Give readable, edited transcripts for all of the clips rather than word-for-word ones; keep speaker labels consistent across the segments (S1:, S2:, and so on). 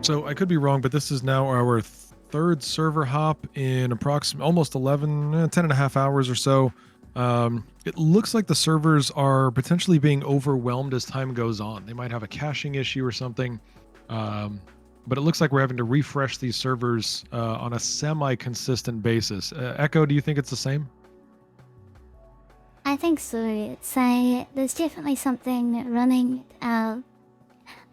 S1: So I could be wrong, but this is now our third server hop in approximately almost 10 and a half hours or so. It looks like the servers are potentially being overwhelmed as time goes on. They might have a caching issue or something. But it looks like we're having to refresh these servers on a semi-consistent basis. Echo, do you think it's the same?
S2: I think so. So there's definitely something running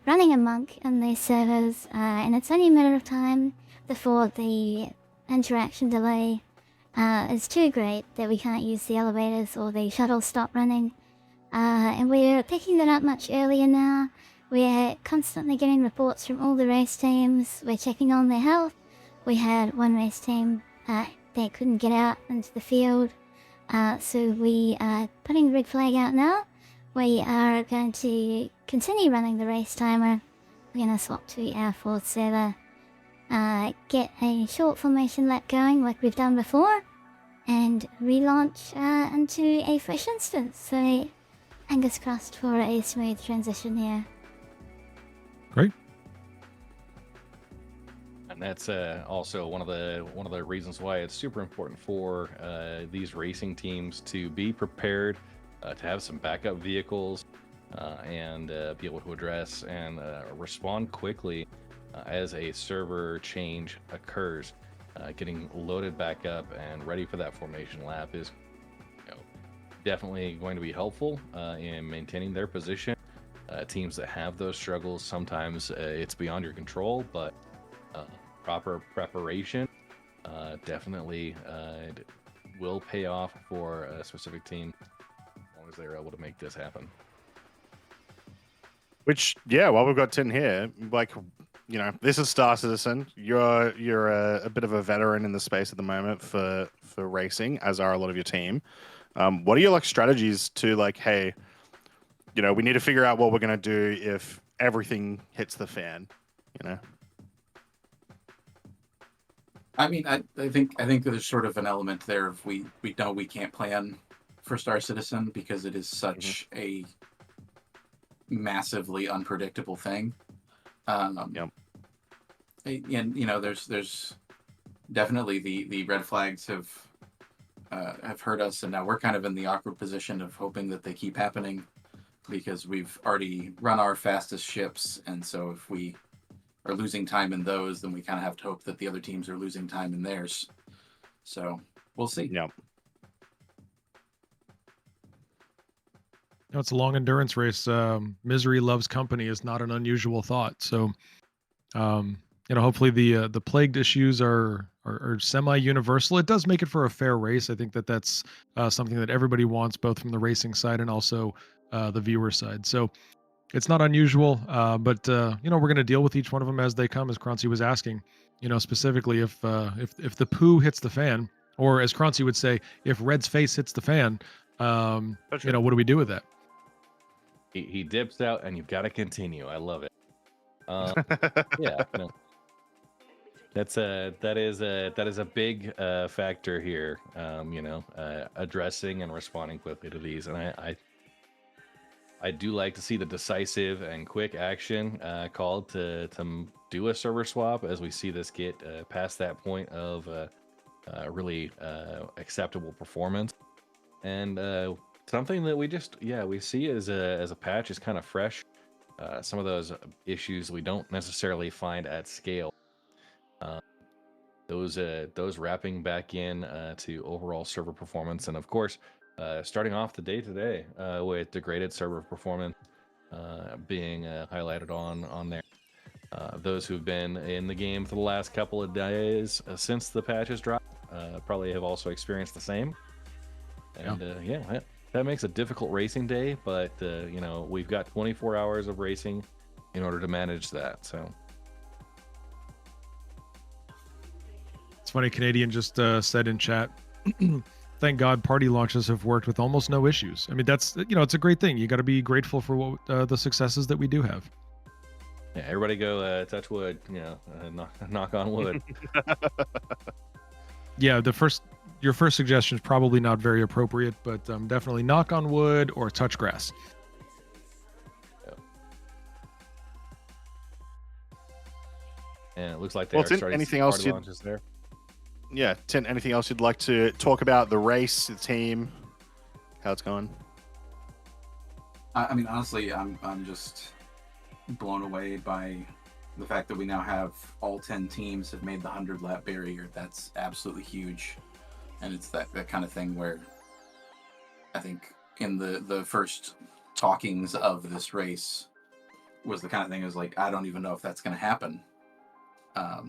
S2: amok in these servers, and it's only a matter of time before the interaction delay is too great that we can't use the elevators or the shuttles stop running. And we're picking that up much earlier now. We're constantly getting reports from all the race teams. We're checking on their health. We had one race team they couldn't get out into the field, so we are putting the red flag out now. We are going to continue running the race timer. We're going to swap to our fourth server, get a short formation lap going like we've done before, and relaunch into a fresh instance. So fingers crossed for a smooth transition here.
S1: Great.
S3: And that's also one of the reasons why it's super important for these racing teams to be prepared, to have some backup vehicles, and be able to address and respond quickly as a server change occurs. Getting loaded back up and ready for that formation lap is definitely going to be helpful in maintaining their position. Teams that have those struggles, sometimes it's beyond your control, but proper preparation definitely will pay off for a specific team as long as they're able to make this happen.
S4: Which, yeah, while we've got Tin here, like, this is Star Citizen. You're a bit of a veteran in the space at the moment for racing, as are a lot of your team. What are your strategies to hey, we need to figure out what we're going to do if everything hits the fan,
S5: I mean, I think there's sort of an element there of we know we can't plan for Star Citizen because it is such a massively unpredictable thing.
S4: Yep.
S5: And there's definitely the red flags have hurt us, and now we're kind of in the awkward position of hoping that they keep happening because we've already run our fastest ships, and so if we are losing time in those, then we kind of have to hope that the other teams are losing time in theirs. So we'll see.
S4: Yep.
S1: It's a long endurance race. Misery loves company is not an unusual thought. So, hopefully the plagued issues are semi-universal. It does make it for a fair race. I think that's something that everybody wants, both from the racing side and also the viewer side. So it's not unusual, but we're going to deal with each one of them as they come, as Croncy was asking. Specifically if the poo hits the fan, or as Croncy would say, if Red's face hits the fan, what do we do with that?
S3: He dips out, and you've got to continue. I love it. Yeah, no. That is a big factor here. Addressing and responding quickly to these, and I do like to see the decisive and quick action called to do a server swap as we see this get past that point of really acceptable performance. And something that we see as a patch is kind of fresh. Some of those issues we don't necessarily find at scale. Those wrapping back in to overall server performance, and of course, starting off the day today with degraded server performance being highlighted on there. Those who've been in the game for the last couple of days since the patches dropped probably have also experienced the same. And that makes a difficult racing day, but we've got 24 hours of racing in order to manage that. So
S1: it's funny, Canadian just said in chat, thank God party launches have worked with almost no issues. I mean, that's, it's a great thing. You got to be grateful for what the successes that we do have.
S3: Yeah, everybody go touch wood, knock on wood.
S1: Yeah, your first suggestion is probably not very appropriate, but definitely knock on wood or touch grass.
S3: And it looks like they
S4: Well,
S3: are
S4: Tint,
S3: starting
S4: anything
S3: some
S4: else
S3: party
S4: you'd-
S3: launches there.
S4: Yeah, Tint, anything else you'd like to talk about? The race, the team, how it's going?
S5: I mean, honestly, I'm just blown away by the fact that we now have all 10 teams have made the 100-lap barrier. That's absolutely huge, and it's that kind of thing where I think in the first talkings of this race was the kind of thing is like, I don't even know if that's going to happen.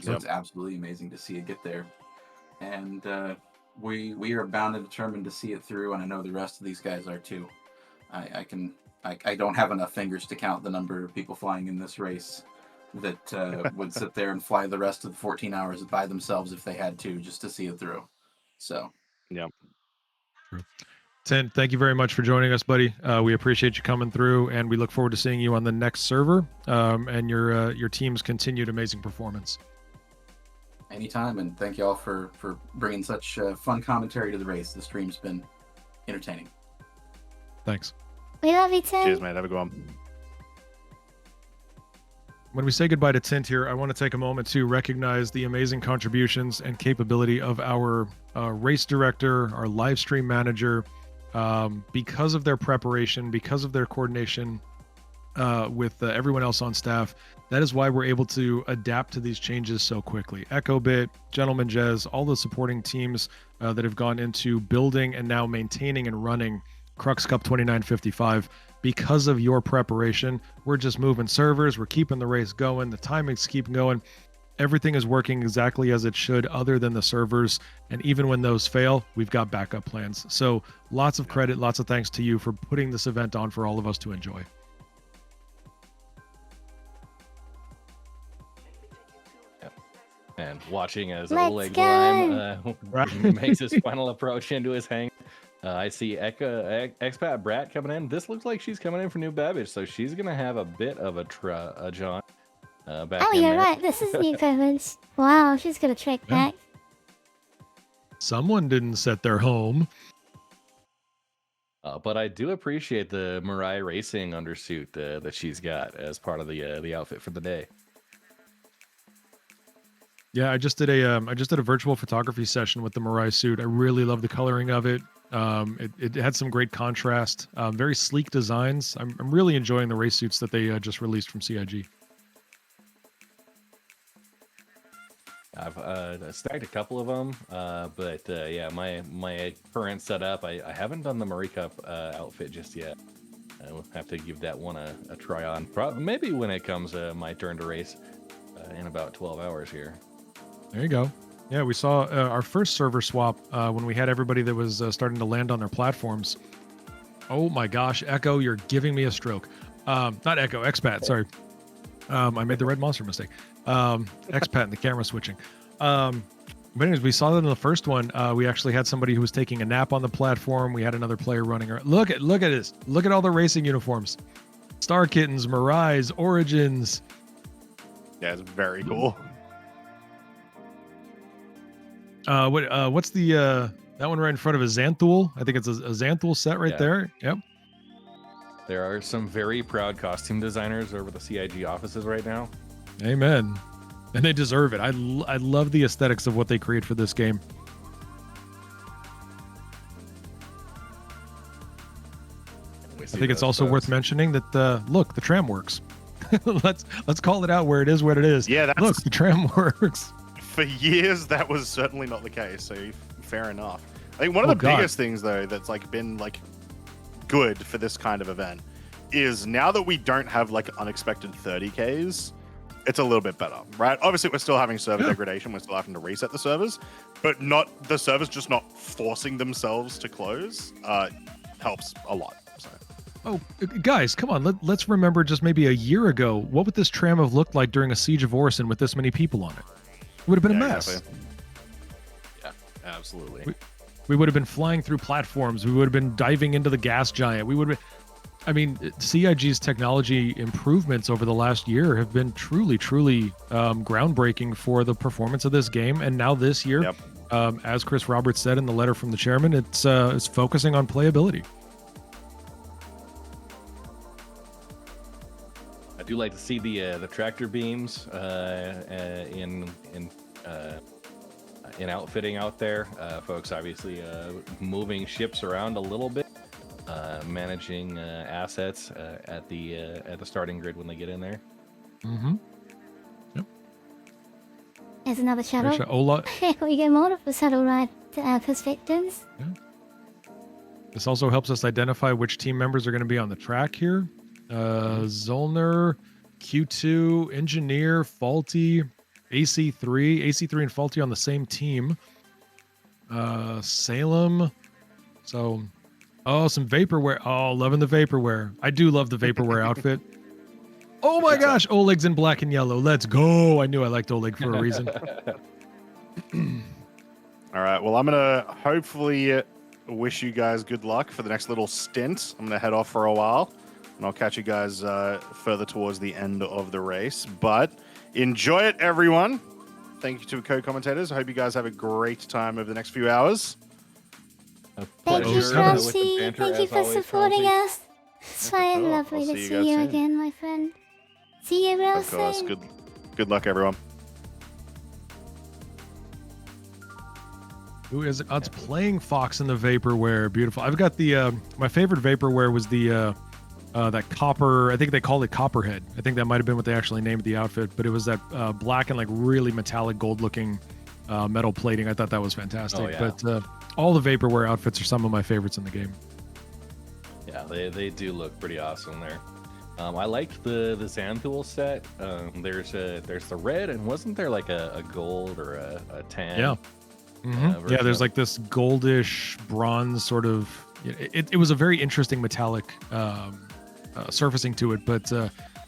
S5: So it's absolutely amazing to see it get there, and we are bound and determined to see it through, and I know the rest of these guys are too. I don't have enough fingers to count the number of people flying in this race that would sit there and fly the rest of the 14 hours by themselves if they had to, just to see it through. So,
S4: yeah.
S1: Tint, thank you very much for joining us, buddy. We appreciate you coming through, and we look forward to seeing you on the next server and your team's continued amazing performance.
S5: Anytime, and thank you all for bringing such fun commentary to the race. The stream's been entertaining.
S1: Thanks.
S2: We love you, Tim.
S4: Cheers, mate. Have a good one.
S1: When we say goodbye to Tint here, I want to take a moment to recognize the amazing contributions and capability of our race director, our live stream manager. Because of their preparation, because of their coordination with everyone else on staff, that is why we're able to adapt to these changes so quickly. EchoBit, GentlemanJez, all the supporting teams that have gone into building and now maintaining and running Crux Cup 2955. Because of your preparation, we're just moving servers, we're keeping the race going, the timings keep going. Everything is working exactly as it should, other than the servers. And even when those fail, we've got backup plans. So lots of credit, lots of thanks to you for putting this event on for all of us to enjoy.
S3: And watching as
S2: Let's
S3: Oleg
S2: go.
S3: Lime makes his final approach into his hang. I see Expat Brat coming in. This looks like she's coming in for New Babbage, so she's going to have a bit of a John back
S2: Oh,
S3: in
S2: you're
S3: there.
S2: right. This is new privilege. Wow, she's gonna trek
S1: Yeah.
S2: back.
S1: Someone didn't set their home.
S3: But I do appreciate the Mirai Racing undersuit that she's got as part of the outfit for the day.
S1: Yeah, I just did a virtual photography session with the Mirai suit. I really love the coloring of it. It had some great contrast, very sleek designs. I'm really enjoying the race suits that they just released from CIG.
S3: I've stacked a couple of them, but yeah, my current setup, I haven't done the Marie Cup outfit just yet. I will have to give that one a try on. Maybe when it comes my turn to race in about 12 hours here.
S1: There you go. Yeah, we saw our first server swap when we had everybody that was starting to land on their platforms. Oh my gosh, Echo, you're giving me a stroke. Not Echo, Expat, sorry. I made the red monster mistake. Expat and the camera switching. But anyways, we saw that in the first one. We actually had somebody who was taking a nap on the platform. We had another player running around. Look at this. Look at all the racing uniforms. Star Kittens, Mirais, Origins.
S4: Yeah, it's very cool.
S1: What's the that one right in front of a Xanthul? I think it's a Xanthul set right there. Yep.
S3: There are some very proud costume designers over the CIG offices right now.
S1: Amen. And they deserve it. I love the aesthetics of what they create for this game. I think it's also worth mentioning that look, the tram works. let's call it out where it is, what it is.
S4: Yeah, that's...
S1: Look, the tram works.
S4: For years, that was certainly not the case. So fair enough. I think one of the biggest things though that's like been like good for this kind of event is now that we don't have like unexpected 30Ks, it's a little bit better, right? Obviously, we're still having server degradation. We're still having to reset the servers, but not the servers just not forcing themselves to close helps a lot. So.
S1: Oh, guys, come on. Let's remember just maybe a year ago, what would this tram have looked like during a siege of Orison with this many people on it? It would have been a mess.
S4: Exactly.
S3: Yeah, absolutely.
S1: We would have been flying through platforms. We would have been diving into the gas giant. We would have been, I mean, CIG's technology improvements over the last year have been truly groundbreaking for the performance of this game. And now this year, as Chris Roberts said in the letter from the chairman, it's focusing on playability.
S3: do like to see the tractor beams in outfitting out there. Folks obviously moving ships around a little bit, managing assets at the starting grid when they get in there.
S1: Mm-hmm. Yep.
S2: There's another shuttle.
S1: Ola.
S2: We get multiple shuttle ride perspectives.
S1: Yeah. This also helps us identify which team members are going to be on the track here. Zollner, Q2, Engineer, Faulty, AC3 and Faulty on the same team. Salem. So, some vaporware. Oh, loving the vaporware. I do love the vaporware outfit. Oh my gosh, Oleg's in black and yellow. Let's go. I knew I liked Oleg for a reason.
S4: All right. Well, I'm gonna hopefully wish you guys good luck for the next little stint. I'm gonna head off for a while, and I'll catch you guys further towards the end of the race. But enjoy it, everyone. Thank you to co-commentators. I hope you guys have a great time over the next few hours.
S2: Thank you, Rosie. Thank you for supporting us. It's fine.
S4: Cool.
S2: Lovely
S4: I'll
S2: to
S4: see you
S2: see
S4: guys
S2: you
S4: soon.
S2: again, my friend. See you real
S4: Of course.
S2: soon.
S4: Good luck, everyone.
S1: Who is it? Oh, it's playing Fox in the vaporware. Beautiful. I've got the my favorite vaporware was the that copper. I think they called it Copperhead. I think that might have been what they actually named the outfit. But it was that black and like really metallic gold looking metal plating. I thought that was fantastic.
S3: Oh, yeah.
S1: But all the vaporware outfits are some of my favorites in the game.
S3: Yeah, they do look pretty awesome there. I liked the Xanthul set. There's the red, and wasn't there like a gold or a tan?
S1: Yeah.
S3: version
S1: Yeah, there's
S3: of-
S1: like this goldish bronze sort of. It was a very interesting metallic surfacing to it, but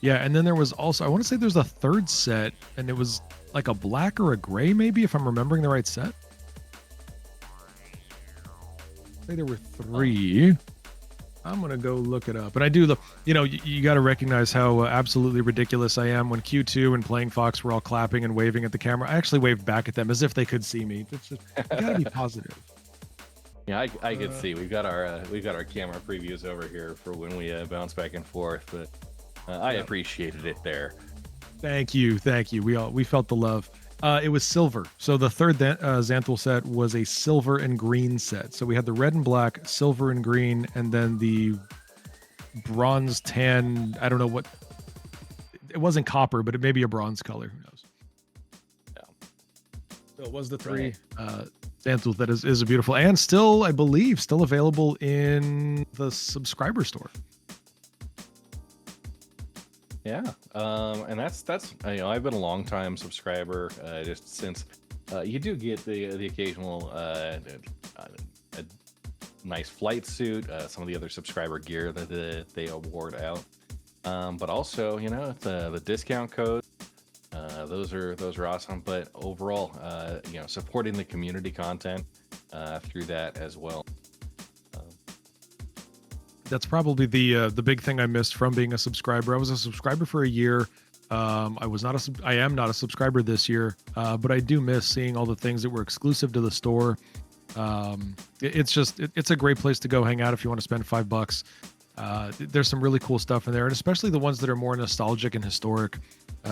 S1: yeah. And then there was also, I want to say there's a third set, and it was like a black or a gray, maybe, if I'm remembering the right set. I think there were three. I'm gonna go look it up, and I do look. You got to recognize how absolutely ridiculous I am when Q2 and Playing Fox were all clapping and waving at the camera. I actually waved back at them as if they could see me. It's just, you gotta be positive.
S3: Yeah, I could see we've got our camera previews over here for when we bounce back and forth, but I appreciated it there.
S1: Thank you. We felt the love. It was silver. So the third Xanthul set was a silver and green set. So we had the red and black, silver and green, and then the bronze tan. I don't know what. It wasn't copper, but it may be a bronze color. Who knows?
S3: Yeah.
S1: So it was the three Xanthul that is a beautiful, and still, I believe, still available in the subscriber store.
S3: Yeah, and that's I've been a long time subscriber, just since you do get the occasional a nice flight suit, some of the other subscriber gear that they award out, but also the discount code, those are awesome. But overall, supporting the community content through that as well.
S1: That's probably the big thing I missed from being a subscriber. I was a subscriber for a year. I am not a subscriber this year, but I do miss seeing all the things that were exclusive to the store. It's a great place to go hang out if you want to spend $5. There's some really cool stuff in there, and especially the ones that are more nostalgic and historic.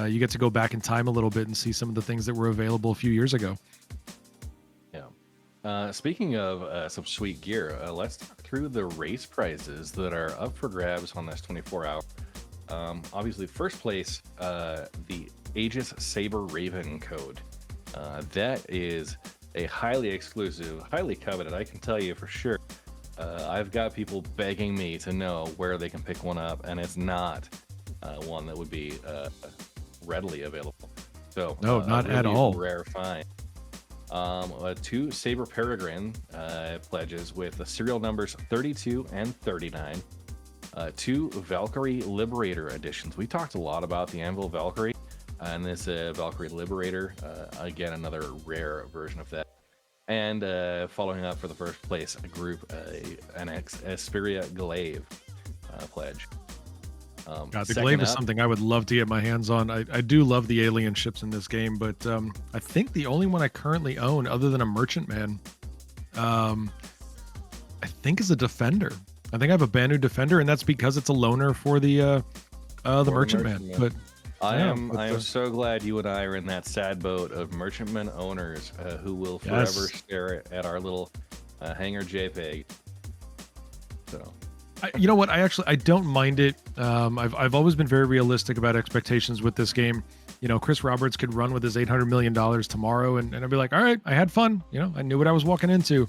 S1: You get to go back in time a little bit and see some of the things that were available a few years ago.
S3: Speaking of some sweet gear, let's talk through the race prizes that are up for grabs on this 24-hour. Obviously, first place, the Aegis Saber Raven code. That is a highly exclusive, highly coveted. I can tell you for sure. I've got people begging me to know where they can pick one up, and it's not one that would be readily available. So
S1: No, not
S3: really
S1: at all.
S3: Rare find. 2 Saber Peregrine pledges with the serial numbers 32 and 39. 2 Valkyrie Liberator editions. We talked a lot about the Anvil Valkyrie, and this Valkyrie Liberator, again, another rare version of that. And following up for the first place, a group, an Asperia Glaive pledge.
S1: God, the Glaive is something I would love to get my hands on. I do love the alien ships in this game, but I think the only one I currently own, other than a Merchantman, I think is a Defender. I think I have a Banu Defender, and that's because it's a loaner for the The
S3: Or
S1: Merchantman.
S3: Merchantman.
S1: But
S3: I
S1: yeah,
S3: am
S1: with
S3: I am
S1: the-
S3: so glad you and I are in that sad boat of merchantman owners who will forever
S1: Yes.
S3: stare at our little hangar JPEG. So
S1: you know what? I don't mind it. I've always been very realistic about expectations with this game. You know, Chris Roberts could run with his $800 million tomorrow, and I'd be like, all right, I had fun. You know, I knew what I was walking into.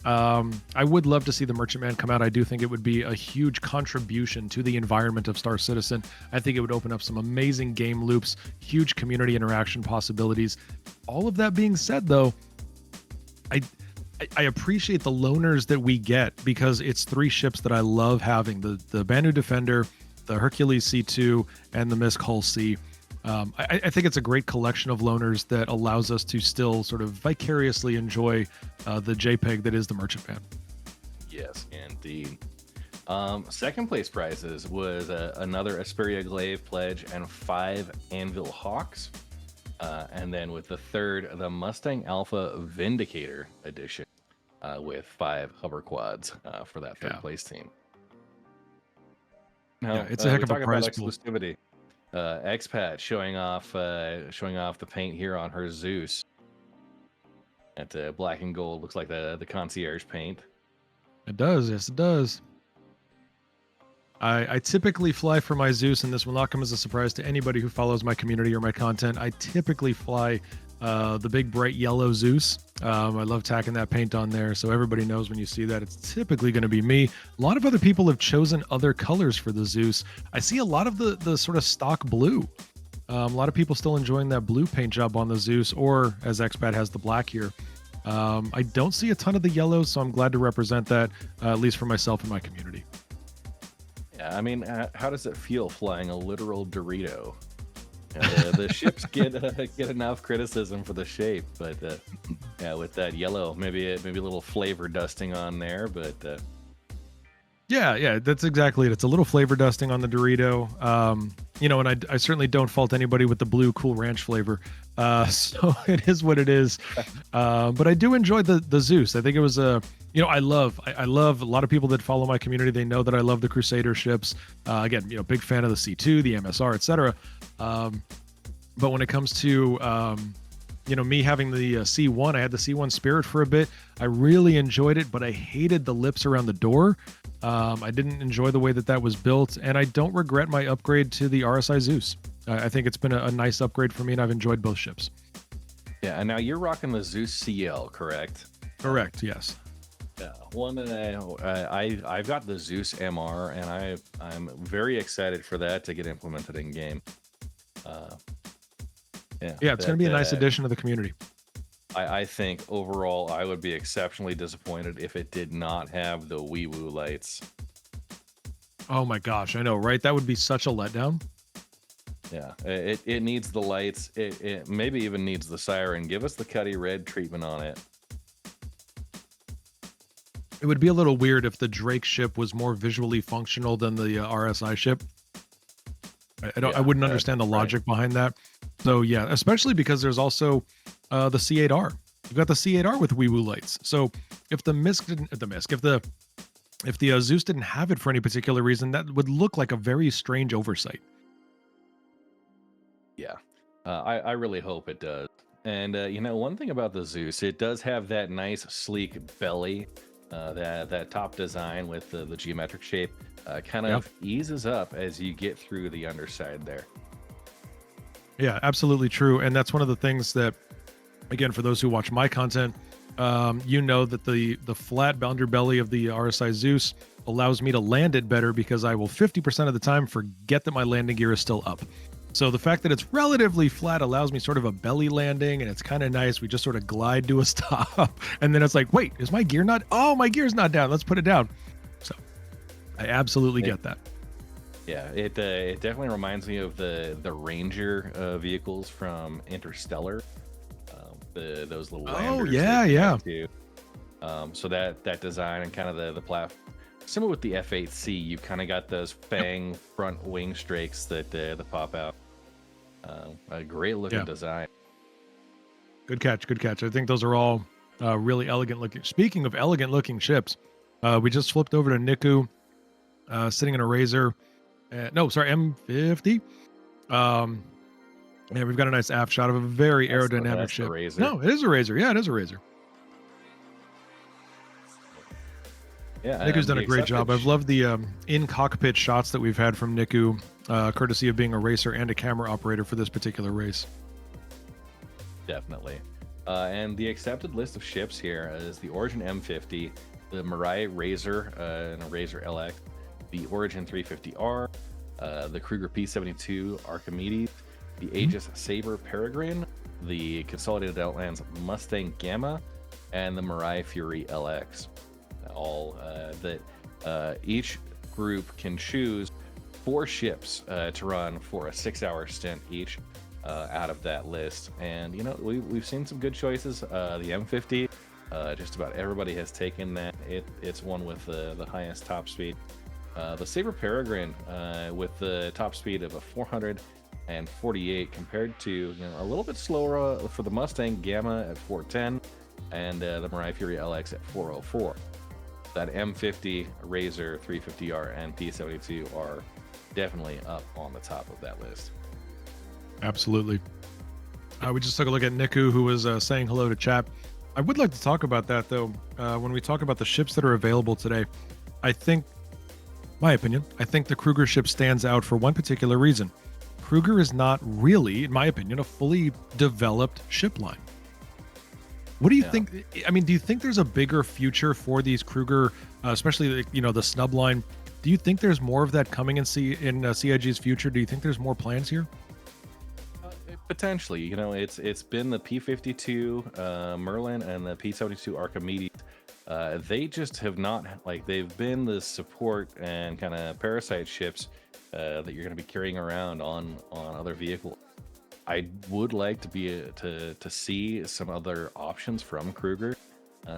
S1: I would love to see the Merchantman come out. I do think it would be a huge contribution to the environment of Star Citizen. I think it would open up some amazing game loops, huge community interaction possibilities. All of that being said, though, I appreciate the loaners that we get because it's 3 ships that I love having: the Banu Defender, the Hercules C2, and the Misk Hull C. I think it's a great collection of loaners that allows us to still sort of vicariously enjoy the JPEG that is the Merchantman.
S3: yes, indeed. Second place prizes was another Asperia Glaive pledge and 5 Anvil Hawks. And then with the third, the Mustang Alpha Vindicator edition with 5 hover quads for that third
S1: Yeah.
S3: place team. Now,
S1: Yeah, it's a heck
S3: we
S1: of a
S3: talk
S1: prize
S3: about
S1: pool.
S3: exclusivity. Expat showing off the paint here on her Zeus. That black and gold looks like the concierge paint.
S1: It does, yes, it does. I typically fly for my Zeus, and this will not come as a surprise to anybody who follows my community or my content. I typically fly the big bright yellow Zeus. I love tacking that paint on there, so everybody knows when you see that it's typically going to be me. A lot of other people have chosen other colors for the Zeus. I see a lot of the sort of stock blue. A lot of people still enjoying that blue paint job on the Zeus, or as Expat has the black here. I don't see a ton of the yellows, so I'm glad to represent that, at least for myself and my community.
S3: Yeah, I mean, how does it feel flying a literal Dorito? The ships get enough criticism for the shape, but yeah, with that yellow, maybe a little flavor dusting on there, but
S1: Yeah, that's exactly it. It's a little flavor dusting on the Dorito. You know, and I certainly don't fault anybody with the blue Cool Ranch flavor. So it is what it is. But I do enjoy the Zeus. I think it was you know, I love a lot of people that follow my community. They know that I love the Crusader ships. Again, you know, big fan of the C2, the MSR, etc. But when it comes to you know, me having the C1, I had the C1 Spirit for a bit. I really enjoyed it, but I hated the lips around the door. I didn't enjoy the way that was built, and I don't regret my upgrade to the RSI Zeus. I think it's been a nice upgrade for me, and I've enjoyed both ships.
S3: yeah. And now you're rocking the Zeus CL, correct?
S1: Correct, yes.
S3: Yeah, one that I've got the Zeus MR, and I'm very excited for that to get implemented in game.
S1: Yeah, it's going to be a nice addition to the community.
S3: I think overall I would be exceptionally disappointed if it did not have the wee woo lights.
S1: Oh my gosh, I know, right? That would be such a letdown.
S3: Yeah, it needs the lights. It maybe even needs the siren. Give us the Cuddy Red treatment on it.
S1: It would be a little weird if the Drake ship was more visually functional than the RSI ship. I wouldn't understand the logic behind that. So yeah, especially because there's also the C8R. You've got the C8R with wee woo lights. So if the Misk didn't, if the Zeus didn't have it for any particular reason, that would look like a very strange oversight.
S3: Yeah, I really hope it does. And you know, one thing about the Zeus, it does have that nice sleek belly. That top design with the geometric shape kind of eases up as you get through the underside there.
S1: Yeah, absolutely true. And that's one of the things that, again, for those who watch my content, you know that the flat underbelly of the RSI Zeus allows me to land it better because I will 50% of the time forget that my landing gear is still up. So the fact that it's relatively flat allows me sort of a belly landing, and it's kind of nice. We just sort of glide to a stop, and then it's like, wait, is my gear not? Oh, my gear's not down. Let's put it down. So I absolutely get that.
S3: Yeah, it definitely reminds me of the Ranger vehicles from Interstellar. Those little landers.
S1: Oh yeah.
S3: So that design and kind of the platform. Similar with the F8C, you've kind of got those Fang front wing strakes that pop out. A great looking design.
S1: Good catch. I think those are all really elegant looking. Speaking of elegant looking ships, we just flipped over to Niku, sitting in a Razor, No, sorry, M50. Yeah, we've got a nice aft shot of a very aerodynamic
S3: That's the
S1: ship.
S3: Razor.
S1: No, it is a Razor. Yeah, it is a Razor.
S3: Yeah,
S1: Niku's done
S3: the
S1: a great job.
S3: accepted
S1: I've loved the in-cockpit shots that we've had from Niku, courtesy of being a racer and a camera operator for this particular race.
S3: Definitely. And the accepted list of ships here is the Origin M50, the Mirai Razor and a Razor LX, the Origin 350R, the Kruger P72 Archimedes, the Aegis Saber Peregrine, the Consolidated Outlands Mustang Gamma, and the Mirai Fury LX. All that each group can choose 4 ships to run for a 6-hour stint each out of that list. And we've seen some good choices. The M50, just about everybody has taken that. It's one with the highest top speed. The Saber Peregrine with the top speed of a 448 compared to a little bit slower for the Mustang Gamma at 410 and the Mirai Fury LX at 404. That M50, Razor, 350R, and P72 are definitely up on the top of that list.
S1: Absolutely. We just took a look at Niku, who was saying hello to chat. I would like to talk about that, though. When we talk about the ships that are available today, I think the Kruger ship stands out for one particular reason. Kruger is not really, in my opinion, a fully developed ship line. What do you think? I mean, do you think there's a bigger future for these Kruger, especially the snub line? Do you think there's more of that coming in CIG's future? Do you think there's more plans here?
S3: Potentially, it's been the P52 Merlin and the P72 Archimedes. They just have not they've been the support and kind of parasite ships that you're going to be carrying around on other vehicles. I would like to see some other options from Kruger,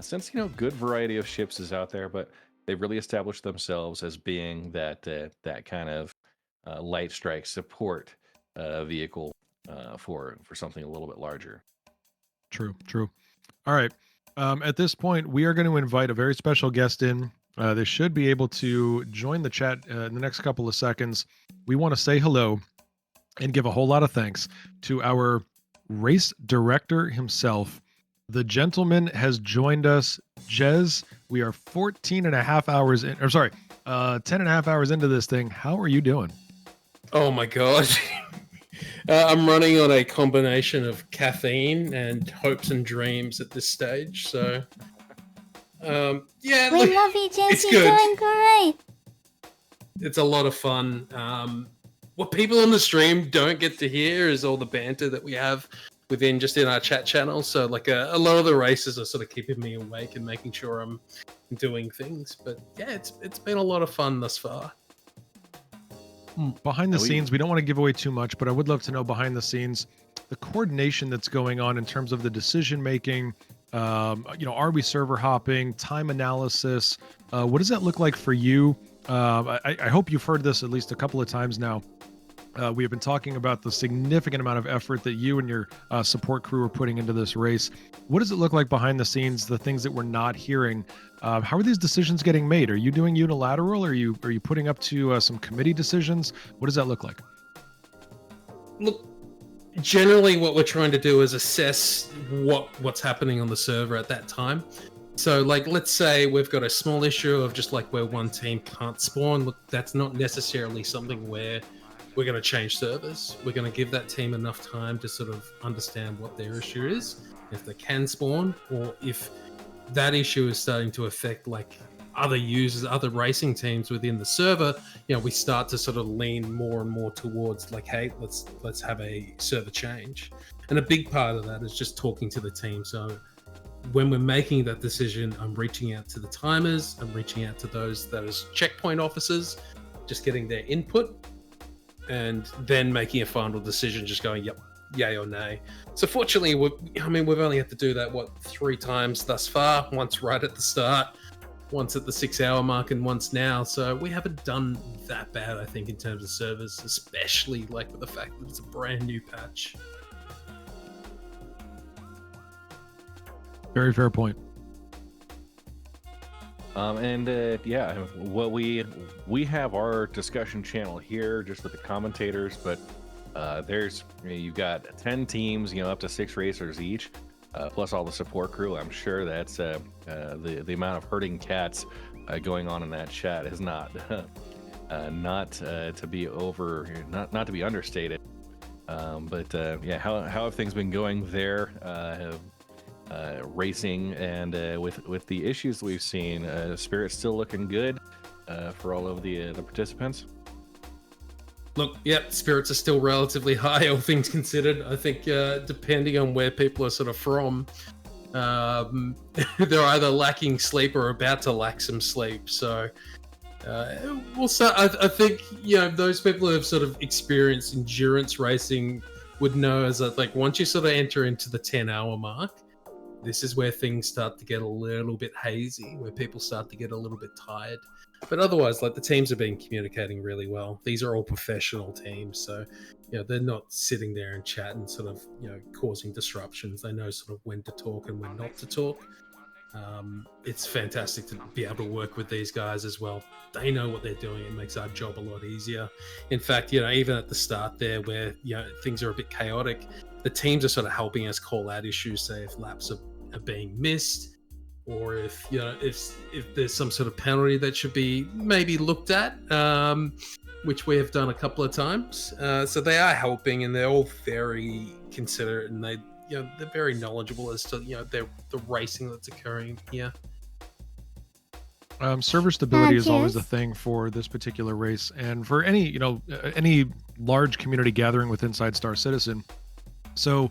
S3: since good variety of ships is out there, but they've really established themselves as being that kind of light strike support vehicle for something a little bit larger.
S1: True. All right. At this point, we are going to invite a very special guest in. They should be able to join the chat in the next couple of seconds. We want to say hello and give a whole lot of thanks to our race director himself. The gentleman has joined us. Jez, we are 10 and a half hours into this thing. How are you doing?
S6: Oh my god. I'm running on a combination of caffeine and hopes and dreams at this stage. So,
S2: We love you, Jez. You're
S6: good.
S2: doing great.
S6: It's a lot of fun. What people on the stream don't get to hear is all the banter that we have in our chat channel. So, a lot of the races are sort of keeping me awake and making sure I'm doing things. But yeah, it's been a lot of fun thus far.
S1: Behind the scenes, we don't want to give away too much, but I would love to know behind the scenes the coordination that's going on in terms of the decision making. Are we server hopping, time analysis? What does that look like for you? I hope you've heard this at least a couple of times now. We have been talking about the significant amount of effort that you and your support crew are putting into this race. What does it look like behind the scenes, the things that we're not hearing? How are these decisions getting made? Are you doing unilateral? Are you putting up to some committee decisions? What does that look like?
S6: Look, generally what we're trying to do is assess what's happening on the server at that time. So, let's say we've got a small issue of just where one team can't spawn. Look, that's not necessarily something where we're going to change servers. We're going to give that team enough time to sort of understand what their issue is, if they can spawn, or if that issue is starting to affect other users, other racing teams within the server. We start to sort of lean more and more towards hey, let's have a server change. And a big part of that is just talking to the team. So when we're making that decision, I'm reaching out to the timers, I'm reaching out to those checkpoint officers, just getting their input, and then making a final decision, just going, yep, yay or nay. So fortunately, we've only had to do that, 3 times thus far, once right at the start, once at the 6-hour mark, and once now. So we haven't done that bad, I think, in terms of servers, especially with the fact that it's a brand new patch.
S1: Very fair point.
S3: Yeah, what we have our discussion channel here just with the commentators, but there's you've got 10 teams, up to 6 racers each, plus all the support crew. I'm sure that's the amount of herding cats going on in that chat is not not to be not to be understated. Yeah, how have things been going there? Racing and with the issues we've seen, Spirit's still looking good for all of the participants.
S6: Look, yep, spirits are still relatively high, all things considered. I think depending on where people are sort of from, they're either lacking sleep or about to lack some sleep. So we'll start. I think those people who have sort of experienced endurance racing would know as that, like, once you sort of enter into the 10-hour mark, this is where things start to get a little bit hazy, where people start to get a little bit tired. But otherwise, like, the teams have been communicating really well. These are all professional teams, so they're not sitting there and chatting, sort of causing disruptions. They know sort of when to talk and when not to talk. It's fantastic to be able to work with these guys as well. They know what they're doing. It makes our job a lot easier. In fact, even at the start there, where things are a bit chaotic, the teams are sort of helping us call out issues, say if laps are being missed, or if there's some sort of penalty that should be maybe looked at, which we have done a couple of times. So they are helping, and they're all very considerate, and they're very knowledgeable as to the racing that's occurring here.
S1: Server stability is always a thing for this particular race, and for any any large community gathering with Inside Star Citizen. So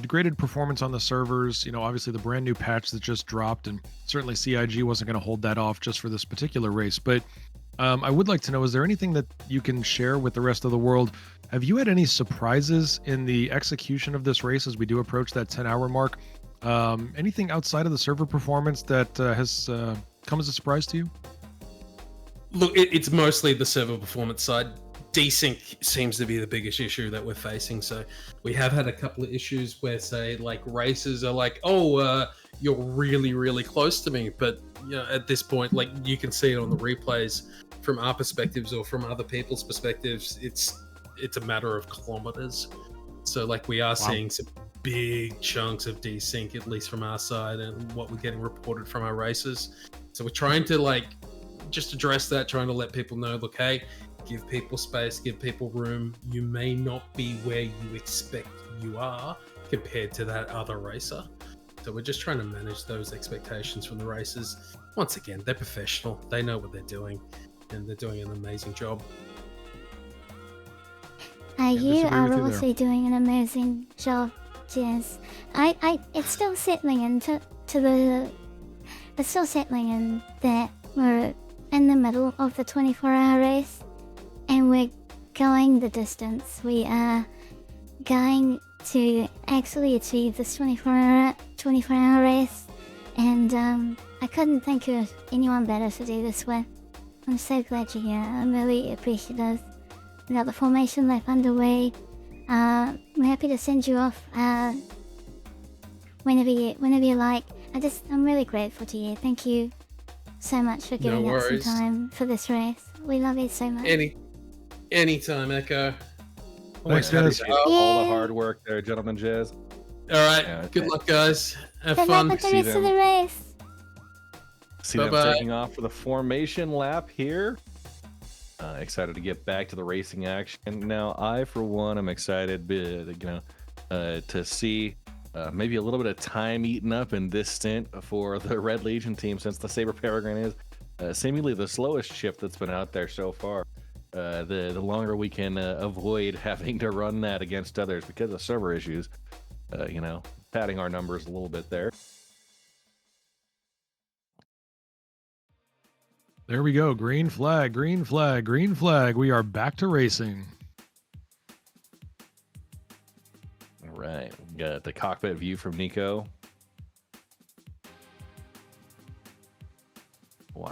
S1: degraded performance on the servers, obviously the brand new patch that just dropped, and certainly CIG wasn't going to hold that off just for this particular race. But I would like to know, is there anything that you can share with the rest of the world? Have you had any surprises in the execution of this race as we do approach that 10-hour mark? Anything outside of the server performance that has come as a surprise to you?
S6: Look, it's mostly the server performance side. Desync seems to be the biggest issue that we're facing. So we have had a couple of issues where, say, like, races are like, you're really, really close to me. But at this point, like, you can see it on the replays from our perspectives or from other people's perspectives. It's a matter of kilometers. So, like, we are seeing some big chunks of desync, at least from our side, and what we're getting reported from our racers. So we're trying to, like, just address that, trying to let people know, look, hey, give people space, give people room. You may not be where you expect you are compared to that other racer. So we're just trying to manage those expectations from the racers. Once again, they're professional. They know what they're doing, and they're doing an amazing job.
S2: You are also doing an amazing job, Jez. It's still settling into it's still settling in that we're in the middle of the 24-hour race, and we're going the distance. We are going to actually achieve this 24-hour race, and I couldn't think of anyone better to do this with. I'm so glad you're here. I'm really appreciative. We got the formation lap underway. We're happy to send you off whenever you like. I'm really grateful to you. Thank you so much for giving up some time for this race. We love you so much.
S6: Anytime, Echo.
S1: Thanks, guys.
S3: All the hard work there, GentlemanJez.
S6: All right. Good luck, guys. Have
S2: Good
S6: fun.
S2: luck with the rest of the race.
S3: See them taking off for the formation lap here. Excited to get back to the racing action. Now, I, for one, am excited to see maybe a little bit of time eaten up in this stint for the Red Legion team, since the Saber Peregrine is seemingly the slowest ship that's been out there so far. The longer we can avoid having to run that against others because of server issues, padding our numbers a little bit there.
S1: There we go. Green flag, green flag, green flag. We are back to racing.
S3: All right. We got the cockpit view from Nico.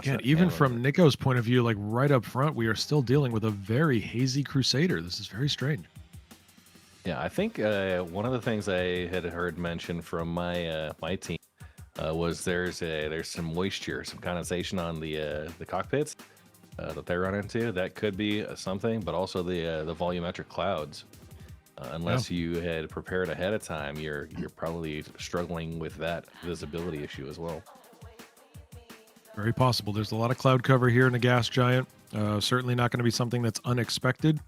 S1: Yeah, even from Nico's point of view, like right up front, we are still dealing with a very hazy Crusader. This is very strange.
S3: Yeah, I think one of the things I had heard mentioned from my team was there's some moisture, some condensation on the cockpits that they run into. That could be something, but also the volumetric clouds. Unless you had prepared ahead of time, you're probably struggling with that visibility issue as well.
S1: Very possible. There's a lot of cloud cover here in the gas giant. Certainly not going to be something that's unexpected.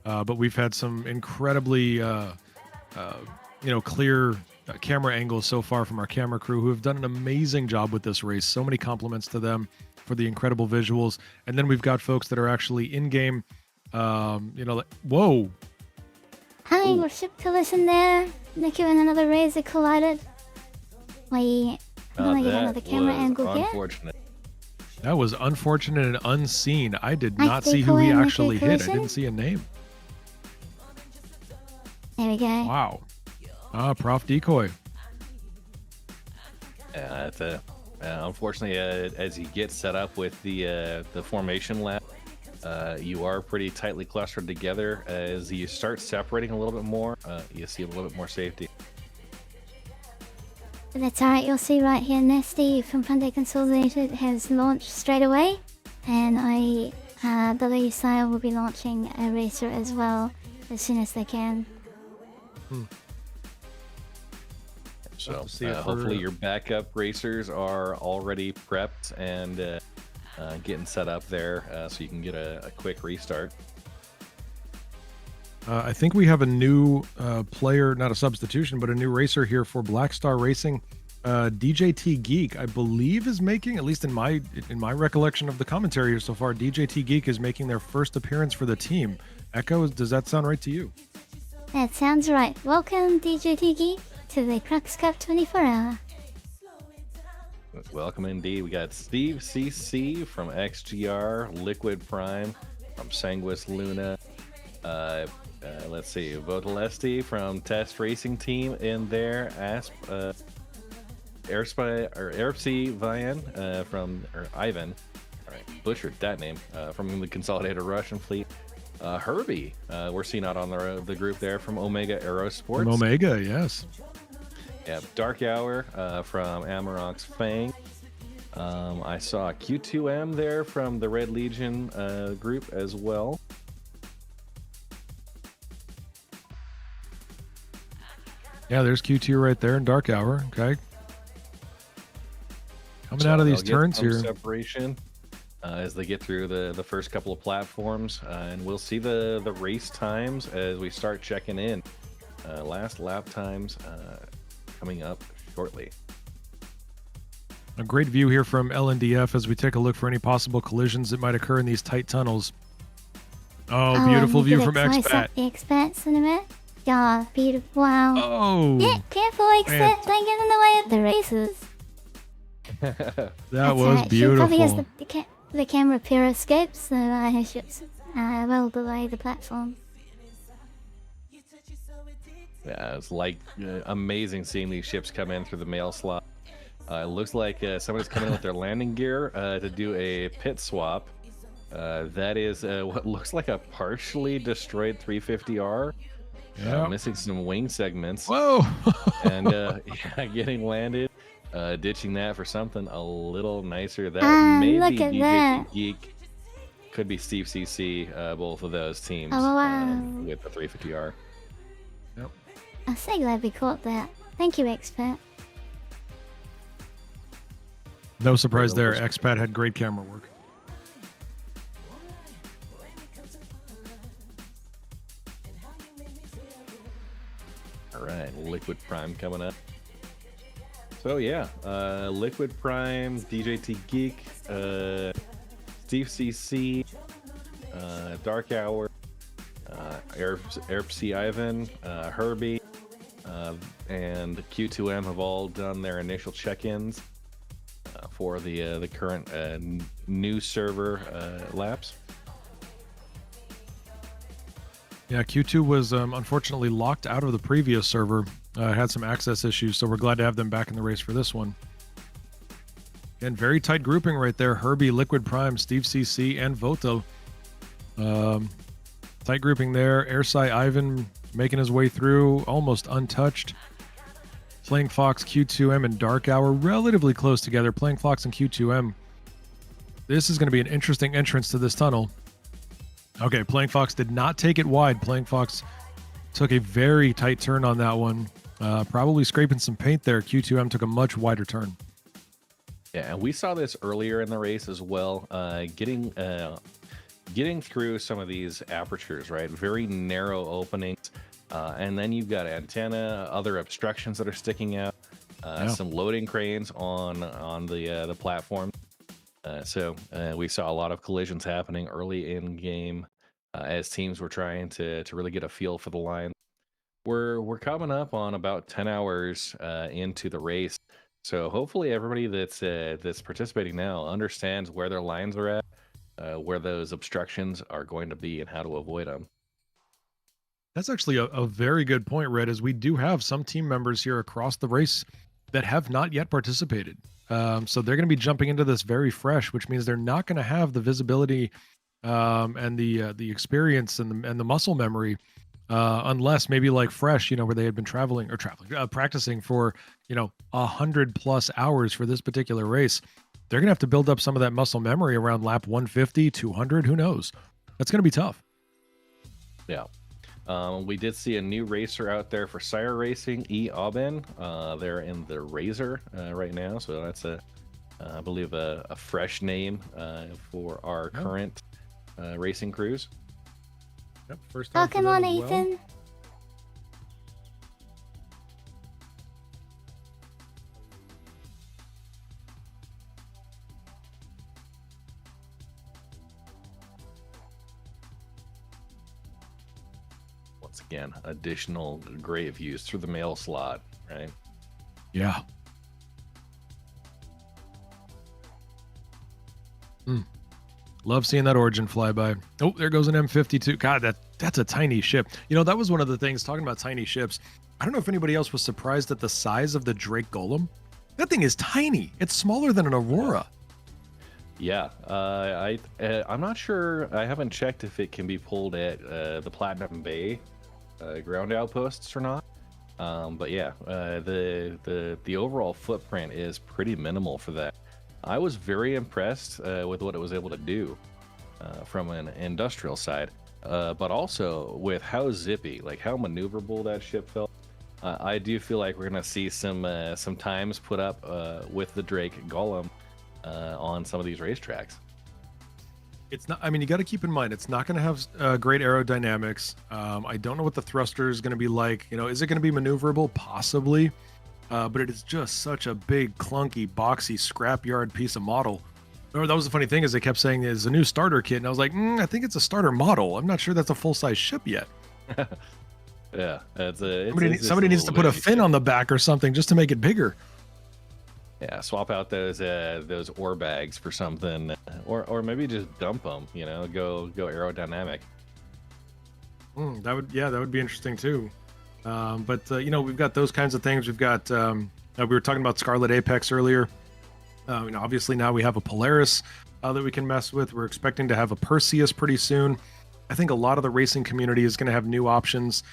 S1: But we've had some incredibly, clear camera angles so far from our camera crew, who have done an amazing job with this race. So many compliments to them for the incredible visuals. And then we've got folks that are actually in game. Whoa.
S2: Hi, we're ship collision there. Niku and another Razor collided. Wait, I'm gonna get another camera angle here.
S3: Unfortunate.
S1: That was unfortunate and unseen. I did
S2: I
S1: not
S2: see
S1: see who he
S2: Niku
S1: actually hit. I
S2: collision.
S1: didn't see a name.
S2: There we go.
S1: Wow. Prof Decoy.
S3: Yeah, that's unfortunately, as you get set up with the formation lap, you are pretty tightly clustered together. As you start separating a little bit more, you see a little bit more safety.
S2: But that's alright, you'll see right here, Nasty from Consolidated has launched straight away. And I believe SCIRE will be launching a racer as well as soon as they can.
S3: So
S1: see it for-
S3: hopefully your backup racers are already prepped and getting set up there so you can get a quick restart.
S1: I think we have a new player, not a substitution, but a new racer here for Black Star Racing. DJT Geek, I believe, is making, at least in my recollection of the commentary here so far, DJT Geek is making their first appearance for the team. Echo, does that sound right to you?
S2: That sounds right. Welcome, DJ Tiki, to the Crux Cup 24-hour.
S3: Welcome indeed. We got Steve CC from XGR, Liquid Prime from Sanguis Luna. Let's see, Votelesti from Test Racing Team in there. Airspy Vian from Ivan. All right, butchered that name. From the Consolidated Russian Fleet. Herbie, we're seeing out on the group there from Omega Aerosports.
S1: From Omega, yes.
S3: Yeah, Dark Hour from Amarok's Fang. I saw Q2M there from the Red Legion group as well.
S1: Yeah, there's Q2 right there in Dark Hour. Okay. Coming
S3: So
S1: out of these
S3: they'll get
S1: turns
S3: some
S1: here.
S3: separation as they get through the first couple of platforms, and we'll see the race times as we start checking in. Last lap times coming up shortly.
S1: A great view here from LNDF as we take a look for any possible collisions that might occur in these tight tunnels. Oh, beautiful view from Expat.
S2: The Expanse in a minute. Yeah, beautiful. Wow.
S1: Oh,
S2: Yeah, careful, Expat. Don't get in the way of the races.
S1: that
S2: That's
S1: was
S2: alright. She probably has
S1: beautiful.
S2: the camera periscope, so her ship's well below the platform.
S3: Yeah, it's like amazing seeing these ships come in through the mail slot. It looks like somebody's coming in with their landing gear to do a pit swap. That is what looks like a partially destroyed 350R.
S1: Yeah.
S3: Missing some wing segments.
S1: Whoa.
S3: And getting landed. Ditching that for something a little nicer. That maybe
S2: look at
S3: DJ
S2: that.
S3: Geek, could be Steve CC, both of those teams
S2: Oh, wow.
S3: with the 350R.
S2: I'm so glad we caught that. Thank you, Expert.
S1: No surprise there. Expat had great camera work.
S3: All right, Liquid Prime coming up. So yeah, Liquid Prime, DJT Geek, Steve CC, Dark Hour, Airpc Ivan, Herbie, and Q2M have all done their initial check-ins for the current new server laps.
S1: Yeah, Q2 was unfortunately locked out of the previous server. Had some access issues, so we're glad to have them back in the race for this one. And very tight grouping right there. Herbie, Liquid Prime, Steve CC, and Voto. Tight grouping there. Airside Ivan making his way through, almost untouched. Playing Fox, Q2M, and Dark Hour relatively close together. Playing Fox and Q2M. This is going to be an interesting entrance to this tunnel. Okay, Playing Fox did not take it wide. Playing Fox took a very tight turn on that one. Probably scraping some paint there. Q2M took a much wider turn.
S3: Yeah, and we saw this earlier in the race as well. Getting through some of these apertures, right? Very narrow openings. And then you've got antenna, other obstructions that are sticking out, some loading cranes on the platform. So we saw a lot of collisions happening early in game as teams were trying to really get a feel for the line. We're coming up on about 10 hours into the race, so hopefully everybody that's participating now understands where their lines are at, where those obstructions are going to be, and how to avoid them.
S1: That's actually a very good point, Red, as we do have some team members here across the race that have not yet participated. So they're going to be jumping into this very fresh, which means they're not going to have the visibility and the experience and the muscle memory, unless maybe like Fresh, where they had been practicing for 100+ hours for this particular race. They're gonna have to build up some of that muscle memory around lap 150, 200. Who knows? That's gonna be tough.
S3: Yeah. We did see a new racer out there for SCIRE Racing, E. Aubin. They're in the Razor right now, so that's I believe a fresh name for our current racing crews.
S1: Yep, first time.
S2: Oh, come on, Ethan.
S3: Once again, additional great views through the mail slot, right?
S1: Yeah. Love seeing that Origin flyby. Oh, there goes an M52. God, that's a tiny ship. That was one of the things, talking about tiny ships. I don't know if anybody else was surprised at the size of the Drake Golem. That thing is tiny. It's smaller than an Aurora.
S3: Yeah, I'm not sure. I haven't checked if it can be pulled at the Platinum Bay ground outposts or not. But yeah, the overall footprint is pretty minimal for that. I was very impressed with what it was able to do from an industrial side, but also with how zippy, like how maneuverable that ship felt. I do feel like we're gonna see some times put up with the Drake Golem on some of these racetracks.
S1: It's not. I mean, you got to keep in mind it's not going to have great aerodynamics. I don't know what the thruster is going to be like. Is it going to be maneuverable? Possibly. But it is just such a big, clunky, boxy, scrapyard piece of model. Or that was the funny thing, is they kept saying it's a new starter kit, and I was like, I think it's a starter model. I'm not sure that's a full-size ship yet.
S3: Yeah,
S1: somebody needs to put a fin on the back or something just to make it bigger.
S3: Yeah, swap out those ore bags for something, or maybe just dump them. Go aerodynamic.
S1: That would be interesting too. But we've got those kinds of things. We've got we were talking about Scarlet Apex earlier. Obviously now we have a Polaris that we can mess with. We're expecting to have a Perseus pretty soon. I think a lot of the racing community is going to have new options.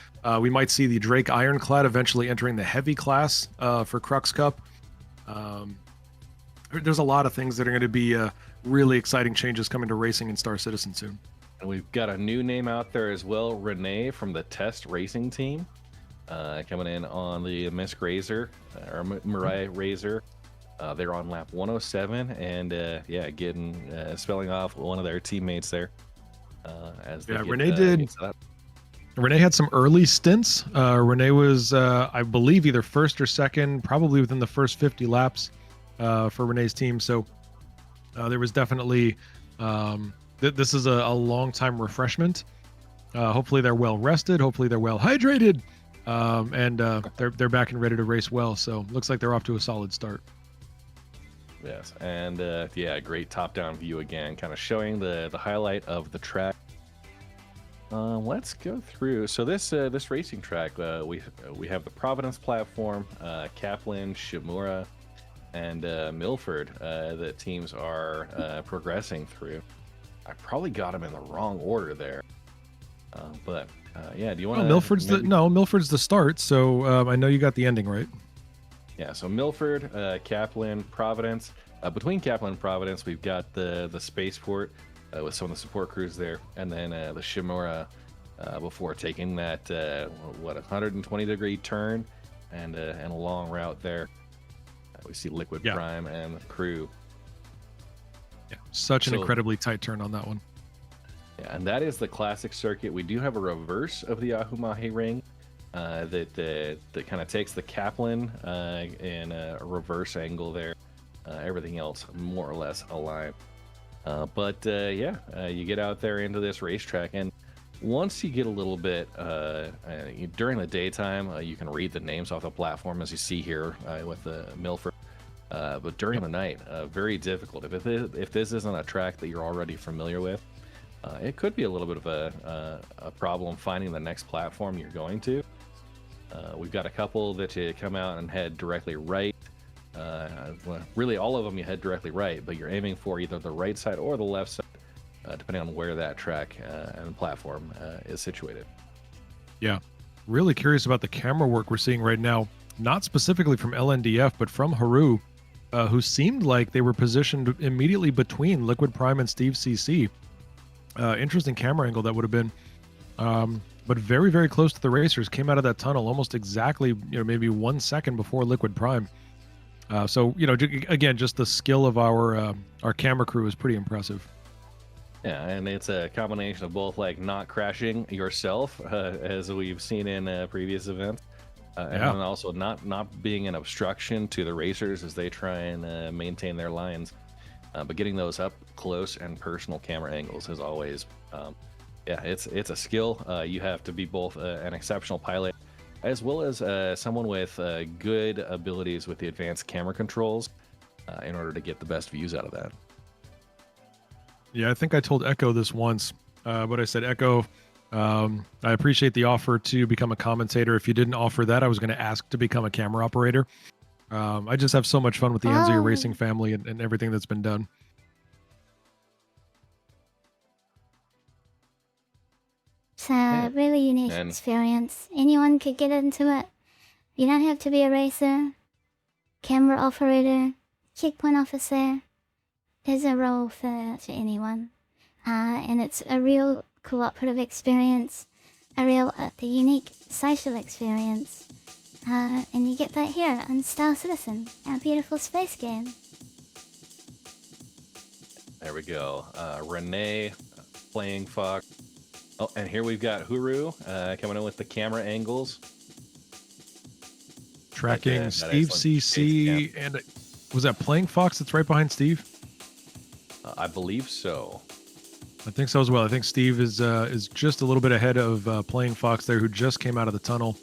S1: We might see the Drake Ironclad eventually entering the heavy class for Crux Cup. There's a lot of things that are going to be really exciting changes coming to racing in Star Citizen soon.
S3: And we've got a new name out there as well, Renee from the Test Racing team, coming in on the Misk Razor, or Mirai Razor. They're on lap 107, and getting spelling off one of their teammates there.
S1: Renee had some early stints. Renee was, I believe, either first or second, probably within the first 50 laps for Renee's team. So there was definitely, this is a long-time refreshment. Hopefully they're well rested. Hopefully they're well hydrated. And they're back and ready to race well. So looks like they're off to a solid start.
S3: Yes, and great top-down view again, kind of showing the highlight of the track. Let's go through. So this racing track, we have the Providence platform, Kaplan, Shimura, and Milford that teams are progressing through. I probably got them in the wrong order there, but do you want to?
S1: Milford's the start, so I know you got the ending right.
S3: Yeah, so Milford, Kaplan, Providence. Between Kaplan and Providence, we've got the spaceport with some of the support crews there, and then the Shimura before taking that 120-degree turn and a long route there. We see Liquid Prime and the crew.
S1: Yeah, such an
S3: So-
S1: incredibly tight turn on that one.
S3: Yeah, and that is the classic circuit. We do have a reverse of the Ahumahe ring that kind of takes the Kaplan in a reverse angle there. Everything else more or less aligned. But you get out there into this racetrack, and once you get a little bit during the daytime, you can read the names off the platform as you see here with the Milford. But during the night, very difficult. If this isn't a track that you're already familiar with, it could be a little bit of a problem finding the next platform you're going to. We've got a couple that you come out and head directly right. Well, really, all of them you head directly right, but you're aiming for either the right side or the left side, depending on where that track and platform is situated.
S1: Yeah, really curious about the camera work we're seeing right now, not specifically from LNDF, but from Haru, who seemed like they were positioned immediately between Liquid Prime and Steve CC. Interesting camera angle that would have been, but very, very close to the racers. Came out of that tunnel almost exactly, maybe 1 second before Liquid Prime. So again, just the skill of our camera crew is pretty impressive.
S3: Yeah, and it's a combination of both like not crashing yourself, as we've seen in previous events, and then also not being an obstruction to the racers as they try and maintain their lines. But getting those up close and personal camera angles is always, it's a skill. You have to be both an exceptional pilot as well as someone with good abilities with the advanced camera controls in order to get the best views out of that.
S1: Yeah, I think I told Echo this once, but I said, Echo, I appreciate the offer to become a commentator. If you didn't offer that, I was going to ask to become a camera operator. I just have so much fun with the Anzio Racing family and everything that's been done.
S2: It's a really unique experience. Anyone could get into it. You don't have to be a racer, camera operator, checkpoint officer. There's a role for anyone. And it's a real cooperative experience, the unique social experience. And you get that here on Star Citizen, our beautiful space game.
S3: There we go. Renee playing Fox. Oh, and here we've got Huru coming in with the camera angles.
S1: Tracking Steve CC and was that Playing Fox that's right behind Steve?
S3: I believe so.
S1: I think so as well. I think Steve is just a little bit ahead of Playing Fox there, who just came out of the tunnel.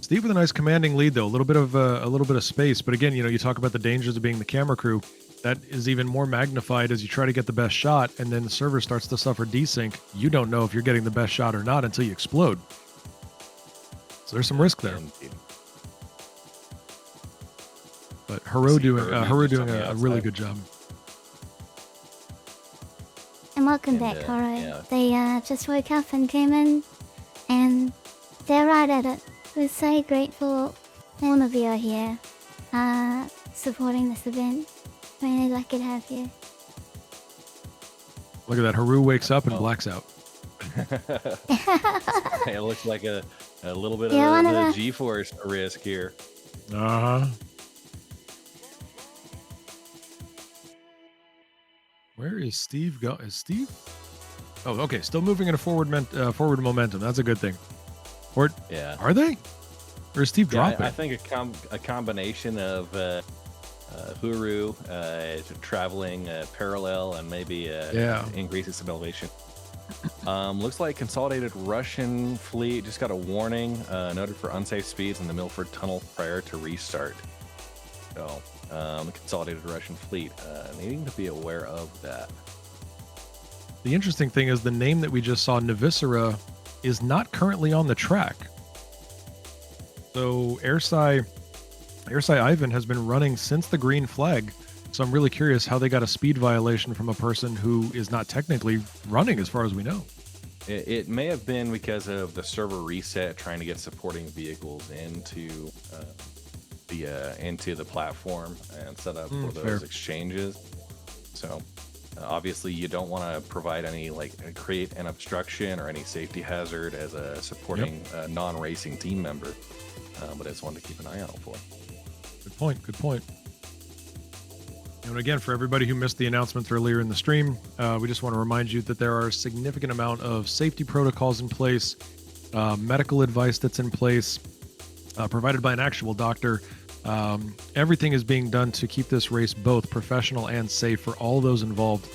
S1: Steve with a nice commanding lead, though. A little bit of space, but again, you talk about the dangers of being the camera crew. That is even more magnified as you try to get the best shot, and then the server starts to suffer desync. You don't know if you're getting the best shot or not until you explode. So there's some risk there. But Haru doing a really good job.
S2: And welcome back, Haru. Yeah. They just woke up and came in, and they're right at it. We're so grateful all of you are here, supporting this event. Really lucky to have you.
S1: Look at that. Haru wakes up and blacks out.
S3: It looks like a little bit of the G-force risk here.
S1: Uh-huh. Where is Steve go? Is Steve? Oh, okay. Still moving in a forward momentum. That's a good thing. Or are they? Or is Steve dropping?
S3: I think a combination of Huru traveling parallel and maybe increasing some elevation. Looks like Consolidated Russian fleet just got a warning noted for unsafe speeds in the Milford Tunnel prior to restart. So the Consolidated Russian fleet needing to be aware of that.
S1: The interesting thing is the name that we just saw, Navisera, is not currently on the track. So Airsci Ivan has been running since the green flag. So I'm really curious how they got a speed violation from a person who is not technically running as far as we know.
S3: It may have been because of the server reset, trying to get supporting vehicles into the platform and set up for those exchanges. So obviously you don't want to provide any create an obstruction or any safety hazard as a supporting non-racing team member, but it's one to keep an eye out for.
S1: Good point. Good point. And again, for everybody who missed the announcements earlier in the stream, we just want to remind you that there are a significant amount of safety protocols in place, medical advice that's in place, provided by an actual doctor. Everything is being done to keep this race both professional and safe for all those involved.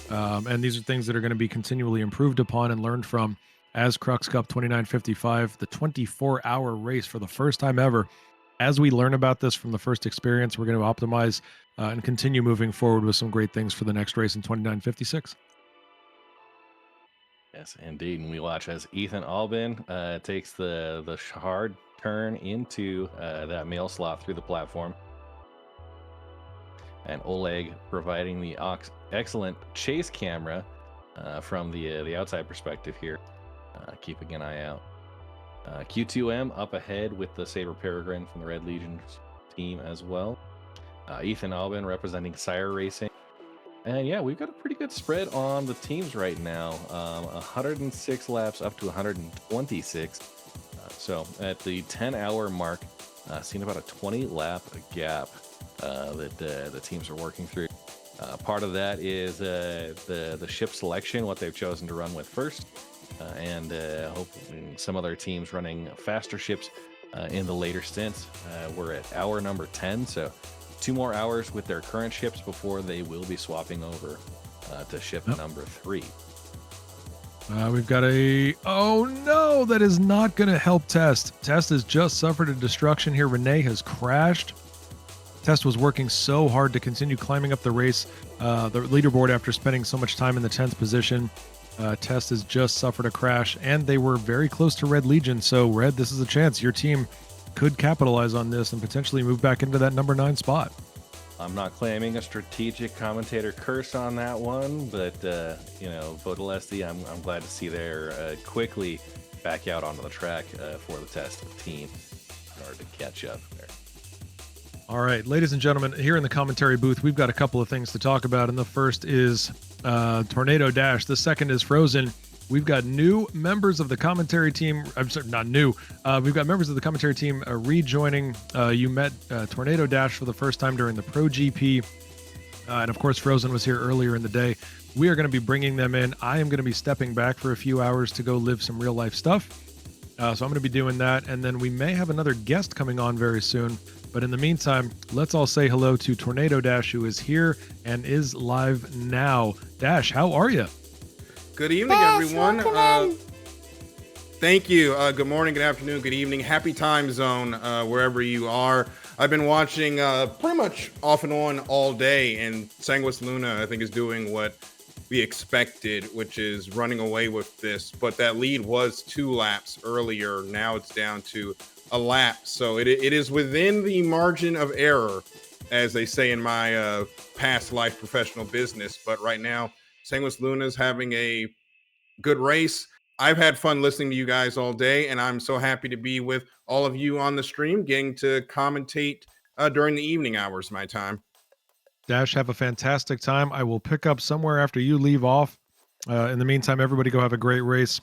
S1: And these are things that are going to be continually improved upon and learned from as Crux Cup 2955, the 24-hour race for the first time ever. As we learn about this from the first experience, we're going to optimize and continue moving forward with some great things for the next race in 2956.
S3: Yes, indeed. And we watch as Ethan Albin takes the hard turn into that mail slot through the platform. And Oleg providing the excellent chase camera from the outside perspective here, keeping an eye out. Q2M up ahead with the Saber Peregrine from the Red Legion team as well. Ethan Albin representing SCIRE Racing. And yeah, we've got a pretty good spread on the teams right now. 106 laps up to 126. So at the 10-hour mark, seeing about a 20-lap gap that the teams are working through. Part of that is the ship selection, what they've chosen to run with first. And hopefully some other teams running faster ships in the later stints. We're at hour number 10, so 2 more hours with their current ships before they will be swapping over to ship number 3.
S1: We've got oh no, that is not going to help Test. Test has just suffered a destruction here. Renee has crashed. Test was working so hard to continue climbing up the race, the leaderboard after spending so much time in the 10th position. Test has just suffered a crash, and they were very close to Red Legion. So, Red, this is a chance. Your team could capitalize on this and potentially move back into that number 9 spot.
S3: I'm not claiming a strategic commentator curse on that one, but, Vodalesti, I'm glad to see they're quickly back out onto the track for the Test team in order to catch up there.
S1: All right, ladies and gentlemen, here in the commentary booth, we've got a couple of things to talk about, and the first is Tornado Dash. The second is Frozen. We've got new members of the commentary team. I'm sorry, not new. We've got members of the commentary team rejoining. You met Tornado Dash for the first time during the Pro GP. And of course, Frozen was here earlier in the day. We are going to be bringing them in. I am going to be stepping back for a few hours to go live some real life stuff. So I'm going to be doing that. And then we may have another guest coming on very soon. But in the meantime, let's all say hello to Tornado Dash, who is here and is live now. Dash, how are you?
S7: Good evening, everyone. Thank you. Good morning, good afternoon, good evening. Happy time zone wherever you are. I've been watching pretty much off and on all day, and Sanguis Luna, I think, is doing what we expected, which is running away with this. But that lead was 2 laps earlier. Now it's down to a lap. So it is within the margin of error, as they say in my past life professional business. But right now, Sanguis Luna is having a good race. I've had fun listening to you guys all day, and I'm so happy to be with all of you on the stream, getting to commentate during the evening hours of my time.
S1: Dash, have a fantastic time. I will pick up somewhere after you leave off. In the meantime, everybody go have a great race.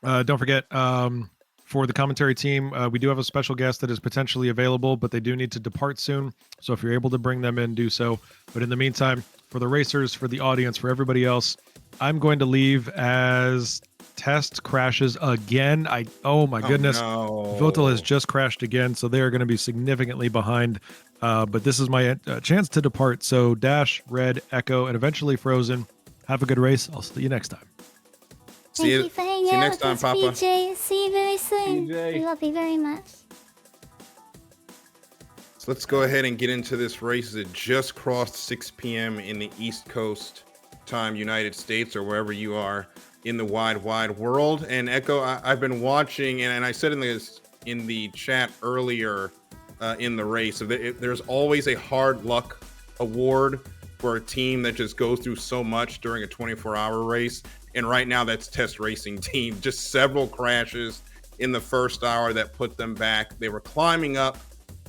S1: Don't forget, for the commentary team, we do have a special guest that is potentially available, but they do need to depart soon. So if you're able to bring them in, do so. But in the meantime, for the racers, for the audience, for everybody else, I'm going to leave as Test crashes again. Oh my goodness.
S7: No.
S1: Votel has just crashed again, so they are going to be significantly behind. But this is my chance to depart. So Dash, Red, Echo, and eventually Frozen. Have a good race. I'll see you next time.
S7: See you
S2: for hanging out
S7: next
S2: with
S7: time,
S2: us,
S7: Papa.
S2: BJ. See you very soon.
S3: BJ.
S2: We love you very much.
S7: So let's go ahead and get into this race. It just crossed 6 p.m. in the East Coast time, United States, or wherever you are in the wide world. And Echo, I've been watching, and I said in the chat earlier in the race, so there's always a hard luck award for a team that just goes through so much during a 24-hour race. And right now, that's Test Racing Team. Just several crashes in the first hour that put them back. They were climbing up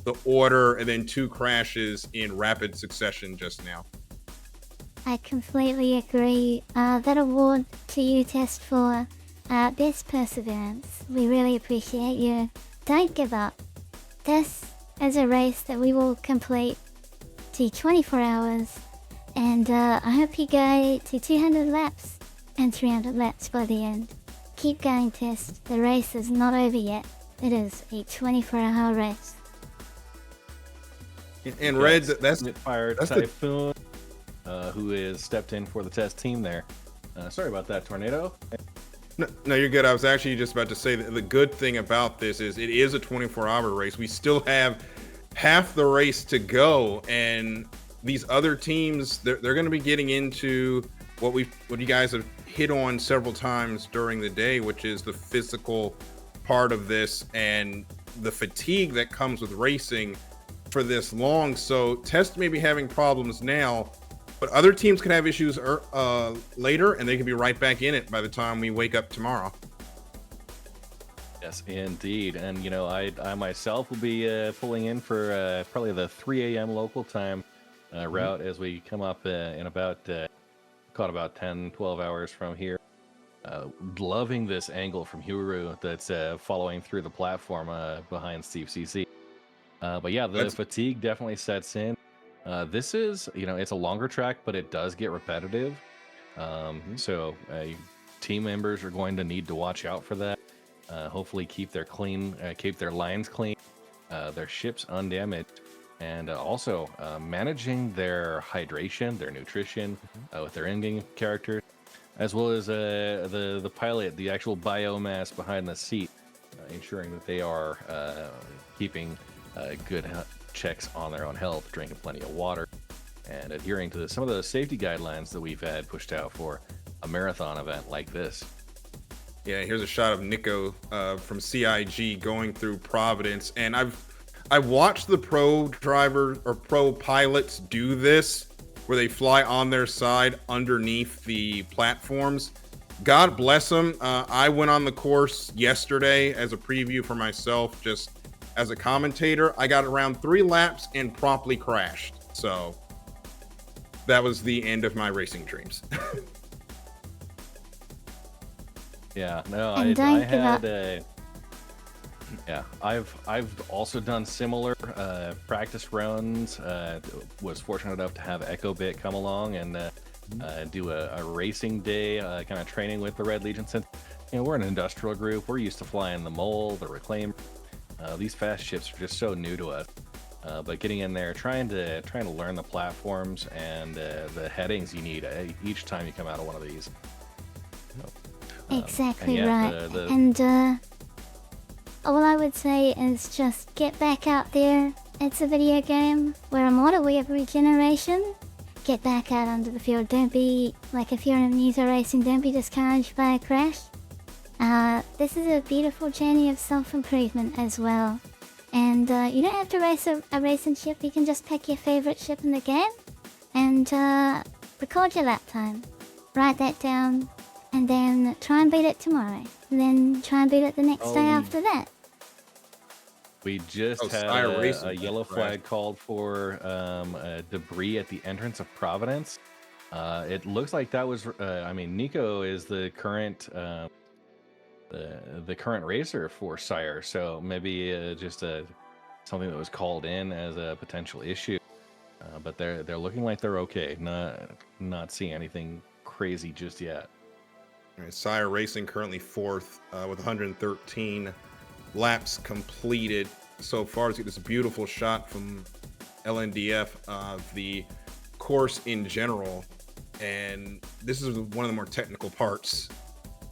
S7: the order, and then 2 crashes in rapid succession just now.
S2: I completely agree. That award to you, Test, for best perseverance. We really appreciate you. Don't give up. This is a race that we will complete to 24 hours, and I hope you go to 200 laps and 300 laps by the end. Keep going, Test. The race is not over yet. It is a 24-hour race.
S7: And Red, that's
S3: Fire Typhoon, who is stepped in for the Test team there. Sorry about that, Tornado.
S7: No, you're good. I was actually just about to say that the good thing about this is it is a 24-hour race. We still have half the race to go, and these other teams, they're going to be getting into what you guys have hit on several times during the day, which is the physical part of this and the fatigue that comes with racing for this long. So Test may be having problems now, but other teams can have issues later, and they can be right back in it by the time we wake up tomorrow.
S3: Yes, indeed. And, you know, I myself will be pulling in for probably the 3 a.m. local time route as we come up in about, caught about 10, 12 hours from here. Loving this angle from Huru that's following through the platform behind Steve CC. But yeah, the fatigue definitely sets in. This is, you know, it's a longer track, but it does get repetitive. So team members are going to need to watch out for that. Hopefully keep their lines clean, their ships undamaged, and also managing their hydration, their nutrition with their in-game characters, as well as the pilot, the actual biomass behind the seat, ensuring that they are keeping good checks on their own health, drinking plenty of water, and adhering to some of the safety guidelines that we've had pushed out for a marathon event like this.
S7: Yeah, here's a shot of Nico from CIG going through Providence, and I've watched the pro drivers or pro pilots do this, where they fly on their side underneath the platforms. God bless them. I went on the course yesterday as a preview for myself, just as a commentator. I got around 3 laps and promptly crashed. So that was the end of my racing dreams.
S3: Yeah, no,
S2: And
S3: I
S2: don't give up.
S3: had yeah, I've also done similar practice runs. Was fortunate enough to have EchoBit come along and do a racing day kind of training with the Red Legion. Since, you know, we're an industrial group, we're used to flying the Mole, the Reclaim. These fast ships are just so new to us. But getting in there, trying to learn the platforms and the headings you need each time you come out of one of these.
S2: Exactly
S3: and yeah,
S2: right. And all I would say is just get back out there. It's a video game. We're immortal. We have regeneration. Get back out onto the field. Don't be, like, if you're in user racing, don't be discouraged by a crash. This is a beautiful journey of self-improvement as well. And you don't have to race a racing ship. You can just pick your favorite ship in the game and record your lap time. Write that down, and then try and beat it tomorrow. And then try and beat it the next day after that.
S3: We just had a yellow flag called for debris at the entrance of Providence. It looks like that was, I mean, Nico is the current the current racer for SCIRE, so maybe just something that was called in as a potential issue. But they're looking like they're okay. Not seeing anything crazy just yet.
S7: All right, SCIRE Racing currently 4th with 113 laps completed so far. Let's get this beautiful shot from LNDF of the course in general. And this is one of the more technical parts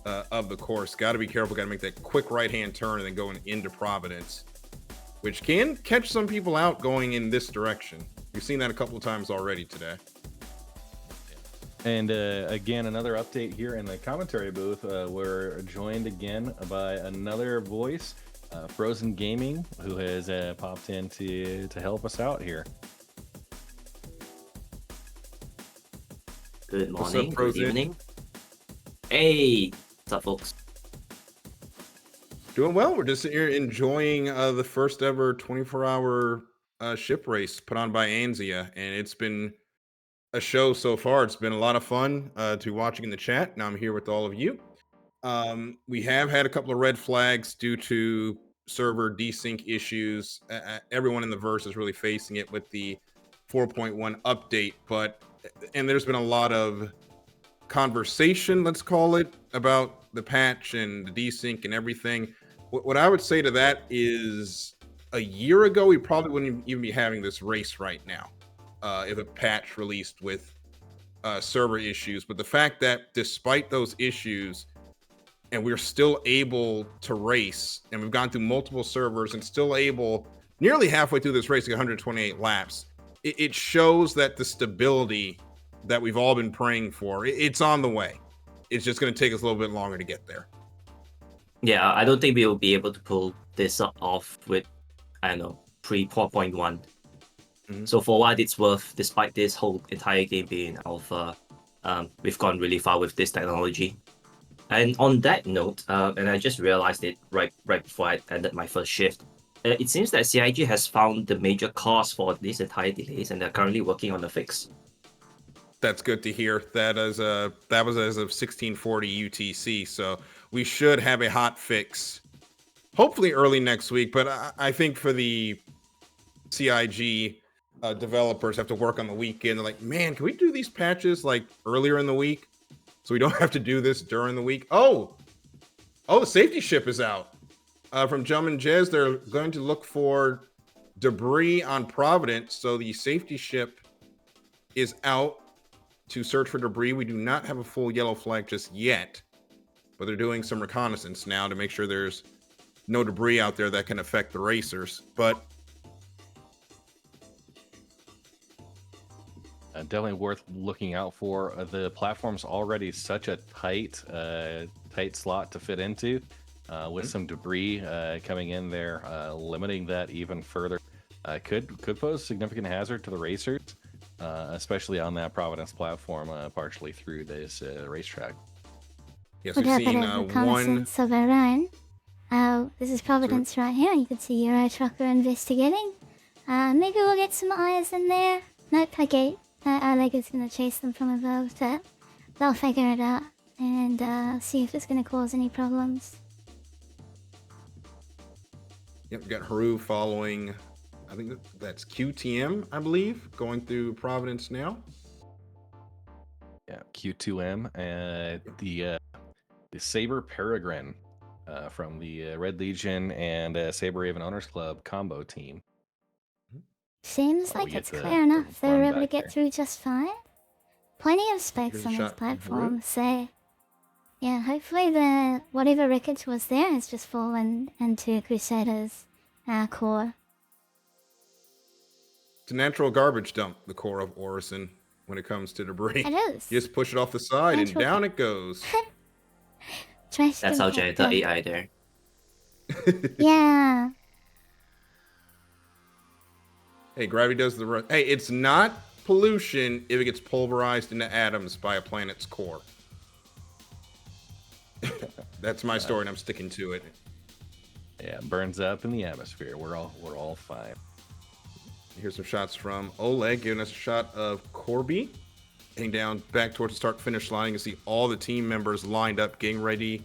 S7: of the course. Got to be careful. Got to make that quick right-hand turn and then going into Providence, which can catch some people out going in this direction. We've seen that a couple of times already today.
S3: And again, another update here in the commentary booth. We're joined again by another voice, Frozen Gaming, who has popped in to help us out here.
S8: Good morning, good evening. Hey, what's up, folks?
S7: Doing well. We're just here enjoying the first ever 24-hour ship race put on by Anzia, and it's been a show so far. It's been a lot of fun to watching in the chat. Now I'm here with all of you. We have had a couple of red flags due to server desync issues. Everyone in the verse is really facing it with the 4.1 update, and there's been a lot of conversation, let's call it, about the patch and the desync and everything. What I would say to that is a year ago, we probably wouldn't even be having this race right now if a patch released with server issues. But the fact that despite those issues, and we're still able to race, and we've gone through multiple servers and still able, nearly halfway through this race, 128 laps, it shows that the stability that we've all been praying for, it's on the way. It's just going to take us a little bit longer to get there.
S8: Yeah, I don't think we will be able to pull this off with, I don't know, pre-4.1.
S7: Mhm.
S8: So for what it's worth, despite this whole entire game being alpha, we've gone really far with this technology. And on that note, and I just realized it right before I ended my first shift, it seems that CIG has found the major cause for these entire delays, and they're currently working on the fix.
S7: That's good to hear. That was as of 1640 UTC, so we should have a hot fix, hopefully early next week. But I think for the CIG developers have to work on the weekend. They're like, man, can we do these patches like earlier in the week so we don't have to do this during the week? Oh, the safety ship is out. From GentlemanJez, they're going to look for debris on Providence, so the safety ship is out to search for debris. We do not have a full yellow flag just yet, but they're doing some reconnaissance now to make sure there's no debris out there that can affect the racers. But
S3: definitely worth looking out for. The platform's already such a tight slot to fit into, with some debris coming in there, limiting that even further. Could pose significant hazard to the racers, especially on that Providence platform, partially through this racetrack.
S7: yes,
S2: We've
S7: we've
S2: got a bit
S7: seen
S2: of
S7: one.
S2: reconnaissance of our own. This is Providence right here. You can see Eurotrucker investigating. Maybe we'll get some eyes in there. Nope, okay. Our leg is going to chase them from above, but they'll figure it out and see if it's going to cause any problems.
S7: Yep, we got Haru following. I think that's QTM, I believe, going through Providence now.
S3: Yeah, Q2M, the Saber Peregrine from the Red Legion and Saber Raven Owners Club combo team.
S2: Seems
S3: Oh,
S2: like
S3: we get
S2: it's
S3: the
S2: clear enough. They
S3: run
S2: were able to
S3: back
S2: get
S3: there.
S2: through just fine. Plenty of space
S7: Here's a
S2: on this
S7: shot from Haru.
S2: platform, so yeah, hopefully the whatever wreckage was there has just fallen into Crusader's core.
S7: It's a natural garbage dump, the core of Orison, when it comes to debris.
S2: It is.
S7: You just push it off the side and
S2: Natural
S7: down it goes.
S2: Trash
S8: That's how
S2: compactor.
S8: janitor AI there.
S2: Yeah.
S7: Hey, gravity does the run. Hey, it's not pollution if it gets pulverized into atoms by a planet's core. That's my story, and I'm sticking to it.
S3: Yeah, it burns up in the atmosphere. We're all fine.
S7: Here's some shots from Oleg, giving us a shot of Corby. Heading down back towards the start-finish line. You can see all the team members lined up, getting ready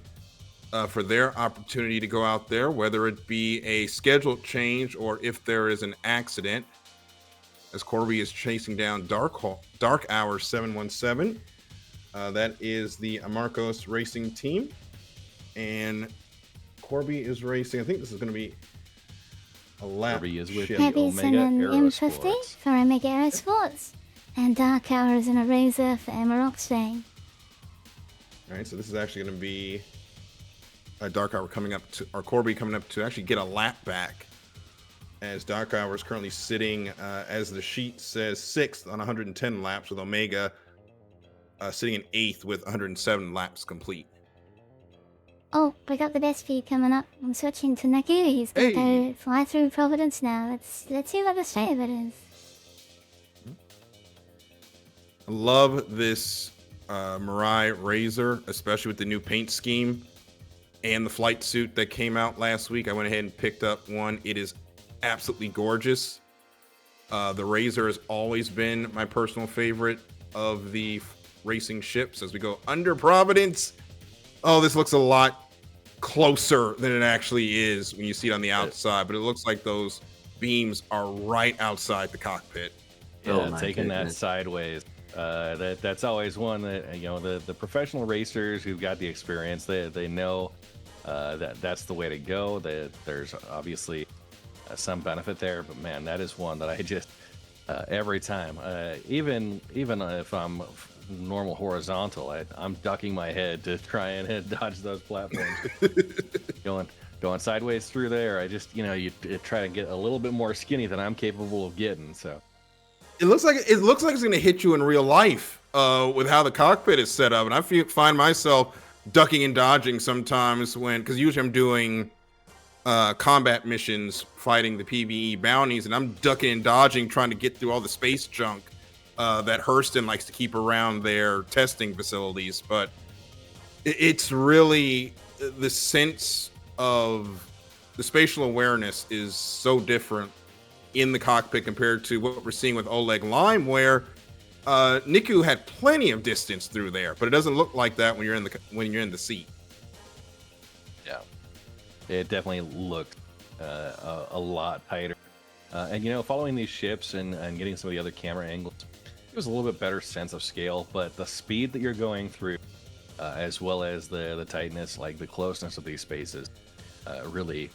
S7: for their opportunity to go out there, whether it be a scheduled change or if there is an accident. As Corby is chasing down Dark Hour 717. That is the Amarok's racing team. And Corby is racing. I think this is going to be a lap
S3: Corby is with
S7: shift.
S3: the
S2: Heavy's in
S3: Omega
S2: an M50
S3: Aerosports.
S2: for Omega Aerosports. And Dark Hour is in a Razor for Amarok Fang.
S7: All right, so this is actually going to be a Dark Hour coming up to, or Corby coming up to actually get a lap back. As Dark Hour is currently sitting, as the sheet says, 6th on 110 laps, with Omega sitting in 8th with 107 laps complete.
S2: Oh, we got the best feed coming up. I'm switching to Naku. He's gonna
S7: Hey.
S2: go fly through Providence now. Let's see what the state of it is.
S7: I love this Mirai Razor, especially with the new paint scheme and the flight suit that came out last week. I went ahead and picked up one. It is absolutely gorgeous. The Razor has always been my personal favorite of the racing ships. As we go under Providence, oh, this looks a lot closer than it actually is when you see it on the outside, but it looks like those beams are right outside the cockpit.
S3: Yeah, taking that sideways. That's always one that, the professional racers who've got the experience, they know that's the way to go. That there's obviously some benefit there, but man, that is one that I just every time, even if I'm normal horizontal, I'm ducking my head to try and dodge those platforms. going sideways through there, I just you try to get a little bit more skinny than I'm capable of getting. So
S7: it looks like it's going to hit you in real life with how the cockpit is set up, and I find myself ducking and dodging sometimes because usually I'm doing combat missions fighting the PvE bounties, and I'm ducking and dodging trying to get through all the space junk that Hurston likes to keep around their testing facilities. But it's really the sense of the spatial awareness is so different in the cockpit compared to what we're seeing with Oleg Lime, where Niku had plenty of distance through there, but it doesn't look like that when you're in the seat.
S3: Yeah, it definitely looked a lot tighter. And following these ships and getting some of the other camera angles, it was a little bit better sense of scale. But the speed that you're going through, as well as the tightness, like the closeness of these spaces, really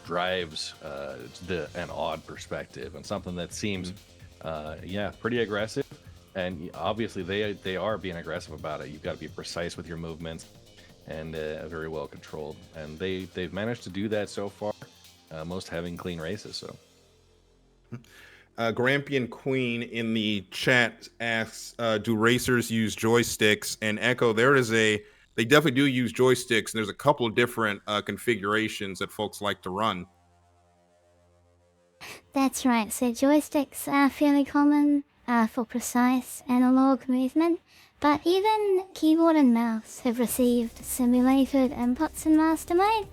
S3: drives an odd perspective and something that seems pretty aggressive. And obviously they are being aggressive about it. You've got to be precise with your movements and very well controlled, and they've managed to do that so far, most having clean races. So
S7: Grampian Queen in the chat asks, do racers use joysticks? And Echo, they definitely do use joysticks, and there's a couple of different configurations that folks like to run.
S2: That's right, so joysticks are fairly common for precise analog movement, but even keyboard and mouse have received simulated inputs in Mastermind,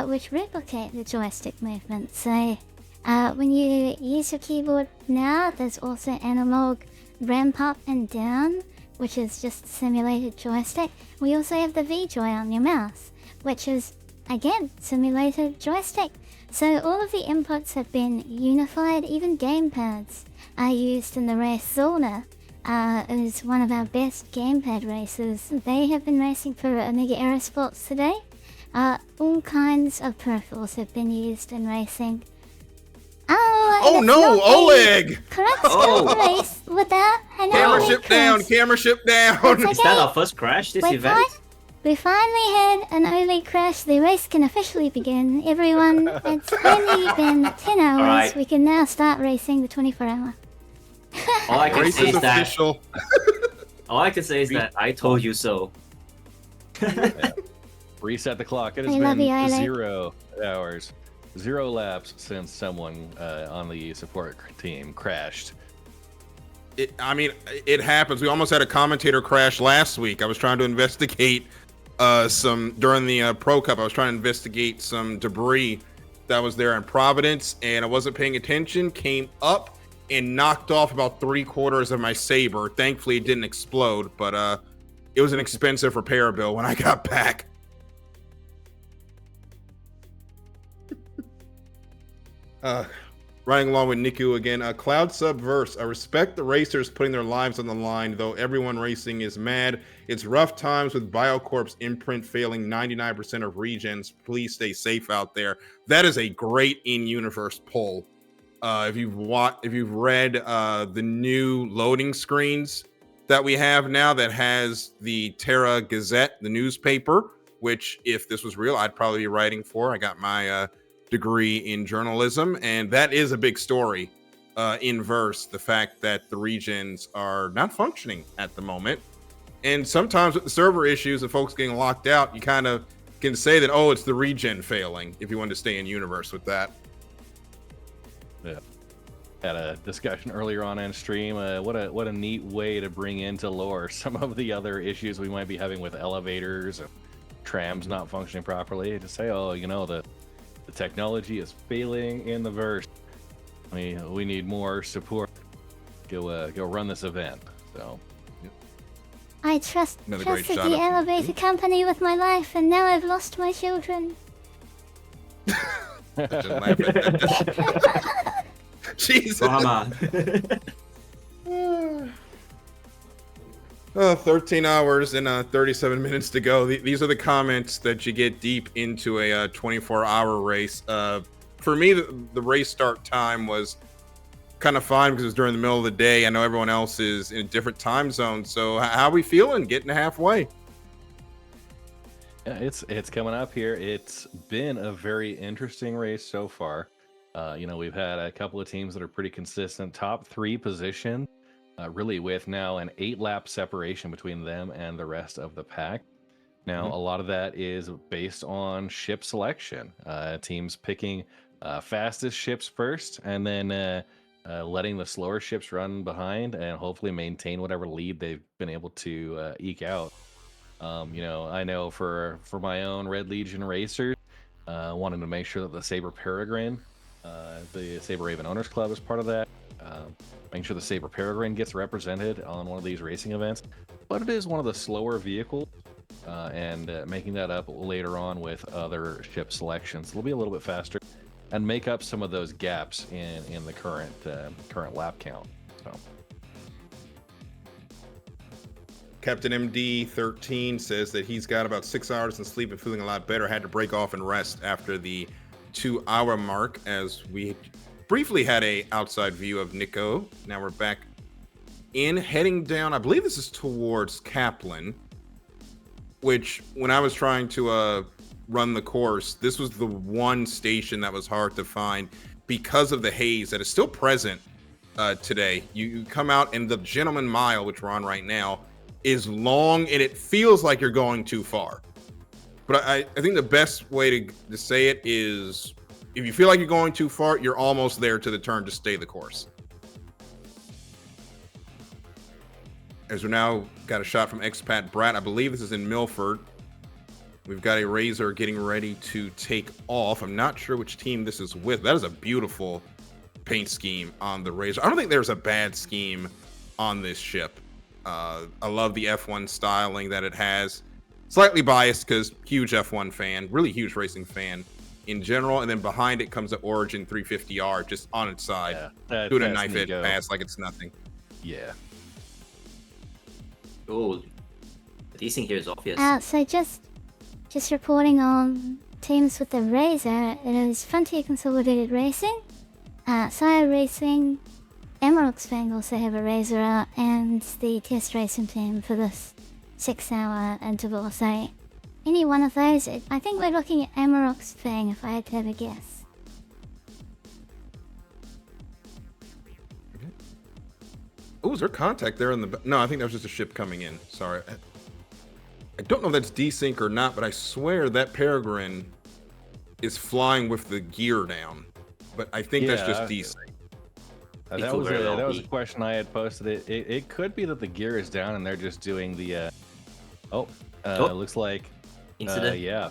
S2: which replicate the joystick movement. So when you use your keyboard now, there's also analog ramp up and down, which is just simulated joystick. We also have the V-Joy on your mouse, which is, again, simulated joystick. So all of the inputs have been unified. Even gamepads are used in the race. Zolna is one of our best gamepad racers. They have been racing for Omega Aerosports today. All kinds of peripherals have been used in racing.
S7: Oh no, Oleg!
S2: Crux Cup race without an
S7: camera ship down, camera ship down.
S2: Okay.
S8: Is that our first crash this event?
S2: We finally had an Oleg crash. The race can officially begin. Everyone, it's only been 10 hours.
S8: Right.
S2: We can now start racing the 24-hour.
S8: All I can
S7: Race
S8: say
S7: is
S8: is that.
S7: official.
S8: All I can say is that I told you so.
S3: Reset the clock. It
S2: I
S3: has
S2: love
S3: been
S2: you, Oleg.
S3: 0 hours, 0 laps since someone on the support team crashed.
S7: It happens. We almost had a commentator crash last week. I was trying to investigate during the Pro Cup. I was trying to investigate some debris that was there in Providence, and I wasn't paying attention. Came up and knocked off about 3/4 of my saber. Thankfully, it didn't explode, but it was an expensive repair bill when I got back. Riding along with Niku again. Cloud Subverse. I respect the racers putting their lives on the line, though everyone racing is mad. It's rough times with BioCorp's imprint failing 99% of regens. Please stay safe out there. That is a great in-universe poll. If you've read the new loading screens that we have now that has the Terra Gazette, the newspaper, which if this was real, I'd probably be writing for. I got my degree in journalism, and that is a big story in verse, the fact that the regens are not functioning at the moment. And sometimes with the server issues and folks getting locked out, you kind of can say that, oh, it's the regen failing, if you want to stay in universe with that.
S3: Yeah. had a discussion earlier on stream. What a neat way to bring into lore some of the other issues we might be having with elevators and trams not functioning properly. To say, oh, you know, the technology is failing in the verse. We need more support. Go run this event. So.
S2: I trusted the elevator company with my life, and now I've lost my children.
S7: Jesus.
S8: Drama.
S7: 13 hours and 37 minutes to go. These are the comments that you get deep into a 24-hour race. For me, the race start time was kind of fine because it was during the middle of the day. I know everyone else is in a different time zone. So how are we feeling getting halfway?
S3: Yeah, it's coming up here. It's been a very interesting race so far. You know, we've had a couple of teams that are pretty consistent. Top 3 position, really with now an 8-lap separation between them and the rest of the pack. Now, a lot of that is based on ship selection. Teams picking fastest ships first, and then letting the slower ships run behind and hopefully maintain whatever lead they've been able to eke out. You know, I know for my own Red Legion racers, wanting to make sure that the Saber Peregrine, the Saber Raven Owners Club is part of that. Making sure the Saber Peregrine gets represented on one of these racing events. But it is one of the slower vehicles, and making that up later on with other ship selections. It'll be a little bit faster and make up some of those gaps in the current lap count. So.
S7: Captain MD13 says that he's got about 6 hours in sleep and feeling a lot better. Had to break off and rest after the 2-hour mark, as we briefly had a outside view of Nico. Now we're back in, heading down. I believe this is towards Kaplan, which when I was trying to run the course, this was the one station that was hard to find because of the haze that is still present today. You come out, and the Gentleman Mile, which we're on right now, is long, and it feels like you're going too far. But I think the best way to say it is, if you feel like you're going too far, you're almost there to the turn. Just stay the course. As we're now got a shot from Expat Brat. I believe this is in Milford. We've got a Razor getting ready to take off. I'm not sure which team this is with. That is a beautiful paint scheme on the Razor. I don't think there's a bad scheme on this ship. I love the F1 styling that it has. Slightly biased because huge F1 fan, really huge racing fan in general. And then behind it comes the Origin 350R just on its side, doing a knife edge pass like it's nothing.
S3: Yeah.
S8: Oh, the desync here is obvious.
S2: So just reporting on teams with the Razor. It is Frontier Consolidated Racing, SCIRE Racing, Amarok's Fang also have a Razor out, and the test racing team for this 6-hour interval. So any one of those, I think we're looking at Amarok's Fang if I had to have a guess.
S7: Oh, is there contact there in the... No, I think that was just a ship coming in. Sorry. I don't know if that's desync or not, but I swear that Peregrine is flying with the gear down. But I think that's just desync.
S3: That was a question I had posted. It could be that the gear is down and they're just doing the... looks like...
S8: Incident?
S3: Yeah.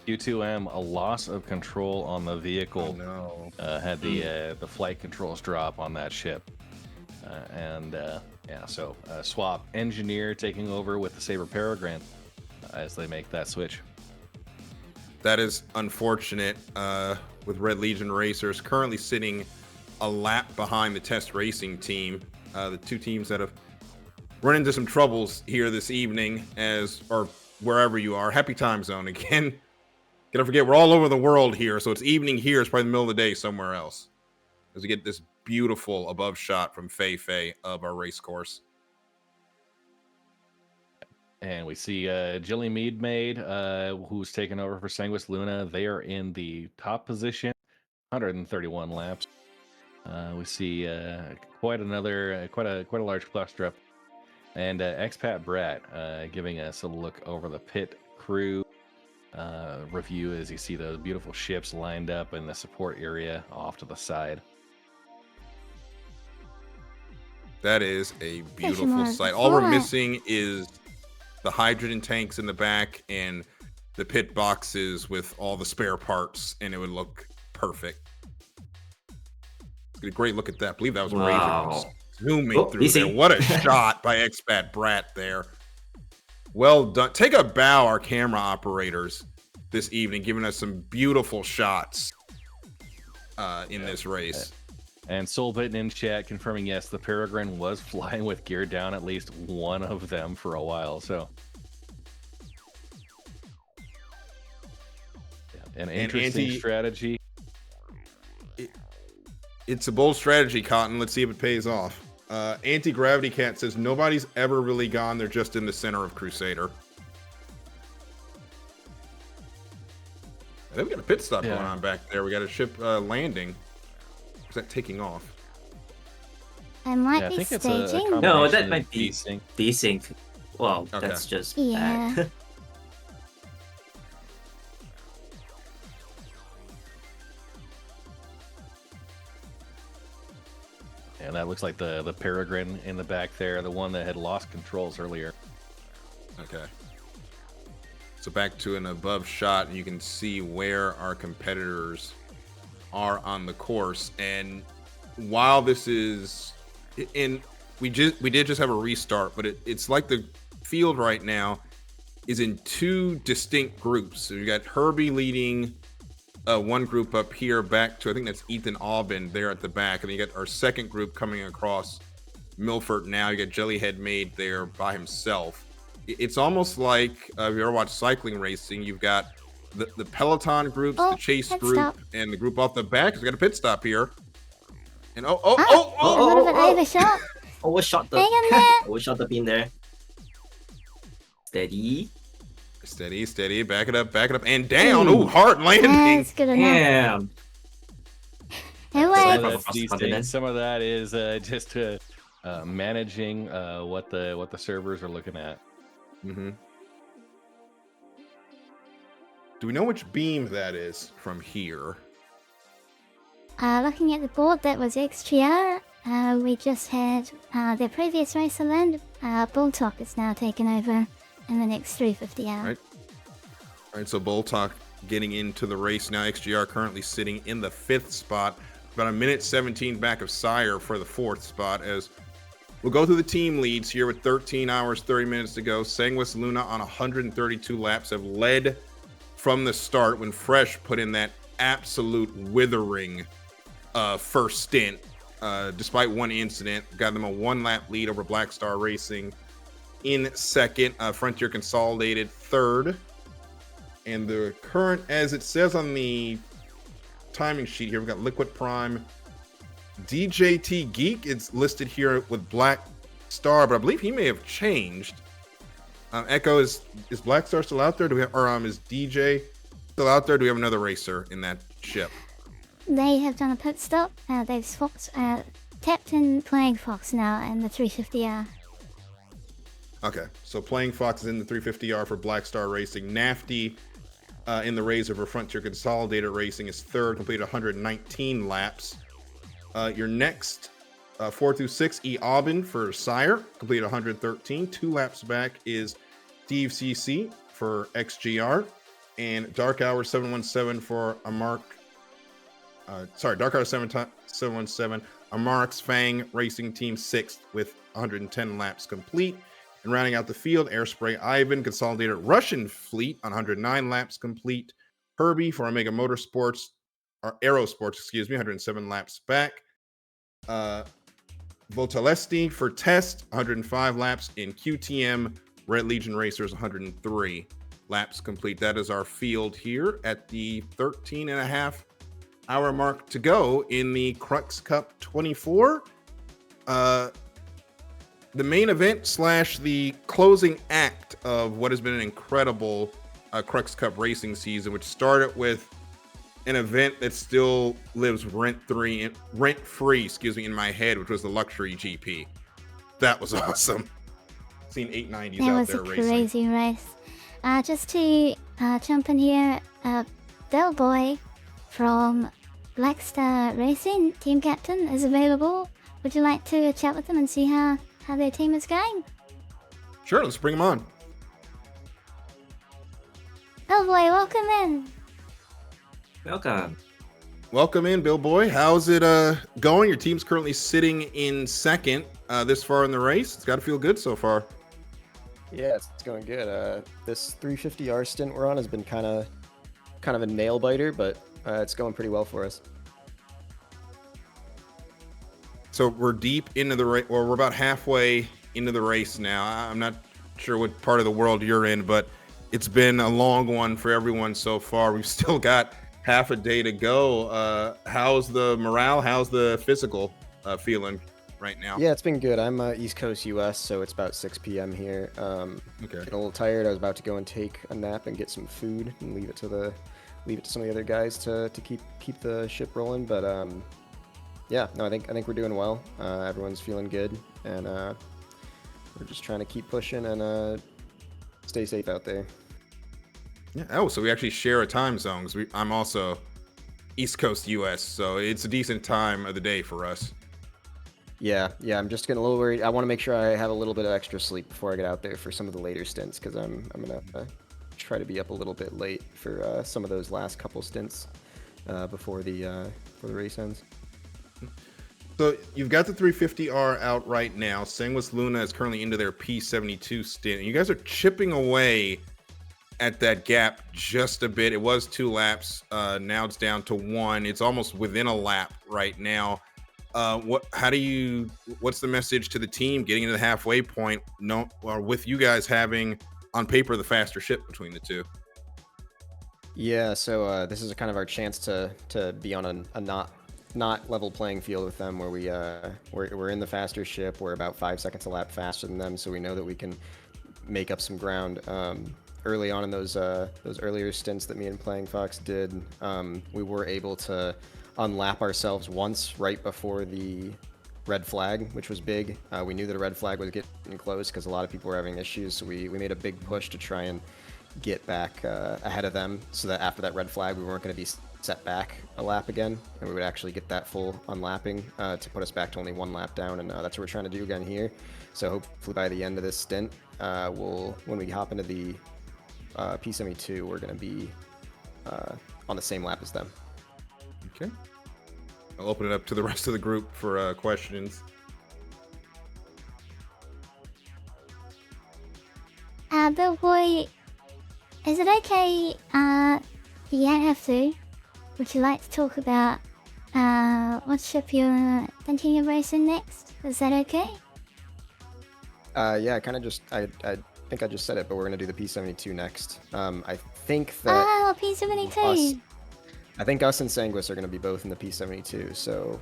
S3: Q2M, a loss of control on the vehicle.
S7: Oh, no.
S3: Had the flight controls drop on that ship. So swap engineer taking over with the Saber Peregrine as they make that switch.
S7: That is unfortunate with Red Legion Racers currently sitting a lap behind the test racing team. The two teams that have run into some troubles here this evening, or wherever you are. Happy time zone again. Don't forget, we're all over the world here, so it's evening here. It's probably the middle of the day somewhere else. As we get this beautiful above shot from Fei of our race course.
S3: And we see Jilly Meadmaid, who's taken over for Sanguis Luna. They are in the top position, 131 laps. We see quite a large cluster up, and Expat Brat giving us a look over the pit crew review as you see those beautiful ships lined up in the support area off to the side.
S7: That is a beautiful
S2: more
S7: sight. All we're
S2: fun.
S7: missing is the hydrogen tanks in the back and the pit boxes with all the spare parts, and it would look perfect. A great look at that. I believe that was
S8: Wow.
S7: Raven zooming
S8: Oh,
S7: through
S8: easy.
S7: there. What a shot by Expat Brat there. Well done. Take a bow, our camera operators, this evening, giving us some beautiful shots in this race.
S3: And Soulbitten in chat confirming, yes, the Peregrine was flying with gear down, at least one of them for a while. So, yeah, an interesting strategy.
S7: It's a bold strategy, Cotton. Let's see if it pays off. Anti-Gravity Cat says, nobody's ever really gone. They're just in the center of Crusader. I think we got a pit stop going on back there. We got a ship landing. Is that taking off?
S2: I might
S3: I
S2: be
S3: think it's a
S2: staging.
S3: combination
S8: No, that
S3: of
S8: might be
S3: desync.
S8: desync. Well,
S7: Okay.
S8: that's just
S2: Yeah.
S8: bad.
S3: And that looks like the Peregrine in the back there, the one that had lost controls earlier.
S7: Okay. So back to an above shot, and you can see where our competitors are on the course. And while this is we did just have a restart, but it's like the field right now is in two distinct groups. So you got Herbie leading one group up here back to, I think that's Ethan Aubin there at the back, and then you got our second group coming across Milford now. You got Jellyhead Made there by himself. It's almost like if you ever watch cycling racing, you've got the Peloton groups, the Chase
S2: pit
S7: group,
S2: stop.
S7: and the group off the back. We got a pit stop here. And
S2: A little bit overshot.
S8: Overshot the
S2: Hang in there.
S8: overshot the pin there. Steady.
S7: Steady, back it up, and down. Oh, hard landing.
S2: That's good enough.
S8: Damn.
S2: Anyway,
S3: Some of
S8: From
S3: that's
S8: across the
S3: desync,
S8: continent.
S3: some of that is just managing what the servers are looking at.
S7: Mm-hmm. Do we know which beam that is from here?
S2: looking at the board, that was XGR. We just had their previous racer land. Bulltalk is now taken over in the next 350 hour.
S7: Right. All right, so Boltok getting into the race now. XGR currently sitting in the 5th spot, about a minute 17 back of SCIRE for the 4th spot. As we'll go through the team leads here with 13 hours 30 minutes to go. Sanguis Luna on 132 laps have led from the start when Fresh put in that absolute withering first stint. Despite one incident, got them a 1-lap lead over Black Star Racing in second. Frontier Consolidated third. And the current, as it says on the timing sheet here, we've got Liquid Prime. DJT Geek is listed here with Black Star, but I believe he may have changed. Echo, is Black Star still out there? Do we have, or is DJ still out there? Do we have another racer in that ship?
S2: They have done a pit stop. They've swapped, tapped in Playing Fox now in the 350R.
S7: Okay, so Playing Fox is in the 350R for Black Star Racing. Nafty in the Razor for Frontier Consolidated Racing is third, completed 119 laps. Your next 4 through 6, E. Aubin for SCIRE, completed 113. 2 laps back is Steve CC for XGR. And Dark Hour 717 for Amarok. Dark Hour 717, Amarok's Fang Racing Team 6th with 110 laps complete. And rounding out the field, Airspray Ivan, Consolidated Russian Fleet on 109 laps complete. Herbie for Omega Motorsports, or Aerosports, 107 laps back. Voltalesti for Test, 105 laps. In QTM, Red Legion Racers, 103 laps complete. That is our field here at the 13.5-hour mark to go in the Crux Cup 24. The main event / the closing act of what has been an incredible Crux Cup racing season, which started with an event that still lives rent-free, in my head, which was the Luxury GP. That was awesome. Seen 890s out there racing.
S2: That was a crazy race. Just to jump in here, Del Boy from Black Star Racing, team captain, is available would you like to chat with them and see how their team is going?
S7: Sure, let's bring them on.
S2: Oh boy, welcome in.
S8: Welcome.
S7: Welcome in, Bill Boy. How's it going? Your team's currently sitting in second this far in the race. It's got to feel good so far.
S9: Yeah, it's going good. This 350R stint we're on has been kind of a nail biter, but it's going pretty well for us.
S7: So we're deep into the race, or we're about halfway into the race now. I'm not sure what part of the world you're in, but it's been a long one for everyone so far. We've still got half a day to go. How's the morale? How's the physical feeling right now?
S9: Yeah, it's been good. I'm East Coast US, so it's about 6 p.m. here.
S7: Okay.
S9: Getting a little tired. I was about to go and take a nap and get some food and leave it to some of the other guys to keep the ship rolling. But yeah, no, I think we're doing well. Everyone's feeling good, and we're just trying to keep pushing and stay safe out there.
S7: Yeah. Oh, so we actually share a time zone. 'Cause I'm also East Coast US, so it's a decent time of the day for us.
S9: Yeah, I'm just getting a little worried. I want to make sure I have a little bit of extra sleep before I get out there for some of the later stints, because I'm gonna try to be up a little bit late for some of those last couple stints before the race ends.
S7: So you've got the 350R out right now. Sanguis Luna is currently into their P72 stint. You guys are chipping away at that gap just a bit. It was 2 laps. Now it's down to 1. It's almost within a lap right now. What's the message to the team getting into the halfway point? With you guys having on paper the faster ship between the two.
S9: Yeah, so this is kind of our chance to be on a not level playing field with them, where we're in the faster ship. We're about 5 seconds a lap faster than them, so we know that we can make up some ground. Early on in those earlier stints that me and Playing Fox did, we were able to unlap ourselves once right before the red flag, which was big. We knew that a red flag was getting close because a lot of people were having issues, so we made a big push to try and get back ahead of them, so that after that red flag we weren't going to be set back a lap again, and we would actually get that full unlapping to put us back to only 1 lap down, and that's what we're trying to do again here. So hopefully by the end of this stint, when we hop into the P72, we're going to be on the same lap as them.
S7: Okay. I'll open it up to the rest of the group for questions.
S2: Bill Boy, is it okay? You don't have to. Would you like to talk about what ship you're thinking of racing next? Is that okay?
S9: Yeah, I think I just said it, but we're gonna do the P72 next. I think that
S2: P72.
S9: I think us and Sanguis are gonna be both in the P72. So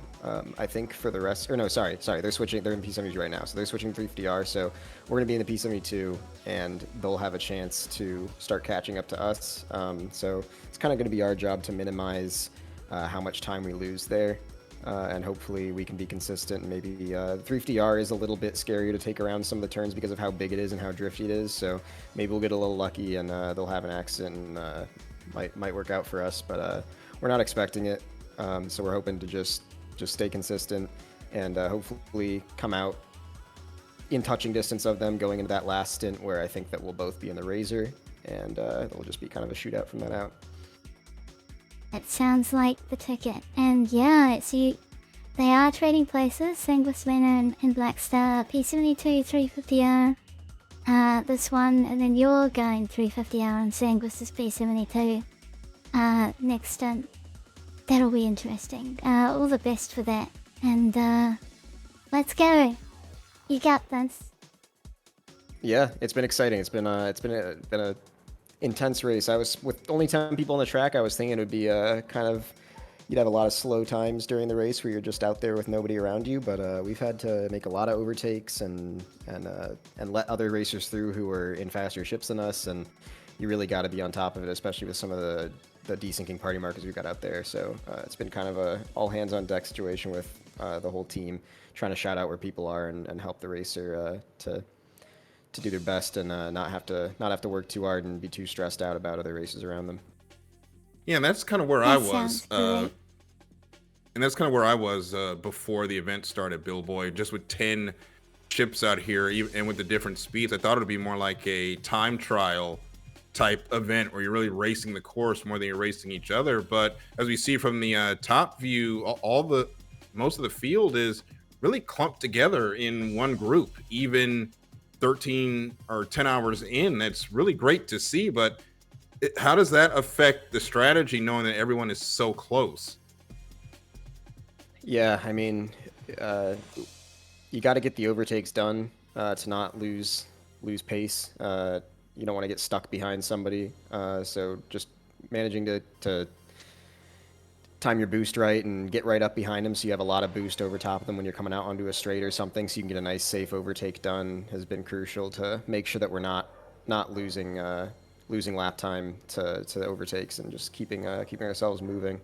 S9: I think for the rest, or no, sorry, they're switching. They're in P72 right now, so they're switching 350R. So we're gonna be in the P72, and they'll have a chance to start catching up to us. So it's kind of gonna be our job to minimize how much time we lose there. And hopefully we can be consistent. Maybe 350R is a little bit scarier to take around some of the turns because of how big it is and how drifty it is. So maybe we'll get a little lucky and they'll have an accident and might work out for us. But we're not expecting it. So we're hoping to just stay consistent and hopefully come out in touching distance of them going into that last stint, where I think that we'll both be in the Razor, and it'll just be kind of a shootout from that out.
S2: It sounds like the ticket. And yeah, they are trading places. Sanguis Luna and Black Star, P72, 350R. This one, and then you're going 350R and Sanguis is P72. Next stint. That'll be interesting. All the best for that. And let's go. You got this.
S9: Yeah, it's been exciting. It's been a intense race. I was with only 10 people on the track. I was thinking it would be you'd have a lot of slow times during the race where you're just out there with nobody around you. But we've had to make a lot of overtakes and let other racers through who are in faster ships than us. And you really got to be on top of it, especially with some of the desyncing party markers we've got out there. So it's been kind of a all hands on deck situation with the whole team trying to shout out where people are and help the racer to do their best and not have to work too hard and be too stressed out about other races around them.
S7: Yeah, that's kind of where I was. And that's kind of where I was before the event started, Billboy, just with 10 ships out here and with the different speeds. I thought it would be more like a time trial type event where you're really racing the course more than you're racing each other. But as we see from the top view, most of the field is really clumped together in one group, even 13 or 10 hours in. That's really great to see. But how does that affect the strategy knowing that everyone is so close?
S9: Yeah, I mean, you got to get the overtakes done to not lose pace. You don't want to get stuck behind somebody. So just managing to time your boost right and get right up behind them so you have a lot of boost over top of them when you're coming out onto a straight or something, so you can get a nice safe overtake done has been crucial to make sure that we're not losing lap time to the overtakes and just keeping ourselves moving.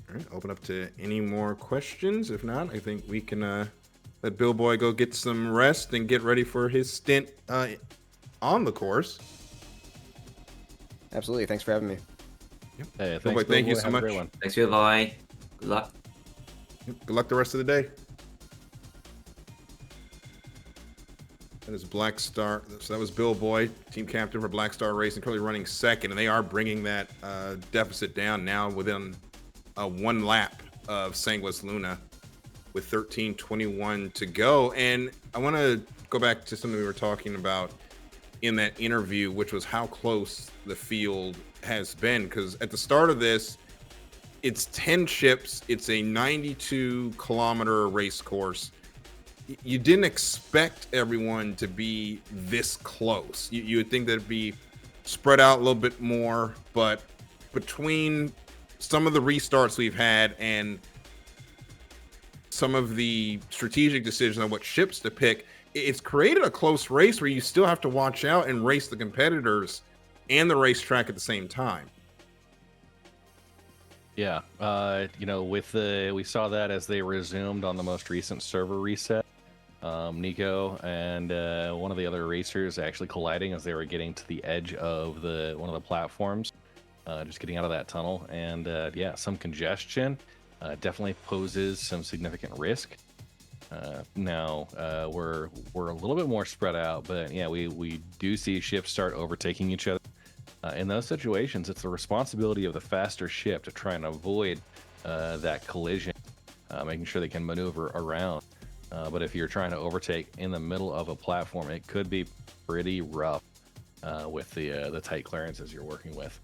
S7: All right, open up to any more questions. If not, I think we can let Billboy go get some rest and get ready for his stint on the course.
S9: Absolutely. Thanks for having me.
S7: Yep.
S3: Hey,
S7: Billboy, thank you so much.
S8: Thanks, Billboy. Good luck.
S7: Yep, good luck the rest of the day. That is Black Star. So that was Billboy, team captain for Black Star Racing, currently running second, and they are bringing that deficit down now within one lap of Sanguis Luna with 13:21 to go. And I want to go back to something we were talking about in that interview, which was how close the field has been. Because at the start of this, it's 10 ships. It's a 92-kilometer race course. You didn't expect everyone to be this close. You would think that it'd be spread out a little bit more, but between some of the restarts we've had and some of the strategic decisions on what ships to pick, it's created a close race where you still have to watch out and race the competitors and the racetrack at the same time.
S3: Yeah, we saw that as they resumed on the most recent server reset. Nico and one of the other racers actually colliding as they were getting to the edge of one of the platforms, just getting out of that tunnel. And yeah, some congestion definitely poses some significant risk. Now we're a little bit more spread out, but yeah, we do see ships start overtaking each other. In those situations, it's the responsibility of the faster ship to try and avoid that collision, making sure they can maneuver around. But if you're trying to overtake in the middle of a platform, it could be pretty rough with the tight clearances you're working with.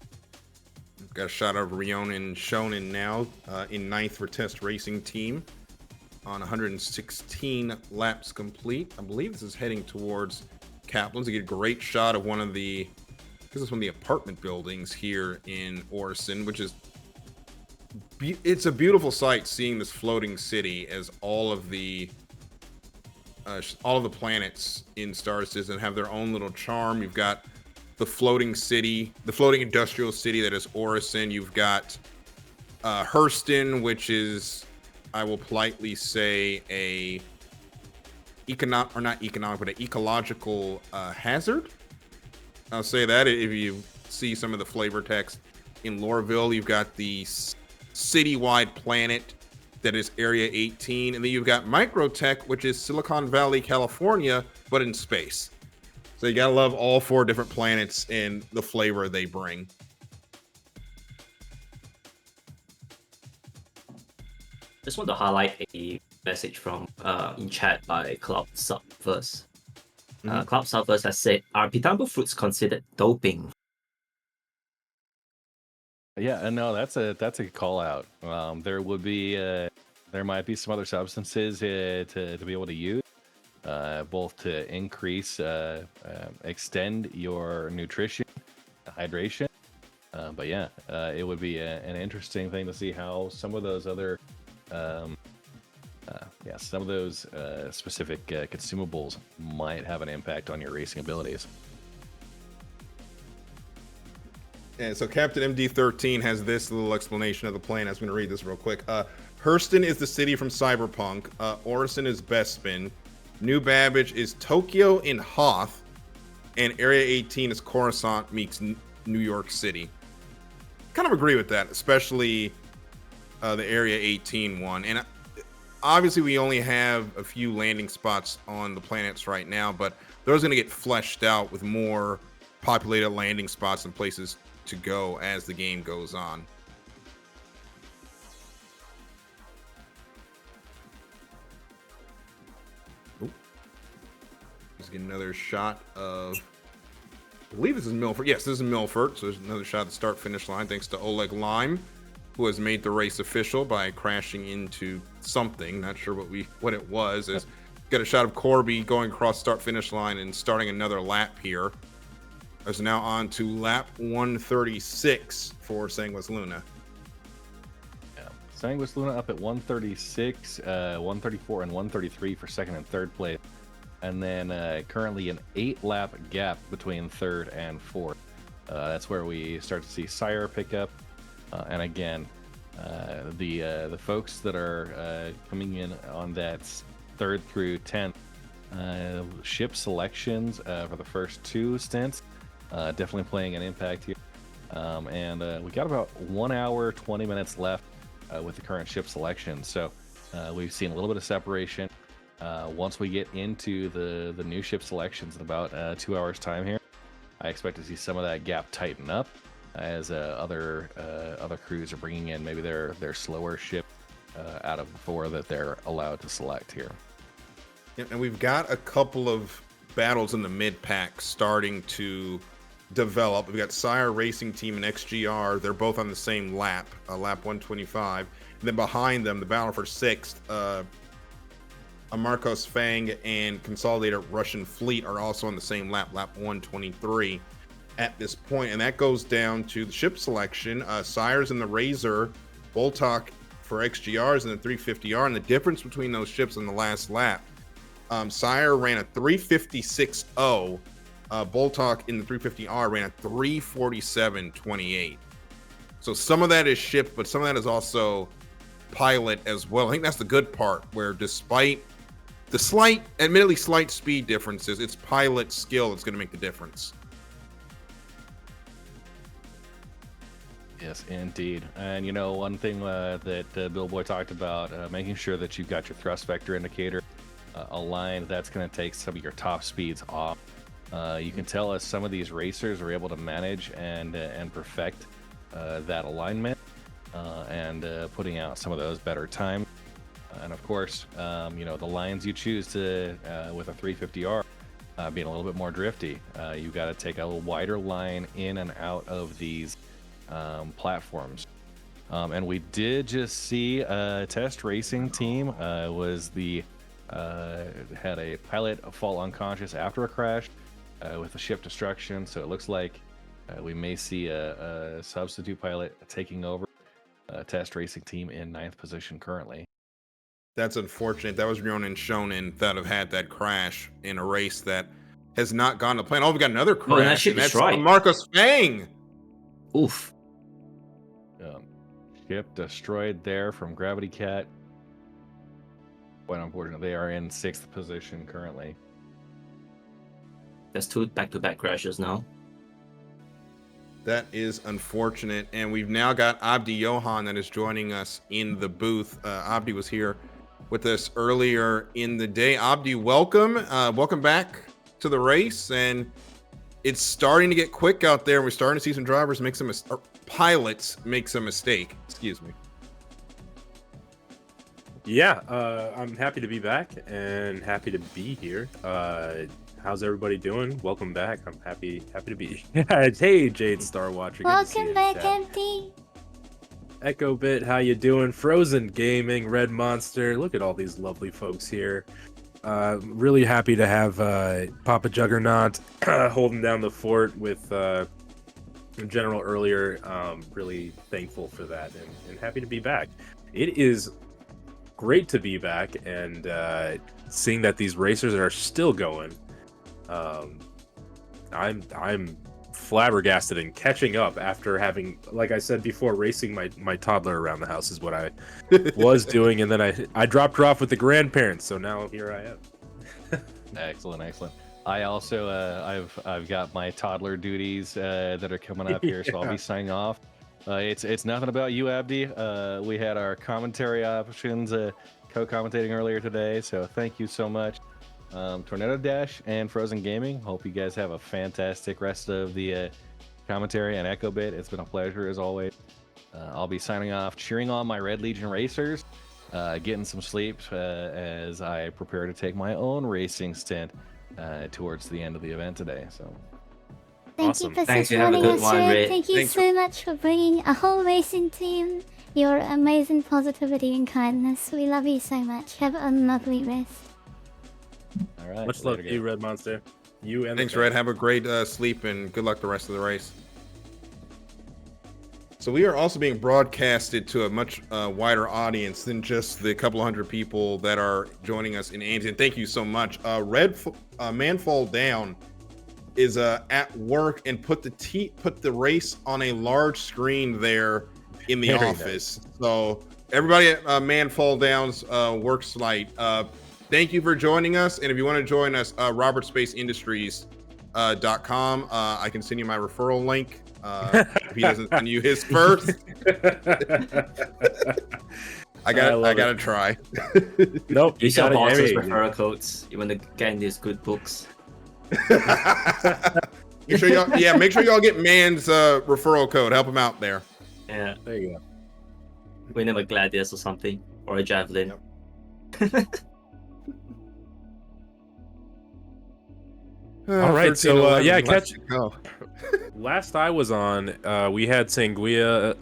S7: Got a shot of Rionen Shonen now in 9th for Test Racing Team on 116 laps complete. I believe this is heading towards Kaplan's. You get a great shot of one of the apartment buildings here in Orison, which is it's a beautiful sight seeing this floating city as all of the planets in Star Citizen have their own little charm. You've got the floating city, the floating industrial city that is Orison. You've got Hurston, which is, I will politely say, an ecological hazard. I'll say that. If you see some of the flavor text in Loreville, you've got the citywide planet that is Area 18, and then you've got Microtech, which is Silicon Valley, California, but in space. So you gotta love all 4 different planets and the flavor they bring.
S8: Just want to highlight a message from in chat by Cloud Subverse. Cloud Subverse has said, "Are pitambo fruits considered doping?"
S3: Yeah, no, that's a call out. There would be there might be some other substances to be able to use, both to increase extend your nutrition, hydration. But yeah, it would be an interesting thing to see how some of those other some of those specific consumables might have an impact on your racing abilities.
S7: And so Captain MD13 has this little explanation of the plan. I was going to read this real quick. Hurston is the city from Cyberpunk. Orison is Bespin. New Babbage is Tokyo in Hoth. And Area 18 is Coruscant meets New York City. Kind of agree with that, especially the Area 18 one. And obviously, we only have a few landing spots on the planets right now, but those are going to get fleshed out with more populated landing spots and places to go as the game goes on. Ooh. Let's get another shot of, I believe this is Milford. Yes, this is Milford. So there's another shot at the start-finish line thanks to Oleg Lime, who has made the race official by crashing into something. Not sure what it was. Is got a shot of Corby going across start-finish line and starting another lap here. Is now on to lap 136 for Sanguis Luna.
S3: Yeah. Sanguis Luna up at 136, 134, and 133 for second and third place. And then currently an 8-lap gap between third and fourth. That's where we start to see SCIRE pick up. And again, the folks that are coming in on that 3rd through 10th ship selections for the first 2 stints, definitely playing an impact here. And we got about 1 hour, 20 minutes left with the current ship selection. So we've seen a little bit of separation. Once we get into the new ship selections in about 2 hours time here, I expect to see some of that gap tighten up as other crews are bringing in maybe their slower ship out of the 4 that they're allowed to select here.
S7: Yeah, and we've got a couple of battles in the mid-pack starting to develop. We've got SCIRE Racing Team and XGR. They're both on the same lap, lap 125. And then behind them, the battle for 6th, Amarok's Fang and Consolidated Russian Fleet are also on the same lap, lap 123 at this point. And that goes down to the ship selection. SCIRE's in the Razor, Boltok for XGR's in the 350R. And the difference between those ships in the last lap, SCIRE ran a 356.0. Boltok in the 350R ran a 347.28. So some of that is ship, but some of that is also pilot as well. I think that's the good part, where despite the admittedly slight speed differences, it's pilot skill that's going to make the difference.
S3: Yes, indeed. And you know, one thing that Bill Boy talked about, making sure that you've got your thrust vector indicator aligned, that's going to take some of your top speeds off. You can tell as some of these racers are able to manage and perfect that alignment and putting out some of those better times. And of course, you know, the lines you choose to with a 350R being a little bit more drifty, you got to take a little wider line in and out of these platforms. And we did just see a test racing team had a pilot fall unconscious after a crash with a ship destruction. So it looks like we may see a substitute pilot taking over a test racing team in 9th position currently.
S7: That's unfortunate. That was Ronan Shonen that have had that crash in a race that has not gone to plan. Oh, we got another crash.
S8: Oh, and that ship
S7: that's
S8: destroyed.
S7: Amarok's Fang.
S8: Oof.
S3: Ship destroyed there from Gravity Cat. Quite unfortunate. They are in 6th position currently.
S8: That's 2 back-to-back crashes now.
S7: That is unfortunate. And we've now got Abdi Johan that is joining us in the booth. Abdi was here with us earlier in the day. Abdi, welcome. Welcome back to the race. And it's starting to get quick out there. We're starting to see some drivers make some pilots make some mistake. Excuse me.
S10: Yeah, I'm happy to be back and happy to be here. How's everybody doing? Welcome back. I'm happy to be. Hey, Jade Star Watcher.
S2: Welcome back, Empty.
S10: Echo Bit, how you doing? Frozen Gaming, Red Monster. Look at all these lovely folks here. Really happy to have Papa Juggernaut holding down the fort with General earlier. Really thankful for that and happy to be back. It is great to be back and seeing that these racers are still going. I'm flabbergasted and catching up after having, like I said before, racing my toddler around the house is what I was doing, and then I dropped her off with the grandparents, so now here I am.
S3: Excellent. I also I've got my toddler duties that are coming up here, so I'll be signing off. It's nothing about you, Abdi. We had our commentary options co-commentating earlier today, so thank you so much. Tornado Dash and Frozen Gaming. Hope you guys have a fantastic rest of the commentary and Echo Bit. It's been a pleasure as always. I'll be signing off, cheering on my Red Legion racers, getting some sleep as I prepare to take my own racing stint towards the end of the event today. So,
S2: Thank
S6: Awesome.
S2: you for
S8: Thanks, you have a
S2: supporting
S8: good
S2: us,
S8: one,
S2: Red.
S8: Red.
S2: Thank you
S7: Thanks.
S2: so much for bringing a whole racing team. Your amazing positivity and kindness. We love you so much. Have a lovely rest.
S3: all right.
S10: Much love
S3: later,
S10: to you,
S3: guys.
S10: Red Monster. You and
S7: Thanks,
S10: the
S7: Red. Have a great sleep and good luck the rest of the race. So we are also being broadcasted to a much wider audience than just the couple hundred people that are joining us in Ames. And thank you so much. Man Fall Down is at work and put the race on a large screen there in the
S10: Very
S7: office. So everybody at Man Fall Down's work site, thank you for joining us. And if you want to join us, robertspaceindustriescom. I can send you my referral link. If he doesn't send you his first, I gotta try.
S10: Nope.
S8: Use your
S10: gotta-
S8: bosses
S10: hey,
S8: referral codes. You want to get these good books.
S7: Make sure y'all get Man's referral code. Help him out there.
S8: Yeah,
S10: There you go.
S8: win him a Gladius or something, or a Javelin.
S10: All right,
S7: 13,
S10: so,
S7: 11
S10: yeah,
S7: left
S10: catch-
S7: to go.
S10: Last I was on, we had Sanguis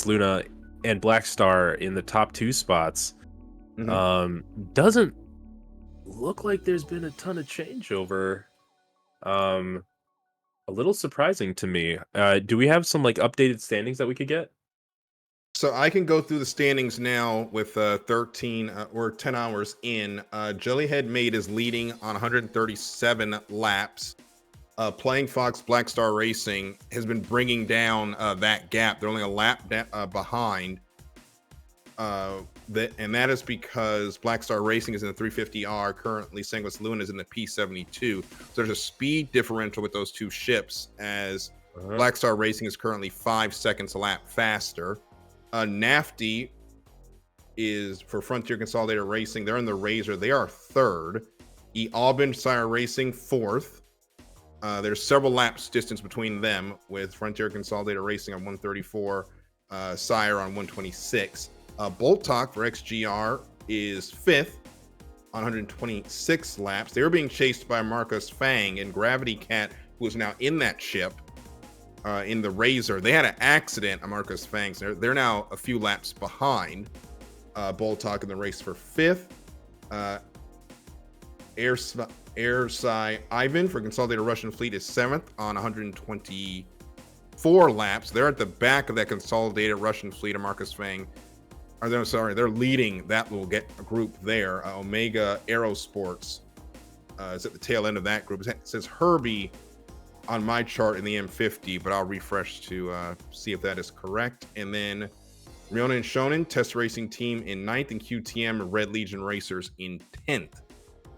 S10: Luna and Black Star in the top 2 spots.
S7: Mhm.
S10: Doesn't look like there's been a ton of changeover. A little surprising to me. Do we have some like updated standings that we could get?
S7: So I can go through the standings now with 13 or 10 hours in. Jellyhead Maid is leading on 137 laps. Playing Fox Black Star Racing has been bringing down that gap. They're only a lap behind. And that is because Black Star Racing is in the 350R. Currently, Sanguis Luna is in the P72. So there's a speed differential with those two ships, as Black Star Racing is currently 5 seconds a lap faster. NAFTY is for Frontier Consolidated Racing. They're in the Razor. They are third. Albin SCIRE Racing fourth. There's several laps distance between them, with Frontier Consolidated Racing on 134, SCIRE on 126. Bolt Talk for XGR is fifth on 126 laps. They were being chased by Marcus Fang and Gravity Cat, who is now in that ship. In the Razor, they had an accident on Marcus Fangs. They're now a few laps behind Boltok in the race for fifth. Airsai Ivan for Consolidated Russian Fleet is seventh on 124 laps. They're at the back of that Consolidated Russian Fleet of Marcus Fang. They're leading that little group there. Omega Aerosports is at the tail end of that group. It says Herbie on my chart in the M50, but I'll refresh to see if that is correct. And then Riona and Shonen, Test Racing Team in 9th, and QTM Red Legion Racers in 10th.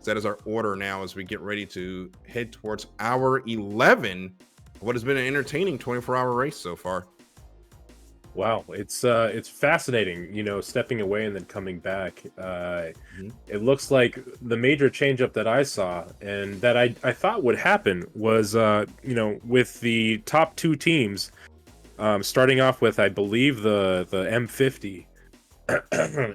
S7: So that is our order now as we get ready to head towards hour 11. What has been an entertaining 24-hour race so far.
S10: Wow, it's fascinating, stepping away and then coming back. It looks like the major changeup that I saw and that I thought would happen was, with the top 2 teams, starting off with, I believe, the M50,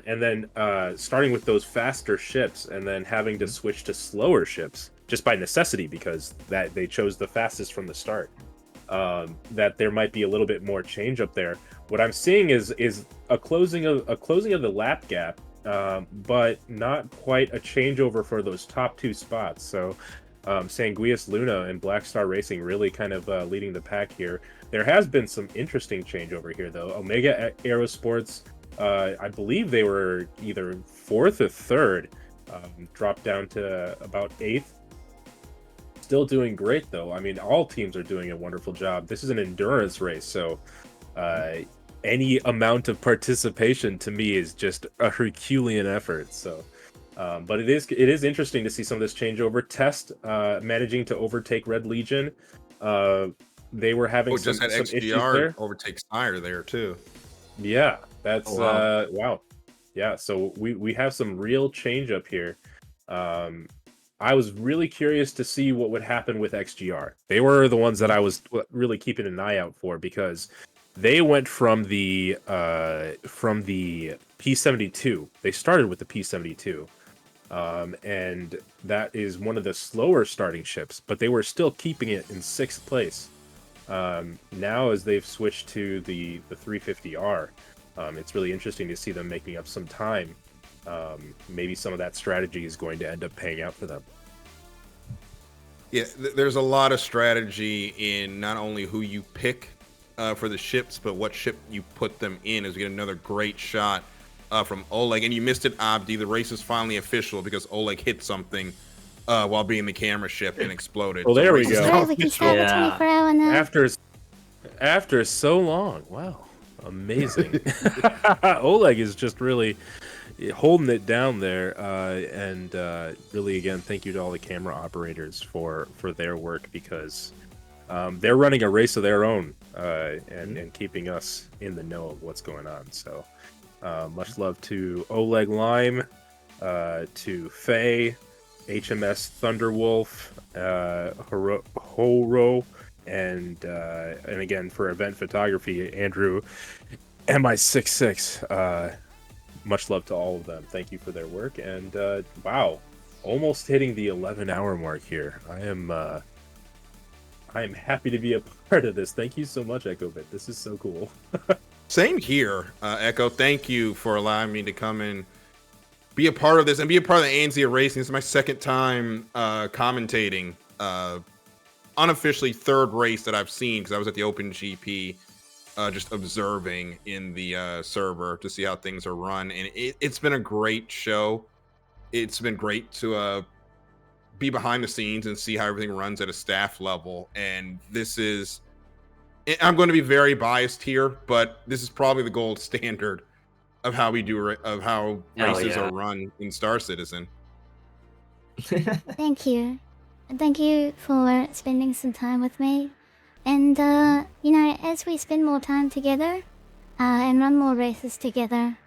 S10: and then starting with those faster ships and then having to switch to slower ships just by necessity because that they chose the fastest from the start. That there might be a little bit more change up there. What I'm seeing is a closing of the lap gap, but not quite a changeover for those top 2 spots. So Sanguis Luna and Black Star Racing really kind of leading the pack here. There has been some interesting changeover here, though. Omega Aerosports, I believe they were either 4th or 3rd, dropped down to about 8th. Still doing great, though. I mean, all teams are doing a wonderful job. This is an endurance race, so any amount of participation to me is just a Herculean effort. So But it is interesting to see some of this changeover. Test managing to overtake Red Legion. They were having some
S7: had
S10: issues
S7: XGR
S10: there.
S7: overtake SCIRE there too.
S10: Yeah, that's
S8: wow.
S10: wow. Yeah, so we have some real change up here. I was really curious to see what would happen with XGR. They were the ones that I was really keeping an eye out for, because they went from the P-72. They started with the P-72. And that is one of the slower starting ships, but they were still keeping it in 6th place. Now, as they've switched to the 350R, it's really interesting to see them making up some time. Maybe some of that strategy is going to end up paying out for them.
S7: Yeah, there's a lot of strategy in not only who you pick for the ships, but what ship you put them in. As we get another great shot from Oleg, and you missed it, Abdi. The race is finally official because Oleg hit something while being the camera ship and exploded.
S10: Well, there we
S7: race is
S10: go.
S7: now
S2: Oh, we can
S7: official.
S2: start
S8: Yeah.
S2: the 24-hour now.
S10: After so long, wow, amazing. Oleg is just really holding it down there, and really, again, thank you to all the camera operators for their work, because they're running a race of their own, and keeping us in the know of what's going on. So much love to Oleg Lime, to Faye, HMS Thunderwolf, Horo, and again, for event photography, Andrew MI66. Much love to all of them. Thank you for their work. And wow, almost hitting the 11-hour mark here. I am happy to be a part of this. Thank you so much, EchoBit. This is so cool.
S7: Same here, Echo. Thank you for allowing me to come in, be a part of this, and be a part of the ANZ Racing. This is my second time commentating. Unofficially third race that I've seen, because I was at the Open GP, just observing in the server to see how things are run, and it's been a great show. It's been great to be behind the scenes and see how everything runs at a staff level. And this is, I'm going to be very biased here, but this is probably the gold standard of how we do
S8: Hell
S7: races
S8: yeah.
S7: are run in Star Citizen.
S2: Thank you. And thank you for spending some time with me. And, as we spend more time together, and run more races together,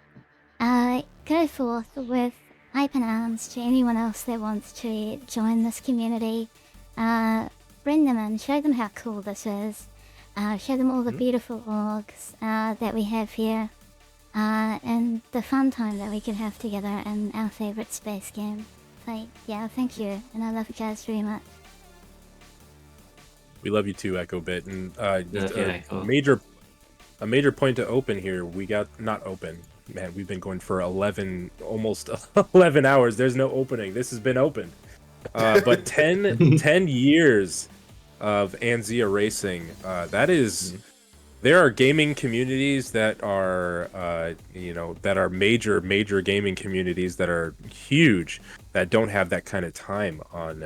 S2: go forth with open arms to anyone else that wants to join this community. Bring them in, show them how cool this is, show them all the beautiful orgs that we have here, and the fun time that we can have together in our favorite space game. So, yeah, thank you, and I love you guys very much.
S10: We love you too, EchoBit. And
S8: Okay, cool.
S10: a major point to open here. We got not open. Man, we've been going for almost 11 hours. There's no opening. This has been opened. But 10 years of Anzia Racing. That is, there are gaming communities that are, that are major gaming communities that are huge, that don't have that kind of time on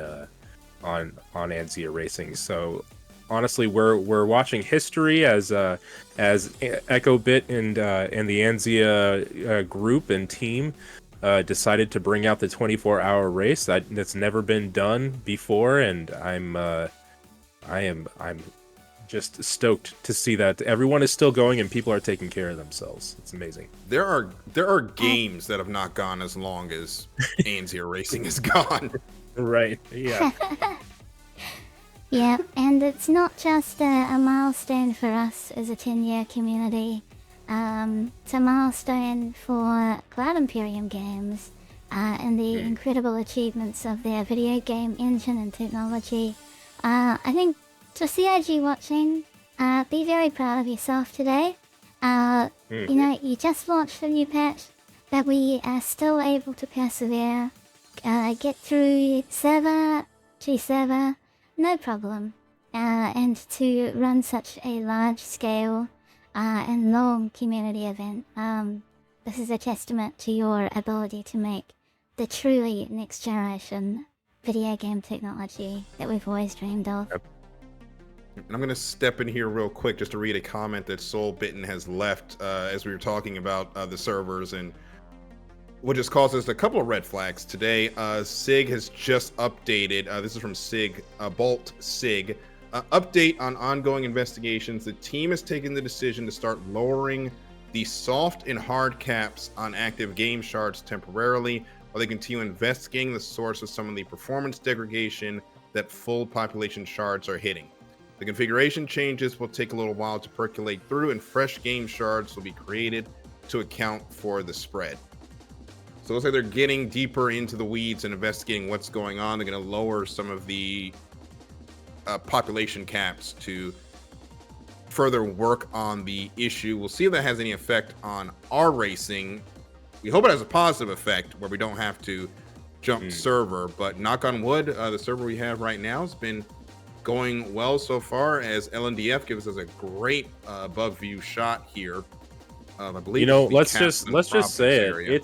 S10: Anzia Racing. So honestly, we're watching history as EchoBit and the Anzia group and team decided to bring out the 24-hour race. That's never been done before, and I'm just stoked to see that everyone is still going and people are taking care of themselves. It's amazing.
S7: There are games that have not gone as long as Anzia Racing has gone.
S10: Right. Yeah.
S2: Yeah, and it's not just a milestone for us as a 10-year community. It's a milestone for Cloud Imperium games and the incredible achievements of their video game engine and technology. I think to CIG watching, be very proud of yourself today. You just launched a new patch, but we are still able to persevere, get through server to server, no problem, and to run such a large-scale and long community event. This is a testament to your ability to make the truly next-generation video game technology that we've always dreamed of.
S7: Yep. And I'm going to step in here real quick just to read a comment that Soul Bitten has left as we were talking about the servers and which has caused us a couple of red flags today. SIG has just updated. This is from SIG, Bolt SIG. Update on ongoing investigations. The team has taken the decision to start lowering the soft and hard caps on active game shards temporarily, while they continue investigating the source of some of the performance degradation that full population shards are hitting. The configuration changes will take a little while to percolate through, and fresh game shards will be created to account for the spread. So it looks like they're getting deeper into the weeds and investigating what's going on. They're going to lower some of the population caps to further work on the issue. We'll see if that has any effect on our racing. We hope it has a positive effect where we don't have to jump server, but knock on wood, the server we have right now has been going well so far, as LNDF gives us a great above view shot here. I believe,
S10: you know, let's just say it.
S7: area.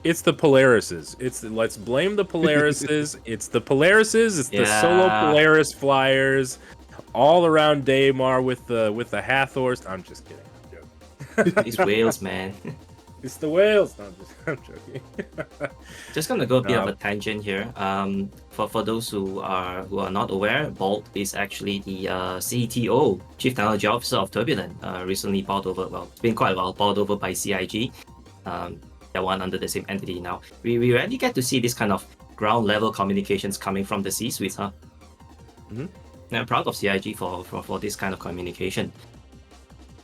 S10: It's the Polarises. Let's blame the Polarises. It's the Polarises. It's the solo Polaris flyers, all around Daymar with the Hathors. I'm just kidding. I'm joking.
S8: These whales, man.
S10: It's the whales. No, I'm joking.
S8: Just gonna go a bit of a tangent here. For those who are not aware, Bolt is actually the CTO, Chief Technology Officer of Turbulent. Recently bought over. Well, it's been quite a while. Bought over by CIG. They're one under the same entity now. We rarely get to see this kind of ground level communications coming from the C-suite, huh?
S7: Mm-hmm.
S8: I'm proud of CIG for this kind of communication.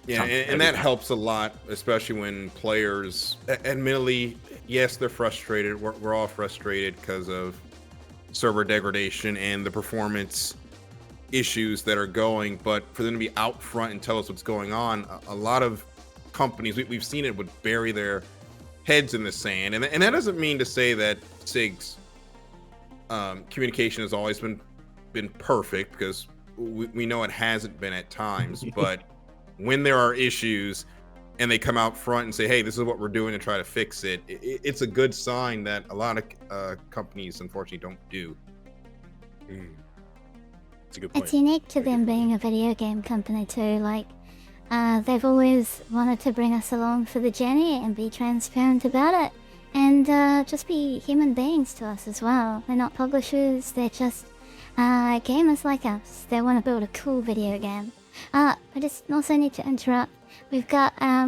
S7: Yeah, and that helps a lot, especially when players, admittedly, yes, they're frustrated. We're all frustrated because of server degradation and the performance issues that are going. But for them to be out front and tell us what's going on, a lot of companies, we've seen it, would bury their heads in the sand. And that doesn't mean to say that SIG's communication has always been perfect, because we know it hasn't been at times. But when there are issues and they come out front and say, hey, this is what we're doing to try to fix it, it's a good sign that a lot of companies unfortunately don't do.
S10: It's a good point.
S2: It's unique to them being a video game company too. Like, they've always wanted to bring us along for the journey and be transparent about it, and just be human beings to us as well. They're not publishers, they're just gamers like us. They want to build a cool video game. I just also need to interrupt. We've got a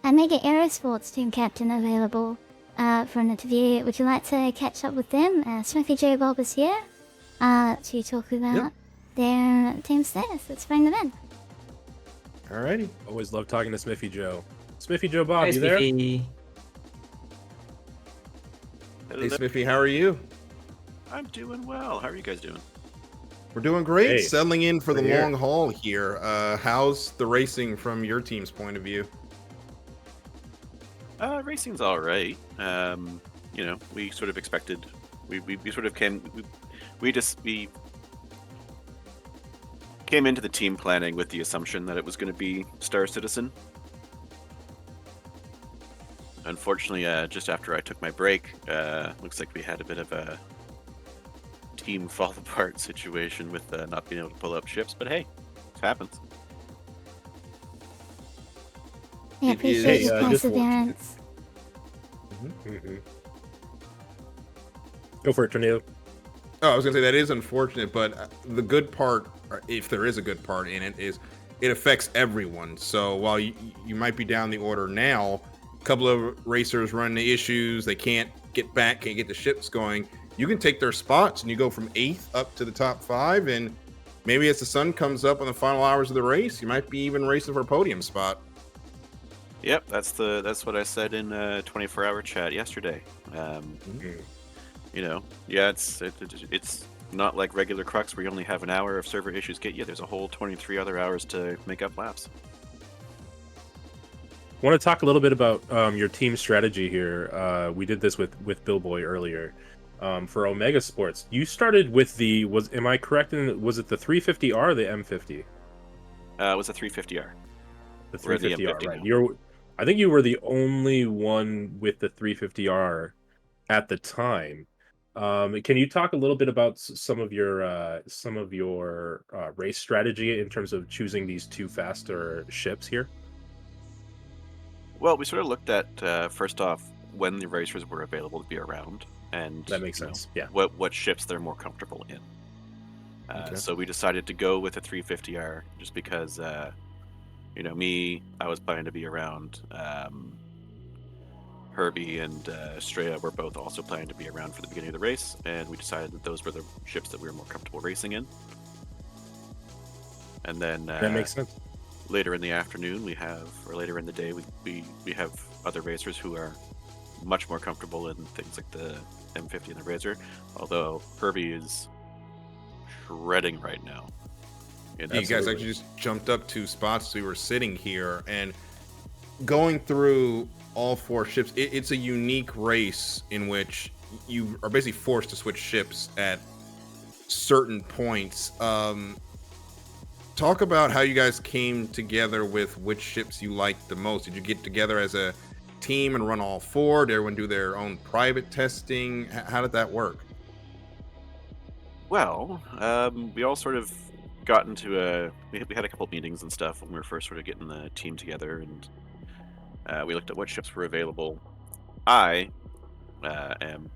S2: Mega Aerosports team captain available for an interview. Would you like to catch up with them? Smithy J. Bob is here to talk about their team status. Let's bring them in.
S7: Alrighty.
S10: Always love talking to Smithy Joe. Smithy Joe Bob,
S8: Hey,
S10: you there?
S8: Smithy.
S7: Hey, Smithy, how are you?
S11: I'm doing well. How are you guys doing?
S7: We're doing great.
S10: Hey,
S7: Settling in for the
S10: we're here.
S7: long haul here. How's the racing from your team's point of view?
S11: Racing's all right. You know, we sort of expected. We sort of came. We came into the team planning with the assumption that it was going to be Star Citizen. Unfortunately, just after I took my break, looks like we had a bit of a team fall apart situation with not being able to pull up ships. But hey, it happens.
S2: I appreciate your
S10: just
S2: perseverance.
S10: Go for it, Tornado.
S7: Oh, I was gonna say that is unfortunate, but the good part, or if there is a good part in it, is it affects everyone. So while you might be down the order now, a couple of racers run into issues, they can't get back, can't get the ships going, you can take their spots and you go from 8th up to the top 5, and maybe as the sun comes up on the final hours of the race, you might be even racing for a podium spot.
S11: Yep, that's what I said in 24-hour chat yesterday. You know, yeah, it's not like regular Crux where you only have an hour if server issues get you. There's a whole 23 other hours to make up laps.
S10: I want to talk a little bit about your team strategy here. We did this with Bill Boy earlier. For Omega Sports, you started with am I correct was it the 350R or the M50?
S11: It was a 350R.
S10: The
S11: We're at the
S10: 350R,
S11: M50
S10: right.
S11: now.
S10: I think you were the only one with the 350R at the time. Can you talk a little bit about some of your race strategy in terms of choosing these two faster ships here?
S11: Well, we sort of looked at, first off, when the racers were available to be around, and
S10: That makes sense. Yeah.
S11: what ships they're more comfortable in.
S7: Okay.
S11: So we decided to go with a 350R just because, you know, I was planning to be around. Herbie and Straya were both also planning to be around for the beginning of the race, and we decided that those were the ships that we were more comfortable racing in. And then
S10: That makes sense.
S11: later in the afternoon, or later in the day, we have other racers who are much more comfortable in things like the M50 and the Razor. Although Herbie is shredding right now.
S7: You guys actually just jumped up 2 spots. So we were sitting here and going through all 4 ships. It's a unique race in which you are basically forced to switch ships at certain points. Talk about how you guys came together with which ships you liked the most. Did you get together as a team and run all 4? Did everyone do their own private testing? How did that work?
S11: Well, we all sort of got into we had a couple meetings and stuff when we were first sort of getting the team together, and we looked at what ships were available. I am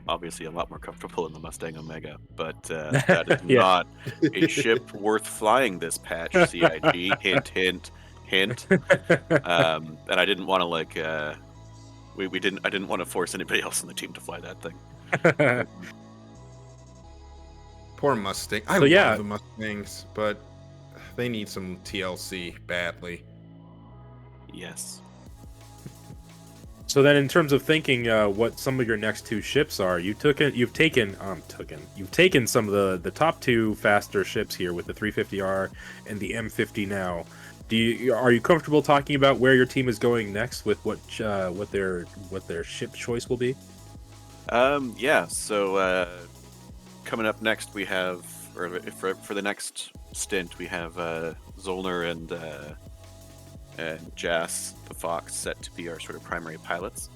S11: obviously a lot more comfortable in the Mustang Omega, but that is
S10: Yeah.
S11: not a ship worth flying this patch. CIG, hint, hint, hint. And I didn't want to I didn't want to force anybody else in the team to fly that thing.
S7: Poor Mustang. I love the Mustangs, but they need some TLC badly.
S11: Yes.
S10: So then, in terms of thinking, what some of your next 2 ships are, you've taken some of the top 2 faster ships here with the 350R and the M50 now. Are you comfortable talking about where your team is going next with what their ship choice will be?
S11: Yeah. So coming up next, we have, or for the next stint, we have Zollner and Jas the Fox set to be our sort of primary pilots.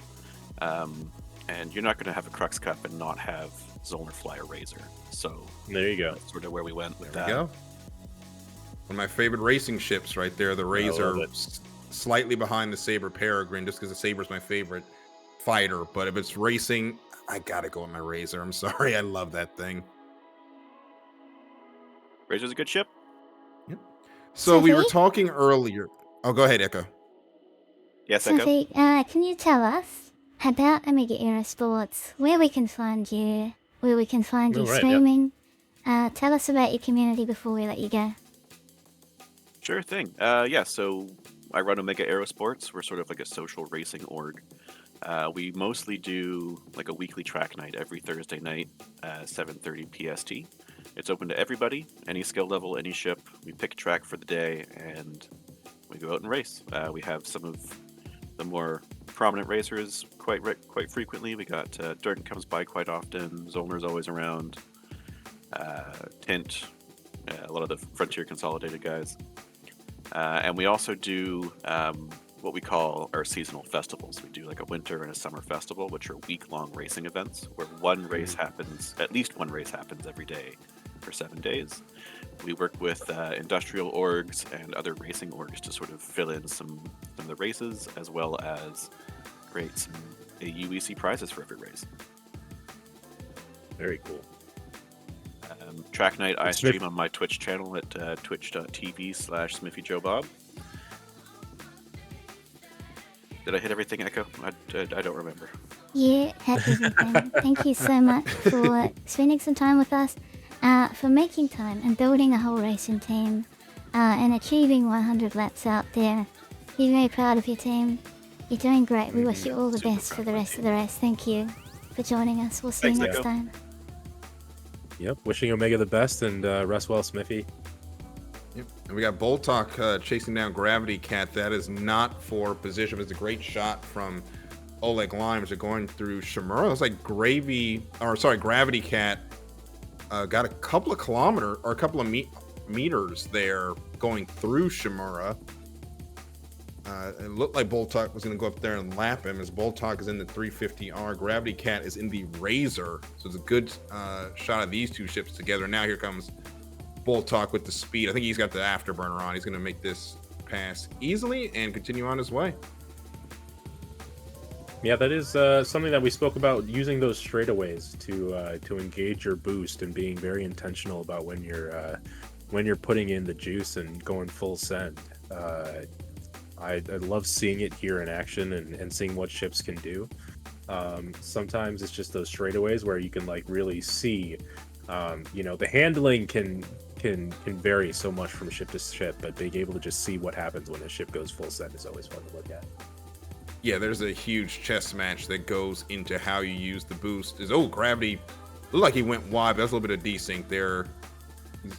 S11: And you're not going to have a Crux Cup and not have Zollner fly a Razor. So
S10: there you go.
S11: That's sort of where we went with
S7: There
S11: that.
S7: we go. One of my favorite racing ships right there, the Razor, slightly behind the Saber Peregrine, just because the Saber's my favorite fighter. But if it's racing, I gotta go with my Razor. I'm sorry, I love that thing.
S11: Razor's a good ship.
S7: Yep. So we were
S2: Sophie?
S7: talking earlier. Oh, go ahead, Echo.
S11: Yes, Echo.
S2: Sophie, can you tell us about Omega Aerosports, where we can find you, where we can find you streaming? Tell us about your community before we let you go.
S11: Sure thing. Yeah, so I run Omega Aerosports. We're sort of like a social racing org. We mostly do like a weekly track night every Thursday night, 7:30 PST. It's open to everybody, any skill level, any ship. We pick a track for the day, and we go out and race. We have some of the more prominent racers quite frequently. We got Durden comes by quite often. Zollner's always around. Tint, a lot of the Frontier Consolidated guys. And we also do what we call our seasonal festivals. We do like a winter and a summer festival, which are week-long racing events where at least one race happens every day for 7 days. We work with industrial orgs and other racing orgs to sort of fill in some of the races, as well as create some UEC prizes for every race.
S10: Very cool.
S11: Track night I stream on my Twitch channel at twitch.tv/SmithyJoeBob. Did I hit everything, Echo? I don't remember.
S2: Yeah, happy everything. Thank you so much for spending some time with us, for making time and building a whole racing team, and achieving 100 laps out there. You're very proud of your team. You're doing great. We wish you all the best for the rest of the race. Thank you for joining us. We'll see you next time.
S10: Yep, wishing Omega the best, and rest well, Smithy.
S7: Yep. And we got Boltok chasing down Gravity Cat. That is not for position. It's a great shot from Oleg Lime as they're going through Shimura. It's like Gravity Cat got a couple of kilometers or a couple of meters there going through Shimura. It looked like Boltok was going to go up there and lap him, as Boltok is in the 350R. Gravity Cat is in the Razor. So it's a good shot of these two ships together. Now here comes Boltok with the speed. I think he's got the afterburner on. He's going to make this pass easily and continue on his way.
S10: Yeah, that is something that we spoke about, using those straightaways to engage your boost and being very intentional about when you're putting in the juice and going full send. I love seeing it here in action and seeing what ships can do. Sometimes it's just those straightaways where you can like really see, the handling can vary so much from ship to ship, but being able to just see what happens when a ship goes full send is always fun to look at.
S7: Yeah, there's a huge chess match that goes into how you use the boost. Gravity looked like he went wide, but that's a little bit of desync there. He's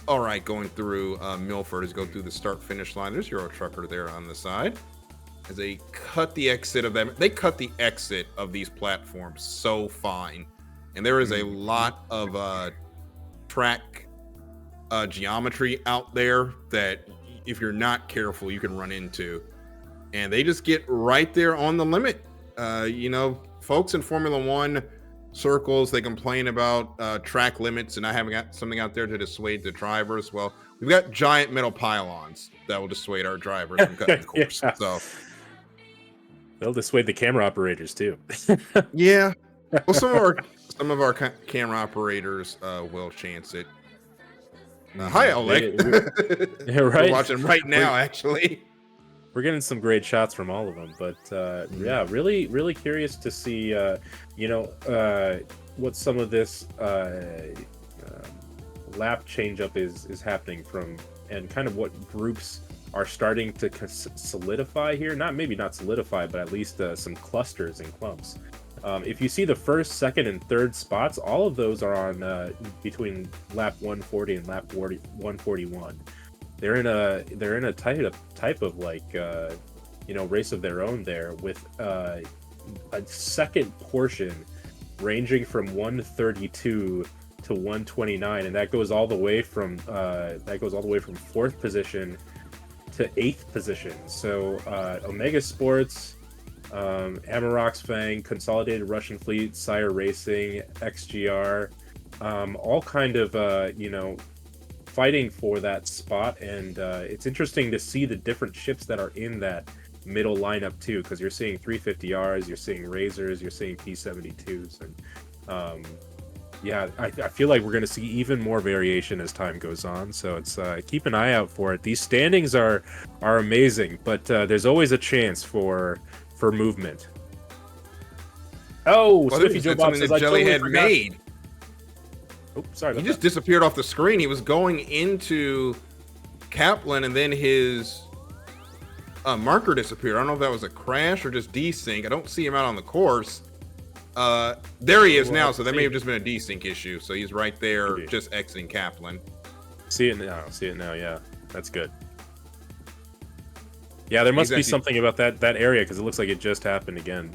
S7: all right going through Milford as go through the start-finish line. There's Eurotrucker there on the side. As they cut the exit of them. They cut the exit of these platforms so fine. And there is a lot of track geometry out there that if you're not careful, you can run into. And they just get right there on the limit. Folks in Formula One circles, they complain about track limits and not having something out there to dissuade the drivers. Well, we've got giant metal pylons that will dissuade our drivers from cutting the course.
S10: Yeah.
S7: So
S10: they'll dissuade the camera operators too.
S7: Yeah. Well, some of our camera operators will chance it. Hi, Oleg.
S10: Yeah, right.
S7: We're watching right now, actually.
S10: We're getting some great shots from all of them, but yeah, really, really curious to see, what some of this lap changeup is happening from, and kind of what groups are starting to solidify here. Maybe not solidify, but at least some clusters and clumps. If you see the first, second, and third spots, all of those are on between lap 140 and lap 141. They're in a type of like race of their own there, with a second portion ranging from 132 to 129, and that goes all the way from fourth position to 8th position. So Omega Sports, Amarok's Fang, Consolidated Russian Fleet, SCIRE Racing, XGR, all kind of fighting for that spot. And it's interesting to see the different ships that are in that middle lineup too, because you're seeing 350Rs, you're seeing Razors, you're seeing P72s, and I feel like we're going to see even more variation as time goes on. So it's keep an eye out for it. These standings are amazing, but there's always a chance for movement. Oh, Swiffy Joe Bob says,
S7: Jelly had made.
S10: Oh, sorry.
S7: He just disappeared off the screen. He was going into Kaplan, and then his marker disappeared. I don't know if that was a crash or just desync. I don't see him out on the course. There he is now, so that may have just been a desync issue. So he's right there, just exiting Kaplan.
S10: See it now. Yeah, that's good. Yeah, there must be something about that area, because it looks like it just happened again.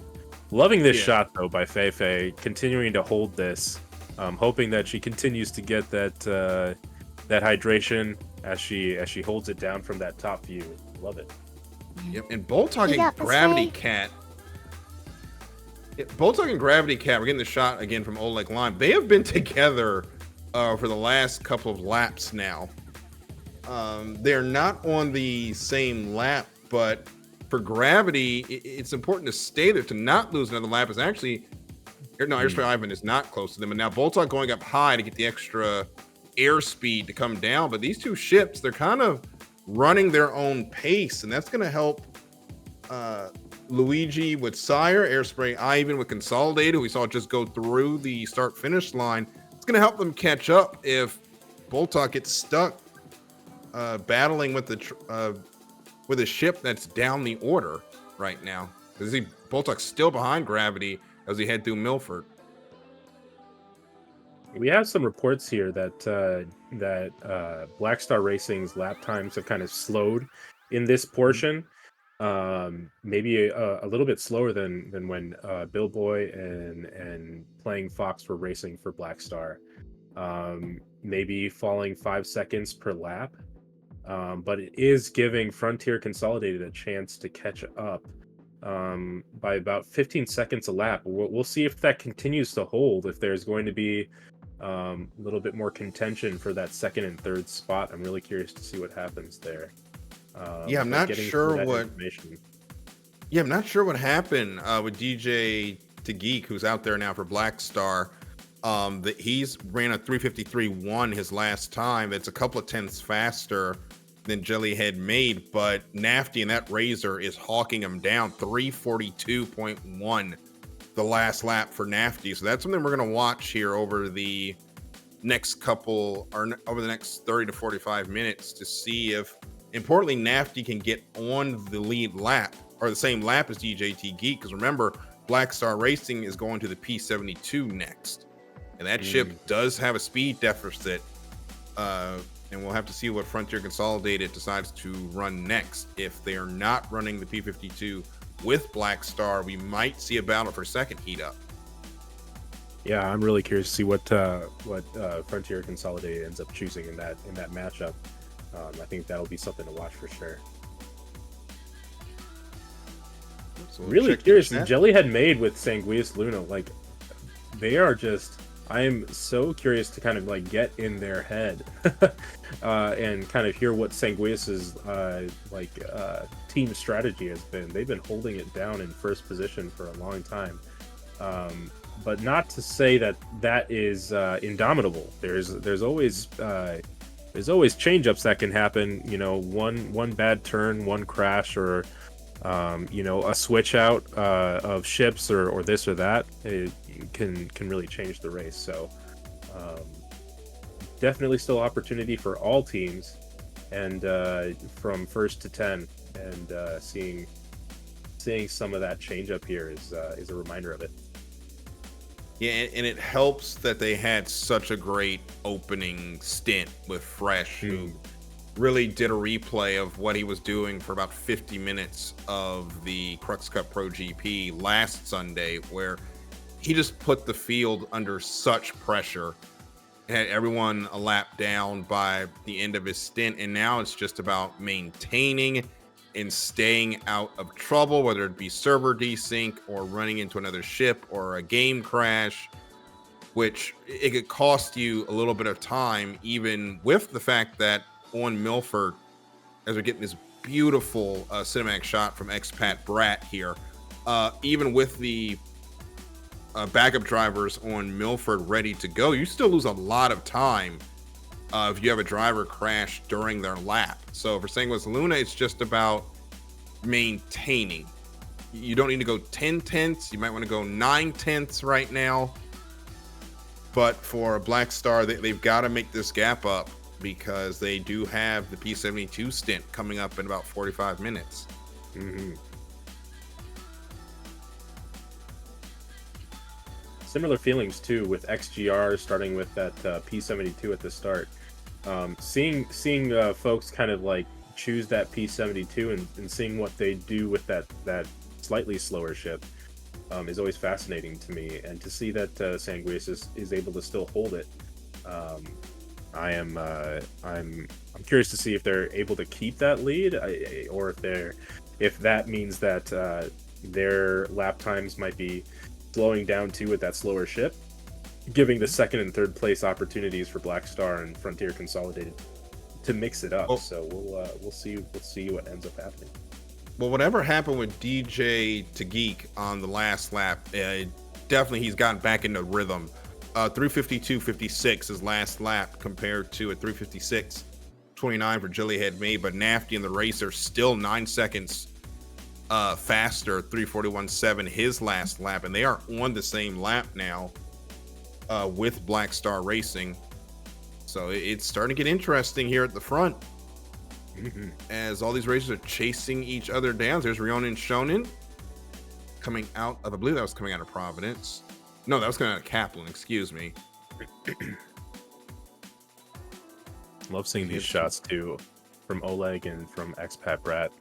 S10: Loving this shot though by Feifei, continuing to hold this, hoping that she continues to get that hydration as she holds it down from that top view. Love it.
S7: Yep, and Boltog and Gravity Cat. Boltog and Gravity Cat, we're getting the shot again from Oleg Lime. They have been together for the last couple of laps now. They're not on the same lap, but for Gravity, it's important to stay there, to not lose another lap. Is actually, no, Airspray Ivan is not close to them. And now Boltog going up high to get the extra airspeed to come down. But these two ships, they're kind of running their own pace, and that's going to help Luigi with SCIRE, Airspray Ivan with Consolidated, who we saw just go through the start-finish line. It's going to help them catch up if Boltog gets stuck battling with a ship that's down the order right now. Because Boltog's still behind Gravity as he head through Milford.
S10: We have some reports here that Black Star Racing's lap times have kind of slowed in this portion. Maybe a little bit slower than when Billboy and Playing Fox were racing for Black Star. Maybe falling 5 seconds per lap. But it is giving Frontier Consolidated a chance to catch up by about 15 seconds a lap. We'll see if that continues to hold, if there's going to be a little bit more contention for that second and third spot. I'm really curious to see what happens there.
S7: I'm not sure what. Yeah, I'm not sure what happened with DJ to Geek, who's out there now for Black Star. That he's ran a 353.1 his last time. That's a couple of tenths faster than Jellyhead made, but Nafty and that Razor is hawking him down 342.1 the last lap for Nafty. So that's something we're going to watch here over the next couple, or over the next 30 to 45 minutes to see if, importantly, Nafty can get on the lead lap or the same lap as DJT Geek. Because remember, Black Star Racing is going to the P72 next. And that ship does have a speed deficit. And we'll have to see what Frontier Consolidated decides to run next. If they are not running the P52 with Black Star, we might see a battle for second heat up.
S10: Yeah, I'm really curious to see what Frontier Consolidated ends up choosing in that matchup. I think that'll be something to watch for sure.
S7: So we'll
S10: Really
S7: check
S10: curious.
S7: that.
S10: Jellyhead made with Sanguis Luna, like they are just. I am so curious to kind of like get in their head and kind of hear what Sanguis's team strategy has been. They've been holding it down in first position for a long time, but not to say that is indomitable. There's always change-ups that can happen. You know, one bad turn, one crash, or a switch out of ships or this or that. It can really change the race. So definitely still opportunity for all teams, and from first to 10, and seeing some of that change up here is a reminder of it.
S7: Yeah, and it helps that they had such a great opening stint with Fresh, who really did a replay of what he was doing for about 50 minutes of the Crux Cup Pro GP last Sunday, where he just put the field under such pressure, had everyone a lap down by the end of his stint, and now it's just about maintaining and staying out of trouble, whether it be server desync or running into another ship or a game crash, which it could cost you a little bit of time, even with the fact that on Milford, as we're getting this beautiful cinematic shot from expat Brat here, even with the backup drivers on Milford ready to go, you still lose a lot of time if you have a driver crash during their lap. So for Sanguis Luna, it's just about maintaining. You don't need to go 10 tenths. You might want to go 9 tenths right now. But for Black Star, they've got to make this gap up, because they do have the P72 stint coming up in about 45 minutes.
S10: Similar feelings too with XGR starting with that P72 at the start. Seeing folks kind of like choose that P72 and seeing what they do with that slightly slower ship is always fascinating to me, and to see that Sanguis is able to still hold it. I'm curious to see if they're able to keep that lead, or if that means that their lap times might be slowing down too with that slower ship, giving the second and third place opportunities for Black Star and Frontier Consolidated to mix it up. So we'll see what ends up happening.
S7: Well, whatever happened with DJ to Geek on the last lap, definitely he's gotten back into rhythm. 352.56 his last lap compared to a 356.29 for Jellyhead May, but Nafty and the Racer still 9 seconds faster, 341.7 his last lap, and they are on the same lap now with Black Star Racing. So it's starting to get interesting here at the front as all these racers are chasing each other down. There's Rionen Shonen coming out of, I believe that was coming out of Providence. No, that was coming out of Kaplan, excuse me.
S10: Love seeing these shots too from Oleg and from Expat Brat.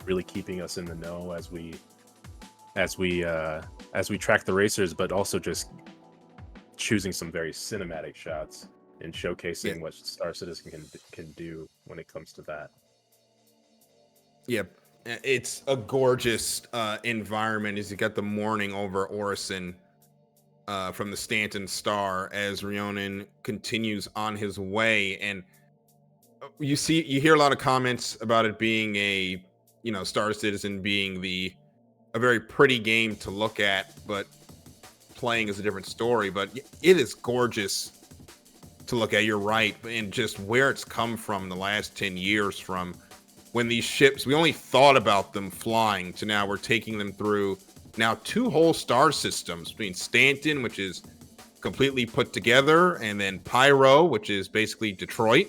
S10: Really keeping us in the know as we track the racers, but also just choosing some very cinematic shots and showcasing what Star Citizen can do when it comes to that.
S7: Yep, it's a gorgeous environment as you got the morning over Orison from the Stanton Star as Rionen continues on his way, and you hear a lot of comments about it being a Star Citizen being a very pretty game to look at, but playing is a different story. But it is gorgeous to look at. You're right, and just where it's come from in the last 10 years, from when these ships, we only thought about them flying, to now we're taking them through now 2 whole star systems, between Stanton, which is completely put together, and then Pyro, which is basically Detroit.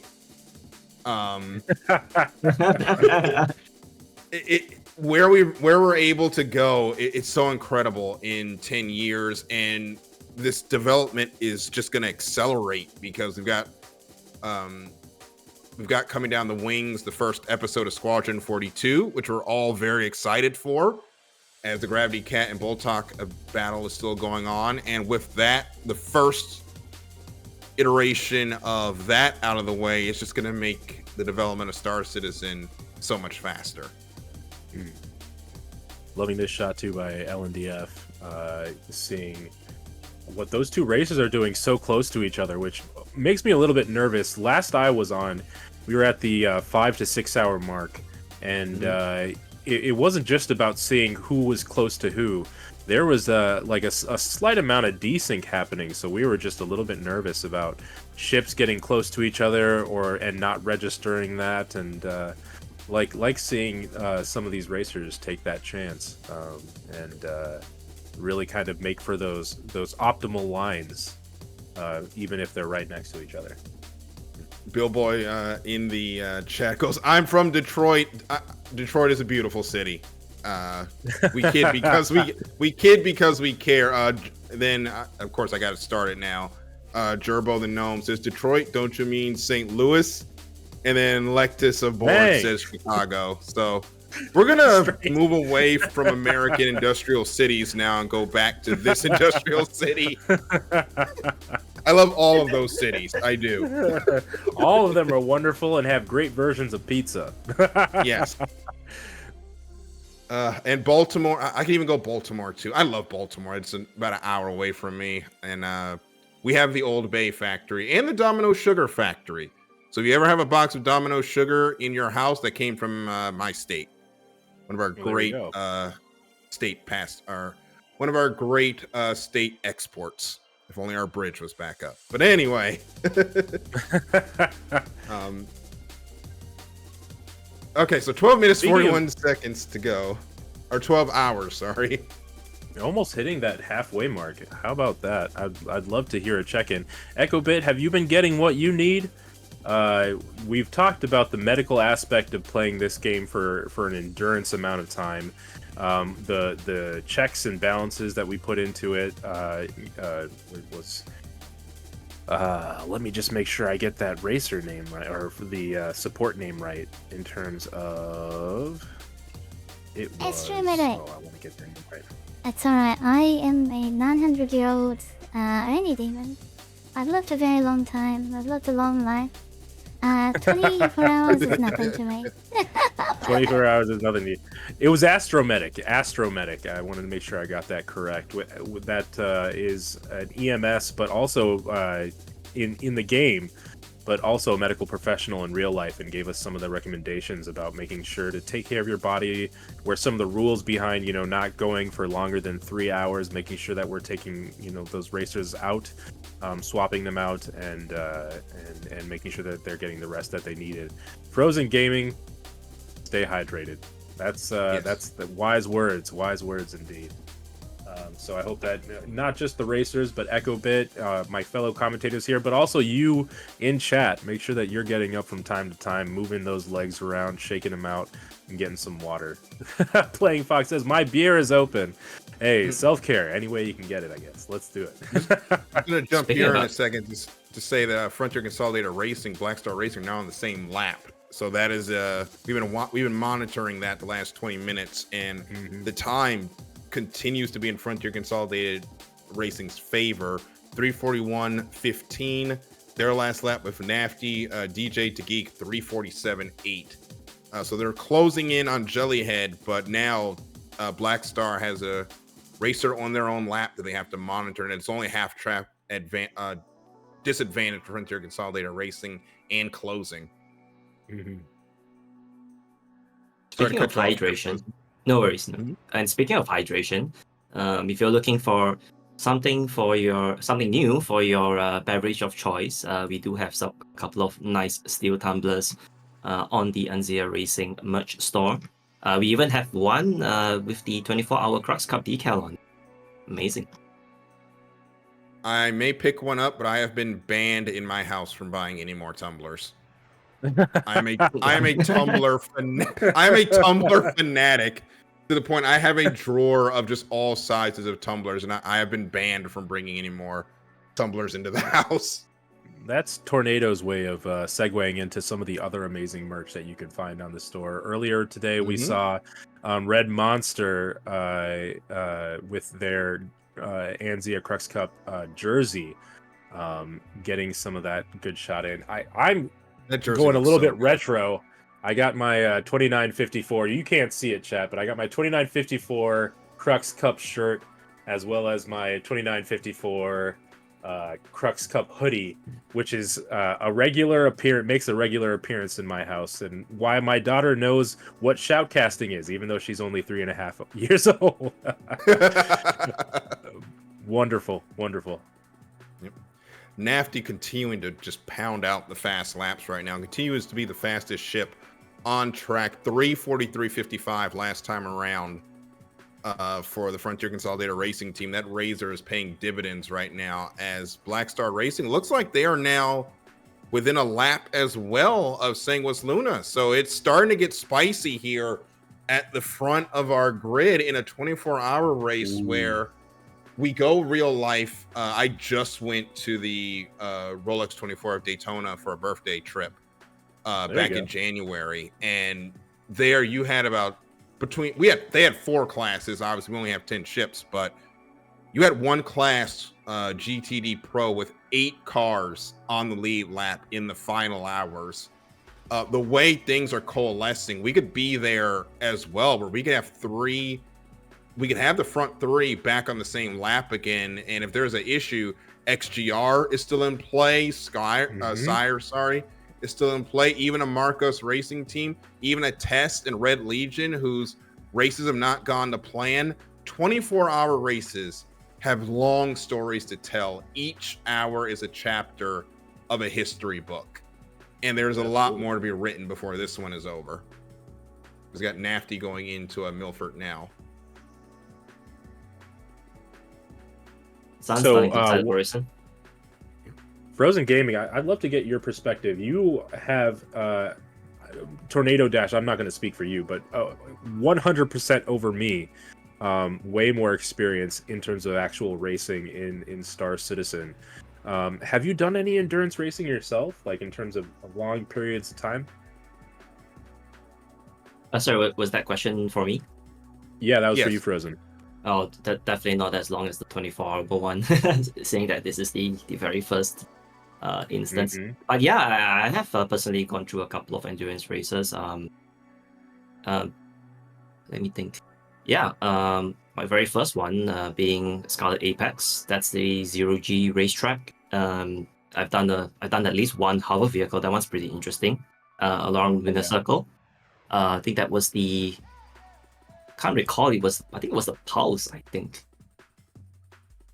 S7: Where we're able to go, it's so incredible in 10 years, and this development is just going to accelerate, because we've got coming down the wings the first episode of Squadron 42, which we're all very excited for, as the Gravity Cat and Boltok battle is still going on. And with that, the first iteration of that out of the way, it's just going to make the development of Star Citizen so much faster.
S10: Loving this shot too by LNDF, seeing what those 2 races are doing so close to each other, which makes me a little bit nervous. Last I was on, we were at the 5 to 6 hour mark, and it wasn't just about seeing who was close to who. There was a slight amount of desync happening, so we were just a little bit nervous about ships getting close to each other and not registering that, and like seeing some of these racers take that chance and really kind of make for those optimal lines, even if they're right next to each other.
S7: Bill Boy in the chat goes, "I'm from Detroit. Detroit is a beautiful city. We kid because we care." Then of course I got to start it now. Gerbo the Gnome says, "Detroit, don't you mean St. Louis?" And then Lectus of Bourne says Chicago. So we're gonna move away from American industrial cities now and go back to this industrial city. I love all of those cities. I do.
S10: All of them are wonderful and have great versions of pizza.
S7: Yes. And Baltimore, I can even go Baltimore too. I love Baltimore. It's about an hour away from me. And we have the Old Bay factory and the Domino Sugar factory. So if you ever have a box of Domino Sugar in your house, that came from my state. One of our great state exports. If only our bridge was back up. But anyway. Okay, so 12 minutes, 41 seconds to go. Or 12 hours, sorry.
S10: You're almost hitting that halfway mark. How about that? I'd love to hear a check-in. EchoBit, have you been getting what you need? We've talked about the medical aspect of playing this game for an endurance amount of time. The checks and balances that we put into it was... let me just make sure I get that racer name right, or the support name right, in terms of... It was... Oh, I want to get their name right.
S2: It's alright, I am a 900-year-old rainy demon. I've lived a very long time, I've lived a long life. 24 hours is nothing to me.
S10: 24 hours is nothing to you. It was Astromedic. I wanted to make sure I got that correct. That is an EMS, but also in the game, but also a medical professional in real life, and gave us some of the recommendations about making sure to take care of your body, where some of the rules behind, not going for longer than 3 hours, making sure that we're taking, those racers out, swapping them out, and making sure that they're getting the rest that they needed. Frozen Gaming, stay hydrated. That's the wise words indeed. So I hope that not just the racers, but EchoBit, my fellow commentators here, but also you in chat, make sure that you're getting up from time to time, moving those legs around, shaking them out, and getting some water. Playing Fox says, my beer is open. Hey, self-care, any way you can get it, I guess. Let's do it.
S7: I'm going to jump here in a second to say that Frontier Consolidated Racing, Black Star Racing, now on the same lap. So that is, we've been monitoring that the last 20 minutes, and the time continues to be in Frontier Consolidated Racing's favor. 341.15. Their last lap with Nafty, DJ to Geek, 347.8. So they're closing in on Jellyhead, but now Black Star has a racer on their own lap that they have to monitor, and it's only half track disadvantage for Frontier Consolidated Racing and closing. Sorry to
S8: speaking of
S7: cut you off there,
S8: hydration,
S7: Frozen.
S8: no worries.
S7: Mhm.
S8: And speaking of hydration, if you're looking for something new for your beverage of choice, we do have a couple of nice steel tumblers on the Unzia Racing merch store. We even have one with the 24-hour Crux Cup decal on. Amazing.
S7: I may pick one up, but I have been banned in my house from buying any more tumblers. I'm a tumbler fanatic to the point I have a drawer of just all sizes of tumblers, and I have been banned from bringing any more tumblers into the house.
S10: That's Tornado's way of segueing into some of the other amazing merch that you can find on the store. Earlier today, we saw Red Monster with their Anzia Crux Cup jersey, getting some of that good shot in. I'm going a little bit retro. I got my 2954. You can't see it, chat, but I got my 2954 Crux Cup shirt, as well as my 2954 Crux Cup hoodie, which is makes a regular appearance in my house, and why my daughter knows what shoutcasting is, even though she's only 3.5 years old. Wonderful.
S7: Yep. Nafty continuing to just pound out the fast laps right now. Continues to be the fastest ship on track. 3:43.55 last time around for the Frontier Consolidated Racing team. That Razor is paying dividends right now as Black Star Racing looks like they are now within a lap as well of Sanguis Luna. So it's starting to get spicy here at the front of our grid in a 24-hour race where we go real life. I just went to the Rolex 24 of Daytona for a birthday trip back in January, and there you had about they had 4 classes. Obviously, we only have 10 ships, but you had one class GTD Pro with 8 cars on the lead lap in the final hours. The way things are coalescing, we could be there as well, where we could have the front 3 back on the same lap again. And if there's an issue, XGR is still in play. SCIRE, is still in play. Even a Marcos Racing team, even a Test and Red Legion, whose races have not gone to plan. 24-hour races have long stories to tell. Each hour is a chapter of a history book. And there's a lot more to be written before this one is over. We've got Nafty going into a Milford now.
S10: Frozen Gaming, I'd love to get your perspective. You have Tornado Dash. I'm not going to speak for you, but 100% over me. Way more experience in terms of actual racing in Star Citizen. Have you done any endurance racing yourself, like in terms of long periods of time?
S8: Sorry, was that question for me?
S10: Yeah, that was for you, Frozen.
S8: Oh, definitely not as long as the 24-hour one. Saying that this is the very first instance. But yeah, I have personally gone through a couple of endurance races. Let me think. Yeah, my very first one being Scarlet Apex. That's the 0G racetrack. I've done at least one hover vehicle. That one's pretty interesting. Along Winter Circle. I think that was can't recall. I think it was the Pulse. I think.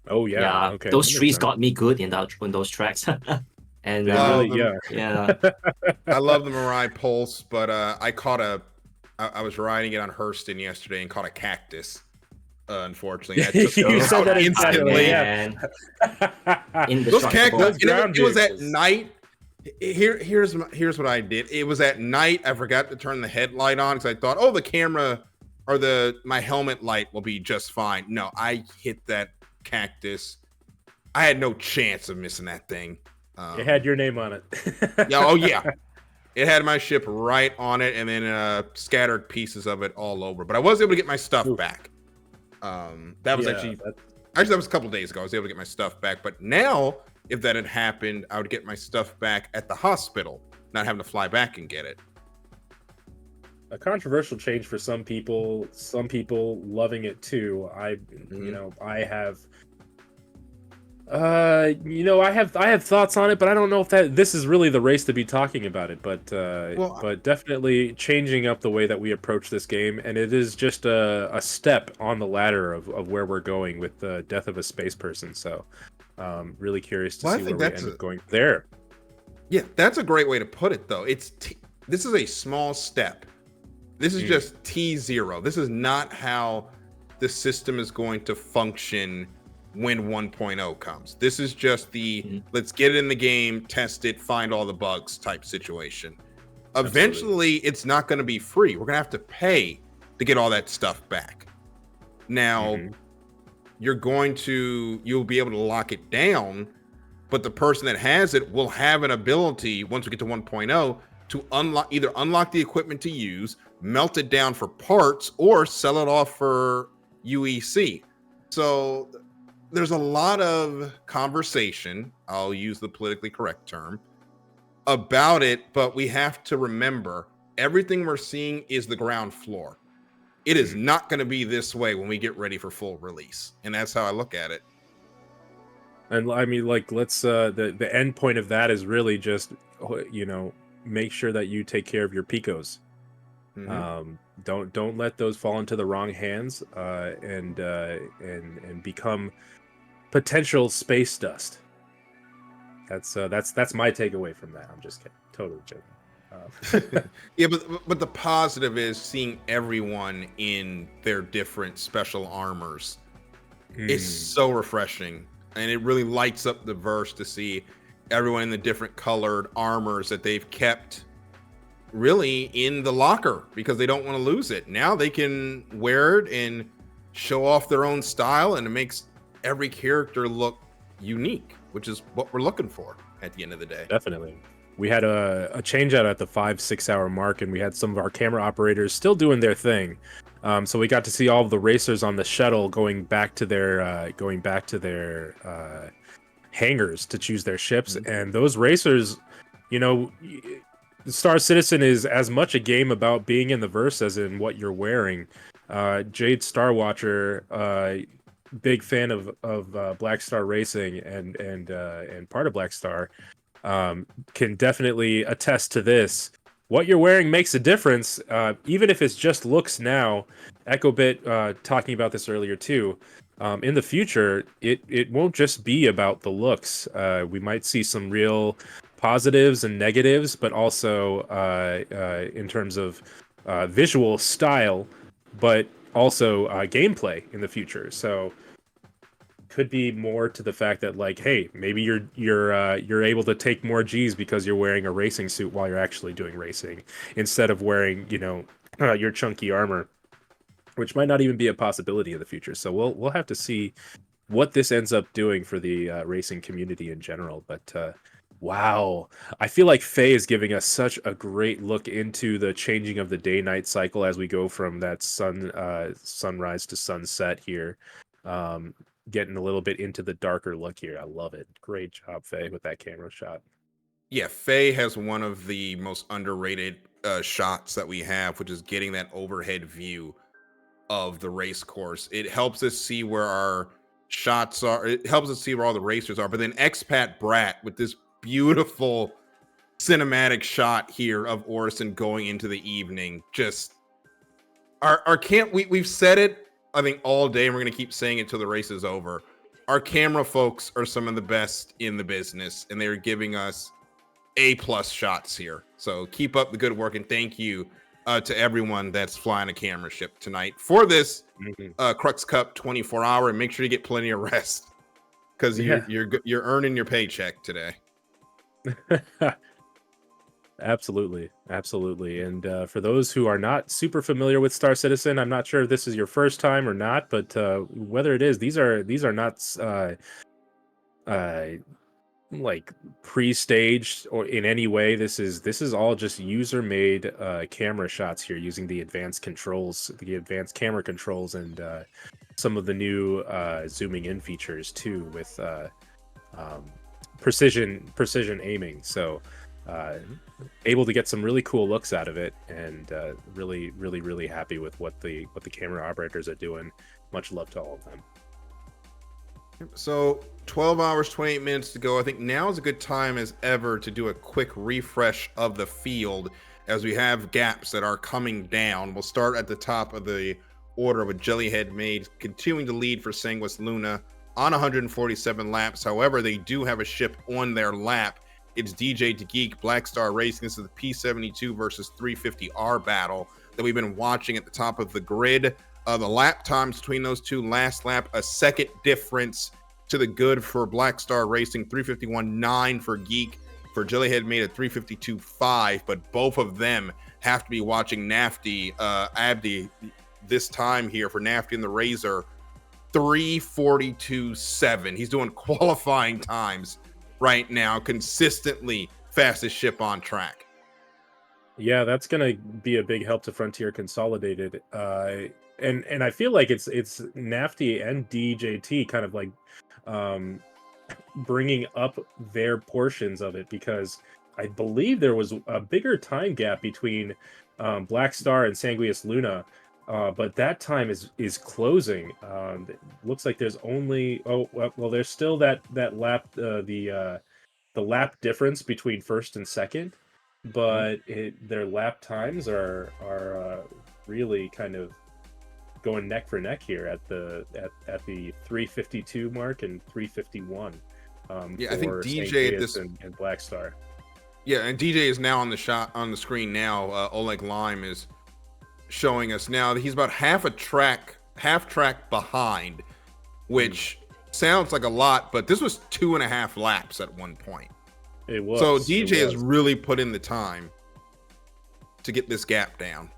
S10: Oh yeah. Okay.
S8: Those trees got me good in those tracks. And
S7: I love the Mirai Pulse, but I was riding it on Hurston yesterday and caught a cactus. Unfortunately,
S10: you said that instantly.
S7: Those cactus. It was at night. Here's what I did. It was at night. I forgot to turn the headlight on because I thought, the camera or my helmet light will be just fine. No, I hit that cactus. I had no chance of missing that thing.
S10: It had your name on it.
S7: Yeah. It had my ship right on it, and then scattered pieces of it all over. But I was able to get my stuff back. That was actually that was a couple days ago. I was able to get my stuff back. But now, if that had happened, I would get my stuff back at the hospital, not having to fly back and get it.
S10: A controversial change for some people. Some people loving it too. I have I have thoughts on it, but I don't know if this is really the race to be talking about it. But definitely changing up the way that we approach this game, and it is just a step on the ladder of where we're going with the death of a space person. So, really curious to see where we end up going there.
S7: Yeah, that's a great way to put it, though. This is a small step. This is just T0. This is not how the system is going to function when 1.0 comes. This is just the let's get it in the game, test it, find all the bugs type situation. Eventually, it's not going to be free. We're going to have to pay to get all that stuff back. Now, you'll be able to lock it down, but the person that has it will have an ability once we get to 1.0 to unlock the equipment to use, melt it down for parts, or sell it off for UEC. So there's a lot of conversation, I'll use the politically correct term, about it, but we have to remember everything we're seeing is the ground floor. It is not going to be this way when we get ready for full release. And that's how I look at it.
S10: And I mean, like, let's the end point of that is really just, make sure that you take care of your picos. Don't let those fall into the wrong hands and become potential space dust. That's my takeaway from that. I'm just kidding. Totally joking.
S7: Yeah, but the positive is seeing everyone in their different special armors. It's so refreshing, and it really lights up the verse to see everyone in the different colored armors that they've kept really in the locker because they don't want to lose it. Now they can wear it and show off their own style, and it makes every character look unique, which is what we're looking for at the end of the day.
S10: Definitely. We had a change out at the 5-6 hour mark, and we had some of our camera operators still doing their thing. So we got to see all of the racers on the shuttle going back to their hangars to choose their ships. And those racers, Star Citizen is as much a game about being in the verse as in what you're wearing. Jade Starwatcher, big fan of Black Star Racing and part of Black Star, can definitely attest to this. What you're wearing makes a difference, even if it's just looks now. EchoBit talking about this earlier too. In the future, it won't just be about the looks. We might see some real positives and negatives, but also in terms of visual style, but also gameplay in the future. So could be more to the fact that, like, hey, maybe you're able to take more G's because you're wearing a racing suit while you're actually doing racing instead of wearing your chunky armor, which might not even be a possibility in the future. So we'll have to see what this ends up doing for the racing community in general. But wow, I feel like Faye is giving us such a great look into the changing of the day-night cycle as we go from that sunrise to sunset here. Getting a little bit into the darker look here. I love it. Great job, Faye, with that camera shot.
S7: Yeah, Faye has one of the most underrated shots that we have, which is getting that overhead view of the race course. It helps us see where our shots are. It helps us see where all the racers are. But then Expat Brat with this beautiful cinematic shot here of Orison going into the evening. Just our camp. We've said it, I think, all day, and we're going to keep saying it till the race is over. Our camera folks are some of the best in the business, and they're giving us A+ shots here. So keep up the good work, and thank you to everyone that's flying a camera ship tonight for this Crux Cup 24-hour. And make sure you get plenty of rest because you're earning your paycheck today.
S10: Absolutely. And for those who are not super familiar with Star Citizen, I'm not sure if this is your first time or not, but whether it is, these are not like pre-staged or in any way. This is all just user-made camera shots here using the advanced controls, the advanced camera controls, and some of the new zooming in features too with precision aiming. So able to get some really cool looks out of it, and really happy with what the camera operators are doing. Much love to all of them.
S7: So 12 hours, 28 minutes to go. I think now is a good time as ever to do a quick refresh of the field as we have gaps that are coming down. We'll start at the top of the order with Jellyhead Maid continuing to lead for Sanguis Luna on 147 laps. However, they do have a ship on their lap. It's DJ to Geek, Black Star Racing. This is the P72 versus 350R battle that we've been watching at the top of the grid. The lap times between those two, last lap, a second difference to the good for Black Star Racing, 351.9 for Geek, for Jellyhead Maid at 352.5, but both of them have to be watching Abdi this time here for Nafty and the Razor, 342.7. He's doing qualifying times right now, consistently fastest ship on track.
S10: Yeah, that's gonna be a big help to Frontier Consolidated. And I feel like it's Nafty and DJT kind of like bringing up their portions of it, because I believe there was a bigger time gap between Black Star and Sanguis Luna, but that time is closing. It looks like there's only there's still that lap the lap difference between first and second, but their lap times are really kind of going neck for neck here at the 352 mark and 351.
S7: Yeah, I think DJ at this
S10: and Black Star.
S7: Yeah, and DJ is now on the screen now. Oleg Lime is showing us now that he's about half track behind, which sounds like a lot, but this was 2.5 laps at one point.
S10: It was.
S7: So DJ has really put in the time to get this gap down.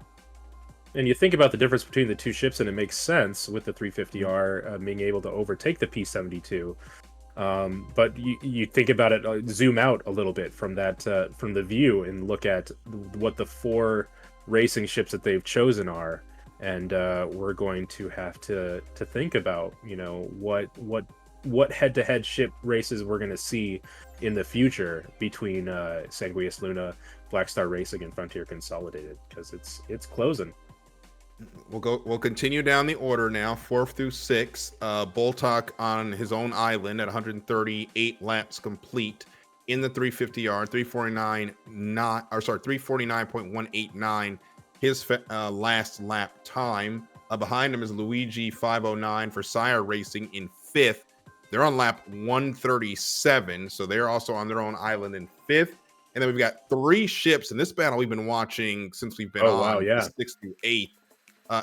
S10: And you think about the difference between the two ships, and it makes sense with the 350R being able to overtake the P72. But you think about it, zoom out a little bit from that from the view and look at what the 4 racing ships that they've chosen are, and we're going to have to think about, you know, what head-to-head ship races we're going to see in the future between Sanguis Luna, Black Star Racing, and Frontier Consolidated, because it's closing.
S7: We'll continue down the order now, 4th through 6th. Boltok on his own island at 138 laps complete in the 350R, 349.189, his last lap time. Behind him is Luigi 509 for SCIRE Racing in 5th. They're on lap 137, so they're also on their own island in 5th. And then we've got 3 ships in this battle we've been watching since we've been on.
S10: Wow, yeah.
S7: 6th through 8th.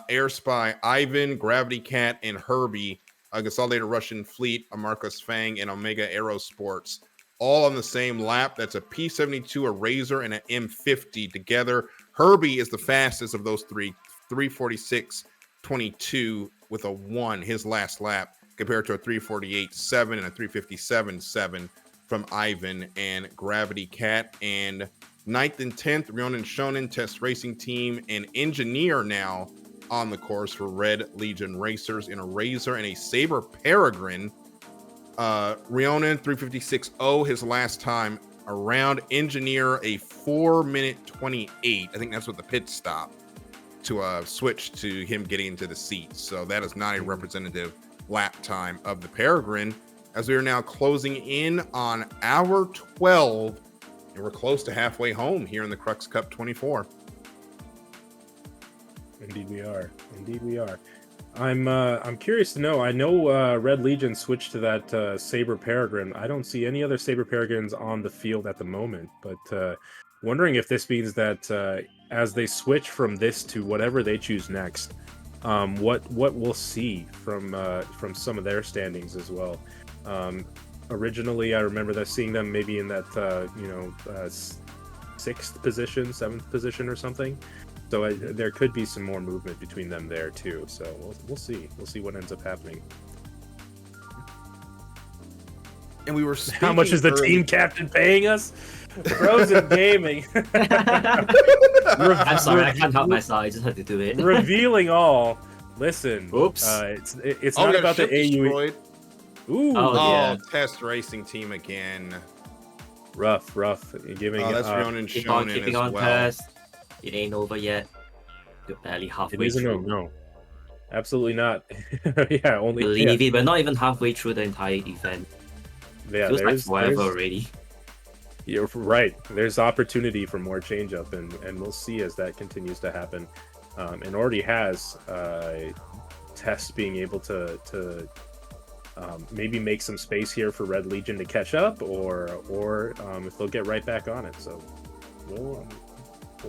S7: Air Spy, Ivan, Gravity Cat, and Herbie, Consolidated Russian Fleet, Amarok, Fang, and Omega Aerosports, all on the same lap. That's a P72, a Razor, and an M50 together. Herbie is the fastest of those 3, 346.22 with a 1, his last lap, compared to a 348.7 and a 357.7 from Ivan and Gravity Cat. And 9th and 10th, Rionen Shonen Test Racing Team and Engineer now on the course for Red Legion Racers in a Razor and a Saber Peregrine. Rionen 356.0 his last time around. Engineer a 4-minute 28. I think that's what the pit stop to switch to him getting into the seats. So that is not a representative lap time of the Peregrine, as we are now closing in on hour 12, and we're close to halfway home here in the Crux Cup 24.
S10: Indeed we are. Indeed we are. I'm curious to know. I know Red Legion switched to that Saber Peregrine. I don't see any other Saber Peregrines on the field at the moment, but wondering if this means that as they switch from this to whatever they choose next, what we'll see from some of their standings as well. Originally, I remember seeing them maybe in that 6th position, 7th position, or something. So there could be some more movement between them there too. So we'll see. We'll see what ends up happening.
S7: And we were
S10: how much is the team captain paying us? Frozen Gaming.
S8: I'm sorry, I can't help myself. I just had to do it.
S10: Revealing all. Listen.
S8: Oops.
S10: It's not about the AUE. Ooh.
S8: Yeah.
S7: Test Racing Team again.
S10: Rough. Giving.
S7: That's Rionen Shonen
S8: keeping
S7: as
S8: on
S7: well.
S8: Test. It ain't over yet. You're barely halfway
S10: It isn't
S8: through.
S10: no. Absolutely not. Yeah, only
S8: Believe it, we're not even halfway through the entire event.
S10: Yeah,
S8: Feels like forever already.
S10: You're right. There's opportunity for more change up, and we'll see as that continues to happen. And already has tests being able to maybe make some space here for Red Legion to catch up, or if they'll get right back on it. So we'll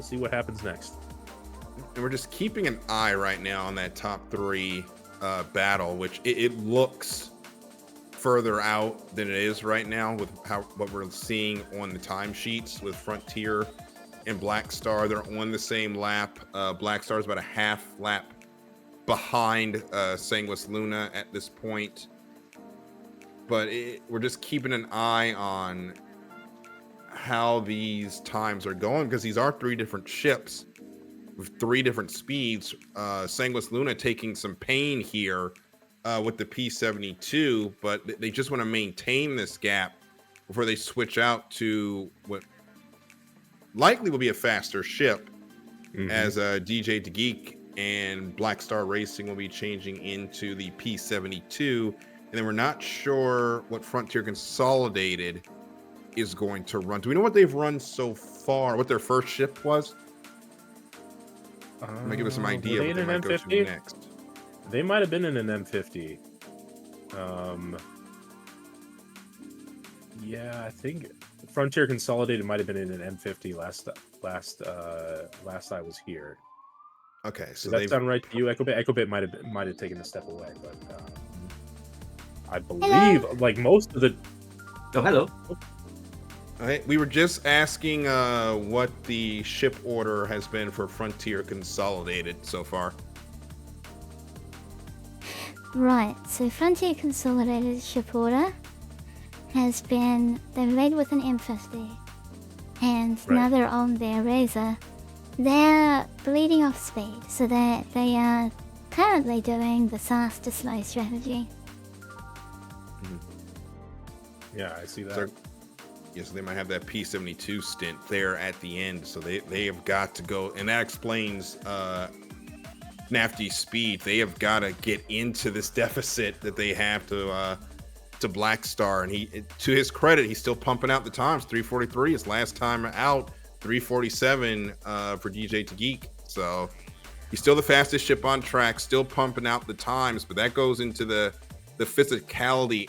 S10: see what happens next.
S7: And we're just keeping an eye right now on that top 3 battle, which it looks further out than it is right now with what we're seeing on the timesheets with Frontier and Black Star. They're on the same lap. Black Star is about a half lap behind Sanguis Luna at this point. But we're just keeping an eye on how these times are going, because these are 3 different ships with 3 different speeds. Sanguis Luna taking some pain here with the P-72, but they just want to maintain this gap before they switch out to what likely will be a faster ship, as DJ DeGeek and Black Star Racing will be changing into the P-72. And then we're not sure what Frontier Consolidated is going to run. Do we know what they've run so far? What their first ship was? Might give us some idea of what they might go to next.
S10: They might have been in an M50. Yeah, I think Frontier Consolidated might have been in an M50 last I was here.
S7: Okay, so
S10: does that sound right to you, Ecobit? Ecobit might have taken a step away, but I believe like most of the.
S8: Oh, hello.
S7: All right, we were just asking what the ship order has been for Frontier Consolidated so far.
S2: Right, so Frontier Consolidated ship order has been, they made with an M50, and now they're on their Razor. They're bleeding off speed, so they are currently doing the fast to slow strategy.
S10: Yeah, I see that.
S7: Yes, they might have that P-72 stint there at the end, so they have got to go, and that explains Nafty's speed. They have got to get into this deficit that they have to Black Star, and he, to his credit, he's still pumping out the times. 3:43 his last time out, 3:47 for DJ Geek. So he's still the fastest ship on track, still pumping out the times, but that goes into the physicality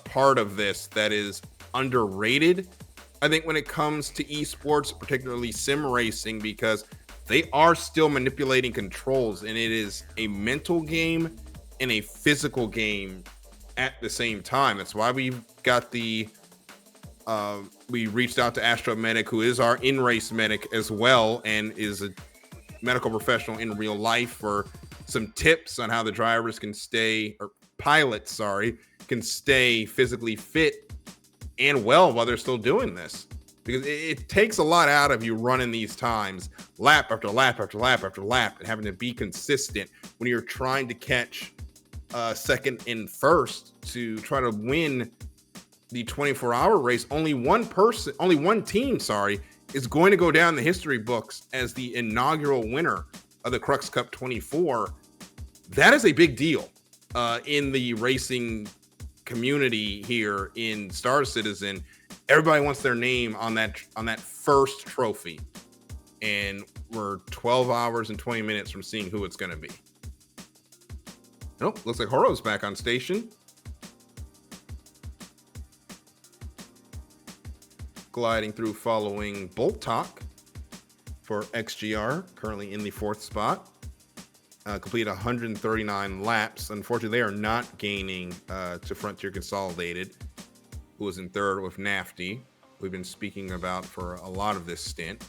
S7: part of this that is underrated, I think, when it comes to esports, particularly sim racing, because they are still manipulating controls, and it is a mental game and a physical game at the same time. That's why we've got we reached out to Astro Medic, who is our in-race medic as well, and is a medical professional in real life, for some tips on how the drivers can stay, or pilots, sorry, can stay physically fit and well while they're still doing this. Because it takes a lot out of you running these times, lap after lap after lap after lap, and having to be consistent when you're trying to catch second and first to try to win the 24-hour race. Only one team, is going to go down the history books as the inaugural winner of the Crux Cup 24. That is a big deal in the racing community here in Star Citizen. Everybody wants their name on that first trophy, and we're 12 hours and 20 minutes from seeing who it's going to be. Nope, looks like Horo's back on station. Gliding through following Bolt Talk for XGR, currently in the 4th spot. Complete 139 laps. Unfortunately, they are not gaining to Frontier Consolidated, who was in 3rd with Nafty, we've been speaking about for a lot of this stint.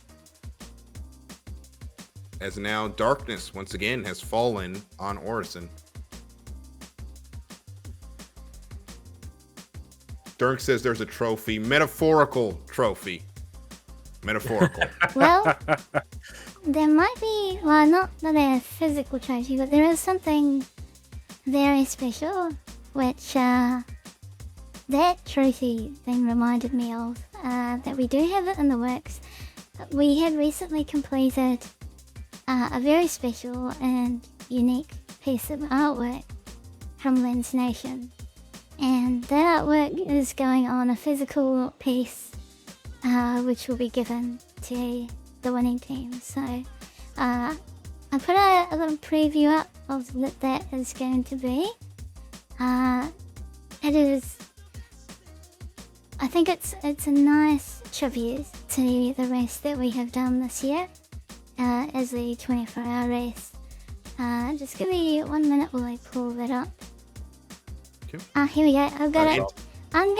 S7: As now darkness once again has fallen on Orison. Dirk says there's a trophy, metaphorical trophy. Metaphorical.
S2: Well, there might be, well, not a physical trophy, but there is something very special, which that trophy thing reminded me of, that we do have it in the works. We had recently completed a very special and unique piece of artwork from Lens Nation. And that artwork is going on a physical piece, which will be given to the winning team. So I put a little preview up of what that is going to be. It is, I think it's a nice tribute to the race that we have done this year as a 24-hour race. Just give me 1 minute while I pull that up.
S7: Okay.
S2: Here we go. I've got it. I'm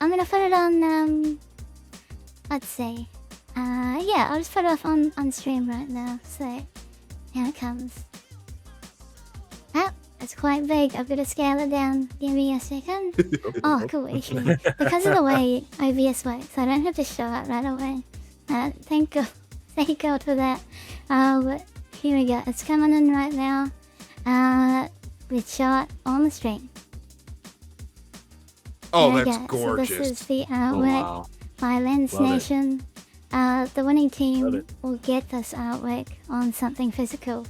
S2: gonna put it on. Let's see. Yeah, I'll just put it off on stream right now. So here it comes. Oh, it's quite big. I've got to scale it down. Give me a second. Oh, cool. Actually, because of the way OBS works, I don't have to show it right away. Thank God for that. But here we go. It's coming in right now. With shot on the stream.
S7: Oh,
S2: There we
S7: that's
S2: go.
S7: gorgeous.
S2: So this is the
S8: Oh,
S2: artwork
S8: wow.
S2: by Lens
S10: Love it.
S2: Nation. The winning
S10: Love
S2: team
S10: it.
S2: will get this artwork on something physical,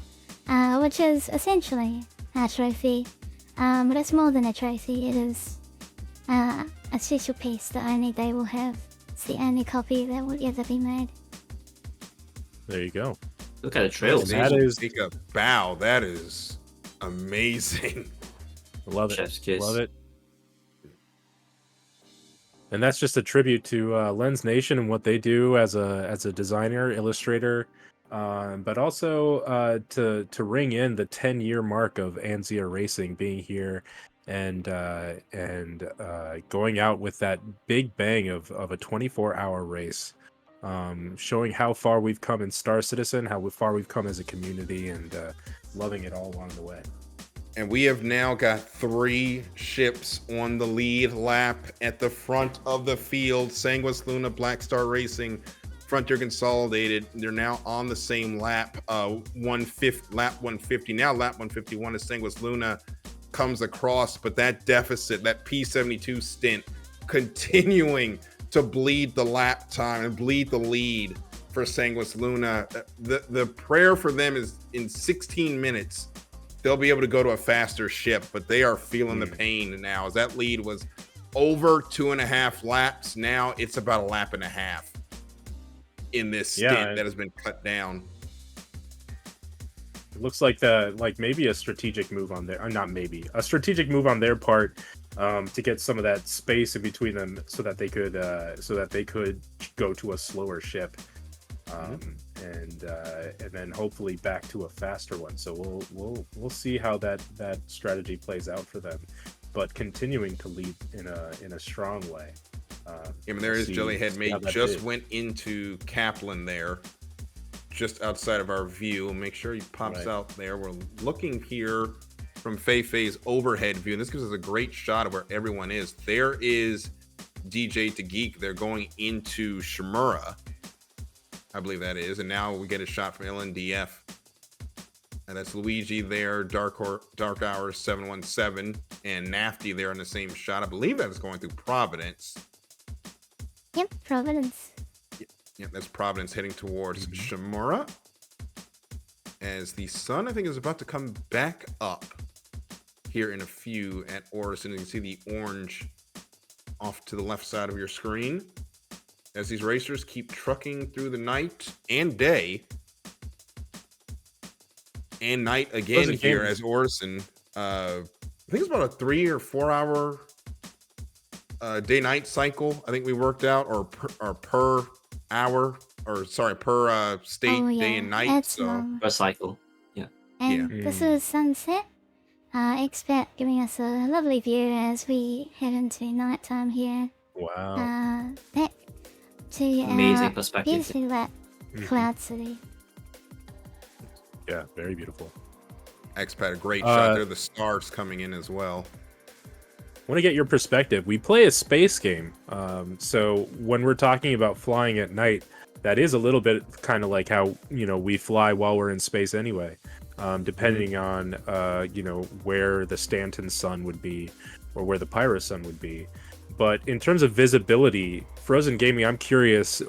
S2: which is essentially a trophy. But it's more than a trophy. It is a special piece that only they will have. It's the only copy that will ever be made.
S10: There you go.
S8: Look at the trails.
S10: That is-
S7: Take a bow. That is amazing.
S10: Love it.
S8: Chef's kiss.
S10: Love it. And that's just a tribute to Lens Nation and what they do as a designer, illustrator, but also to ring in the 10-year mark of Anzia Racing being here and going out with that big bang of a 24-hour race, showing how far we've come in Star Citizen, how far we've come as a community, and loving it all along the way.
S7: And we have now got 3 ships on the lead lap at the front of the field. Sanguis Luna, Black Star Racing, Frontier Consolidated. They're now on the same lap, lap 150. Now lap 151 as Sanguis Luna comes across, but that deficit, that P72 stint, continuing to bleed the lap time and bleed the lead for Sanguis Luna. The prayer for them is in 16 minutes, they'll be able to go to a faster ship, but they are feeling the pain now. As that lead was over 2.5 laps, now it's about a lap and a half in this stint that has been cut down.
S10: It looks like maybe a strategic move on their, a strategic move on their part to get some of that space in between them, so that they could go to a slower ship. And then hopefully back to a faster one. So we'll see how that strategy plays out for them, but continuing to lead in a strong way.
S7: There is Jellyhead Mate just went into Kaplan there, just outside of our view. Make sure he pops out there. We're looking here from Fei-Fei's overhead view, and this gives us a great shot of where everyone is. There is DJ to Geek. They're going into Shimura, I believe that is, and now we get a shot from LNDF, and that's Luigi there, Dark Hours 717, and Nafty there in the same shot. I believe that is going through Providence.
S2: Yep, Providence.
S7: Yep, that's Providence heading towards Shimura, as the sun, I think, is about to come back up here in a few at Orison. You can see the orange off to the left side of your screen as these racers keep trucking through the night and day and night again here as Orison. I think it's about a 3 or 4 hour day-night cycle. I think we worked out, or per hour, or sorry, per state, day and night.
S2: It's
S7: so
S2: long.
S8: Per cycle. Yeah.
S2: And this is sunset. Expert giving us a lovely view as we head into nighttime here.
S10: Wow.
S2: Back to
S8: Amazing perspective.
S2: beautifully lit Cloud City.
S10: Yeah, very beautiful.
S7: Expat, a great shot there. The stars coming in as well.
S10: Want to get your perspective. We play a space game, so when we're talking about flying at night, that is a little bit kind of like how we fly while we're in space anyway, depending on where the Stanton sun would be or where the Pyro sun would be. But in terms of visibility, Frozen Gaming, I'm curious,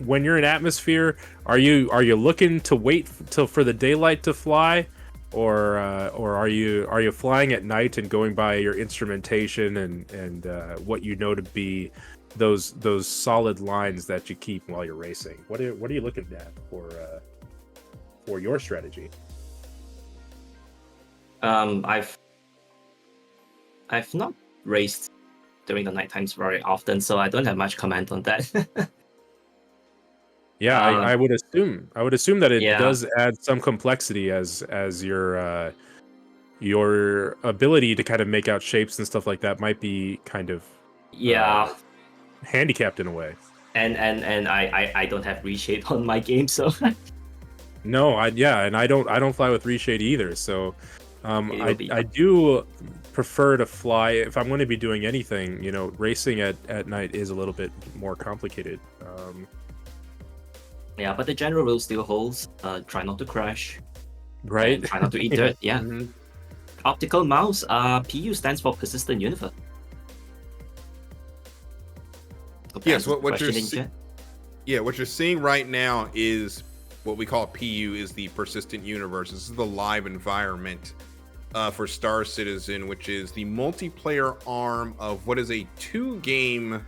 S10: when you're in atmosphere, are you looking to wait for the daylight to fly, or are you flying at night and going by your instrumentation and what you know to be those solid lines that you keep while you're racing? What are you looking at for your strategy?
S8: I've not raced during the night times very often, so I don't have much comment on that.
S10: Yeah, I would assume that it
S8: Yeah.
S10: does add some complexity as your ability to kind of make out shapes and stuff like that might be kind of
S8: Yeah,
S10: handicapped in a way.
S8: and I don't have reshape on my game, so
S10: No, and I don't fly with reshade either. So
S8: It'll be-
S10: I do prefer to fly if I'm going to be doing anything. You know, racing at night is a little bit more complicated.
S8: yeah, but the general rule still holds. Try not to crash.
S10: Right?
S8: And try not to eat dirt. Yeah.
S10: Mhm.
S8: Optical mouse. PU stands for persistent universe. Hope that
S7: Yes,
S8: answers the
S7: what you're
S8: question in chat.
S7: what you're seeing right now is what we call PU, is the persistent universe. This is the live environment for Star Citizen, which is the multiplayer arm of what is a 2-game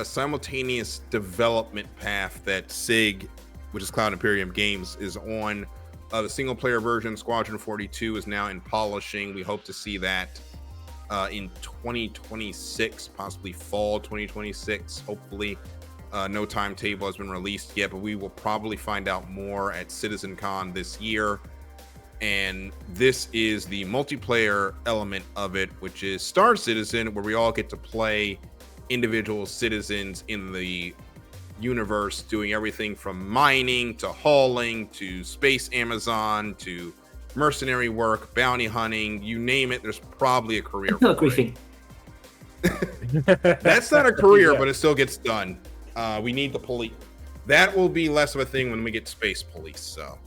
S7: simultaneous development path that SIG, which is Cloud Imperium Games, is on. The single player version, Squadron 42, is now in polishing. We hope to see that in 2026, possibly fall 2026, hopefully. No timetable has been released yet, but we will probably find out more at CitizenCon this year. And this is the multiplayer element of it, which is Star Citizen, where we all get to play individual citizens in the universe, doing everything from mining to hauling to space Amazon to mercenary work, bounty hunting, you name it. There's probably a career for it.
S8: Griefing.
S7: That's not a career,
S10: Yeah.
S7: but it still gets done. We need the police. That will be less of a thing when we get space police. So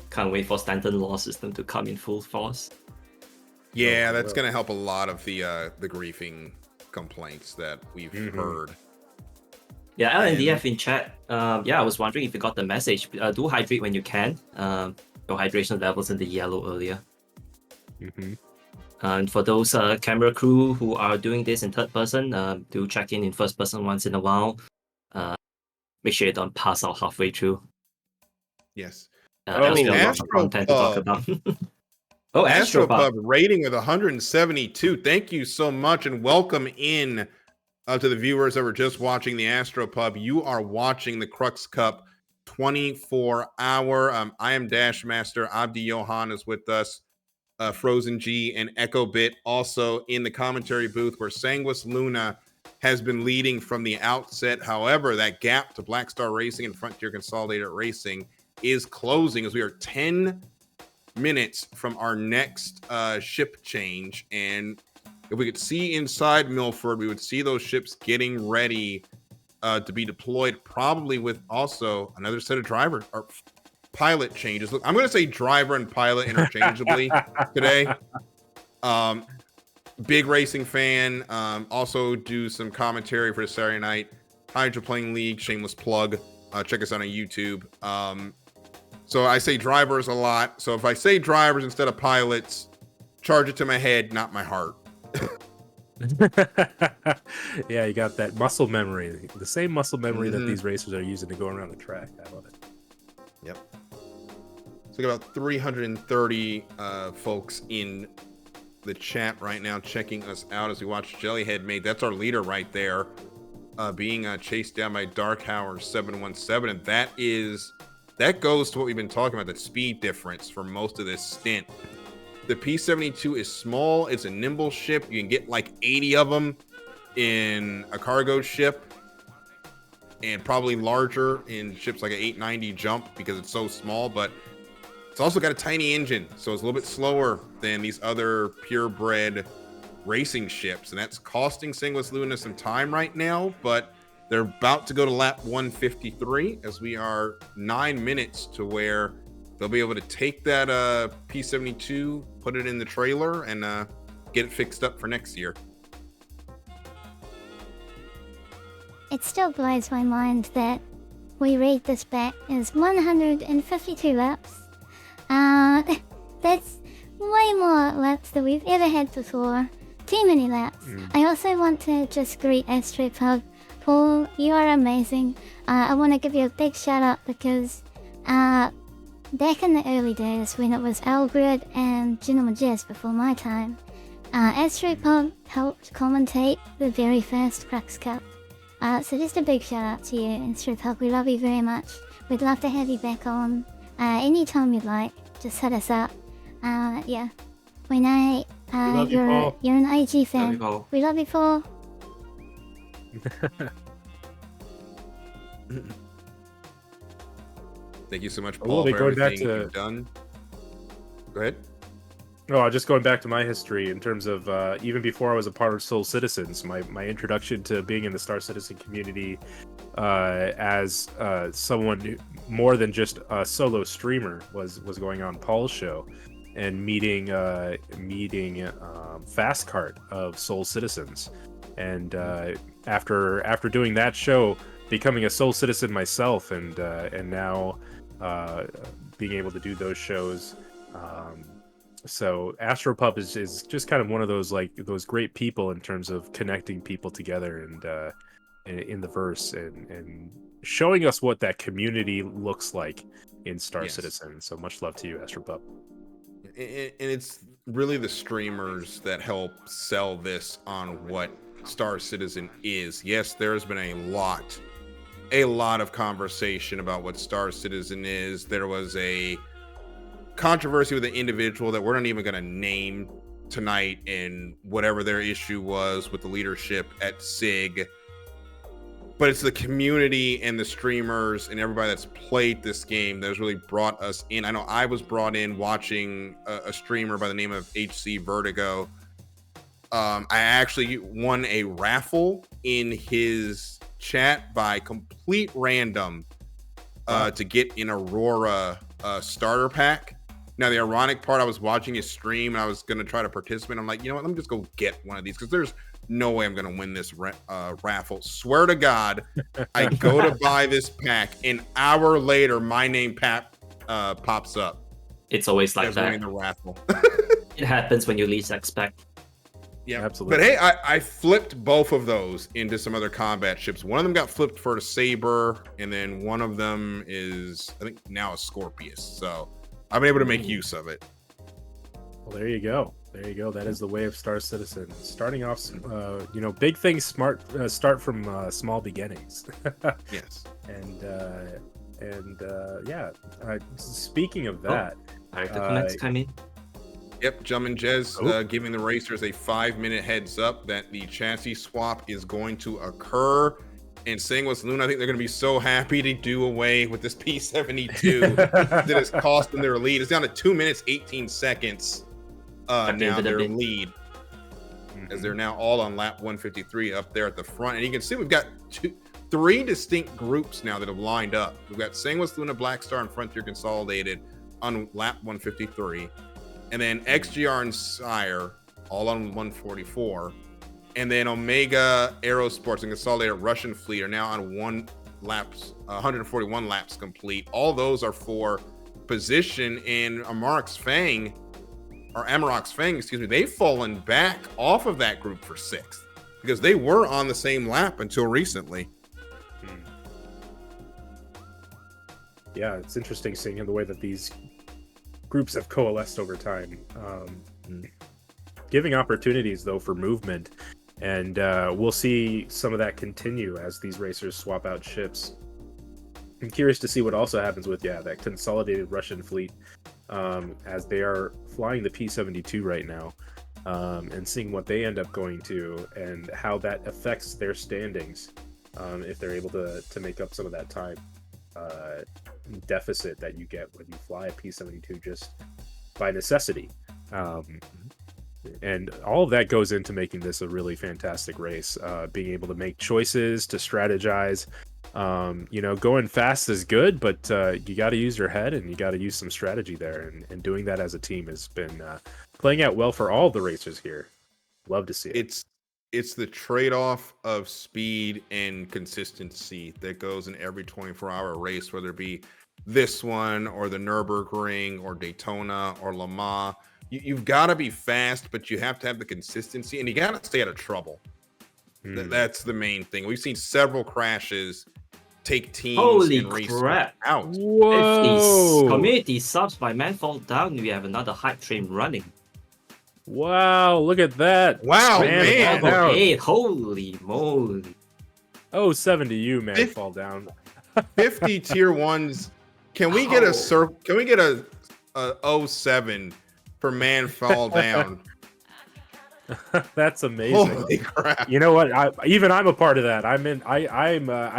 S8: Can't wait for Stanton law system to come in full force.
S7: yeah,
S10: Oh,
S7: that's
S10: well.
S7: going to help a lot of the griefing complaints that we've heard.
S8: Yeah, LNDF in chat. Yeah, I was wondering if you got the message. Do hydrate when you can. Your hydration levels in the yellow earlier.
S10: Mm-hmm.
S8: And for those camera crew who are doing this in third person, do check in first person once in a while. Make sure you don't pass out halfway through.
S7: Yes.
S8: Else we have a lot of content to talk
S7: Astropub.
S8: about. Oh, Astropub.
S7: Astropub rating with 172. Thank you so much, and welcome in to the viewers that were just watching the Astropub. You are watching the Crux Cup 24-hour. I am Dashmaster. Abdi Johan is with us. Frozen G and Echo Bit also in the commentary booth, where Sanguis Luna has been leading from the outset. However, that gap to Black Star Racing and Frontier Consolidated Racing is closing, as we are 10 minutes from our next ship change. And if we could see inside Milford, we would see those ships getting ready to be deployed, probably with also another set of driver or pilot changes. Look, I'm going to say driver and pilot interchangeably today. Big racing fan. Also do some commentary for the Saturday night Hydroplane League. Shameless plug. Check us out on YouTube. So I say drivers a lot. So if I say drivers instead of pilots, charge it to my head, not my heart.
S10: Yeah, you got that muscle memory, the same muscle memory that these racers are using to go around the track. I love it.
S7: Yep. So we got about 330 folks in the chat right now checking us out as we watch Jellyhead Mate. That's our leader right there, being chased down by Darkhauer 717, and that goes to what we've been talking about, the speed difference for most of this stint. The P-72 is small. It's a nimble ship. You can get like 80 of them in a cargo ship, and probably larger in ships like an 890 Jump because it's so small, but it's also got a tiny engine, so it's a little bit slower than these other purebred racing ships, and that's costing Sanguis Luna some time right now, but they're about to go to lap 153 as we are 9 minutes to where they'll be able to take that P-72, put it in the trailer, and get it fixed up for next year.
S2: It still blows my mind that we read this back as 152 laps. That's way more laps than we've ever had before. Too many laps. I also want to just greet Aerosports. Paul, you are amazing. I want to give you a big shout out because back in the early days when it was Algrid and GentlemanJez before my time, Aerosports helped commentate the very first Crux Cup. So just a big shout out to you, Aerosports. We love you very much. We'd love to have you back on anytime you'd like. Just hit us up. Yeah. We know
S10: love you, Paul.
S2: you're an IG fan.
S8: Love you, Paul.
S2: We love you, Paul.
S7: Thank you so much,
S10: Oh,
S7: Paul,
S10: they
S7: for
S10: going back
S7: everything
S10: to-
S7: you've done. Go ahead.
S10: No, just going back to my history in terms of even before I was a part of Soul Citizens, my introduction to being in the Star Citizen community as someone more than just a solo streamer was going on Paul's show and meeting Fastcart of Soul Citizens, and after doing that show, becoming a Soul Citizen myself, and now being able to do those shows. So Astropup is just kind of one of those those great people in terms of connecting people together and in the verse and showing us what that community looks like in Star
S7: Yes.
S10: Citizen. So much love to you, Astropup.
S7: And it's really the streamers that help sell this on what Star Citizen is. Yes, there's been a lot of conversation about what Star Citizen is. There was a controversy with an individual that we're not even going to name tonight, and whatever their issue was with the leadership at SIG. But it's the community and the streamers and everybody that's played this game that has really brought us in. I know I was brought in watching a streamer by the name of HC Vertigo. I actually won a raffle in his chat by complete random to get an Aurora starter pack. Now, the ironic part, I was watching his stream and I was going to try to participate. I'm like, you know what? Let me just go get one of these because there's no way I'm going to win this raffle. Swear to God, I go to buy this pack. An hour later, my name pops up.
S8: It's always like
S7: as
S8: that.
S7: winning the raffle.
S8: It happens when you least expect.
S7: Yeah,
S10: Absolutely.
S7: But hey, I flipped both of those into some other combat ships. One of them got flipped for a Saber, and then one of them is, I think, now a Scorpius. So I've been able to make use of it.
S10: Well, there you go. There you go. That is the way of Star Citizen. Starting off, big things start from small beginnings.
S7: Yes.
S10: Speaking of that,
S8: Character connects come in.
S7: Yep, GentlemanJez giving the racers a 5-minute heads up that the chassis swap is going to occur. And Sanguis Luna, I think they're going to be so happy to do away with this P72 that has cost them their lead. It's down to 2 minutes, 18 seconds now, their lead. As they're now all on lap 153 up there at the front. And you can see we've got three distinct groups now that have lined up. We've got Sanguis Luna, Black Star, and Frontier Consolidated on lap 153. And then XGR and SCIRE all on 144. And then Omega, Aerosports, and Consolidated Russian Fleet are now on 141 laps complete. All those are for position in Amarok's Fang, they've fallen back off of that group for 6th because they were on the same lap until recently.
S10: Yeah, it's interesting seeing the way that these groups have coalesced over time, giving opportunities though for movement, and we'll see some of that continue as these racers swap out ships. I'm curious to see what also happens with that Consolidated Russian Fleet, as they are flying the P-72 right now, and seeing what they end up going to and how that affects their standings, if they're able to make up some of that time deficit that you get when you fly a P-72 just by necessity. And all of that goes into making this a really fantastic race, being able to make choices, to strategize. Going fast is good, but you got to use your head and you got to use some strategy there, and doing that as a team has been playing out well for all the racers here. Love to see it.
S7: it's the trade-off of speed and consistency that goes in every 24-hour race, whether it be this one or the Nürburgring or Daytona or Le Mans. You've got to be fast, but you have to have the consistency, and you got to stay out of trouble. That's the main thing. We've seen several crashes take teams
S8: Holy
S7: and race
S8: crap.
S7: out.
S10: Whoa!
S8: 50 community subs by Man Fall Down. We have another hype train running.
S10: Wow, look at that.
S7: Wow, man.
S10: Fall Down.
S8: 8, holy moly.
S10: Oh, 7 to you, Man
S7: Fif-
S10: Fall Down.
S7: 50 tier ones. Can we get a 07 for Man Fall Down?
S10: That's amazing.
S7: Holy crap.
S10: You know what? I'm a part of that. I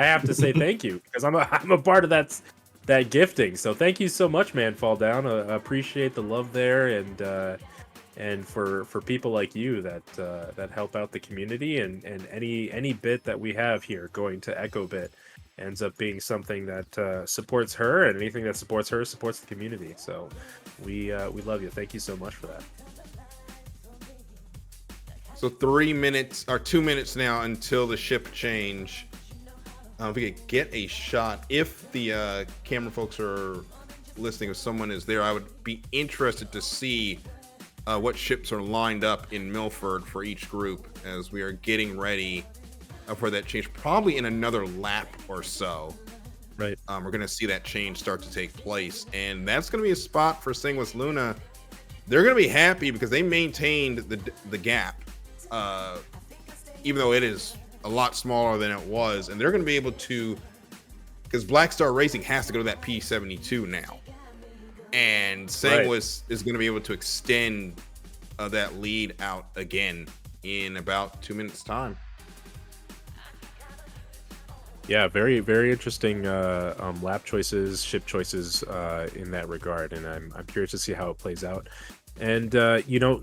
S10: have to say thank you because I'm a part of that gifting. So thank you so much, Man Fall Down. I appreciate the love there, and for people like you that help out the community, and any bit that we have here going to Echo Bit ends up being something that supports her, and anything that supports her supports the community. So we love you. Thank you so much for that.
S7: So 3 minutes or 2 minutes now until the ship change. If we could get a shot, if the camera folks are listening, if someone is there, I would be interested to see what ships are lined up in Milford for each group as we are getting ready for that change. Probably in another lap or so.
S10: Right.
S7: We're going to see that change start to take place. And that's going to be a spot for Sanguis Luna. They're going to be happy because they maintained the gap. Even though it is a lot smaller than it was, and they're going to be able to, because Black Star Racing has to go to that P72 now, and Sanguis is going to be able to extend that lead out again in about 2 minutes time.
S10: Yeah, very, very interesting lap choices, ship choices in that regard, and I'm curious to see how it plays out. And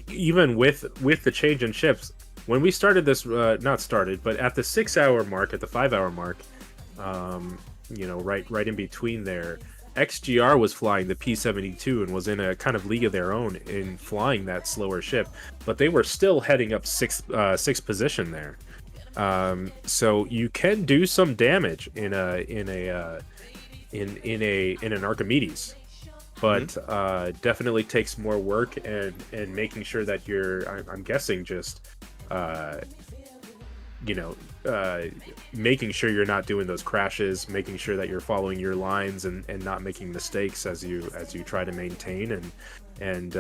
S10: even with the change in ships, when we started this, not started, but at the 6 hour mark, at the 5 hour mark, right in between there, XGR was flying the P72 and was in a kind of league of their own in flying that slower ship, but they were still heading up sixth position there. So you can do some damage in an Archimedes, but definitely takes more work and making sure that I'm guessing just making sure you're not doing those crashes, making sure that you're following your lines and not making mistakes as you try to maintain and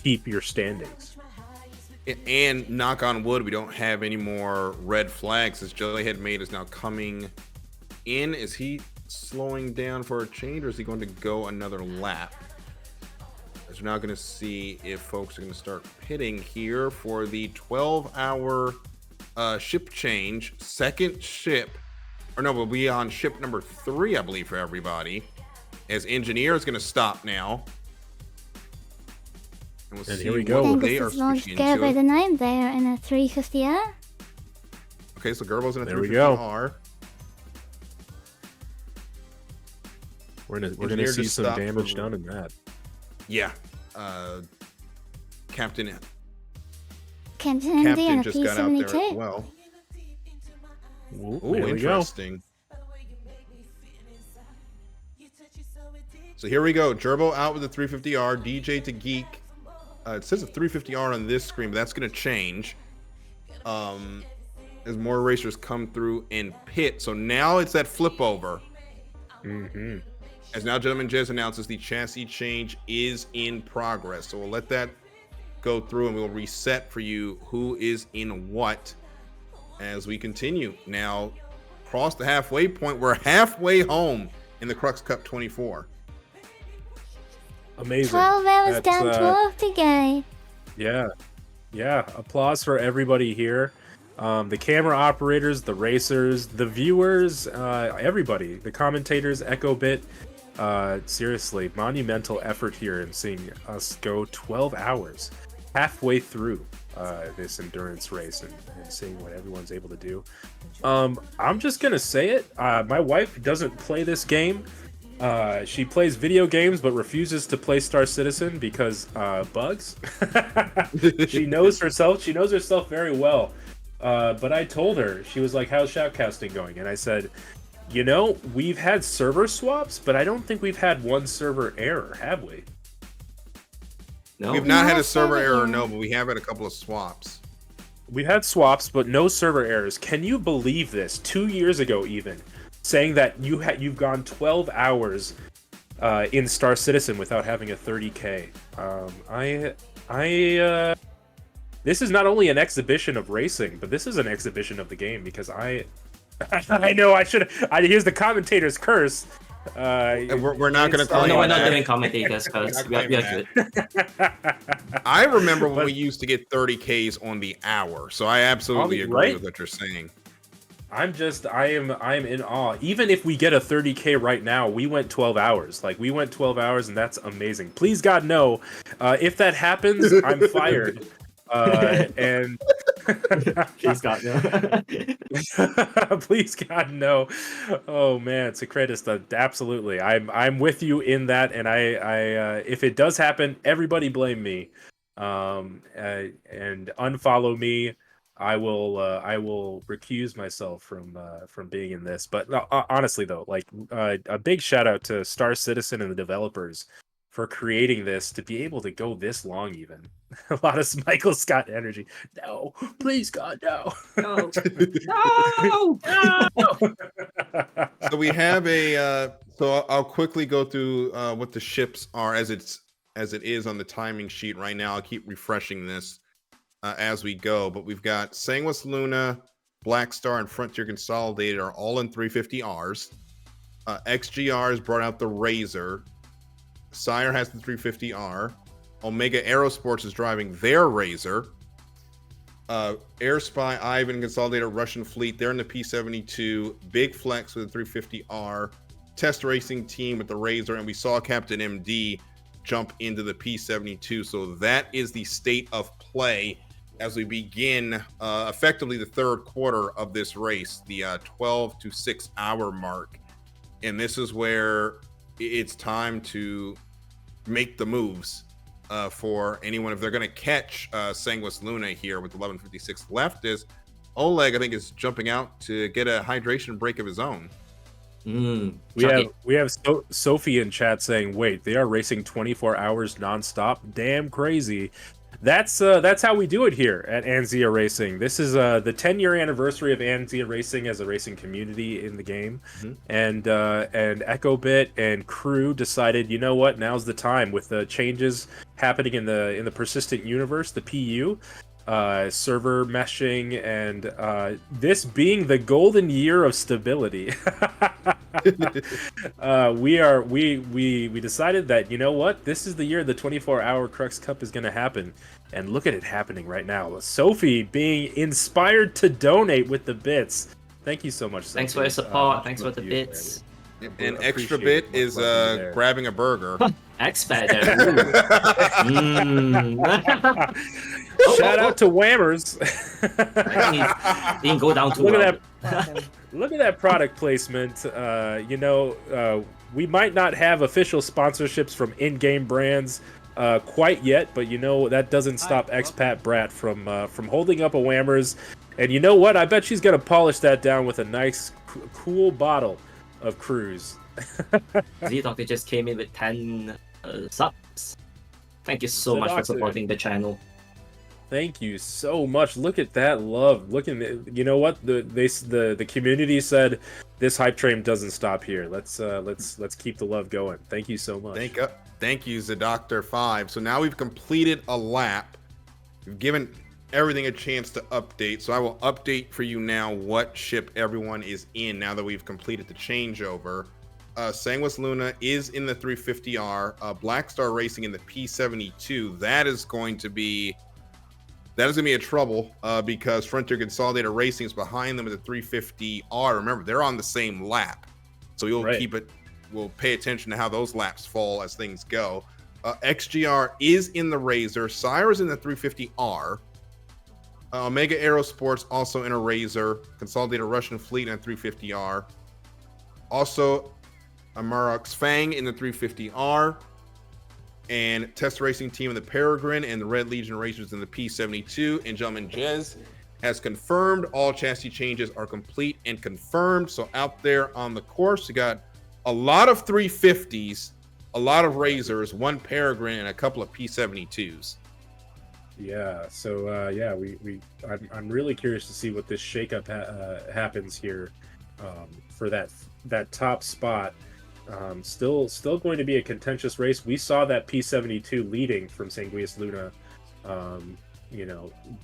S10: keep your standings.
S7: And knock on wood, we don't have any more red flags as Jellyhead Mate is now coming in. Is he slowing down for a change, or is he going to go another lap? As we're now going to see if folks are going to start pitting here for the 12-hour ship change. Second ship, or no, we'll be on ship number 3, I believe, for everybody. As Engineer is going to stop now. And we'll see
S10: here we go.
S7: what they are
S2: This is launched
S7: switching into.
S2: by the 9 there in a 350R.
S7: Okay, so Gerbo's in a
S10: There we go.
S7: 350R.
S10: We're gonna
S7: Engineer
S10: see
S7: just
S10: some
S7: stopped
S10: damage
S7: for-
S10: done in that.
S7: Yeah. Captain
S2: Captain MD and a
S7: just got out there as
S2: P72.
S7: well.
S10: Ooh,
S7: Ooh,
S10: there we go.
S7: interesting. So here we go. Gerbo out with the 350R. DJ to Geek. It says a 350R on this screen, but that's going to change as more racers come through and pit. So now it's that flip over.
S10: Mm-hmm.
S7: As now GentlemanJez announces the chassis change is in progress. So we'll let that go through and we'll reset for you who is in what as we continue. Now, across the halfway point, we're halfway home in the Crux Cup 24.
S10: Amazing.
S2: 12 hours
S10: That's,
S2: down, 12 to go.
S10: Yeah. Applause for everybody here. The camera operators, the racers, the viewers, everybody, the commentators, Echo Bit. Seriously, monumental effort here in seeing us go 12 hours halfway through this endurance race and seeing what everyone's able to do. I'm just gonna say it. My wife doesn't play this game, She plays video games but refuses to play Star Citizen because bugs. She knows herself. She knows herself very well. But I told her, she was like, "How's shoutcasting going?" And I said, "You know, we've had server swaps, but I don't think we've had one server error, have we?"
S8: No.
S7: We've not had a server
S2: server
S7: error,
S2: error.
S7: no, but we have had a couple of swaps.
S10: We had swaps, but no server errors. Can you believe this? 2 years ago, even saying that you've gone 12 hours in Star Citizen without having a 30K. This is not only an exhibition of racing, but this is an exhibition of the game because I know I should. Here's the commentator's curse.
S7: We're not going to
S8: Oh
S7: claim
S8: no, we're not
S7: that.
S8: doing commentators because we are good.
S7: I remember when we used to get 30Ks on the hour, so I absolutely agree
S10: Right?
S7: with what you're saying.
S10: I am in awe. Even if we get a 30K right now, we went 12 hours. Like we went 12 hours, and that's amazing. Please God no. If that happens, I'm fired. And
S8: Please God no.
S10: please God no. Oh man, Secretus, absolutely. I'm with you in that, and I if it does happen, everybody blame me. And unfollow me. I will recuse myself from being in this. But honestly though, like a big shout out to Star Citizen and the developers for creating this to be able to go this long even. A lot of Michael Scott energy. No, please God, no.
S8: No. No.
S10: No.
S7: So we have a. So I'll quickly go through what the ships are as it is on the timing sheet right now. I'll keep refreshing this as we go. But we've got Sanguis Luna, Black Star, and Frontier Consolidated are all in 350Rs. XGR has brought out the Razor. SCIRE has the 350R. Omega Aerosports is driving their Razor. Air Spy, Ivan, Consolidated Russian Fleet, they're in the P-72. Big Flex with the 350R. Test Racing Team with the Razor. And we saw Captain MD jump into the P-72. So that is the state of play as we begin effectively the third quarter of this race, the 12 to 6 hour mark. And this is where it's time to make the moves for anyone if they're going to catch Sanguis Luna here with 11:56 left. Is Oleg, I think, is jumping out to get a hydration break of his own.
S10: We have Sophie in chat saying, "Wait, they are racing 24 hours nonstop. Damn crazy." That's how we do it here at Anzia Racing. This is the 10-year anniversary of Anzia Racing as a racing community in the game, and EchoBit and crew decided, you know what, now's the time with the changes happening in the persistent universe, the PU, server meshing, and this being the golden year of stability. We decided that, you know what, this is the year the 24-hour Crux Cup is going to happen, and look at it happening right now. Sophie being inspired to donate with the bits. Thank you so much, Sophie.
S8: Thanks for your support. Thanks for the bits.
S7: An extra bit is grabbing a burger.
S8: Expert.
S10: Shout out to Whammers.
S8: He can go down to
S10: look at that. Look at that product placement. We might not have official sponsorships from in-game brands quite yet, but that doesn't stop Expat Brat from holding up a Whammers. And you know what? I bet she's gonna polish that down with a nice, cool bottle of Cruise.
S8: Z-Doctor just came in with 10 subs. Thank you so much for supporting the channel.
S10: Thank you so much. Look at that love. Look at you know what the community said. This hype train doesn't stop here. Let's keep the love going. Thank you so much.
S7: Thank you, Zadoctor5. So now we've completed a lap. We've given everything a chance to update. So I will update for you now what ship everyone is in now that we've completed the changeover. Sanguis Luna is in the 350R. Black Star Racing in the P72. That is going to be a trouble because Frontier Consolidated Racing is behind them at the 350R. Remember, they're on the same lap, so we'll pay attention to how those laps fall as things go. XGR is in the Razor. SCIRE is in the 350R. Omega Aerosports also in a Razor. Consolidated Russian Fleet in a 350R. Also, Amarok's Fang in the 350R, and Test Racing Team in the Peregrine, and the Red Legion Racers in the P72. And GentlemanJez has confirmed all chassis changes are complete and confirmed. So out there on the course, you got a lot of 350s, a lot of Razors, one Peregrine, and a couple of P72s.
S10: Yeah. So I'm really curious to see what this shakeup happens here for that top spot. Still going to be a contentious race. We saw that P72 leading from Sanguis Luna.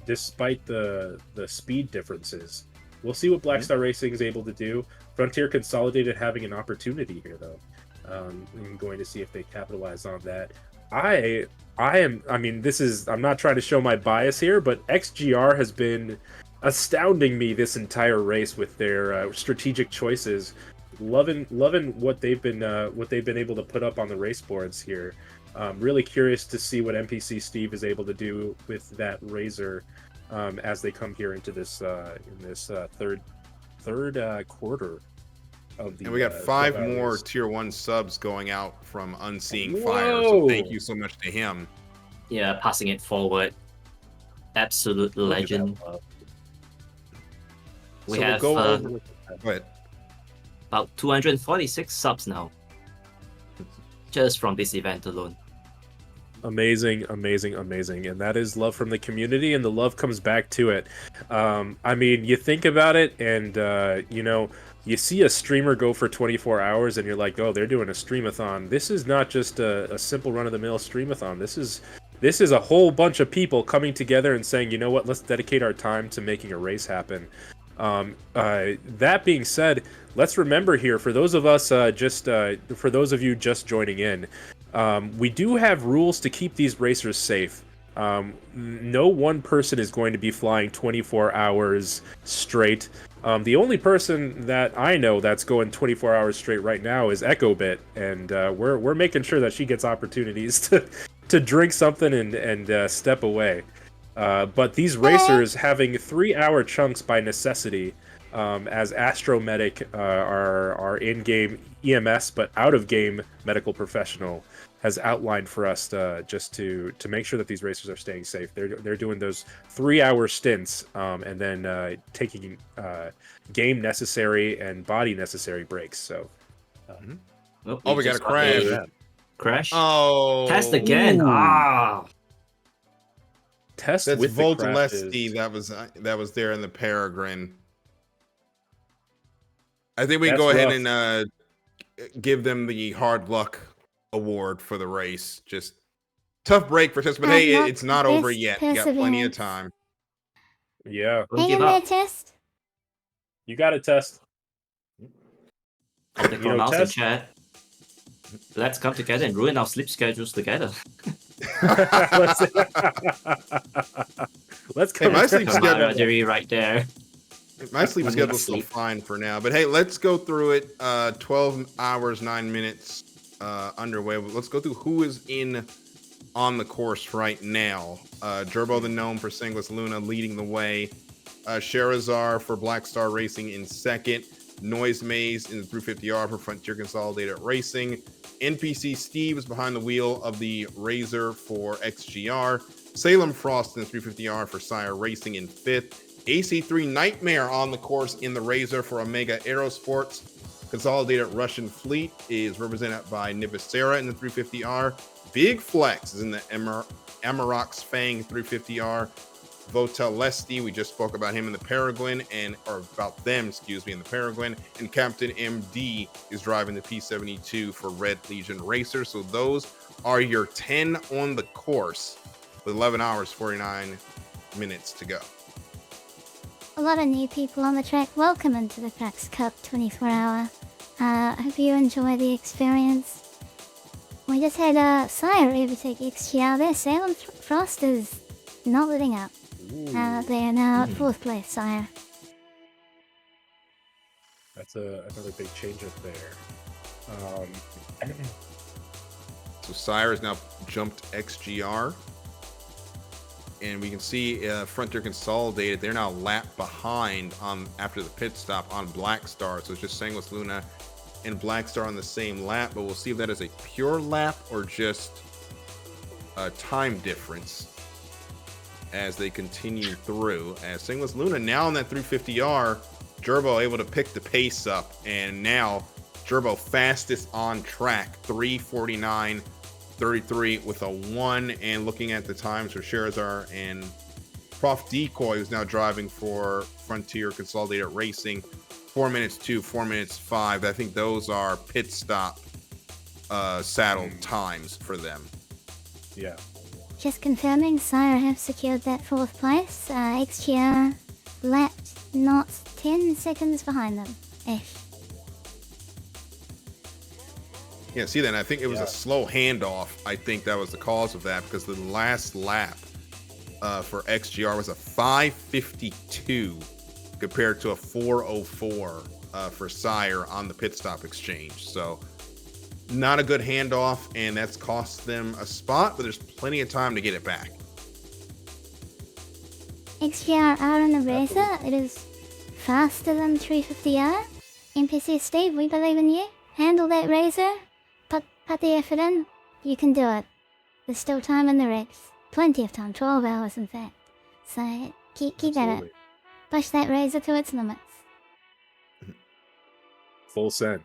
S10: Despite the speed differences. We'll see what Black Star Racing is able to do. Frontier Consolidated having an opportunity here, though. I'm going to see if they capitalize on that. I'm not trying to show my bias here, but XGR has been astounding me this entire race with their strategic choices. Loving what they've been able to put up on the race boards here. Really curious to see what NPC Steve is able to do with that Razor as they come here into this third quarter of the.
S7: And we got 5 more Tier 1 subs going out from Unseeing Fire. So thank you so much to him.
S8: Yeah, passing it forward. Absolute legend. We have
S7: go over. Go ahead.
S8: About 246 subs now, just from this event alone.
S10: Amazing, and that is love from the community, and the love comes back to it. You think about it, and you see a streamer go for 24 hours, and you're like, oh, they're doing a streamathon. This is not just a simple run-of-the-mill streamathon. This is a whole bunch of people coming together and saying, you know what, let's dedicate our time to making a race happen. That being said, let's remember here, for those of us for those of you just joining in, we do have rules to keep these racers safe. No one person is going to be flying 24 hours straight. The only person that I know that's going 24 hours straight right now is EchoBit, and we're making sure that she gets opportunities to drink something and step away. But these racers having 3-hour chunks by necessity, as Astromedic, our in-game EMS but out-of-game medical professional, has outlined for us just to make sure that these racers are staying safe. They're doing those 3-hour stints and then taking game necessary and body necessary breaks. So,
S7: we got a crash.
S8: Crash.
S7: Oh,
S8: test again.
S10: Test
S7: that's
S10: with
S7: Voltelesti that was there in the Peregrine. I think we go ahead and give them the hard luck award for the race. Just tough break for Test, but hey, it's not over yet. You got plenty of time.
S10: Yeah.
S2: Hang in there, Test.
S10: You got it, Test.
S8: Test. Chat. Let's come together and ruin our sleep schedules together.
S10: Let's come.
S7: My sleep schedule
S8: right there.
S7: My sleep schedule's still fine for now, but hey, let's go through it. 12 hours 9 minutes underway. Let's go through who is on the course right now. Gerbo the Gnome for Sanguis Luna leading the way. Sherazar for Black Star Racing in second. Noise Maze in the 350R for Frontier Consolidated Racing. NPC Steve is behind the wheel of the Razor for XGR. Salem Frost in the 350R for SCIRE Racing in fifth. AC3 Nightmare on the course in the Razor for Omega Aerosports. Consolidated Russian Fleet is represented by Nivacera in the 350R. Big Flex is in the Amarok's Fang 350R. Voltelesti, we just spoke about him in the Peregrine, in the Peregrine. And Captain MD is driving the P72 for Red Legion Racer. So those are your 10 on the course with 11 hours, 49 minutes to go.
S2: A lot of new people on the track. Welcome into the Crux Cup 24-hour. I hope you enjoy the experience. We just had SCIRE overtake XGR there. Salem Frost is not letting up. They are now at 4th place, SCIRE.
S10: That's another big change up there.
S7: So SCIRE has now jumped XGR. And we can see Frontier Consolidated, they're now a lap behind after the pit stop on Black Star. So it's just Sanguis Luna and Blackstar on the same lap, but we'll see if that is a pure lap or just a time difference as they continue through. As Sanguis Luna now on that 350R, Gerbo able to pick the pace up, and now Gerbo fastest on track, 3:49.33 with a 1. And looking at the times for Sherazar and Prof Decoy, who's now driving for Frontier Consolidated Racing, 4 minutes 2, 4 minutes 5. I think those are pit stop saddle times for them.
S10: Yeah.
S2: Just confirming, SCIRE have secured that 4th place. XGR lapped not 10 seconds behind them. Ish.
S7: Yeah, see that? I think it was a slow handoff. I think that was the cause of that, because the last lap for XGR was a 5:52 compared to a 4:04 for SCIRE on the pit stop exchange. So not a good handoff, and that's cost them a spot, but there's plenty of time to get it back.
S2: XGR are on the razor. It is faster than 350R. NPC Steve, we believe in you. Handle that razor. Put the effort in. You can do it. There's still time in the race. Plenty of time. 12 hours, in fact. So keep at it. Push that razor to its limits.
S10: Full send.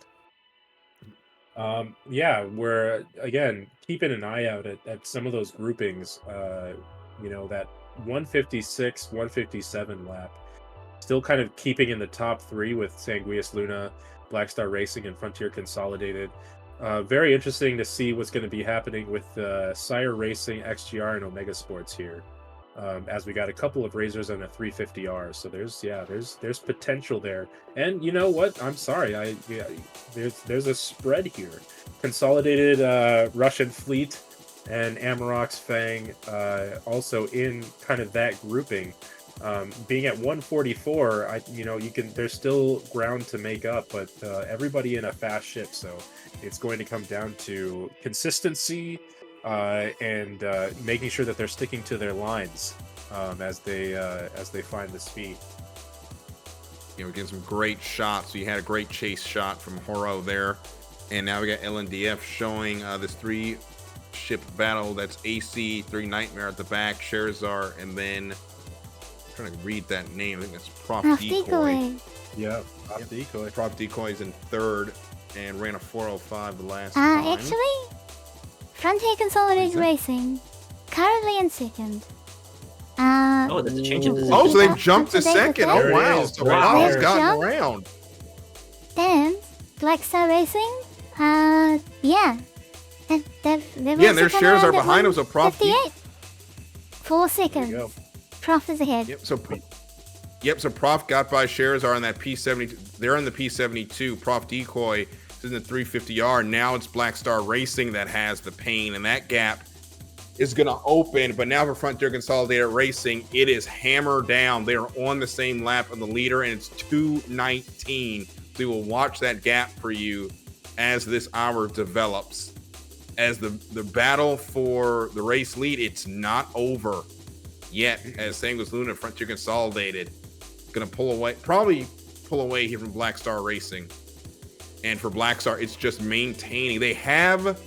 S10: Yeah, we're again keeping an eye out at some of those groupings. You know, that 156, 157 lap, still kind of keeping in the top 3 with Sanguis Luna, Blackstar Racing, and Frontier Consolidated. Very interesting to see what's going to be happening with SCIRE Racing, XGR, and Omega Sports here, as we got a couple of razors and a 350R. So there's potential there. And you know what? I'm sorry, there's a spread here. Consolidated Russian Fleet and Amarok's Fang also in kind of that grouping. Being at 144, there's still ground to make up, but everybody in a fast ship, so it's going to come down to consistency and making sure that they're sticking to their lines as they find the speed.
S7: You know, we're getting some great shots. You had a great chase shot from Horo there, and now we got LNDF showing this 3-ship battle. That's AC, 3 Nightmare at the back, Sherazar, and then I'm trying to read that name. I think that's Prof Decoy.
S10: Yeah, Prof Decoy.
S7: Prof Decoy is in 3rd and ran a 4:05 the last time.
S2: Actually, Frontier Consolidated Racing currently in 2nd.
S8: Oh, that's a change in position.
S7: Oh, so they've jumped to 2nd. Oh, wow. So Bravo's gotten
S2: Jump.
S7: around.
S2: Then Blackstar Racing, yeah. They've
S7: Yeah,
S2: also
S7: their
S2: come
S7: shares
S2: around
S7: are
S2: at
S7: behind them, so Prof
S2: 158. 4
S10: There
S2: seconds.
S10: you go.
S2: Prof is ahead.
S7: So Prof got by Sherazar on that P70. They're in the P72. Prof Decoy is in the 350R. Now it's Blackstar Racing that has the pain, and that gap is going to open. But now for Frontier Consolidated Racing, it is hammered down. They are on the same lap of the leader, and it's 2:19. We will watch that gap for you as this hour develops. As the battle for the race lead, it's not over yet, as Sanguis Luna and Frontier Consolidated going to probably pull away here from Blackstar Racing. And for Blackstar, it's just maintaining. They have,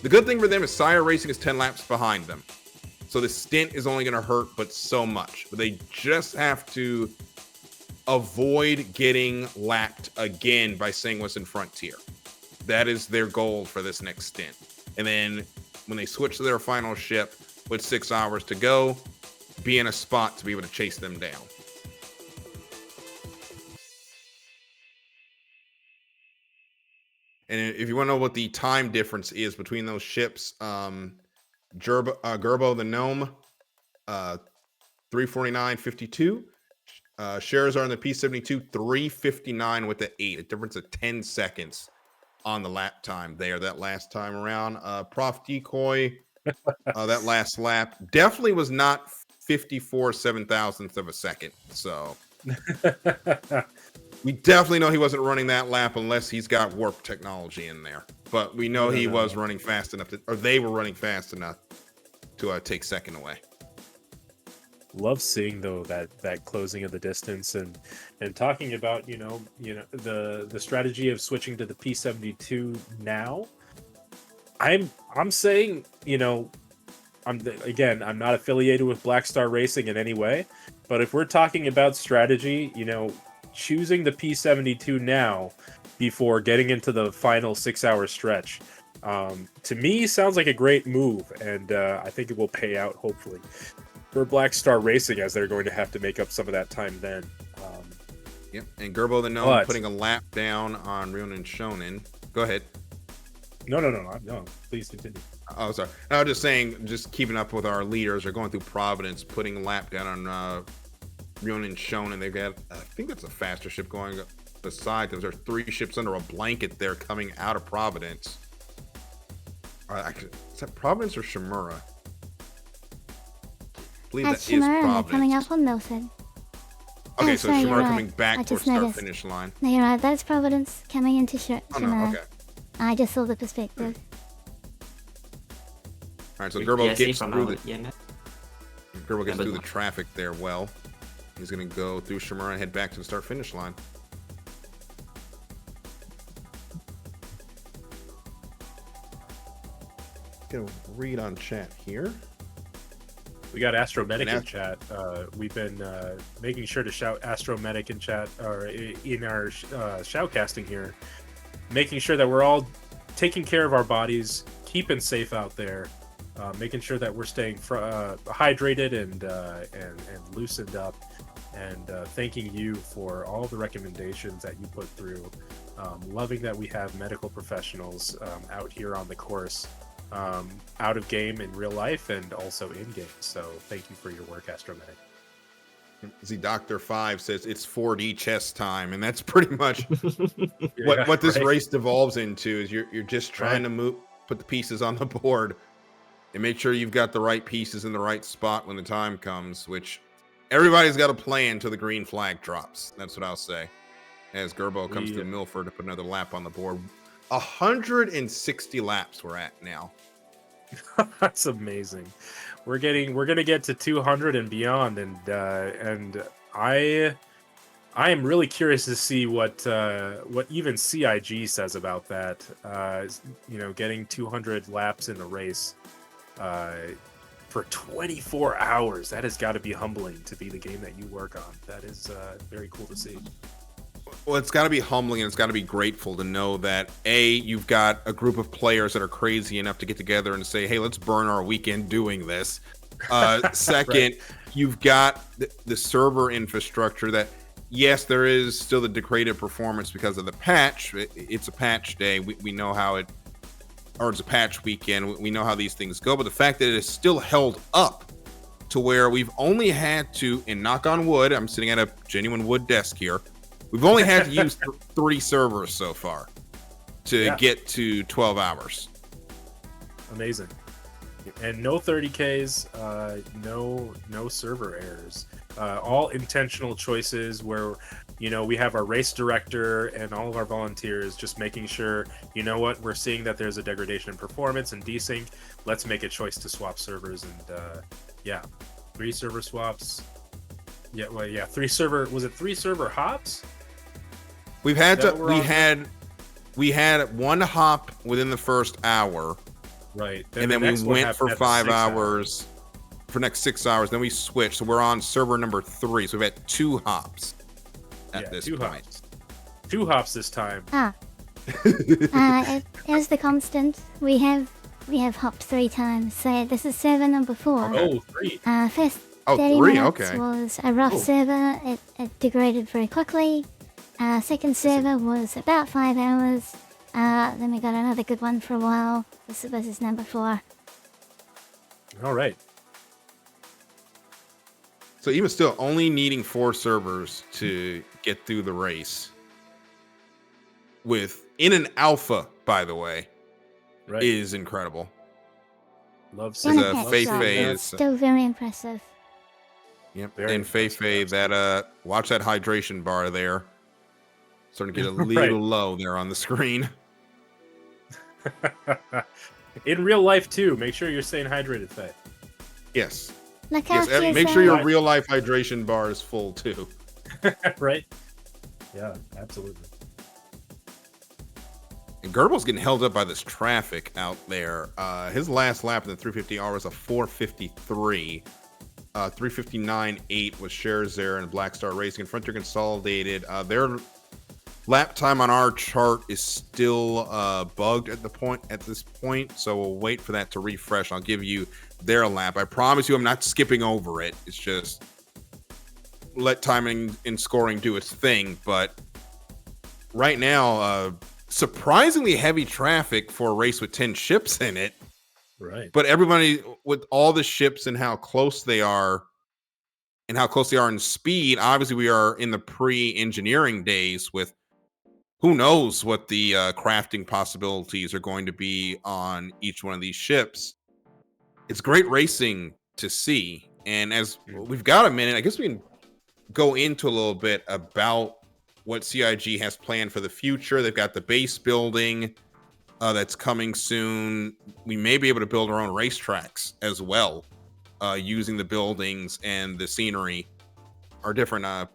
S7: the good thing for them is SCIRE Racing is 10 laps behind them. So the stint is only going to hurt, but so much. But they just have to avoid getting lapped again by Sanguis and Frontier. That is their goal for this next stint. And then when they switch to their final ship with 6 hours to go, be in a spot to be able to chase them down. And if you want to know what the time difference is between those ships, Gerbo the Gnome, 3:49.52. Shares are in the P72, 3:59 with the 8. A difference of 10 seconds on the lap time there that last time around. Prof Decoy, that last lap definitely was not 54/7,000ths of a second. So we definitely know he wasn't running that lap unless he's got warp technology in there. But we know he was running fast enough to, or they were running fast enough to take second away.
S10: Love seeing though that closing of the distance and talking about the strategy of switching to the P72 now. I'm saying I'm not affiliated with Black Star Racing in any way, but if we're talking about strategy, choosing the P72 now before getting into the final 6-hour stretch, to me sounds like a great move, and I think it will pay out hopefully for Black Star Racing, as they're going to have to make up some of that time then.
S7: Yep, and Gerbo the Gnome putting a lap down on Ryonin Shonen. Go ahead.
S10: No. Please continue.
S7: Oh, sorry. I was just saying, just keeping up with our leaders. They're going through Providence, putting a lap down on Ryonin Shonen. They've got, I think that's a faster ship going beside them. There's 3 ships under a blanket there coming out of Providence. Actually, is that Providence or Shimura? I believe
S2: That's
S7: that is
S2: Shimura,
S7: Providence.
S2: coming up on Milford.
S7: Okay,
S2: Oh,
S7: so
S2: sorry, you're
S7: Shimura
S2: right.
S7: coming back
S2: I
S7: towards
S2: just
S7: start
S2: noticed.
S7: finish line.
S2: No, you're right. That's Providence coming into Shimura.
S7: Oh no, okay.
S2: I just saw the perspective.
S7: All right, so Gerbo gets through the
S8: Gerbo
S7: gets through the traffic there. Well, he's going to go through Shimura and head back to the start finish line. Gonna read on chat here.
S10: We got Astromedic in chat. We've been making sure to shout Astromedic in chat, or in our shoutcasting here, making sure that we're all taking care of our bodies, keeping safe out there, making sure that we're staying hydrated and loosened up, and thanking you for all the recommendations that you put through. Loving that we have medical professionals out here on the course, out of game in real life and also in game. So thank you for your work, Astromedic.
S7: See, Dr. 5 says it's 4D chess time, and that's pretty much what this race devolves into. Is you're just trying to put the pieces on the board and make sure you've got the right pieces in the right spot when the time comes, which everybody's got a plan till the green flag drops. That's what I'll say. As Gerbo comes to Milford to put another lap on the board. 160 laps we're at now.
S10: That's amazing. We're gonna get to 200 and beyond, and I am really curious to see what even CIG says about that. Getting 200 laps in the race for 24 hours. That has got to be humbling to be the game that you work on. That is very cool to see.
S7: Well, it's got to be humbling, and it's got to be grateful to know that you've got a group of players that are crazy enough to get together and say, hey, let's burn our weekend doing this. Second, you've got the server infrastructure that, yes, there is still the degraded performance because of the patch. It's a patch day. We know how it's a patch weekend. We know how these things go. But the fact that it is still held up to where we've only had to, and knock on wood, I'm sitting at a genuine wood desk here, we've only had to use 3 servers so far to get to 12 hours.
S10: Amazing. And no 30Ks, no server errors. All intentional choices where, we have our race director and all of our volunteers just making sure, we're seeing that there's a degradation in performance and desync. Let's make a choice to swap servers, and 3 server swaps. 3 server, was it 3 server hops?
S7: We had 1 hop within the first hour.
S10: Right.
S7: And then we went for 5 hours for next 6 hours. Then we switched. So we're on server number 3. So we've had 2 hops at this point.
S10: Hops. 2 hops this time.
S2: As the constant, we have hopped 3 times. So this is server number 4.
S10: Oh, 3.
S2: First
S7: 30
S2: 3 minutes
S7: okay.
S2: was a rough server. It degraded very quickly. Second server was about 5 hours. Then we got another good one for a while. This is number 4.
S10: All right.
S7: So even still, only needing 4 servers to get through the race, in an alpha, by the way, is incredible.
S10: Love
S2: seeing
S7: Fei
S2: still very impressive.
S7: Yep. And Fei, that watch that hydration bar there. Starting to get a little low there on the screen.
S10: In real life too, make sure you're staying hydrated, Faye.
S7: Yes.
S2: Look
S7: Yes,
S2: after
S7: make sure
S2: yourself.
S7: your real life hydration bar is full too.
S10: Right? Yeah, absolutely.
S7: And Gerbil's getting held up by this traffic out there. His last lap in the 350R was a 4:53. 3:59.8 was Scherzer and Black Star Racing and Frontier Consolidated. Their lap time on our chart is still bugged at this point, so we'll wait for that to refresh. I'll give you their lap. I promise you I'm not skipping over it. It's just let timing and scoring do its thing. But right now, surprisingly heavy traffic for a race with 10 ships in it.
S10: Right.
S7: But everybody, with all the ships and how close they are in speed, obviously we are in the pre-engineering days with who knows what the crafting possibilities are going to be on each one of these ships. It's great racing to see. And as we've got a minute, I guess we can go into a little bit about what CIG has planned for the future. They've got the base building that's coming soon. We may be able to build our own racetracks as well, using the buildings and the scenery, our different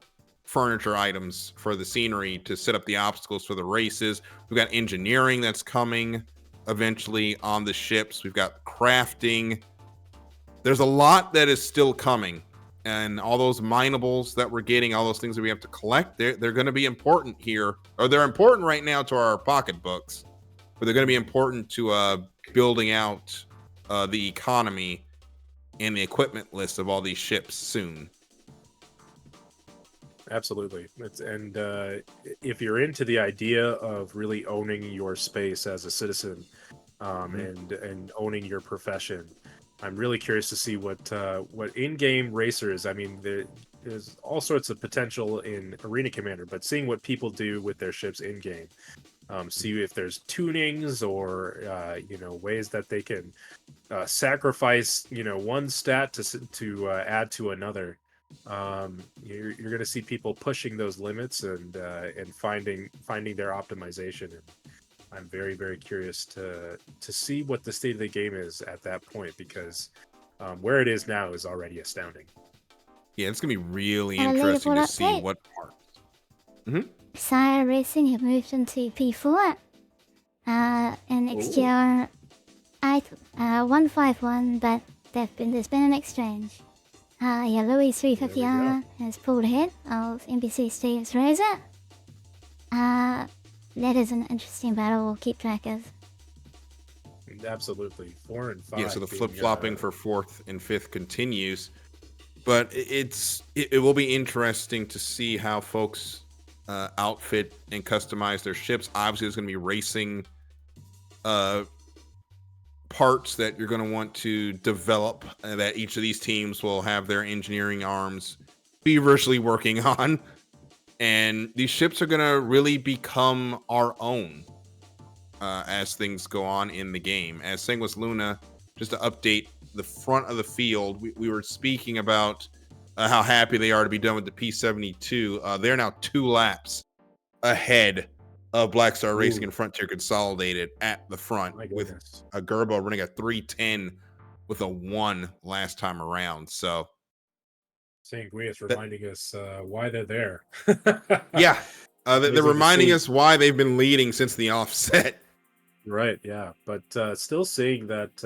S7: furniture items for the scenery to set up the obstacles for the races. We've got engineering that's coming eventually on the ships. We've got crafting. There's a lot that is still coming, and all those minables that we're getting, all those things that we have to collect, they're going to be important here, or they're important right now to our pocketbooks, but they're going to be important to building out the economy and the equipment list of all these ships soon.
S10: Absolutely. If you're into the idea of really owning your space as a citizen, and owning your profession, I'm really curious to see what in-game racers. I mean, there's all sorts of potential in Arena Commander, but seeing what people do with their ships in-game, see if there's tunings or ways that they can sacrifice one stat to add to another. You're going to see people pushing those limits and finding their optimization. And I'm very, very curious to see what the state of the game is at that point, because where it is now is already astounding.
S7: Yeah, it's gonna be really
S2: And a
S7: interesting
S2: level
S7: to see
S2: update.
S7: what parts.
S2: SCIRE Racing have moved into P4. And XGR 151, but there's been an exchange. Louis 350R has pulled ahead of NBC Steve's Razor. That is an interesting battle we'll keep track of.
S10: Absolutely. 4 and 5.
S7: Yeah, so the
S10: being,
S7: flip-flopping for 4th and 5th continues. But it will be interesting to see how folks outfit and customize their ships. Obviously, there's going to be racing parts that you're going to want to develop, that each of these teams will have their engineering arms feverishly working on. And these ships are going to really become our own as things go on in the game. As Sanguis Luna, just to update the front of the field, we were speaking about how happy they are to be done with the P72. They're now 2 laps ahead of Black Star Racing and Frontier Consolidated at the front, with a Gerbo running a 3:10 with a 1 last time around. So
S10: Sanguis reminding us why they're there.
S7: yeah, they're
S10: Amazing to
S7: reminding
S10: see.
S7: us why they've been leading since the offset.
S10: Right, yeah, but still seeing that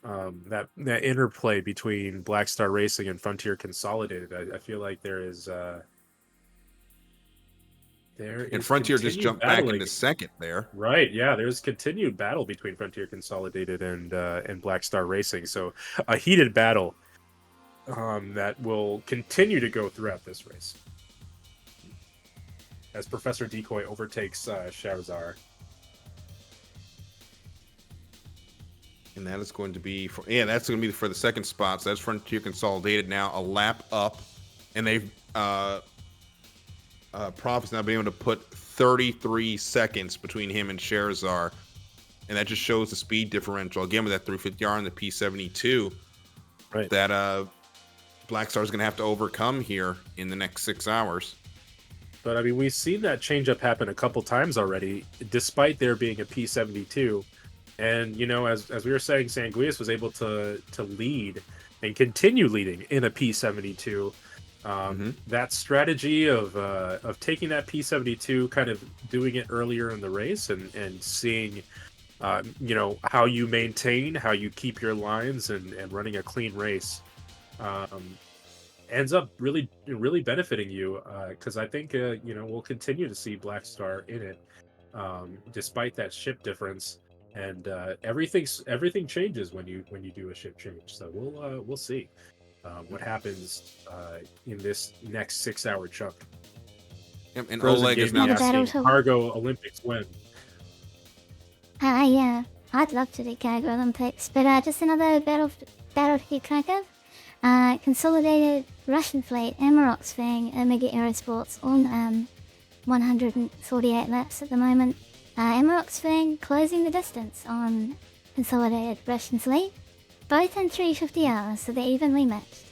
S10: that interplay between Black Star Racing and Frontier Consolidated, I feel like there is
S7: And Frontier just
S10: continued
S7: jumped
S10: battling.
S7: back into second there.
S10: Right, yeah, there's continued battle between Frontier Consolidated and Black Star Racing, so a heated battle that will continue to go throughout this race as Professor Decoy overtakes Charizard.
S7: And that is going to be for that's going to be for the second spot. So that's Frontier Consolidated now a lap up, and they've Prof's now been able to put 33 seconds between him and Charizard, and that just shows the speed differential again with that 350R and the P72.
S10: Right.
S7: That Black Star is going to have to overcome here in the next 6 hours.
S10: But I mean, we've seen that change up happen a couple times already, despite there being a P72. And as we were saying, Sanguis was able to lead and continue leading in a P72. That strategy of taking that P72, kind of doing it earlier in the race, and seeing how you maintain, how you keep your lines, and running a clean race, ends up really benefiting you, because I think we'll continue to see Black Star in it, despite that ship difference. And everything changes when you do a ship change. So we'll see what happens in this next 6-hour chunk.
S7: Yep, and
S10: Frozen
S7: Oleg is
S10: Gaming
S7: now
S2: Not a
S10: asking,
S2: battle to-
S10: Cargo Olympics when?
S2: Yeah, I'd love to do Cargo Olympics, but just another battle to keep track of. Consolidated Russian fleet, Amarok's Fang, Omega Aerosports, on 148 laps at the moment. Amarok's Fang closing the distance on Consolidated Russian fleet, both in 350 hours, so they're evenly matched.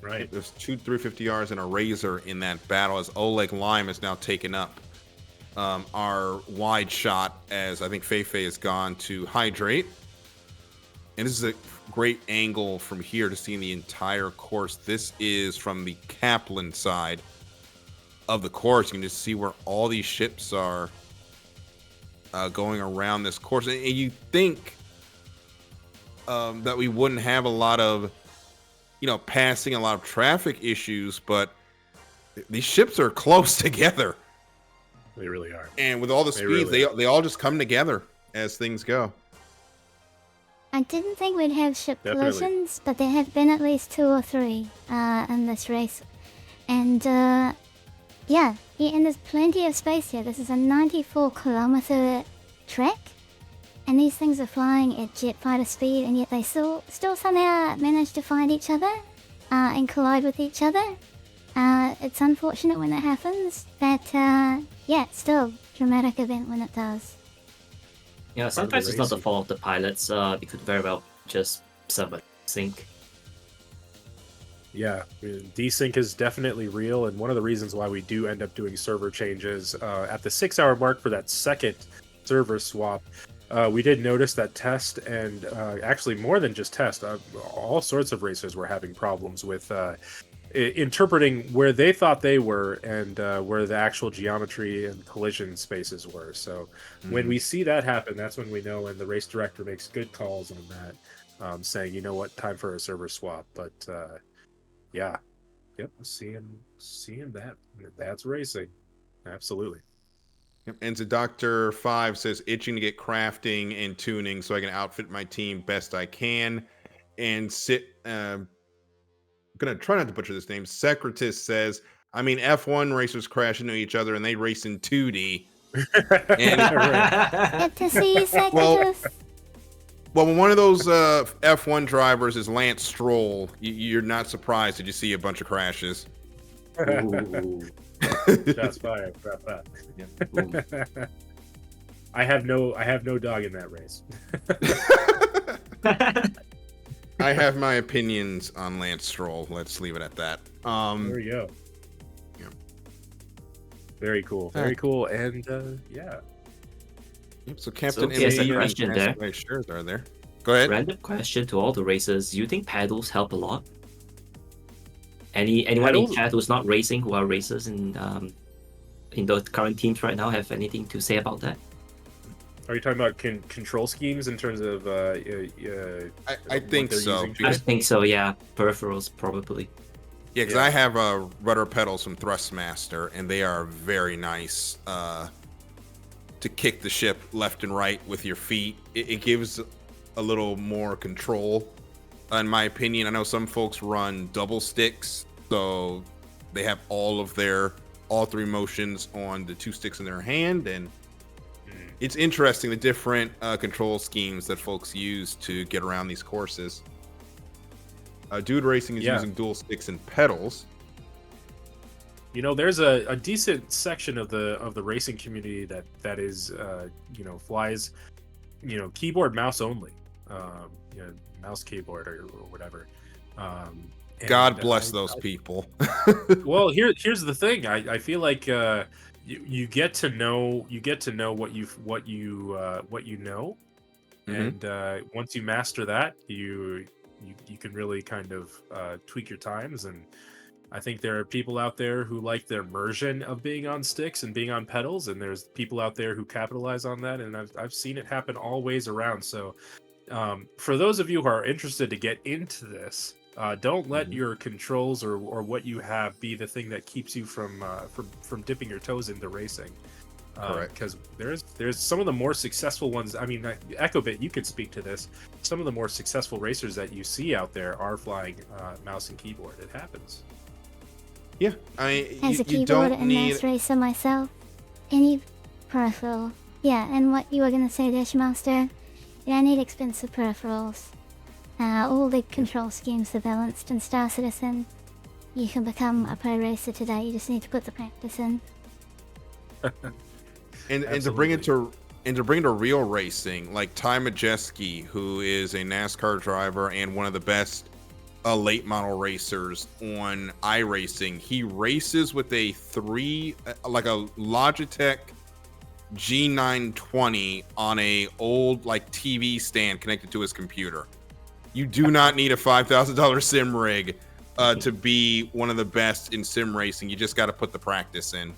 S10: Right.
S7: There's 2 350Rs and a Razor in that battle, as Oleg Lime has now taken up our wide shot, as I think Feifei has gone to hydrate. And this is a great angle from here to see the entire course. This is from the Kaplan side of the course. You can just see where all these ships are going around this course. And you think that we wouldn't have a lot of, passing, a lot of traffic issues, but these ships are close together.
S10: They really are.
S7: And with all the speeds, they all just come together as things go.
S2: I didn't think we'd have ship
S10: Definitely.
S2: collisions, but there have been at least 2 or 3 in this race. And and there's plenty of space here. This is a 94-kilometer track, and these things are flying at jet fighter speed, and yet they still somehow manage to find each other and collide with each other. It's unfortunate when it happens, but still dramatic event when it does.
S8: Yeah, sometimes it's not the fault of the pilots. We could very well just sync.
S10: Yeah, desync is definitely real, and one of the reasons why we do end up doing server changes at the 6-hour mark for that second server swap. We did notice that Test, and actually more than just Test, all sorts of racers were having problems with interpreting where they thought they were and where the actual geometry and collision spaces were. So when we see that happen, that's when we know, and the race director makes good calls on that, saying, you know what, time for a server swap. But seeing that's racing, absolutely.
S7: And so Dr. 5 says, itching to get crafting and tuning so I can outfit my team best I can. And I'm going to try not to butcher this name. Secretus says, I mean, F1 racers crash into each other and they race in 2D.
S2: Good to see you, Secretus.
S7: Well, when one of those F1 drivers is Lance Stroll, you're not surprised that you see a bunch of crashes.
S10: Shots fired. I have no dog in that race.
S7: I have my opinions on Lance Stroll. Let's leave it at that.
S10: There we go.
S7: Yeah.
S10: Very cool. Very cool. And
S7: Yep, so Captain
S8: here's a
S7: MD
S8: question
S7: and
S8: there.
S7: Castaway shares are there. Go ahead.
S8: Random question to all the racers: do you think paddles help a lot? Anyone
S10: Paddles?
S8: in chat who's not racing, who are racers in the current teams right now, have anything to say about that?
S10: Are you talking about control schemes in terms of
S7: I think so.
S8: I think so. Yeah, peripherals probably.
S7: Yeah, because I have rudder pedals from Thrustmaster, and they are very nice to kick the ship left and right with your feet. It gives a little more control, in my opinion. I know some folks run double sticks, so they have all 3 motions on the 2 sticks in their hand, and it's interesting the different control schemes that folks use to get around these courses. Dude Racing is using dual sticks and pedals.
S10: You know, there's a decent section of the racing community that is flies keyboard mouse only, mouse keyboard or whatever.
S7: God bless those people.
S10: Well, here's the thing. I feel like you get to know what you know, and once you master that, you can really kind of tweak your times. And I think there are people out there who like the immersion of being on sticks and being on pedals, and there's people out there who capitalize on that, and I've seen it happen all ways around. So for those of you who are interested to get into this, don't let your controls or what you have be the thing that keeps you from dipping your toes into racing. Because there's some of the more successful ones. I mean, EchoBit, you could speak to this. Some of the more successful racers that you see out there are flying mouse and keyboard. It happens.
S7: Yeah, I mean,
S2: As a keyboard and mouse racer myself, any peripheral. Yeah, and what you were gonna say, Dashmaster, you don't need expensive peripherals. All the control schemes are balanced in Star Citizen. You can become a pro racer today. You just need to put the practice in.
S7: and to bring it to real racing, like Ty Majeski, who is a NASCAR driver and one of the best late model racers on iRacing. He races with a Logitech G920 on a old TV stand connected to his computer. You do not need a $5,000 sim rig to be one of the best in sim racing. You just got to put the practice in.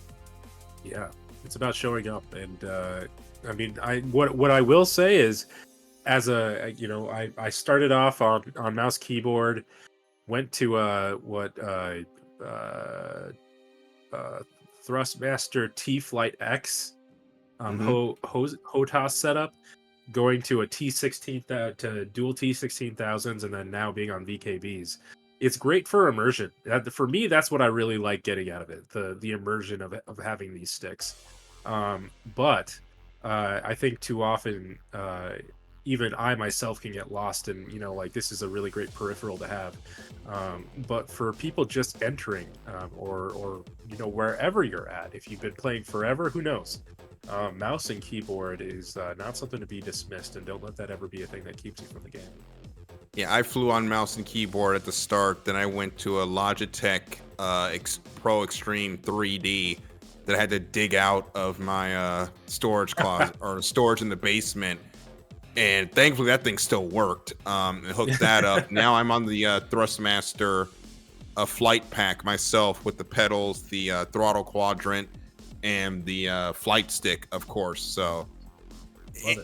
S10: Yeah, it's about showing up. And I mean, what I will say is, as I started off on mouse keyboard, went to Thrustmaster T-Flight X HOTAS setup, going to a T16 to dual T16,000s, and then now being on VKBs. It's great for immersion. For me, that's what I really like getting out of it, the immersion of having these sticks. But I think too often, even I myself can get lost in, this is a really great peripheral to have. But for people just entering, or wherever you're at, if you've been playing forever, who knows? Mouse and keyboard is not something to be dismissed, and don't let that ever be a thing that keeps you from the game.
S7: Yeah, I flew on mouse and keyboard at the start. Then I went to a Logitech Pro Extreme 3D that I had to dig out of my storage closet or storage in the basement. And thankfully that thing still worked. And hooked that up. Now I'm on the Thrustmaster flight pack myself with the pedals, the throttle quadrant, and the flight stick, of course. So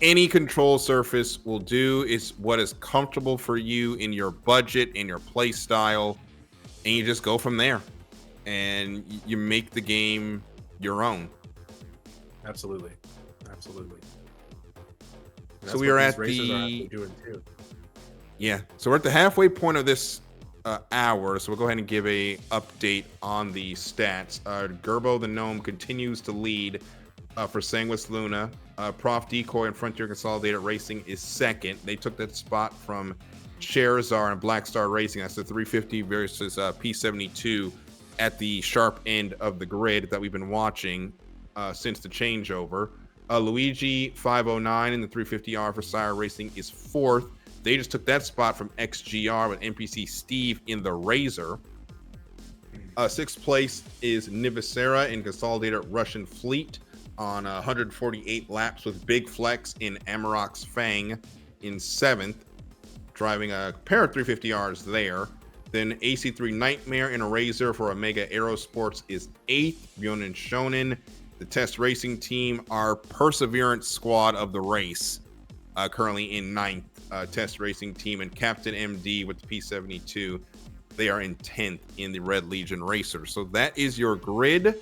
S7: any control surface will do. Is what is comfortable for you in your budget, in your play style, and you just go from there. And you make the game your own.
S10: Absolutely.
S7: So we are at the So we're at the halfway point of this hour. So we'll go ahead and give a update on the stats. Gerbo the Gnome continues to lead for Sanguis Luna. Prof Decoy and Frontier Consolidated Racing is second. They took that spot from Charizard and Black Star Racing. That's the 350 versus P72 at the sharp end of the grid that we've been watching since the changeover. Luigi 509 in the 350R for SCIRE Racing is fourth. They just took that spot from XGR with NPC Steve in the Razor. Sixth place is Nivisera in Consolidated Russian Fleet on 148 laps with Big Flex in Amarok's Fang in seventh, driving a pair of 350Rs there. Then AC3 Nightmare in a Razor for Omega Aerosports is eighth. Byonin Shonen, the test racing team, our Perseverance squad of the race, currently in ninth. Test racing team, and Captain MD with the P72, they are in 10th in the Red Legion Racer. So that is your grid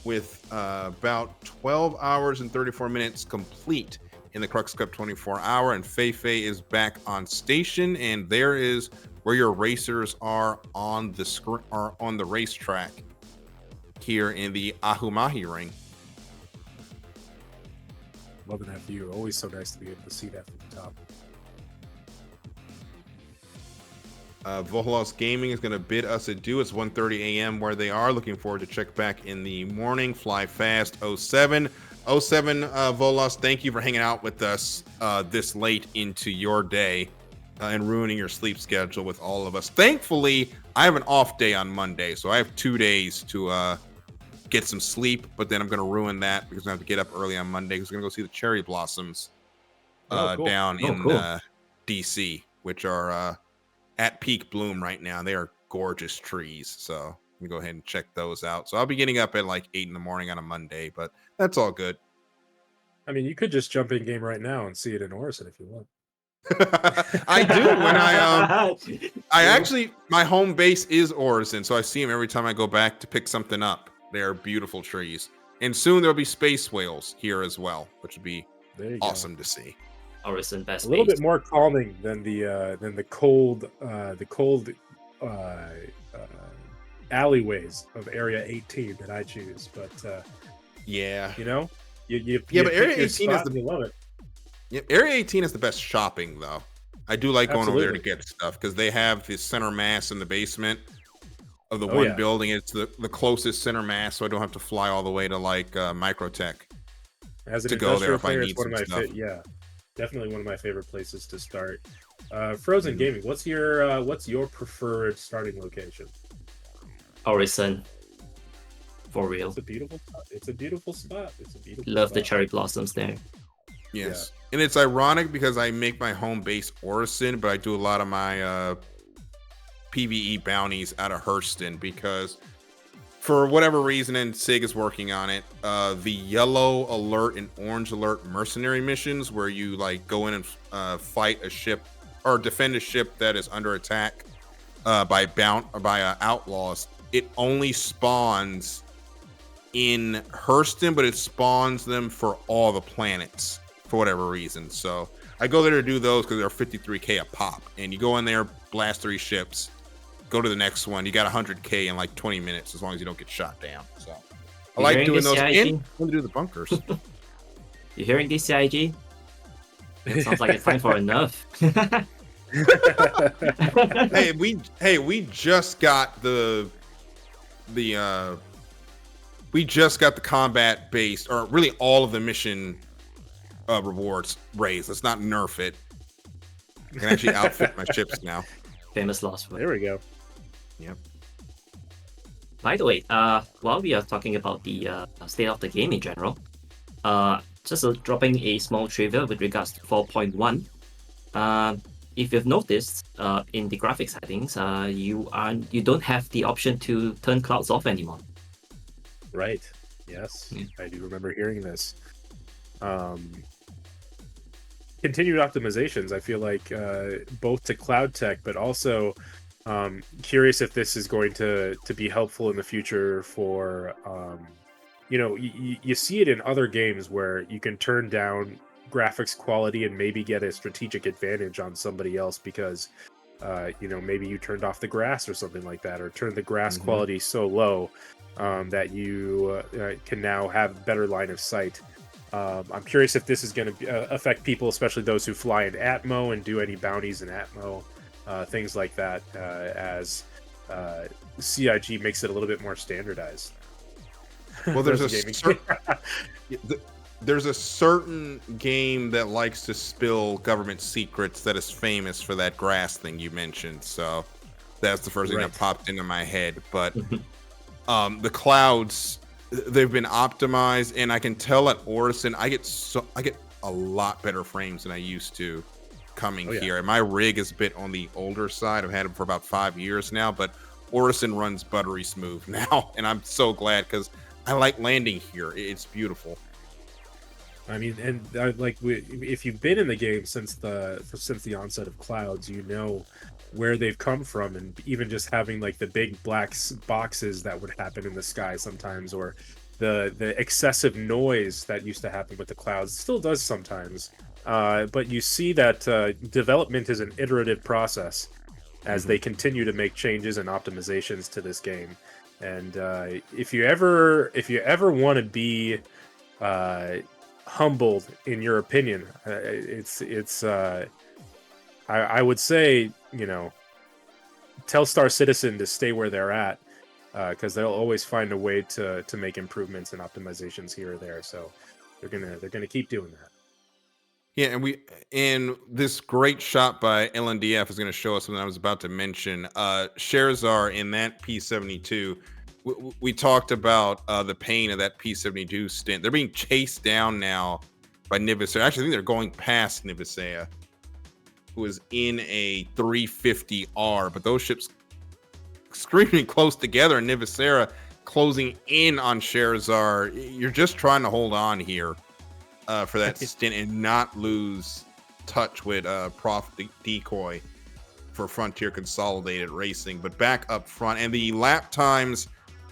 S7: with about 12 hours and 34 minutes complete in the Crux Cup 24-hour, and Feifei is back on station, and there is where your racers are on the racetrack here in the Ahumahi ring.
S10: Loving that view. Always so nice to be able to see that from the top.
S7: Volos Gaming is going to bid us adieu. It's 1:30 a.m. where they are. Looking forward to check back in the morning. Fly fast 07. Volos, thank you for hanging out with us this late into your day and ruining your sleep schedule with all of us. Thankfully, I have an off day on Monday, so I have 2 days to get some sleep, but then I'm going to ruin that because I have to get up early on Monday because I'm going to go see the cherry blossoms down in DC, which are at peak bloom right now. They are gorgeous trees. So I'm going to go ahead and check those out. So I'll be getting up at like 8 in the morning on a Monday, but that's all good.
S10: I mean, you could just jump in game right now and see it in Orison if you want.
S7: I do when I actually, my home base is Orison, so I see them every time I go back to pick something up. They are beautiful trees, and soon there'll be space whales here as well, which would be awesome to see.
S8: Orison best.
S10: A little bit more calming than the cold alleyways of Area 18 that I choose, but
S7: yeah,
S10: you know,
S7: but Area 18 is
S10: you love it.
S7: Yeah, Area 18 is the best shopping, though. I do like going over there to get stuff because they have the center mass in the basement of the building. It's the closest center mass, so I don't have to fly all the way to like Microtech
S10: to go there if I need some stuff. Definitely one of my favorite places to start. Frozen Gaming, what's your preferred starting location?
S8: Orison. For real.
S10: It's a beautiful spot.
S8: Love the cherry blossoms there.
S7: Yes. Yeah. And it's ironic because I make my home base Orison, but I do a lot of my PvE bounties out of Hurston because for whatever reason, and SIG is working on it, the yellow alert and orange alert mercenary missions where you like go in and fight a ship or defend a ship that is under attack by outlaws, it only spawns in Hurston, but it spawns them for all the planets for whatever reason. So I go there to do those because they're 53k a pop, and you go in there, blast 3 ships, go to the next one. You got 100k in like 20 minutes as long as you don't get shot down. So I like doing those. And to do the bunkers.
S8: You hearing this, CIG? It sounds like it's time for enough.
S7: we just got the combat based, or really all of the mission rewards raised. Let's not nerf it. I can actually outfit my ships now.
S8: Famous last word.
S10: There we go.
S7: Yep.
S8: By the way, while we are talking about the state of the game in general, just dropping a small trivia with regards to 4.1. If you've noticed, in the graphics settings, you don't have the option to turn clouds off anymore.
S10: Right. Yes, I do remember hearing this. Continued optimizations, I feel like, both to cloud tech, but also curious if this is going to be helpful in the future for, you see it in other games where you can turn down graphics quality and maybe get a strategic advantage on somebody else because, maybe you turned off the grass or something like that, or turned the grass quality so low that you can now have better line of sight. I'm curious if this is going to affect people, especially those who fly in Atmo and do any bounties in Atmo, things like that, as CIG makes it a little bit more standardized.
S7: Well, there's a certain game that likes to spill government secrets that is famous for that grass thing you mentioned. So that's the first thing that popped into my head. But the clouds, they've been optimized, and I can tell at Orison I get a lot better frames than I used to coming here. And my rig is a bit on the older side. I've had it for about 5 years now, but Orison runs buttery smooth now, and I'm so glad because I like landing here. It's beautiful.
S10: I mean, and if you've been in the game since the onset of clouds, you know where they've come from, and even just having like the big black boxes that would happen in the sky sometimes, or the excessive noise that used to happen with the clouds still does sometimes. But you see that development is an iterative process as they continue to make changes and optimizations to this game. And if you ever want to be humbled in your opinion, I would say, tell Star Citizen to stay where they're at, because they'll always find a way to make improvements and optimizations here or there. So they're gonna keep doing that.
S7: Yeah, and this great shot by LNDF is going to show us something I was about to mention. Sherzar in that P-72 we talked about the pain of that P-72 stint. They're being chased down now by Nivisea. Actually, I think they're going past Nivisea, who is in a 350R, but those ships screaming close together, and Nivisea closing in on Sherazar. You're just trying to hold on here for that stint and not lose touch with Prof Decoy for Frontier Consolidated Racing. But back up front, and the lap times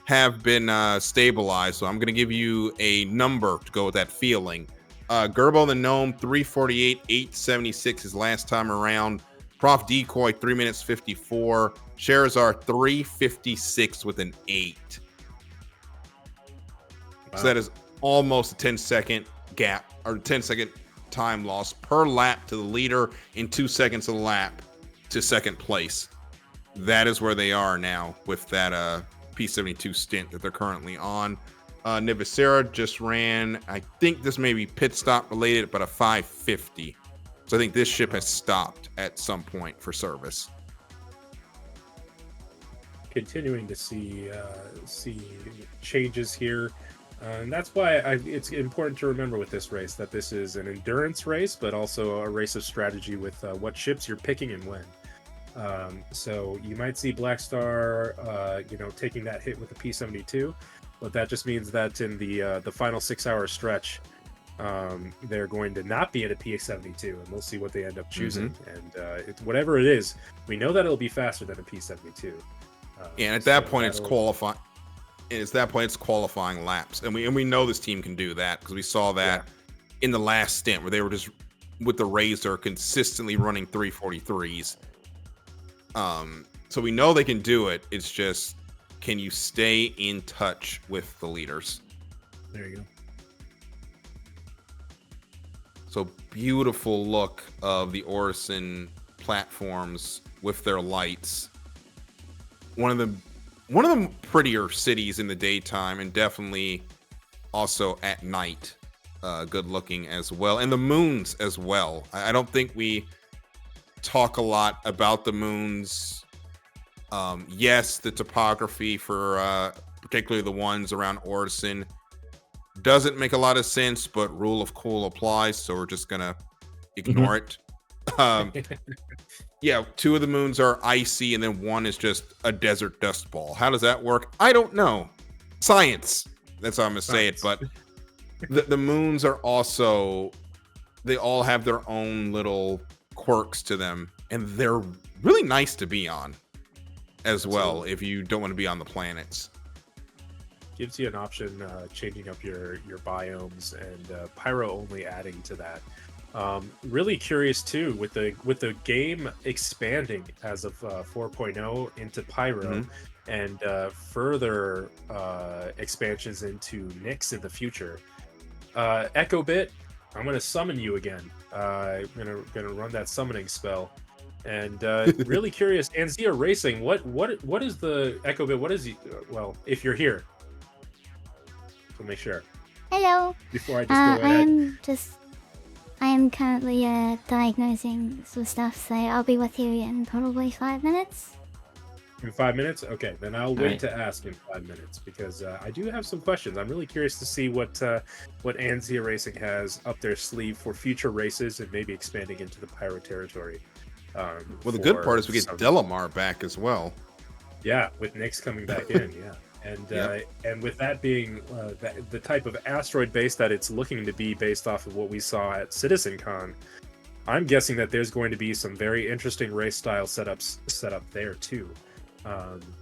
S7: have been stabilized, so I'm going to give you a number to go with that feeling. Gerbo the Gnome, 348, 876 his last time around. Prof Decoy, 3 minutes 54. Sherazar, 356 with an 8. Wow. So that is almost a 10-second gap, or 10-second time loss per lap to the leader, in 2 seconds a lap to second place. That is where they are now with that P-72 stint that they're currently on. Nivisea just ran, I think this may be pit stop related, but a 550. So I think this ship has stopped at some point for service.
S10: Continuing to see changes here. And that's why it's important to remember with this race that this is an endurance race, but also a race of strategy with what ships you're picking and when. So you might see Black Star, taking that hit with the P-72, but that just means that in the final 6-hour stretch, they're going to not be at a P-72, and we'll see what they end up choosing. And whatever it is, we know that it'll be faster than a P-72.
S7: And at that point, it's qualifying. And at that point, it's qualifying laps, and we know this team can do that because we saw that in the last stint where they were just with the Razor consistently running 343s. So we know they can do it. It's just, can you stay in touch with the leaders?
S10: There you go.
S7: So beautiful look of the Orison platforms with their lights. One of the prettier cities in the daytime, and definitely also at night. Good looking as well, and the moons as well. I don't think we talk a lot about the moons. Yes, the topography for particularly the ones around Orison doesn't make a lot of sense, but rule of cool applies, so we're just gonna ignore it. Yeah, 2 of the moons are icy, and then 1 is just a desert dust ball. How does that work? I don't know. Science. That's how I'm gonna say it. But the moons are also, they all have their own little quirks to them, and they're really nice to be on as well if you don't want to be on the planets.
S10: Gives you an option changing up your biomes, and Pyro only adding to that. Really curious too with the game expanding as of 4.0 into Pyro, and further expansions into Nyx in the future. Echo Bit, I'm gonna summon you again. I'm gonna run that summoning spell, and really curious. Anzia Racing, what is the Echo Bit? What is well, if you're here, so make sure.
S2: Hello.
S10: Before I just go ahead.
S2: I am currently diagnosing some stuff, so I'll be with you in probably 5 minutes.
S10: In 5 minutes? Okay, then I'll wait to ask in 5 minutes, because I do have some questions. I'm really curious to see what Anzia Racing has up their sleeve for future races and maybe expanding into the Pyro territory.
S7: Well, the good part is we get Delamar back as well.
S10: Yeah, with Nyx coming back in, yeah. And with that being the type of asteroid base that it's looking to be based off of what we saw at CitizenCon, I'm guessing that there's going to be some very interesting race style setups set up there too.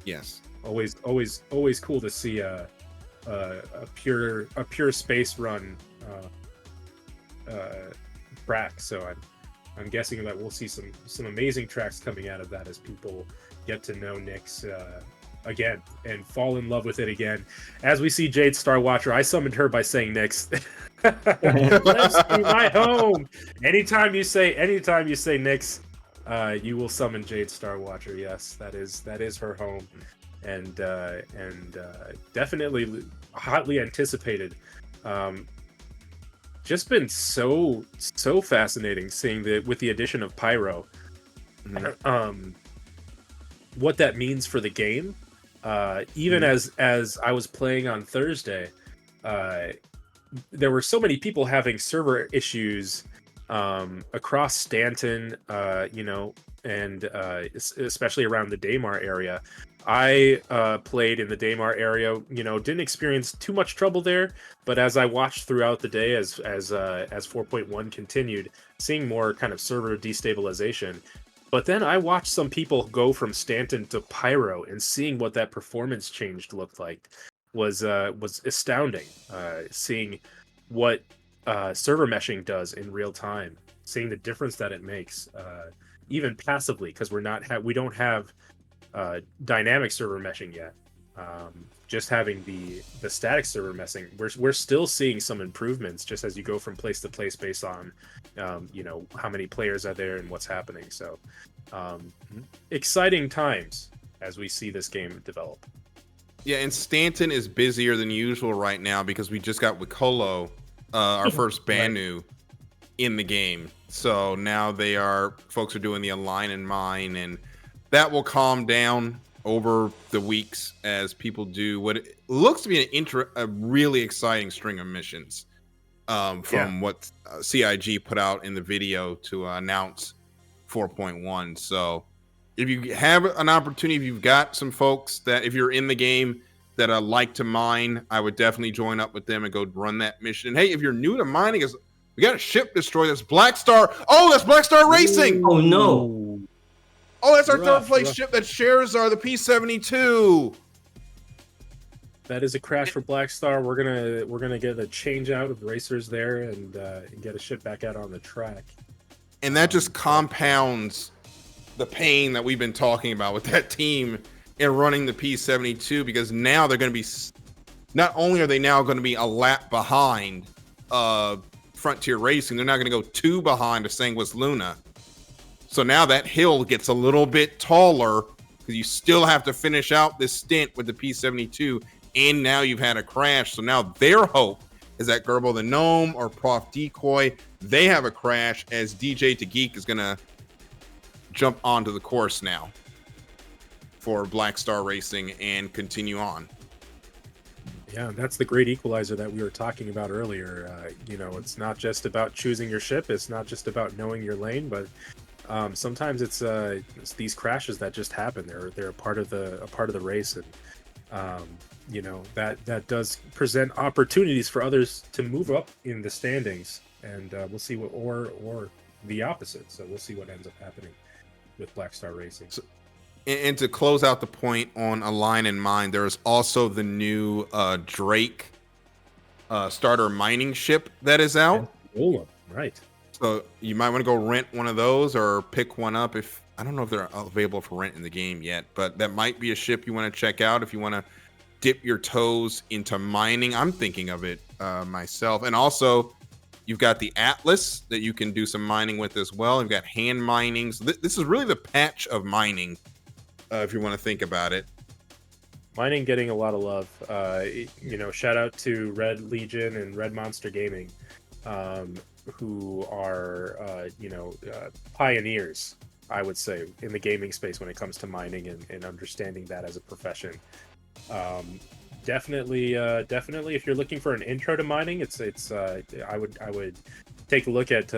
S7: Yes.
S10: Always cool to see a pure space run track. So I'm guessing that we'll see some amazing tracks coming out of that as people get to know Nyx again and fall in love with it again. As we see Jade Star Watcher, I summoned her by saying Nyx. Let's be my home. Anytime you say Nyx, you will summon Jade Star Watcher. Yes, that is her home, and definitely hotly anticipated. Just been so fascinating seeing with the addition of Pyro, what that means for the game. Even as I was playing on Thursday, there were so many people having server issues across Stanton, and especially around the Daymar area. I played in the Daymar area, didn't experience too much trouble there, but as I watched throughout the day, as 4.1 continued, seeing more kind of server destabilization. But then I watched some people go from Stanton to Pyro, and seeing what that performance change looked like was astounding. Seeing what server meshing does in real time, seeing the difference that it makes, even passively, because we don't have dynamic server meshing yet. Just having the static server meshing, we're still seeing some improvements just as you go from place to place based on how many players are there and what's happening. So exciting times as we see this game develop.
S7: Yeah, and Stanton is busier than usual right now because we just got Wicolo, our first Banu, in the game. So now folks are doing the align and mine, and that will calm down over the weeks as people do what it looks to be a really exciting string of missions from what CIG put out in the video to announce 4.1. So if you have an opportunity, if you've got some folks that, if you're in the game that like to mine, I would definitely join up with them and go run that mission. And hey, if you're new to mining, we got a ship destroyed. That's Black Star. Oh, that's Black Star Racing.
S8: Oh no.
S7: Oh, that's our third place ship that shares the P-72.
S10: That is a crash for Black Star. We're gonna get a change out of racers there and get a ship back out on the track.
S7: And that just compounds the pain that we've been talking about with that team in running the P-72, because now they're going to be, not only are they now going to be a lap behind Frontier Racing, they're now going to go 2 behind of Sanguis Luna. So now that hill gets a little bit taller because you still have to finish out this stint with the P-72, and now you've had a crash. So now their hope is that Gerbil the Gnome or Prof Decoy, they have a crash, as DJ to Geek is going to jump onto the course now for Black Star Racing and continue on.
S10: Yeah, that's the great equalizer that we were talking about earlier. It's not just about choosing your ship. It's not just about knowing your lane, but sometimes it's these crashes that just happen. They're a part of the race, and that does present opportunities for others to move up in the standings. And we'll see what or the opposite. So we'll see what ends up happening with Black Star Racing.
S7: And to close out the point on Align and Mine, there's also the new Drake starter mining ship that is out.
S10: Right.
S7: So you might want to go rent one of those or pick one up. I don't know if they're available for rent in the game yet, but that might be a ship you want to check out if you want to dip your toes into mining. I'm thinking of it myself. And also, you've got the Atlas that you can do some mining with as well. You've got hand mining. So this is really the patch of mining, if you want to think about it.
S10: Mining getting a lot of love. Shout out to Red Legion and Red Monster Gaming, who are pioneers, I would say, in the gaming space when it comes to mining and understanding that as a profession. Definitely, if you're looking for an intro to mining, I would take a look at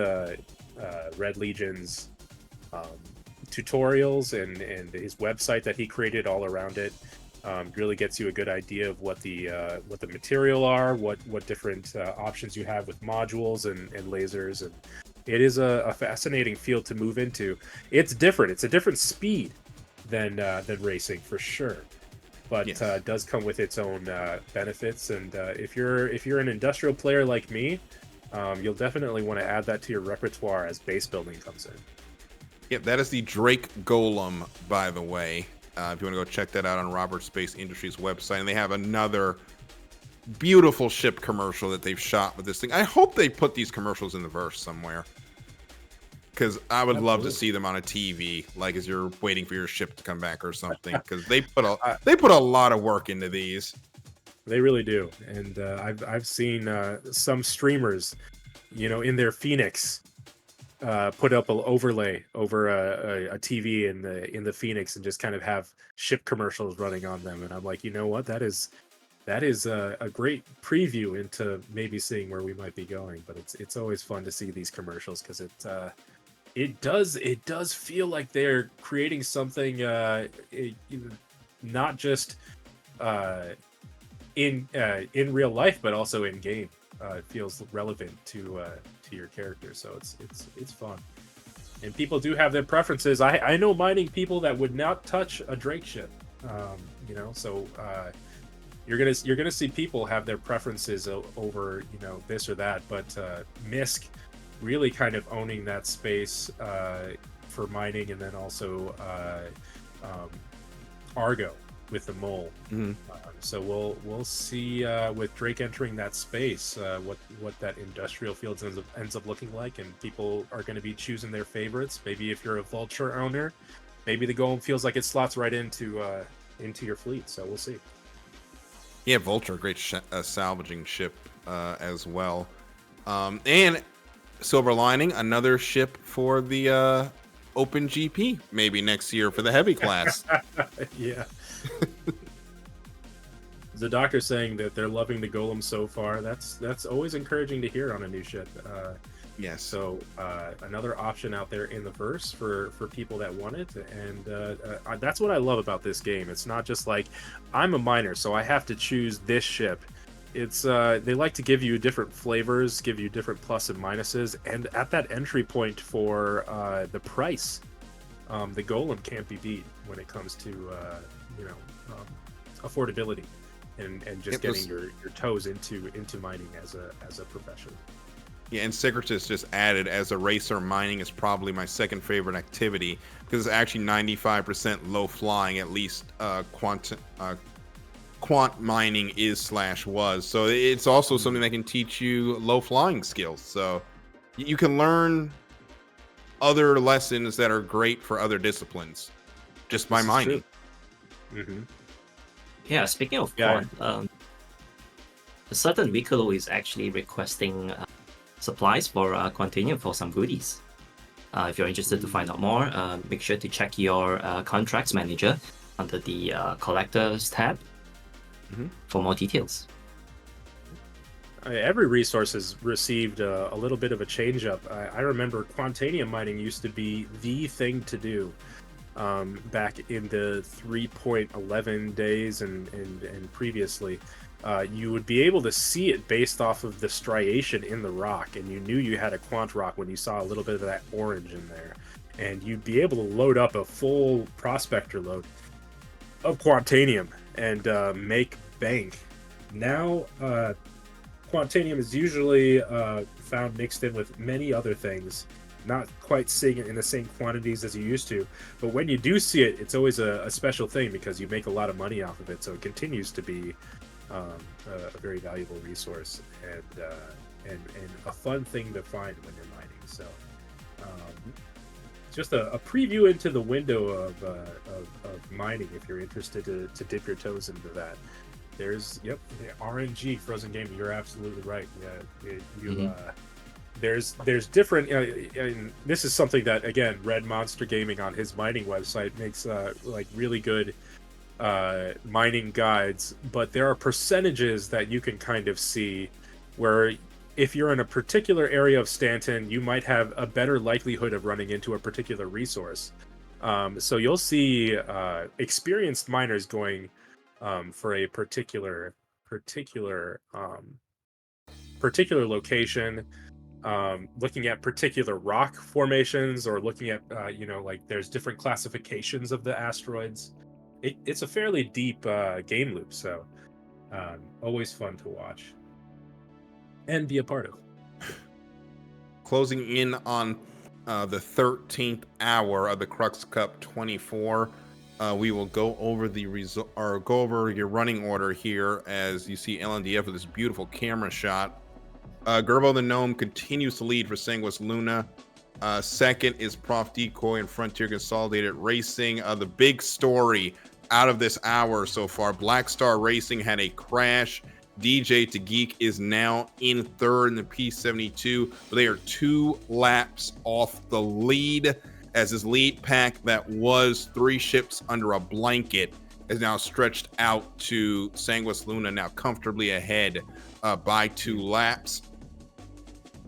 S10: Red Legion's tutorials and his website that he created all around it. Really gets you a good idea of what the material are, what different options you have with modules and lasers, and it is a fascinating field to move into. It's different. It's a different speed than racing for sure, but yes. Does come with its own benefits. And if you're an industrial player like me, you'll definitely want to add that to your repertoire as base building comes in.
S7: Yeah, that is the Drake Golem, by the way. If you want to go check that out on Robert Space Industries website. And they have another beautiful ship commercial that they've shot with this thing. I hope they put these commercials in the verse somewhere, because I would love to see them on a TV, like as you're waiting for your ship to come back or something, because they put a lot of work into these.
S10: They really do. And I've seen some streamers, in their Phoenix put up an overlay over a TV in the Phoenix and just kind of have ship commercials running on them. And I'm like, you know what? That is a great preview into maybe seeing where we might be going. But it's always fun to see these commercials because it does feel like they're creating something not just in real life but also in game. It feels relevant to your character, so it's fun. And people do have their preferences. I know mining people that would not touch a Drake ship, so you're gonna see people have their preferences over this or that, but Misk really kind of owning that space for mining, and then also Argo with the mole. So we'll see with Drake entering that space what that industrial field ends up looking like, and people are going to be choosing their favorites. Maybe if you're a Vulture owner, maybe the Golem feels like it slots right into your fleet. So we'll see.
S7: Yeah, Vulture, great salvaging ship as well, and Silver Lining, another ship for the Open GP maybe next year for the heavy class.
S10: Yeah. The doctor saying that they're loving the Golem so far. That's always encouraging to hear on a new ship.
S7: Yes.
S10: So another option out there in the verse for people that want it, and that's what I love about this game. It's not just like I'm a miner, so I have to choose this ship. It's they like to give you different flavors, give you different plus and minuses, and at that entry point for the price, the Golem can't be beat when it comes to affordability and just getting your toes into mining as a profession.
S7: Yeah, and Secretus just added, as a racer, mining is probably my second favorite activity because it's actually 95% low flying, at least quant mining is/was. So it's also something that can teach you low flying skills. So you can learn other lessons that are great for other disciplines just by mining.
S10: Mm-hmm.
S8: Yeah, speaking of quant, a certain Wicklow is actually requesting supplies for Quantanium for some goodies. If you're interested to find out more, make sure to check your contracts manager under the collectors tab for more details.
S10: Every resource has received a little bit of a change up. I remember Quantanium mining used to be the thing to do back in the 3.11 days and previously. You would be able to see it based off of the striation in the rock, and you knew you had a quant rock when you saw a little bit of that orange in there. And you'd be able to load up a full prospector load of Quantanium and make bank. Now, Quantanium is usually found mixed in with many other things, not quite seeing it in the same quantities as you used to. But when you do see it, it's always a special thing because you make a lot of money off of it. So it continues to be a very valuable resource and a fun thing to find when you're mining. So just a preview into the window of mining if you're interested to dip your toes into that. There's the RNG Frozen Gaming. You're absolutely right. Yeah, there's different. And this is something that again, Red Monster Gaming on his mining website makes like really good mining guides, but there are percentages that you can kind of see where if you're in a particular area of Stanton, you might have a better likelihood of running into a particular resource. So you'll see experienced miners going for a particular location, looking at particular rock formations, or looking at like there's different classifications of the asteroids. It's a fairly deep game loop, so always fun to watch and be a part of.
S7: Closing in on the 13th hour of the Crux Cup 24. We will go over the go over your running order here as you see LNDF with this beautiful camera shot. Gerbo the Gnome continues to lead for Sanguis Luna. Second is Prof Decoy and Frontier Consolidated Racing. The big story out of this hour so far, Black Star Racing had a crash DJ to Geek is now in third in the P72, but they are 2 laps off the lead, as his lead pack that was 3 ships under a blanket is now stretched out to Sanguis Luna, now comfortably ahead by 2 laps.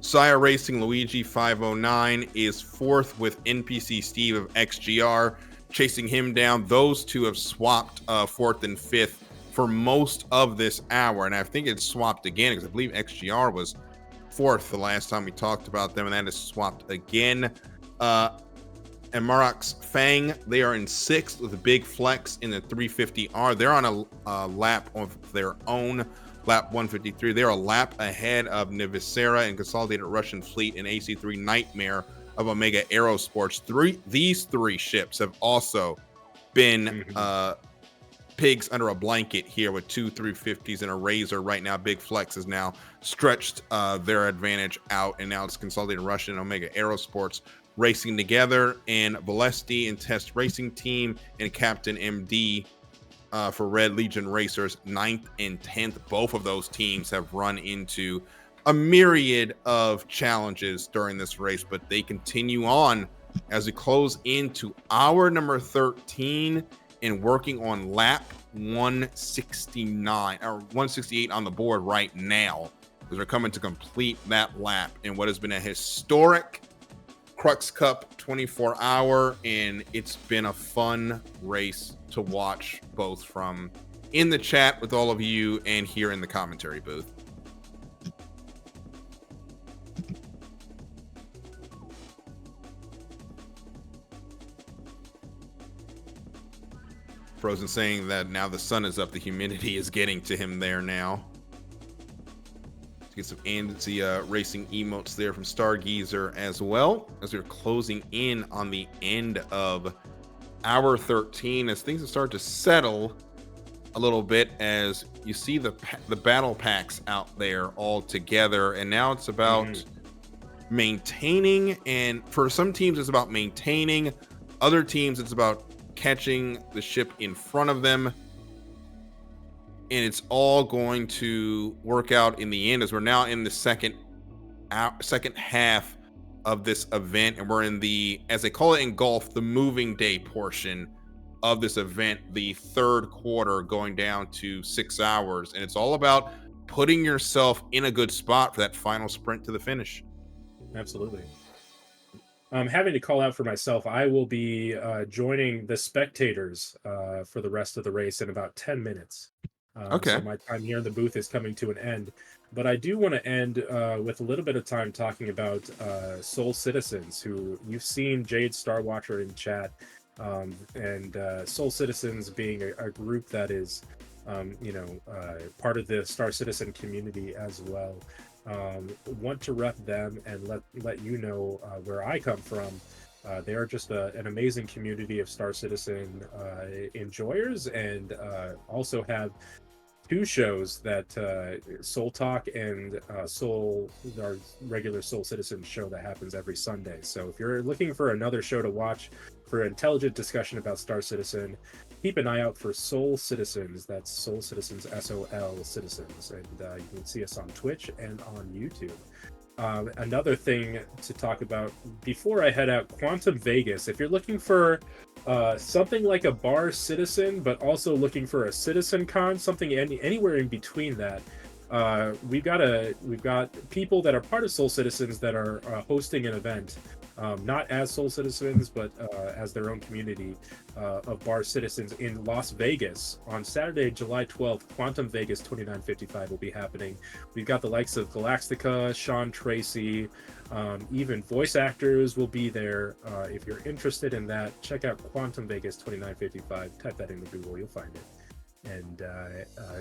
S7: SCIRE Racing Luigi 509 is 4th with NPC Steve of XGR chasing him down. Those 2 have swapped 4th and 5th for most of this hour, and I think it's swapped again because I believe XGR was 4th the last time we talked about them, and that is swapped again. Amarok's Fang, they are in 6th with a big flex in the 350R. They're on a lap of their own, lap 153. They're a lap ahead of Nivisera and Consolidated Russian Fleet and AC3 Nightmare of Omega Aerosports. These 3 ships have also been pigs under a blanket here with 2 350s and a Razor. Right now, Big Flex has now stretched their advantage out, and now it's Consolidated Russian and Omega Aerosports racing together, and Valesti and Test Racing Team and Captain MD for Red Legion Racers 9th and 10th. Both of those teams have run into a myriad of challenges during this race, but they continue on as we close into hour number 13 and working on lap 169 or 168 on the board right now, as we're coming to complete that lap in what has been a historic Crux Cup 24-hour, and it's been a fun race to watch, both from in the chat with all of you and here in the commentary booth. Frozen saying that now the sun is up, the humidity is getting to him there now. Get some antsy racing emotes there from Stargeezer as well, as we're closing in on the end of hour 13, as things start to settle a little bit, as you see the battle packs out there all together, and now it's about maintaining, and for some teams it's about maintaining, other teams it's about catching the ship in front of them. And it's all going to work out in the end, as we're now in the second half of this event, and we're in the, as they call it in golf, the moving day portion of this event, the 3rd quarter going down to 6 hours, and it's all about putting yourself in a good spot for that final sprint to the finish.
S10: Absolutely. I'm having to call out for myself. I will be joining the spectators for the rest of the race in about 10 minutes.
S7: Okay.
S10: So my time here in the booth is coming to an end, but I do want to end with a little bit of time talking about Soul Citizens, who you've seen Jade Starwatcher in chat, and Soul Citizens being a group that is, part of the Star Citizen community as well. Want to rep them and let you know where I come from. They are just an amazing community of Star Citizen enjoyers, and also have 2 shows that Soul Talk and our regular Soul Citizen show that happens every Sunday. So if you're looking for another show to watch for intelligent discussion about Star Citizen, keep an eye out for Soul Citizens. That's Soul Citizens, SOL Citizens, and you can see us on Twitch and on YouTube. Another thing to talk about before I head out, Quantum Vegas. If you're looking for something like a bar citizen, but also looking for a citizen con, something anywhere in between that, we've got people that are part of Soul Citizens that are hosting an event, not as Soul Citizens, but as their own community of bar citizens in Las Vegas on Saturday, July 12th. Quantum Vegas 2955 will be happening. We've got the likes of Galactica, Sean Tracy, even voice actors will be there. If you're interested in that, check out Quantum Vegas 2955. Type that into Google, you'll find it. And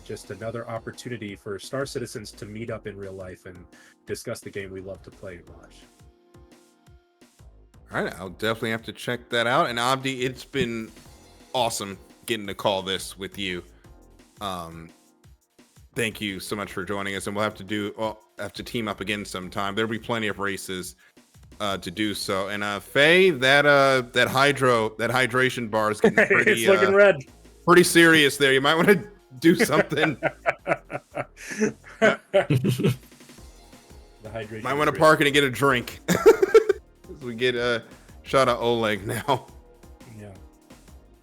S10: just another opportunity for Star Citizens to meet up in real life and discuss the game we love to play and watch.
S7: All right, I'll definitely have to check that out. And Abdi, it's been awesome getting to call this with you. Thank you so much for joining us, and we'll have to team up again sometime. There'll be plenty of races to do so. And Faye, that hydration bar is getting pretty
S10: it's looking red.
S7: Pretty serious there. You might want to do something
S10: The hydration.
S7: Might want to
S10: is
S7: park it and get a drink. We get a shot of Oleg now.
S10: real.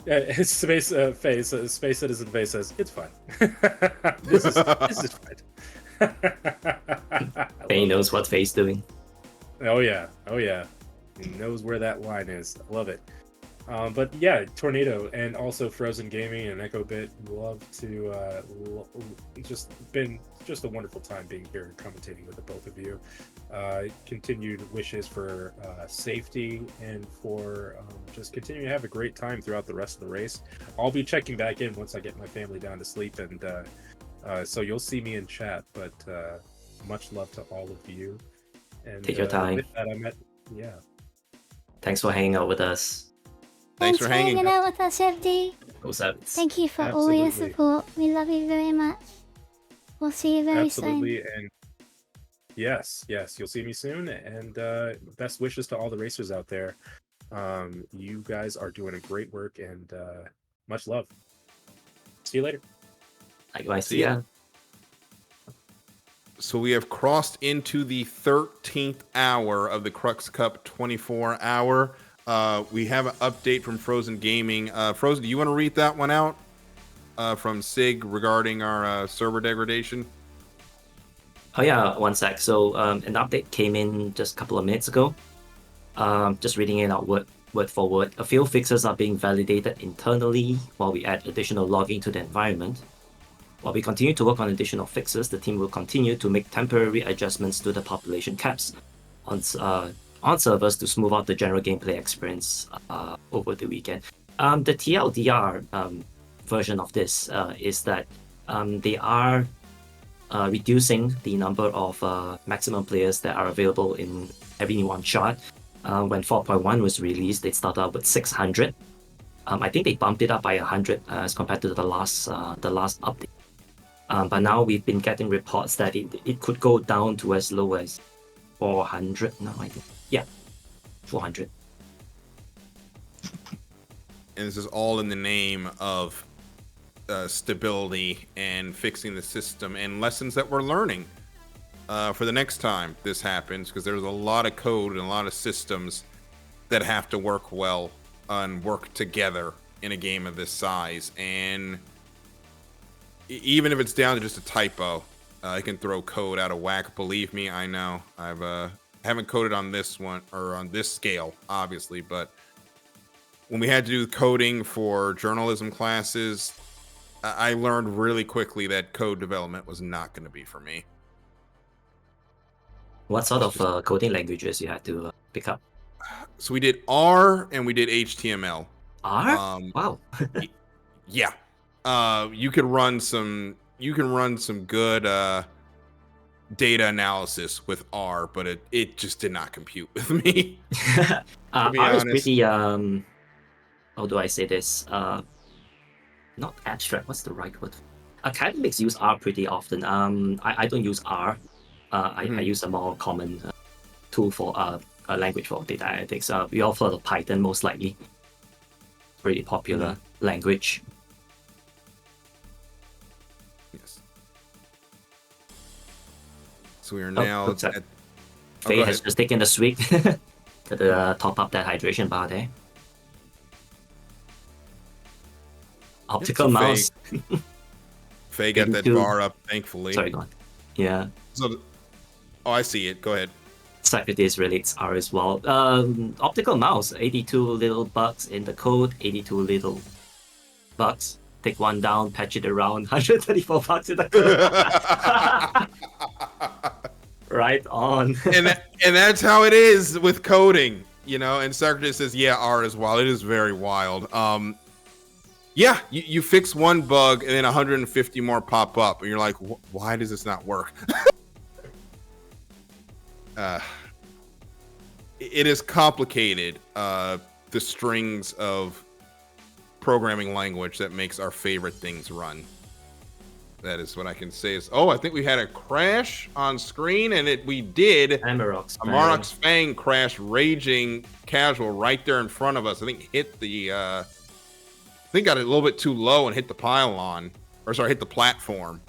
S10: Yeah. Space Space Citizen Face says it's fine. this is fine.
S8: He knows what Faye's doing.
S10: Oh yeah. He knows where that line is. I love it. But yeah, Tornado and also Frozen Gaming and Echo Bit, love to just a wonderful time being here and commentating with the both of you. Continued wishes for safety and for just continuing to have a great time throughout the rest of the race. I'll be checking back in once I get my family down to sleep, and so you'll see me in chat. But much love to all of you. And
S8: Take your time.
S10: With that, yeah.
S8: Thanks for hanging out with us.
S7: Thanks for hanging
S2: out with us, FD.
S8: What's up?
S2: Thank you for all your
S10: Absolutely.
S2: support. We love you very much. We'll see you very
S10: Absolutely,
S2: soon.
S10: and yes, you'll see me soon. And best wishes to all the racers out there. You guys are doing a great work, and much love. See you later.
S8: Likewise,
S7: See ya. So we have crossed into the 13th hour of the Crux Cup 24-hour. We have an update from Frozen Gaming. Frozen, do you want to read that one out from SIG regarding our server degradation?
S8: Oh yeah, one sec. So an update came in just a couple of minutes ago. Just reading it out word for word. A few fixes are being validated internally while we add additional logging to the environment. While we continue to work on additional fixes, the team will continue to make temporary adjustments to the population caps on servers to smooth out the general gameplay experience over the weekend. The TLDR version of this is that they are reducing the number of maximum players that are available in every one shot. When 4.1 was released, they started out with 600. I think they bumped it up by 100 as compared to the last update. But now we've been getting reports that it could go down to as low as 400. No, I think. Yeah, 400.
S7: And this is all in the name of stability and fixing the system and lessons that we're learning for the next time this happens, because there's a lot of code and a lot of systems that have to work well and work together in a game of this size. And even if it's down to just a typo, it can throw code out of whack. Believe me, I know. Haven't coded on this one or on this scale, obviously, but when we had to do coding for journalism classes, I learned really quickly that code development was not going to be for me.
S8: What sort of coding languages you had to pick up?
S7: So we did R and we did HTML.
S8: R? Wow.
S7: Yeah. You can run some good data analysis with R, but it just did not compute with me.
S8: R is pretty how do I say this? Not abstract, what's the right word? Academics use R pretty often. I don't use R. I use a more common tool for a language for data analytics. We all heard of Python, most likely. Pretty popular language.
S7: Yes. So we are now
S8: looks like
S7: at...
S8: Faye has just taken a swig to top up that hydration bar there. Optical
S7: so
S8: mouse.
S7: Faye got that bar up, thankfully.
S8: Sorry, go on. Yeah.
S7: So, I see it. Go ahead.
S8: Socrates relates R as well. Optical mouse, 82 little bugs in the code, 82 little bugs. Take one down, patch it around, 134 bugs in the code. Right on.
S7: and that's how it is with coding, you know. And Socrates says, yeah, R is wild. It is very wild. Yeah, you fix one bug and then 150 more pop up, and you're like, why does this not work? It is complicated, the strings of programming language that makes our favorite things run. That is what I can say. I think we had a crash on screen, and we did. Amarok's Fang crashed, raging casual right there in front of us. I think hit the, got it a little bit too low and hit the pylon, hit the platform.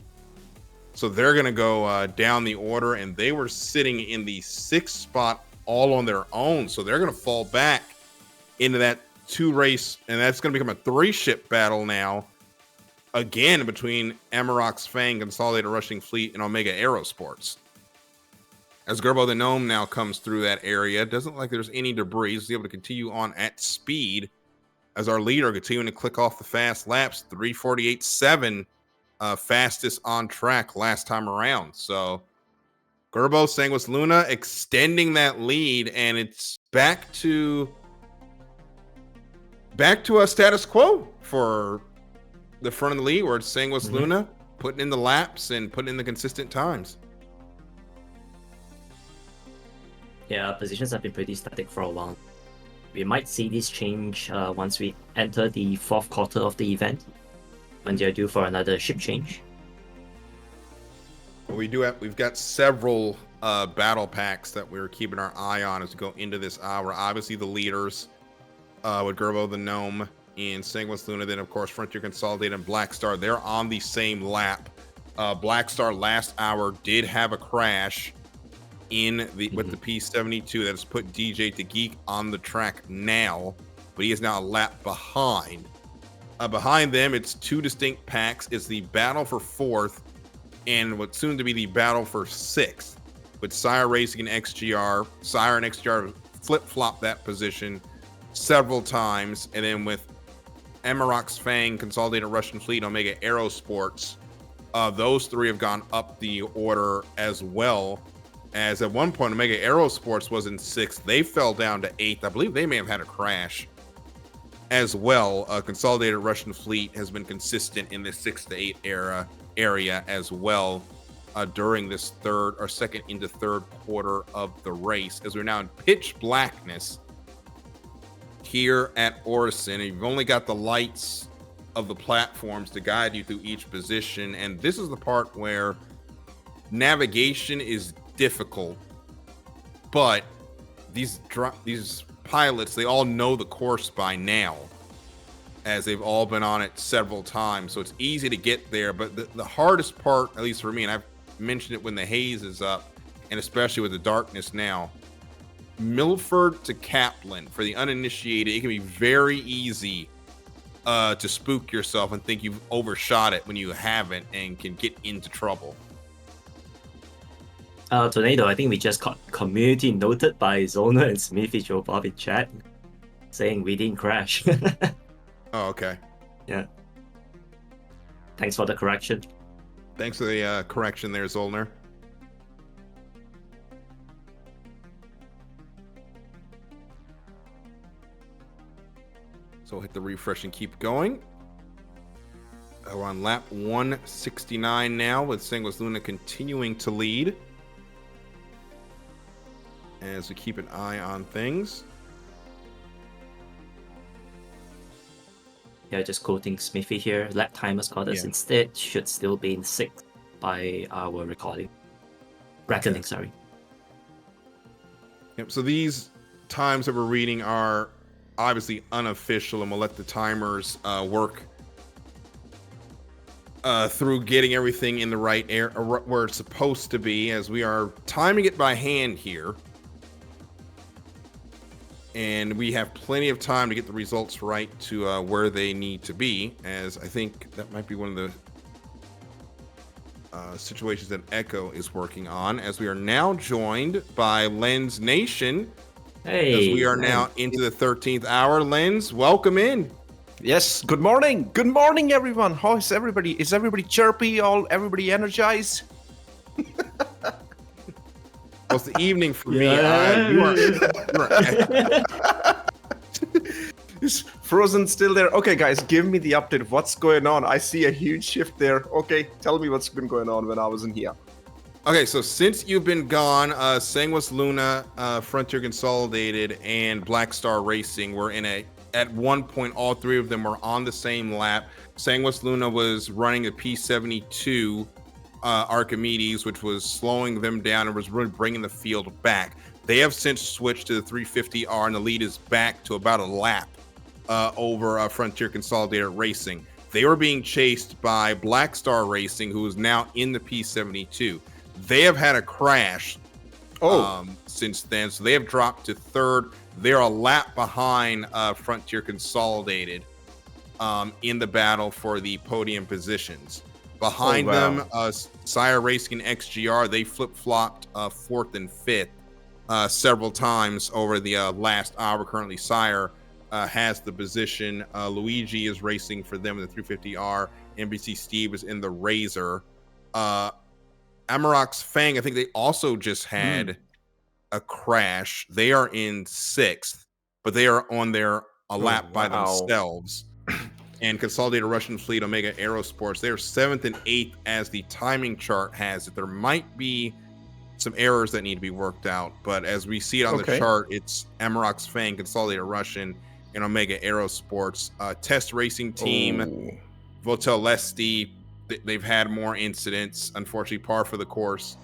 S7: So they're going to go down the order, and they were sitting in the 6th spot all on their own. So they're going to fall back into that 2-race, and that's going to become a 3-ship battle now, again, between Amarok's Fang, Consolidated Rushing Fleet, and Omega Aerosports. As Gerbo the Gnome now comes through that area, doesn't look like there's any debris. He's able to continue on at speed as our leader continuing to click off the fast laps. 3:48.7, fastest on track last time around. So Gerbo, Sanguis Luna extending that lead, and it's back to a status quo for the front of the lead, where it's Sanguis Luna putting in the laps and putting in the consistent times.
S8: Yeah, positions have been pretty static for a while. We might see this change once we enter the 4th quarter of the event, when they're due for another ship change.
S7: We've got several battle packs that we're keeping our eye on as we go into this hour. Obviously, the leaders with Gerbo the Gnome and Sanguis Luna. Then, of course, Frontier Consolidated and Black Star. They're on the same lap. Black Star last hour did have a crash with the P72 that's put DJ to Geek on the track now, but he is now a lap behind. Behind them, it's 2 distinct packs. It's the battle for 4th and what's soon to be the battle for 6th, with SCIRE Racing and XGR. SCIRE and XGR flip-flop that position several times, and then with Amarok's Fang, Consolidated Russian Fleet, Omega Aerosports, those 3 have gone up the order as well. As at one point, Omega Aerosports was in 6th. They fell down to 8th. I believe they may have had a crash as well. Consolidated Russian Fleet has been consistent in the 6th to 8th area as well during this 2nd into 3rd quarter of the race. As we're now in pitch blackness here at Orison, and you've only got the lights of the platforms to guide you through each position. And this is the part where navigation is difficult, but these pilots, they all know the course by now, as they've all been on it several times, so it's easy to get there. But the hardest part, at least for me, and I've mentioned it when the haze is up, and especially with the darkness now, Milford to Kaplan, for the uninitiated, it can be very easy to spook yourself and think you've overshot it when you haven't, and can get into trouble.
S8: Tornado, I think we just got community noted by Zona and Smithy Joe Bob in chat, saying we didn't crash.
S7: Oh, okay.
S8: Yeah. Thanks for the correction.
S7: Thanks for the correction there, Zollner. So we'll hit the refresh and keep going. We're on lap 169 now, with Sanguis Luna continuing to lead as we keep an eye on things.
S8: Yeah, just quoting Smithy here. Lap timers got us instead. Should still be in 6th by our recording. Reckoning, sorry.
S7: Yep, so these times that we're reading are obviously unofficial, and we'll let the timers work through getting everything in the right air, where it's supposed to be, as we are timing it by hand here. And we have plenty of time to get the results right to where they need to be, as I think that might be one of the situations that Echo is working on, as we are now joined by Lens Nation.
S8: Hey,
S7: as we are now into the 13th hour. Lens, welcome in.
S12: Yes, good morning. Good morning, everyone. How is everybody? Is everybody chirpy? Everybody energized?
S7: Well, it's the evening for me.
S12: Is Frozen still there? Okay, guys, give me the update. What's going on? I see a huge shift there. Okay, tell me what's been going on when I wasn't here.
S7: Okay, so since you've been gone, Sanguis Luna, Frontier Consolidated, and Black Star Racing were at one point, all 3 of them were on the same lap. Sanguis Luna was running a P72 Archimedes, which was slowing them down and was really bringing the field back. They have since switched to the 350R, and the lead is back to about a lap over Frontier Consolidated Racing. They were being chased by Black Star Racing, who is now in the P72. They have had a crash since then, so they have dropped to third. They're a lap behind Frontier Consolidated in the battle for the podium positions. Behind them, SCIRE Racing and XGR, they flip-flopped 4th and 5th several times over the last hour. Currently, SCIRE has the position. Luigi is racing for them in the 350R. NBC Steve is in the Razor. Amarok's Fang, I think they also just had a crash. They are in 6th, but they are on their lap by themselves. And Consolidated Russian Fleet, Omega Aerosports, they are 7th and 8th as the timing chart has it. There might be some errors that need to be worked out, but as we see it on the chart, it's Amarok's Fang, Consolidated Russian, and Omega Aerosports. Test racing team, Votel Lesti, they've had more incidents. Unfortunately, par for the course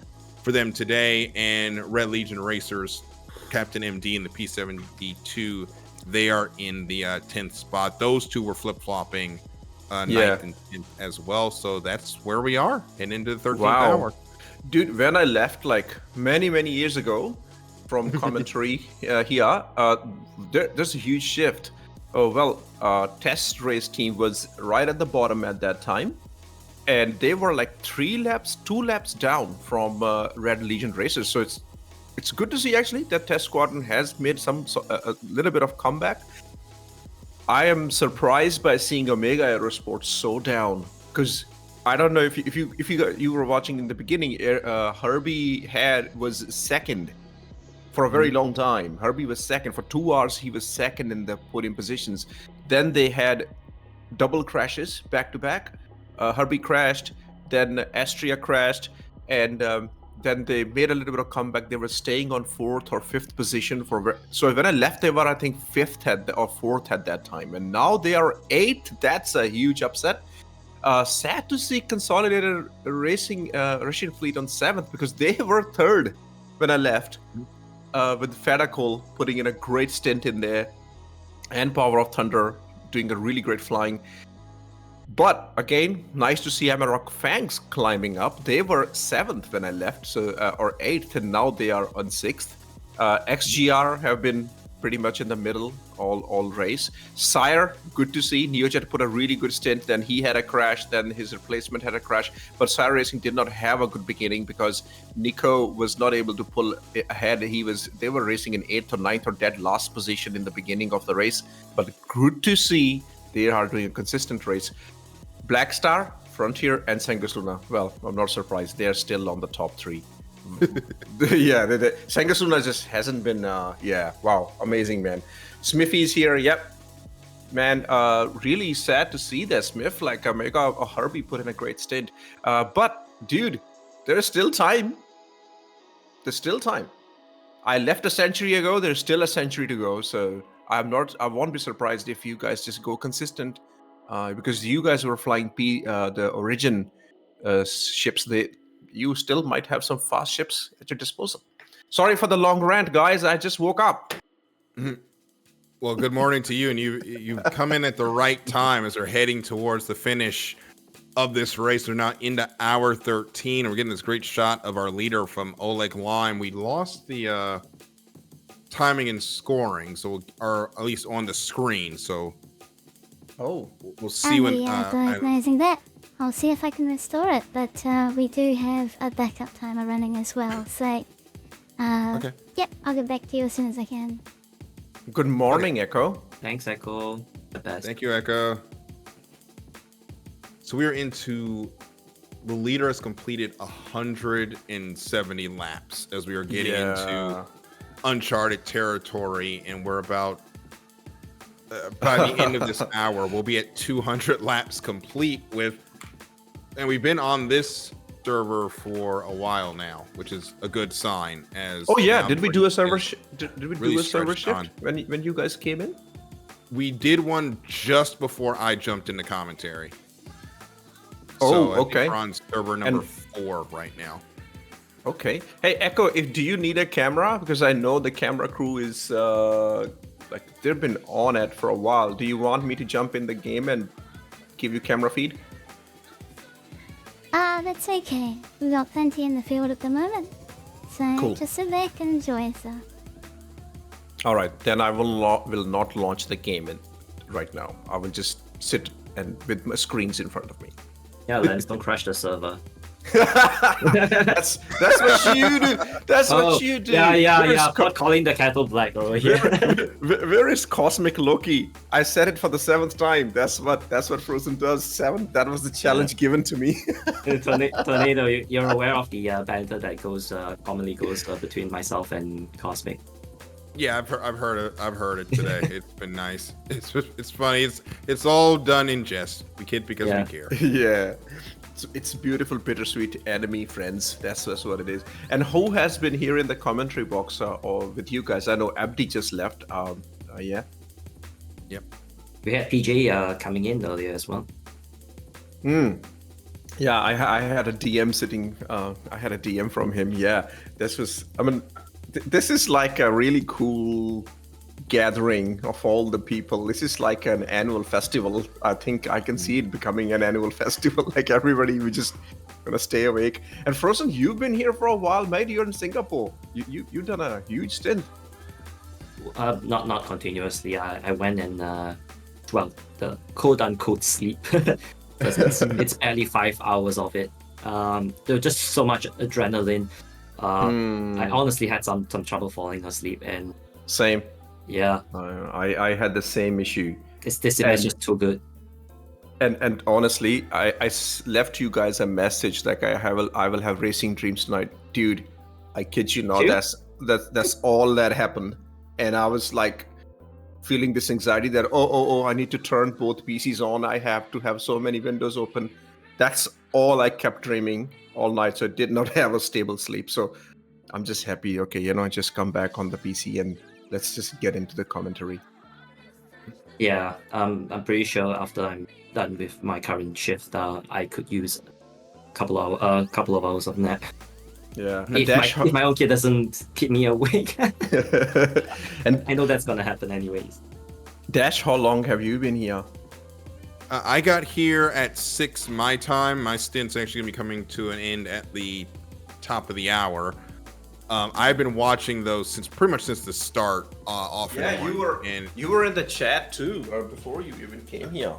S7: for them today. And Red Legion Racers, Captain MD in the P72, they are in the 10th spot. Those two were flip-flopping 9th and 10th as well. So that's where we are, and into the 13th hour.
S12: Dude, when I left like many years ago from commentary here, there's a huge shift. Test race team was right at the bottom at that time, and they were like 2 laps down from Red Legion Racers. So it's good to see actually that Test Squadron has made a little bit of comeback. I am surprised by seeing Omega Aerosports so down, because I don't know if you were watching in the beginning. Herbie was second for a very long time. Herbie was second for 2 hours. He was second in the podium positions. Then they had double crashes back to back. Herbie crashed, then Astria crashed, and then they made a little bit of comeback. They were staying on 4th or 5th position so when I left, they were I think 5th or 4th at that time, and now they are 8th. That's a huge upset. Sad to see Consolidated Racing Russian Fleet on 7th, because they were 3rd when I left, with Fedakol putting in a great stint in there, and Power of Thunder doing a really great flying. But again, nice to see Amarok Fangs climbing up. They were 7th when I left, or 8th, and now they are on 6th. XGR have been pretty much in the middle all race. SCIRE, good to see. Neojet put a really good stint, then he had a crash, then his replacement had a crash. But SCIRE Racing did not have a good beginning because Nico was not able to pull ahead. They were racing in 8th or 9th or dead last position in the beginning of the race. But good to see they are doing a consistent race. Black Star, Frontier, and Sanguis Luna. Well, I'm not surprised. They are still on the top 3. Sanguis Luna just hasn't been, wow, amazing, man. Smithy's here, yep. Man, really sad to see that, Smith. Like, Omega Herbie put in a great stint. But, dude, there's still time. There's still time. I left a century ago, there's still a century to go, so I won't be surprised if you guys just go consistent. Because you guys were flying the Origin ships, you still might have some fast ships at your disposal. Sorry for the long rant, guys. I just woke up.
S7: Well, good morning to you, and you've come in at the right time as we're heading towards the finish of this race. We're now into hour 13, and we're getting this great shot of our leader from Oleg Lime. We lost the timing and scoring, or at least on the screen. So. We'll see when.
S2: Diagnosing that. I'll see if I can restore it, but we do have a backup timer running as well. So,
S12: okay.
S2: Yep, I'll get back to you as soon as I can.
S12: Good morning, Echo.
S8: Thanks, Echo. The best.
S7: Thank you, Echo. So we are into. The leader has completed 170 laps as we are getting into uncharted territory, and we're about. By the end of this hour, we'll be at 200 laps complete and we've been on this server for a while now, which is a good sign.
S12: Did we do a server shift when you guys came in?
S7: We did one just before I jumped into commentary.
S12: Okay.
S7: We're on server number 4 right now.
S12: Okay. Hey, Echo, do you need a camera? Because I know the camera crew is they've been on it for a while. Do you want me to jump in the game and give you camera feed?
S2: That's okay. We've got plenty in the field at the moment. So
S12: Cool.
S2: just sit back and enjoy, sir.
S12: All right, then I will not launch the game right now. I will just sit and with my screens in front of me.
S8: Yeah, Lance, don't crash the server.
S12: That's what you do. That's what you do.
S8: Yeah.
S12: Where's
S8: Not calling the kettle black over here.
S12: Where is Cosmic Loki? I said it for the 7th time. That's what Frozen does. 7. That was the challenge given to me.
S8: Tornado, you're aware of the banter that commonly goes between myself and Cosmic.
S7: Yeah, I've heard it today. It's been nice. It's funny. It's all done in jest. We kid because we care.
S12: Yeah. It's beautiful, bittersweet enemy friends. That's what it is. And who has been here in the commentary box or with you guys? I know Abdi just left. Yeah.
S7: Yep.
S8: We had PJ coming in earlier as well.
S12: Yeah, I had a DM sitting. I had a DM from him. Yeah, this was. I mean, this is like a really cool gathering of all the people. This is like an annual festival. I think I can see it becoming an annual festival. Like everybody, we just gonna stay awake. And Frozen, you've been here for a while, mate. You're in Singapore. You've done a huge stint.
S8: Not continuously. I went and the quote unquote sleep. it's barely 5 hours of it. There was just so much adrenaline. I honestly had some trouble falling asleep and
S12: same.
S8: Yeah,
S12: I had the same issue.
S8: This image is too good.
S12: And honestly, I left you guys a message like I will have racing dreams tonight, dude. I kid you not. That's all that happened, and I was like feeling this anxiety that oh I need to turn both PCs on. I have to have so many windows open. That's all I kept dreaming all night. So I did not have a stable sleep. So I'm just happy. Okay, just come back on the PC and let's just get into the commentary.
S8: Yeah, I'm pretty sure after I'm done with my current shift, I could use a couple of hours of nap.
S12: Yeah,
S8: if my own kid doesn't keep me awake,
S12: and
S8: I know that's gonna happen anyways.
S12: Dash, how long have you been here?
S7: I got here at 6 my time. My stint's actually gonna be coming to an end at the top of the hour. I've been watching those pretty much since the start. Off and on.
S12: You were in the chat too, or before you even came here.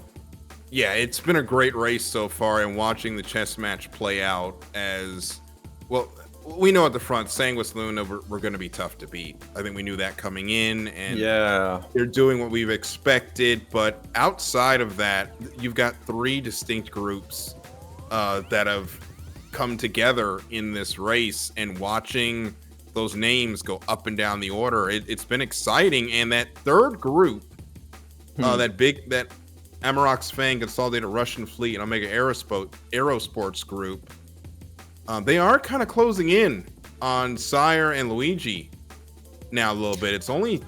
S7: Yeah, it's been a great race so far, and watching the chess match play out as well. We know at the front, Sanguis Luna we're going to be tough to beat. I think we knew that coming in, and they're doing what we've expected. But outside of that, you've got 3 distinct groups that have come together in this race, and watching those names go up and down the order, it's been exciting. And that third group, that Amarok's Fang, Consolidated Russian Fleet, and Omega Aerosports group, they are kind of closing in on SCIRE and Luigi now a little bit. It's only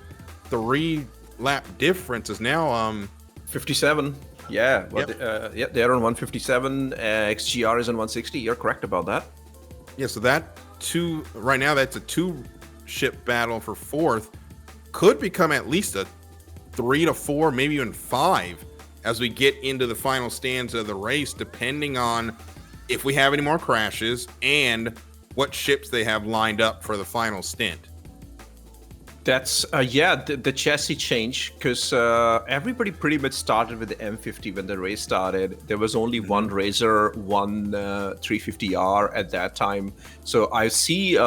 S7: 3 lap difference is now
S12: 57. Yeah, they're on 157. XGR is on 160. You're correct about that.
S7: Yeah, so right now that's a 2-ship battle for 4th. Could become at least a 3 to 4, maybe even 5 as we get into the final stanza of the race, depending on if we have any more crashes and what ships they have lined up for the final stint.
S12: That's the chassis change, because everybody pretty much started with the M50 when the race started. There was only one Razor, one 350R at that time. So I see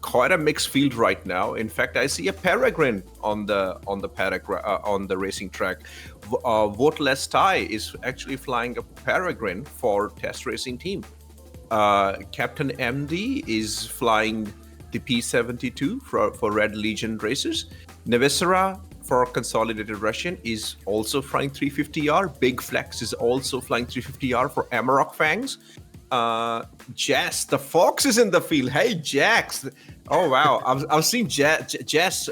S12: quite a mixed field right now. In fact, I see a Peregrine on the racing track. Voteless Ty is actually flying a Peregrine for test racing team. Captain MD is flying the P72 for Red Legion racers. Nevisera for Consolidated Russian is also flying 350R. Big Flex is also flying 350R for Amarok Fangs. Jess, the Fox is in the field. Hey, Jax. Oh, wow. I've seen Jess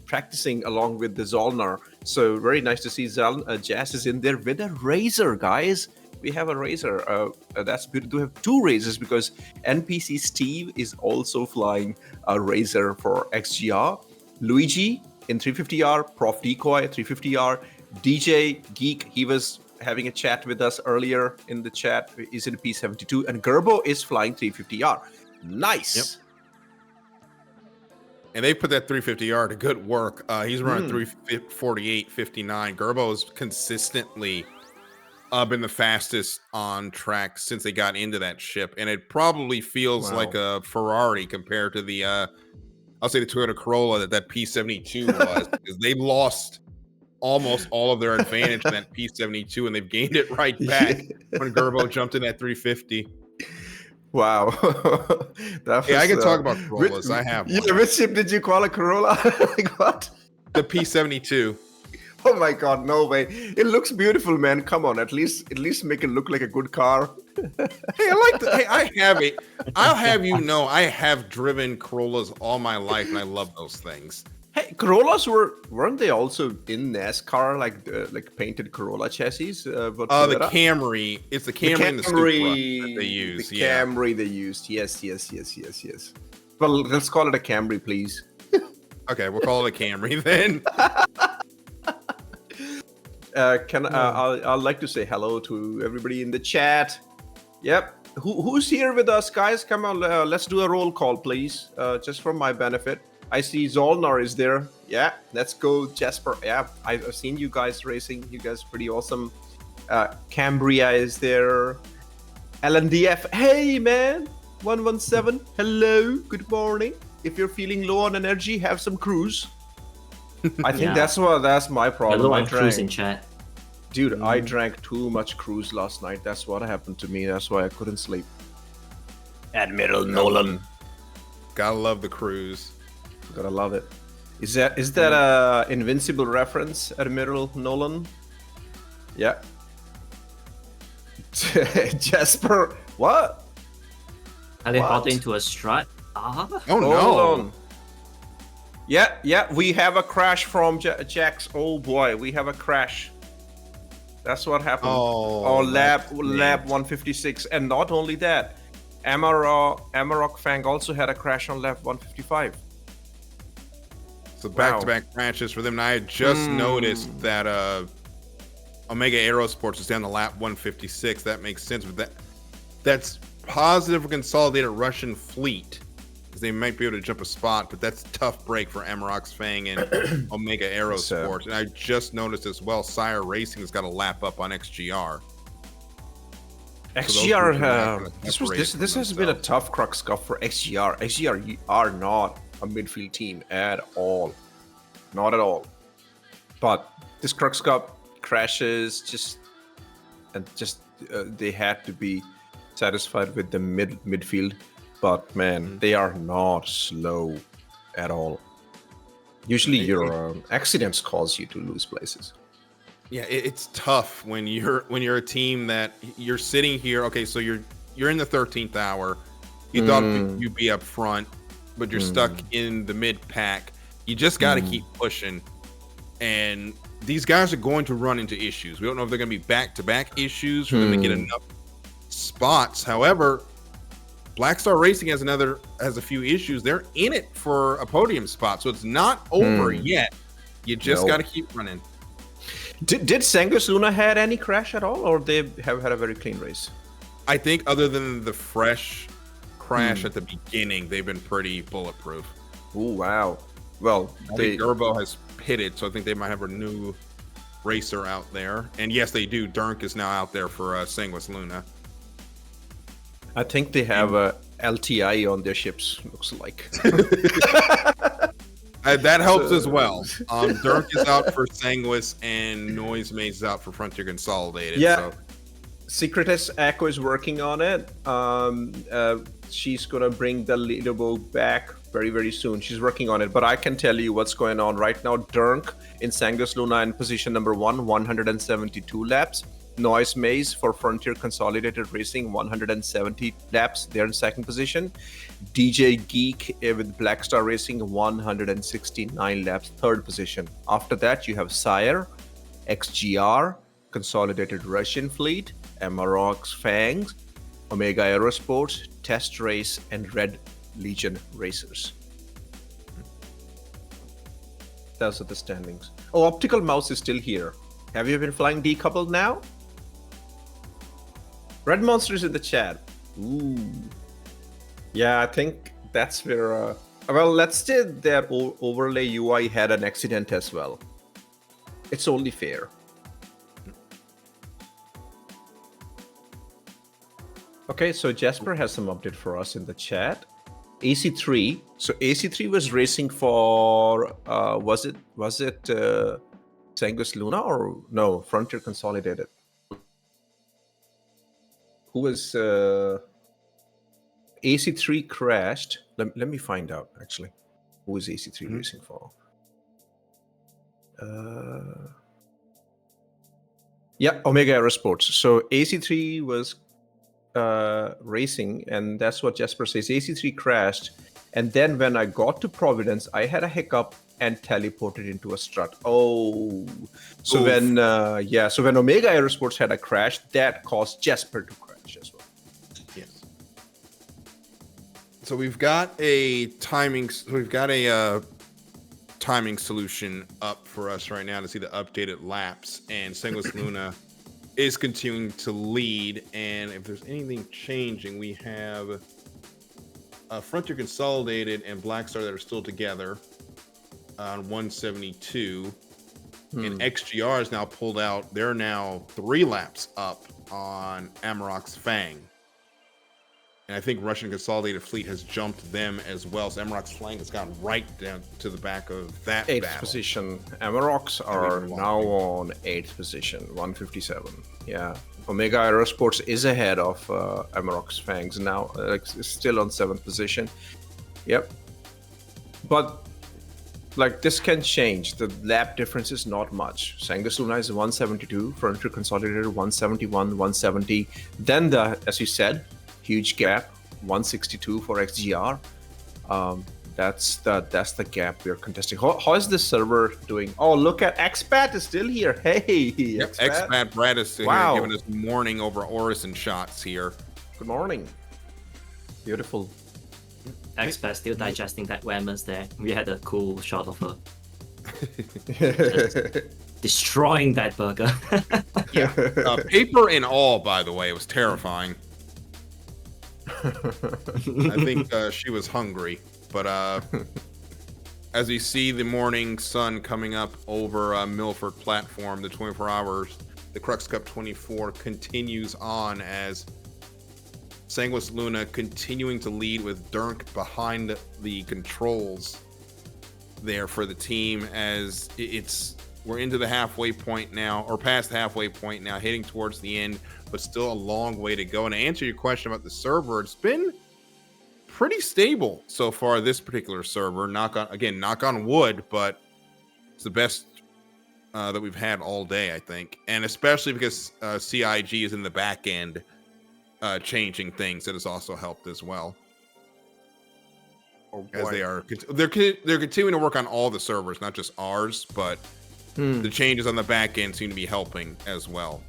S12: practicing along with the Zollner. So very nice to see Jess is in there with a Razor, guys. We have a Razor. That's good to have 2 Razors, because NPC Steve is also flying a Razor for XGR. Luigi in 350R, Prof Decoy 350R, DJ Geek, he was having a chat with us earlier in the chat. Is in P72, and Gerbo is flying 350R. Nice.
S7: Yep. And they put that 350R to good work. He's running 348.59. Gerbo is consistently been the fastest on track since they got into that ship, and it probably feels like a Ferrari compared to the I'll say the Toyota Corolla that P72 was, because they lost almost all of their advantage in that P72, and they've gained it right back when Gerbo jumped in at 350.
S12: Wow.
S7: Yeah, I can talk about Corollas. I have one.
S12: Yeah, which ship did you call a Corolla? Like what?
S7: The P72.
S12: Oh my God, no way. It looks beautiful, man. Come on, at least make it look like a good car.
S7: Hey, I like that. Hey, I have it. I'll have you know, I have driven Corollas all my life, and I love those things.
S12: Hey, Corollas weren't they also in NASCAR, like painted Corolla chassis?
S7: The Camry. It's the Camry and the Supra that they use.
S12: The Camry they used. Yes. Well, let's call it a Camry, please.
S7: Okay, we'll call it a Camry then.
S12: I'd like to say hello to everybody in the chat. Yep. Who's here with us, guys? Come on, let's do a roll call, please. Just for my benefit. I see Zolnar is there. Yeah, let's go, Jasper. Yeah, I've seen you guys racing. You guys pretty awesome. Cambria is there. LNDF. Hey, man. 117. Hello. Good morning. If you're feeling low on energy, have some cruise. I think that's my problem.
S8: Hello, I'm cruising, chat.
S12: Dude, I drank too much cruise last night. That's what happened to me. That's why I couldn't sleep. Admiral Nolan.
S7: Gotta love the cruise.
S12: Gotta love it. Is that a Invincible reference, Admiral Nolan? Yeah. Jasper, what?
S8: Are they hot into a strut?
S7: Oh no.
S12: Yeah, we have a crash from Jax. Oh boy, we have a crash. That's what happened.
S7: Oh,
S12: lab 156. And not only that, Amarok Fang also had a crash on lab 155.
S7: So back-to-back crashes for them. And I had just noticed that Omega Aerosports is down to lap 156. That makes sense, but that's positive for Consolidated Russian fleet, because they might be able to jump a spot, but that's a tough break for Amarok's Fang and Omega Aerosports. And I just noticed as well, SCIRE Racing has got a lap up on XGR.
S12: XGR, this has been a tough Crux Cup for XGR. XGR are not a midfield team at all. Not at all. But this Crux Cup crashes they had to be satisfied with the midfield. But man, they are not slow at all. Usually your accidents cause you to lose places.
S7: Yeah, it's tough when you're a team that you're sitting here. Okay, so you're in the 13th hour. You thought you'd be up front, but you're stuck in the mid pack. You just got to keep pushing. And these guys are going to run into issues. We don't know if they're going to be back-to-back issues for them to get enough spots. However, Black Star Racing has a few issues. They're in it for a podium spot, so it's not over yet. You just got to keep running.
S12: Did Sanguis Luna had any crash at all, or they have had a very clean race?
S7: I think other than the fresh crash at the beginning, they've been pretty bulletproof.
S12: Oh wow! Well,
S7: Gerbo has pitted, so I think they might have a new racer out there. And yes, they do. Durnk is now out there for Sanguis Luna.
S12: I think they have a LTI on their ships. Looks like.
S7: That helps as well. Durnk is out for Sanguis, and Noise Maze is out for Frontier Consolidated.
S12: Yeah.
S7: So.
S12: Secretess Echo is working on it. She's gonna bring the leaderboard back very, very soon. She's working on it, but I can tell you what's going on right now. Durnk in Sanguis Luna in position number 1, 172 laps. Noise Maze for Frontier Consolidated Racing, 170 laps. They're in second position. DJ Geek with Black Star Racing, 169 laps, third position. After that, you have SCIRE, XGR, Consolidated Russian Fleet, Amarok's Fangs, Omega Aerosports, Test Race, and Red Legion Racers. Those are the standings. Oh, Optical Mouse is still here. Have you been flying decoupled now? Red Monsters in the chat. Ooh. Yeah, I think that's where. Well, let's say their overlay UI had an accident as well. It's only fair. Okay, so Jasper has some update for us in the chat. AC3. So AC3 was racing for was it Sanguis Luna or no Frontier Consolidated? Who was AC3 crashed? Let me find out actually. Who is AC3 racing for? Yeah, Omega Aerosports. So AC3 was racing, and that's what Jasper says. AC3 crashed, and then when I got to Providence, I had a hiccup and teleported into a strut. Oh, so when when Omega Aerosports had a crash, that caused Jasper to crash as well.
S7: Yes. So we've got a timing. Timing solution up for us right now to see the updated laps, and Sanguis Luna is continuing to lead. And if there's anything changing, we have Frontier Consolidated and Blackstar that are still together on 172, and XGR is now pulled out. They're now 3 laps up on Amarok's Fang. And I think Russian Consolidated Fleet has jumped them as well. So Amarok's flank has gone right down to the back of that
S12: 8th
S7: battle.
S12: position. Amaroks are now on 8th position, 157. Yeah. Omega Aerosports is ahead of Amarok's Fangs now. Still on 7th position. Yep. But like this can change. The lap difference is not much. Sanguis Luna is 172, Frontier Consolidated 171, 170. Then as you said, huge gap, 162 for XGR. That's the gap we're contesting. How is this server doing? Oh, look at Expat is still here. Hey,
S7: yep, Expat Brad is still here, giving us morning over Orison shots here.
S12: Good morning. Beautiful.
S8: Expat still digesting that Whammers there. We had a cool shot of her destroying that burger.
S7: Yeah, paper and all, by the way. It was terrifying. I think she was hungry, but as you see the morning sun coming up over Milford platform, the 24 hours, the Crux Cup 24 continues on as Sanguis Luna continuing to lead with Dirk behind the controls there for the team, as we're into the halfway point now, or past the halfway point now, heading towards the end, but still a long way to go. And to answer your question about the server, it's been pretty stable so far, this particular server. Knock on wood, but it's the best that we've had all day, I think. And especially because CIG is in the back end changing things, that has also helped as well. As they're continuing to work on all the servers, not just ours, but the changes on the back end seem to be helping as well.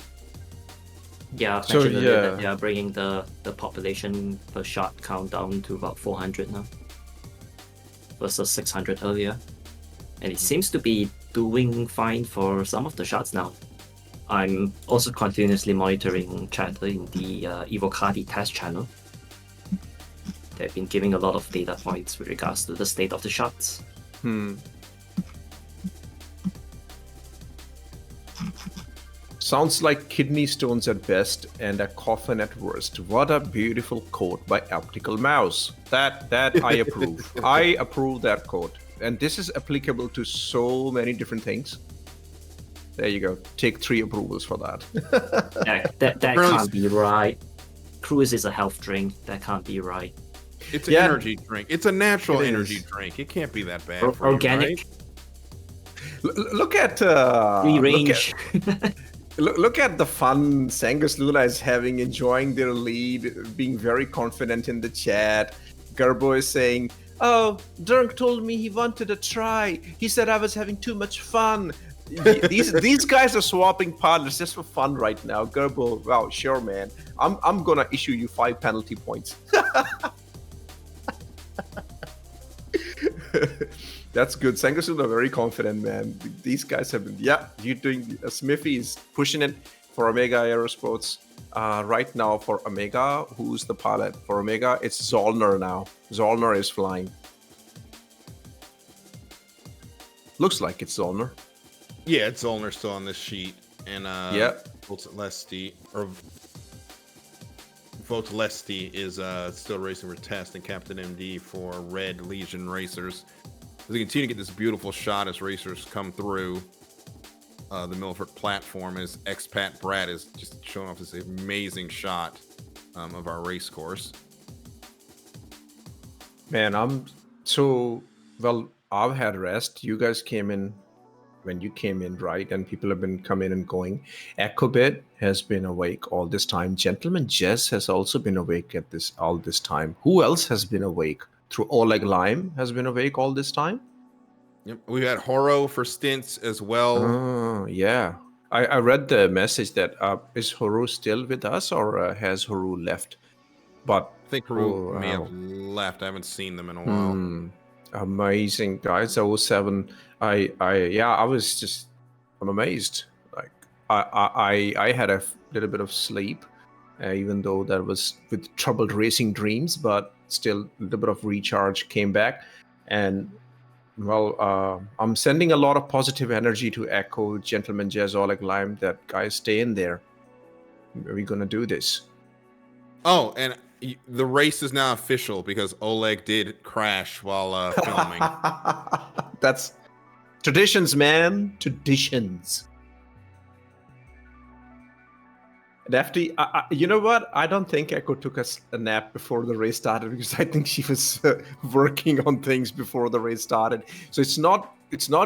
S8: Yeah, I mentioned earlier that they are bringing the population per shot count down to about 400 now versus 600 earlier. And it seems to be doing fine for some of the shots now. I'm also continuously monitoring chatter in the Evocati test channel. They've been giving a lot of data points with regards to the state of the shots.
S12: Sounds like kidney stones at best and a coffin at worst. What a beautiful quote by Optical Mouse. That I approve. I approve that quote. And this is applicable to so many different things. There you go. Take 3 approvals for that.
S8: that can't be right. Cruise is a health drink. That can't be right.
S7: It's an energy drink. It's a natural energy drink. It can't be that bad.
S8: Organic.
S12: You, right? Look at
S8: free range.
S12: Look at the fun Sanguis Luna is having, enjoying their lead, being very confident in the chat. Gerbo is saying, "Oh, Dirk told me he wanted a try. He said I was having too much fun." These guys are swapping partners just for fun right now. Gerbo, wow, sure, man. I'm gonna issue you 5 penalty points. That's good. Sanguis Luna very confident, man. These guys have been, you're doing. Smithy is pushing it for Omega Aerosports. right now for Omega. Who's the pilot for Omega? It's Zollner now. Zollner is flying. Looks like it's Zollner.
S7: Yeah, it's Zollner still on this sheet, and Votelesti is still racing for Test and Captain MD for Red Legion Racers. As we continue to get this beautiful shot as racers come through the Milford platform, as Expat Brad is just showing off this amazing shot of our race course.
S12: Man, I've had rest. You guys came in when you came in, right? And people have been coming and going. Echobit has been awake all this time. GentlemanJez has also been awake all this time. Who else has been awake? Through Oleg Lime has been awake all this time?
S7: Yep, we had Horo for stints as well.
S12: Oh, yeah. I read the message that is Horo still with us, or has Horo left? But
S7: I think Horo may have left. I haven't seen them in a while.
S12: Amazing, guys. 07. I'm amazed. Like I had a little bit of sleep, even though that was with troubled racing dreams, but still a little bit of recharge came back. And I'm sending a lot of positive energy to Echo, GentlemanJez, Oleg Lime, that guys stay in there. We're gonna do this.
S7: Oh, and the race is now official because Oleg did crash while filming.
S12: That's traditions, man. Traditions. Defty, you know what? I don't think Echo took a nap before the race started, because I think she was working on things before the race started. So it's not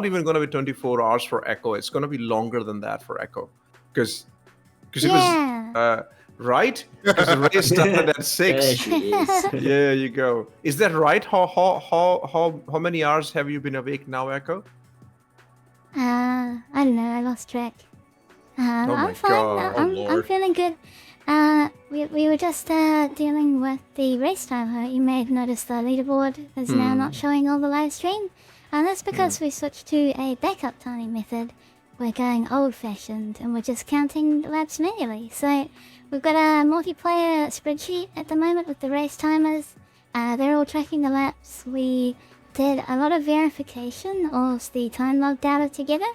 S12: even going to be 24 hours for Echo. It's going to be longer than that for Echo, because it was right. Because the race started at 6.
S8: There she is.
S12: Yeah, you go. Is that right? How many hours have you been awake now, Echo?
S2: I don't know. I lost track. I'm fine.
S12: God.
S2: I'm feeling good. We were just dealing with the race timer. You may have noticed the leaderboard is now not showing all the live stream. And that's because we switched to a backup timing method. We're going old-fashioned, and we're just counting the laps manually. So we've got a multiplayer spreadsheet at the moment with the race timers. They're all tracking the laps. We did a lot of verification of the time log data together,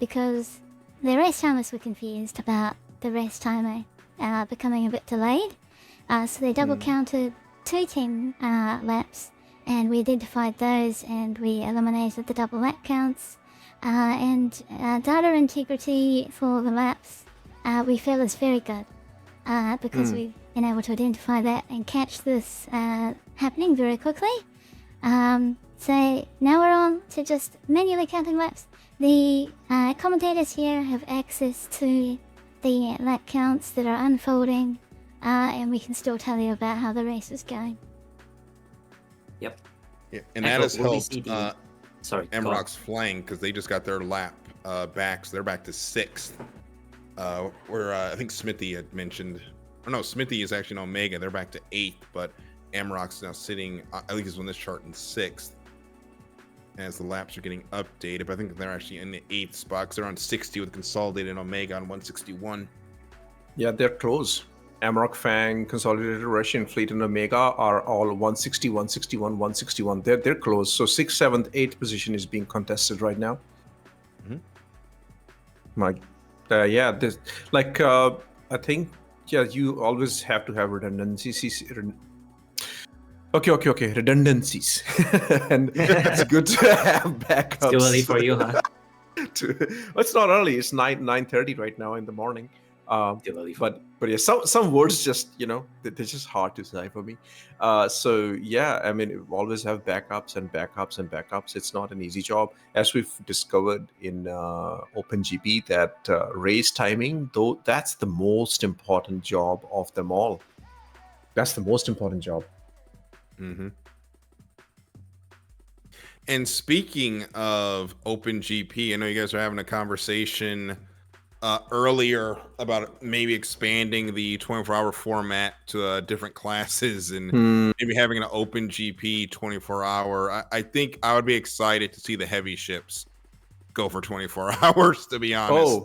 S2: because the race timers were confused about the race timer becoming a bit delayed. So they double counted 2 team laps, and we identified those, and we eliminated the double lap counts. And data integrity for the laps, we feel is very good, because we've been able to identify that and catch this happening very quickly. So now we're on to just manually counting laps. The commentators here have access to the lap counts that are unfolding, and we can still tell you about how the race is going.
S8: Yep.
S7: Yeah, and that has helped
S8: Amarok's
S7: flank, because they just got their lap back, so they're back to 6th. Where I think Smithy had mentioned, Smithy is actually in Omega. They're back to 8th, but Amarok's now sitting, at least on this chart, in 6th. As the laps are getting updated, but I think they're actually in the 8th spot, because they're on 60 with Consolidated and Omega on 161.
S12: Yeah, they're close. Amarok, Fang, Consolidated, Russian Fleet, and Omega are all 160, 161, 161. They're close. So 6th, 7th, 8th position is being contested right now. I think, you always have to have redundancies. Okay. Redundancies. And it's good to have backups.
S8: Still early for you, huh?
S12: It's not early. It's 9:30 right now in the morning.
S8: Still early.
S12: But yeah, some words just, they're just hard to say for me. We always have backups and backups and backups. It's not an easy job. As we've discovered in OpenGP, that race timing, though, that's the most important job of them all. That's the most important job.
S7: And speaking of OpenGP, I know you guys are having a conversation earlier about maybe expanding the 24-hour format to different classes and maybe having an OpenGP 24-hour. I think I would be excited to see the heavy ships go for 24 hours, to be honest.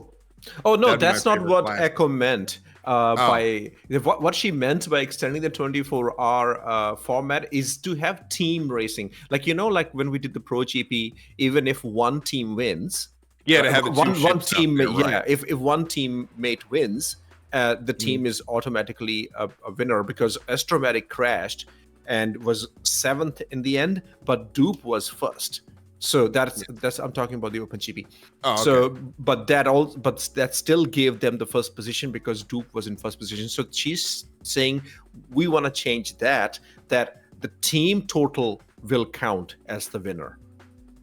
S12: Oh no,
S7: That'd be
S12: that's
S7: my
S12: not
S7: favorite
S12: what
S7: class.
S12: Echo meant. by what she meant by extending the 24-hour format is to have team racing. Like, like when we did the Pro GP, even if one team wins,
S7: to have the
S12: one
S7: ships
S12: team,
S7: up there, right.
S12: if one teammate wins, the team is automatically a winner, because Astromatic crashed and was 7th in the end, but Dupe was first. So that's I'm talking about the OpenGP.
S7: Oh, okay.
S12: So, but that still gave them the first position because Duke was in first position. So she's saying we want to change that the team total will count as the winner.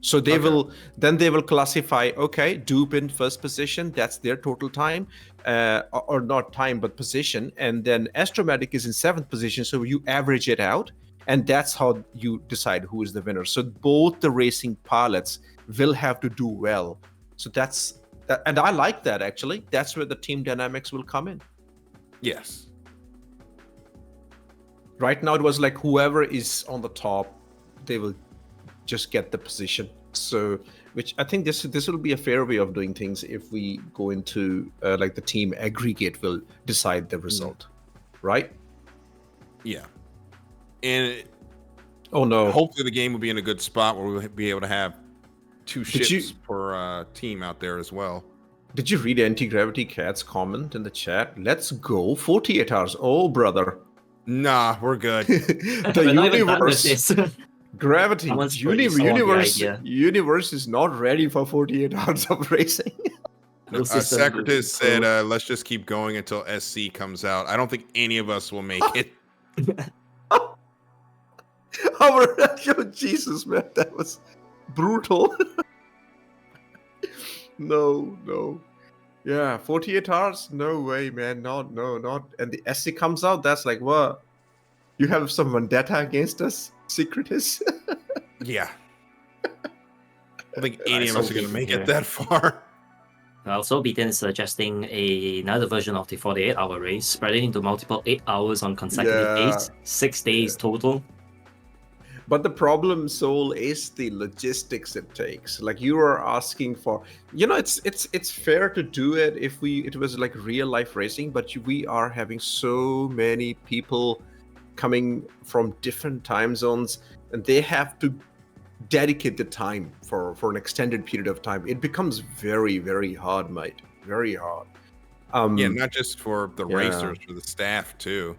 S12: So they will classify, okay, Dupe in first position, that's their total time, or not time but position, and then Astromatic is in 7th position. So you average it out. And that's how you decide who is the winner. So both the racing pilots will have to do well. So that's that, and I like that actually. That's where the team dynamics will come in.
S7: Yes.
S12: Right now it was like whoever is on the top, they will just get the position. So, which I think this will be a fair way of doing things if we go into like the team aggregate will decide the result, right?
S7: Yeah. And
S12: no!
S7: Hopefully the game will be in a good spot where we'll be able to have 2 ships per team out there as well.
S12: Did you read Anti-Gravity Cat's comment in the chat? Let's go 48 hours. Oh, brother.
S7: Nah, we're good.
S12: The universe, gravity, universe is not ready for 48 hours of racing.
S7: Socrates said, let's just keep going until SC comes out. I don't think any of us will make it.
S12: Oh, Jesus, man, that was brutal. No. Yeah, 48 hours? No way, man. Not. And the SC comes out, that's like, what? You have some vendetta against us, Secretus?
S7: Yeah. I don't think any of us are going to make it that far.
S8: Also, Beaton is suggesting another version of the 48-hour race, spreading into multiple 8 hours on consecutive days, 6 days total.
S12: But the problem, Soul, is the logistics it takes. Like you are asking for, it's fair to do it if it was like real life racing, but we are having so many people coming from different time zones, and they have to dedicate the time for an extended period of time. It becomes very, very hard, mate. Very hard.
S7: Not just for the racers, for the staff too.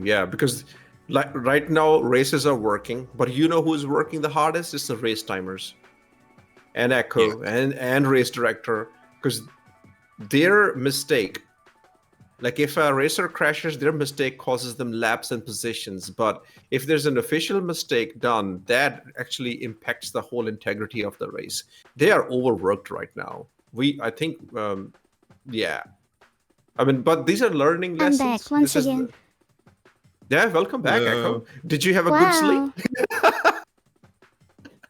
S12: Yeah, because like right now races are working, but you know who's working the hardest? It's the race timers and Echo and race director, because their mistake, like if a racer crashes, their mistake causes them laps and positions. But if there's an official mistake done, that actually impacts the whole integrity of the race. They are overworked right now. I think, I mean, but these are learning lessons.
S2: I'm back once again.
S12: Yeah, welcome back, Echo. Did you have a good sleep?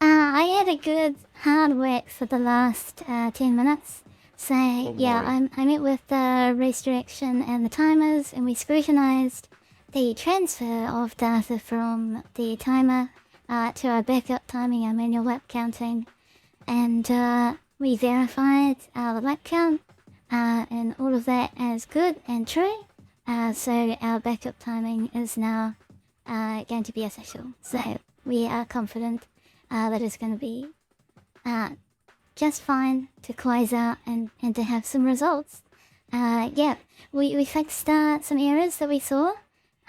S2: I had a good hard work for the last 10 minutes. So I met with the race direction and the timers, and we scrutinized the transfer of data from the timer to our backup timing, our manual lap counting, and we verified the lap count and all of that as good and true. So our backup timing is now going to be official. So we are confident that it's going to be just fine to close out and to have some results. We fixed some errors that we saw,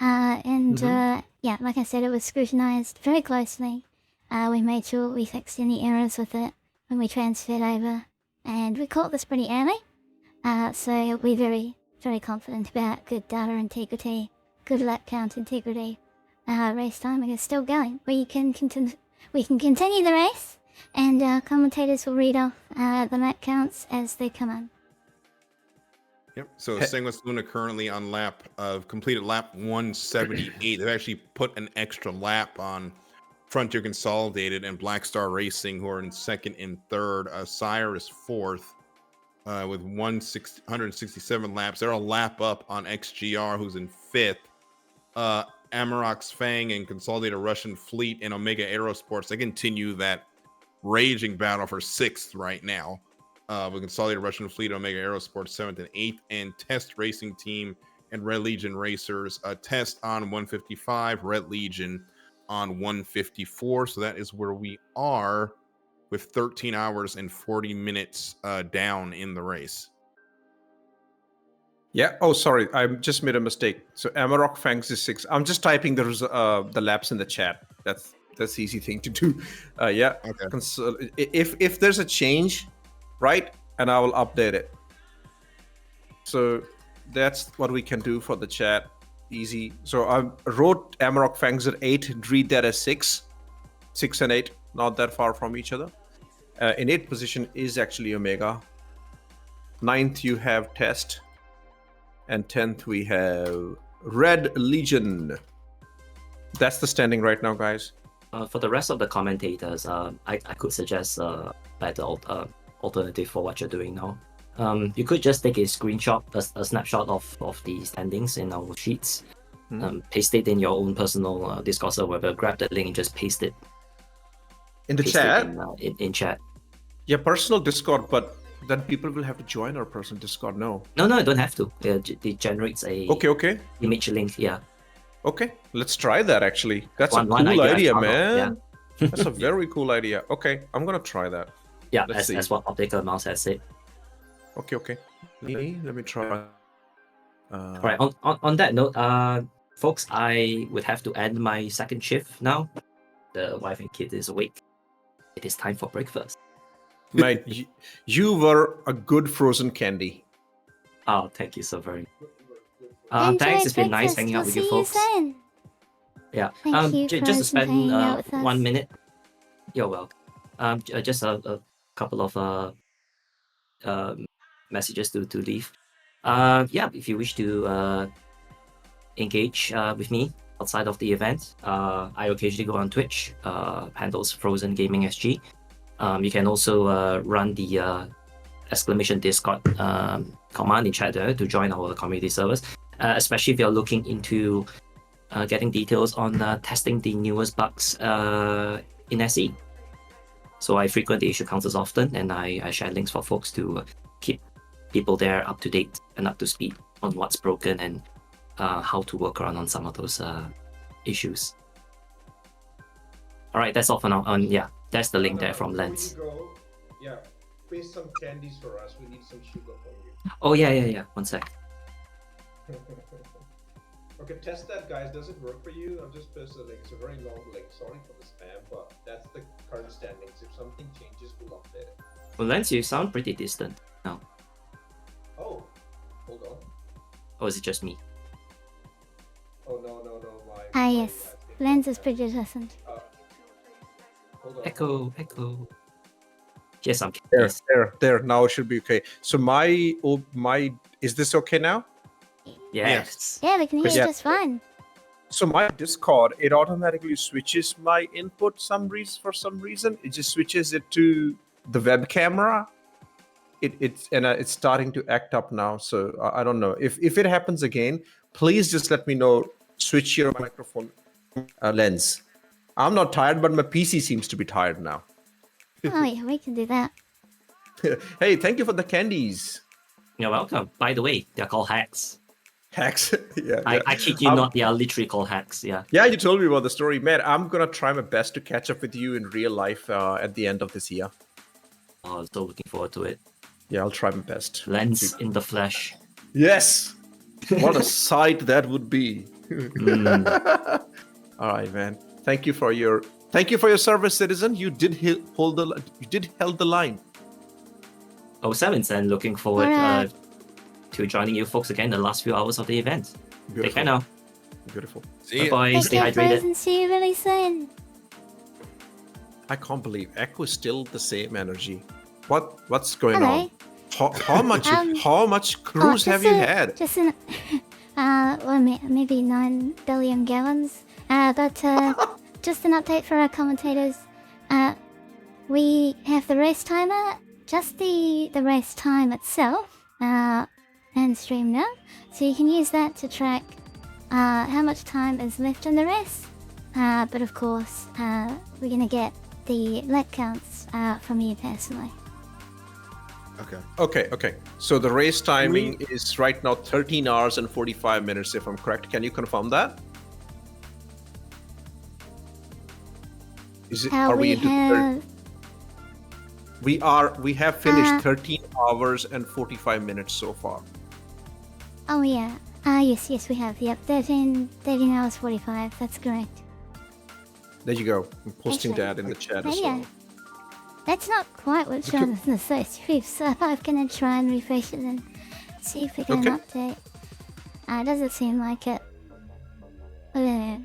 S2: and like I said, it was scrutinized very closely. We made sure we fixed any errors with it when we transferred over, and we caught this pretty early. So we're very, very confident about good data integrity, good lap count integrity. Race timing is still going. We can continue the race, and commentators will read off the lap counts as they come in.
S7: Yep. So Sanguis Luna currently on completed lap 178. They've actually put an extra lap on Frontier Consolidated and Black Star Racing, who are in second and third. SCIRE is fourth with 167 laps. They're a lap up on XGR, who's in fifth. Amarok's Fang and Consolidated Russian Fleet and Omega Aerosports, they continue that raging battle for sixth right now. with Consolidated Russian Fleet, Omega Aerosports 7th and 8th, and Test Racing Team and Red Legion Racers. Test on 155, Red Legion on 154. So that is where we are with 13 hours and 40 minutes down in the race.
S12: Yeah. Oh, sorry. I just made a mistake. So Amarok Fangs is 6. I'm just typing the laps in the chat. That's the easy thing to do. Yeah.
S7: Okay.
S12: If there's a change, right, and I will update it. So that's what we can do for the chat. Easy. So I wrote Amarok Fangs at 8. Read that as 6. 6 and 8, not that far from each other. In 8th position is actually Omega. 9th you have Test. And 10th we have Red Legion. That's the standing right now, guys.
S8: For the rest of the commentators, I could suggest a better alternative for what you're doing now. You could just take a screenshot, a snapshot of the standings in our sheets, paste it in your own personal Discord server, grab that link and just paste it.
S12: In the chat?
S8: In chat.
S12: Yeah, personal Discord, but then people will have to join our personal Discord. No,
S8: you don't have to. It generates a
S12: okay
S8: image link. Yeah.
S12: Okay, let's try that. Actually, that's a
S8: one
S12: cool idea,
S8: of,
S12: man. That's a very cool idea. Okay, I'm gonna try that.
S8: Yeah, as what Optical Mouse has said.
S12: Okay. Let me try.
S8: Right. On that note, folks, I would have to end my second shift now. The wife and kid is awake. It is time for breakfast.
S12: Mate, you were a good frozen candy.
S8: Oh, thank you so very much. Thanks, it's been nice hanging out with you folks. Yeah.
S2: Thank you
S8: just to spend
S2: hanging out with us.
S8: 1 minute. You're welcome. Just a couple of messages to leave. Yeah, if you wish to engage with me outside of the event, I occasionally go on Twitch, handles Frozen Gaming SG. You can also run the exclamation Discord command in chat there to join our community servers, especially if you're looking into getting details on testing the newest bugs in SE. So I frequently issue counters often, and I share links for folks to keep people there up to date and up to speed on what's broken and how to work around on some of those issues. All right, that's all for now. Yeah, that's the link there from Lens.
S13: Yeah, paste some candies for us. We need some sugar from you.
S8: Oh yeah. 1 sec.
S13: Okay, test that, guys. Does it work for you? I've just posted a link. It's a very long link. Sorry for the spam, but that's the current standings. If something changes, we'll update it.
S8: Well, Lens, you sound pretty distant now.
S13: Oh, hold on.
S8: Or is it just me?
S13: Oh no.
S2: Yes. Lens is pretty decent.
S13: Hold on.
S8: Echo. Yes, I'm
S12: There. Now it should be okay. So my is this okay now?
S8: Yes.
S2: Yeah, we can hear you just fine.
S12: So my Discord, it automatically switches my input for some reason. It just switches it to the web camera. It's starting to act up now. So I don't know if it happens again. Please just let me know. Switch your microphone Lens. I'm not tired, but my PC seems to be tired now.
S2: Oh yeah, we can do that.
S12: Hey, thank you for the candies.
S8: You're welcome. By the way, they're called hacks.
S12: Hacks? Yeah.
S8: I kid you not, they are literally called hacks. Yeah.
S12: Yeah, you told me about the story, man. I'm gonna try my best to catch up with you in real life at the end of this year.
S8: Oh, so looking forward to it.
S12: Yeah, I'll try my best.
S8: Lens in the flesh.
S12: Yes. What a sight that would be. All right, man. Thank you for your service, citizen. You did held the line.
S8: 07's and looking forward to joining you folks again the last few hours of the event.
S12: Beautiful.
S8: Take care now.
S12: Beautiful.
S8: Bye. Stay hydrated.
S2: And see you really soon.
S12: I can't believe Echo is still the same energy. What's going
S2: Hello.
S12: on? How much cruise have you had?
S2: Just an, maybe 9 billion gallons. But just an update for our commentators. We have the race timer, just the race time itself, and stream now. So you can use that to track how much time is left in the race. But of course, we're gonna get the lap counts from you personally.
S12: Okay. So the race timing is right now 13 hours and 45 minutes, if I'm correct. Can you confirm that? Is it? Are we into? We have finished 13 hours and 45 minutes so far.
S2: Oh yeah. Yes, we have. Yep, 13 hours 45. That's correct.
S12: There you go. I'm posting
S2: Actually,
S12: that in the chat as
S2: yeah.
S12: well.
S2: That's not quite what Jonathan says. So I'm gonna try and refresh it and see if we get an update. It doesn't seem like it.
S7: I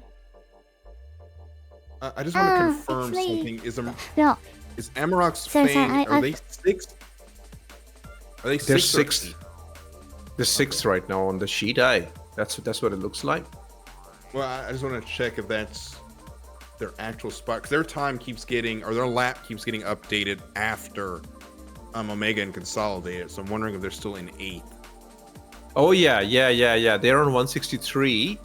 S7: just want to confirm something. Is Amarok's Fang? Are they 6? Are they 6?
S12: They're 6. They're 6 right now on the sheet. That's what it looks like.
S7: Well, I just want to check if that's their actual spot, because their time keeps getting, or their lap keeps getting updated after Omega and Consolidated. So I'm wondering if they're still in 8th.
S12: Oh yeah. They're on 163,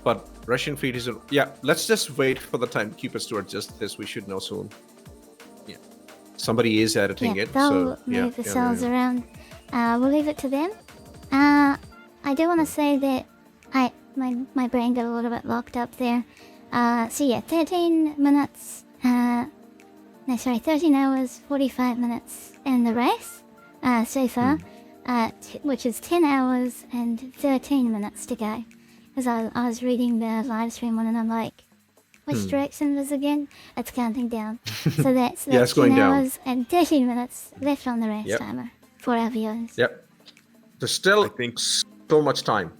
S12: but Russian fleet is. Yeah, let's just wait for the timekeepers to adjust this. We should know soon.
S7: Yeah,
S12: somebody is editing it.
S2: They'll
S12: So
S2: move the cells around. We'll leave it to them. I do want to say that my brain got a little bit locked up there. So yeah, 13 minutes. 13 hours 45 minutes in the race so far, which is 10 hours and 13 minutes to go. Because I was reading the live stream one and I'm like, which direction was again? It's counting down. So that's 10 hours and 13 minutes left on the race timer for our viewers.
S12: Yep. There's still, I think, so much time.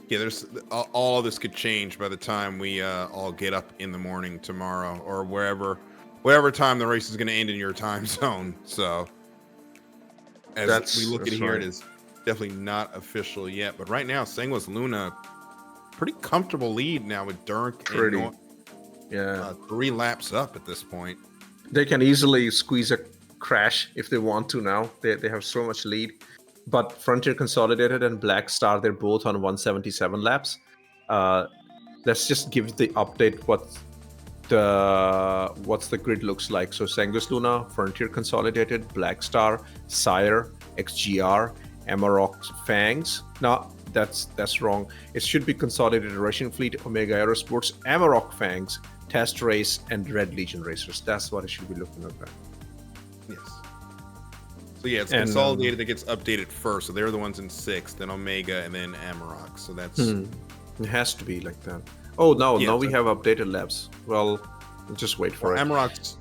S7: Yeah, there's all of this could change by the time we all get up in the morning tomorrow, or whatever time the race is going to end in your time zone. So as we look at here, it is definitely not official yet. But right now, Sanguis Luna, pretty comfortable lead now with Dirk.
S12: Pretty.
S7: And 3 laps up at this point.
S12: They can easily squeeze a crash if they want to now. They have so much lead. But Frontier Consolidated and Black Star, they're both on 177 laps. Let's just give the update what's the grid looks like. So Sanguis Luna, Frontier Consolidated, Black Star, SCIRE, XGR, Amarok, Fangs. No, that's wrong. It should be Consolidated Russian Fleet, Omega Aerosports, Amarok, Fangs, Test Race, and Red Legion Racers. That's what it should be looking like.
S7: Yes. So yeah, it's Consolidated that gets updated first. So they're the ones in 6th, then Omega, and then Amarok. So that's
S12: it has to be like that. Oh no, now we have updated laps. Well, we'll just wait for it.
S7: Amarok's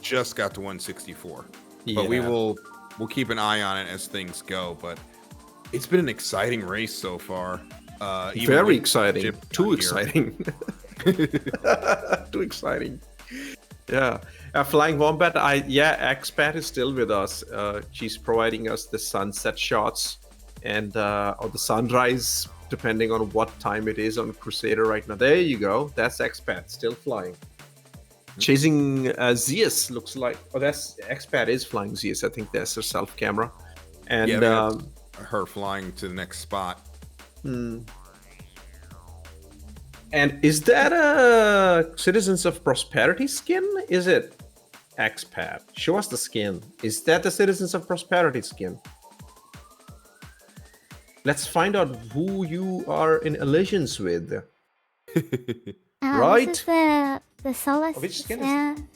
S7: just got to 164. But we'll keep an eye on it as things go. But it's been an exciting race so far.
S12: Very exciting. Too exciting. Too exciting. Yeah. Flying Wombat, Expat is still with us. She's providing us the sunset shots and or the sunrise, depending on what time it is on Crusader right now. There you go. That's Expat, still flying. Chasing Zeus, looks like. Oh, that's Expat is flying Zeus. I think that's her self camera. And
S7: her flying to the next spot.
S12: And is that a Citizens of Prosperity skin? Is it? Expat. Show us the skin. Is that the Citizens of Prosperity skin? Let's find out who you are in allegiance with. Right?
S2: This is the Solstice skin.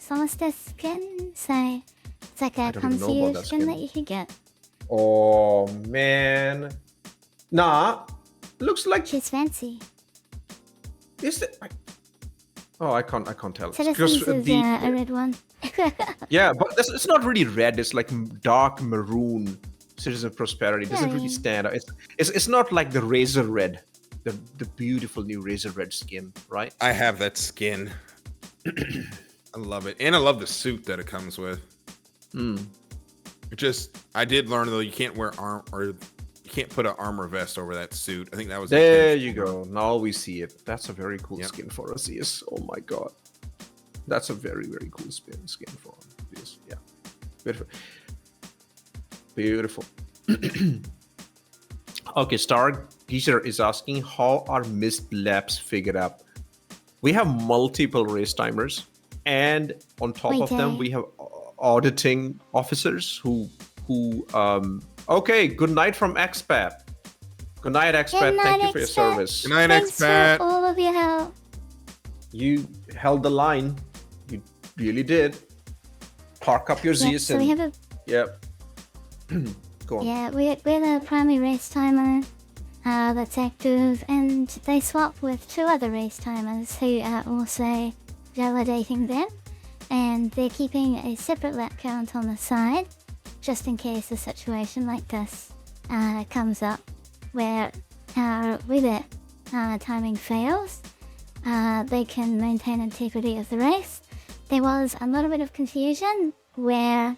S2: So it's like a concierge skin that you could get.
S12: Oh man. Nah. Looks like
S2: she's fancy.
S12: Is it? Oh, I can't tell.
S2: Citizens is a red one.
S12: Yeah, but it's not really red. It's like dark maroon. Citizens of Prosperity doesn't really stand out. It's not like the Razor Red, the beautiful new Razor Red skin, right?
S7: I have that skin. I love it, and I love the suit that it comes with. I did learn though you can't wear you can't put an armor vest over that suit. I think that was
S12: there. You go. Now we see it. That's a very cool skin for us. Yes. Oh my god, that's a very cool skin for this. Yeah, beautiful. Okay, Stargazer is asking how are missed laps figured out. We have multiple race timers, and on top of them we have auditing officers who okay, good night from expat. Good night, expat. Thank you for your service.
S7: Good night,
S2: Thanks
S7: expat.
S2: for all of your help.
S12: You held the line. You really did. Park up your
S2: Yeah,
S12: Zs
S2: so we have a
S12: Yep. Go on.
S2: yeah, we're the primary race timer that's active, and they swap with 2 other race timers who are also validating them, and they're keeping a separate lap count on the side, just in case a situation like this comes up, where with it timing fails, they can maintain integrity of the race. There was a little bit of confusion where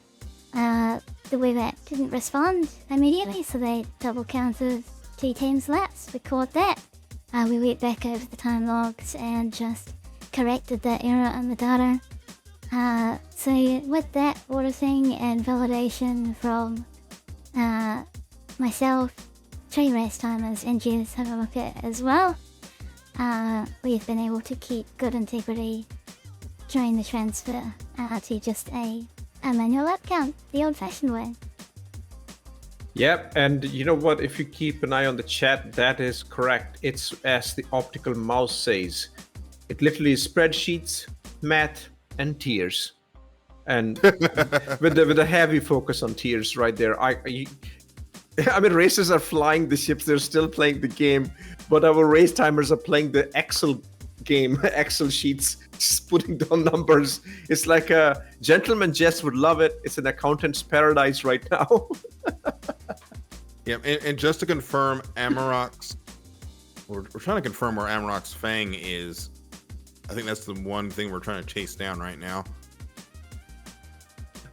S2: the WebApp didn't respond immediately, so they double counted 2 teams' laps. We caught that. We went back over the time logs and just corrected that error on the data. So with that auditing and validation from myself, 3 race timers, and Jez have a look at as well, we've been able to keep good integrity during the transfer to just a manual lap count, the old-fashioned way.
S12: Yep, and you know what? If you keep an eye on the chat, that is correct. It's as the optical mouse says. It literally is spreadsheets, math, and tears. And with a heavy focus on tears right there. I mean, racers are flying the ships, they're still playing the game, but our race timers are playing the Excel game, Excel sheets, just putting down numbers. It's like a GentlemanJez would love it. It's an accountant's paradise right now.
S7: Yeah, and just to confirm, Amarok's, we're trying to confirm where Amarok's Fang is. I think that's the one thing we're trying to chase down right now.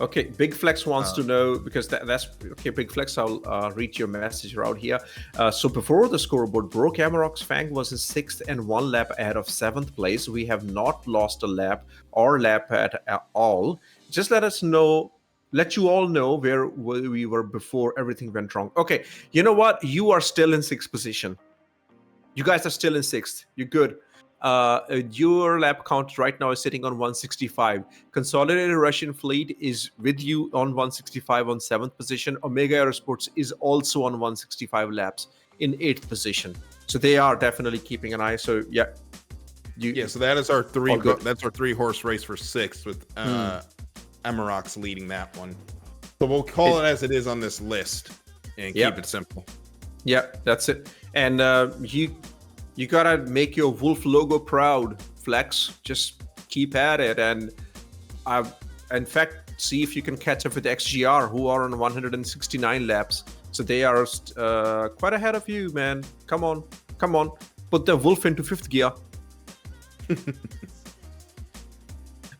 S12: Okay, Big Flex wants to know, because that's okay. Big Flex, I'll read your message out here. So before the scoreboard broke, Amarok's Fang was in 6th and 1 lap ahead of 7th place. We have not lost a lap or lap at all. Just let you all know where we were before everything went wrong. Okay, you know what? You are still in 6th position. You guys are still in 6th. You're good. Your lap count right now is sitting on 165. Consolidated Russian fleet is with you on 165 on 7th position. Omega Aerosports is also on 165 laps in 8th position. So they are definitely keeping an eye. So yeah,
S7: so that is our that's our 3-horse race for 6th with Amarok's leading that one. So we'll call it as it is on this list and keep it simple.
S12: Yeah, that's it. And you gotta make your Wolf logo proud, Flex. Just keep at it, and in fact, see if you can catch up with XGR, who are on 169 laps. So they are quite ahead of you, man. Come on, put the Wolf into 5th gear.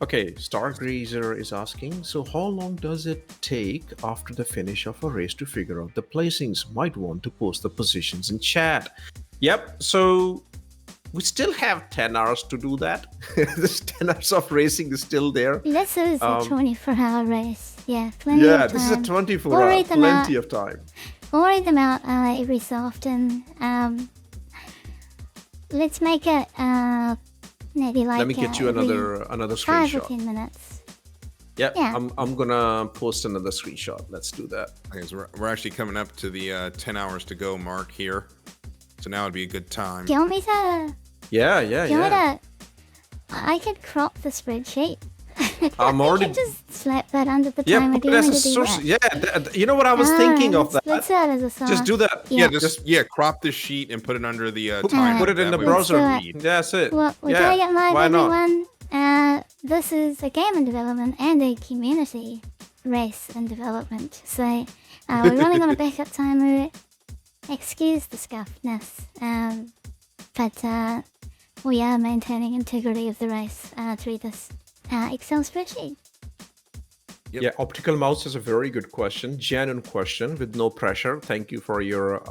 S12: Okay, Stargrazer is asking, so how long does it take after the finish of a race to figure out the placings? Might want to post the positions in chat. Yep, so we still have 10 hours to do that. This 10 hours of racing is still there.
S2: This is a 24-hour race. Yeah, plenty of time.
S12: Yeah, this is a 24-hour, plenty of time.
S2: We'll read them out every so often. Let's make it maybe like
S12: Let me get you another screenshot.
S2: 5 or 10 minutes.
S12: Yep,
S2: Yeah.
S12: I'm gonna post another screenshot. Let's do that.
S7: Okay, so we're actually coming up to the 10 hours to go mark here. So now would be a good time.
S2: Do you want me to?
S12: Yeah.
S2: Do you want me to? I could crop the spreadsheet.
S12: I'm already.
S2: I can just slap that under the
S12: Yeah,
S2: timer.
S12: put
S2: Do
S12: it
S2: you
S12: as
S2: want
S12: a
S2: me to do
S12: source.
S2: that?
S12: Yeah, you know what I was thinking of that.
S2: Let's do that as a source.
S12: Just do that.
S2: Yeah.
S7: Crop this sheet and put it under the timer.
S12: Put it in the
S7: That way
S12: browser.
S2: do it.
S12: That's it.
S2: Well, we're
S12: yeah.
S2: doing it live,
S12: Why not?
S2: everyone. This is a game in development and a community race in development. So we're running on a backup timer. Excuse the scuffness. But we are maintaining integrity of the race through this Excel spreadsheet.
S12: Yeah, optical mouse is a very good question, genuine question with no pressure. Thank you for your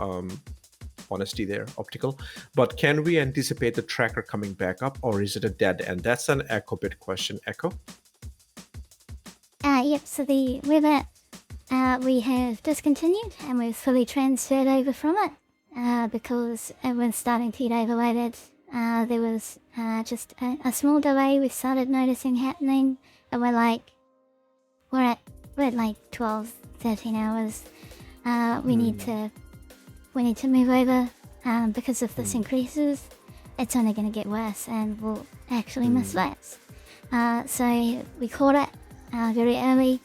S12: honesty there, optical. But can we anticipate the tracker coming back up, or is it a dead end? That's an Echo bit question. Echo?
S2: Yep, so the web app we have discontinued and we've fully transferred over from it because it was starting to get overloaded. There was just a small delay we started noticing happening, and we're like, we're at like 12, 13 hours. We need to move over. Because if this increases, it's only going to get worse, and we'll actually miss flights. So we caught it very early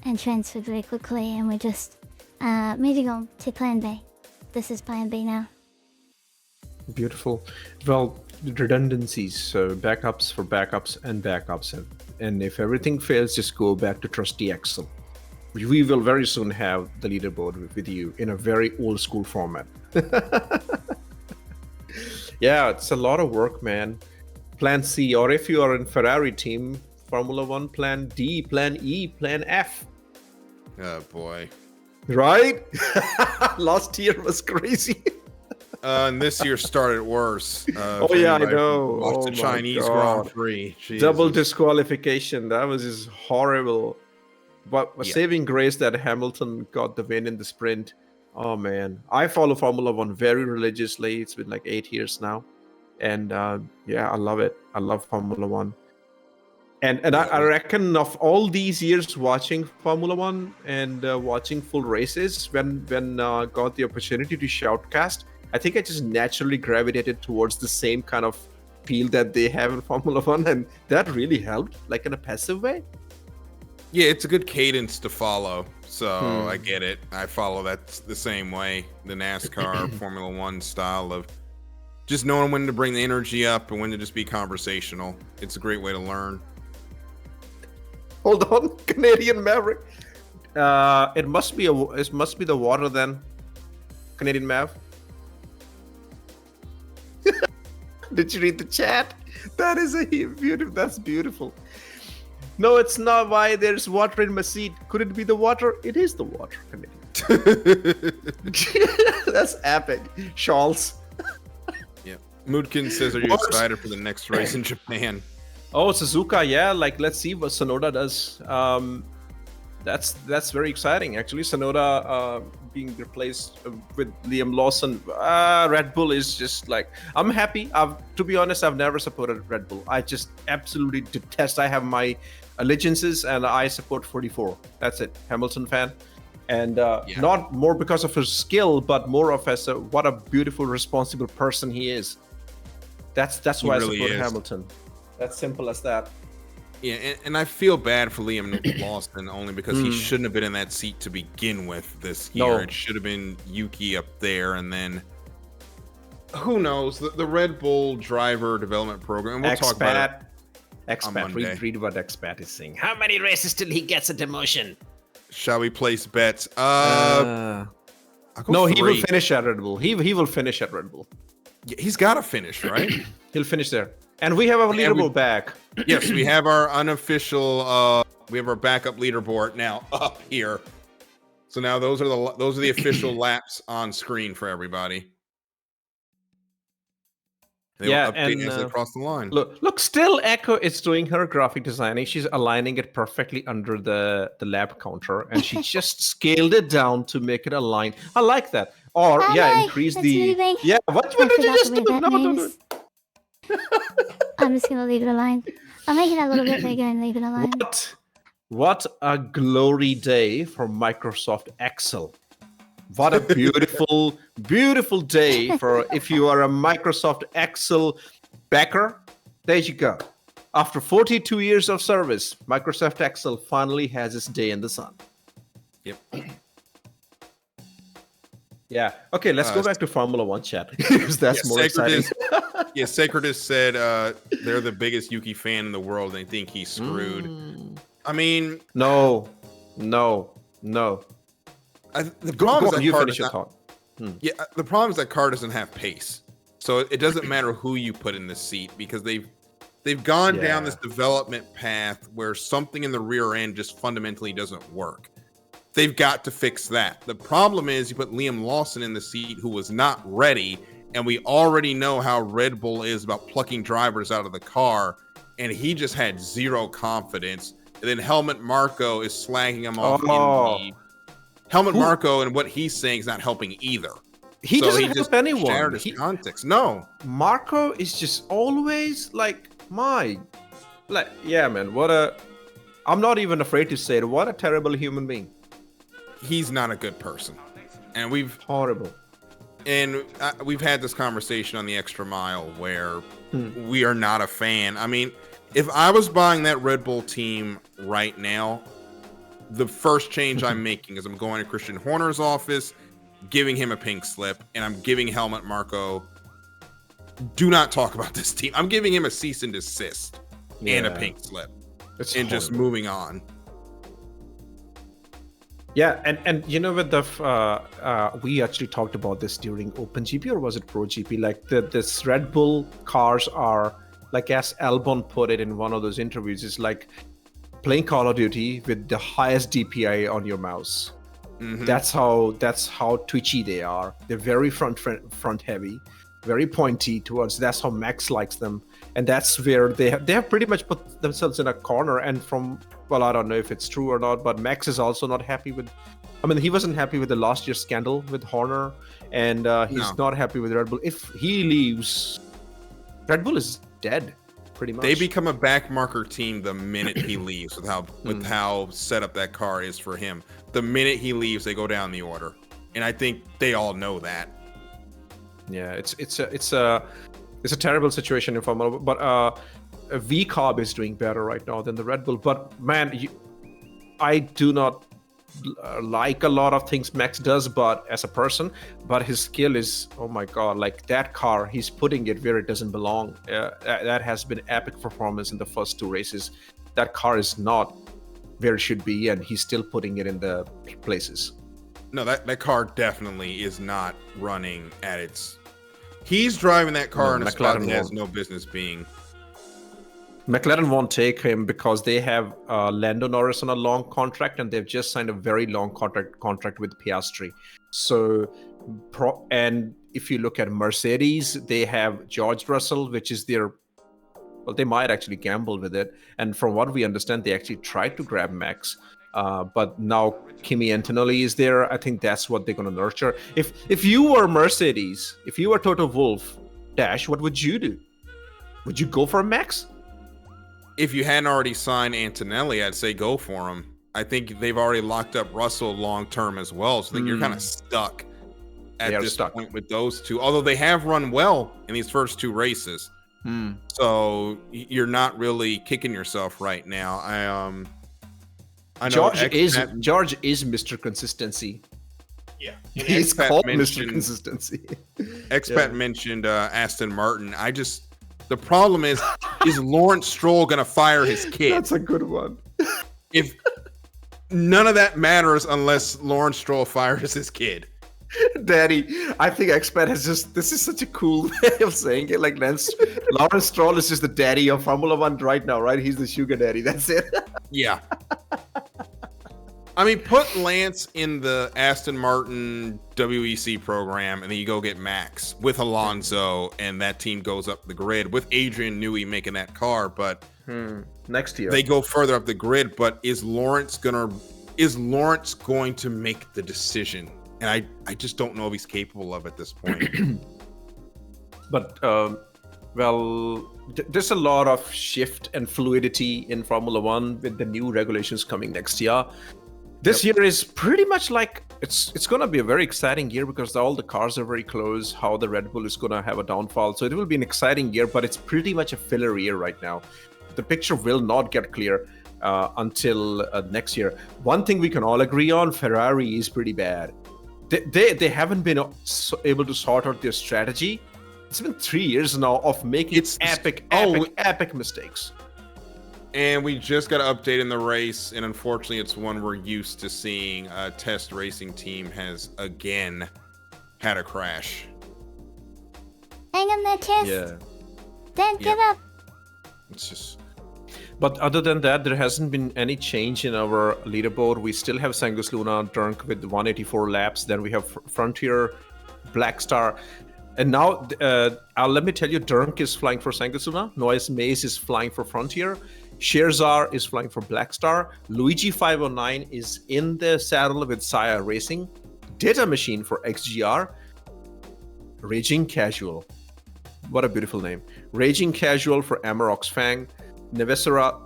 S2: and transferred very quickly, and we're just moving on to Plan B. This is Plan B now.
S12: Beautiful. Well, redundancies, so backups for backups and backups. And if everything fails, just go back to trusty Excel. We will very soon have the leaderboard with you in a very old school format. Yeah, it's a lot of work, man. Plan C, or if you are in Ferrari team, Formula One, Plan D, Plan E, Plan F.
S7: Oh boy.
S12: Right? Last year was crazy.
S7: And this year started worse.
S12: Oh yeah, I know.
S7: Watch the
S12: my
S7: Chinese
S12: God.
S7: Grand Prix.
S12: Double
S7: Jesus.
S12: disqualification. That was just horrible. But a saving grace that Hamilton got the win in the sprint. Oh man, I follow Formula One very religiously. It's been like 8 years now, and yeah, I love it. I love Formula One. And I reckon of all these years watching Formula One and watching full races, when got the opportunity to shoutcast, I think I just naturally gravitated towards the same kind of feel that they have in Formula One, and that really helped, like in a passive way.
S7: Yeah, it's a good cadence to follow. So I get it. I follow that the same way. The NASCAR Formula One style of just knowing when to bring the energy up and when to just be conversational. It's a great way to learn.
S12: Hold on, Canadian Maverick. It must be the water then, Canadian Mav. Did you read the chat? That is beautiful. That's beautiful. No, it's not. Why there's water in my seat? Could it be the water? It is the water, Canadian. That's epic, Charles.
S7: Yeah. Moodkin says, "Are you excited for the next race in Japan?"
S12: Oh, Suzuka, yeah. Like, let's see what Sonoda does. That's very exciting, actually. Sonoda being replaced with Liam Lawson. Red Bull is just like, I'm happy. To be honest, I've never supported Red Bull. I just absolutely detest. I have my allegiances, and I support 44. That's it. Hamilton fan. And not more because of his skill, but more of as what a beautiful, responsible person he is. That's why really I support Hamilton. That's simple as that.
S7: Yeah, and I feel bad for Liam Lawson only because he shouldn't have been in that seat to begin with this year. No. It should have been Yuki up there, and then who knows? The Red Bull driver development program. We'll talk about it.
S12: Expat. Read what Expat is saying. How many races till he gets a demotion?
S7: Shall we place bets?
S12: No, 3. He will finish at Red Bull. He will finish at Red Bull.
S7: Yeah, he's got to finish, right?
S12: He'll finish there. And we have our leaderboard back.
S7: Yes, we have our unofficial. We have our backup leaderboard now up here. So now those are the official laps on screen for everybody. They will update as they cross the line.
S12: Look, still Echo is doing her graphic designing. She's aligning it perfectly under the lap counter, and she just scaled it down to make it align. I like that. Or increase the
S2: moving.
S12: Yeah, what did you just do? No.
S2: I'm just gonna leave it aligned. I'll make it a little bit bigger and leave it aligned.
S12: What a glory day for Microsoft Excel. What a beautiful, beautiful day for if you are a Microsoft Excel backer. There you go. After 42 years of service, Microsoft Excel finally has its day in the sun.
S7: Yep.
S12: Yeah. Okay, let's go back to Formula One chat because that's more exciting.
S7: Yeah, Sacredus said they're the biggest Yuki fan in the world. And they think he's screwed. I mean,
S12: no.
S7: The problem is that car doesn't the problem is that car doesn't have pace, so it doesn't matter who you put in the seat because they've gone down this development path where something in the rear end just fundamentally doesn't work. They've got to fix that. The problem is you put Liam Lawson in the seat who was not ready, and we already know how Red Bull is about plucking drivers out of the car, and he just had zero confidence. And then Helmut Marko is slagging him off in the Helmut Marko, and what he's saying is not helping either.
S12: He doesn't help anyone.
S7: Shared his context. No,
S12: Marko is just always like man. What a I'm not even afraid to say it. What a terrible human being.
S7: He's not a good person, and
S12: horrible.
S7: And we've had this conversation on the Extra Mile where we are not a fan. I mean, if I was buying that Red Bull team right now, the first change I'm making is I'm going to Christian Horner's office, giving him a pink slip, and I'm giving Helmut Marko, do not talk about this team. I'm giving him a cease and desist and a pink slip. And just moving on.
S12: Yeah, and you know, with the we actually talked about this during OpenGP, or was it ProGP? Like this Red Bull cars are, like as Albon put it in one of those interviews, it's like playing Call of Duty with the highest DPI on your mouse.
S7: Mm-hmm.
S12: That's how twitchy they are. They're very front heavy, very pointy towards. That's how Max likes them, and that's where they have pretty much put themselves in a corner. And from, well, I don't know if it's true or not, but Max is also not happy with. I mean, he wasn't happy with the last year's scandal with Horner, and he's not happy with Red Bull. If he leaves, Red Bull is dead, pretty much.
S7: They become a backmarker team the minute he leaves, with how set up that car is for him. The minute he leaves, they go down the order, and I think they all know that.
S12: Yeah, it's a terrible situation in Formula One, but VCOB is doing better right now than the Red Bull. But man, I do not like a lot of things Max does, but as a person, but his skill is, oh my god, like that car, he's putting it where it doesn't belong. That has been epic performance in the first two races. That car is not where it should be, and he's still putting it in the places.
S7: No, that car definitely is not running at its. He's driving that car in a spot he has no business being.
S12: McLaren won't take him because they have Lando Norris on a long contract, and they've just signed a very long contract with Piastri. So, and if you look at Mercedes, they have George Russell, which is their. Well, they might actually gamble with it. And from what we understand, they actually tried to grab Max. But now Kimi Antonelli is there. I think that's what they're going to nurture. If you were Mercedes, if you were Toto Wolff, Dash, what would you do? Would you go for a Max?
S7: If you hadn't already signed Antonelli, I'd say go for him. I think they've already locked up Russell long term as well. So I think you're kind of stuck at this point with those two. Although they have run well in these first two races. So you're not really kicking yourself right now. I know
S12: George is Mr. Consistency.
S7: Yeah,
S12: he's called Mr. Consistency.
S7: Expat mentioned Aston Martin. The problem is Lawrence Stroll gonna fire his kid?
S12: That's a good one.
S7: If none of that matters unless Lawrence Stroll fires his kid.
S12: Daddy, I think Expat has this is such a cool way of saying it. Like Lawrence Stroll is just the daddy of Formula One right now, right? He's the sugar daddy. That's it.
S7: Yeah. I mean, put Lance in the Aston Martin WEC program, and then you go get Max with Alonso, and that team goes up the grid with Adrian Newey making that car. But
S12: next year
S7: they go further up the grid. But is Lawrence going to make the decision? And I just don't know if he's capable of at this point.
S12: But there's a lot of shift and fluidity in Formula One with the new regulations coming next year. This year is pretty much like it's going to be a very exciting year because all the cars are very close. How the Red Bull is going to have a downfall, so it will be an exciting year. But it's pretty much a filler year right now. The picture will not get clear until next year. One thing we can all agree on: Ferrari is pretty bad. They haven't been able to sort out their strategy. It's been 3 years now of making epic mistakes.
S7: And we just got an update in the race, and unfortunately, it's one we're used to seeing. A test racing team has again had a crash.
S2: Hang in there, Test.
S12: Yeah.
S2: Don't give up.
S7: It's just.
S12: But other than that, there hasn't been any change in our leaderboard. We still have Sanguis Luna Dunk with 184 laps. Then we have Frontier, Black Star. And now, let me tell you, Dunk is flying for Sanguis Luna. Noise Maze is flying for Frontier. Sherzar is flying for Black Star. Luigi 509 is in the saddle with SCIRE Racing. Data Machine for XGR. Raging Casual. What a beautiful name. Raging Casual for Amarok's Fang. Nevesera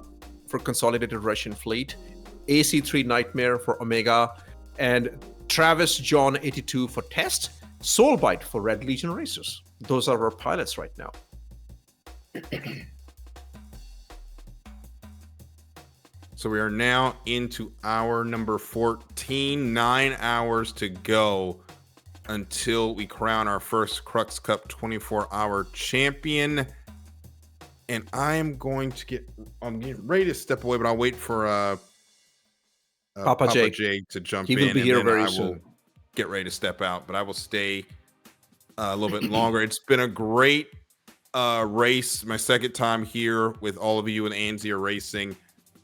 S12: for Consolidated Russian Fleet, AC3 Nightmare for Omega, and Travis John 82 for Test, Soulbite for Red Legion Racers. Those are our pilots right now.
S7: So we are now into hour number 14. 9 hours to go until we crown our first Crux Cup 24-hour champion. And I'm getting ready to step away, but I'll wait for Papa J to jump in.
S12: He will be here very
S7: I
S12: soon.
S7: will get ready to step out, but I will stay a little bit longer. It's been a great race. My second time here with all of you and Anzia Racing.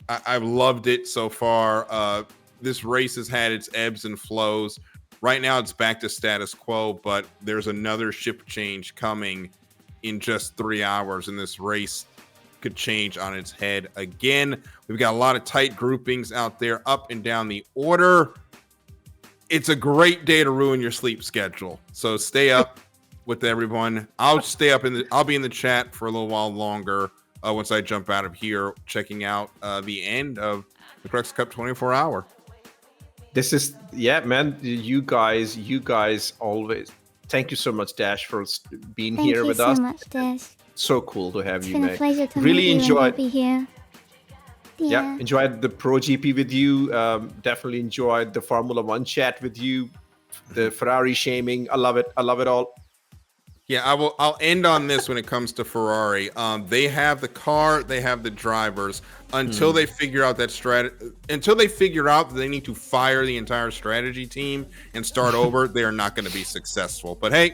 S7: I've loved it so far. This race has had its ebbs and flows. Right now, it's back to status quo, but there's another shift change coming in just 3 hours, and this race could change on its head again. We've got a lot of tight groupings out there, up and down the order. It's a great day to ruin your sleep schedule. So stay up with everyone. I'll stay up I'll be in the chat for a little while longer. Once I jump out of here, checking out the end of the Crux Cup 24-hour.
S12: This is, yeah, man. You guys always. Thank you so much, Dash, for being here with us.
S2: Thank you so much, Dash.
S12: So cool to have
S2: It's
S12: you,
S2: been
S12: man.
S2: a pleasure to
S12: Really
S2: meet you
S12: enjoyed.
S2: and be here.
S12: Yeah, enjoyed the Pro GP with you. Definitely enjoyed the Formula One chat with you. The Ferrari shaming. I love it. I love it all.
S7: Yeah, I'll end on this when it comes to Ferrari. They have the car, they have the drivers. Until they figure out until they figure out that they need to fire the entire strategy team and start over, they are not going to be successful. But hey,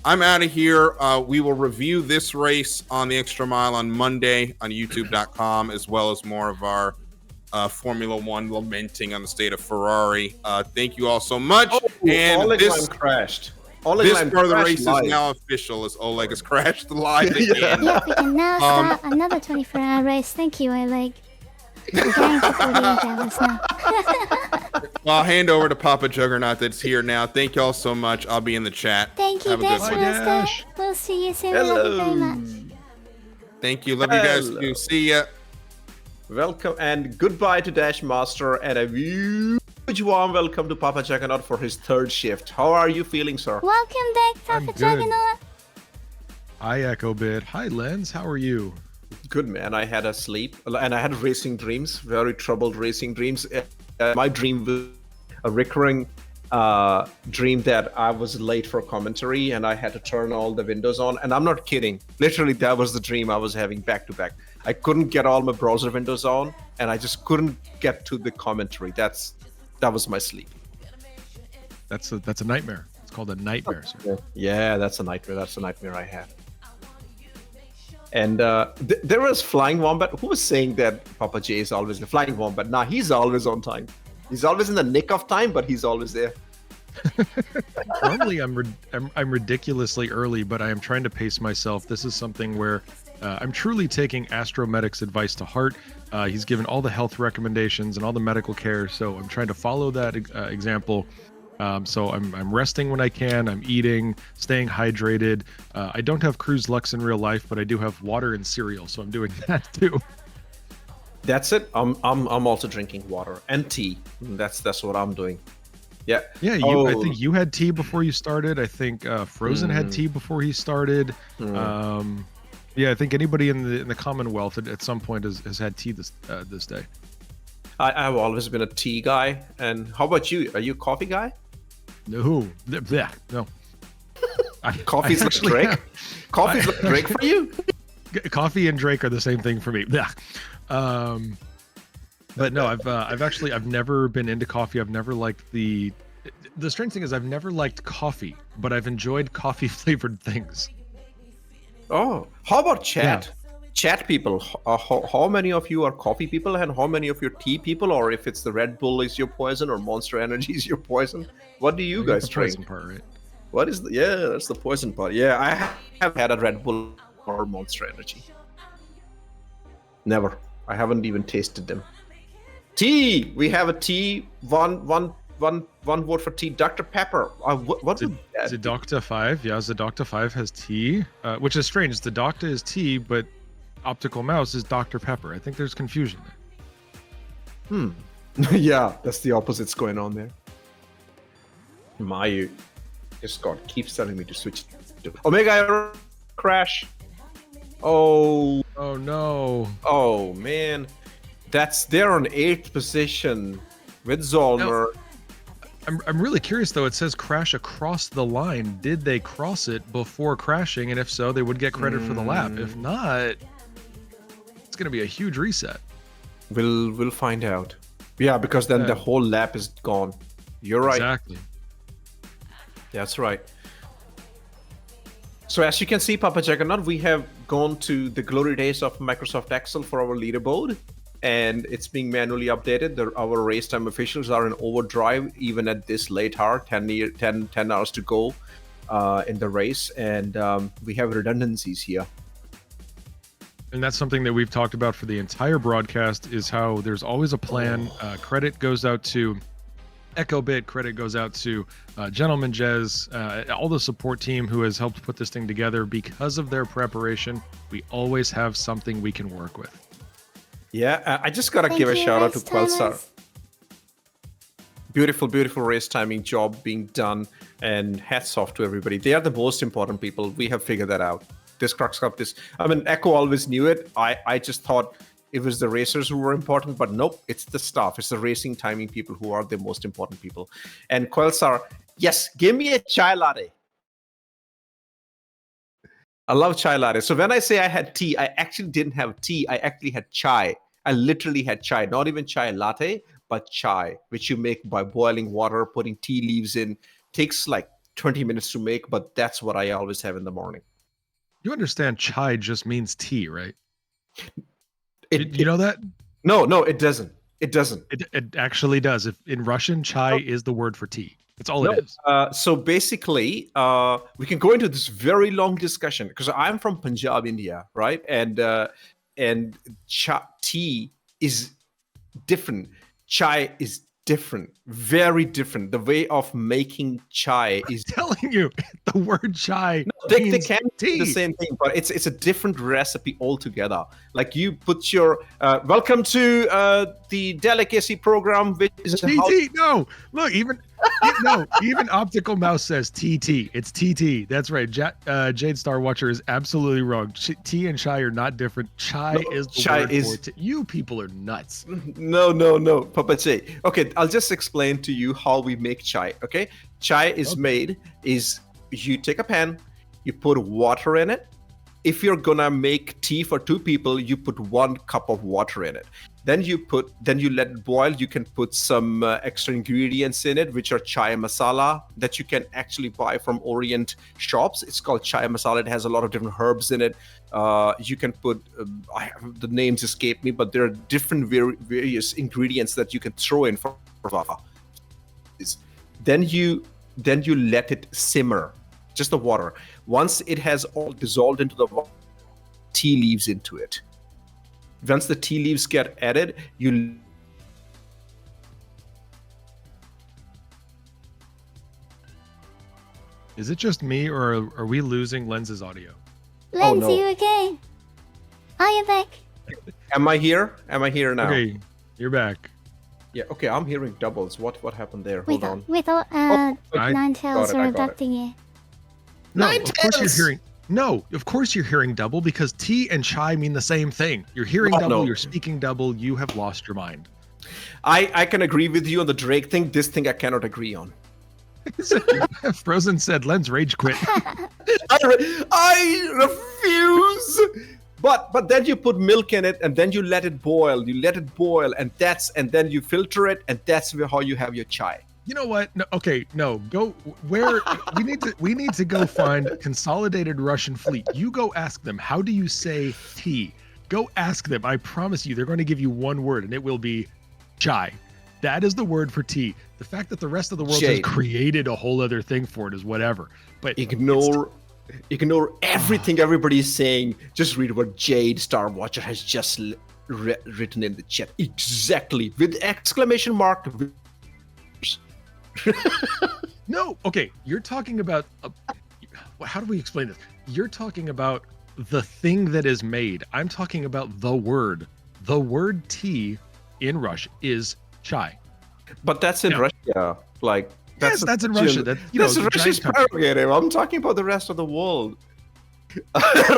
S7: I'm out of here. We will review this race on the Extra Mile on Monday on YouTube.com, as well as more of our Formula One lamenting on the state of Ferrari. Thank you all so much. And this
S12: crashed.
S7: This part of the race is now official as Oleg has crashed live again.
S2: Yep, we can now start another 24-hour race. Thank you, Oleg. We're going to 48 hours now.
S7: Well, I'll hand over to Papa Juggernaut that's here now. Thank you all so much. I'll be in the chat.
S2: Thank you,
S7: Have a good one.
S2: Dashmaster. We'll see you soon. Love you very much.
S7: Thank you. Love you guys
S12: Hello.
S7: too. See ya.
S12: Welcome and goodbye to Dashmaster, and a huge warm welcome to Papa Juggernaut for his third shift. How are you feeling, sir?
S2: Welcome back,
S1: I'm
S2: Papa
S1: good.
S2: Juggernaut.
S1: Hi, Echo Bit. Hi, Lens. How are you?
S12: Good, man. I had a sleep and I had racing dreams, very troubled racing dreams. My dream was a recurring dream that I was late for commentary and I had to turn all the windows on. And I'm not kidding. Literally, that was the dream I was having back to back. I couldn't get all my browser windows on and I just couldn't get to the commentary. That was my sleep.
S1: That's a nightmare. It's called a nightmare, sir.
S12: Yeah, that's a nightmare. That's a nightmare I have. And there was Flying Wombat. Who was saying that Papa J is always the Flying Wombat? Nah, he's always on time. He's always in the nick of time, but he's always there.
S1: Normally, I'm ridiculously early, but I am trying to pace myself. This is something where I'm truly taking Astromedic's advice to heart. He's given all the health recommendations and all the medical care, so I'm trying to follow that example. So I'm resting when I can. I'm eating, staying hydrated. I don't have Cruise Lux in real life, but I do have water and cereal, so I'm doing that too.
S12: That's it. I'm also drinking water and tea. That's what I'm doing. Yeah.
S1: Yeah, I think you had tea before you started. I think Frozen had tea before he started. Yeah, I think anybody in the Commonwealth at some point has had tea this day.
S12: I've always been a tea guy. And how about you? Are you a coffee guy?
S1: No. No.
S12: Coffee's like Drake? Coffee's like Drake for you?
S1: Coffee and Drake are the same thing for me. Yeah. But no, I've never been into coffee. I've never liked the strange thing is I've never liked coffee, but I've enjoyed coffee flavored things.
S12: Oh, how about chat?
S1: Yeah.
S12: Chat people, how many of you are coffee people and how many of you are tea people? Or if it's the Red Bull is your poison or Monster Energy is your poison? What do you guys drink?
S1: Poison part, right?
S12: What is that's the poison part. Yeah, I have had a Red Bull or Monster Energy. Never. I haven't even tasted them. Tea! We have a tea. One vote for tea. Dr. Pepper. What would that
S1: is it Dr. 5? Yeah, Dr. 5 has tea, which is strange. The Doctor is tea, but Optical Mouse is Dr. Pepper. I think there's confusion there.
S12: Yeah, that's the opposite's going on there. My Discord keeps telling me to switch to Omega crash. Oh
S1: no.
S12: Oh man. They're on 8th position with Zolmer.
S1: I'm really curious though. It says crash across the line. Did they cross it before crashing? And if so, they would get credit for the lap. If not, it's gonna be a huge reset.
S12: We'll find out. Yeah, because then the whole lap is gone. You're right.
S1: Exactly.
S12: That's right. So as you can see, Papa Juggernaut, we have gone to the glory days of Microsoft Excel for our leaderboard, and it's being manually updated. Our race time officials are in overdrive even at this late hour, 10 hours to go in the race, and we have redundancies here.
S1: And that's something that we've talked about for the entire broadcast, is how there's always a plan. Credit goes out to EchoBit, credit goes out to GentlemanJez, all the support team who has helped put this thing together. Because of their preparation, we always have something we can work with.
S12: Yeah, I just gotta give a shout out to Quelstar. Beautiful, beautiful race timing job being done, and hats off to everybody. They are the most important people. We have figured that out. This Crux Cup, Echo always knew it. I just thought it was the racers who were important, but nope, it's the staff. It's the racing timing people who are the most important people. And Quelsar, yes, give me a chai latte. I love chai latte. So when I say I had tea, I actually didn't have tea. I actually had chai. I literally had chai, not even chai latte, but chai, which you make by boiling water, putting tea leaves in. Takes like 20 minutes to make, but that's what I always have in the morning.
S1: You understand chai just means tea, right? You know that?
S12: No, it doesn't. It doesn't.
S1: It actually does. If in Russian, chai is the word for tea. That's all it is.
S12: So basically, we can go into this very long discussion because I'm from Punjab, India, right? And tea is different. Chai is different, very different. The way of making chai is
S1: telling you the word chai.
S12: No, they can be the same thing, but it's a different recipe altogether. Like you put your welcome to the delicacy program, which is
S1: TT. No, look, even Optical Mouse says TT. It's TT. That's right. Jade Star Watcher is absolutely wrong. Tea and chai are not different. Chai is the word for tea. You people are nuts.
S12: No, Papa J. Okay, I'll just explain to you how we make chai. Okay, chai is made is you take a pan, you put water in it. If you're gonna make tea for 2 people, you put 1 cup of water in it. Then you let it boil. You can put some extra ingredients in it, which are chai masala that you can actually buy from Orient shops. It's called chai masala. It has a lot of different herbs in it. You can put, the names escape me, but there are different various ingredients that you can throw in for Then you let it simmer, just the water. Once it has all dissolved into the water, tea leaves into it. Once the tea leaves get added,
S1: Is it just me, or are we losing Lens's audio?
S2: Lens, are you okay? Are you back?
S12: Am I here? Am I here now?
S1: Okay, you're back.
S12: Yeah, okay, I'm hearing doubles. What happened there? Hold on.
S2: We thought Ninetales were abducting you.
S1: No, of course you're hearing. No, of course you're hearing double, because tea and chai mean the same thing. You're hearing double, you're speaking double, you have lost your mind.
S12: I can agree with you on the Drake thing. This thing I cannot agree on.
S1: Frozen said, Lens rage quit.
S12: I refuse. But then you put milk in it, and then you let it boil. You let it boil, and then you filter it, and that's how you have your chai.
S1: You know what? No, okay, no. Go where we need to go find Consolidated Russian Fleet. You go ask them, how do you say tea? Go ask them. I promise you, they're going to give you one word, and it will be chai. That is the word for tea. The fact that the rest of the world has created a whole other thing for it is whatever. But
S12: ignore everything everybody's saying. Just read what Jade Star Watcher has just written in the chat. Exactly, with exclamation mark.
S1: No, okay. You're talking about how do we explain this? You're talking about the thing that is made. I'm talking about the word. The word tea in Russia is chai.
S12: But that's in Russia. Like
S1: that's in Russia. That's
S12: Russia's prerogative. I'm talking about the rest of the world.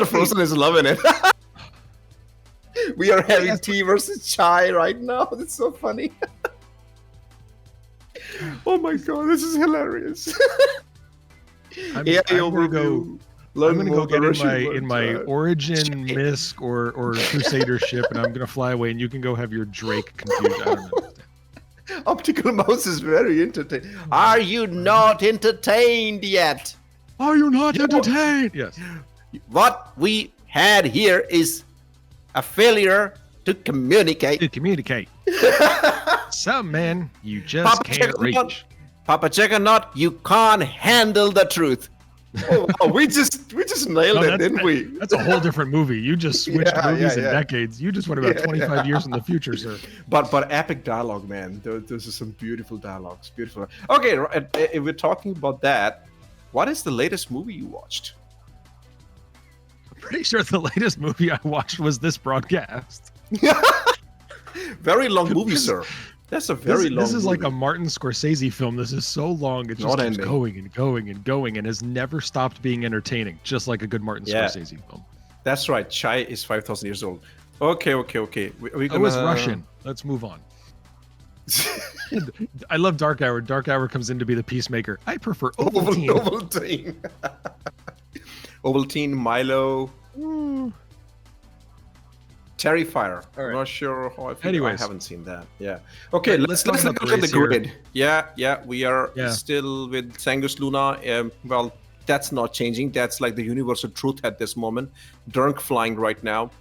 S12: Frozen is loving it. We are having tea versus chai right now. That's so funny. Oh my god, this is hilarious.
S1: I'm gonna go get in my Origin Misk or Crusader ship, and I'm gonna fly away, and you can go have your Drake confused. I don't know.
S12: Optical Mouse is very entertaining. Are you not entertained yet?
S1: Are you not entertained? Yes.
S12: What we had here is a failure to communicate.
S1: Some man, you just can't reach.
S12: Papa Juggernaut, you can't handle the truth. Oh, we just nailed it, didn't we?
S1: That's a whole different movie. You just switched movies and decades. You just went about 25 years in the future, sir.
S12: But epic dialogue, man. Those are some beautiful dialogues. Beautiful. Okay, if we're talking about that, what is the latest movie you watched?
S1: I'm pretty sure the latest movie I watched was this broadcast.
S12: Very long movie, sir. That's a very long
S1: This is
S12: movie.
S1: like a Martin Scorsese film. This is so long. It just keeps going and going and going and has never stopped being entertaining, just like a good Martin Scorsese film.
S12: That's right. Chai is 5,000 years old. Okay. We're
S1: gonna... was Russian. Let's move on. I love Dark Hour. Dark Hour comes in to be the peacemaker. I prefer Ovaltine.
S12: Ovaltine. Ovaltine, Milo. Terrifier.
S1: Right.
S12: I'm not sure how I feel.
S1: Anyways.
S12: I haven't seen that. Yeah. Okay, let's
S1: talk
S12: look
S1: about
S12: at the
S1: race here.
S12: grid. Yeah, we are still with Sanguis Luna. Well, that's not changing. That's like the universal truth at this moment. Dunk flying right now.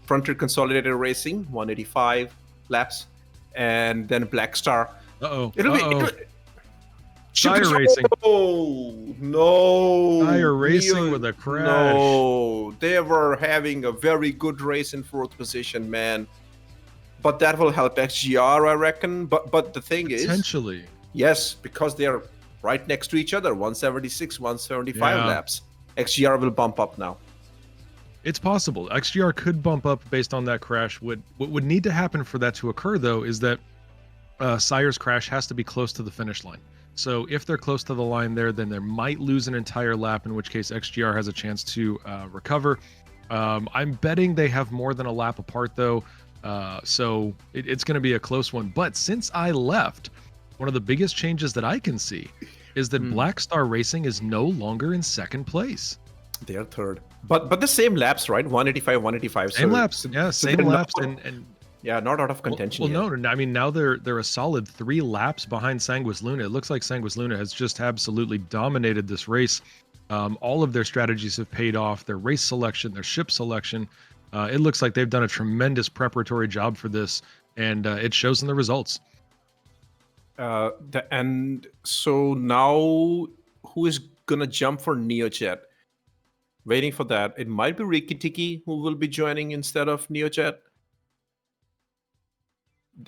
S12: Frontier Consolidated Racing, 185 laps. And then Black Star. It'll be
S1: SCIRE Racing.
S12: Oh, no.
S1: SCIRE Racing with a crash.
S12: No, they were having a very good race in 4th position, man. But that will help XGR, I reckon. But the thing is...
S1: Potentially.
S12: Yes, because they're right next to each other. 176, 175 laps. XGR will bump up now.
S1: It's possible. XGR could bump up based on that crash. What would need to happen for that to occur, though, is that SCIRE's crash has to be close to the finish line. So if they're close to the line there, then they might lose an entire lap, in which case XGR has a chance to recover. I'm betting they have more than a lap apart, though. So it's going to be a close one. But since I left, one of the biggest changes that I can see is that Black Star Racing is no longer in 2nd place.
S12: They're 3rd. But the same laps, right? 185, 185.
S1: Same laps. Yeah, same laps. And
S12: yeah, not out of contention yet.
S1: No. I mean, now they're a solid 3 laps behind Sanguis Luna. It looks like Sanguis Luna has just absolutely dominated this race. All of their strategies have paid off. Their race selection, their ship selection. It looks like they've done a tremendous preparatory job for this, and it shows in the results.
S12: And so now, who is gonna jump for NeoJet? Waiting for that. It might be Riki Tiki who will be joining instead of NeoJet.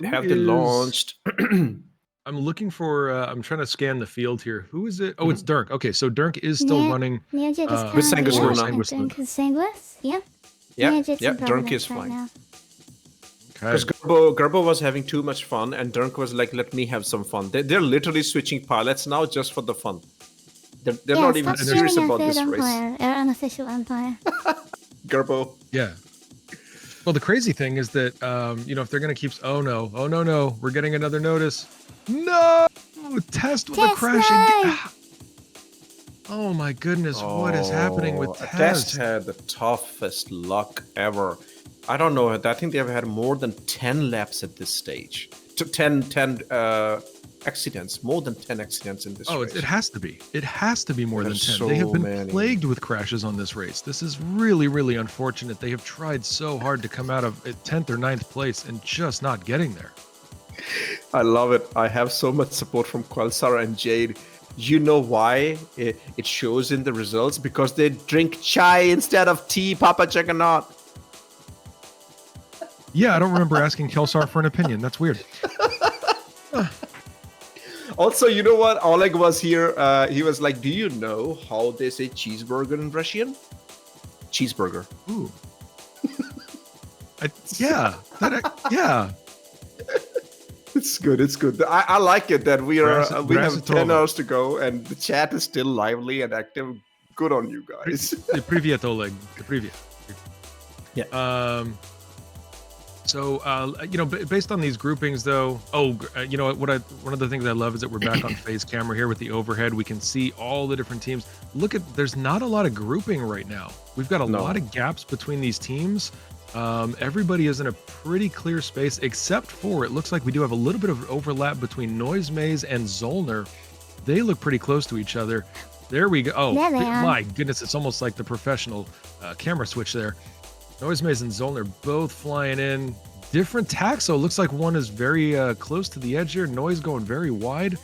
S12: Have they launched?
S1: I'm looking for. I'm trying to scan the field here. Who is it? Oh, it's Dirk. Okay, so Dirk is still running
S2: with
S12: Sanguis Luna.
S2: Sanguis, yeah.
S12: Yeah. Dirk is fine.
S2: Now.
S12: Because Gerbo was having too much fun, and Dirk was like, "Let me have some fun." They're literally switching pilots now just for the fun. They're not even serious about this race.
S2: Our unofficial empire.
S12: Gerbo.
S1: Yeah. Well, the crazy thing is that, if they're going to keep... Oh, no. We're getting another notice. No! Test with a crash again. Oh, my goodness. What is happening with Test?
S12: Test had the toughest luck ever. I don't know. I think they've had more than 10 laps at this stage. 10 accidents. More than 10 accidents in this race.
S1: It has to be. It has to be more than 10.
S12: So
S1: they have been
S12: many.
S1: plagued with crashes on this race. This is really, really unfortunate. They have tried so hard to come out of 10th or 9th place and just not getting there.
S12: I love it. I have so much support from Qualsara and Jade. You know why it shows in the results? Because they drink chai instead of tea, Papa Juggernaut.
S1: Yeah, I don't remember asking Kelsar for an opinion. That's weird.
S12: Also, you know what? Oleg was here. He was like, do you know how they say cheeseburger in Russian? Cheeseburger.
S1: Ooh. Yeah.
S12: It's good. It's good. I like it that we are we have 10
S1: Brasitova.
S12: hours to go and the chat is still lively and active. Good on you guys.
S1: Привет, Oleg. Привет.
S12: Yeah.
S1: So, based on these groupings, though, one of the things I love is that we're back on phase camera here with the overhead. We can see all the different teams. There's not a lot of grouping right now. We've got a lot of gaps between these teams. Everybody is in a pretty clear space, except for it looks like we do have a little bit of overlap between Noise Maze and Zollner. They look pretty close to each other. There we go. Oh,
S2: There they are.
S1: my goodness. It's almost like the professional camera switch there. Noise Maze and Zollner both flying in. Different taxo. Looks like one is very close to the edge here. Noise going very wide.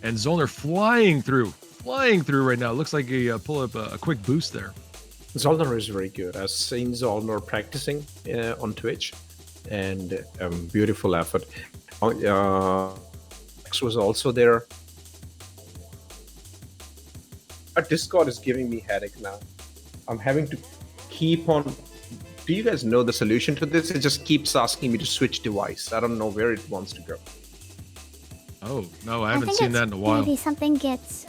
S1: And Zollner flying through right now. Looks like he pull up a quick boost there.
S14: Zollner is very good. I've seen Zollner practicing on Twitch, and beautiful effort. X was also there. Our Discord is giving me headache now. I'm having to keep on. Do you guys know the solution to this? It just keeps asking me to switch device. I don't know where it wants to go.
S1: Oh, no, I
S2: I
S1: haven't
S2: think
S1: seen
S2: it's
S1: that in a while.
S2: maybe something gets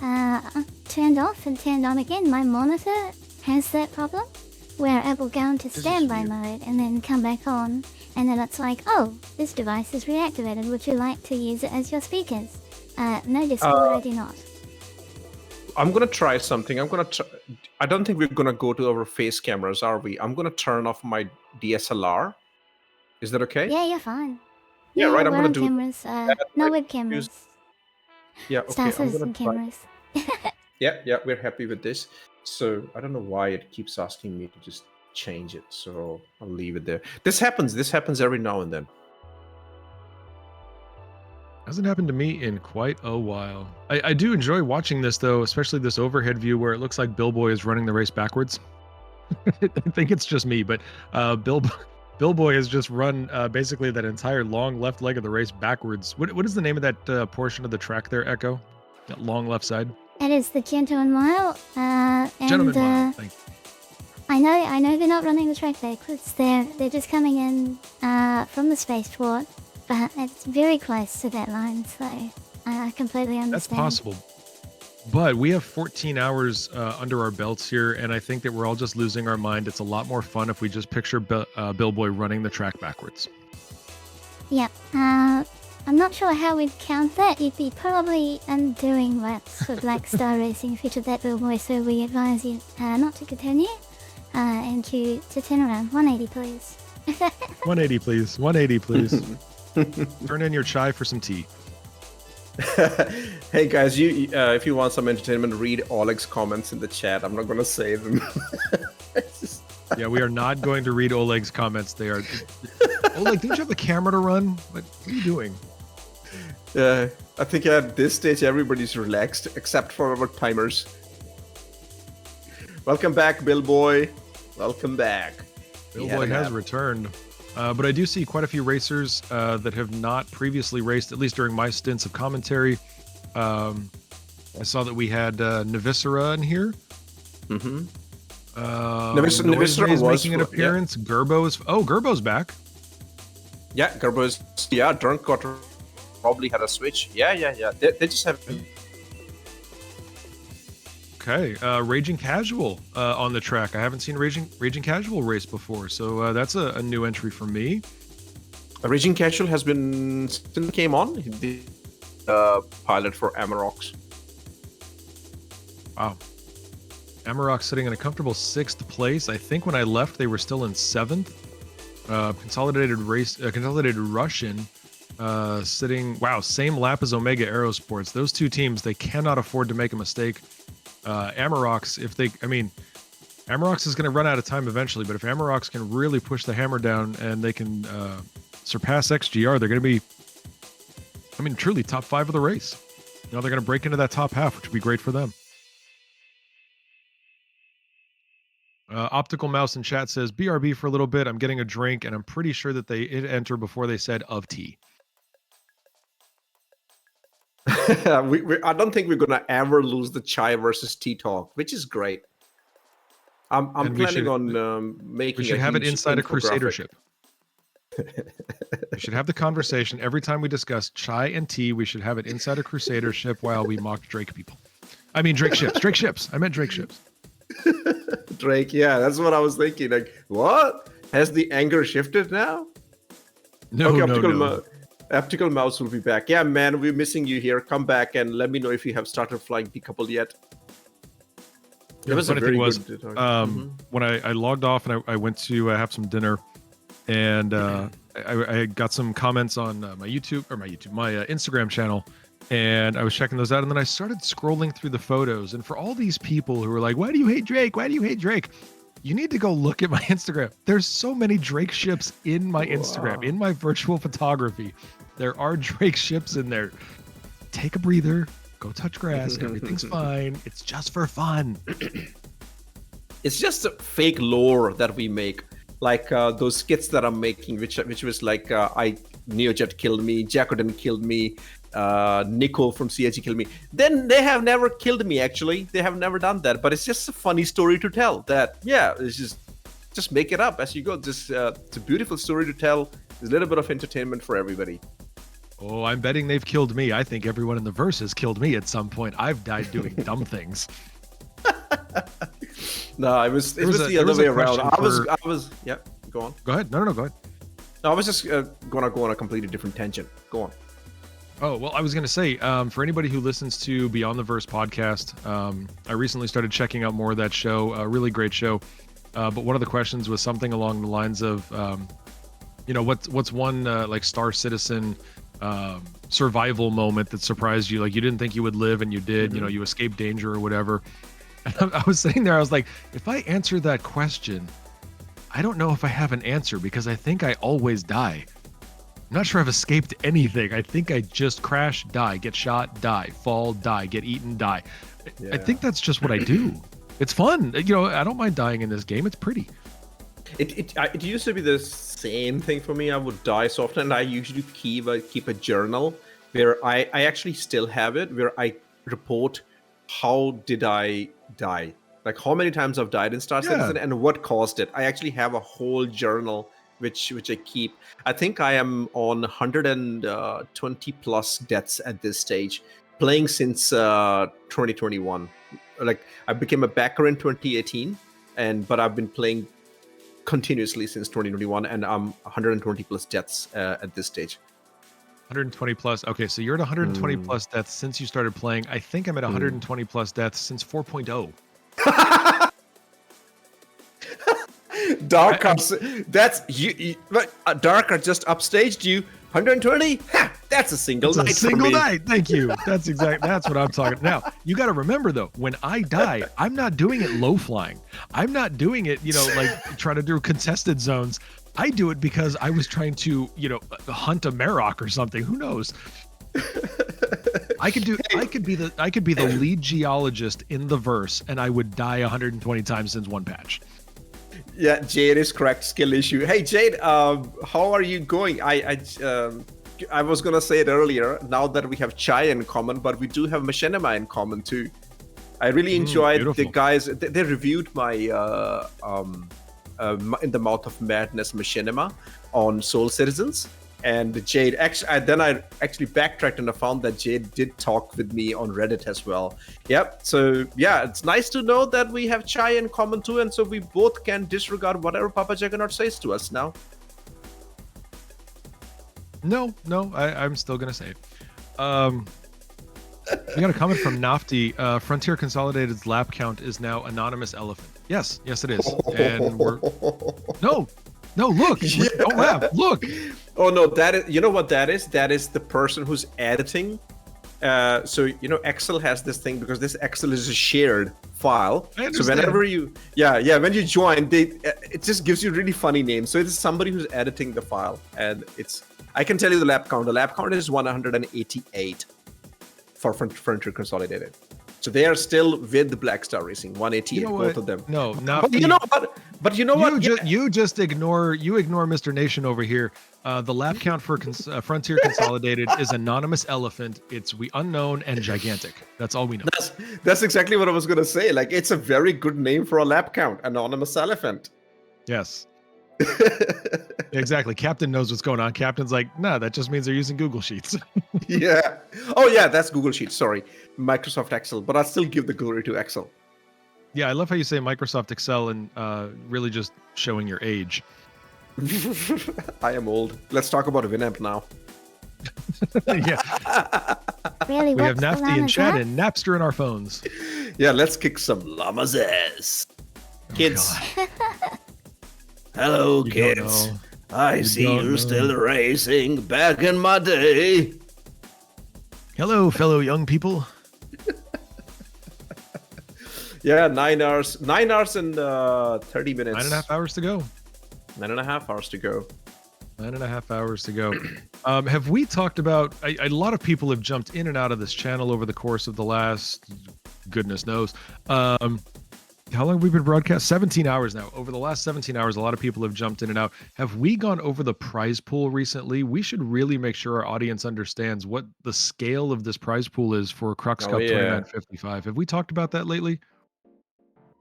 S2: turned off and turned on again. My monitor has that problem where it will go into standby mode and then come back on, and then it's like, oh, this device is reactivated. Would you like to use it as your speakers? No, Discord, I do not.
S14: I'm gonna try something. I don't think we're gonna go to our face cameras, are we? I'm gonna turn off my DSLR. Is that okay?
S2: Yeah, you're fine.
S14: Yeah, right. I'm
S2: we're
S14: gonna
S2: on
S14: do
S2: cameras. No web cameras.
S14: Yeah, okay.
S2: Star
S14: I'm
S2: Citizen
S14: gonna try.
S2: cameras.
S14: Yeah, we're happy with this. So I don't know why it keeps asking me to just change it. So I'll leave it there. This happens every now and then.
S1: Hasn't happened to me in quite a while. I do enjoy watching this, though, especially this overhead view where it looks like Billboy is running the race backwards. I think it's just me, but Billboy has just run basically that entire long left leg of the race backwards. What is the name of that portion of the track there, Echo? That long left side?
S2: It is the Gentleman Mile. And
S1: Gentleman Mile, thank you.
S2: I know they're not running the track backwards. They're just coming in from the spaceport, but it's very close to that line, so I completely understand.
S1: That's possible. But we have 14 hours under our belts here, and I think that we're all just losing our mind. It's a lot more fun if we just picture Billboy running the track backwards.
S2: Yep. I'm not sure how we'd count that. You'd be probably undoing laps for Black Star Racing if you did that, Billboy, so we advise you not to continue and to turn around. 180, please.
S1: 180, please. 180, please. Turn in your chai for some tea.
S14: Hey guys, you if you want some entertainment, read Oleg's comments in the chat. I'm not gonna say them.
S1: Yeah, we are not going to read Oleg's comments. They are. Oleg, didn't you have the camera to run? What are you doing?
S14: I think at this stage everybody's relaxed except for our timers. Welcome back, Billboy. Welcome back.
S1: Billboy has returned. But I do see quite a few racers that have not previously raced, at least during my stints of commentary. I saw that we had Navisera in here.
S14: Mm-hmm.
S1: Navisera is making an appearance. Yeah. Gerbo's back.
S14: Yeah, Gerbo's. Yeah, Drunk Cutter probably had a switch. Yeah. They just have.
S1: Okay, Raging Casual on the track. I haven't seen Raging Casual race before, so that's a new entry for me.
S14: Raging Casual has been since it came on. He did pilot for Amarok.
S1: Wow. Amarok sitting in a comfortable 6th place. I think when I left, they were still in 7th. Consolidated Russian sitting, same lap as Omega Aerosports. Those two teams, they cannot afford to make a mistake. Amarok's, Amarok's is going to run out of time eventually, but if Amarok's can really push the hammer down and they can surpass XGR, they're going to be, truly top 5 of the race. They're going to break into that top half, which would be great for them. Optical Mouse in chat says, BRB for a little bit. I'm getting a drink, and I'm pretty sure that they hit enter before they said of tea.
S14: I don't think we're gonna ever lose the chai versus tea talk, which is great. I'm planning on making.
S1: We should have it inside a Crusadership. We should have the conversation every time we discuss chai and tea. We should have it inside a Crusader ship while we mock Drake people. I mean Drake ships. Drake ships. I meant Drake ships.
S14: Drake, yeah, that's what I was thinking. Like, what? Has the anger shifted now?
S1: No,
S14: okay,
S1: no.
S14: Optical Mouse will be back. Yeah, man, we're missing you here. Come back and let me know if you have started flying decouple yet.
S1: Yeah, the funny thing was, when I logged off and I went to have some dinner, and I got some comments on my Instagram channel, and I was checking those out, and then I started scrolling through the photos, and for all these people who were like, "Why do you hate Drake? Why do you hate Drake?" You need to go look at my Instagram. There's so many Drake ships in my Instagram, in my virtual photography. There are Drake ships in there. Take a breather. Go touch grass. Everything's fine. It's just for fun.
S14: It's just a fake lore that we make. Like those skits that I'm making, which was like, Neojet killed me, Jacoden killed me, Nico from CIG killed me. Then they have never killed me, actually. They have never done that. But it's just a funny story to tell. That, yeah, it's just make it up as you go. It's a beautiful story to tell. There's a little bit of entertainment for everybody.
S1: Oh, I'm betting they've killed me. I think everyone in the verse has killed me at some point. I've died doing dumb things.
S14: No, it was the other way around. I was yeah, go on.
S1: Go ahead. No, go ahead.
S14: No, I was just gonna go on a completely different tangent. Go on.
S1: Oh, well, I was going to say, for anybody who listens to Beyond the Verse podcast, I recently started checking out more of that show. A really great show. But one of the questions was something along the lines of, what's one like Star Citizen survival moment that surprised you? Like you didn't think you would live and you did, you escaped danger or whatever. And I was sitting there, I was like, if I answer that question, I don't know if I have an answer because I think I always die. I'm not sure I've escaped anything. I think I just crash, die, get shot, die, fall, die, get eaten, die. Yeah. I think that's just what I do. It's fun. I don't mind dying in this game. It's pretty.
S14: It used to be the same thing for me. I would die so often, and I usually keep a journal where I actually still have it, where I report how did I die, like how many times I've died in Star Citizen and what caused it. I actually have a whole journal which I keep. I think I am on 120 plus deaths at this stage, playing since 2021. Like I became a backer in 2018, but I've been playing continuously since 2021, and I'm 120 plus deaths at this stage.
S1: 120 plus. Okay, so you're at 120 plus deaths since you started playing. I think I'm at 120 plus deaths since 4.0.
S14: Dark, that's you. Dark are just upstaged you. 120. Ha, that's a single night.
S1: A single night. Thank you. That's what I'm talking. Now you got to remember though, when I die, I'm not doing it low flying. I'm not doing it, like trying to do contested zones. I do it because I was trying to, hunt a Amarok or something. Who knows? I could be the lead geologist in the verse, and I would die 120 times since one patch.
S14: Yeah, Jade is correct. Skill issue. Hey, Jade, how are you going? I was gonna say it earlier. Now that we have Chai in common, but we do have Machinima in common too. I really enjoyed the guys. They reviewed my In the Mouth of Madness Machinima on Soul Citizens. And Jade, I actually backtracked and I found that Jade did talk with me on Reddit as well. Yep. So yeah, it's nice to know that we have Chai in common too, and so we both can disregard whatever Papa Juggernaut says to us now.
S1: No, I'm still gonna say it. We got a comment from Nafti. Frontier Consolidated's lap count is now Anonymous Elephant. Yes, it is. And we're no, look, don't laugh. Look.
S14: Oh no, that is, you know what that is? That is the person who's editing. So Excel has this thing because this Excel is a shared file. So whenever when you join, it just gives you really funny names. So it's somebody who's editing the file, and I can tell you the lap count. The lap count is 188 for Frontier Consolidated. So they are still with the Black Star Racing, 188, both of them.
S1: No, not.
S14: But you know what?
S1: You just ignore Mr. Nation over here. The lap count for Frontier Consolidated is Anonymous Elephant. It's unknown and gigantic. That's all we know.
S14: That's exactly what I was gonna say. Like, it's a very good name for a lap count, Anonymous Elephant.
S1: Yes. Exactly. Captain knows what's going on. Captain's like, no, that just means they're using Google Sheets.
S14: Yeah. Oh yeah, that's Google Sheets. Sorry, Microsoft Excel. But I still give the glory to Excel.
S1: Yeah, I love how you say Microsoft Excel and really just showing your age.
S14: I am old. Let's talk about Winamp now.
S1: Yeah.
S2: Really,
S1: We have
S2: what's the
S1: Nafty in
S2: llama's
S1: chat
S2: app?
S1: and Napster in our phones.
S14: Yeah, let's kick some llamas ass. Kids.
S15: Hello,
S1: You don't
S15: kids.
S1: know.
S15: I
S1: You
S15: see
S1: don't
S15: you're
S1: know.
S15: still racing back in my day.
S1: Hello, fellow young people.
S14: Yeah, 9 hours. 9 hours and 30 minutes.
S1: 9.5 hours to go.
S14: 9.5 hours to go.
S1: 9.5 hours to go. Have we talked about? A lot of people have jumped in and out of this channel over the course of the last, goodness knows. How long have we been broadcast? 17 hours now. Over the last 17 hours, a lot of people have jumped in and out. Have we gone over the prize pool recently? We should really make sure our audience understands what the scale of this prize pool is for Crux
S14: Oh,
S1: Cup
S14: yeah.
S1: 2955. Have we talked about that lately?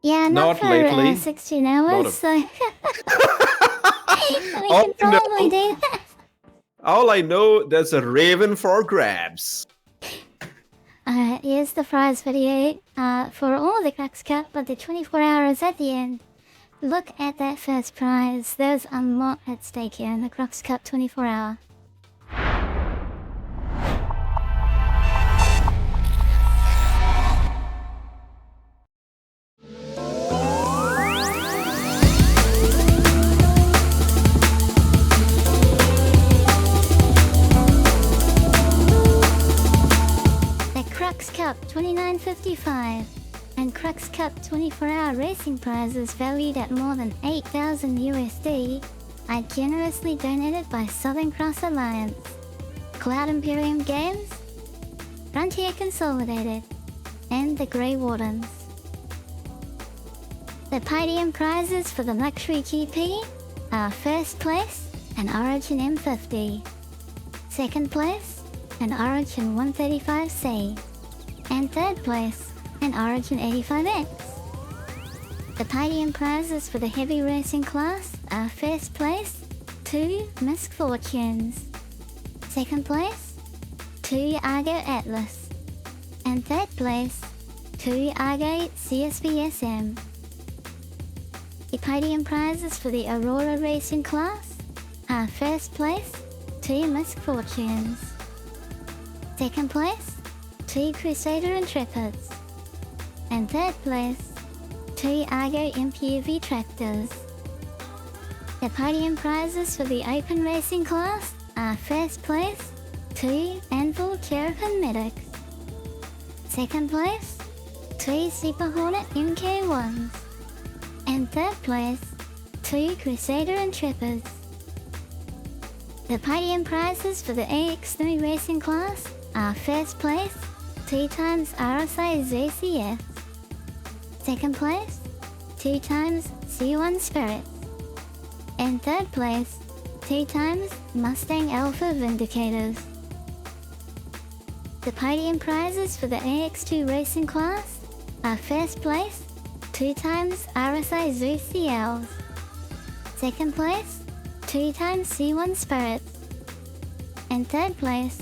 S2: Yeah, not
S14: Not
S2: for
S14: lately.
S2: 16
S14: Not
S2: hours,
S14: a-
S2: so we
S14: Oh,
S2: can
S14: no.
S2: probably do that.
S14: All I know, there's a raven for grabs.
S2: Alright, here's the prize video for all the Crux Cup, but the 24 hours at the end. Look at that first prize. There's a lot at stake here in the Crux Cup 24 hour. The Crux Cup 2955 and Crux Cup 24-hour racing prizes valued at more than 8,000 USD are generously donated by Southern Cross Alliance, Cloud Imperium Games, Frontier Consolidated, and the Grey Wardens. The podium prizes for the Luxury GP are first place an Origin M50, second place an Origin 135C, and third place an Origin 85X. The podium prizes for the heavy racing class are first place 2 Misfortunes, second place 2 Argo Atlas, and third place 2 Argo CSVSM. The podium prizes for the Aurora racing class are first place 2 Misfortunes, second place 2 Crusader Intrepids, and third place 2 Argo MPV Tractors. The podium prizes for the open racing class are first place 2 Anvil Terrapin Medics, second place 2 Super Hornet MK1s, and third place 2 Crusader Intrepids. The podium prizes for the AX3 racing class are first place 2 times RSI ZCF, second place 2 times C1 Spirits, and third place 2 times Mustang Alpha Vindicators. The podium prizes for the AX2 racing class are first place 2 times RSI ZCLs, second place 2 times C1 Spirits, and third place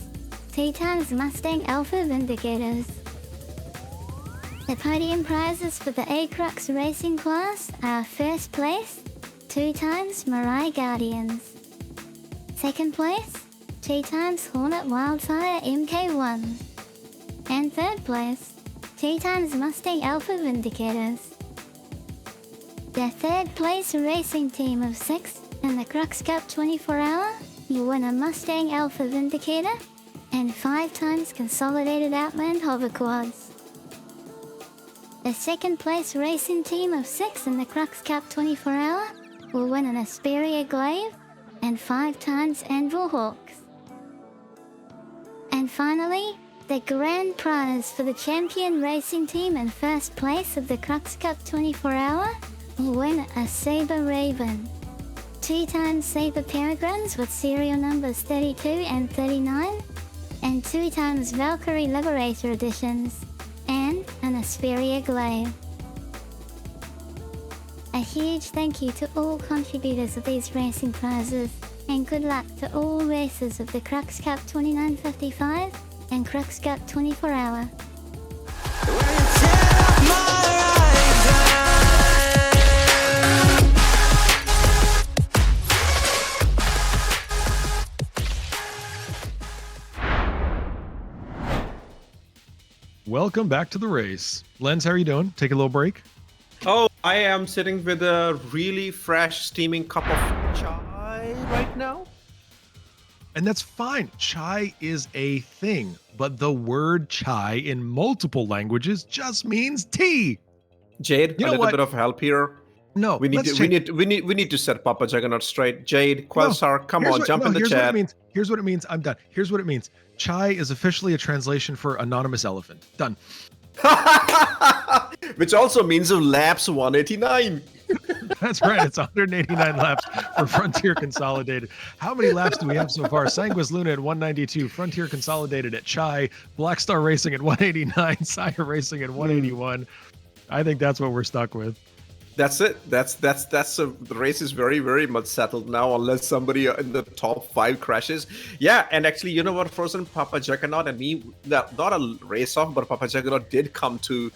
S2: 2 times Mustang Alpha Vindicators. The podium prizes for the A-Crux racing class are first place 2 times Mirai Guardians, second place 2 times Hornet Wildfire MK1s, and third place 2 times Mustang Alpha Vindicators. The third place racing team of 6 in the Crux Cup 24 hour will win a Mustang Alpha Vindicator and 5 times Consolidated Outland Hoverquads. The second place racing team of 6 in the Crux Cup 24 hour will win an Asperia Glaive and 5 times Anvil Hawks. And finally, the grand prize for the champion racing team in first place of the Crux Cup 24 hour will win a Saber Raven, 2 times Saber Peregrines with serial numbers 32 and 39, and 2 times Valkyrie Liberator editions, and an Asperia Glaive. A huge thank you to all contributors of these racing prizes, and good luck to all racers of the Crux Cup 2955 and Crux Cup 24 Hour.
S1: Welcome back to the race. Lens, how are you doing? Take a little break?
S14: Oh, I am sitting with a really fresh, steaming cup of chai right now.
S1: And that's fine. Chai is a thing, but the word chai in multiple languages just means tea.
S14: Jade,
S1: You
S14: a
S1: know
S14: little
S1: what?
S14: bit of help here.
S1: No,
S14: We need to set Papa Juggernaut straight. Jade, Quelsar, come on, jump in the
S1: here's
S14: chat.
S1: What it means. Here's what it means. I'm done. Here's what it means. Chai is officially a translation for anonymous elephant. Done.
S14: Which also means of laps 189.
S1: That's right. It's 189 laps for Frontier Consolidated. How many laps do we have so far? Sanguis Luna at 192, Frontier Consolidated at Chai, Black Star Racing at 189, SCIRE Racing at 181. I think that's what we're stuck with.
S14: That's it. The race is very, very much settled now, unless somebody in the top 5 crashes. Yeah, and actually, you know what, Frozen, Papa Juggernaut and me, not a race off, but Papa Juggernaut did come to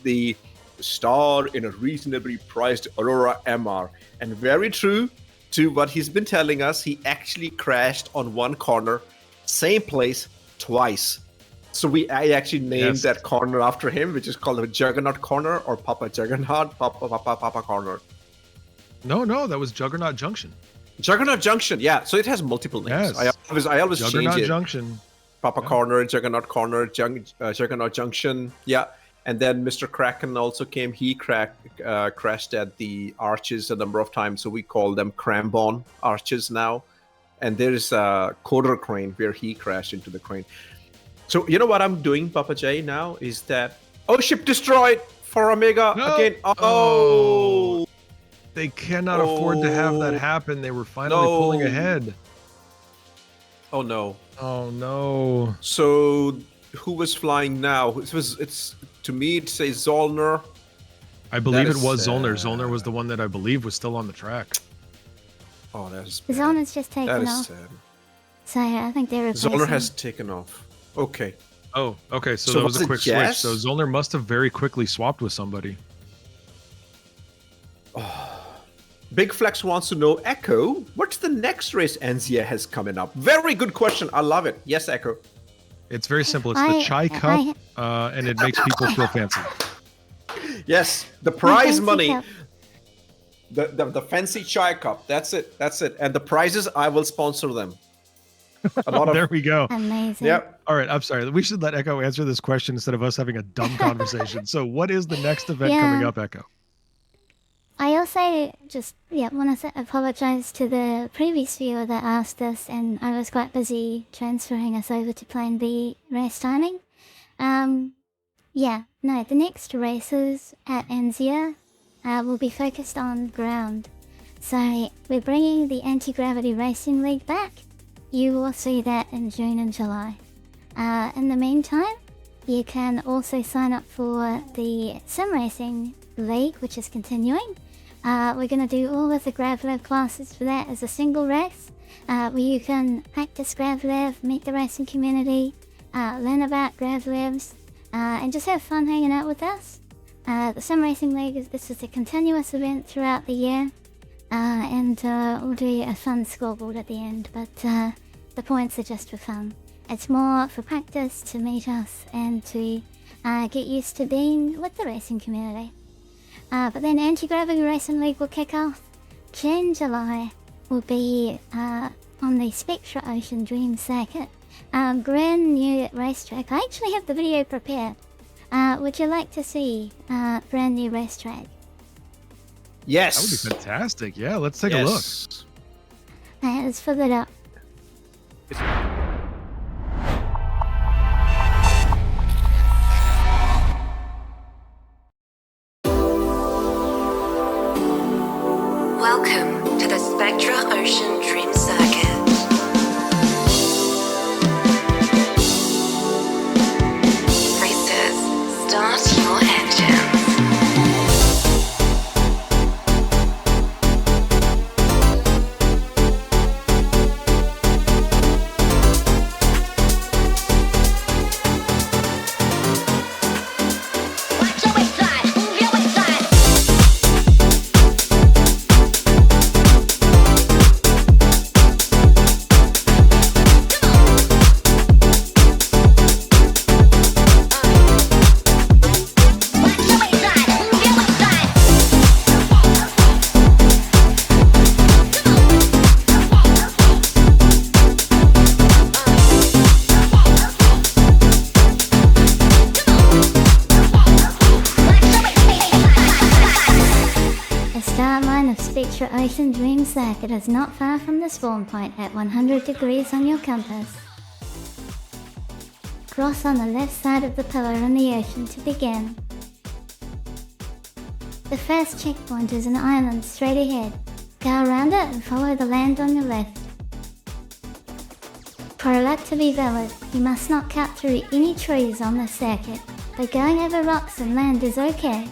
S14: the star in a reasonably priced Aurora MR. And very true to what he's been telling us, he actually crashed on one corner, same place, twice. So I actually named that corner after him, which is called the Juggernaut Corner or Papa Juggernaut, Papa Corner.
S1: No, that was Juggernaut Junction.
S14: Juggernaut Junction, yeah. So it has multiple names.
S1: Yes.
S14: I always
S1: Juggernaut
S14: change it.
S1: Junction.
S14: Papa Corner, Juggernaut Corner, Juggernaut Junction, yeah. And then Mr. Kraken also came. He crashed at the arches a number of times, so we call them Crambon arches now. And there's a quarter crane where he crashed into the crane. So you know what I'm doing, Papa J, now is that ship destroyed for Omega again. Oh,
S1: they cannot afford to have that happen. They were finally pulling ahead.
S14: Oh no.
S1: Oh no.
S14: So who was flying now? It's to me it says Zollner.
S1: I believe it was Zollner. Zollner was the one that I believe was still on the track.
S14: Oh, that is
S2: Zollner's just taken
S14: that is
S2: off.
S14: sad.
S2: So I think they're replacing.
S14: Zollner has taken off. Okay.
S1: Oh, okay. So
S14: So
S1: that was
S14: was
S1: a
S14: it
S1: quick
S14: Jess?
S1: switch. So Zollner must have very quickly swapped with somebody.
S14: Big Flex wants to know, Echo, what's the next race Enzia has coming up? Very good question. I love it. Yes, Echo.
S1: It's very simple. It's the Chai Cup, and it makes people feel fancy.
S14: Yes, the prize
S2: fancy
S14: money.
S2: cup.
S14: The fancy chai cup. That's it. And the prizes, I will sponsor them. A lot of
S1: There we go.
S2: Amazing.
S14: Yep.
S1: All right. I'm sorry. We should let Echo answer this question instead of us having a dumb conversation. So what is the next event coming up, Echo?
S2: I also just want to apologize to the previous viewer that asked us, and I was quite busy transferring us over to Plan B race timing. The next races at Enzia will be focused on ground. So we're bringing the Anti-Gravity Racing League back. You will see that in June and July. In the meantime, you can also sign up for the Sim Racing League, which is continuing. We're going to do all of the GravLev classes for that as a single race, where you can practice GravLev, meet the racing community, learn about GravLevs, and just have fun hanging out with us. The Sim Racing League this is a continuous event throughout the year, and we'll do a fun scoreboard at the end, but the points are just for fun. It's more for practice, to meet us, and to get used to being with the racing community. But then Anti-Gravity Racing League will kick off. June, July will be on the Spectra Ocean Dream Circuit. Brand new racetrack. I actually have the video prepared. Would you like to see brand new racetrack?
S14: Yes.
S1: That would be fantastic. Yeah, let's take a look.
S2: Let's fill it up.
S16: Welcome to the Spectra Ocean Dream Circuit. Racers, start your engines.
S2: The start line of Spectra Ocean Dream Circuit is not far from the spawn point at 100 degrees on your compass. Cross on the left side of the pillar in the ocean to begin. The first checkpoint is an island straight ahead. Go around it and follow the land on your left. For a lap to be valid, you must not cut through any trees on the circuit, but going over rocks and land is okay.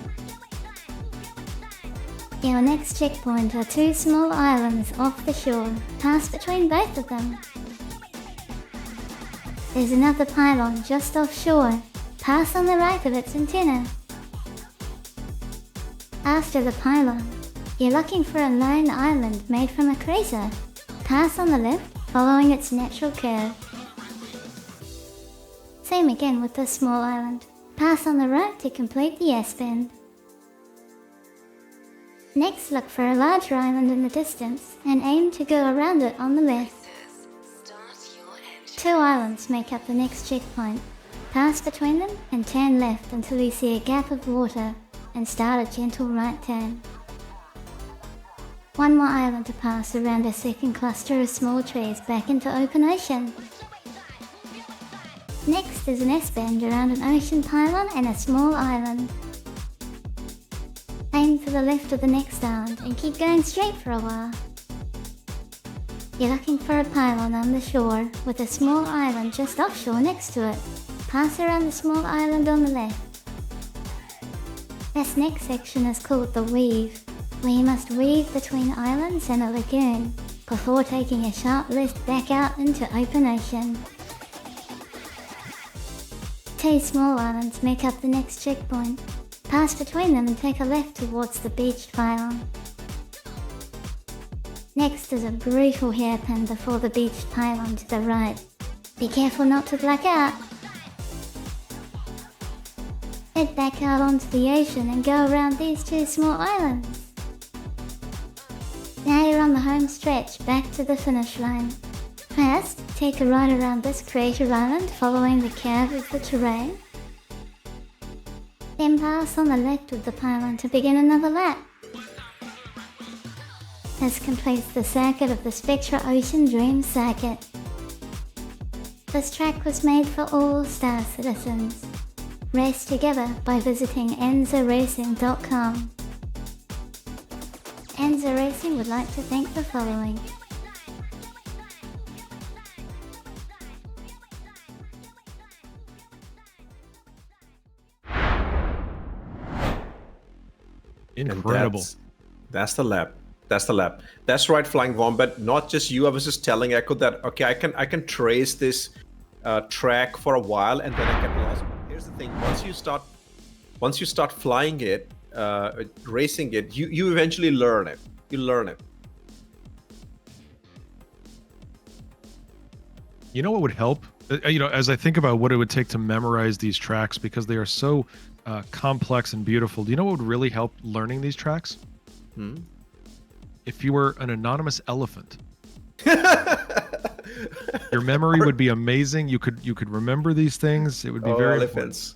S2: Your next checkpoint are two small islands off the shore. Pass between both of them. There's another pylon just offshore. Pass on the right of its antenna. After the pylon, you're looking for a lone island made from a crater. Pass on the left, following its natural curve. Same again with this small island. Pass on the right to complete the S-bend. Next, look for a larger island in the distance and aim to go around it on the left. Two islands make up the next checkpoint. Pass between them and turn left until you see a gap of water and start a gentle right turn. One more island to pass around a second cluster of small trees back into open ocean. Next is an S-bend around an ocean pylon and a small island. Aim for the left of the next island and keep going straight for a while. You're looking for a pylon on the shore with a small island just offshore next to it. Pass around the small island on the left. This next section is called the weave, where you must weave between islands and a lagoon before taking a sharp lift back out into open ocean. Two small islands make up the next checkpoint. Pass between them and take a left towards the beached pylon. Next is a brutal hairpin before the beached pylon to the right. Be careful not to black out. Head back out onto the ocean and go around these two small islands. Now you're on the home stretch, back to the finish line. First, take a ride around this crater island following the curve of the terrain. Then pass on the left of the pylon to begin another lap. This completes the circuit of the Spectra Ocean Dream Circuit. This track was made for all Star citizens. Race together by visiting enzaracing.com. Enza Racing would like to thank the following.
S1: Incredible.
S14: That's the lap. That's the lap. That's right, Flying Wombat. Not just you. I was just telling Echo that okay, I can trace this track for a while and then I get lost. Here's the thing: once you start flying it, racing it, you eventually learn it. You learn it.
S1: You know what would help? As I think about what it would take to memorize these tracks, because they are so complex and beautiful. Do you know what would really help learning these tracks? If you were an anonymous elephant. Your memory would be amazing. You could remember these things. It would be very
S14: elephants.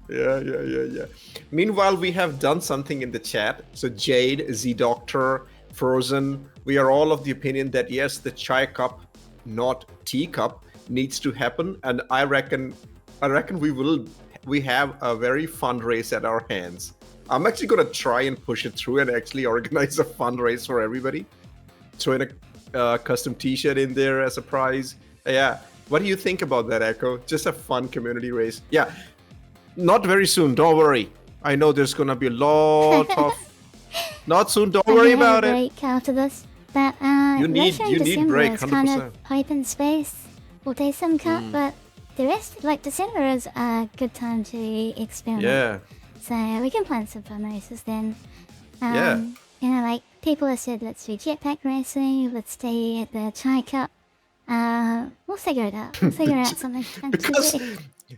S14: Yeah. Meanwhile, we have done something in the chat. So Jade, Z-Doctor, Frozen, we are all of the opinion that yes, the Chai Cup, not Teacup, needs to happen. And I reckon we have a very fun race at our hands. I'm actually gonna try and push it through and actually organize a fun race for everybody. Throw in a custom T-shirt in there as a prize. Yeah, what do you think about that, Echo? Just a fun community race. Yeah, not very soon. Don't worry. I know there's gonna be a lot of. Not soon. Don't worry about it.
S2: Break after this, but
S14: you need break. 100%.
S2: Kind of open space. We'll do some cut, but the rest, like December, is a good time to experiment.
S14: Yeah.
S2: So we can plan some fun races then.
S14: Yeah.
S2: Like people have said, let's do jetpack racing, let's stay at the Chai Cup. We'll figure it out. We'll figure out something.
S14: Because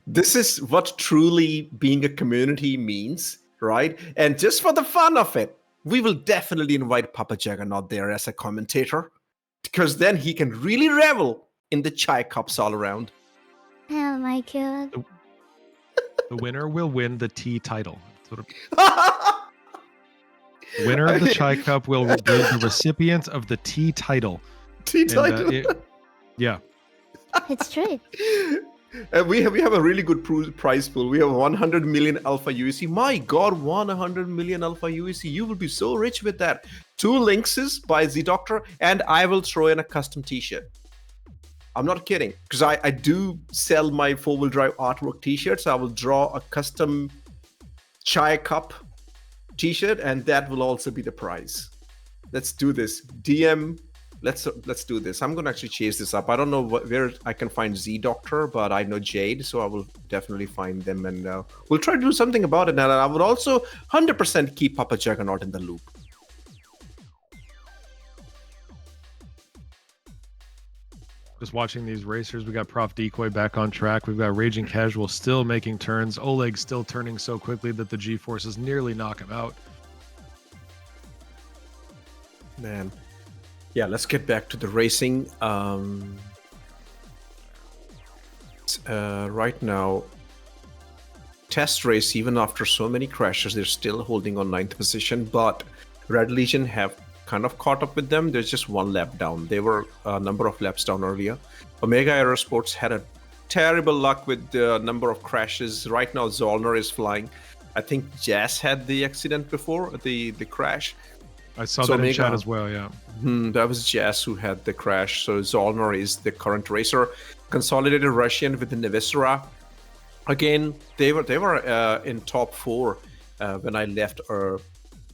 S14: this is what truly being a community means, right? And just for the fun of it, we will definitely invite Papa Juggernaut there as a commentator, because then he can really revel in the Chai Cups all around.
S2: Oh my god.
S1: The winner will win the T title. Winner of the Chai Cup will be the recipient of the T title.
S14: T title.
S1: Yeah.
S2: It's true.
S14: We have a really good prize pool. We have 100 million alpha USC. My God, 100 million alpha USC. You will be so rich with that. 2 Lynxes by Z Doctor, and I will throw in a custom T-shirt. I'm not kidding, because I do sell my 4-wheel drive artwork T-shirts. I will draw a custom Chai Cup T-shirt, and that will also be the prize. Let's do this. DM. Let's do this. I'm gonna actually chase this up. I don't know where I can find Z Doctor, but I know Jade, so I will definitely find them, and we'll try to do something about it. And I would also 100% keep Papa Juggernaut in the loop.
S1: Just watching these racers, we got Prof Decoy back on track. We've got Raging Casual still making turns. Oleg still turning so quickly that the G-forces nearly knock him out.
S14: Man. Yeah, let's get back to the racing. Right now, test race, even after so many crashes, they're still holding on 9th position, but Red Legion have kind of caught up with them. There's just 1 lap down. They were a number of laps down earlier. Omega Aerosports had a terrible luck with the number of crashes. Right now, Zollner is flying. I think Jazz had the accident before, the crash.
S1: I saw that in chat as well, yeah.
S14: That was Jazz who had the crash. So Zollner is the current racer. Consolidated Russian with the Nevisera. Again, they were in top 4 when I left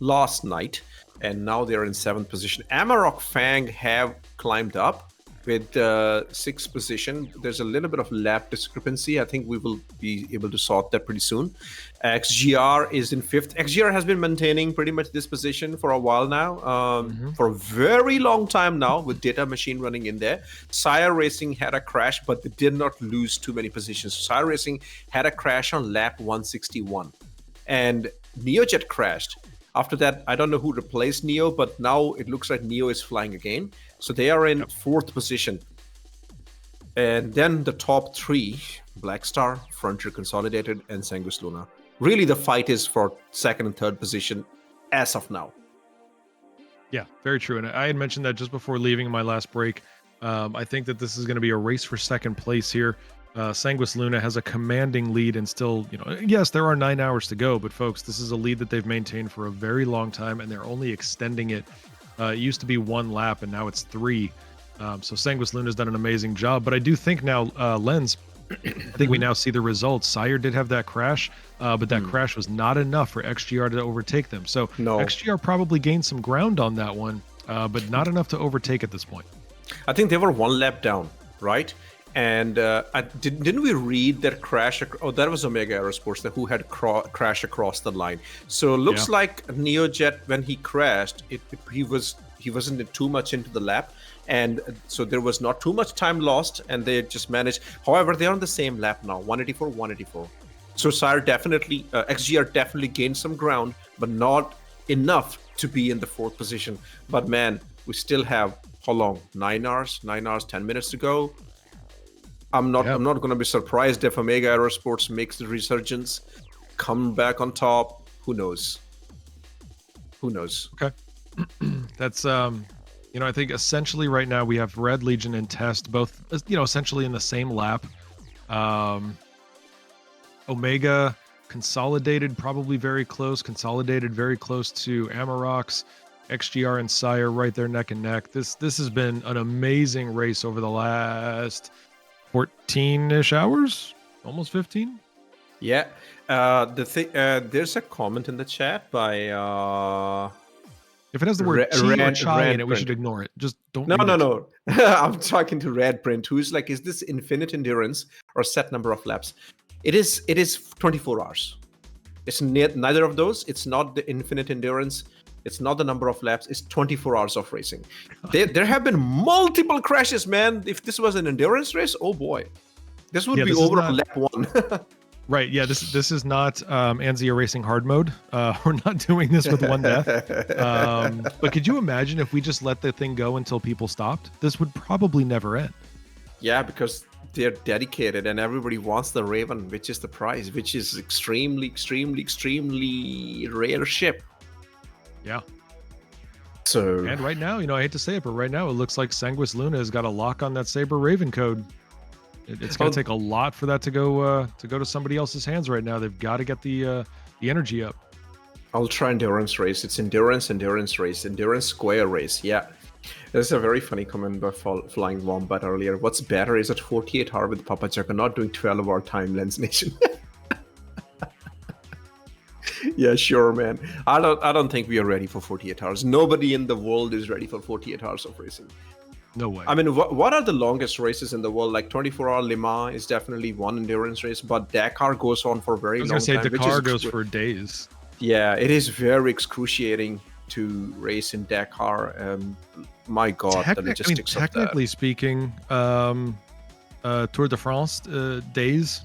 S14: last night, and now they're in 7th position. Amarok Fang have climbed up with 6th position. There's a little bit of lap discrepancy. I think we will be able to sort that pretty soon. XGR is in 5th. XGR has been maintaining pretty much this position for a while now, for a very long time now, with Data Machine running in there. SCIRE Racing had a crash, but they did not lose too many positions. SCIRE Racing had a crash on lap 161, and NeoJet crashed. After that, I don't know who replaced Neo, but now it looks like Neo is flying again. So they are in 4th position. And then the top 3, Black Star, Frontier Consolidated, and Sanguis Luna. Really, the fight is for 2nd and 3rd position as of now.
S1: Yeah, very true. And I had mentioned that just before leaving my last break. I think that this is going to be a race for 2nd place here. Sanguis Luna has a commanding lead, and still, yes, there are 9 hours to go, but folks, this is a lead that they've maintained for a very long time, and they're only extending it. It used to be 1 lap, and now it's 3. So Sanguis Luna's done an amazing job, but I do think now, Lens, I think we now see the results. SCIRE did have that crash, but that crash was not enough for XGR to overtake them. So XGR probably gained some ground on that one, but not enough to overtake at this point.
S14: I think they were 1 lap down, right? And didn't we read that crash? Oh, that was Omega Aerosports who had crash across the line. So it looks like NeoJet, when he crashed, he wasn't too much into the lap, and so there was not too much time lost, and they just managed. However, they're on the same lap now, 184. So SCIRE definitely, XGR definitely gained some ground, but not enough to be in the 4th position. But man, we still have how long? 9 hours, 10 minutes to go. I'm not going to be surprised if Omega Aerosports makes the resurgence, come back on top. Who knows? Okay.
S1: That's I think essentially right now we have Red Legion and Test both essentially in the same lap. Omega Consolidated probably very close. Consolidated very close to Amarok's. XGR and SCIRE right there neck and neck. This has been an amazing race over the last 14-ish hours, almost 15.
S14: Yeah. There's a comment in the chat by
S1: if it has the word chi or chai in it, we should ignore it. Just don't.
S14: No. I'm talking to Red Print, who's like, is this infinite endurance or set number of laps? It is 24 hours. It's neither of those. It's not the infinite endurance. It's not the number of laps. It's 24 hours of racing. There have been multiple crashes, man. If this was an endurance race, oh boy, this would be over on lap 1.
S1: Right. Yeah. This is not Anzia Racing hard mode. We're not doing this with 1 death. But could you imagine if we just let the thing go until people stopped? This would probably never end.
S14: Yeah, because they're dedicated and everybody wants the Raven, which is the prize, which is extremely, extremely, extremely rare ship.
S1: Yeah.
S7: So
S1: and right now, I hate to say it, but right now it looks like Sanguis Luna has got a lock on that Saber Raven code. It's going to take a lot for that to go to somebody else's hands right now. They've got to get the energy up.
S14: Ultra endurance race. It's endurance race, endurance square race. Yeah. There's a very funny comment by Flying Wombat earlier. What's better is at 48 hour with Papa Juggernaut doing 12 hour time, Lens Nation. Yeah, sure, man. I don't think we are ready for 48 hours. Nobody in the world is ready for 48 hours of racing.
S1: No way.
S14: I mean, what are the longest races in the world? Like 24-hour Le Mans is definitely one endurance race, but Dakar goes on for a very long time.
S1: I was going to say Dakar goes for days.
S14: Yeah, it is very excruciating to race in Dakar. My God, the logistics of that.
S1: Technically speaking, Tour de France days,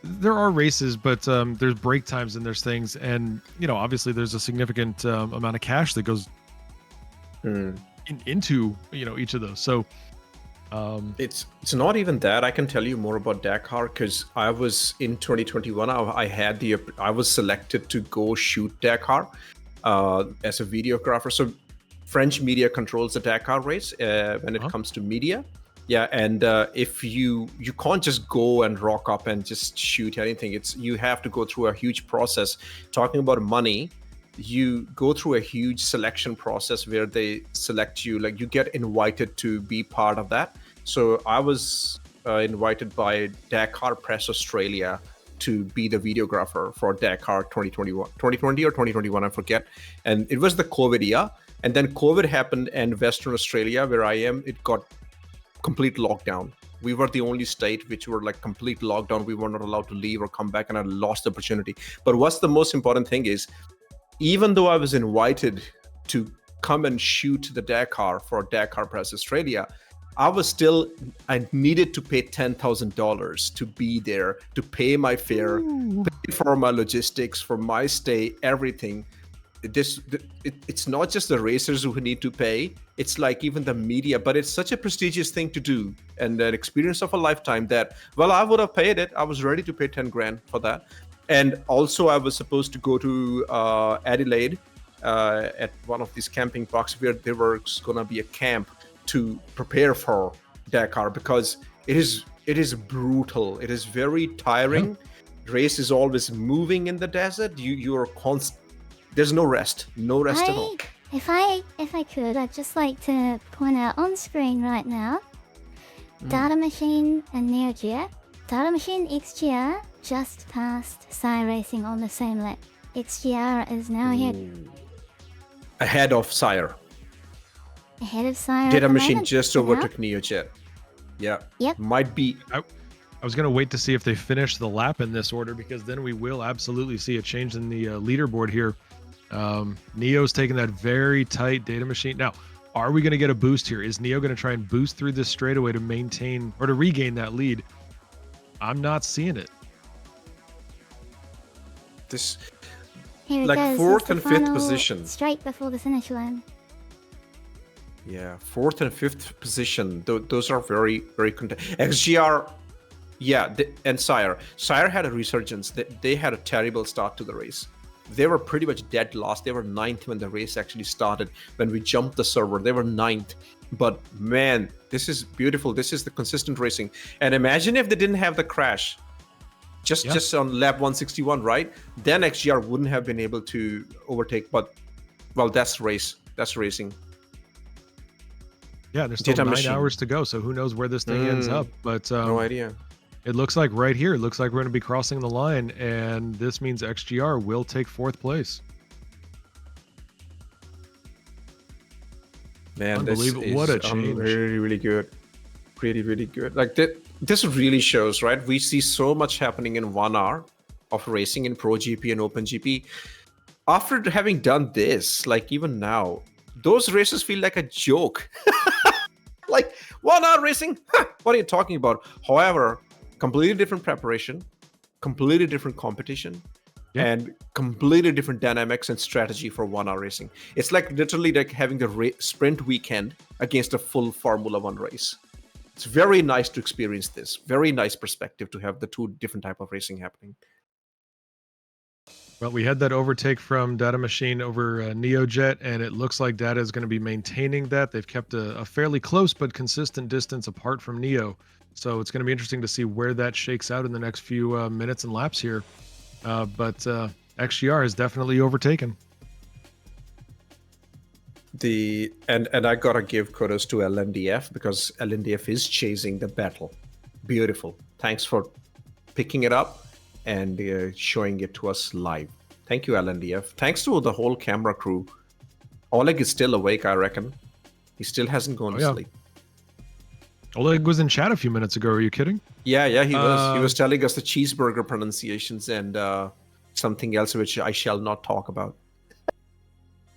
S1: there are races, but there's break times and there's things, and obviously there's a significant amount of cash that goes into each of those. So
S14: it's not even that. I can tell you more about Dakar because I was in 2021. I was selected to go shoot Dakar as a videographer. So French media controls the Dakar race when it comes to media. Yeah, and if you can't just go and rock up and just shoot anything. You have to go through a huge process. Talking about money, you go through a huge selection process where they select you, like you get invited to be part of that. So I was invited by Dakar Press Australia to be the videographer for Dakar 2020 or 2021, I forget. And it was the COVID year. And then COVID happened, and Western Australia, where I am, it got complete lockdown. We were the only state which were like complete lockdown. We were not allowed to leave or come back, and I lost the opportunity. But what's the most important thing is, even though I was invited to come and shoot the Dakar for Dakar Press Australia, I needed to pay $10,000 to be there, to pay my fare, pay for my logistics, for my stay, everything. It's not just the racers who need to pay, it's like even the media, but it's such a prestigious thing to do and an experience of a lifetime that, well, I would have paid it. I was ready to pay 10 grand for that. And also I was supposed to go to Adelaide at one of these camping parks where there was going to be a camp to prepare for Dakar, because it is brutal. It is very tiring. Race is always moving in the desert. You're constant. There's no rest at all.
S2: If I could, I'd just like to point out on screen right now, Data Machine and Neo Geo. Data Machine XGR just passed SCIRE Racing on the same lap. XGR is now
S14: ahead of SCIRE.
S2: Ahead of SCIRE.
S14: Data Machine just overtook NeoJet. Yeah.
S2: Yep.
S14: Might be.
S1: I was going to wait to see if they finish the lap in this order, because then we will absolutely see a change in the leaderboard here. Neo's taking that very tight Data Machine. Now, are we going to get a boost here? Is Neo going to try and boost through this straightaway to maintain or to regain that lead? I'm not seeing it.
S14: This
S2: Here it
S14: like
S2: goes.
S14: fourth
S2: It's the
S14: and fifth
S2: final
S14: position.
S2: Straight before the finish line.
S14: Yeah, fourth and fifth position. Those are very, very XGR. Yeah, and SCIRE. SCIRE had a resurgence. They had a terrible start to the race. They were pretty much dead last. They were 9th when the race actually started. When we jumped the server, they were 9th. But man, this is beautiful. This is the consistent racing. And imagine if they didn't have the crash, just on lap 161, right? Then XGR wouldn't have been able to overtake. But well, that's race. That's racing.
S1: Yeah, there's still 9 hours to go, so who knows where this thing ends up. But
S14: no idea.
S1: It looks like right here, it looks like we're going to be crossing the line, and this means XGR will take 4th place.
S14: Man, this is
S1: what a change.
S14: really, really good. Really, really good. Like this really shows, right? We see so much happening in 1 hour of racing in Pro GP and Open GP. After having done this, like even now, those races feel like a joke. Like 1 hour racing? What are you talking about? However, completely different preparation, completely different competition, and completely different dynamics and strategy for 1 hour racing. It's like literally like having the sprint weekend against a full Formula One race. It's very nice to experience this. Very nice perspective to have the two different type of racing happening.
S1: Well, we had that overtake from Data Machine over NeoJet, and it looks like Data is going to be maintaining that. They've kept a fairly close but consistent distance apart from Neo. So it's going to be interesting to see where that shakes out in the next few minutes and laps here. But XGR is definitely overtaken.
S14: And I gotta give kudos to LNDF because LNDF is chasing the battle. Beautiful. Thanks for picking it up and showing it to us live. Thank you, LNDF. Thanks to the whole camera crew. Oleg is still awake, I reckon. He still hasn't gone to sleep.
S1: Oleg was in chat a few minutes ago. Are you kidding?
S14: Yeah, he was. He was telling us the cheeseburger pronunciations and something else which I shall not talk about.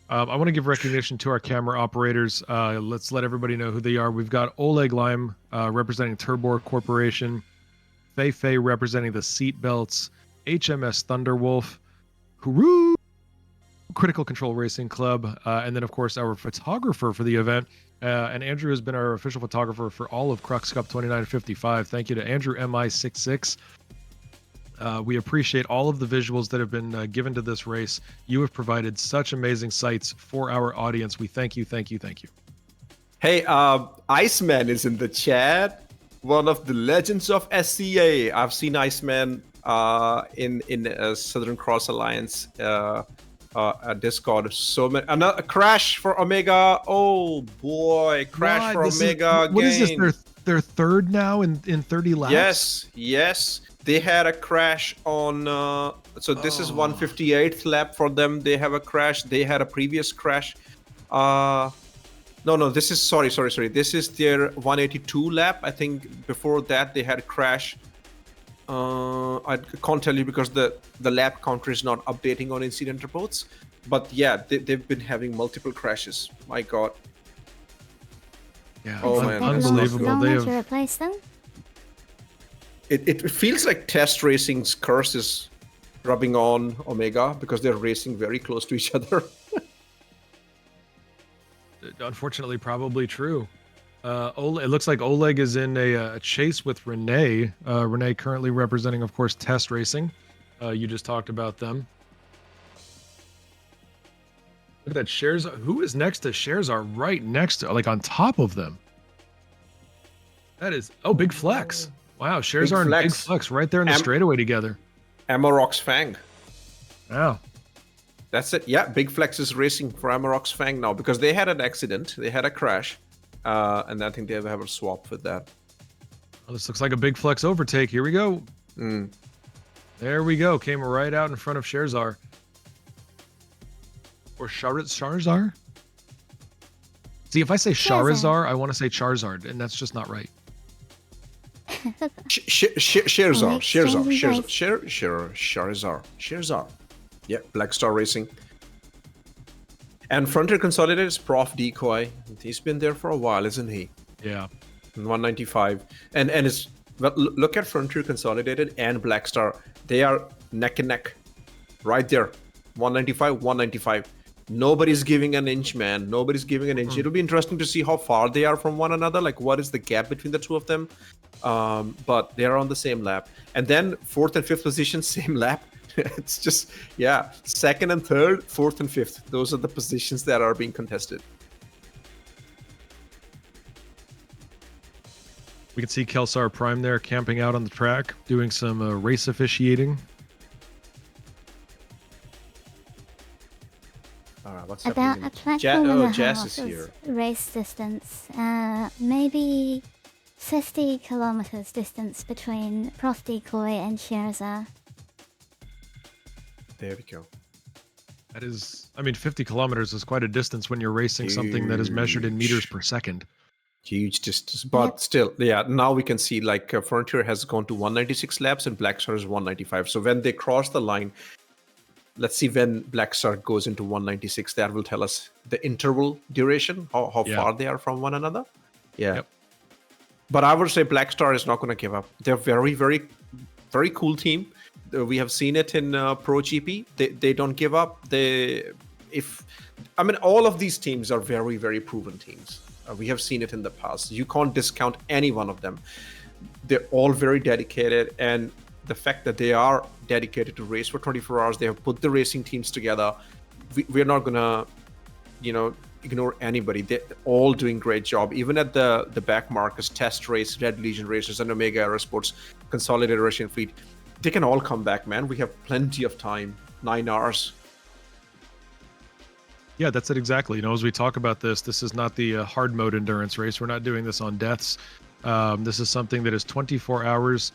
S1: I want to give recognition to our camera operators. Let's let everybody know who they are. We've got Oleg Lime representing Turbor Corporation, Fei representing the Seatbelts, HMS Thunderwolf, Hooroo, Critical Control Racing Club, and then, of course, our photographer for the event. And Andrew has been our official photographer for all of Crux Cup 2955. Thank you to Andrew MI66. We appreciate all of the visuals that have been given to this race. You have provided such amazing sights for our audience. We thank you.
S14: Hey, Iceman is in the chat. One of the legends of SCA. I've seen Iceman in Southern Cross Alliance Discord. So many. Another crash for Omega. Oh boy, crash for Omega.
S1: What is this? Their third now in 30 laps.
S14: Yes. They had a crash on. So this is 158th lap for them. They have a crash. They had a previous crash. No. This is sorry. This is their 182 lap. I think before that they had a crash. I can't tell you because the lap counter is not updating on incident reports. But yeah, they've been having multiple crashes. My God.
S1: Yeah.
S14: Oh man,
S1: unbelievable.
S2: They have to replace them.
S14: It feels like test racing's curse is rubbing on Omega because they're racing very close to each other.
S1: Unfortunately, probably true. It looks like Oleg is in a chase with Renee. Renee currently representing, of course, Test Racing. You just talked about them. Look at that. Who is next to Sherzar? Right next to, like on top of them. That is, Big Flex. Wow, Sherzar and Big Flex right there in the straightaway together.
S14: Amarok's Fang.
S1: Wow.
S14: That's it. Yeah, Big Flex is racing for Amarok's Fang now because they had an accident. They had a crash. And I think they have a swap with that.
S1: Well, this looks like a Big Flex overtake. Here we go. There we go. Came right out in front of Sherzar. Or Charizard? See, if I say Charizard, I want to say Charizard, and that's just not right.
S14: Sherzar. Yeah, Black Star Racing. And Frontier Consolidated is Prof Decoy. He's been there for a while, isn't he?
S1: Yeah.
S14: 195. And it's look at Frontier Consolidated and Black Star. They are neck and neck. Right there. 195, 195. Nobody's giving an inch, man. Nobody's giving an inch. It'll be interesting to see how far they are from one another. Like, what is the gap between the two of them? But they're on the same lap. And then 4th and 5th position, same lap. It's just, yeah, 2nd and 3rd, 4th and 5th. Those are the positions that are being contested.
S1: We can see Kelsar Prime there camping out on the track, doing some race officiating.
S14: What's
S2: about
S14: happening?
S2: a platform and a
S14: Jazz
S2: half
S14: is here.
S2: race distance. Maybe 50 kilometers distance between Prof Decoy and Sherzar.
S14: There we go.
S1: That is, 50 kilometers is quite a distance when you're racing something that is measured in meters per second.
S14: Huge distance, but still, yeah. Now we can see like Frontier has gone to 196 laps and Black Star is 195. So when they cross the line, let's see when Black Star goes into 196. That will tell us the interval duration, how far they are from one another. Yeah.
S1: Yep.
S14: But I would say Black Star is not going to give up. They're very, very, very cool team. We have seen it in Pro GP. They don't give up. All of these teams are very, very proven teams. We have seen it in the past. You can't discount any one of them. They're all very dedicated. And
S12: the fact that they are dedicated to race for 24 hours, they have put the racing teams together. We're not gonna, ignore anybody. They're all doing great job. Even at the back markers, Test Race, Red Legion Racers, and Omega Aerosports, Consolidated Russian Fleet, they can all come back, man. We have plenty of time. 9 hours.
S1: Yeah, that's it exactly. As we talk about this is not the hard mode endurance race. We're not doing this on deaths. This is something that is 24 hours.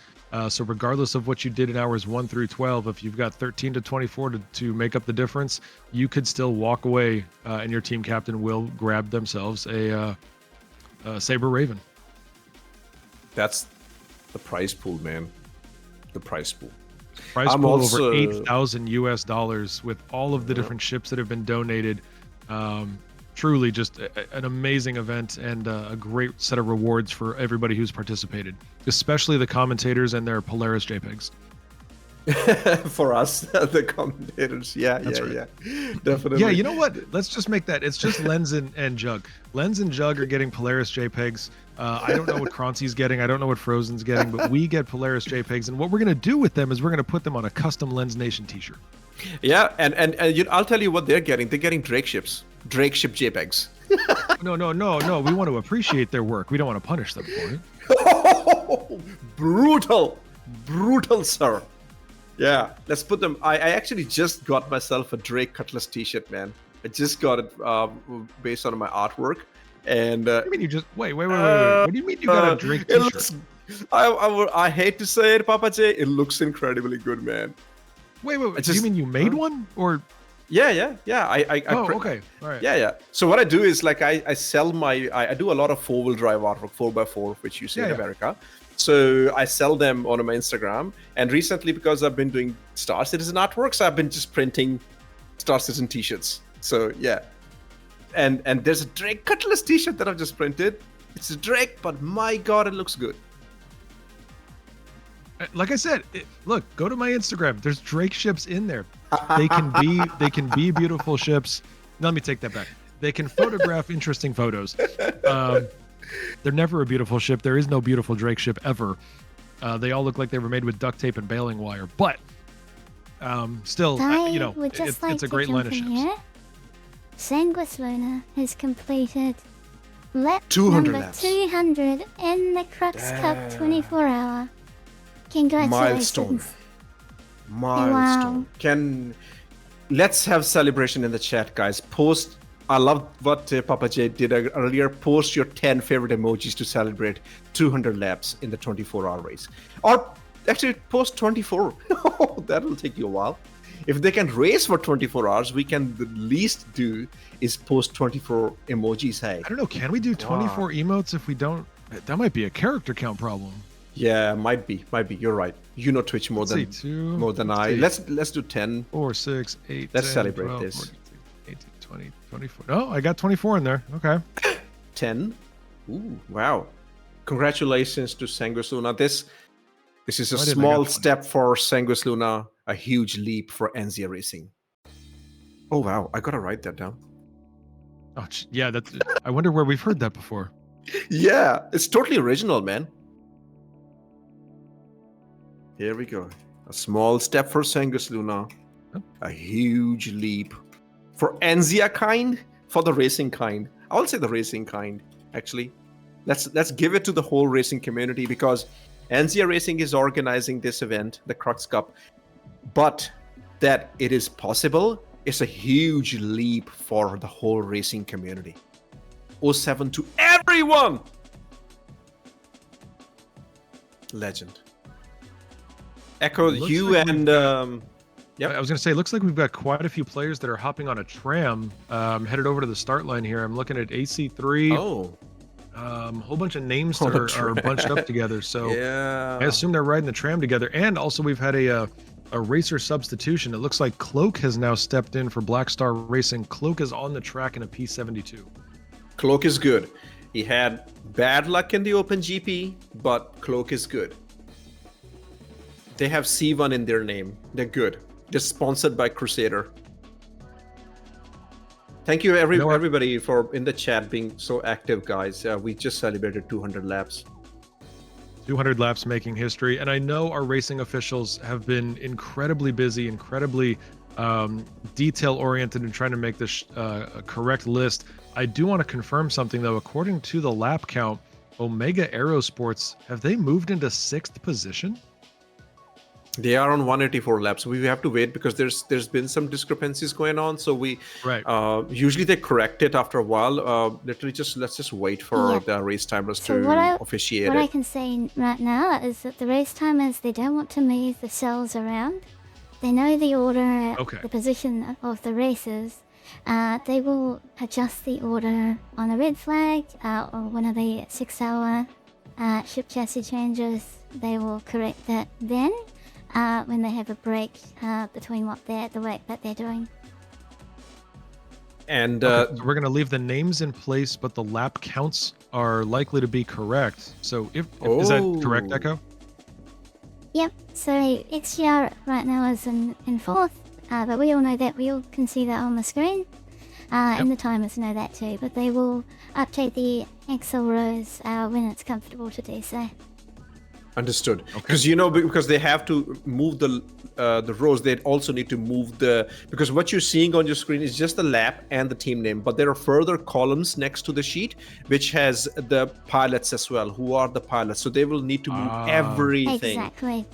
S1: So regardless of what you did in hours 1 through 12, if you've got 13 to 24 to make up the difference, you could still walk away and your team captain will grab themselves a Saber Raven.
S12: That's the prize pool, man. The prize pool.
S1: Prize pool over $8,000 with all of the different ships that have been donated. Truly just an amazing event and a great set of rewards for everybody who's participated, especially the commentators and their Polaris JPEGs.
S12: For us, the commentators. Yeah, definitely.
S1: Yeah, you know what? Let's just make that. It's just Lens and Jug. Lens and Jug are getting Polaris JPEGs. I don't know what Croncy's getting. I don't know what Frozen's getting, but we get Polaris JPEGs. And what we're going to do with them is we're going to put them on a custom Lens Nation t-shirt.
S12: Yeah, and I'll tell you what they're getting. They're getting Drake ships. Drake ship JPEGs.
S1: No. We want to appreciate their work. We don't want to punish them for it.
S12: Brutal, sir. Yeah, let's put them. I actually just got myself a Drake Cutlass t-shirt, man. I just got it based on my artwork. And
S1: what do you mean you just wait? What do you mean you got a Drake t-shirt?
S12: I hate to say it, Papa J. It looks incredibly good, man.
S1: Wait. Do you mean you made one or?
S12: Yeah. Okay.
S1: All right.
S12: Yeah. So what I do is like I sell I do a lot of 4-wheel drive artwork, 4x4, which you see in America. So I sell them on my Instagram. And recently, because I've been doing Star Citizen artworks, I've been just printing Star Citizen t-shirts. So yeah. And there's a Drake Cutlass t-shirt that I've just printed. It's a Drake, but my God, it looks good.
S1: Like I said, look, go to my Instagram. There's Drake ships in there. They can be beautiful ships. Let me take that back. They can photograph interesting photos. They're never a beautiful ship. There is no beautiful Drake ship ever. They all look like they were made with duct tape and baling wire. But still, it's a great line of ships.
S2: Here. Sanguis Luna has completed lap
S12: 200
S2: number
S12: laps.
S2: 200 in the Crux Cup 24-hour. Congratulations.
S12: Milestone.
S2: Wow.
S12: Let's have celebration in the chat, guys. I love what Papa J did earlier. Post your 10 favorite emojis to celebrate 200 laps in the 24-hour race. Or actually post 24. That will take you a while. If they can race for 24 hours, we can the least do is post 24 emojis. Hey,
S1: I don't know. Can we do 24 emotes if we don't? That might be a character count problem.
S12: Yeah, might be. You're right. You know Twitch more than I. Let's do 10.
S1: 4, 6, 8.
S12: Let's
S1: 10,
S12: celebrate
S1: 12,
S12: this.
S1: 14, 18, 20, 24. Oh, I got 24 in there. Okay.
S12: 10. Ooh, wow. Congratulations to Sanguis Luna. This is a small step for Sanguis Luna, a huge leap for Enzia Racing. Oh wow, I gotta write that down.
S1: Oh yeah, I wonder where we've heard that before.
S12: Yeah, it's totally original, man. Here we go. A small step for Sanguis Luna, a huge leap for Enzia kind, for the racing kind. I will say the racing kind, actually. Let's give it to the whole racing community because Enzia Racing is organizing this event, the Crux Cup. But that it is possible is a huge leap for the whole racing community. 07 to everyone! Legend. Echo, you
S1: like
S12: and...
S1: Yeah, I was going to say, it looks like we've got quite a few players that are hopping on a tram, headed over to the start line here. I'm looking at AC3.
S12: Oh.
S1: A whole bunch of names that are bunched up together. So
S12: yeah.
S1: I assume they're riding the tram together. And also we've had a racer substitution. It looks like Cloak has now stepped in for Black Star Racing. Cloak is on the track in a P72.
S12: Cloak is good. He had bad luck in the Open GP, but Cloak is good. They have C1 in their name. They're good. They're sponsored by Crusader. Thank you everybody for in the chat being so active, guys. We just celebrated 200 laps.
S1: 200 laps making history. And I know our racing officials have been incredibly busy, incredibly detail-oriented in trying to make this a correct list. I do want to confirm something, though. According to the lap count, Omega Aerosports, have they moved into 6th position?
S12: They are on 184 laps. We have to wait because there's been some discrepancies going on. So we usually they correct it after a while. Literally, let's just wait for the race timers to officiate
S2: what
S12: it.
S2: I can say right now is that the race timers, they don't want to move the cells around. They know the order, the position of the races. They will adjust the order on a red flag or one of the 6-hour ship chassis changes. They will correct that then. When they have a break between the work that they're doing.
S12: And
S1: so we're going to leave the names in place, but the lap counts are likely to be correct. So is that correct, Echo?
S2: Yep. So XGR right now is in 4th, but we all know that. We all can see that on the screen. And the timers know that too. But they will update the Excel rows when it's comfortable to do so.
S12: Understood. Because because they have to move the rows, they also need to move because what you're seeing on your screen is just the lap and the team name, but there are further columns next to the sheet which has the pilots as well. Who are the pilots? So they will need to move everything.
S2: Exactly.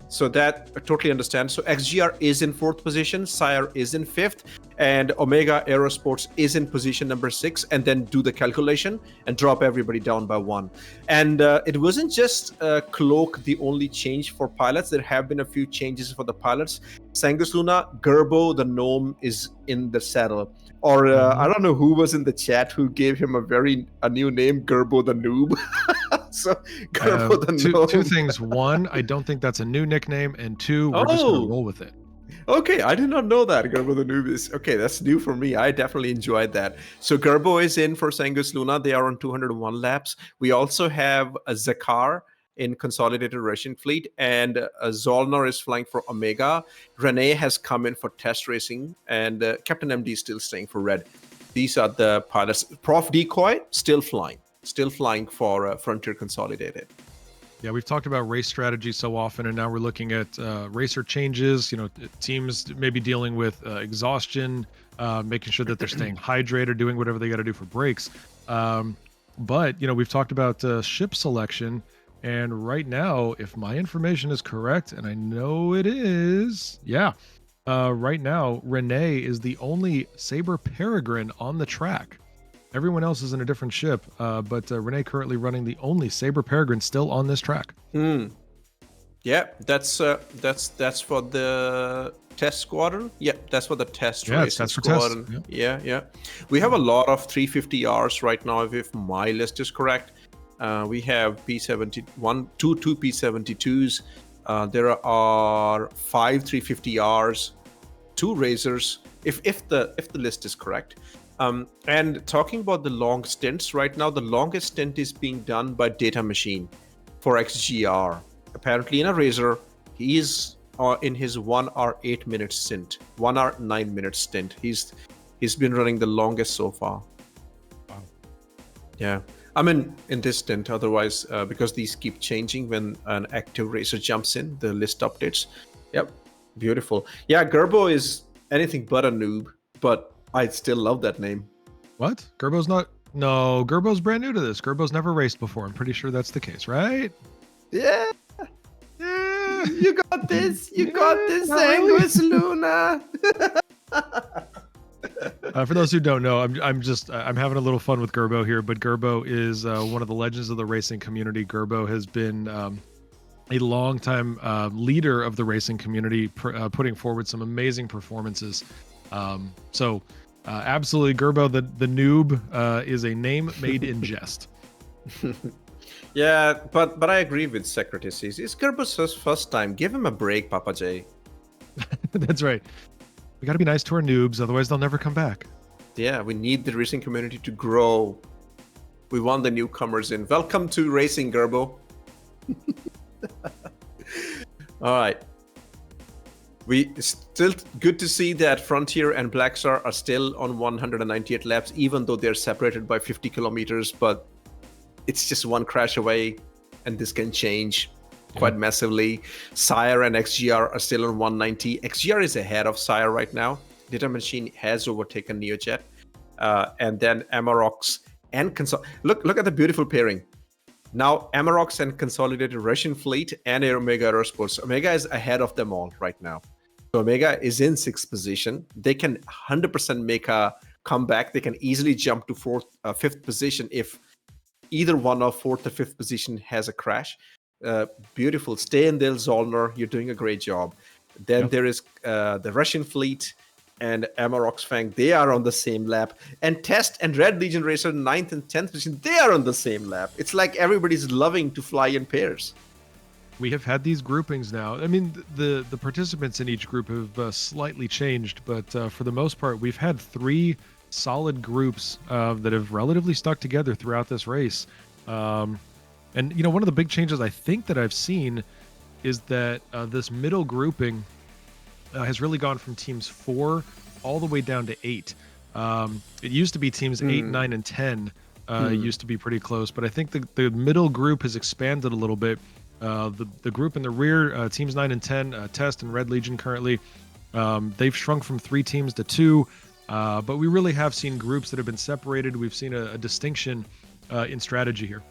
S12: So that I totally understand. So XGR is in 4th position, SCIRE is in 5th, and Omega Aerosports is in position number 6, and then do the calculation and drop everybody down by 1. And it wasn't just Cloak the only change for pilots. There have been a few changes for the pilots. Sanguis Luna, Gerbo the gnome is in the saddle. Or I don't know who was in the chat who gave him a new name, Gerbo the noob. So Gerbo the gnome.
S1: Two things. One, I don't think that's a new nickname, and 2, we're just gonna roll with it.
S12: Okay, I did not know that. Gerbo the noob is okay. That's new for me. I definitely enjoyed that. So Gerbo is in for Sanguis Luna. They are on 201 laps. We also have a Zakar in Consolidated Russian Fleet, and Zollner is flying for Omega. Renee has come in for test racing, and Captain MD is still staying for Red. These are the pilots. Prof Decoy still flying for Frontier Consolidated.
S1: Yeah, we've talked about race strategy so often, and now we're looking at racer changes. Teams maybe dealing with exhaustion, making sure that they're staying hydrated, doing whatever they got to do for breaks. But we've talked about ship selection, and right now, if my information is correct, and I know it is, right now Renee is the only Saber Peregrine on the track. Everyone else is in a different ship, but Renee currently running the only Saber Peregrine still on this track.
S12: Yeah, that's for the test squadron. Yeah, that's for the test racing squadron.
S1: Test.
S12: Yeah. We have a lot of 350Rs right now, if my list is correct. We have P71, two P72s. There are 5 350Rs, 2 Razors, if the list is correct. And talking about the long stints, right now the longest stint is being done by Data Machine for XGR. Apparently in a Razor, he is in his 1 hour 8 minute stint, 1 hour 9 minute stint. He's been running the longest so far.
S1: Wow.
S12: Yeah, I mean in this stint. Otherwise, because these keep changing when an active Racer jumps in, the list updates. Yep, beautiful. Yeah, Gerbo is anything but a noob, but I still love that name.
S1: What? Gerbo's not? No, Gerbo's brand new to this. Gerbo's never raced before. I'm pretty sure that's the case, right?
S14: Yeah. You got this. You got this, Sanguis Luna.
S1: For those who don't know, I'm having a little fun with Gerbo here, but Gerbo is one of the legends of the racing community. Gerbo has been a longtime leader of the racing community, putting forward some amazing performances. Absolutely, Gerbo the noob is a name made in jest.
S12: Yeah, but I agree with Socrates. It's Gerbo's first time. Give him a break, Papa J.
S1: That's right. We got to be nice to our noobs, otherwise they'll never come back.
S12: Yeah, we need the racing community to grow. We want the newcomers in. Welcome to racing, Gerbo. All right. It's still good to see that Frontier and Blackstar are still on 198 laps, even though they're separated by 50 kilometers, but it's just one crash away. and this can change quite massively. SCIRE and XGR are still on 190. XGR is ahead of SCIRE right now. Data Machine has overtaken NeoJet. And then Amaroks and look at the beautiful pairing. Now Amaroks and Consolidated Russian Fleet and Omega Aerosports. Omega is ahead of them all right now. So Omega is in 6th position. They can 100% make a comeback. They can easily jump to 5th position if either one of 4th or 5th position has a crash. Beautiful. Stay in there, Zollner. You're doing a great job. Then there is the Russian Fleet and Amarok's Fang. They are on the same lap. And Test and Red Legion Racer 9th and 10th position. They are on the same lap. It's like everybody's loving to fly in pairs.
S1: We have had these groupings now. I mean, the participants in each group have slightly changed, but for the most part, we've had 3 solid groups that have relatively stuck together throughout this race. And, you know, one of the big changes I think that I've seen is that this middle grouping has really gone from teams 4 all the way down to 8. It used to be teams 8, 9, and 10 used to be pretty close, but I think the middle group has expanded a little bit. The group in the rear, teams 9 and 10, Test and Red Legion currently, they've shrunk from 3 teams to 2, but we really have seen groups that have been separated. We've seen a distinction in strategy here.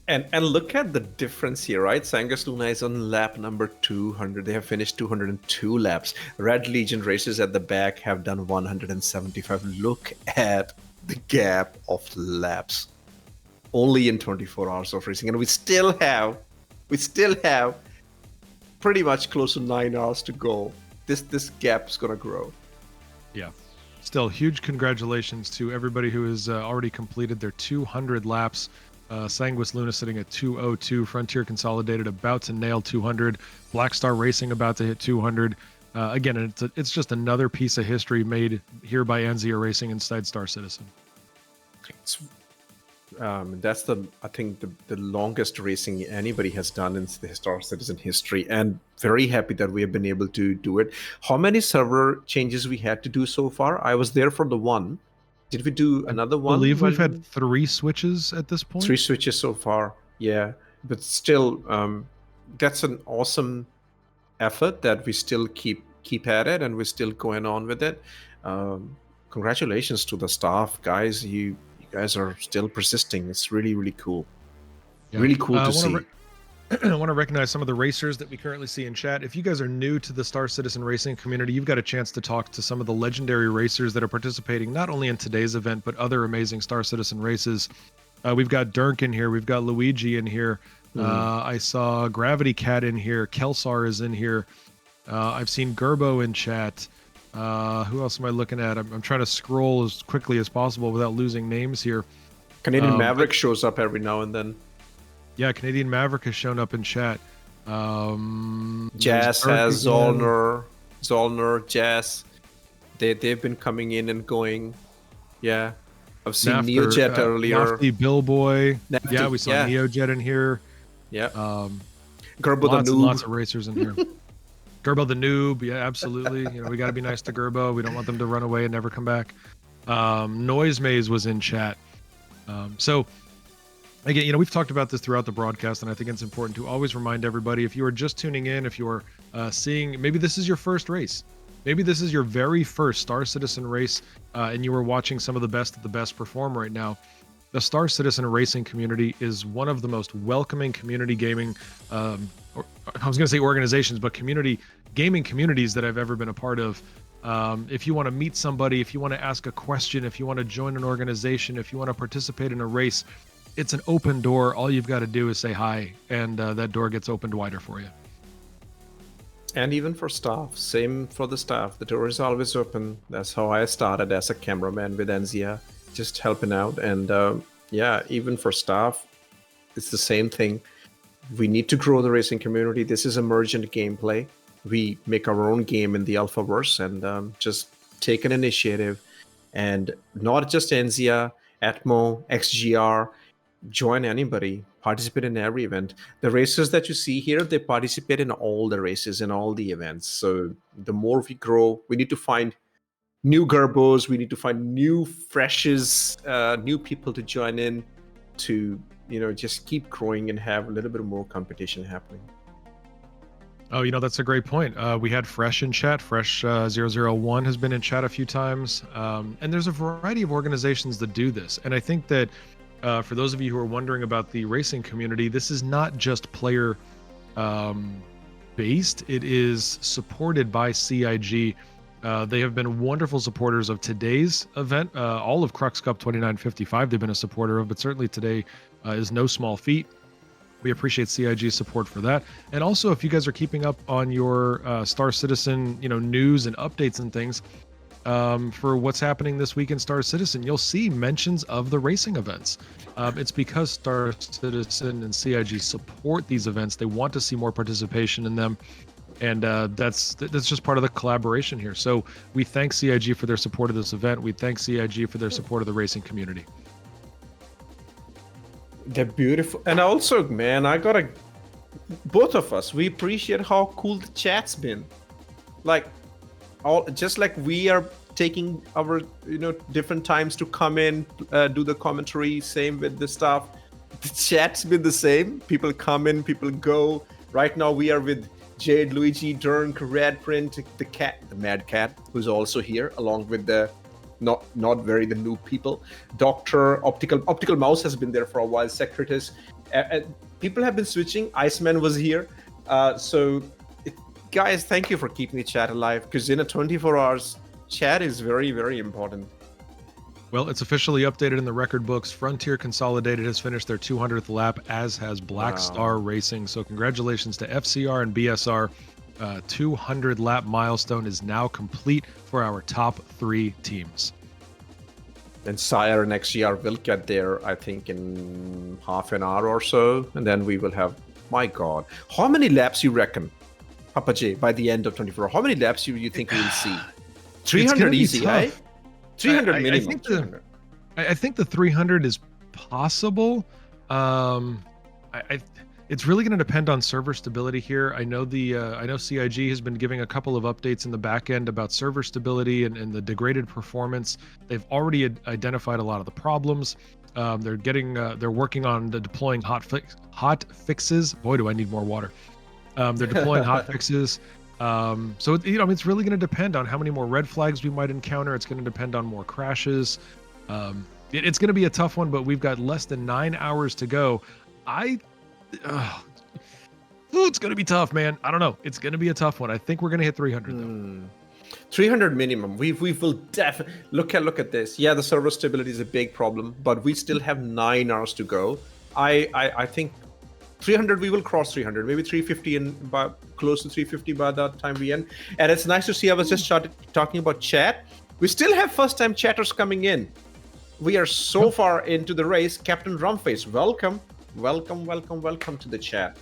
S12: And look at the difference here, right? Sanguis Luna is on lap number 200. They have finished 202 laps. Red Legion racers at the back have done 175. Look at the gap of laps. Only in 24 hours of racing. And we still have pretty much close to 9 hours to go. This gap is gonna grow.
S1: Yeah. Still, huge congratulations to everybody who has already completed their 200 laps. Sanguis Luna sitting at 202, Frontier Consolidated about to nail 200, Black Star Racing about to hit 200. Again, it's just another piece of history made here by Anzia Racing inside Star Citizen.
S12: That's I think the longest racing anybody has done in the Star Citizen history, and very happy that we have been able to do it. How many server changes we had to do so far? I was there for the one. Did we do another one?
S1: I believe we've had 3 switches at this point.
S12: 3 switches so far, yeah. But still, that's an awesome effort that we still keep at it, and we're still going on with it. Congratulations to the staff, guys. You guys are still persisting. It's really, really cool.
S1: Yeah.
S12: Really cool to see.
S1: I want to recognize some of the racers that we currently see in chat. If you guys are new to the Star Citizen Racing community, you've got a chance to talk to some of the legendary racers that are participating not only in today's event, but other amazing Star Citizen races. We've got Dirk in here. We've got Luigi in here. I saw Gravity Cat in here. Kelsar is in here. I've seen Gerbo in chat. Who else am I looking at? I'm trying to scroll as quickly as possible without losing names here.
S12: Canadian Maverick shows up every now and then.
S1: Yeah, Canadian Maverick has shown up in chat.
S12: Jazz has Zollner, Jazz. They've been coming in and going. Yeah. I've seen NeoJet earlier.
S1: Nafty Billboy.
S12: Nafty,
S1: yeah, we saw NeoJet in here.
S12: Yeah.
S1: Gerbo the Noob. Lots of racers in here. Gerbo the Noob. Yeah, absolutely. You know, we got to be nice to Gerbo. We don't want them to run away and never come back. Noise Maze was in chat. So, again, you know, we've talked about this throughout the broadcast, and I think it's important to always remind everybody, if you are just tuning in, if you're seeing, maybe this is your first race, maybe this is your very first Star Citizen race, and you are watching some of the best of the best perform right now. The Star Citizen racing community is one of the most welcoming community gaming, I was going to say organizations, but gaming communities that I've ever been a part of. If you want to meet somebody, if you want to ask a question, if you want to join an organization, if you want to participate in a race, it's an open door. All you've got to do is say hi, and that door gets opened wider for you.
S12: And even for staff, same for the staff. The door is always open. That's how I started as a cameraman with Anzia, just helping out. And yeah, even for staff, it's the same thing. We need to grow the racing community. This is emergent gameplay. We make our own game in the Alphaverse and just take an initiative. And not just Anzia, Atmo, XGR, join anybody, participate in every event. The racers that you see here, they participate in all the races, in all the events. So the more we grow, we need to find new Gerbos, we need to find new freshes, new people to join in to
S14: just keep growing and have a little bit more competition happening.
S1: Oh, that's a great point. We had Fresh in chat. Fresh001 has been in chat a few times. And there's a variety of organizations that do this. And I think that for those of you who are wondering about the racing community, this is not just player based. It is supported by CIG. They have been wonderful supporters of today's event. All of Crux Cup 2955 they've been a supporter of, but certainly today is no small feat. We appreciate CIG's support for that. And also, if you guys are keeping up on your Star Citizen, news and updates and things for what's happening this week in Star Citizen, you'll see mentions of the racing events. It's because Star Citizen and CIG support these events. They want to see more participation in them. And that's just part of the collaboration here. So we thank CIG for their support of this event. We thank CIG for their support of the racing community.
S14: They're beautiful. And also, man, both of us, we appreciate how cool the chat's been. Just like we are taking our, different times to come in, do the commentary, same with the stuff. The chat's been the same. People come in, people go. Right now we are with Jade, Luigi, Dirk, Redprint, the Mad Cat, who's also here, along with the not very the new people. Doctor, Optical Mouse has been there for a while. Secretus, people have been switching. Iceman was here. Guys, thank you for keeping the chat alive, because in a 24 hours, chat is very, very important.
S1: Well, it's officially updated in the record books. Frontier Consolidated has finished their 200th lap, as has Black Star Racing. So congratulations to FCR and BSR. 200 lap milestone is now complete for our top 3 teams.
S14: And SCIRE and XGR will get there, I think, in half an hour or so. And then we will have, my God, how many laps you reckon, Papa J, by the end of 24? How many laps you think we'll see? 300 easy, eh? 300 minimum.
S1: I think the 300 is possible. It's really going to depend on server stability here. I know CIG has been giving a couple of updates in the back end about server stability and the degraded performance. They've already identified a lot of the problems. They're working on deploying hot fixes. Boy, do I need more water. They're deploying hot fixes. So it's really going to depend on how many more red flags we might encounter. It's going to depend on more crashes. It's going to be a tough one, but we've got less than 9 hours to go. It's going to be tough, man. I don't know. It's going to be a tough one. I think we're going to hit 300 though.
S14: 300 minimum. We will definitely look at this. Yeah, the server stability is a big problem, but we still have 9 hours to go. I think 300 we will cross 300, maybe 350 and close to 350 by that time we end. And it's nice to see. I was just talking about chat. We still have first time chatters coming in. We are so far into the race. Captain Rumface, welcome to the chat.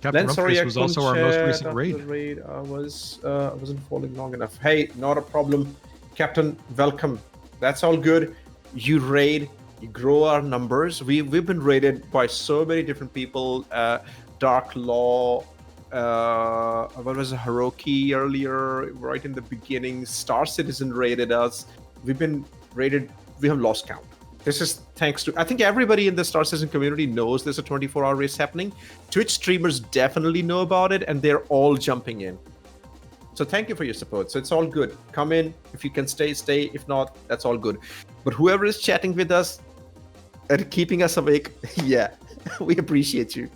S1: Captain Rumface was also our most recent raid.
S14: I wasn't following long enough. Hey, not a problem. Captain, welcome. That's all good. You raid, you grow our numbers. We've been raided by so many different people. Dark Law, what was it, Hiroki earlier, right in the beginning. Star Citizen raided us. We've been raided. We have lost count. This is thanks to, I think everybody in the Star Citizen community knows there's a 24-hour race happening. Twitch streamers definitely know about it, and they're all jumping in. So thank you for your support. So it's all good. Come in. If you can stay. If not, that's all good. But whoever is chatting with us and keeping us awake, yeah, we appreciate you.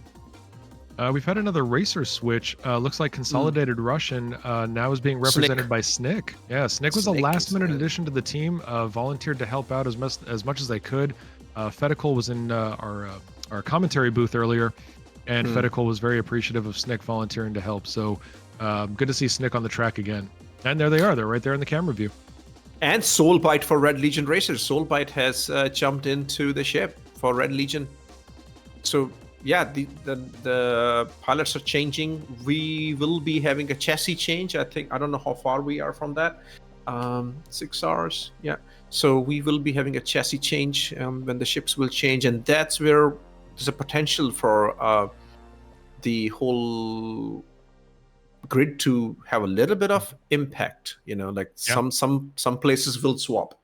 S1: We've had another racer switch. Looks like Consolidated Russian now is being represented by Snick. Yeah, Snick was a last-minute addition to the team. Volunteered to help out as much as they could. Fedical was in our commentary booth earlier, and Fedical was very appreciative of Snick volunteering to help. So good to see Snick on the track again. And there they are. They're right there in the camera view.
S14: And Soulbite for Red Legion racers. Soulbite has jumped into the ship for Red Legion. So yeah, the pilots are changing. We will be having a chassis change. I don't know how far we are from that. 6 hours. Yeah. So we will be having a chassis change when the ships will change, and that's where there's a potential for the whole grid to have a little bit of impact. Some places will swap.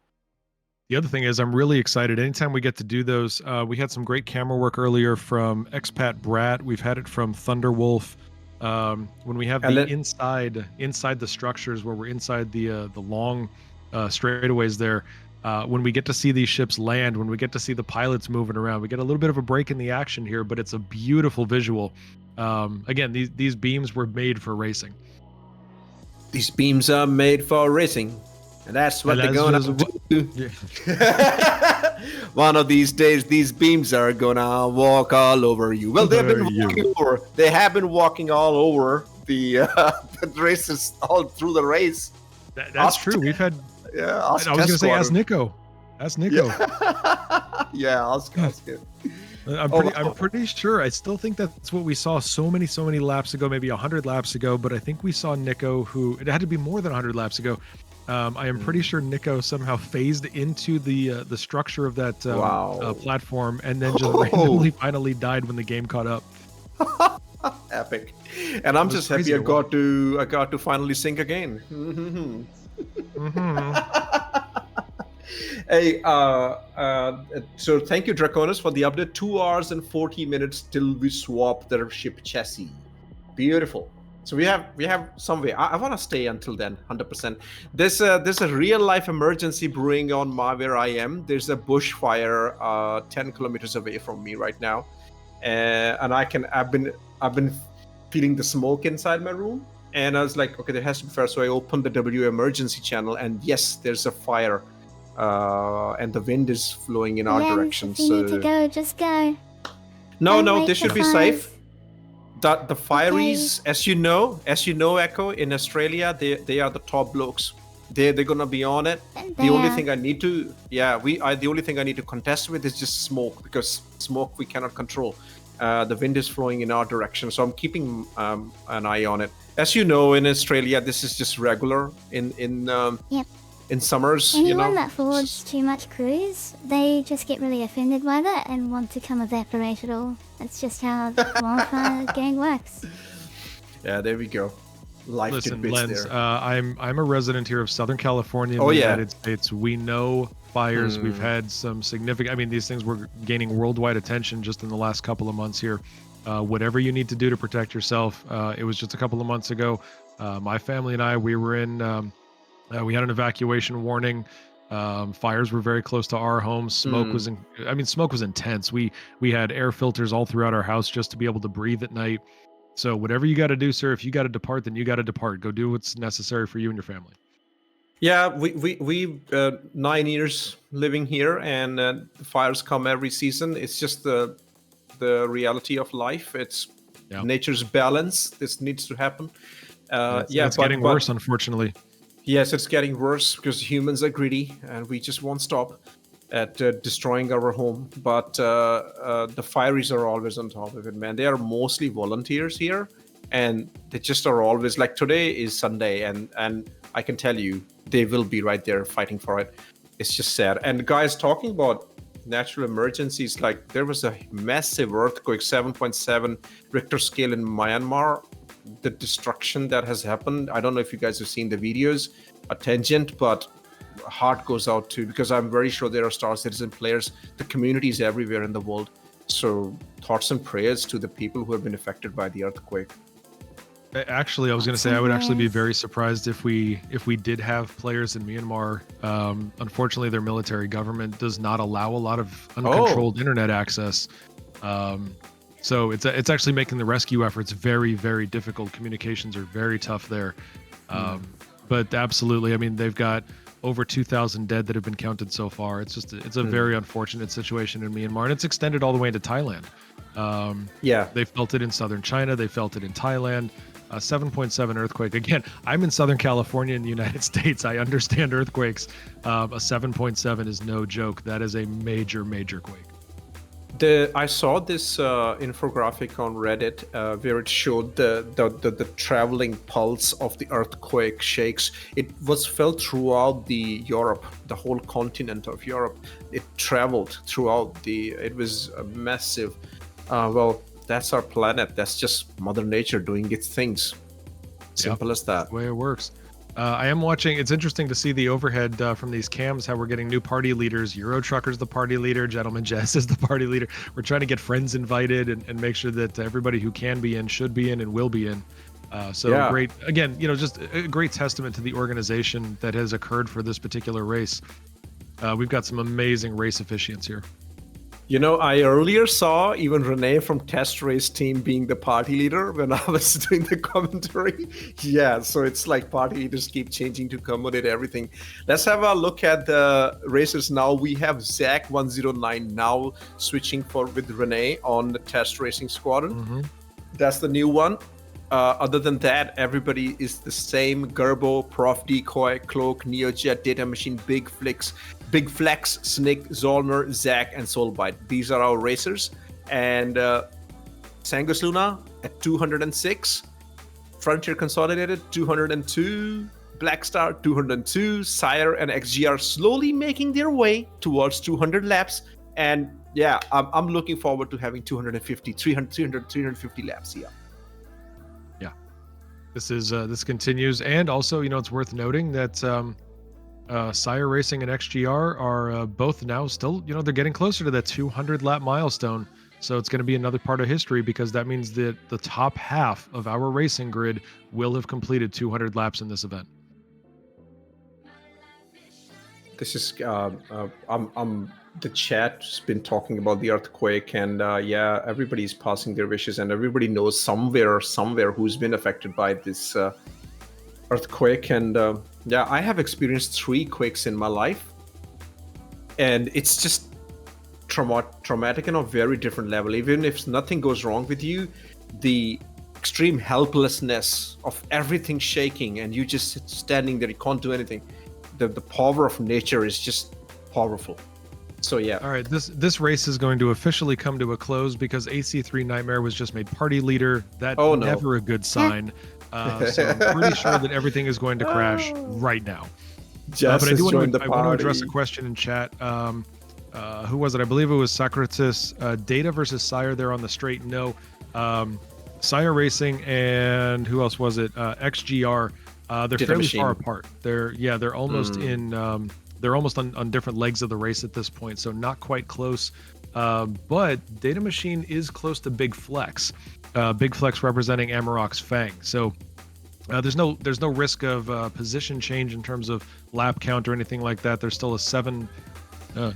S1: The other thing is, I'm really excited. Anytime we get to do those, we had some great camera work earlier from Expat Brat. We've had it from Thunderwolf. When we have the inside the structures where we're inside the long straightaways there. When we get to see these ships land, when we get to see the pilots moving around, we get a little bit of a break in the action here, but it's a beautiful visual. Again, these beams were made for racing.
S12: These beams are made for racing. And that's what they're going to do. Yeah. One of these days, these beams are going to walk all over you. Well, they have been walking all over the races all through the race.
S1: That's true. We've had...
S12: Yeah,
S1: I was going to say, ask Nico. Ask Nico.
S12: Yeah, ask him.
S1: I'm pretty sure. I still think that's what we saw so many laps ago, maybe 100 laps ago. But I think we saw Nico, who it had to be more than 100 laps ago. I am pretty sure Nico somehow phased into the structure of that platform, and then just randomly finally died when the game caught up.
S12: Epic. And I'm just happy I got to finally sink again. Hey, so thank you, Draconis, for the update. 2 hours and 40 minutes till we swap their ship chassis. Beautiful. So we have some way. I want to stay until then, 100%. There's a real life emergency brewing on where I am. There's a bushfire 10 kilometers away from me right now, and I've been feeling the smoke inside my room, and I was like, okay, there has to be fire. So I opened the W emergency channel, and yes, there's a fire, and the wind is flowing in our direction.
S2: If you need to go, just go.
S12: No, this should be safe. The fireys, as you know, Echo, in Australia, they are the top blokes. They're gonna be on it. The only thing I need to, the only thing I need to contest with is just smoke, because smoke we cannot control. The wind is flowing in our direction, so I'm keeping an eye on it. As you know, in Australia, this is just regular in summers.
S2: Anyone that forwards too much cruise, they just get really offended by that and want to come evaporate it all. That's just how the wildfire gang works.
S12: Yeah, there we go. Life
S1: Listen,
S12: tidbits
S1: Lens,
S12: there.
S1: I'm a resident here of Southern California in the United States. We know fires. We've had some significant... I mean, these things were gaining worldwide attention just in the last couple of months here. Whatever you need to do to protect yourself. It was just a couple of months ago. My family and I, we were in... we had an evacuation warning. Fires were very close to our home. Smoke was smoke was intense. We had air filters all throughout our house just to be able to breathe at night. So whatever you got to do, sir, if you got to depart, then you got to depart. Go do what's necessary for you and your family.
S12: Yeah, we 9 years living here, and fires come every season. It's just the reality of life. It's nature's balance. This needs to happen.
S1: It's getting worse, unfortunately.
S12: Yes, it's getting worse because humans are greedy, and we just won't stop at destroying our home. But the fireys are always on top of it, man. They are mostly volunteers here, and they just are always like, today is Sunday, and I can tell you they will be right there fighting for it. It's just sad. And guys, talking about natural emergencies, like there was a massive earthquake, 7.7 Richter scale in Myanmar. The destruction that has happened, I don't know if you guys have seen the videos, a tangent, but heart goes out to, because I'm very sure there are Star Citizen players, the communities everywhere in the world. So thoughts and prayers to the people who have been affected by the earthquake.
S1: Actually, I was going to say I would actually be very surprised if we did have players in Myanmar. Unfortunately, their military government does not allow a lot of uncontrolled internet access. So it's actually making the rescue efforts very, very difficult. Communications are very tough there. But absolutely, I mean, they've got over 2,000 dead that have been counted so far. It's a very unfortunate situation in Myanmar, and it's extended all the way into Thailand. They felt it in southern China. They felt it in Thailand. 7.7 earthquake. Again, I'm in Southern California in the United States. I understand earthquakes. A 7.7 is no joke. That is a major, major quake.
S12: I saw this infographic on Reddit where it showed the traveling pulse of the earthquake shakes. It was felt throughout the Europe, the whole continent of Europe. It traveled throughout it was a massive. Well, that's our planet. That's just Mother Nature doing its things. Simple as that.
S1: That's the way it works. I am watching. It's interesting to see the overhead from these cams, how we're getting new party leaders. Eurotrucker's the party leader. GentlemanJez is the party leader. We're trying to get friends invited and make sure that everybody who can be in, should be in, and will be in. So
S12: Yeah.
S1: great. Again, just a great testament to the organization that has occurred for this particular race. We've got some amazing race officiants here.
S12: I earlier saw even Renee from Test Race team being the party leader when I was doing the commentary. Yeah, so it's like party leaders keep changing to accommodate everything. Let's have a look at the racers now. We have Zach109 now switching with Renee on the Test Racing Squadron. That's the new one. Other than that, everybody is the same. Gerbo, Prof Decoy, Cloak, Neojet, Data Machine, Big Flex, Snick, Zollner, Zach, and Soulbite. These are our racers. And Sanguis Luna at 206. Frontier Consolidated, 202. Blackstar, 202. SCIRE and XGR slowly making their way towards 200 laps. And yeah, I'm looking forward to having 350 laps here.
S1: This continues, and also, it's worth noting that SCIRE Racing and XGR are both now still, they're getting closer to that 200 lap milestone. So it's going to be another part of history, because that means that the top half of our racing grid will have completed 200 laps in this event.
S12: This is the chat's been talking about the earthquake, and yeah, everybody's passing their wishes, and everybody knows somewhere who's been affected by this earthquake. And yeah, I have experienced 3 quakes in my life, and it's just traumatic on a very different level. Even if nothing goes wrong with you, the extreme helplessness of everything shaking and you just standing there, you can't do anything. The power of nature is just powerful. So yeah.
S1: All right, this race is going to officially come to a close because AC3 Nightmare was just made party leader. That's never a good sign. So I'm pretty sure that everything is going to crash right now. But I want to address a question in chat. Who was it? I believe it was Socrates. Data versus SCIRE there on the straight. No. SCIRE Racing and who else was it? XGR. They're fairly far apart. They're almost in. They're almost on different legs of the race at this point, so not quite close. But Data Machine is close to Big Flex. Big Flex representing Amarok's Fang. So there's no risk of position change in terms of lap count or anything like that. There's still a 7.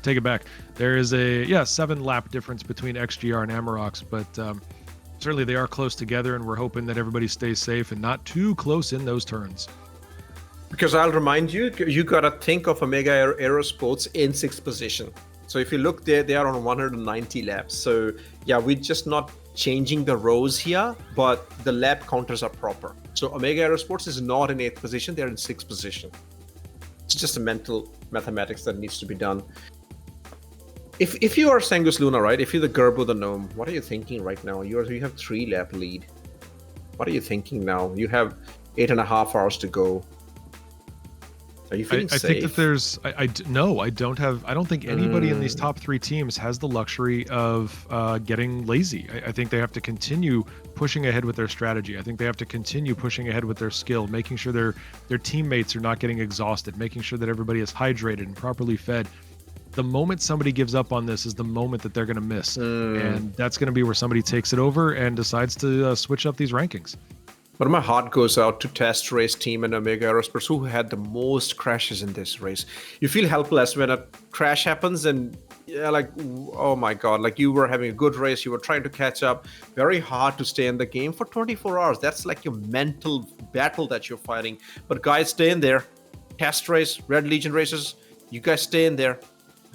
S1: Take it back. There is a 7 lap difference between XGR and Amarok's, but certainly they are close together, and we're hoping that everybody stays safe and not too close in those turns.
S12: Because I'll remind you, you gotta think of Omega Aerosports in 6th position. So if you look there, they are on 190 laps. So yeah, we're just not changing the rows here, but the lap counters are proper. So Omega Aerosports is not in 8th position, they're in 6th position. It's just a mental mathematics that needs to be done. If you are Sanguis Luna, right? If you're the Gerbo, the Gnome, what are you thinking right now? You have 3 lap lead. What are you thinking now? You have 8.5 hours to go. Are you feeling safe?
S1: I think that there's I don't think anybody in these top 3 teams has the luxury of getting lazy. I think they have to continue pushing ahead with their strategy. I think they have to continue pushing ahead with their skill, making sure their teammates are not getting exhausted, making sure that everybody is hydrated and properly fed. The moment somebody gives up on this is the moment that they're going to miss, and that's going to be where somebody takes it over and decides to switch up these rankings.
S12: But my heart goes out to Test Race team and Omega Aerosports, who had the most crashes in this race. You feel helpless when a crash happens, and oh my god, like you were having a good race, you were trying to catch up. Very hard to stay in the game for 24 hours. That's like your mental battle that you're fighting. But guys, stay in there. Test Race, Red Legion races, you guys stay in there.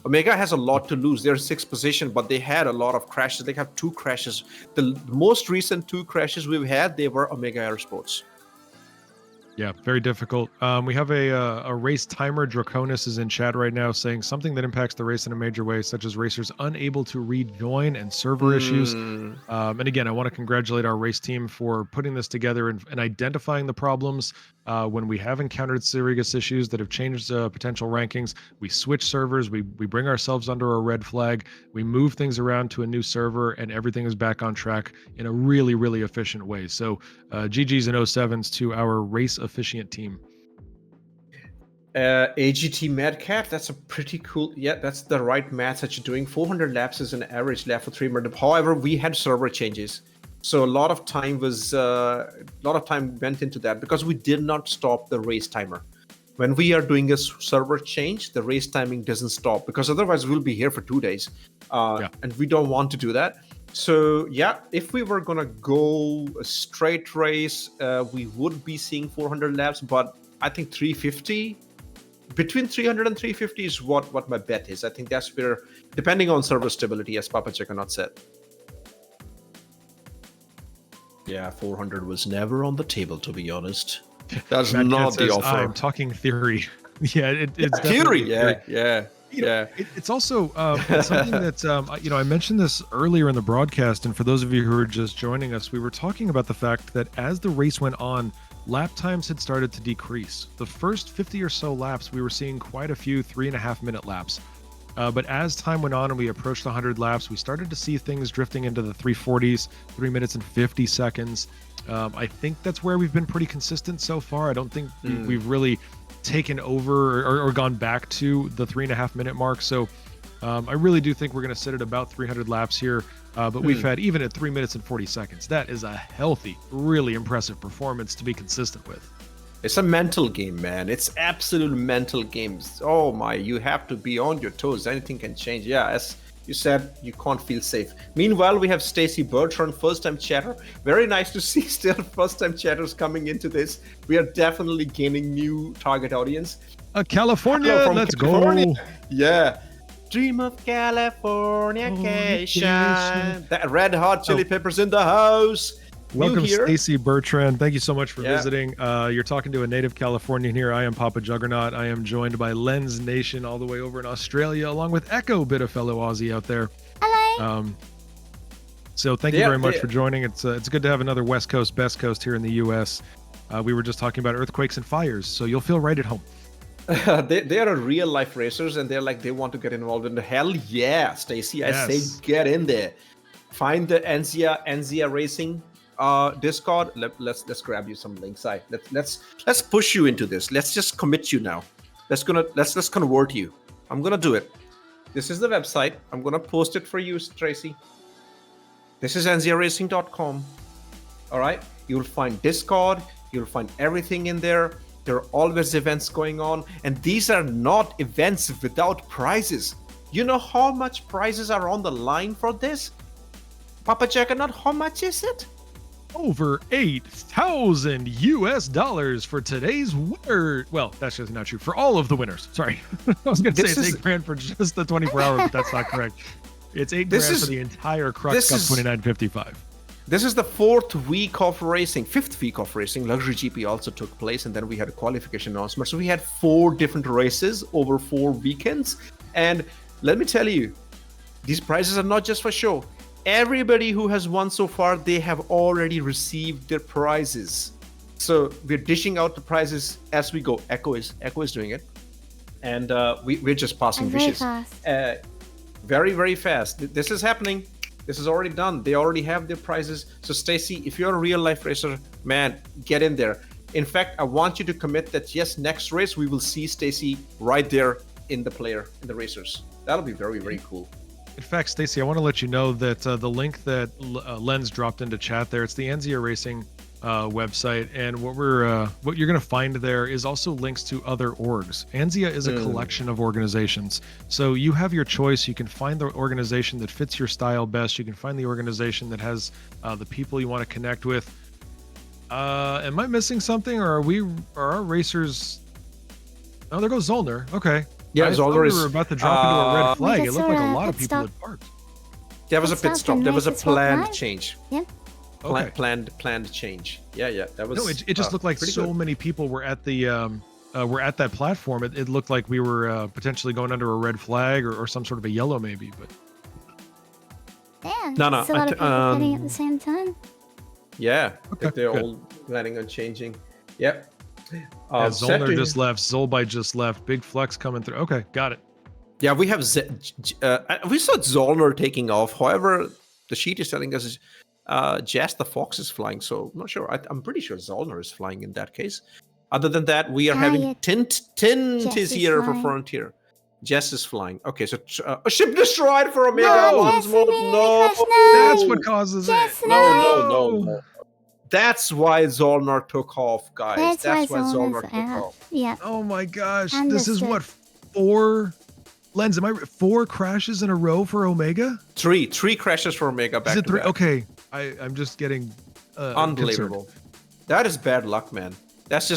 S12: Omega has a lot to lose. They're in 6th position, but they had a lot of crashes. They have 2 crashes. The most recent 2 crashes we've had, they were Omega Aerosports.
S1: Yeah, very difficult. We have a race timer. Draconis is in chat right now saying something that impacts the race in a major way, such as racers unable to rejoin and server issues. And again, I want to congratulate our race team for putting this together and identifying the problems. When we have encountered serious issues that have changed potential rankings, we switch servers, we bring ourselves under a red flag, we move things around to a new server, and everything is back on track in a really, really efficient way. So GG's and 07s to our race efficient team.
S14: AGT Madcat, that's a pretty cool. Yeah, that's the right math that you're doing. 400 laps is an average lap for 3 minutes. However, we had server changes, so a lot of time went into that because we did not stop the race timer. When we are doing a server change, the race timing doesn't stop because otherwise we'll be here for 2 days, and we don't want to do that. So yeah, if we were gonna go a straight race, we would be seeing 400 laps, but I think 350. Between 300 and 350 is what my bet is. I think that's where, depending on server stability, as Papa Juggernaut said. Yeah, 400 was never on the table, to be honest. That's
S1: Matt
S14: not
S1: Cat
S14: the
S1: says,
S14: offer.
S1: I'm talking theory. Yeah, it's
S14: theory.
S1: definitely
S14: Yeah.
S1: It's also it's something that I mentioned this earlier in the broadcast, and for those of you who are just joining us, we were talking about the fact that as the race went on, lap times had started to decrease. The first 50 or so laps, we were seeing quite a few 3.5-minute laps. But as time went on and we approached the 100 laps, we started to see things drifting into the 340s, 3 minutes and 50 seconds. I think that's where we've been pretty consistent so far. I don't think we've really taken over or gone back to the 3.5-minute mark. So I really do think we're going to sit at about 300 laps here. But we've had, even at 3 minutes and 40 seconds, that is a healthy, really impressive performance to be consistent with.
S14: It's a mental game, man. It's absolute mental games. Oh my, you have to be on your toes. Anything can change. Yeah, as you said, you can't feel safe. Meanwhile, we have Stacy Bertrand, first-time chatter. Very nice to see still first-time chatters coming into this. We are definitely gaining new target audience.
S1: California,
S14: Hello from
S1: let's
S14: California.
S1: go.
S14: Yeah. Dream of Californication. That Red Hot Chili Peppers in the house.
S1: Welcome, Stacy Bertrand. Thank you so much for visiting. You're talking to a native Californian here. I am Papa Juggernaut. I am joined by Lens Nation all the way over in Australia, along with Echo Bit, a fellow Aussie out there.
S2: Hello.
S1: So thank you very much for joining. It's good to have another West Coast, Best Coast here in the U.S. We were just talking about earthquakes and fires, so you'll feel right at home.
S14: They are real life racers, and they're like, they want to get involved in the hell yeah, Stacy. I say get in there. Find the Enzia Racing Discord. Let's grab you some links. Let's push you into this. Let's just commit you now. Let's convert you. I'm gonna do it. This is the website. I'm gonna post it for you, Tracy. This is enziaracing.com. All right. You'll find Discord. You'll find everything in there. There are always events going on, and these are not events without prizes. You know how much prizes are on the line for this? Papa Juggernaut, how much is it?
S1: Over $8,000 US for today's winner. Well, that's just not true. For all of the winners. Sorry. I was going to say it's $8,000 for just the 24 hour, but that's not correct. It's $8,000 for the entire Crux Cup 2955.
S14: This is the fifth week of racing. Luxury GP also took place, and then we had a qualification announcement. So we had 4 different races over 4 weekends. And let me tell you, these prizes are not just for show. Everybody who has won so far, they have already received their prizes. So we're dishing out the prizes as we go. Echo is doing it, and we're just passing wishes. Very, very fast. This is happening. This is already done. They already have their prizes. So Stacy, if you're a real life racer, man, get in there. In fact, I want you to commit that yes, next race we will see Stacy right there in the racers. That'll be very, very cool.
S1: In fact, Stacy, I want to let you know that the link that Lens dropped into chat there, it's the Enzia Racing website, and what you're going to find there is also links to other orgs. Enzia is a collection of organizations, so you have your choice. You can find the organization that fits your style best. You can find the organization that has the people you want to connect with. Am I missing something, or are our racers? Oh, there goes Zollner. Okay.
S14: Yeah,
S1: Zollner is. We were about to drop into a red flag. It looked like a lot of people had parked.
S14: There was a pit stop. There was a planned change.
S2: Yeah.
S1: Okay.
S14: Planned change. Yeah. That was.
S1: No, it just looked like so many people were at the were at that platform. It looked like we were potentially going under a red flag or some sort of a yellow maybe, but.
S2: Yeah.
S14: No.
S2: There's a lot of people heading at the same time.
S14: Yeah.
S1: Okay,
S14: they're
S1: good.
S14: all planning on changing. Yep.
S1: Zollner just left. Zolby just left. Big flex coming through. Okay, got it.
S14: Yeah, we have. We saw Zollner taking off. However, the sheet is telling us Jazz the Fox is flying. So I'm not sure. I'm pretty sure Zollner is flying in that case. Other than that, we are having Tint
S2: Jess
S14: is
S2: is
S14: here for
S2: flying.
S14: Frontier. Jess is flying. Okay, so a ship destroyed for Omega
S2: No,
S14: once
S2: Jess,
S14: more.
S2: we need
S14: No,
S2: refresh, no.
S1: That's what causes
S2: Jess,
S1: it.
S14: no. That's why Zolnar took off, guys.
S2: That's why
S14: Zolnar
S2: Zolnar's
S14: took
S2: out.
S14: off.
S2: Yeah.
S1: Oh my gosh.
S2: Understood.
S1: This is what, 4 Lens, am I 4 crashes in a row for Omega?
S14: Three crashes for Omega back
S1: Is it
S14: to
S1: 3?
S14: back.
S1: Okay. I'm just getting
S14: Unbelievable. That is bad luck, man. That's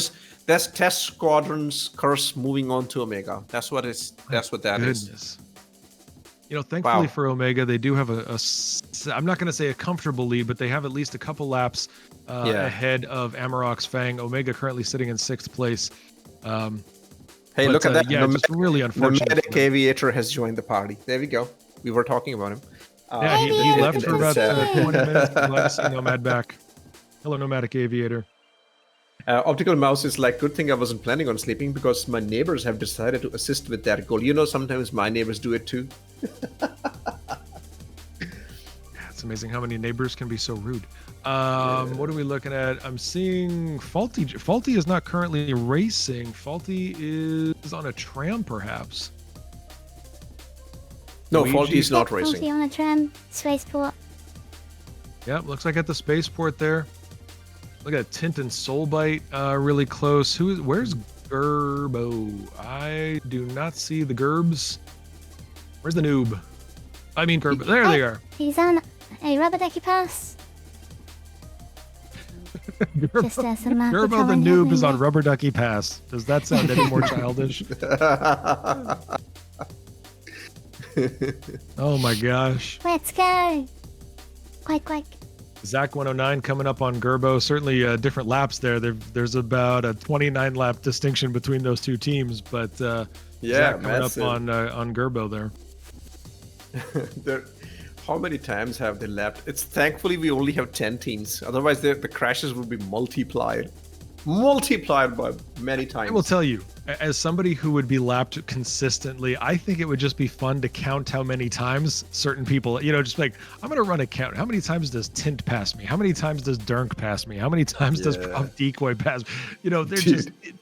S14: Test Squadron's curse moving on to Omega. That's what that is.
S1: Goodness. You know, thankfully
S14: Wow.
S1: for Omega, they do have I'm not going to say a comfortable lead, but they have at least a couple laps ahead of Amarok's Fang. Omega currently sitting in 6th place.
S14: Hey, look at that.
S1: Yeah, just really unfortunate.
S14: Nomadic Aviator has joined the party. There we go. We were talking about him.
S1: Yeah, he left for about 20
S14: Aviator.
S1: minutes. Glad to see Nomad back. Hello, Nomadic Aviator.
S14: Optical Mouse is like, good thing I wasn't planning on sleeping because my neighbors have decided to assist with that goal. You know, sometimes my neighbors do it too.
S1: It's amazing how many neighbors can be so rude. What are we looking at? I'm seeing Faulty. Faulty is not currently racing. Faulty is on a tram, perhaps.
S14: No,
S1: Luigi?
S14: Faulty is not racing.
S2: Faulty on a tram, spaceport.
S1: Yep, looks like at the spaceport there. Look at Tint and Soulbite really close. Where's Gerbo? I do not see the Gerbs. Where's the noob? I mean Gerbo. There they are.
S2: He's on a rubber ducky pass. Just as a map
S1: Gerbo the noob is on Rubber Ducky Pass. Does that sound any more childish? Oh my gosh.
S2: Let's go. Quake.
S1: Zach 109 coming up on Gerbo. Certainly different laps there. There's about a 29 lap distinction between those two teams, but Zach coming up on Gerbo there.
S14: How many times have they lapped? It's thankfully we only have 10 teams. Otherwise, the crashes would be multiplied by many times.
S1: I will tell you, as somebody who would be lapped consistently, I think it would just be fun to count how many times certain people, just like, I'm going to run a count. How many times does Tint pass me? How many times does Durnk pass me? How many times does Prof Decoy pass me?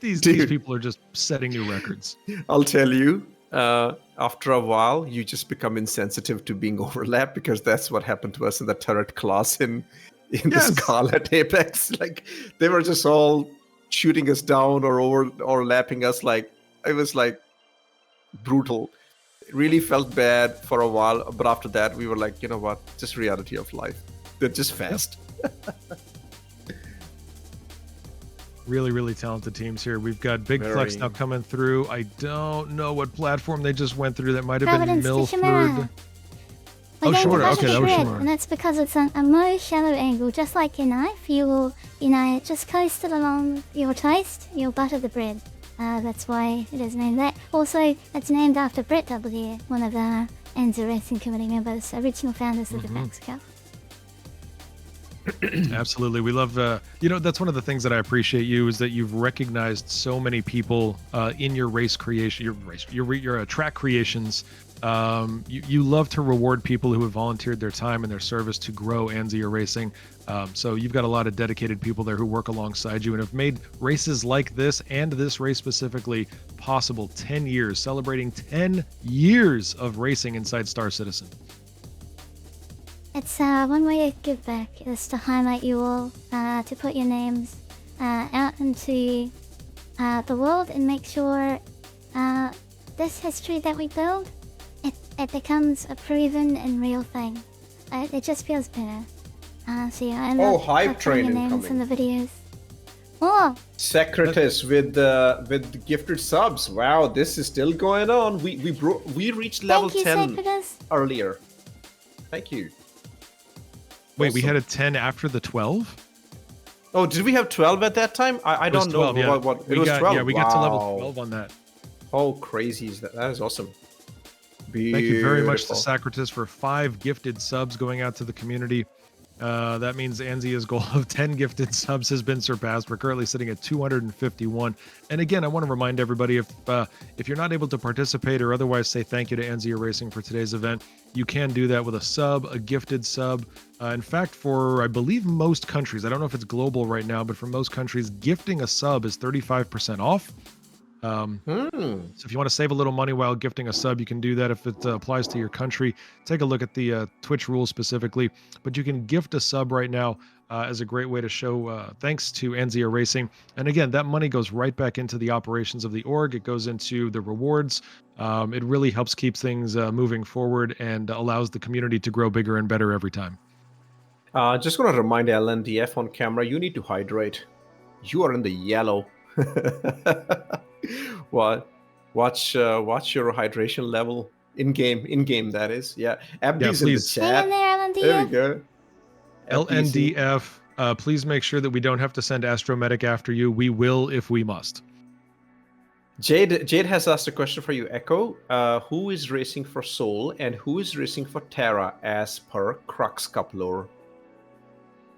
S1: These people are just setting new records.
S14: I'll tell you, after a while, you just become insensitive to being overlapped because that's what happened to us in the turret class in the Scarlet Apex. Like, they were just all shooting us down or lapping us. Like, it was like brutal. It really felt bad for a while, but after that we were like, you know what, just reality of life. They're just fast.
S1: Really, really talented teams here. We've got Big Flex now coming through. I don't know what platform they just went through. That might have been Milford.
S2: We're going
S1: Shorter.
S2: to
S1: Okay, that was
S2: grid,
S1: shorter.
S2: and that's because it's a more shallow angle. Just like your knife, you will, just coast it along your toast, you'll butter the bread. That's why it is named that. Also, it's named after Brett W., one of the Enzo Racing Committee members, original founders of the Crux Cup.
S1: Absolutely. We love, that's one of the things that I appreciate you is that you've recognized so many people in your race creation, your track creations. You love to reward people who have volunteered their time and their service to grow Anzio Racing. So you've got a lot of dedicated people there who work alongside you and have made races like this and this race specifically possible. 10 years, celebrating 10 years of racing inside Star Citizen.
S2: It's one way to give back is to highlight you all, to put your names out into the world and make sure this history that we build, it becomes a proven and real thing. It just feels better. So yeah, I love
S14: hype
S2: putting your
S14: training
S2: names in
S14: coming.
S2: the videos. Oh!
S14: Secretus with the gifted subs. Wow, this is still going on. We reached level
S2: Thank you,
S14: 10
S2: Secretus.
S14: earlier. Thank you.
S1: Wait, we had a 10 after the 12?
S14: Oh, did we have 12 at that time? I don't know
S1: 12, yeah.
S14: what it
S1: We
S14: was
S1: got,
S14: 12.
S1: Yeah, we got to level 12 on that.
S14: How crazy is that? That is awesome.
S1: Thank you very much to
S14: Beautiful.
S1: Socrates for 5 gifted subs going out to the community. That means Anzia's goal of 10 gifted subs has been surpassed. We're currently sitting at 251. And again, I want to remind everybody, if you're not able to participate or otherwise say thank you to Anzia Racing for today's event, you can do that with a sub, a gifted sub. In fact, for I believe most countries, I don't know if it's global right now, but for most countries, gifting a sub is 35% off. So if you want to save a little money while gifting a sub, you can do that. If it applies to your country, take a look at the Twitch rules specifically, but you can gift a sub right now as a great way to show thanks to Anzia Racing. And again, that money goes right back into the operations of the org. It goes into the rewards. It really helps keep things moving forward and allows the community to grow bigger and better every time.
S14: Just want to remind LNDF on camera, you need to hydrate. You are in the yellow. Watch your hydration level in game. That is, yeah. Abdi's in the
S1: please.
S14: chat. There we go.
S1: LNDF, please make sure that we don't have to send Astromedic after you. We will if we must.
S14: Jade has asked a question for you, Echo. Who is racing for Soul and who is racing for Terra as per Crux Cup lore?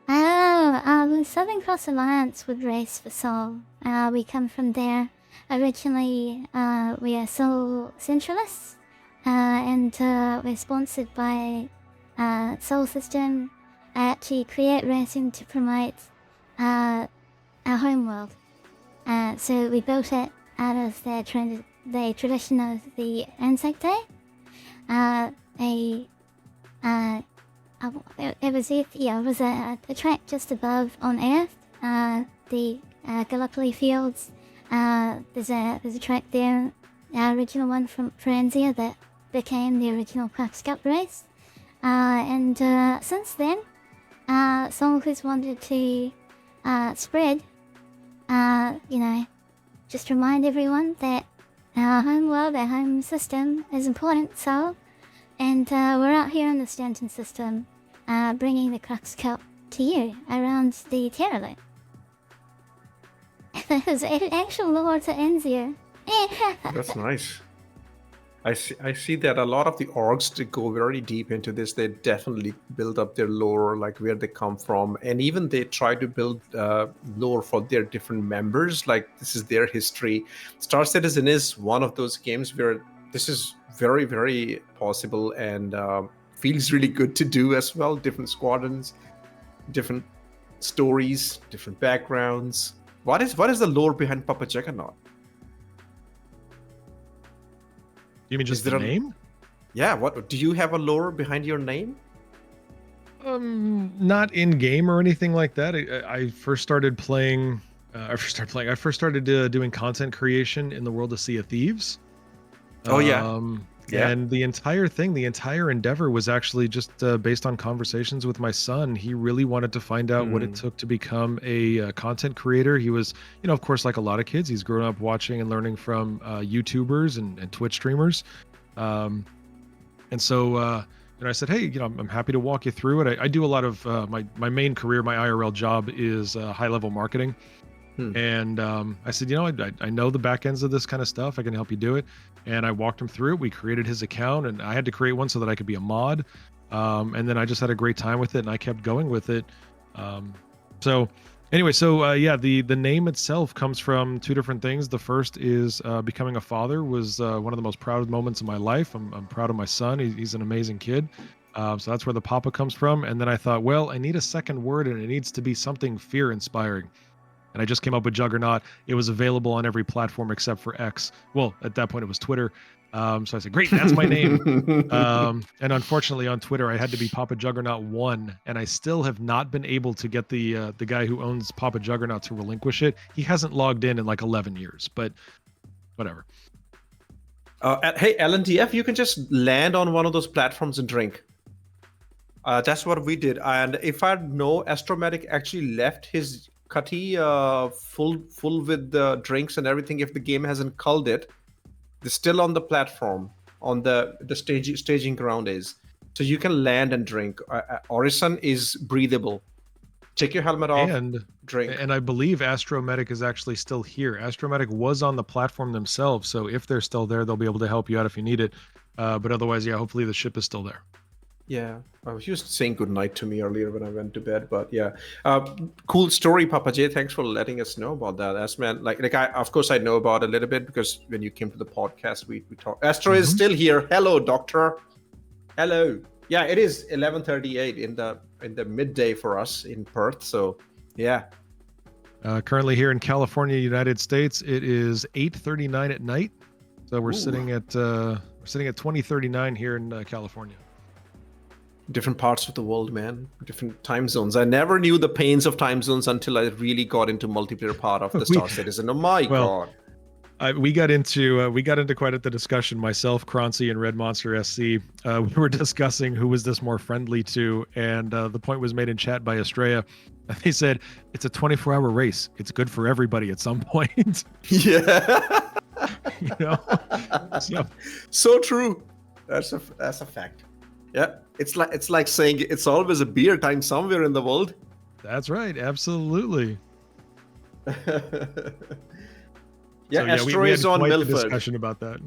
S2: The Southern Cross Alliance would race for Soul. We come from there. Originally, we are Soul Centralists, and we're sponsored by Soul System to create racing to promote our homeworld. So we built it out of the tradition of the Anzac Day. It was a track just above on Earth, the Gallipoli Fields. There's a track there, our original one from Anzia that became the original Crux Cup race. And since then, Soul has wanted to spread, just remind everyone that our home world, our home system is important, Soul. And we're out here in the Stanton system, bringing the Crux Cup to you around the Terra. There's actual lore to Anzia.
S14: That's nice. I see that a lot of the orgs that go very deep into this, they definitely build up their lore, like where they come from, and even they try to build lore for their different members, like this is their history. Star Citizen is one of those games where this is very, very possible and feels really good to do as well. Different squadrons, different stories, different backgrounds. What is the lore behind Papa Juggernaut?
S1: You mean just the name?
S14: Yeah. What do you have a lore behind your name?
S1: Not in game or anything like that. I first started playing. I first started doing content creation in the world of Sea of Thieves.
S14: Oh yeah.
S1: And the entire endeavor was actually just based on conversations with my son. He really wanted to find out what it took to become a content creator. He was, of course, like a lot of kids, he's grown up watching and learning from YouTubers and Twitch streamers. And so, I said, hey, I'm happy to walk you through it. I do a lot of my main career, my IRL job is high-level marketing. And I said, I know the back ends of this kind of stuff. I can help you do it. And I walked him through it. We created his account, and I had to create one so that I could be a mod. And then I just had a great time with it, and I kept going with it. The name itself comes from two different things. The first is becoming a father was one of the most proud moments of my life. I'm proud of my son. He's an amazing kid. So that's where the Papa comes from. And then I thought, well, I need a second word, and it needs to be something fear-inspiring. And I just came up with Juggernaut. It was available on every platform except for X. Well, at that point, it was Twitter. So I said, great, that's my name. And unfortunately, on Twitter, I had to be Papa Juggernaut 1, and I still have not been able to get the guy who owns Papa Juggernaut to relinquish it. He hasn't logged in like 11 years, but whatever.
S14: Hey, LNDF, you can just land on one of those platforms and drink. That's what we did. And if I know, Astromedic actually left his cutty full with the drinks and everything. If the game hasn't culled it, they're still on the platform, on the staging ground is. So you can land and drink. Orison is breathable. Take your helmet off and drink.
S1: And I believe Astromedic is actually still here. Astromedic was on the platform themselves, so if they're still there, they'll be able to help you out if you need it. But otherwise, yeah, hopefully the ship is still there.
S12: Yeah, he was saying good night to me earlier when I went to bed. But yeah, cool story, Papa J. Thanks for letting us know about that. As man, like I of course I know about it a little bit because when you came to the podcast, we talked. Astro is still here. Hello, Doctor. Hello. Yeah, it is 11:38 in the midday for us in Perth. So yeah.
S1: Currently here in California, United States, it is 8:39 at night. So we're sitting at 20:39 here in California.
S12: Different parts of the world, man. Different time zones. I never knew the pains of time zones until I really got into multiplayer part of the Star Citizen. Oh my god.
S1: We got into quite the discussion. Myself, Croncy, and Red Monster SC. We were discussing who was this more friendly to, and the point was made in chat by Estrella. They said it's a 24-hour race. It's good for everybody at some point.
S12: Yeah.
S1: You know.
S12: So true. That's a fact. Yeah. It's like saying it's always a beer time somewhere in the world.
S1: That's right. Absolutely.
S12: Yeah, Astro
S1: we
S12: is
S1: had
S12: on
S1: quite the
S12: Milford.
S1: discussion about that.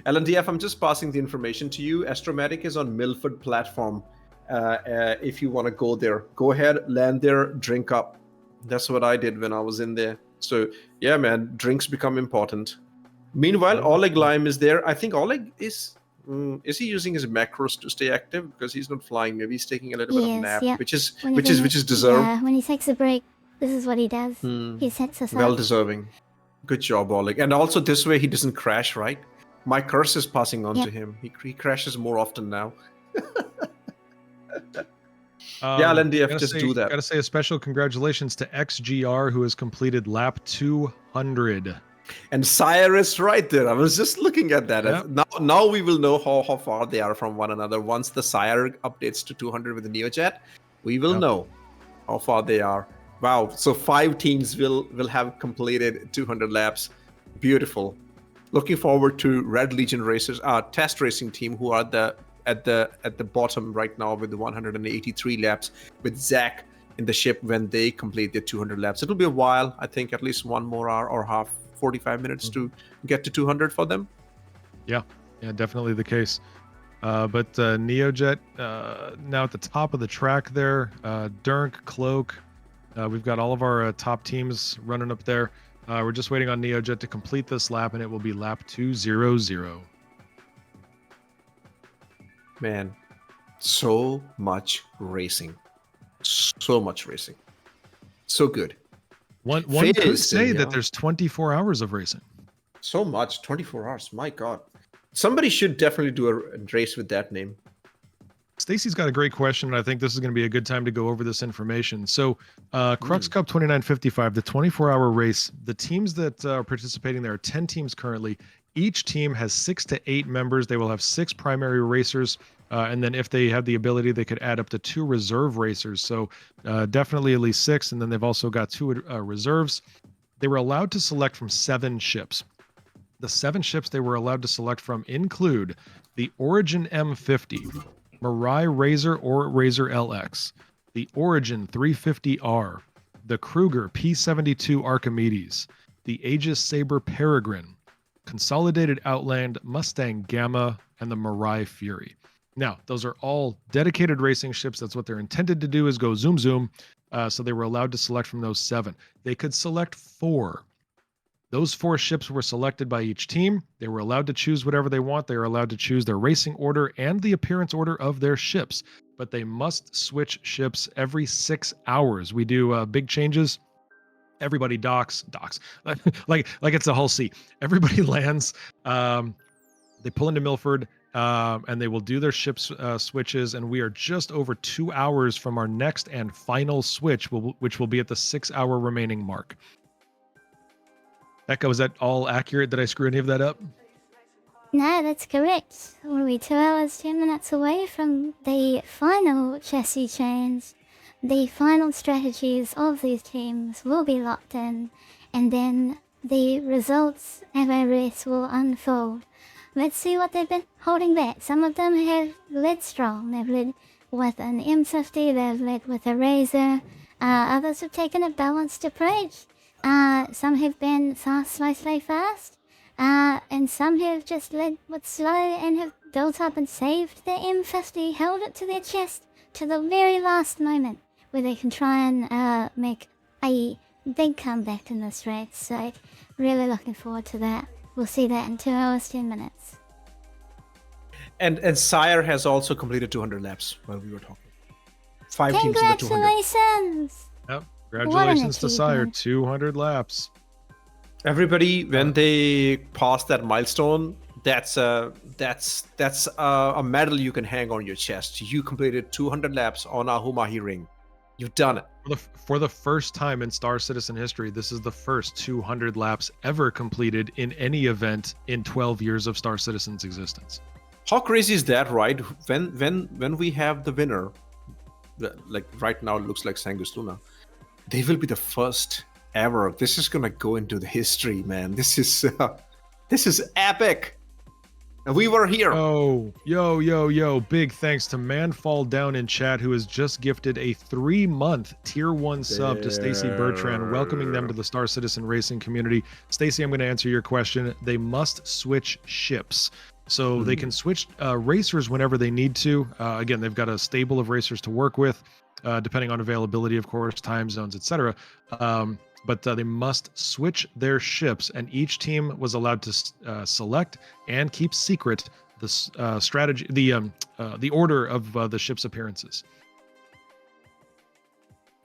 S12: LNDF, I'm just passing the information to you. Astromatic is on Milford platform. If you want to go there, go ahead, land there, drink up. That's what I did when I was in there. So yeah, man, drinks become important. Meanwhile, Oleg Lime is there. I think Oleg is he using his macros to stay active because he's not flying? Maybe he's taking a little bit of a nap, which is deserved.
S2: Yeah, when he takes a break, this is what he does. He sets us
S12: Well
S2: up.
S12: deserving. Good job, Oleg. And also this way he doesn't crash, right? My curse is passing on to him. He crashes more often now. Yeah, LNDF, just do that.
S1: Gotta say a special congratulations to XGR who has completed lap 200.
S12: And SCIRE is right there. I was just looking at that.
S1: Yep.
S12: Now we will know how far they are from one another. Once the SCIRE updates to 200 with the NeoJet, we will know how far they are. Wow. So 5 teams will have completed 200 laps. Beautiful. Looking forward to Red Legion racers, test racing team who are at the bottom right now with the 183 laps with Zach in the ship when they complete their 200 laps. It'll be a while. I think at least 1 more hour or 45 minutes to get to 200 for them.
S1: Yeah, definitely the case. But NeoJet now at the top of the track there. Durnk, Cloak. We've got all of our top teams running up there. We're just waiting on NeoJet to complete this lap, and it will be lap 200.
S12: Man, so much racing. So much racing. So good.
S1: One could say that there's 24 hours of racing.
S12: So much, 24 hours. My God. Somebody should definitely do a race with that name.
S1: Stacy's got a great question, and I think this is going to be a good time to go over this information. So, Crux Cup 2955, the 24-hour race, the teams that are participating, there are 10 teams currently. Each team has 6 to 8 members. They will have 6 primary racers, and then if they have the ability, they could add up to 2 reserve racers. So, definitely at least 6, and then they've also got 2 reserves. They were allowed to select from 7 ships. The 7 ships they were allowed to select from include the Origin M50, Mirai Razor or Razor LX, the Origin 350R, the Kruger P72 Archimedes, the Aegis Saber Peregrine, Consolidated Outland Mustang Gamma, and the Mirai Fury. Now, those are all dedicated racing ships. That's what they're intended to do, is go zoom zoom. So they were allowed to select from those 7. They could select 4. Those 4 ships were selected by each team. They were allowed to choose whatever they want. They are allowed to choose their racing order and the appearance order of their ships, but they must switch ships every 6 hours. We do big changes. Everybody docks, like it's a whole sea. Everybody lands. They pull into Milford, and they will do their ships switches. And we are just over 2 hours from our next and final switch, which will be at the 6-hour remaining mark. Echo, is that all accurate? Did I screw any of that up?
S2: No, that's correct. We're 2 hours, 10 minutes away from the final chassis change. The final strategies of these teams will be locked in, and then the results of our race will unfold. Let's see what they've been holding back. Some of them have led strong. They've led with an M50, they've led with a Razor. Others have taken a balanced approach. Some have been fast, and some have just led with slow and have built up and saved their M50, held it to their chest to the very last moment, where they can try and make a big comeback in this race. So really looking forward to that. We'll see that in 2 hours, 10 minutes.
S14: And SCIRE has also completed 200 laps while we were talking. 5 teams in the 200.
S2: Congratulations!
S1: Yep. Congratulations to SCIRE. 200 laps.
S14: Everybody, when they pass that milestone, that's a medal you can hang on your chest. You completed 200 laps on Ahumahi Ring. You've done it.
S1: For the first time in Star Citizen history, this is the first 200 laps ever completed in any event in 12 years of Star Citizen's existence.
S14: How crazy is that, right? When we have the winner, like right now it looks like Sanguis Luna, they will be the first ever. This is gonna go into the history, man. This is epic. And we were here.
S1: Oh, yo. Big thanks to Manfall Down in chat, who has just gifted a 3-month tier 1 sub to Stacy Bertrand, welcoming them to the Star Citizen racing community. Stacy, I'm going to answer your question. They must switch ships. So they can switch racers whenever they need to. Again, they've got a stable of racers to work with, depending on availability, of course, time zones, etc. But they must switch their ships, and each team was allowed to select and keep secret the strategy, the order of the ship's appearances.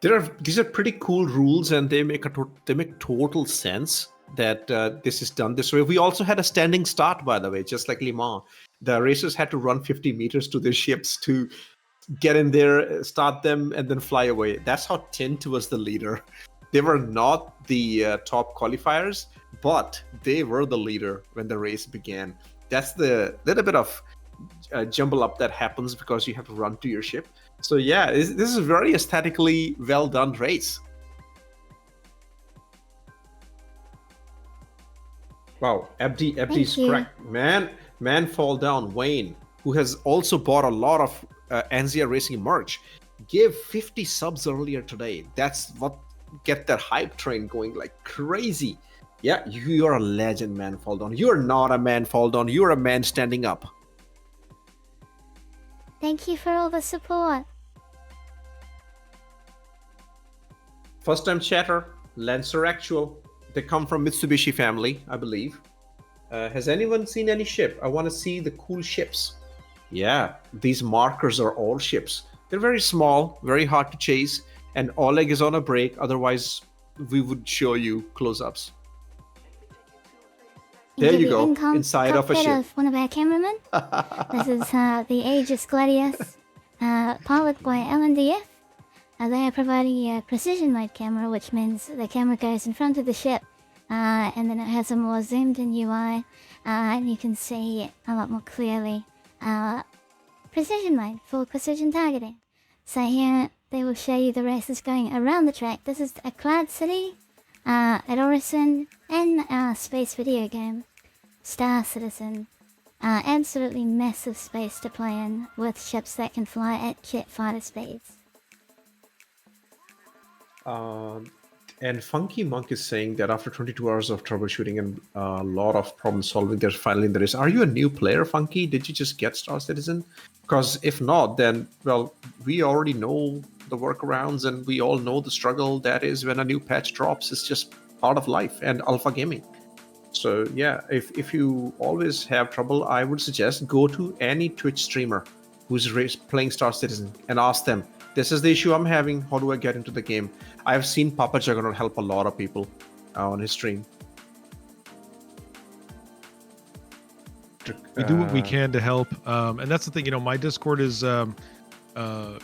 S14: These are pretty cool rules, and they make total sense that this is done this way. We also had a standing start, by the way, just like Le Mans. The racers had to run 50 meters to their ships to get in there, start them, and then fly away. That's how Tint was the leader. They were not the top qualifiers, but they were the leader when the race began. That's the little bit of jumble up that happens because you have to run to your ship. So yeah, this is a very aesthetically well done race. Wow, Abdi's correct. Man fall down. Wayne, who has also bought a lot of Anzia Racing merch, gave 50 subs earlier today. That's what get that hype train going like crazy. Yeah, you're a legend, Man Fall Down. You're not a man fall down. You're a man standing up.
S2: Thank you for all the support.
S14: First time chatter, Lancer Actual. They come from Mitsubishi family, I believe. Has anyone seen any ship? I want to see the cool ships. Yeah, these markers are all ships. They're very small, very hard to chase, and Oleg is on a break. Otherwise, we would show you close-ups. There you go, inside of a ship.
S2: Of one of our cameramen. This is the Aegis Gladius, piloted by LNDF. They are providing a precision mode camera, which means the camera goes in front of the ship, and then it has a more zoomed-in UI, and you can see a lot more clearly. Precision mode for precision targeting. So here they will show you the races going around the track. This is a Cloud City, Edorison, and space video game, Star Citizen. Absolutely massive space to play in with ships that can fly at jet fighter speeds.
S14: And Funky Monk is saying that after 22 hours of troubleshooting and a lot of problem solving, they're finally in the race. Are you a new player, Funky? Did you just get Star Citizen? Because if not, then, well, we already know the workarounds and we all know the struggle that is when a new patch drops. It's just part of life and alpha gaming. So yeah, if you always have trouble, I would suggest go to any Twitch streamer who's playing Star Citizen and ask them, this is the issue I'm having, how do I get into the game? I've seen Papa Juggernaut help a lot of people on his stream.
S1: We do what we can to help, and that's the thing, you know, my Discord is I'll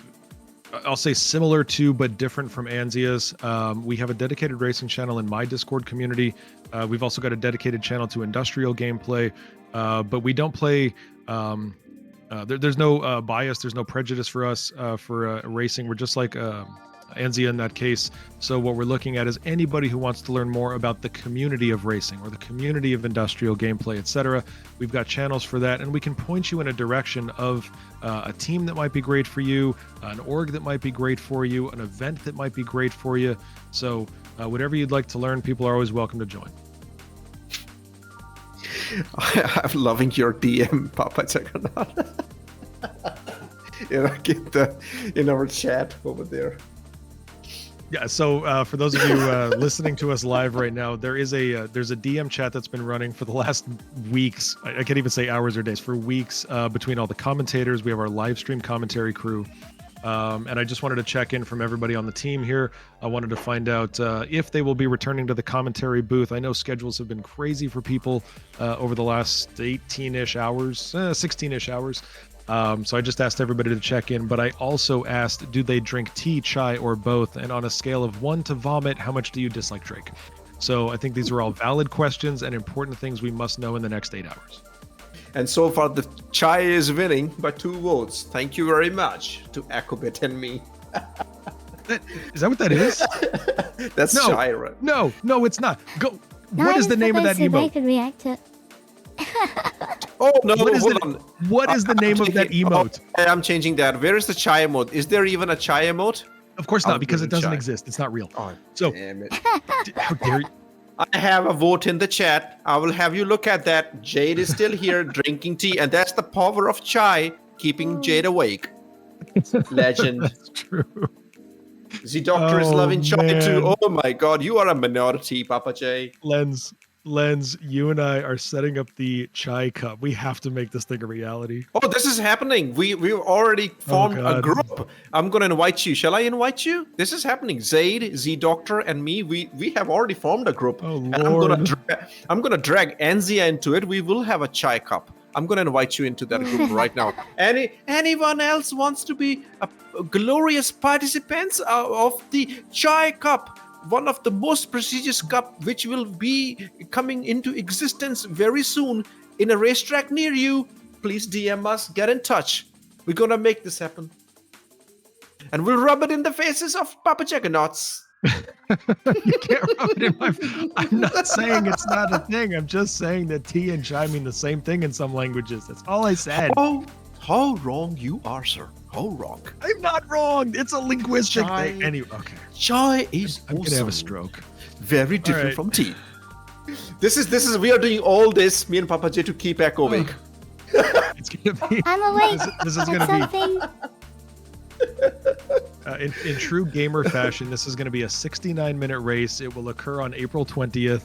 S1: say similar to but different from Anzia's. We have a dedicated racing channel in my Discord community. We've also got a dedicated channel to industrial gameplay, but we don't play there's no bias, there's no prejudice for us for racing. We're just like Anzia in that case. So what we're looking at is anybody who wants to learn more about the community of racing or the community of industrial gameplay, etc. We've got channels for that, and we can point you in a direction of a team that might be great for you, an org that might be great for you, an event that might be great for you. So whatever you'd like to learn, people are always welcome to join.
S12: I'm loving your DM, Papa Juggernaut. in our chat over there.
S1: Yeah, so for those of you listening to us live right now, there's a DM chat that's been running for the last weeks. I can't even say hours or days, for weeks, between all the commentators. We have our live stream commentary crew. And I just wanted to check in from everybody on the team here. I wanted to find out if they will be returning to the commentary booth. I know schedules have been crazy for people over the last 18-ish hours, 16-ish hours. So I just asked everybody to check in, but I also asked, do they drink tea, chai, or both? And on a scale of 1 to vomit, how much do you dislike Drake? So I think these are all valid questions and important things we must know in the next 8 hours.
S12: And so far, the chai is winning by 2 votes. Thank you very much to Akobit and me.
S1: Is that what that is?
S12: That's chai, right?
S1: No, it's not. Go.
S2: No,
S1: What is the name of that
S2: so they
S1: emote?
S2: could react to it.
S12: Oh, no,
S1: What
S12: on.
S1: is the name of that emote?
S12: I'm changing that. Where is the chai emote? Is there even a chai emote?
S1: Of course not, because it doesn't exist. It's not real.
S12: Oh,
S1: so,
S12: damn it.
S1: How dare you?
S12: I have a vote in the chat. I will have you look at that. Jade is still here drinking tea, and that's the power of chai keeping Jade awake. Legend.
S1: That's true.
S12: The doctor is loving chai
S1: man.
S12: too. Oh my god, you are a minority, Papa J.
S1: Lens, you and I are setting up the chai cup. We have to make this thing a reality.
S12: Oh, this is happening. We've already formed a group. I'm gonna invite you. Shall I invite you? This is happening. Zaid, Z Doctor, and me. We have already formed a group.
S1: Oh
S12: and
S1: Lord.
S12: I'm gonna drag Anzia into it. We will have a chai cup. I'm gonna invite you into that group right now. Anyone else wants to be a glorious participants of the chai cup? One of the most prestigious cup, which will be coming into existence very soon in a racetrack near you. Please DM us, get in touch. We're gonna make this happen. And we'll rub it in the faces of Papa Juggernauts.
S1: You can't rub it in my. I'm not saying it's not a thing. I'm just saying that tea and chai mean the same thing in some languages. That's all I said.
S12: How wrong you are, sir. How wrong.
S1: I'm not wrong. It's a linguistic
S12: Chai.
S1: thing. Anyway, okay.
S12: Chai is
S1: I'm gonna have a stroke.
S12: Very different
S1: right.
S12: from tea. This is we are doing all this, me and Papa J, to keep Echo awake.
S1: It's gonna be.
S2: I'm awake.
S1: This is
S2: at
S1: gonna be.
S2: something.
S1: In true gamer fashion, this is going to be a 69-minute race. It will occur on April 20th.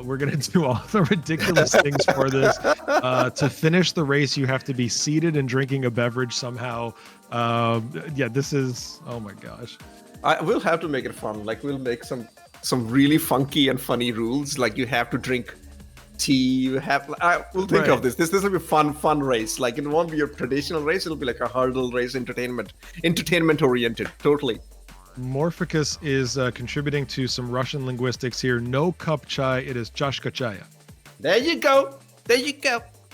S1: We're going to do all the ridiculous things for this. To finish the race, you have to be seated and drinking a beverage somehow. Yeah, this is, oh my gosh.
S12: We'll have to make it fun. Like, we'll make some really funky and funny rules. Like, you have to drink tea. You have. We'll think of this. This will be fun race. Like, it won't be your traditional race. It'll be like a hurdle race, entertainment oriented. Totally.
S1: Morphicus is contributing to some Russian linguistics here. No cup chai. It is chashka chaya.
S12: There you go.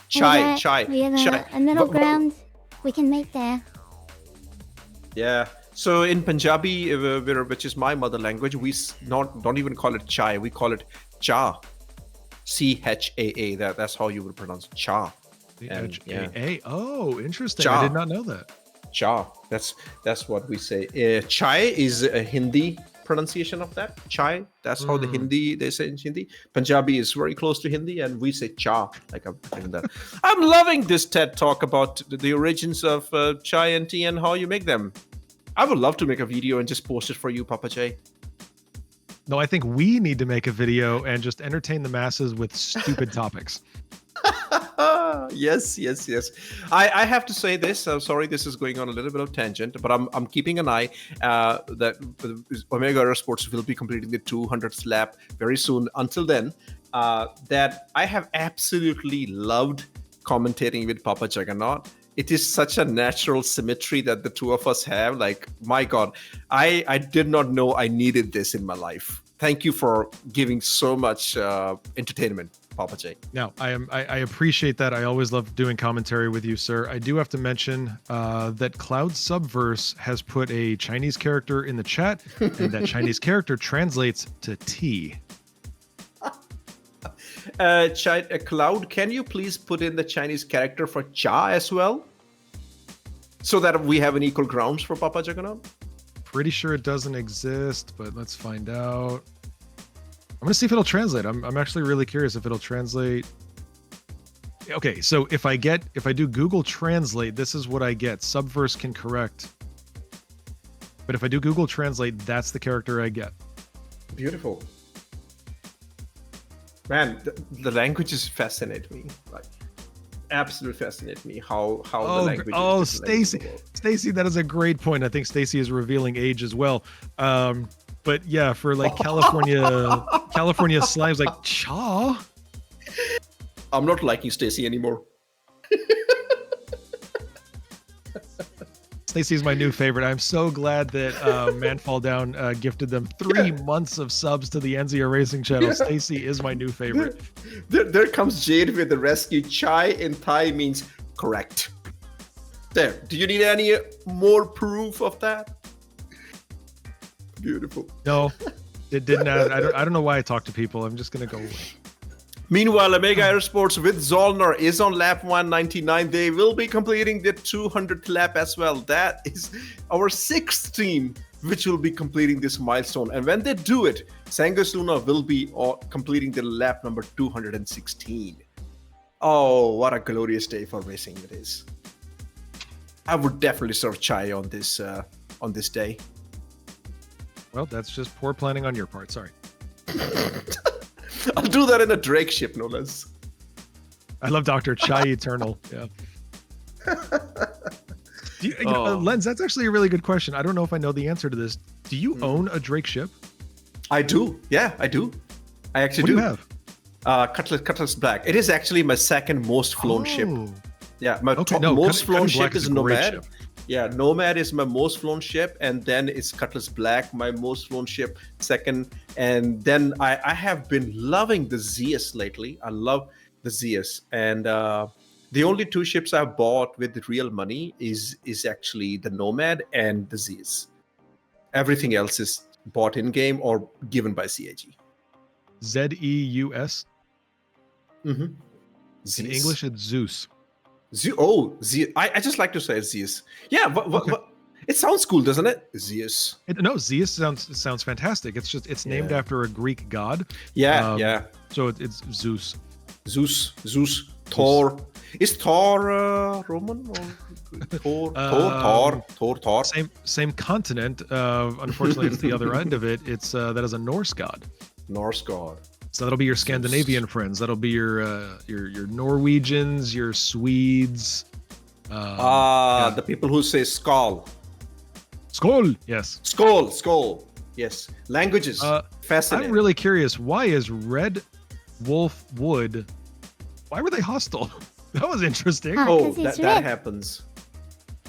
S12: Chai.
S2: We have a middle ground we can make there.
S12: Yeah. So in Punjabi, which is my mother language, we don't even call it chai. We call it cha. CHAA. That's how you would pronounce cha.
S1: CHAA. Oh, interesting.
S12: Cha.
S1: I did not know that.
S12: Cha. That's what we say. Chai is a Hindi pronunciation of that. Chai. That's how the Hindi they say in Hindi. Punjabi is very close to Hindi, and we say cha. Like that. I'm loving this TED talk about the origins of chai and tea and how you make them. I would love to make a video and just post it for you, Papa J.
S1: No, I think we need to make a video and just entertain the masses with stupid topics.
S12: Yes. I have to say this. I'm sorry, this is going on a little bit of tangent, but I'm keeping an eye that Omega Aerosports will be completing the 200th lap very soon. Until then, that I have absolutely loved commentating with Papa Juggernaut. It is such a natural symmetry that the two of us have. Like, my God, I did not know I needed this in my life. Thank you for giving so much entertainment, Papa J.
S1: Now, I appreciate that. I always love doing commentary with you, sir. I do have to mention that Cloud Subverse has put a Chinese character in the chat, and that Chinese character translates to tea.
S12: Cloud, can you please put in the Chinese character for cha as well? So that we have an equal grounds for Papa Juggernaut?
S1: Pretty sure it doesn't exist, but let's find out. I'm going to see if it'll translate. I'm actually really curious if it'll translate Okay, so if I do Google Translate, this is what I get. Subverse can correct. But if I do Google Translate, that's the character I get.
S14: Beautiful. Man, the languages fascinate me. Like, absolutely fascinate me. How the language.
S1: Oh, Stacy, that is a great point. I think Stacy is revealing age as well. But yeah, for like California slimes, like cha.
S14: I'm not liking Stacy anymore.
S1: Stacy's my new favorite. I'm so glad that Manfall Down gifted them 3 months of subs to the Enzia Racing channel. Stacy is my new favorite.
S14: There comes Jade with the rescue. Chai in Thai means correct. There. Do you need any more proof of that? Beautiful.
S1: No, it didn't. I don't know why I talk to people. I'm just gonna go away.
S14: Meanwhile, Omega Aerosports with Zollner is on lap 199. They will be completing the 200th lap as well. That is our 6th team which will be completing this milestone. And when they do it, Sanguis Luna will be completing the lap number 216. Oh, what a glorious day for racing it is. I would definitely serve chai on this day.
S1: Well, that's just poor planning on your part. Sorry.
S14: I'll do that in a Drake ship, no less.
S1: I love Dr. Chai Eternal. Yeah. Lens, that's actually a really good question. I don't know if I know the answer to this. Do you own a Drake ship?
S14: I do. Yeah, I do. I actually
S1: what do. You
S14: have? Cutlass Black. It is actually my second most flown ship. Yeah, my most flown ship is Nomad. Ship. Yeah, Nomad is my most flown ship, and then it's Cutlass Black, my most flown ship, second. And then I have been loving the Zeus lately. I love the Zeus. And the only 2 ships I've bought with real money is actually the Nomad and the Zeus. Everything else is bought in-game or given by CAG.
S1: Zeus?
S14: Mm-hmm.
S1: In English, it's Zeus.
S14: Zeus. I just like to say Zeus. Yeah, but it sounds cool, doesn't it? Zeus.
S1: No, Zeus sounds fantastic. It's named after a Greek god.
S14: Yeah.
S1: So it's Zeus.
S14: Zeus. Thor. Is Thor Roman or Thor?
S1: Same continent. Unfortunately, it's the other end of it. It's that is a Norse god.
S14: Norse god.
S1: So that'll be your Scandinavian friends. That'll be your Norwegians, your Swedes.
S14: The people who say skull.
S1: Skull. Yes.
S14: Skull. Yes. Languages. Fascinating.
S1: I'm really curious. Why is Red Wolf Wood? Why were they hostile? That was interesting.
S14: Oh, that happens.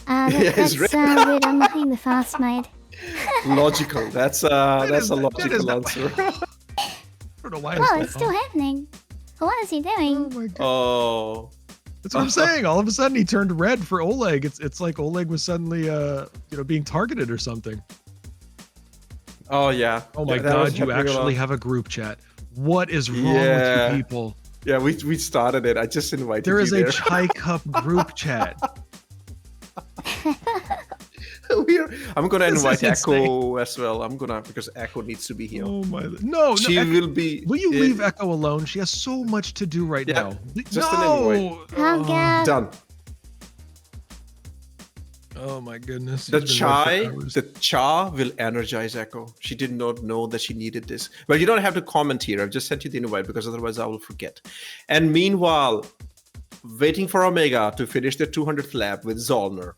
S2: That's weird. I'm looking the fast mode.
S14: Logical. That's a logical answer.
S1: I don't know why.
S2: It's still happening. What is he doing?
S14: Oh,
S1: that's what I'm saying. All of a sudden, he turned red for Oleg. It's like Oleg was suddenly, being targeted or something.
S14: Oh yeah.
S1: Oh my God! You actually have a group chat. What is wrong with you people?
S14: Yeah, we started it. I just invited you.
S1: There is a Chai Cup group chat.
S14: I'm gonna invite Echo as well. Because Echo needs to be here.
S1: Oh my! No,
S14: she
S1: Echo,
S14: will be.
S1: Will you leave Echo alone? She has so much to do right now.
S14: Just an invite. Done.
S1: Oh my goodness!
S14: The Cha will energize Echo. She did not know that she needed this. But you don't have to comment here. I've just sent you the invite because otherwise I will forget. And meanwhile, waiting for Omega to finish the 200th lap with Zollner.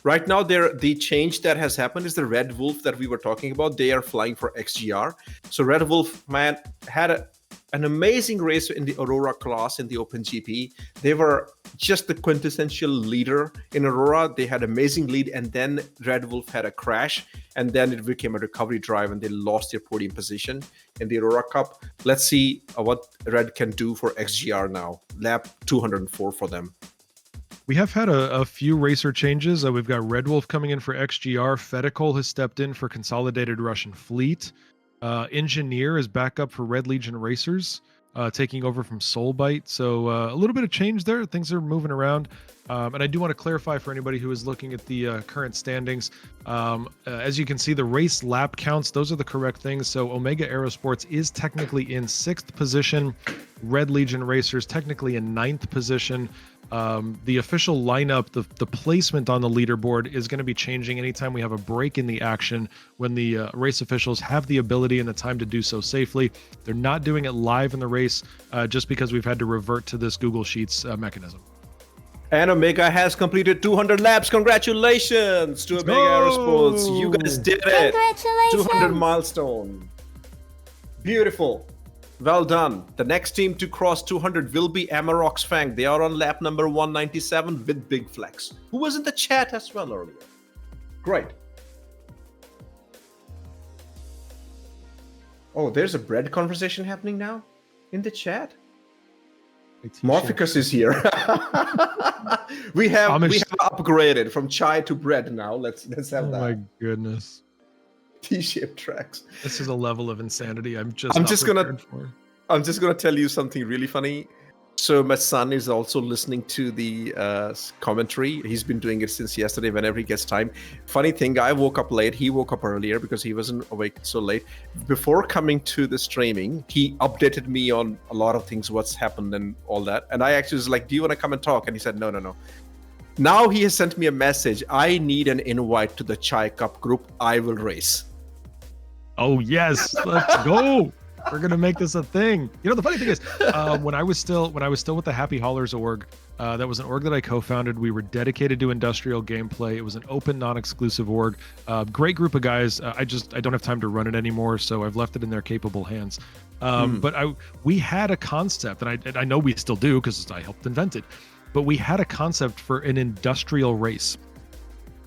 S14: Right now, the change that has happened is the Red Wolf that we were talking about. They are flying for XGR. So Red Wolf, man, had an amazing race in the Aurora class in the OpenGP. They were just the quintessential leader in Aurora. They had amazing lead, and then Red Wolf had a crash, and then it became a recovery drive, and they lost their podium position in the Aurora Cup. Let's see what Red can do for XGR now. Lap 204 for them.
S1: We have had a few racer changes. We've got Red Wolf coming in for XGR. Fedicol has stepped in for Consolidated Russian Fleet. Engineer is back up for Red Legion Racers. taking over from Soulbite. So a little bit of change there. Things are moving around. And I do want to clarify for anybody who is looking at the current standings. As you can see, the race lap counts, those are the correct things. So Omega Aerosports is technically in 6th position. Red Legion Racers technically in 9th position. The official lineup, the placement on the leaderboard is going to be changing anytime we have a break in the action when the race officials have the ability and the time to do so safely. They're not doing it live in the race just because we've had to revert to this Google Sheets mechanism.
S14: And Omega has completed 200 laps. Congratulations to Omega Aerosports. You guys did it.
S2: Congratulations.
S14: 200 milestone. Beautiful. Well done. The next team to cross 200 will be Amarok's Fang. They are on lap number 197 with Big Flex, who was in the chat as well earlier. Great. Oh, there's a bread conversation happening now in the chat. Morphicus is here. we have upgraded from chai to bread now. Let's have that.
S1: Oh my goodness.
S14: T-shaped tracks.
S1: This is a level of insanity I'm just
S14: gonna tell you something really funny. So my son is also listening to the commentary. He's been doing it since yesterday whenever he gets time. Funny thing, I woke up late. He woke up earlier because he wasn't awake so late. Before coming to the streaming, he updated me on a lot of things, what's happened and all that. And I actually was like, do you want to come and talk? And he said, no. Now he has sent me a message. I need an invite to the Chai Cup group. I will race.
S1: Oh, yes. Let's go. We're gonna make this a thing. You know, the funny thing is, when I was still with the Happy Haulers org, that was an org that I co-founded. We were dedicated to industrial gameplay. It was an open, non-exclusive org. Great group of guys. I don't have time to run it anymore, so I've left it in their capable hands. But we had a concept, and I know we still do because I helped invent it. But we had a concept for an industrial race,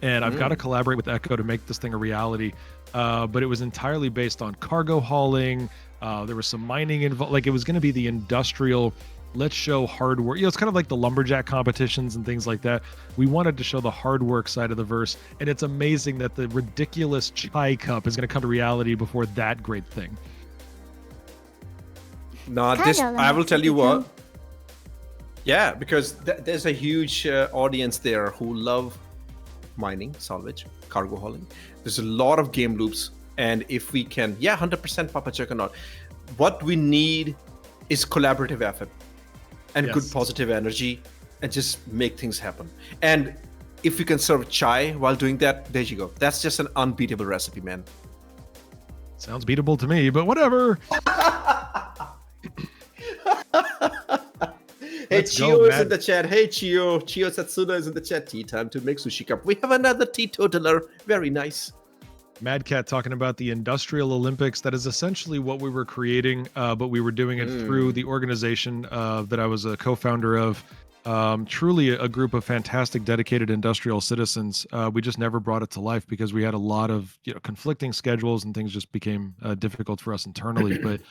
S1: and I've got to collaborate with Echo to make this thing a reality. But it was entirely based on cargo hauling. There was some mining involved. Like, it was going to be the industrial, let's show hard work. You know, it's kind of like the lumberjack competitions and things like that. We wanted to show the hard work side of the verse. And it's amazing that the ridiculous Chai Cup is going to come to reality before that great thing.
S14: No, this, I will tell you what. Yeah, because there's a huge audience there who love mining, salvage, cargo hauling. There's a lot of game loops. And if we can, 100% Papa Juggernaut. What we need is collaborative effort and good positive energy and just make things happen. And if we can serve chai while doing that, there you go. That's just an unbeatable recipe, man.
S1: Sounds beatable to me, but whatever.
S14: Hey, Chio is in the chat. Hey, Chio. Chio Satsuna is in the chat. Tea time to make sushi cup. We have another teetotaler. Very nice.
S1: Mad Cat talking about the Industrial Olympics. That is essentially what we were creating, but we were doing it through the organization that I was a co-founder of. Truly a group of fantastic, dedicated industrial citizens. We just never brought it to life because we had a lot of conflicting schedules and things just became difficult for us internally. But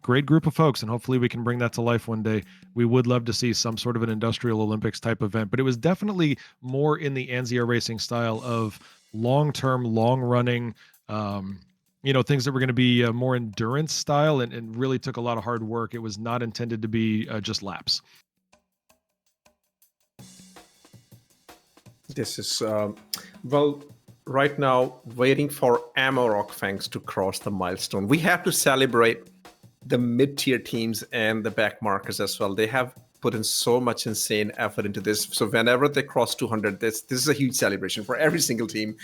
S1: great group of folks, and hopefully we can bring that to life one day. We would love to see some sort of an Industrial Olympics type event, but it was definitely more in the Anzia Racing style of long-term, long-running, things that were going to be more endurance style and really took a lot of hard work. It was not intended to be just laps.
S14: This is, right now, waiting for Amarok Fangs to cross the milestone. We have to celebrate the mid-tier teams and the back markers as well. They have put in so much insane effort into this. So whenever they cross 200, this is a huge celebration for every single team.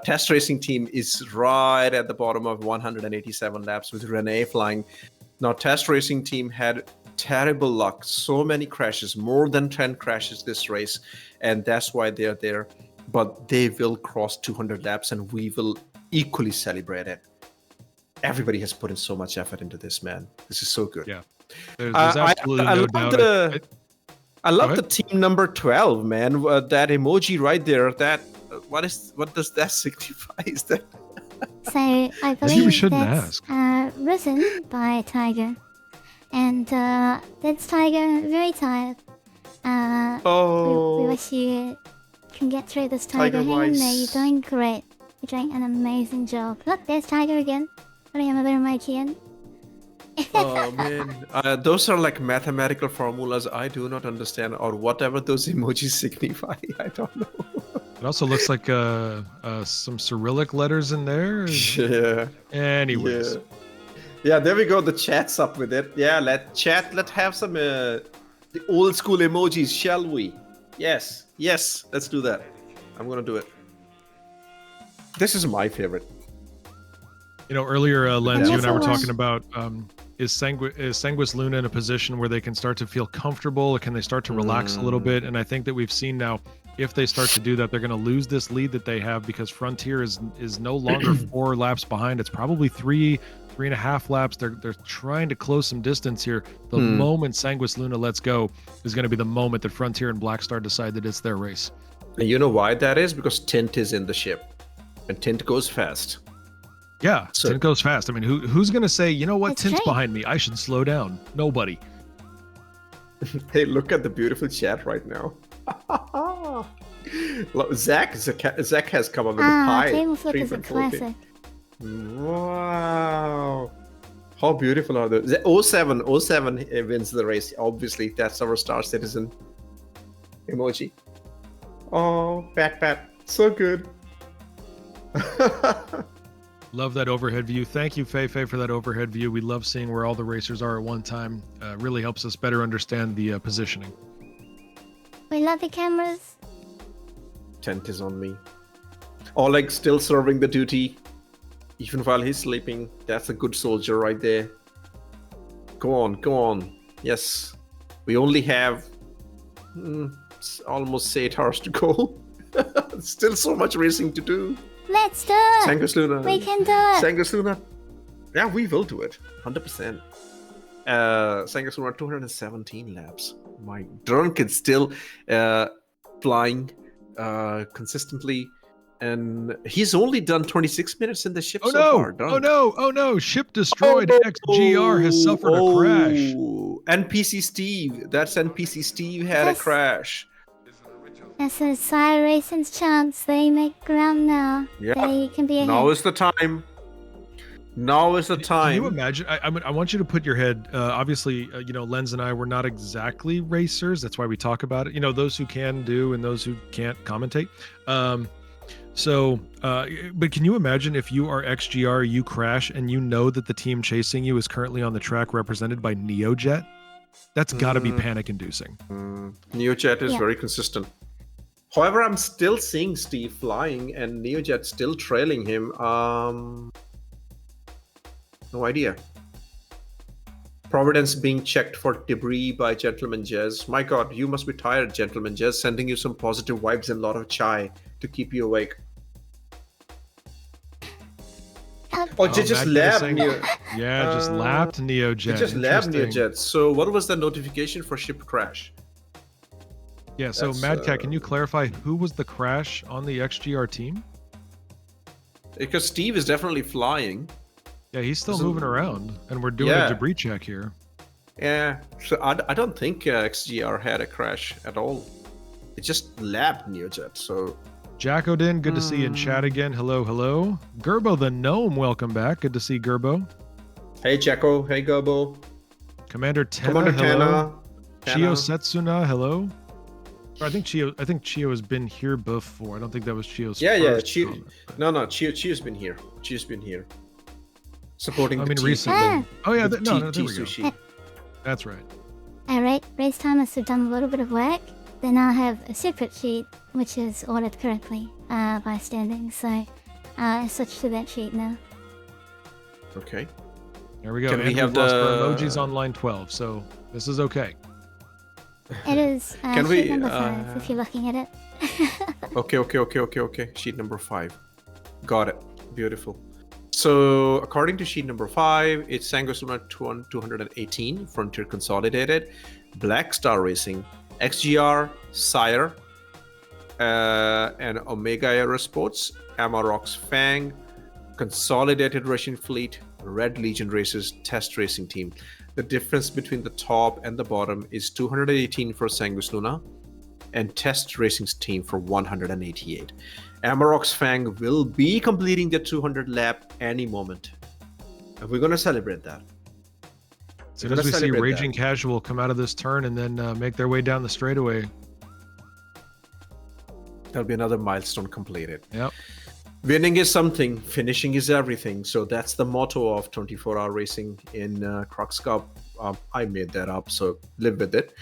S14: Test Racing team is right at the bottom of 187 laps with Renee flying. Now, Test Racing team had terrible luck. So many crashes, more than 10 crashes this race. And that's why they're there. But they will cross 200 laps and we will equally celebrate it. Everybody has put in so much effort into this, man. This is so good.
S1: Yeah. There's absolutely no doubt.
S14: I love the team number 12, man. That emoji right there. That what does that signify? Is that?
S2: So I believe that's risen by Tiger, and that's Tiger very tired. We wish you can get through this, Tiger. Hang in there. You're doing great. You're doing an amazing job. Look, there's Tiger again. Putting another mic in.
S12: Oh man, those are like mathematical formulas I do not understand, or whatever those emojis signify. I don't know.
S1: It also looks like some Cyrillic letters in there.
S12: Yeah.
S1: Anyways.
S12: Yeah, there we go. The chat's up with it. Yeah, let's have some the old school emojis, shall we? Yes, let's do that. I'm gonna do it. This is my favorite.
S1: You know, earlier, Lens, you and I were talking about is Sanguis Luna in a position where they can start to feel comfortable? Or can they start to relax a little bit? And I think that we've seen now, if they start to do that, they're going to lose this lead that they have because Frontier is no longer 4 laps behind. It's probably 3.5 laps. They're trying to close some distance here. The moment Sanguis Luna lets go is going to be the moment that Frontier and Blackstar decide that it's their race.
S12: And you know why that is? Because Tint is in the ship, and Tint goes fast.
S1: Yeah,
S12: So-
S1: Tint goes fast. I mean, who's going to say, you know what,
S2: That's
S1: Tint's
S2: right.
S1: behind me, I should slow down? Nobody.
S12: Hey, look at the beautiful chat right now. Look, Zach has come up with a pie.
S2: Table flip is a
S12: 3.4K.
S2: classic.
S12: Wow. How beautiful are those? 07 wins the race. Obviously, that's our Star Citizen emoji. Oh, pat. So good.
S1: Love that overhead view. Thank you, Fei, for that overhead view. We love seeing where all the racers are at one time. Really helps us better understand the positioning.
S2: We love the cameras.
S12: Tent is on me. Oleg still serving the duty, even while he's sleeping. That's a good soldier right there. Go on. Yes. We only have almost 8 hours to go. Still so much racing to do.
S2: Let's do it.
S12: Sanguis Luna.
S2: We can do it.
S12: Sanguis Luna. Yeah, we will do it. 100%. Sanguis Luna 217 laps. My Drunk is still flying consistently. And he's only done 26 minutes in the ship so far.
S1: Oh no! Ship destroyed. XGR has suffered a crash.
S12: NPC Steve. That's NPC Steve had a
S2: Yes.
S12: crash.
S2: This is SCIRE Racing's chance. They make ground now.
S12: Yeah.
S2: They can be ahead.
S12: Now is the time. Now is the time.
S1: Can you imagine? I want you to put your head. Obviously, you know, Lens and I were not exactly racers. That's why we talk about it. You know, those who can do and those who can't commentate. But can you imagine if you are XGR, you crash, and you know that the team chasing you is currently on the track represented by NeoJet? That's got to be panic-inducing.
S12: NeoJet is
S2: Yeah.
S12: very consistent. However, I'm still seeing Steve flying and NeoJet still trailing him. No idea. Providence being checked for debris by GentlemanJez. My god, you must be tired, GentlemanJez. Sending you some positive vibes and a lot of chai to keep you awake. Oh, just
S1: Matt
S12: lab
S1: saying-
S12: Neo.
S1: Yeah, just lapped NeoJet.
S12: Just lab
S1: Interesting.
S12: NeoJet. So what was the notification for ship crash?
S1: Yeah, so
S12: That's,
S1: Mad Cat, can you clarify who was the crash on the XGR team?
S12: Because Steve is definitely flying.
S1: Yeah, he's still
S12: So-
S1: moving around, and we're doing
S12: Yeah.
S1: a debris check here.
S12: Yeah, so I don't think XGR had a crash at all. It just labbed NeoJet, so...
S1: Jack Odin, good to see you in chat again. Hello. Gerbo the Gnome, welcome back. Good to see Gerbo.
S12: Hey, Jacko. Hey, Gobo.
S1: Commander Tenna,
S12: Commander
S1: hello.
S12: Tenna.
S1: Chio Setsuna, hello. Or I think Chio has been here before. I don't think that was Chio's
S12: Yeah,
S1: first
S12: Chio.
S1: comment.
S12: No, Chio's been here. Chio's been here. Supporting
S1: I
S12: the
S1: mean,
S12: team.
S1: recently. Oh, yeah,
S12: With
S1: no, there we go.
S12: Sushi.
S1: That's right.
S2: Alright, race timers have done a little bit of work. They now have a separate sheet which is ordered correctly by standing, so I switch to that sheet now.
S12: Okay.
S1: There we go.
S12: Can we
S1: And
S12: have
S1: we've lost our
S12: the-
S1: emojis on line 12, so this is okay.
S2: It is
S12: Can
S2: sheet
S12: we,
S2: number 5 if you're looking at it.
S12: Okay. Sheet number 5. Got it. Beautiful. So, according to sheet number 5, it's Sanguis Luna 218, Frontier Consolidated, Black Star Racing, XGR, SCIRE, and Omega Aerosports, Amarok's Fang, Consolidated Russian Fleet, Red Legion Racers, Test Racing Team. The difference between the top and the bottom is 218 for Sanguis Luna and Test Racing's team for 188. Amarok's Fang will be completing the 200 lap any moment. And we're going to celebrate that.
S1: As soon as we see Raging Casual come out of this turn and then make their way down the straightaway.
S12: That'll be another milestone completed.
S1: Yep.
S12: Winning is something, finishing is everything. So that's the motto of 24-hour racing in Crux Cup. I made that up, so live with it.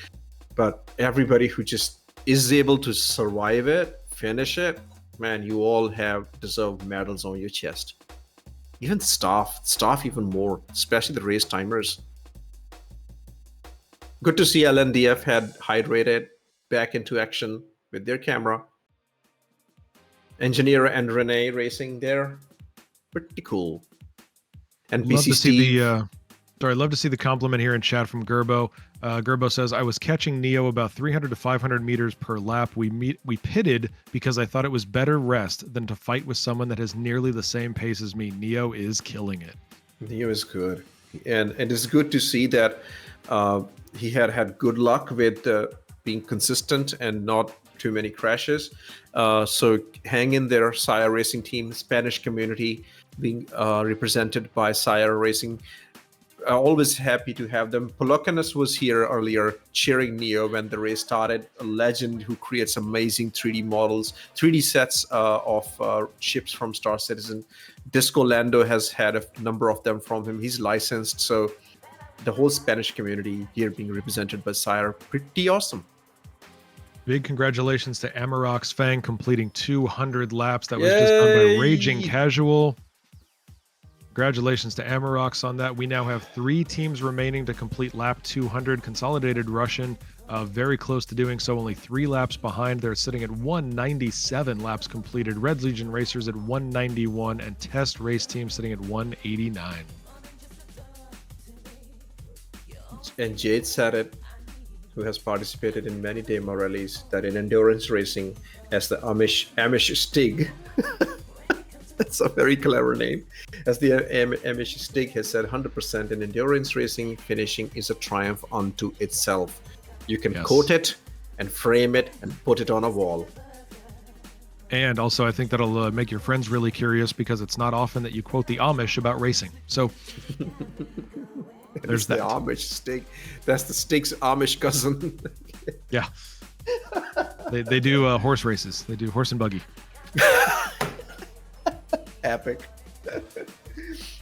S12: But everybody who just is able to survive it, finish it, man, you all have deserved medals on your chest. Even staff even more, especially the race timers. Good to see LNDF had hydrated back into action with their camera. Engineer and Renee racing there, pretty cool. And
S1: love
S12: BC
S1: to see
S12: Steve.
S1: love to see the compliment here in chat from Gerbo. Gerbo says, I was catching Neo about 300 to 500 meters per lap. We pitted because I thought it was better rest than to fight with someone that has nearly the same pace as me. Neo is killing it.
S12: Neo is good. And it's good to see that he had good luck with being consistent and not too many crashes. So hang in there, SCIRE Racing Team, Spanish community being represented by SCIRE Racing. Always happy to have them. Polocanos was here earlier cheering Neo when the race started. A legend who creates amazing 3D models, 3D sets of ships from Star Citizen. Disco Lando has had a number of them from him. He's licensed, so the whole Spanish community here being represented by SCIRE, pretty awesome.
S1: Big congratulations to Amarok's Fang completing 200 laps. That was just done by Raging Casual. Congratulations to Amarok's on that. We now have 3 teams remaining to complete lap 200. Consolidated Russian, very close to doing so, only 3 laps behind. They're sitting at 197 laps completed. Red Legion Racers at 191 and Test Race Team sitting at 189.
S12: And Jade said it, who has participated in many demo rallies, that in endurance racing, as the Amish Stig, that's a very clever name, as the Amish Stig has said, 100% in endurance racing, finishing is a triumph unto itself. You can quote it and frame it and put it on a wall.
S1: And also, I think that'll make your friends really curious, because it's not often that you quote the Amish about racing. So there's
S12: the
S1: that.
S12: Amish Stig. That's the Stig's Amish cousin.
S1: Yeah. They do horse races. They do horse and buggy.
S12: Epic.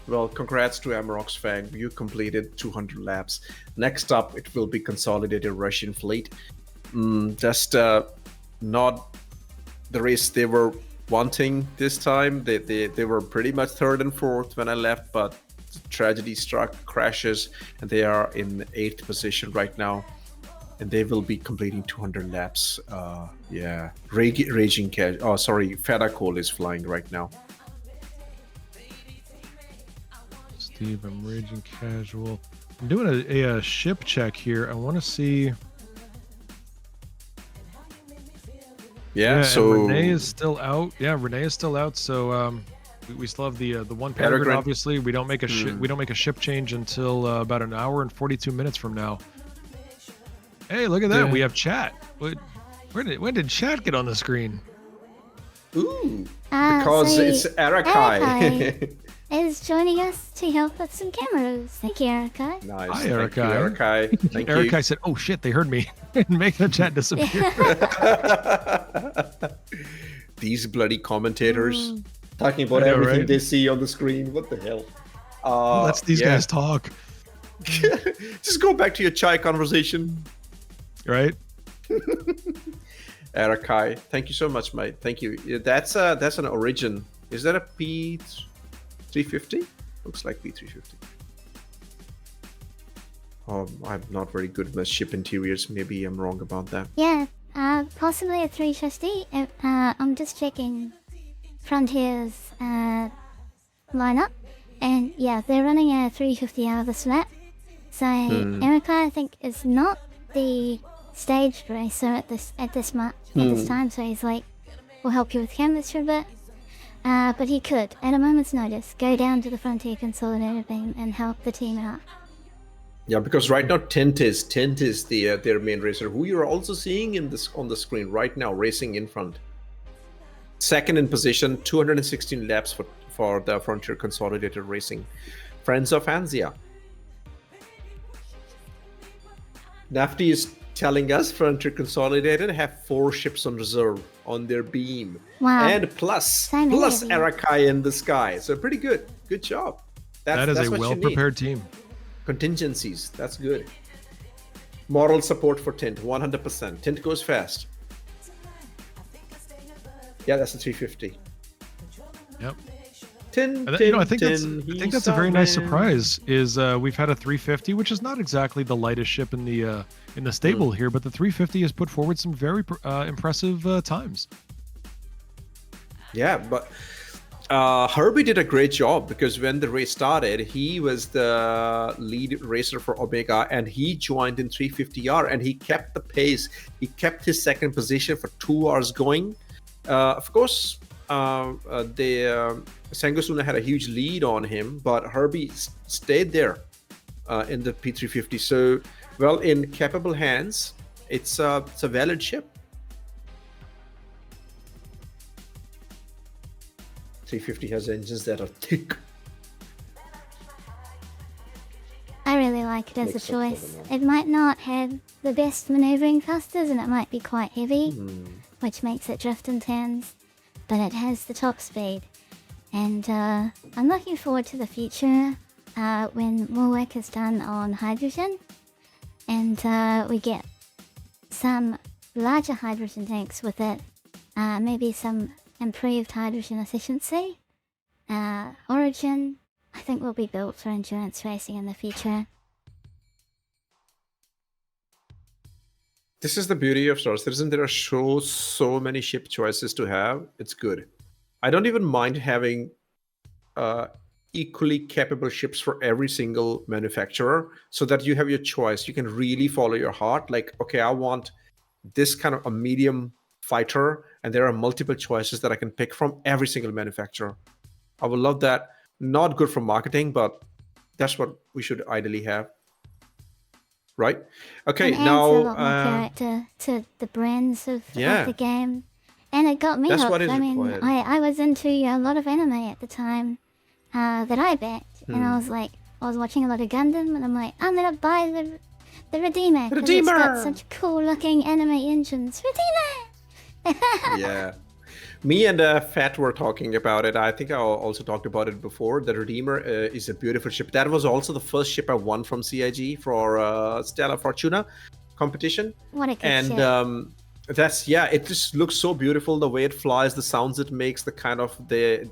S12: Well, congrats to Amarok's Fang. You completed 200 laps. Next up, it will be Consolidated Russian Fleet. Just not the race they were wanting this time. They were pretty much 3rd and 4th when I left, but tragedy struck, crashes, and they are in 8th position right now. And they will be completing 200 laps. Yeah. Raging Cash. Oh, sorry. Fedacol is flying right now.
S1: Steve, I'm Raging Casual. I'm doing a ship check here. I want to see.
S12: Yeah, so
S1: Renee is still out. Yeah, Renee is still out. So we still have the one Peregrine. Obviously, we don't make a ship change until about an hour and 42 minutes from now. Hey, look at that! We have chat. When did chat get on the screen?
S12: Ooh, because it's Arakai.
S2: Is joining us to help with some cameras. Thank you, Arakai.
S12: Nice.
S1: Hi, Arakai.
S12: Thank you.
S1: Arakai said, "Oh shit, they heard me," and make the chat disappear.
S12: These bloody commentators talking about everything they see on the screen. What the hell?
S1: Let's these guys talk.
S12: Just go back to your chai conversation.
S1: Right.
S12: Arakai, thank you so much, mate. Thank you. That's an Origin. Is that a P350? Looks like P350. I'm not very good with ship interiors. Maybe I'm wrong about that.
S2: Yeah, possibly a 350. I'm just checking Frontier's lineup, and yeah, they're running a 350 out of the slot. So Arakai, I think, is not the staged racer at this time. So he's like, we'll help you with cameras for a bit. But he could, at a moment's notice, go down to the Frontier Consolidated team and help the team out.
S12: Yeah, because right now Tint is their main racer, who you're also seeing on the screen right now, racing in front. Second in position, 216 laps for the Frontier Consolidated Racing. Friends of Anzia.
S14: Nafty is telling us Frontier Consolidated have 4 ships on reserve on their beam.
S2: Wow.
S14: And plus Arakai in the sky. So pretty good. Good job.
S1: That is
S14: that's
S1: a
S14: what you need.
S1: well-prepared team.
S14: Contingencies. That's good. Moral support for Tint. 100%. Tint goes fast. Yeah, that's a 350.
S1: Yep.
S14: Tin,
S1: I think that's a very nice surprise. Is we've had a 350, which is not exactly the lightest ship in the stable here, but the 350 has put forward some very impressive times.
S14: Yeah, but Herbie did a great job because when the race started, he was the lead racer for Omega, and he joined in 350R, and he kept the pace. He kept his second position for 2 hours going. Of course, Sanguis Luna had a huge lead on him, but Herbie stayed there in the P350. So, well, in capable hands, it's a valid ship. 350 has engines that are thick.
S2: I really like it as a choice. It might not have the best maneuvering thrusters, and it might be quite heavy, which makes it drift in turns, but it has the top speed. And I'm looking forward to the future when more work is done on hydrogen, and we get some larger hydrogen tanks with it, maybe some improved hydrogen efficiency. Origin, I think, will be built for endurance racing in the future.
S14: This is the beauty of Star Citizen. There are so many ship choices to have. It's good. I don't even mind having equally capable ships for every single manufacturer, so that you have your choice. You can really follow your heart. Like, okay, I want this kind of a medium fighter, and there are multiple choices that I can pick from every single manufacturer. I would love that. Not good for marketing, but that's what we should ideally have. Right? Okay,
S2: it adds
S14: now
S2: a lot more character to the brands of the game. And it got me
S14: That's
S2: hooked.
S14: what is
S2: I mean,
S14: required.
S2: I was into a lot of anime at the time that I backed, and I was watching a lot of Gundam, and I'm like, I'm gonna buy the Redeemer, because it's got such cool looking anime engines. Redeemer!
S14: Yeah. Me and Fat were talking about it. I think I also talked about it before. The Redeemer is a beautiful ship. That was also the first ship I won from CIG for Stella Fortuna competition.
S2: What a good
S14: and
S2: ship.
S14: It just looks so beautiful, the way it flies, the sounds it makes, the kind of the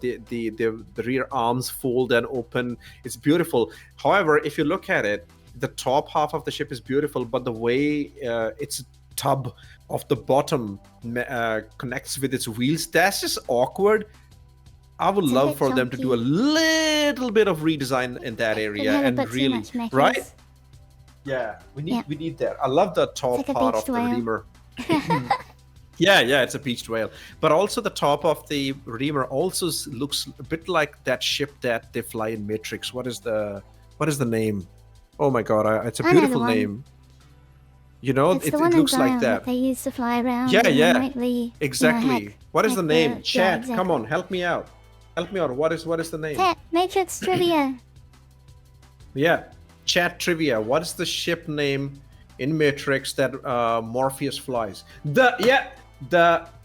S14: rear arms fold and open. It's beautiful. However, if you look at it, the top half of the ship is beautiful, but the way its tub of the bottom connects with its wheels, that's just awkward. I would love for them to do a little bit of redesign in that area, and really, right? Yeah, we need that. I love the top part of the Redeemer. yeah, it's a beached whale. But also the top of the Redeemer also looks a bit like that ship that they fly in Matrix. What is the name? Oh my god, it's a beautiful name. You know,
S2: it's
S14: it
S2: looks
S14: like that.
S2: They used to fly around.
S14: Yeah.
S2: Exactly.
S14: What is the name? Chat,
S2: yeah, exactly.
S14: Come on, help me out. What is the name?
S2: Chat, Matrix trivia.
S14: Yeah, chat trivia. What is the ship name in Matrix that Morpheus flies? The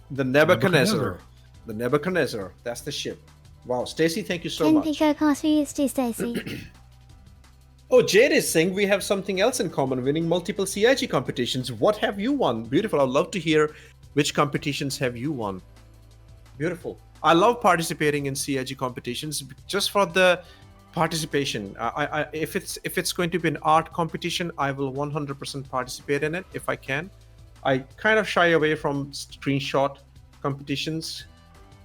S14: Nebuchadnezzar. The Nebuchadnezzar. That's the ship. Wow, Stacy, thank you so much.
S2: Pico cost for you, Stacy.
S14: Oh, Jade is saying we have something else in common, winning multiple CIG competitions. What have you won? Beautiful. I'd love to hear which competitions have you won. Beautiful. I love participating in CIG competitions just for the participation. If it's going to be an art competition, I will 100% participate in it if I can. I kind of shy away from screenshot competitions,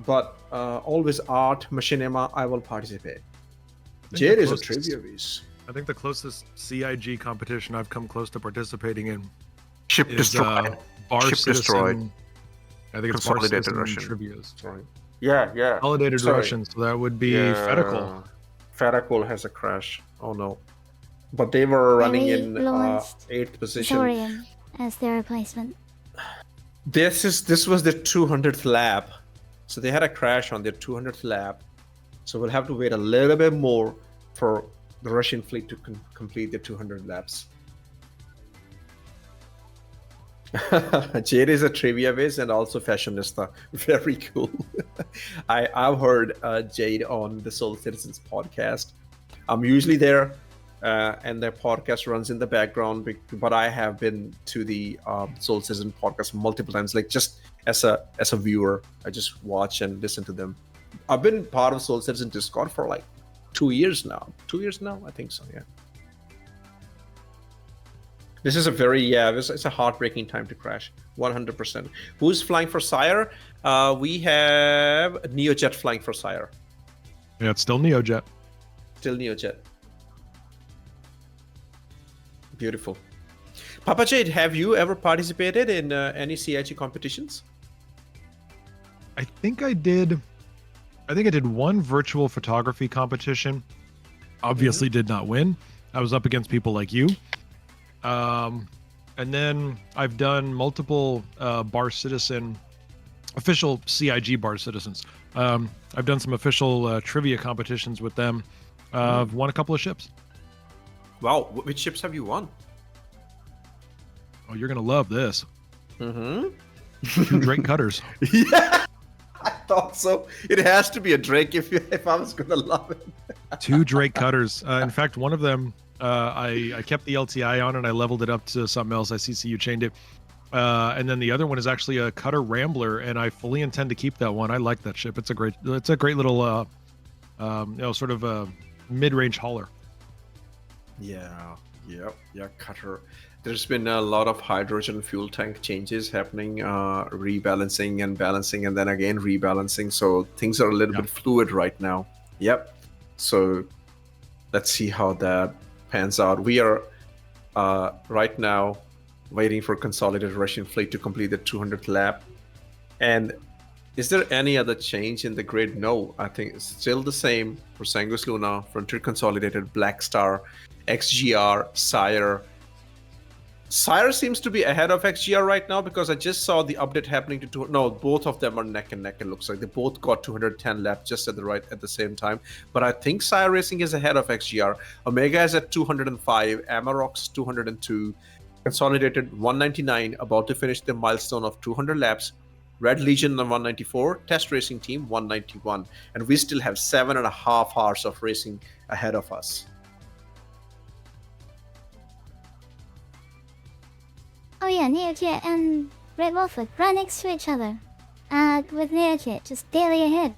S14: but always art, machinima, I will participate. Jade is a trivia piece.
S1: I think the closest CIG competition I've come close to participating in
S11: Ship
S1: is
S11: destroyed.
S1: Bar
S11: Ship
S1: Citizen.
S11: destroyed.
S1: I think it's Bar
S11: Consolidated
S1: Citizen
S11: Russian.
S1: Trivia's.
S14: Sorry. Yeah.
S1: Consolidated
S14: Sorry.
S1: Russian, so that would be Fedical.
S14: Fedical has a crash. Oh no. But they were running in 8th position.
S2: Dorian as their replacement.
S14: This was their 200th lap. So they had a crash on their 200th lap. So we'll have to wait a little bit more for the Russian fleet to complete their 200 laps. Jade is a trivia whiz and also fashionista. Very cool. I've heard Jade on the Soul Citizens podcast. I'm usually there, and their podcast runs in the background. But I have been to the Soul Citizen podcast multiple times, like just as a viewer. I just watch and listen to them. I've been part of Soul Citizen Discord for like 2 years now. 2 years now, I think so. Yeah. This is it's a heartbreaking time to crash, 100%. Who's flying for SCIRE? We have NeoJet flying for SCIRE.
S1: Yeah, it's still NeoJet.
S14: Still NeoJet. Beautiful. Papa Jade, have you ever participated in any CIG competitions?
S1: I think I did one virtual photography competition. Obviously did not win. I was up against people like you. And then I've done multiple Bar Citizen, official CIG Bar Citizens. I've done some official trivia competitions with them. I've won a couple of ships.
S14: Wow, which ships have you won?
S1: Oh, you're gonna love this.
S14: Mm-hmm.
S1: 2 Drake cutters.
S14: Yeah, I thought so. It has to be a Drake if I was gonna love it.
S1: 2 Drake cutters. In fact, one of them, I kept the LTI on and I leveled it up to something else. I CCU chained it. And then the other one is actually a Cutter Rambler, and I fully intend to keep that one. I like that ship. It's a great little, sort of a mid-range hauler.
S14: Yeah, Cutter. There's been a lot of hydrogen fuel tank changes happening, rebalancing and balancing, and then again rebalancing. So things are a little bit fluid right now. Yep. So let's see how that pans out. We are right now waiting for Consolidated Russian fleet to complete the 200th lap. And is there any other change in the grid? No, I think it's still the same for Sanguis Luna, Frontier Consolidated, Black Star, XGR, SCIRE. SCIRE seems to be ahead of XGR right now because I just saw the update happening to no, both of them are neck and neck. It looks like they both got 210 laps just at the same time. But I think SCIRE Racing is ahead of XGR. Omega is at 205, Amarok's 202, Consolidated 199, about to finish the milestone of 200 laps. Red Legion on 194, Test Racing Team 191, and we still have 7.5 hours of racing ahead of us.
S2: Oh yeah, NeoJet and Red Wolfwood right next to each other. With NeoJet just barely ahead.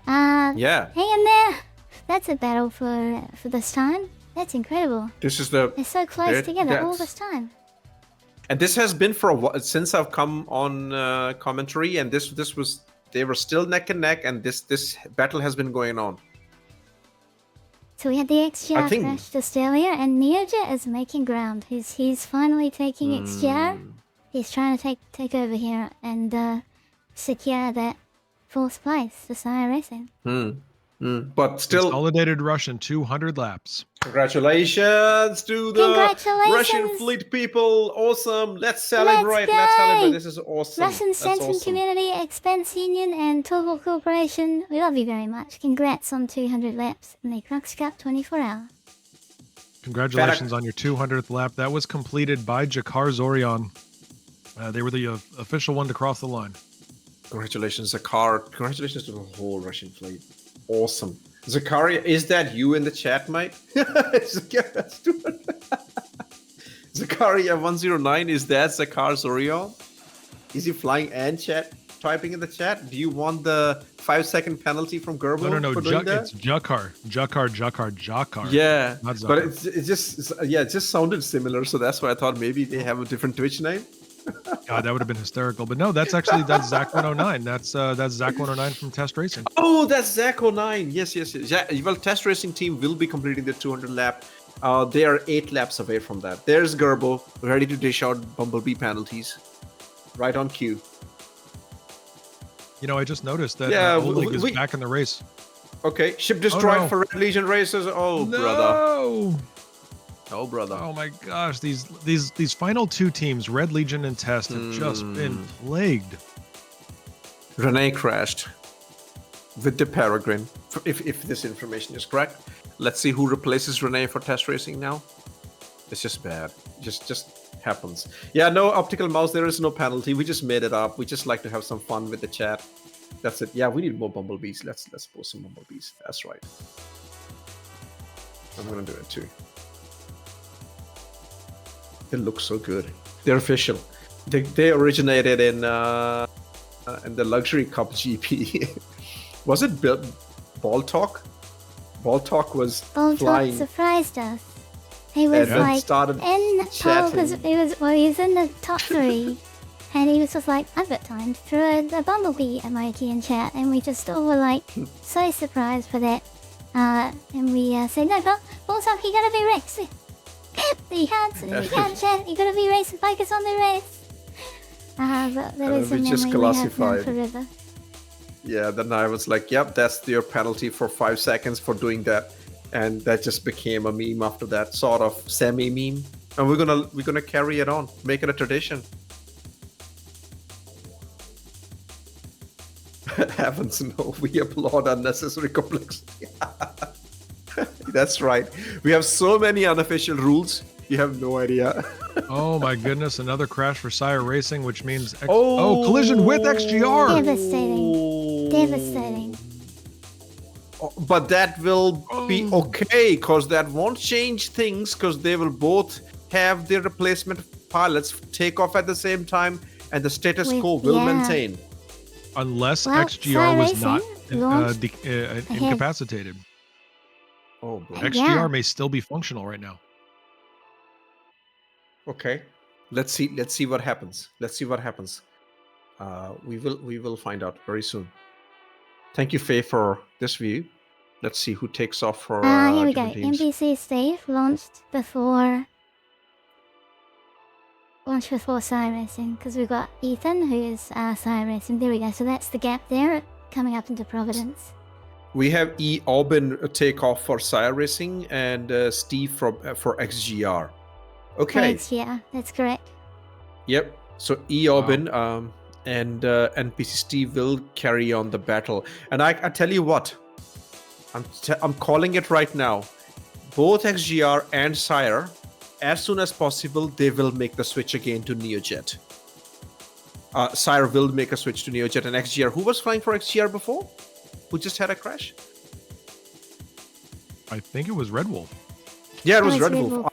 S14: Yeah.
S2: Hang in there. That's a battle for this time. That's incredible.
S14: This is
S2: They're so close together all this time.
S14: And this has been for a while since I've come on commentary, and they were still neck and neck, and this battle has been going on.
S2: So we had the XGR crash just earlier, and NeoJet is making ground. He's finally taking XGR. He's trying to take over here and secure that 4th place for SCIRE Racing.
S14: But still,
S1: Consolidated Russian 200 laps.
S14: Congratulations to the Russian fleet people. Awesome. Let's celebrate. Let's celebrate. This is awesome.
S2: Russian Stanton community, Expanse Union, and Turbor Corporation, we love you very much. Congrats on 200 laps in the Crux Cup 24-hour.
S1: Congratulations on your 200th lap. That was completed by Jakar Zorion. They were the official one to cross the line.
S14: Congratulations, Zakar. Congratulations to the whole Russian fleet. Awesome. Zakaria, is that you in the chat, mate? Zakaria 109, is that Zakar Zorion? Is he flying and typing in the chat? Do you want the 5-second penalty from Gerbil?
S1: No. It's Jakar.
S14: Yeah,
S1: not Zakar.
S14: But it just sounded similar, so that's why I thought maybe they have a different Twitch name.
S1: God, that would have been hysterical. But no, that's Zach 109. That's Zach 109 from Test Racing.
S14: Oh, that's Zach 09. Yes. Yeah, well, Test Racing Team will be completing the 200 lap. They are 8 laps away from that. There's Gerbo, ready to dish out Bumblebee penalties. Right on cue.
S1: You know, I just noticed that Oleg is back in the race.
S14: Okay, ship destroyed for Red Legion races. Oh,
S1: no!
S14: Brother. Oh, brother.
S1: Oh my gosh, these final 2 teams, Red Legion and Test, have just been plagued.
S14: Renee crashed with the Peregrine. If this information is correct, let's see who replaces Renee for Test Racing now. It's just bad. Just happens. Yeah, no optical mouse. There is no penalty. We just made it up. We just like to have some fun with the chat. That's it. Yeah, we need more bumblebees. Let's post some bumblebees. That's right. I'm gonna do it too. They look so good. They're official. They originated in the Luxury Cup GP. Was it Ball Talk? Ball Talk was
S2: Ball
S14: flying.
S2: Talk surprised us. He was
S14: And
S2: like
S14: started
S2: in pole because
S14: chatting.
S2: he was in the top 3, and he was just like, I've got time to throw a bumblebee emoji in chat, and we just all were like so surprised for that. And we said, no, Ball Talk, you gotta be racing. You can't chat. You gotta be racing. Focus on the race. But that is a
S14: we just
S2: memory we have now
S14: classified.
S2: forever.
S14: Yeah, then I was like, yep, that's your penalty for 5 seconds for doing that. And that just became a meme after that, sort of semi-meme. And we're gonna carry it on, make it a tradition. Heavens no, we applaud unnecessary complexity. That's right. We have so many unofficial rules, you have no idea.
S1: Oh my goodness, another crash for SCIRE Racing, which means collision with XGR.
S2: Devastating.
S14: But that will be okay, because that won't change things, because they will both have their replacement pilots take off at the same time, and the status quo will maintain.
S1: Unless
S2: Well,
S1: XGR was
S2: SCIRE
S1: not
S2: Racing launched
S1: incapacitated.
S14: Oh, boy.
S1: XGR may still be functional right now.
S14: Okay, let's see what happens. Let's see what happens. We will find out very soon. Thank you, Faye, for this view. Let's see who takes off for.
S2: Here we go.
S14: different teams.
S2: NBC Steve launched before SCIRE Racing, because we've got Ethan, who is SCIRE Racing. There we go. So that's the gap there, coming up into Providence.
S14: We have E. Aubin take off for SCIRE Racing and Steve for XGR. Okay.
S2: Yeah, that's correct.
S14: Yep. So E. Aubin and NPC Steve will carry on the battle. And I tell you what, I'm calling it right now. Both XGR and SCIRE, as soon as possible, they will make the switch again to NeoJet. SCIRE will make a switch to NeoJet, and XGR. Who was flying for XGR before? Who just had a crash?
S1: I think it was Red Wolf.
S14: Yeah, it was Red Wolf.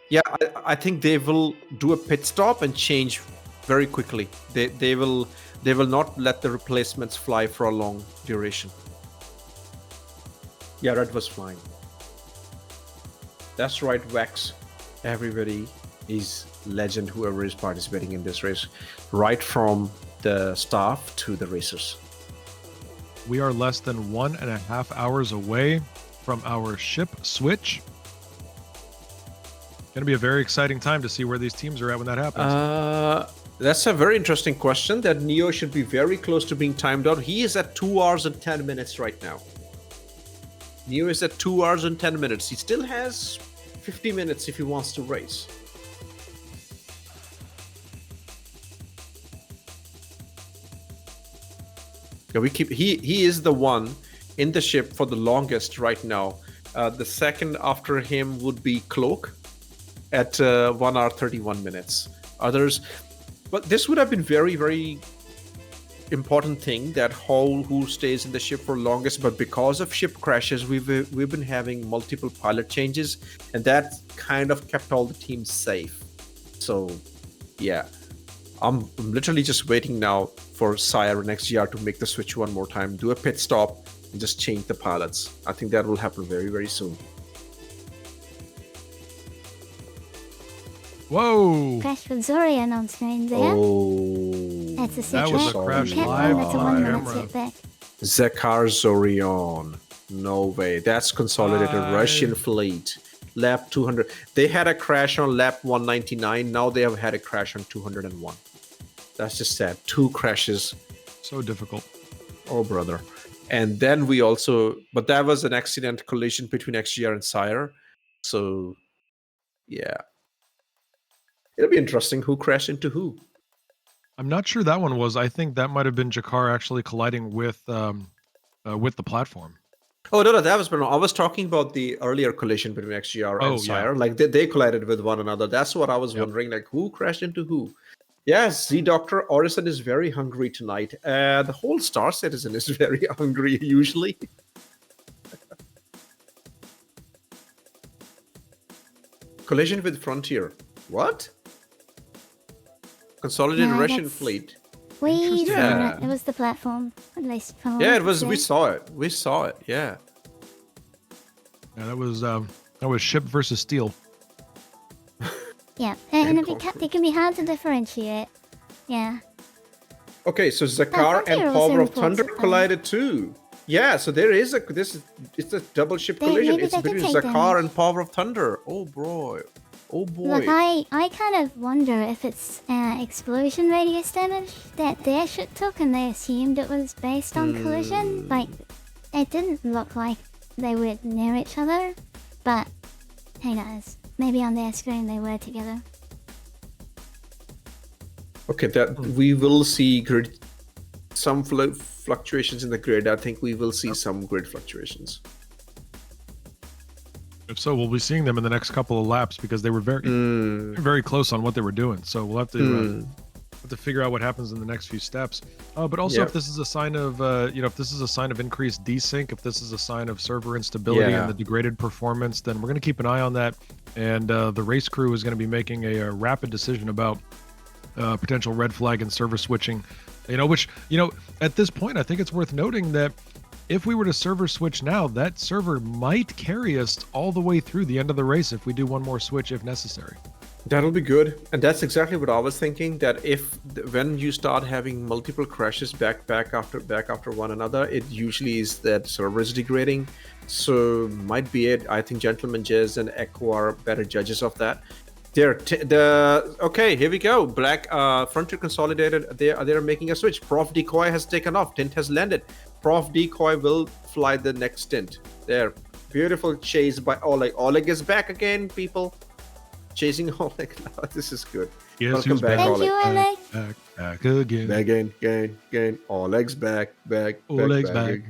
S2: Yeah,
S14: I think they will do a pit stop and change very quickly. They will not let the replacements fly for a long duration. Yeah, Red was flying. That's right, Wax. Everybody is legend, whoever is participating in this race, right from the staff to the racers.
S1: We are less than 1.5 hours away from our ship switch. Going to be a very exciting time to see where these teams are at when that happens.
S14: That's a very interesting question. That Neo should be very close to being timed out. He is at 2 hours and 10 minutes right now. Neo is at 2 hours and 10 minutes. He still has 50 minutes if he wants to race. Yeah, he is the one in the ship for the longest right now. The second after him would be Cloak at 1 hour 31 minutes. Others, but this would have been very, very important thing, that who stays in the ship for longest. But because of ship crashes, we've been having multiple pilot changes, and that kind of kept all the teams safe. So yeah, I'm literally just waiting now for SCIRE and XGR to make the switch one more time, do a pit stop, and just change the pilots. I think that will happen very, very soon.
S1: Whoa!
S2: Crash with Zorian on screen there.
S14: Oh,
S2: That's a
S1: that was a
S2: setback.
S1: crash
S2: Cat
S1: live
S2: one, that's a
S1: on
S2: 1 minute
S1: camera.
S2: setback.
S14: Zakar Zorion. No way. That's Consolidated Russian fleet. Lap 200. They had a crash on lap 199. Now they have had a crash on 201. That's just sad. 2 crashes.
S1: So difficult.
S14: Oh, brother. And then we also... But that was an accident collision between XGR and SCIRE. So, yeah. It'll be interesting who crashed into who.
S1: I'm not sure that one was. I think that might have been Jakar actually colliding with the platform.
S12: Oh no, that was I was talking about the earlier collision between XGR and SCIRE. Like they collided with one another. That's what I was wondering. Like who crashed into who? Yes, Z Doctor Orison is very hungry tonight. The whole Star Citizen is very hungry usually. Collision with Frontier. What? Consolidated
S2: Yeah,
S12: Russian
S2: that's-
S12: fleet.
S2: We saw
S12: Yeah.
S2: it. It was the platform, at least from
S12: Yeah,
S2: what
S12: it was.
S2: I
S12: We
S2: see.
S12: saw it. We saw it. Yeah.
S1: Yeah, that was ship versus steel.
S2: Yeah, and it can be hard to differentiate. Yeah.
S12: Okay, so Zakar
S2: Frontier
S12: and
S2: also
S12: Power of
S2: reports
S12: Thunder
S2: it, though.
S12: collided too. Yeah, so there is it's a double ship collision.
S2: maybe
S12: It's
S2: they did
S12: between
S2: take
S12: Zakar
S2: damage.
S12: and Power of Thunder. Oh boy. Oh boy.
S2: Look, I kind of wonder if it's explosion radius damage that their ship took, and they assumed it was based on collision. Like, it didn't look like they were near each other, but who knows? Maybe on their screen they were together.
S12: Okay, that we will see some fluctuations in the grid. I think we will see some grid fluctuations.
S1: If so, we'll be seeing them in the next couple of laps because they were very close on what they were doing. So we'll have to figure out what happens in the next few steps. But also,
S12: Yep.
S1: if this is a sign of if this is a sign of increased desync, if this is a sign of server instability
S12: Yeah.
S1: and the degraded performance, then we're going to keep an eye on that. And the race crew is going to be making a rapid decision about potential red flag and server switching. Which at this point, I think it's worth noting that if we were to server switch now, that server might carry us all the way through the end of the race if we do one more switch if necessary.
S12: That'll be good, and that's exactly what I was thinking. That when you start having multiple crashes back after one another, it usually is that server is degrading. So might be it. I think GentlemanJez and Echo are better judges of that. Okay, here we go. Black Frontier Consolidated. They're making a switch. Prof Decoy has taken off. Tint has landed. Prof Decoy will fly the next stint. There, beautiful chase by Oleg. Oleg is back again, people. Chasing Oleg. Oh, this is good.
S1: Yes,
S12: Welcome
S1: who's
S12: back,
S1: back?
S2: Thank
S12: Oleg.
S2: you, Oleg.
S1: Back again.
S12: Again. Oleg's back.
S1: Oleg's back.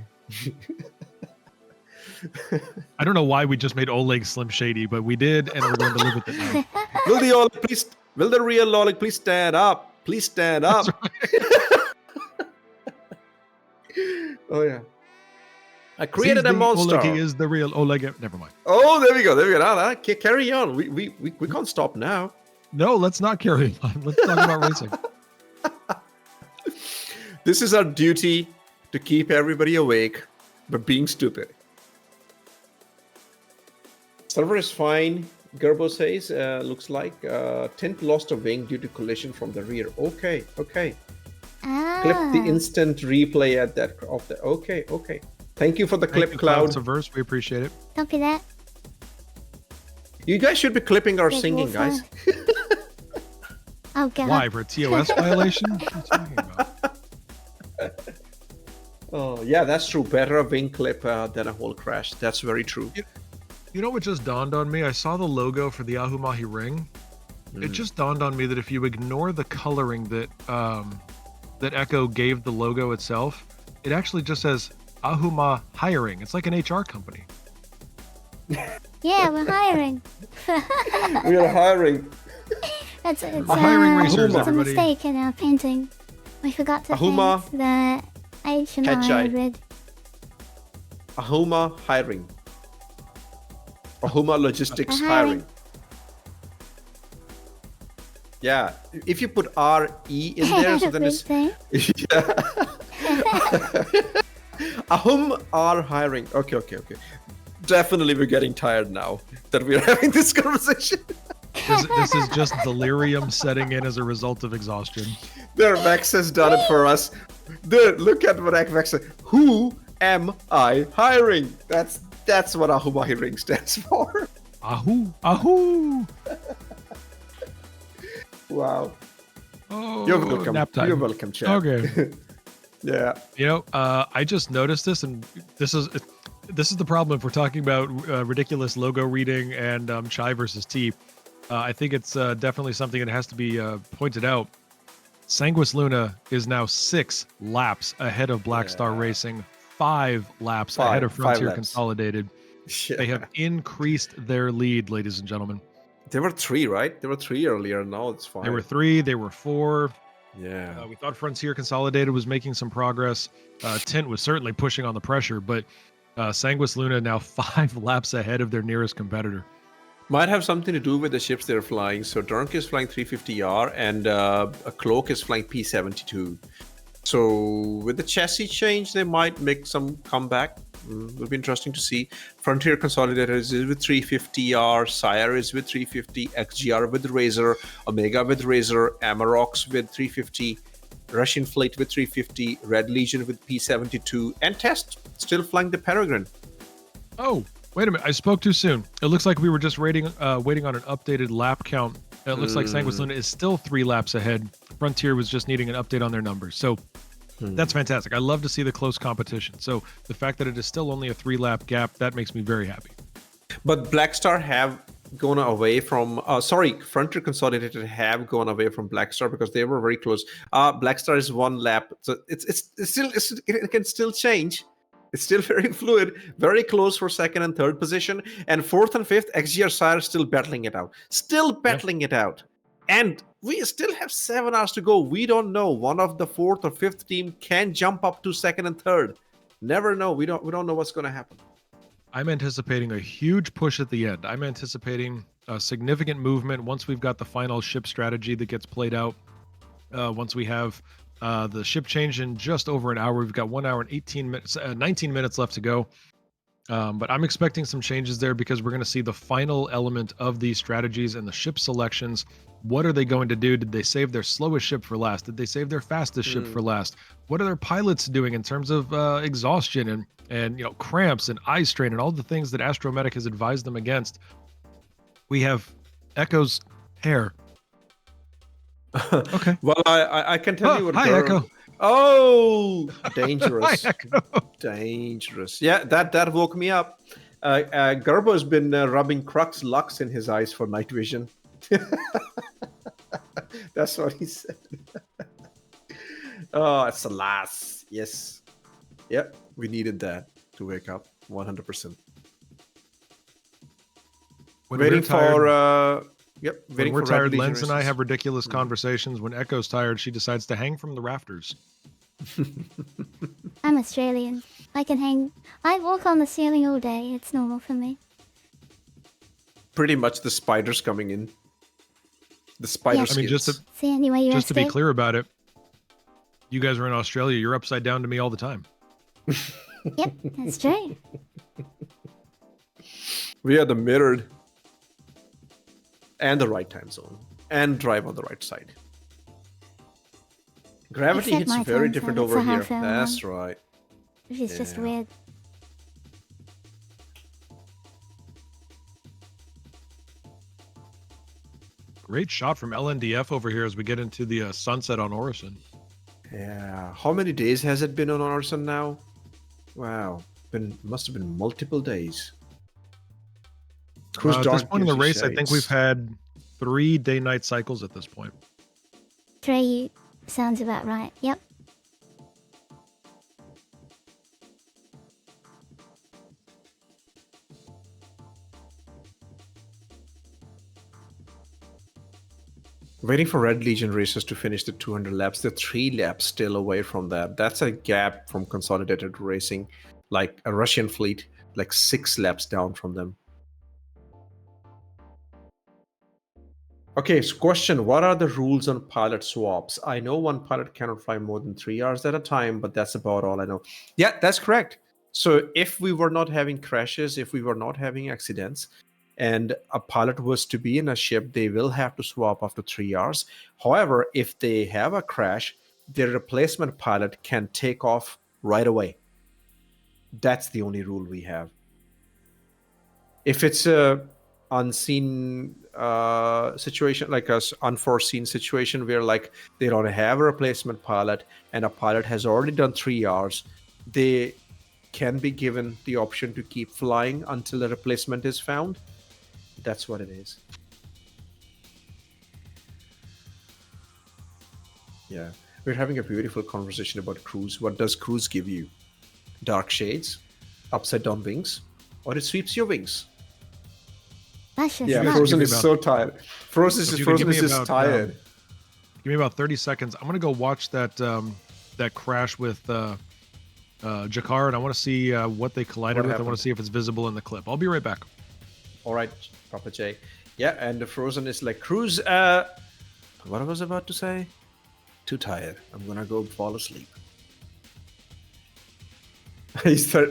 S1: I don't know why we just made Oleg Slim Shady, but we did, and we're going to live with it now.
S12: Will the real Oleg please stand up? Please stand up. Oh yeah. I created
S1: He's
S12: a
S1: the
S12: monster.
S1: Oleg, he is the real Oleg. Never mind.
S12: Oh, there we go. Now, carry on. We can't stop now.
S1: No, let's not carry on. Let's talk about racing.
S12: This is our duty to keep everybody awake, but being stupid. Server is fine. Gerbo says, looks like Tint lost a wing due to collision from the rear. Okay. Clip the instant replay at that of the. Okay. Thank you for the clip, Cloud.
S1: Verse, we appreciate it.
S2: Copy that.
S12: You guys should be clipping our
S2: Big
S12: singing,
S2: wolf,
S12: guys.
S2: Oh god.
S1: Why, for a TOS violation? What are you talking about?
S12: Oh yeah, that's true. Better a wing clip than a whole crash. That's very true.
S1: You know what just dawned on me? I saw the logo for the Ahumahi ring. It just dawned on me that if you ignore the coloring that that Echo gave the logo itself, it actually just says Ahuma Hiring. It's like an HR company.
S2: Yeah, we're hiring.
S12: We are hiring.
S2: It's
S1: We're hiring racers,
S2: it's a
S1: everybody.
S2: mistake in our painting. We forgot to
S12: Ahuma.
S2: paint the H and I
S12: Hedgeye.
S2: red.
S12: Ahuma hiring. Ahuma Logistics
S2: We're hiring.
S12: hiring. Yeah, if you put RE in there, so then it's yeah. Ahum are hiring. Okay. Definitely, we're getting tired now that we're having this conversation.
S1: This is just delirium setting in as a result of exhaustion.
S12: There, Max has done it for us. There, look at what Max said. Who am I hiring? That's what Ahuma hiring stands for.
S1: Ahoo!
S12: Wow.
S1: Oh,
S12: You're welcome.
S1: nap time.
S12: You're welcome, chat.
S1: Okay.
S12: Yeah.
S1: I just noticed this, and this is the problem if we're talking about ridiculous logo reading and Chai versus T. I think it's definitely something that has to be pointed out. Sanguis Luna is now 6 laps ahead of Black Star Racing, 5 laps ahead of
S12: Five
S1: Frontier
S12: laps.
S1: Consolidated. They have increased their lead, ladies and gentlemen.
S12: There were 3, right? There were 3 earlier. Now it's 5.
S1: They were 3, they were 4.
S12: Yeah.
S1: We thought Frontier Consolidated was making some progress. Tint was certainly pushing on the pressure, but Sanguis Luna now 5 laps ahead of their nearest competitor.
S12: Might have something to do with the ships they're flying. So Drunk is flying 350R and a Cloak is flying P72. So with the chassis change, they might make some comeback. Will be interesting to see. Frontier Consolidated is with 350R, SCIRE is with 350, XGR with Razor, Omega with Razor, Amaroks with 350, Russian Fleet with 350, Red Legion with P72, and Test still flying the Peregrine.
S1: Oh, wait a minute. I spoke too soon. It looks like we were just waiting on an updated lap count. It looks like Sanguis Luna is still 3 laps ahead. Frontier was just needing an update on their numbers. So that's fantastic. I love to see the close competition. So the fact that it is still only a 3-lap gap, that makes me very happy.
S12: But Blackstar have gone away from Frontier Consolidated have gone away from Blackstar because they were very close. Blackstar is 1 lap, so it can still change. It's still very fluid, very close for 2nd and 3rd position, and 4th and 5th. XGR SCIRE still battling it out, and we still have 7 hours to go. We don't know. One of the 4th or 5th team can jump up to 2nd and 3rd. Never know. We don't know what's going to happen.
S1: I'm anticipating a huge push at the end. I'm anticipating a significant movement once we've got the final ship strategy that gets played out. Once we have the ship change in just over an hour, we've got 1 hour and 19 minutes left to go. But I'm expecting some changes there because we're going to see the final element of these strategies and the ship selections. What are they going to do? Did they save their slowest ship for last? Did they save their fastest ship for last? What are their pilots doing in terms of exhaustion and cramps and eye strain and all the things that Astromedic has advised them against? We have Echo's hair. Okay.
S12: Well, I can tell you what.
S1: Hi, Echo.
S12: Oh, dangerous.
S1: Hi, Echo.
S12: Dangerous. Yeah, that woke me up. Gerbo's been rubbing Crux Lux in his eyes for night vision. That's what he said. Oh, it's the last. Yes. Yep, we needed that to wake up 100%. Waiting for
S1: when we're tired, Lens and I have ridiculous conversations. When Echo's tired, she decides to hang from the rafters.
S2: I'm Australian. I can hang. I walk on the ceiling all day. It's normal for me.
S12: Pretty much the spiders coming in. The spider skins.
S1: I mean, just to be clear about it, you guys are in Australia. You're upside down to me all the time.
S2: Yep, that's true.
S12: We are the mirrored and the right time zone and drive on the right side. Gravity
S2: Except
S12: hits
S2: my
S12: very
S2: time
S12: different
S2: zone, it's
S12: over
S2: a
S12: here.
S2: half hour
S12: That's
S2: one.
S12: right.
S2: Which is just
S12: Yeah.
S2: weird.
S1: Great shot from LNDF over here as we get into the sunset on Orison.
S12: Yeah. How many days has it been on Orson now? Wow. Must have been multiple days.
S1: At this point in the race, I think we've had 3 day-night cycles at this point.
S2: 3 sounds about right. Yep.
S12: Waiting for Red Legion racers to finish the 200 laps. They're 3 laps still away from that. That's a gap from Consolidated Racing, like a Russian fleet, like 6 laps down from them. Okay, so question, what are the rules on pilot swaps? I know one pilot cannot fly more than 3 hours at a time, but that's about all I know. Yeah, that's correct. So if we were not having crashes, if we were not having accidents, and a pilot was to be in a ship, they will have to swap after 3 hours. However, if they have a crash, their replacement pilot can take off right away. That's the only rule we have. If it's a unseen situation, like a unforeseen situation where like they don't have a replacement pilot and a pilot has already done 3 hours, they can be given the option to keep flying until a replacement is found. That's what it is. Yeah, we're having a beautiful conversation about cruise. What does cruise give you? dark shades, upside down wings, or it sweeps your wings.
S2: That's just
S12: Yeah,
S2: nuts.
S12: Frozen
S1: Give
S12: is
S1: me
S12: so tired. Frozen
S1: If
S12: is
S1: you could give
S12: Frozen
S1: me
S12: is just
S1: about,
S12: tired.
S1: Give me about 30 seconds. I'm gonna go watch that that crash with Jakar, and I want to see what they collided
S12: What
S1: with. I want
S12: happened?
S1: to see if it's visible in the clip. I'll be right back.
S12: All right, Papa J. Yeah, and the Frozen is like, Cruz, what I was about to say? Too tired. I'm gonna go fall asleep.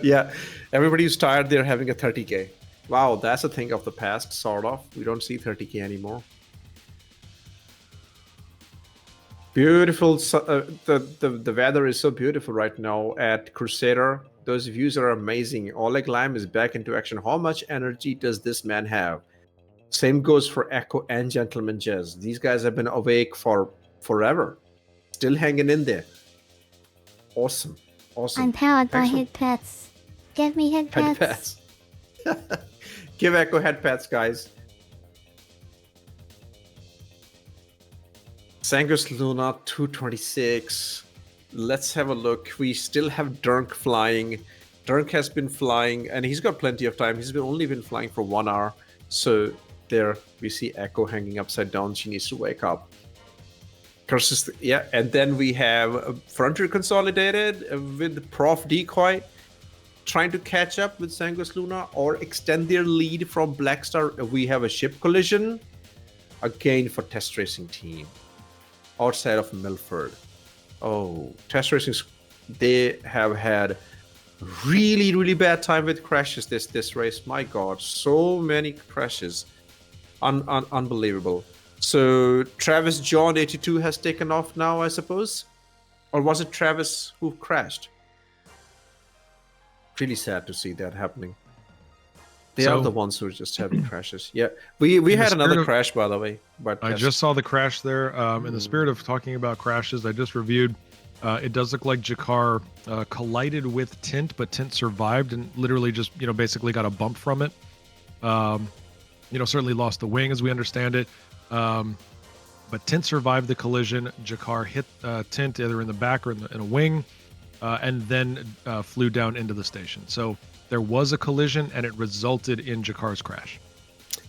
S12: Yeah, everybody who's tired, they're having a 30K. Wow, that's a thing of the past, sort of. We don't see 30K anymore. Beautiful. The weather is so beautiful right now at Crusader. Those views are amazing. Oleg Lime is back into action. How much energy does this man have? Same goes for Echo and GentlemanJez. These guys have been awake for forever. Still hanging in there. Awesome. Awesome.
S2: I'm powered by
S12: Excellent.
S2: head pets. Give me head
S12: Head
S2: pets.
S12: pats. Give Echo head pats, guys. Sanguis Luna 226. Let's have a look. We still have Dunk flying. Dunk has been flying, and he's got plenty of time. He's only been flying for 1 hour. So there we see Echo hanging upside down. She needs to wake up. Curses, yeah, and then we have Frontier Consolidated with Prof Decoy trying to catch up with Sanguis Luna or extend their lead from Blackstar. We have a ship collision again for Test Racing Team outside of Milford. Oh, Test Racing, they have had really bad time with crashes this race. My God, so many crashes, unbelievable. So Travis John 82 has taken off now, I suppose, or was it Travis who crashed? Really sad to see that happening. They are the ones who are just having crashes. Yeah, we had another crash, by the way. But
S1: I just saw the crash there. In the spirit of talking about crashes, I just reviewed. It does look like Jakar collided with Tint, but Tint survived and literally just basically got a bump from it. Certainly lost the wing as we understand it. But Tint survived the collision. Jakar hit Tint either in the back or in a wing, and then flew down into the station. So there was a collision, and it resulted in Jakar's crash.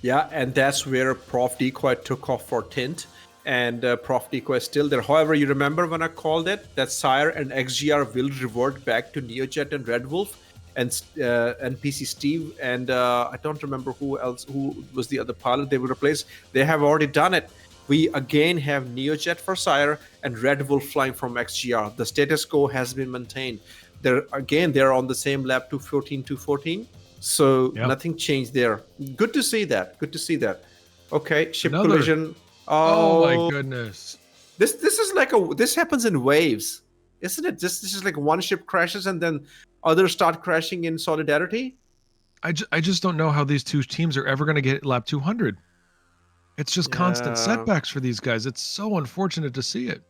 S12: Yeah, and that's where Prof Decoy took off for Tint, and Prof Decoy is still there. However, you remember when I called it that SCIRE and XGR will revert back to Neojet and Red Wolf, and PC Steve, and I don't remember who was the other pilot they will replace. They have already done it. We again have Neojet for SCIRE and Red Wolf flying from XGR. The status quo has been maintained. They're on the same lap 214. So nothing changed there. Good to see that. Okay, ship collision.
S1: Oh my goodness.
S12: This is like this happens in waves, isn't it? This is like one ship crashes and then others start crashing in solidarity.
S1: I just don't know how these two teams are ever going to get lap 200. It's just constant setbacks for these guys. It's so unfortunate to see it.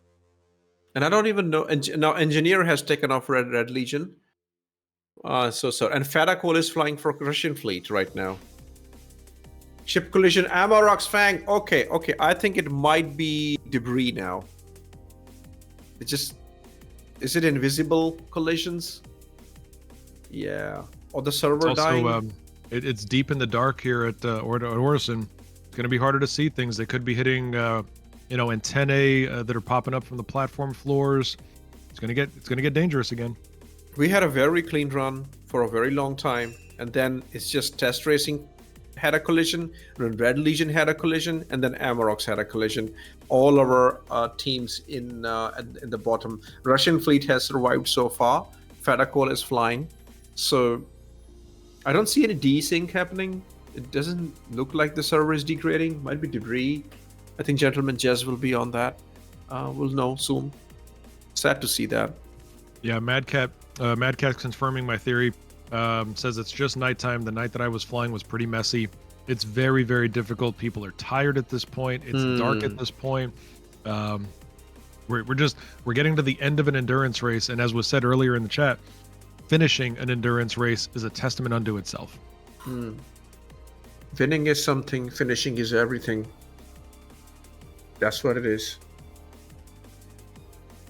S12: And I don't even know. Now Engineer has taken off Red Legion. So sorry. And Fatakol is flying for Russian fleet right now. Ship collision. Amarok's Fang. Okay. I think it might be debris now. Is it invisible collisions? Yeah. Or the server
S1: It's also,
S12: dying.
S1: It's deep in the dark here at Orison. It's going to be harder to see things. They could be hitting, antennae that are popping up from the platform floors. It's going to get dangerous again.
S12: We had a very clean run for a very long time, and then it's just Test Racing had a collision, then Red Legion had a collision, and then Amarok's had a collision. All of our teams in the bottom. Russian fleet has survived so far. Fatakol is flying, so I don't see any desync happening. It doesn't look like the server is degrading. Might be debris. I think GentlemanJez will be on that. We'll know soon. Sad to see that.
S1: Yeah, Madcat's confirming my theory. Says it's just nighttime. The night that I was flying was pretty messy. It's very, very difficult. People are tired at this point. It's dark at this point. We're getting to the end of an endurance race, and as was said earlier in the chat, finishing an endurance race is a testament unto itself.
S12: Winning is something, finishing is everything. That's what it is.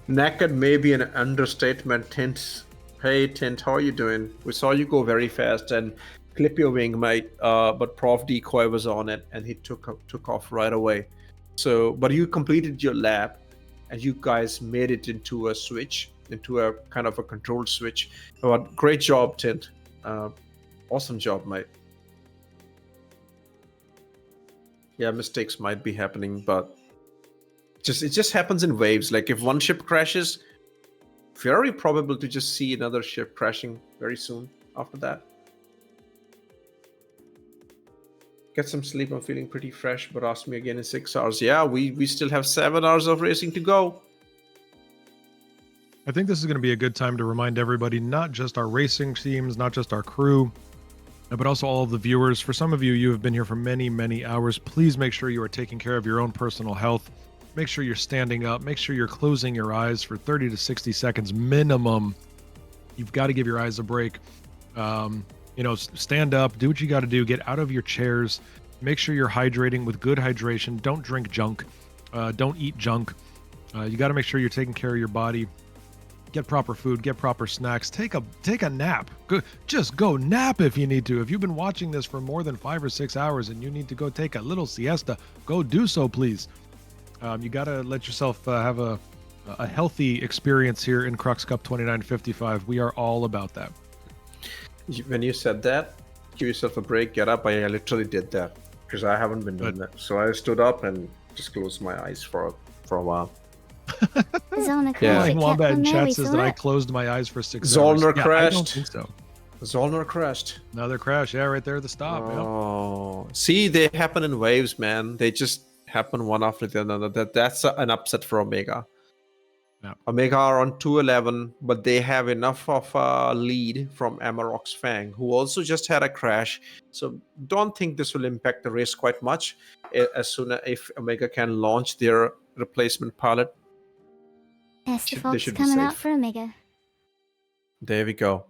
S12: Naked may be an understatement. Tint
S14: Hey Tint, how are you doing? We saw you go very fast and clip your wing, mate. But Prof Decoy was on it and he took off right away. So, but you completed your lap, and you guys made it into a switch, into a kind of a controlled switch. But great job, Tint. Awesome job, mate. Yeah, mistakes might be happening, but it just happens in waves. Like if one ship crashes, very probable to just see another ship crashing very soon after that. Get some sleep. I'm feeling pretty fresh, but ask me again in 6 hours. Yeah, we still have 7 hours of racing to go.
S1: I think this is going to be a good time to remind everybody, not just our racing teams, not just our crew, but also all of the viewers. For some of you, you have been here for many, many hours. Please make sure you are taking care of your own personal health. Make sure you're standing up. Make sure you're closing your eyes for 30 to 60 seconds minimum. You've got to give your eyes a break. Stand up, do what you got to do, get out of your chairs, make sure you're hydrating with good hydration. Don't drink junk, don't eat junk. You got to make sure you're taking care of your body. Get proper food, get proper snacks, take a nap. Just go nap if you need to. If you've been watching this for more than 5 or 6 hours and you need to go take a little siesta, go do so, please. You got to let yourself have a healthy experience here in Crux Cup 2955. We are all about that.
S14: When you said that, give yourself a break, get up. I literally did that because I haven't been doing that. So I stood up and just closed my eyes for a while.
S1: Yeah. Wombat in chat says that I closed my eyes for 6 hours.
S14: Zollner crashed.
S1: I don't think so.
S14: Zollner crashed.
S1: Another crash. Yeah, right there at the stop.
S14: Oh, see, they happen in waves, man. They just happen one after the other. That's an upset for Omega.
S1: Yeah.
S14: Omega are on 211, but they have enough of a lead from Amarok's Fang, who also just had a crash. So don't think this will impact the race quite much. As soon as if Omega can launch their replacement pilot,
S2: Yes, the
S14: they
S2: Fox
S14: should be
S2: coming
S14: safe.
S2: out for Omega.
S14: There we go.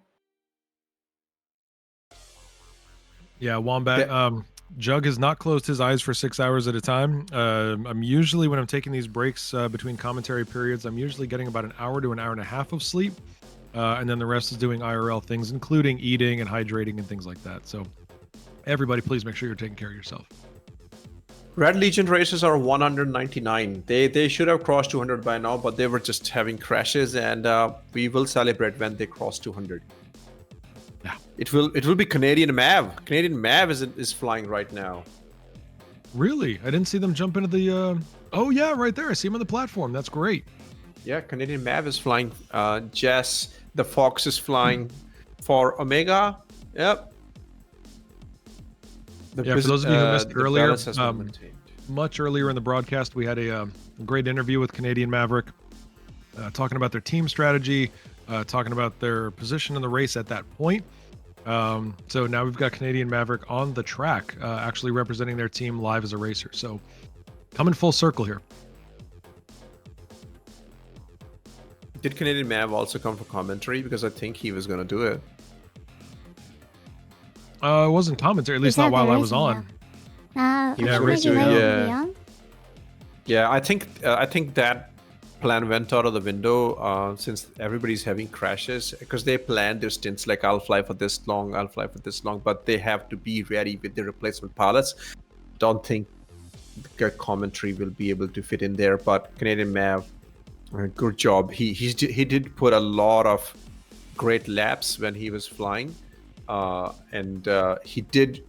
S1: Yeah, Wombat. Jug has not closed his eyes for 6 hours at a time. I'm usually, when I'm taking these breaks between commentary periods, I'm usually getting about an hour to an hour and a half of sleep. And then the rest is doing IRL things, including eating and hydrating and things like that. So everybody, please make sure you're taking care of yourself.
S14: Red Legion races are 199. They should have crossed 200 by now, but they were just having crashes, and we will celebrate when they cross 200.
S1: Yeah,
S14: it will be Canadian Mav. Canadian Mav is flying right now.
S1: Really? I didn't see them jump into the. Oh yeah, right there. I see him on the platform. That's great.
S14: Yeah, Canadian Mav is flying. Jess, the Fox is flying for Omega. Yep.
S1: For those of you who missed earlier, much earlier in the broadcast, we had a great interview with Canadian Maverick, talking about their team strategy, talking about their position in the race at that point. So now we've got Canadian Maverick on the track, actually representing their team live as a racer. So coming full circle here.
S14: Did Canadian Mav also come for commentary? Because I think he was going to do it.
S1: It wasn't commentary, at least not while I was on.
S2: Yeah,
S14: I think that plan went out of the window since everybody's having crashes, because they planned their stints like I'll fly for this long, but they have to be ready with the replacement pilots. Don't think the commentary will be able to fit in there, but Canadian Mav, good job. He did put a lot of great laps when he was flying. And he did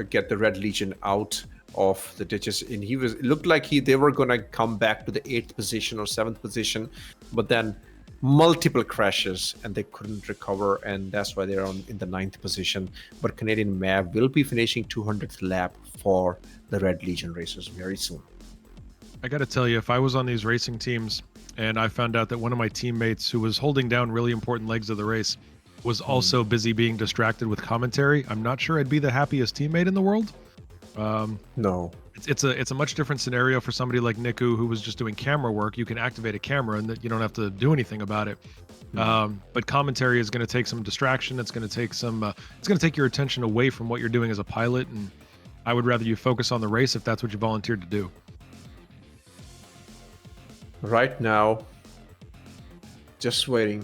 S14: get the Red Legion out of the ditches, and it looked like they were gonna come back to the 8th position or 7th position, but then multiple crashes and they couldn't recover, and that's why they're in the 9th position. But Canadian Mav will be finishing 200th lap for the Red Legion racers very soon.
S1: I gotta tell you, if I was on these racing teams and I found out that one of my teammates who was holding down really important legs of the race was also busy being distracted with commentary, I'm not sure I'd be the happiest teammate in the world.
S14: No,
S1: it's a much different scenario for somebody like Niku, who was just doing camera work. You can activate a camera and you don't have to do anything about it. But commentary is going to take some distraction. It's going to take it's going to take your attention away from what you're doing as a pilot, and I would rather you focus on the race if that's what you volunteered to do.
S14: Right now, just waiting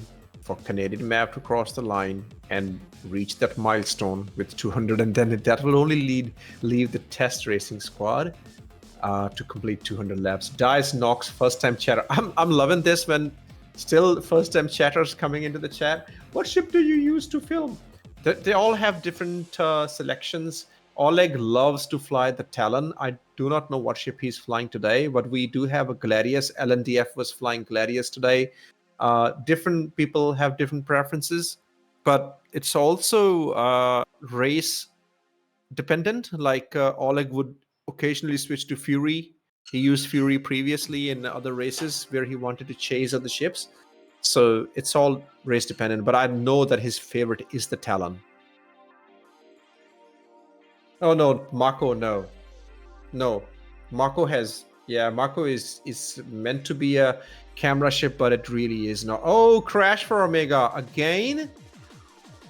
S14: for Canadian map to cross the line and reach that milestone with 200, and then that will only leave the test racing squad to complete 200 laps. Dice Nox, first time chatter. I'm loving this when still first time chatters coming into the chat. What ship do you use to film? They all have different selections. Oleg loves to fly the Talon. I do not know what ship he's flying today, but we do have a Gladius. LNDF was flying Gladius today. Different people have different preferences, but it's also race dependent. Like Oleg would occasionally switch to Fury. He used Fury previously in other races where he wanted to chase other ships. So it's all race dependent, but I know that his favorite is the Talon. Oh no, Mako, no. Mako has, Mako is meant to be a camera ship, but it really is not. Oh, crash for Omega again?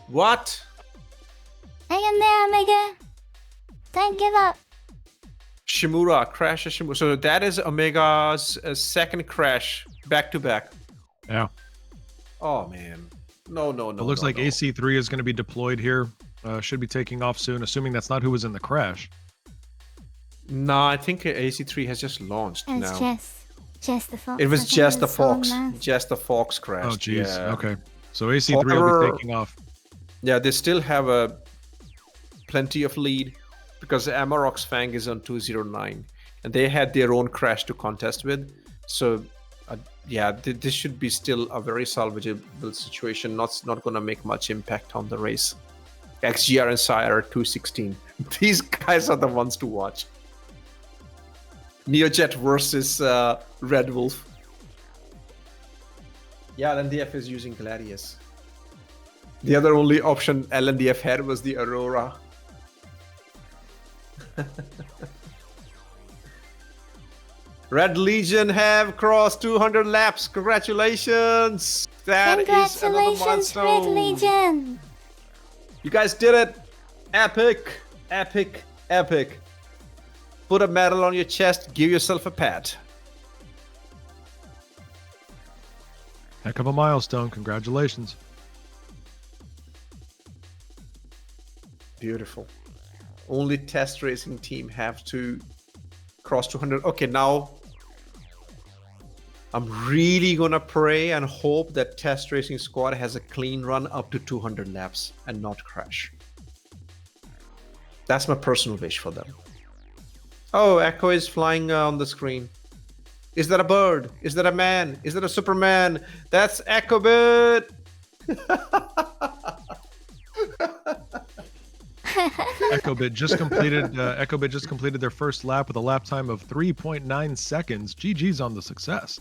S14: What?
S2: Hang in there, Omega. Don't give up.
S14: Shimura, crash of Shimura. So that is Omega's second crash back to back.
S1: Yeah.
S14: Oh man. No.
S1: It looks like AC3 is going to be deployed here. Should be taking off soon, assuming that's not who was in the crash.
S14: No, I think AC3 has just launched
S2: It's
S14: now.
S2: just the Fox.
S14: It was just the
S2: Fox.
S14: Fox. Just the Fox crashed.
S1: Oh, geez.
S14: Yeah.
S1: Okay. So AC3 will be taking off.
S14: Yeah, they still have plenty of lead because Amarok's Fang is on 209, and they had their own crash to contest with. So, this should be still a very salvageable situation. Not going to make much impact on the race. XGR and SCIRE 216. These guys are the ones to watch. Neojet versus Red Wolf. Yeah, LNDF is using Gladius. The other only option LNDF had was the Aurora. Red Legion have crossed 200 laps. Congratulations! That is another
S2: Congratulations, Red
S14: milestone.
S2: Legion!
S14: You guys did it! Epic! Epic! Epic! Put a medal on your chest, give yourself a pat.
S1: Heck of a milestone. Congratulations.
S14: Beautiful. Only test racing team have to cross 200. Okay, now I'm really gonna pray and hope that test racing squad has a clean run up to 200 laps and not crash. That's my personal wish for them. Oh, Echo is flying on the screen. Is that a bird? Is that a man? Is that a Superman? That's Echo Bit.
S1: Echobit just completed their first lap with a lap time of 3.9 seconds. GG's on the success.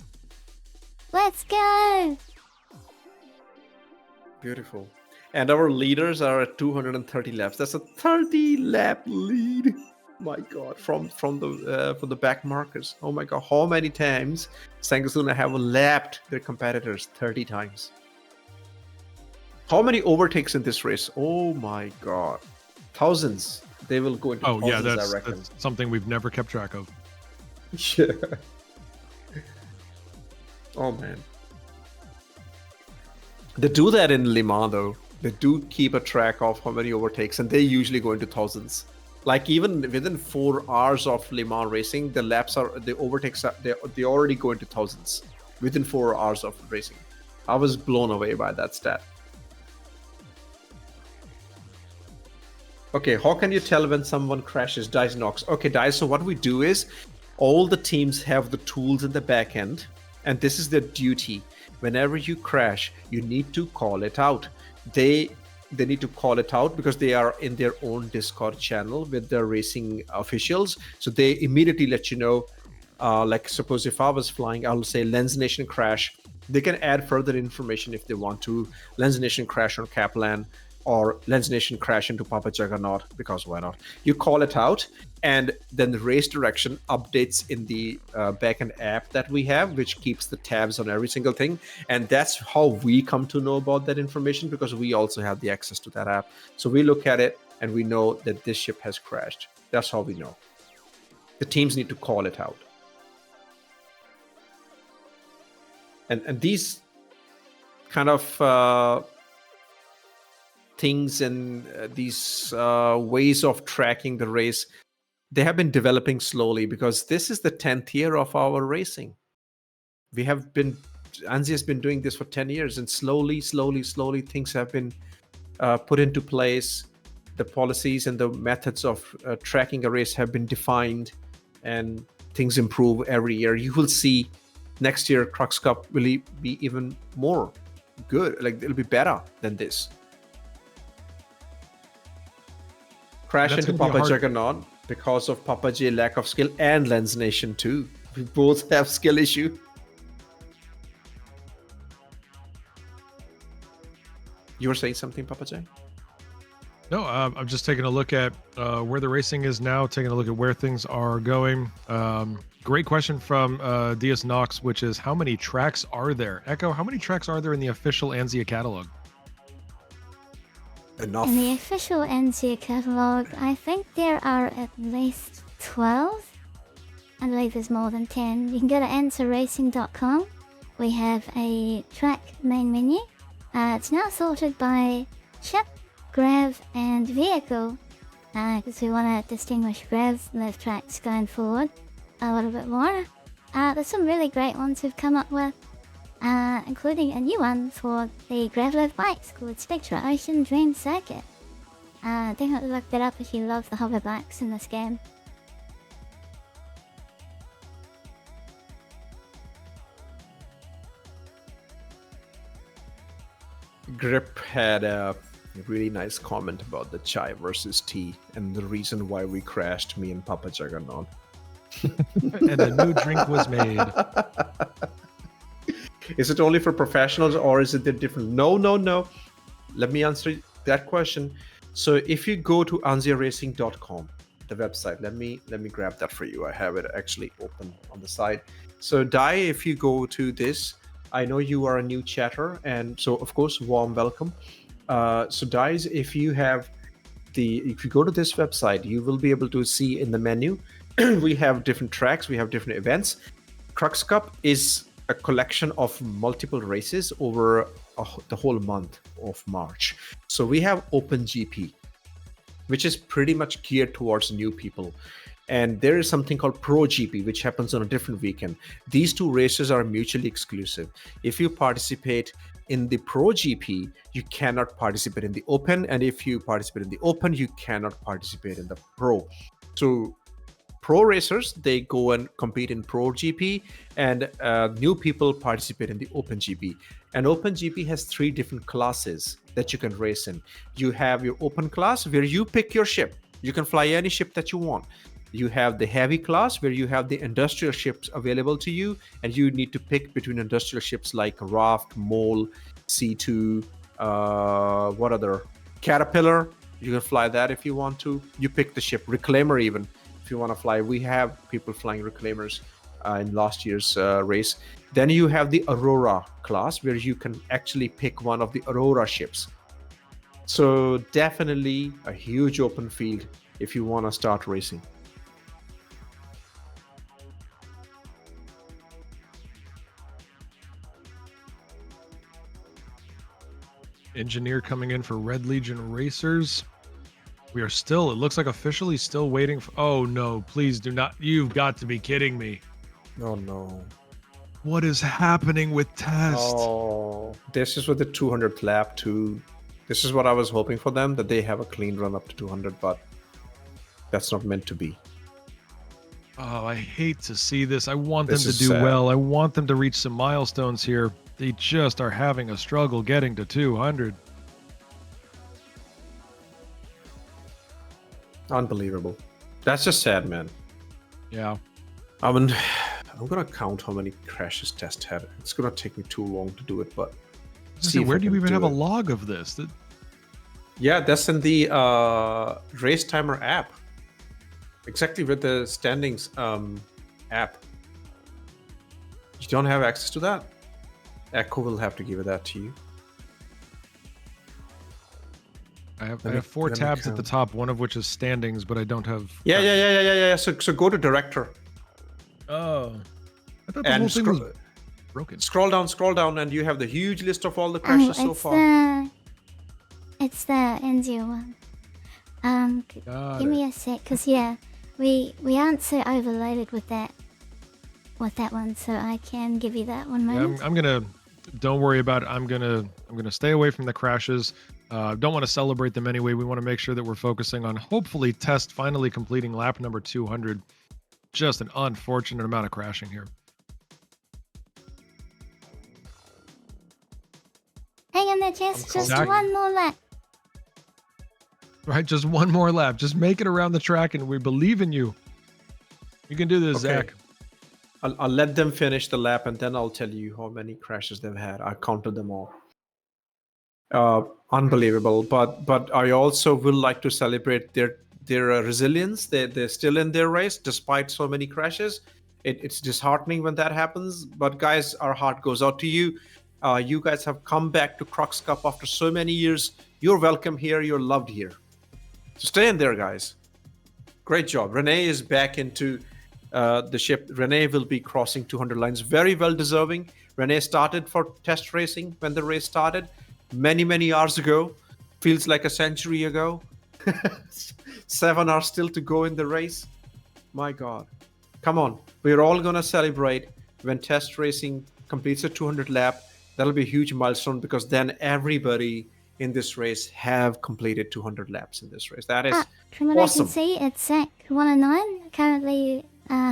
S2: Let's go!
S14: Beautiful. And our leaders are at 230 laps. That's a 30 lap lead. My God, from the back markers. Oh my God, how many times Sanguis Luna have lapped their competitors? 30 times. How many overtakes in this race? Oh my God, thousands. They will go into thousands, I reckon.
S1: That's something we've never kept track of.
S14: Yeah. Oh man. They do that in Le Mans though. They do keep a track of how many overtakes, and they usually go into thousands. Like even within 4 hours of Le Mans racing, the overtakes they already go into thousands within 4 hours of racing. I was blown away by that stat. Okay, how can you tell when someone crashes? Dice Nox. Okay, Dice, so what we do is all the teams have the tools in the back end, and this is their duty. Whenever you crash, you need to call it out. They need to call it out because they are in their own Discord channel with their racing officials. So they immediately let you know, like suppose if I was flying, I'll say Lens Nation crash. They can add further information if they want to. Lens Nation crash on Kaplan, or Lens Nation crash into Papa Juggernaut, because why not? You call it out, and then the race direction updates in the backend app that we have, which keeps the tabs on every single thing. And that's how we come to know about that information, because we also have the access to that app. So we look at it and we know that this ship has crashed. That's how we know. The teams need to call it out. And these kind of things and these ways of tracking the race, they have been developing slowly because this is the 10th year of our racing. ANSI has been doing this for 10 years, and slowly things have been put into place. The policies and the methods of tracking a race have been defined, and things improve every year. You will see next year Crux Cup will be even more good. Like, it'll be better than this. Crash
S1: That's
S14: into
S1: gonna be
S14: Papa
S1: hard-
S14: Juggernaut because of Papa J lack of skill, and Lens Nation too. We both have skill issue. You were saying something, Papa J?
S1: No, I'm just taking a look at where the racing is now, taking a look at where things are going. Great question from DS Nox, which is, how many tracks are there? Echo, how many tracks are there in the official ANSIA catalog?
S14: Enough.
S2: In the official NCA catalog, I think there are at least 12. I believe there's more than 10. You can go to answerracing.com. We have a track main menu. It's now sorted by ship, grav, and vehicle, because we want to distinguish gravs and those tracks going forward a little bit more. There's some really great ones we've come up with, including a new one for the grav-live bikes called Spectra Ocean Dream Circuit. Definitely look that up if you love the hover bikes in this game.
S14: Grip had a really nice comment about the chai versus tea and the reason why we crashed, me and Papa Juggernaut.
S1: And a new drink was made.
S14: Is it only for professionals, or is it different? No. Let me answer that question. So if you go to ansiaracing.com, the website, let me grab that for you. I have it actually open on the side. So Dai, if you go to this, I know you are a new chatter, and so of course, warm welcome. So Dai, if you go to this website, you will be able to see in the menu, we have different tracks, we have different events. Crux Cup is a collection of multiple races over the whole month of March. So we have OpenGP, which is pretty much geared towards new people. And there is something called Pro GP, which happens on a different weekend. These two races are mutually exclusive. If you participate in the Pro GP, you cannot participate in the Open. And if you participate in the Open, you cannot participate in the Pro. So Pro racers, they go and compete in Pro GP, and new people participate in the Open GP. And Open GP has 3 different classes that you can race in. You have your Open class, where you pick your ship. You can fly any ship that you want. You have the heavy class, where you have the industrial ships available to you, and you need to pick between industrial ships like Raft, Mole, C2, what other? Caterpillar. You can fly that if you want to. You pick the ship. Reclaimer even, if you want to fly. We have people flying Reclaimers in last year's race. Then you have the Aurora class, where you can actually pick one of the Aurora ships. So definitely a huge open field if you want to start racing.
S1: Engineer coming in for Red Legion Racers. We are still, it looks like officially still waiting for, oh no, please do not, you've got to be kidding me.
S14: Oh no.
S1: What is happening with test?
S14: Oh, this is with the 200th lap too. This is what I was hoping for them, that they have a clean run up to 200, but that's not meant to be.
S1: Oh, I hate to see this. I want them
S14: This
S1: to
S14: is
S1: do
S14: sad.
S1: well. I want them to reach some milestones here. They just are having a struggle getting to 200.
S14: Unbelievable. That's just sad, man.
S1: Yeah.
S14: I mean, I'm gonna count how many crashes Test had. It's gonna take me too long to do it, but
S1: So
S14: if
S1: where
S14: I
S1: do you
S14: can
S1: even have a
S14: it.
S1: log of this?
S14: Yeah, that's in the Race Timer app. Exactly with the standings app. You don't have access to that? Echo will have to give that to you.
S1: I have
S14: Let me-
S1: 4
S14: let me
S1: tabs at the
S14: count.
S1: top, one of which is standings, but I don't have.
S14: Yeah. So go to Director.
S1: Oh. I thought the
S14: And
S1: whole thing was broken.
S12: Scroll down, and you have the huge list of all the crashes so far.
S2: It's the India one. Give me a sec, cause yeah, we aren't so overloaded with that one, so I can give you that one moment.
S1: Yeah, I'm gonna. Don't worry about it. I'm gonna stay away from the crashes. Don't want to celebrate them anyway. We want to make sure that we're focusing on hopefully Test finally completing lap number 200. Just an unfortunate amount of crashing here.
S2: Hang on there, Jess. Just one more lap.
S1: Right, just one more lap. Just make it around the track, and we believe in you. You can do this,
S12: Okay.
S1: Zach.
S12: I'll let them finish the lap, and then I'll tell you how many crashes they've had. I counted them all. Unbelievable. But I also will like to celebrate their resilience. They're still in their race despite so many crashes. It's disheartening when that happens. But guys, our heart goes out to you. You guys have come back to Crux Cup after so many years. You're welcome here. You're loved here. So stay in there, guys. Great job. Renee is back into the ship. Renee will be crossing 200 lines. Very well deserving. Renee started for test racing when the race started many hours ago. Feels like a century ago. 7 hours still to go in the race. My God. Come on. We're all going to celebrate when test racing completes a 200 lap. That'll be a huge milestone because then everybody in this race have completed 200 laps in this race. That is
S2: From what
S12: awesome.
S2: I can see, it's Zach 109 currently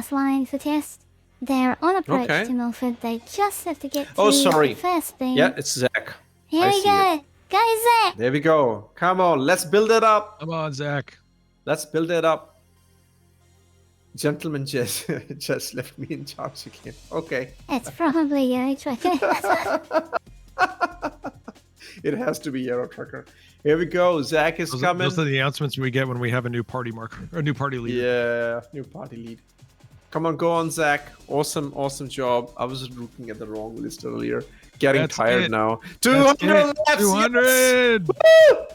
S2: flying for test. They're on approach
S12: Okay.
S2: to Milford. They just have to get to
S12: Oh, sorry.
S2: the first beam.
S12: Yeah, it's Zach.
S2: Here
S12: I
S2: we
S12: see
S2: go.
S12: it.
S2: Go, Zach.
S12: There we go. Come on, let's build it up.
S1: Come on, Zach.
S12: Let's build it up. GentlemanJez just left me in charge again. Okay.
S2: It's probably Eurotrucker.
S12: It has to be Eurotrucker. Here we go. Zach is coming.
S1: Those are the announcements we get when we have a new party marker or a new party leader.
S12: Yeah, new party lead. Come on, go on, Zach. Awesome job. I was looking at the wrong list earlier. Getting
S1: That's
S12: tired
S1: it.
S12: now.
S1: That's
S12: 200
S1: it.
S12: laps.
S1: 200.
S12: Yes!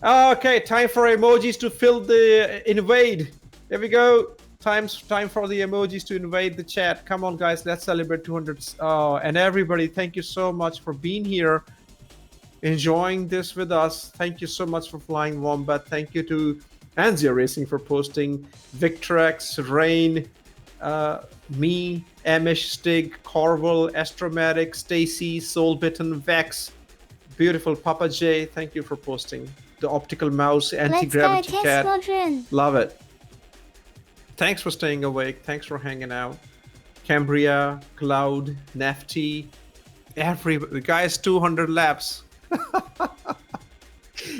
S12: Woo! Okay, time for emojis to fill the invade. There we go. Time for the emojis to invade the chat. Come on, guys. Let's celebrate 200. And everybody, thank you so much for being here, enjoying this with us. Thank you so much for flying Wombat. Thank you to Anzia Racing for posting. Victrex, Rain, me, Amish, Stig, Corval, Astromatic, Stacy, Soulbitten, Vex, beautiful Papa J. Thank you for posting. The Optical Mouse, Anti-Gravity
S2: Let's go,
S12: Cat.
S2: Test Squadron.
S12: Love it. Thanks for staying awake. Thanks for hanging out. Cambria, Cloud, Nafty, everybody. Guys, 200 laps.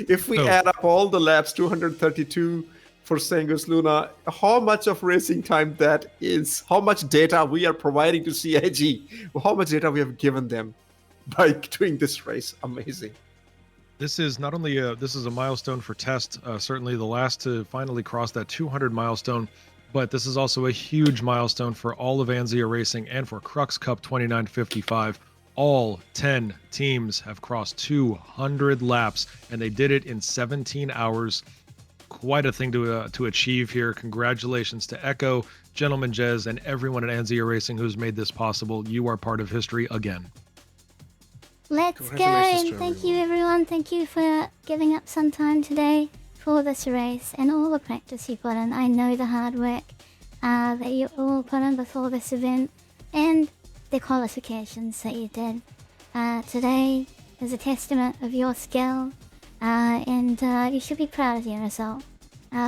S12: If we add up all the laps, 232 for Sanguis Luna, how much of racing time that is, how much data we are providing to CIG, how much data we have given them by doing this race. Amazing.
S1: This is not only this is a milestone for Test, certainly the last to finally cross that 200 milestone, but this is also a huge milestone for all of Anzia Racing and for Crux Cup 2955. All 10 teams have crossed 200 laps, and they did it in 17 hours. Quite a thing to achieve here. Congratulations to Echo, GentlemanJez, and everyone at Anzia Racing who's made this possible. You are part of history again.
S2: Let's go, and thank you everyone. Thank you for giving up some time today for this race and all the practice you put in. I know the hard work that you all put in before this event and the qualifications that you did. Today is a testament of your skill and you should be proud of your result.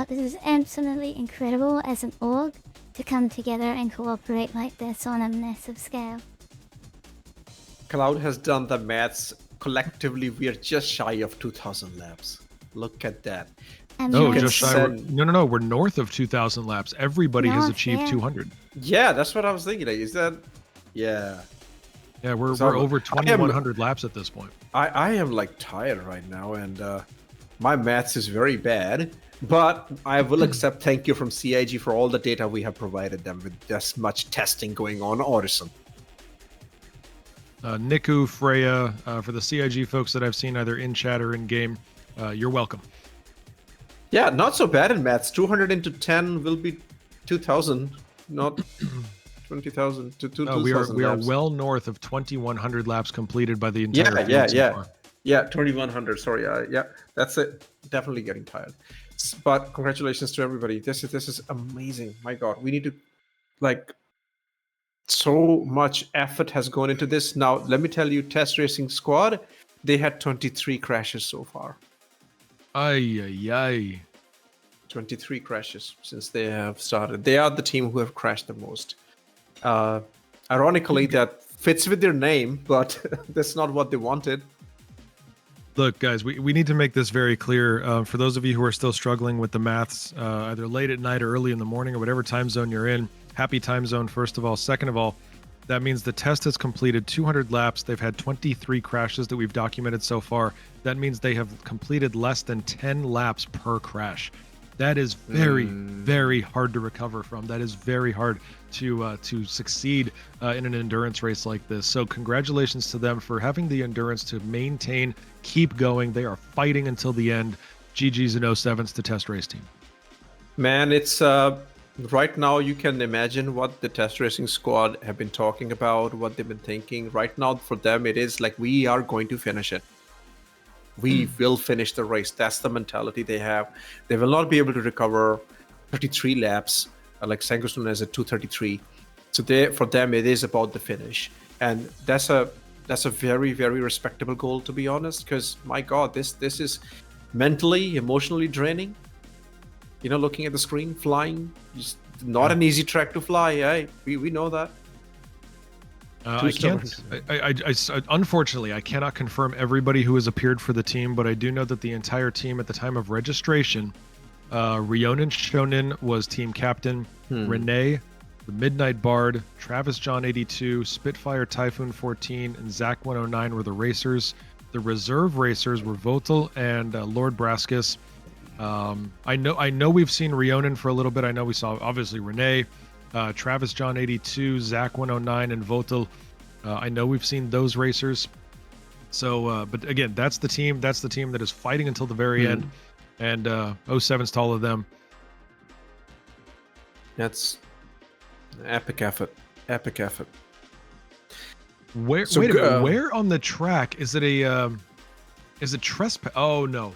S2: This is absolutely incredible as an org to come together and cooperate like this on a massive scale.
S12: Cloud has done the maths. Collectively, we are just shy of 2,000 laps. Look at that.
S1: No, just shy. No. We're north of 2,000 laps. Everybody has
S2: North,
S1: achieved
S2: yeah.
S1: 200.
S12: Yeah, that's what I was thinking. Like, is that? Yeah.
S1: Yeah, we're
S12: So,
S1: over
S12: I am-
S1: 2,100 laps at this point.
S12: I am like tired right now, and my maths is very bad. But I will accept thank you from CIG for all the data we have provided them with this much testing going on. Awesome.
S1: Niku, Freya, for the CIG folks that I've seen either in chat or in game, you're welcome.
S12: Yeah, not so bad in maths. 200 into 10 will be 2,000. Not 20,000 to
S1: we are
S12: 2,000
S1: we are
S12: laps.
S1: well north of 2,100 laps completed by the entire
S12: Yeah,
S1: field so far.
S12: Yeah, 2,100. Sorry, yeah, that's it. Definitely getting tired. But congratulations to everybody. This is amazing. My God, we need to like. So much effort has gone into this. Now, let me tell you, Test Racing Squad, they had 23 crashes so far.
S1: Ay.
S12: 23 crashes since they have started. They are the team who have crashed the most. Ironically, that fits with their name, but that's not what they wanted.
S1: Look, guys, we need to make this very clear. For those of you who are still struggling with the maths, either late at night or early in the morning or whatever time zone you're in, happy time zone, first of all. Second of all, that means the test has completed 200 laps. They've had 23 crashes that we've documented so far. That means they have completed less than 10 laps per crash. That is very, very hard to recover from. That is very hard to succeed in an endurance race like this. So congratulations to them for having the endurance to maintain, keep going. They are fighting until the end. GG's and 07s to Test Race Team.
S12: Man, it's right now you can imagine what the Test Racing Squad have been talking about, what they've been thinking. Right now for them, it is like, we are going to finish it. We will finish the race. That's the mentality they have. They will not be able to recover 33 laps, like Sanguis Luna is at 233. So for them, it is about the finish, and that's a very, very respectable goal, to be honest. Because my God, this is mentally, emotionally draining. You know, looking at the screen, flying, just not an easy track to fly. Hey, we know that.
S1: I can't. Unfortunately, I cannot confirm everybody who has appeared for the team, but I do know that the entire team at the time of registration, Rionen Shonin was team captain, Renee, the Midnight Bard, Travis John 82, Spitfire Typhoon 14, and Zach 109 were the racers. The reserve racers were Votel and Lord Braskus. I know we've seen Rionen for a little bit. I know we saw obviously Renee. Travis John 82, Zach 109, and Votel. I know we've seen those racers. So, but again, that's the team. That's the team that is fighting until the very end. And 07's to all of them.
S12: That's epic effort. Epic effort.
S1: Wait a minute. Where on the track is it? Is it trespass? Oh no.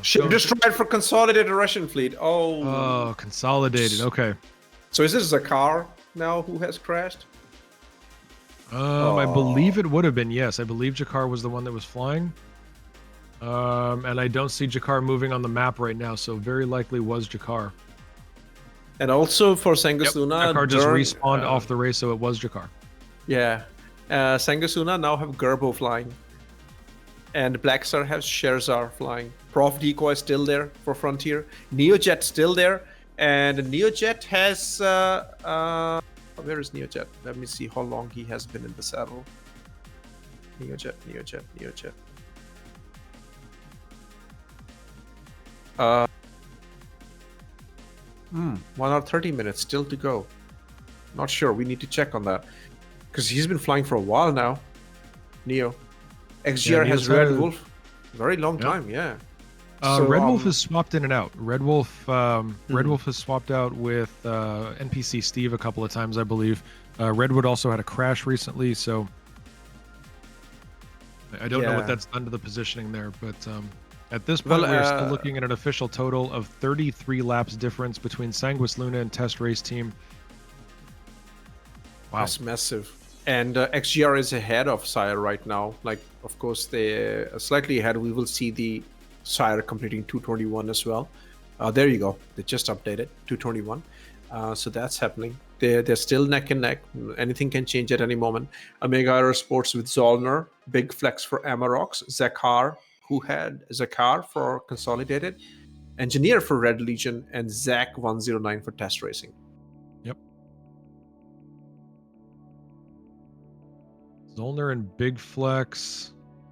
S12: Ship destroyed for Consolidated Russian fleet.
S1: Oh, Consolidated. Okay.
S12: So is this a car now who has crashed?
S1: I believe it would have been, yes. I believe Jakar was the one that was flying. And I don't see Jakar moving on the map right now, so very likely was Jakar.
S12: And also for Sanguis Luna,
S1: Jakar just respawned off the race, so it was Jakar.
S12: Yeah. Sanguis Luna now have Gerbo flying. And Black Star has Sherzar flying. Prof Decoy still there for Frontier. Neojet still there. And Neojet has where is Neojet? Let me see how long he has been in the saddle. Neojet. 1 hour 30 minutes still to go. Not sure. We need to check on that. Because he's been flying for a while now. Neo. XGR has Red Wolf. Very long time, yeah.
S1: Red Wolf has swapped in and out. Red Wolf has swapped out with NPC Steve a couple of times, I believe. Redwood also had a crash recently, so I don't know what that's done to the positioning there. But at this point, we're still looking at an official total of 33 laps difference between Sanguis Luna and Test Race Team. Wow,
S12: that's massive. And XGR is ahead of SCIRE right now. Like, of course, they're slightly ahead. We will see the SCIRE completing 221 as well. There you go. They just updated 221. So that's happening. They're still neck and neck. Anything can change at any moment. Omega Aerosports with Zollner. Big flex for Amarok. Zakar, who had Zakar for Consolidated. Engineer for Red Legion. And Zach 109 for Test Racing.
S1: Yep. Zollner and Big Flex.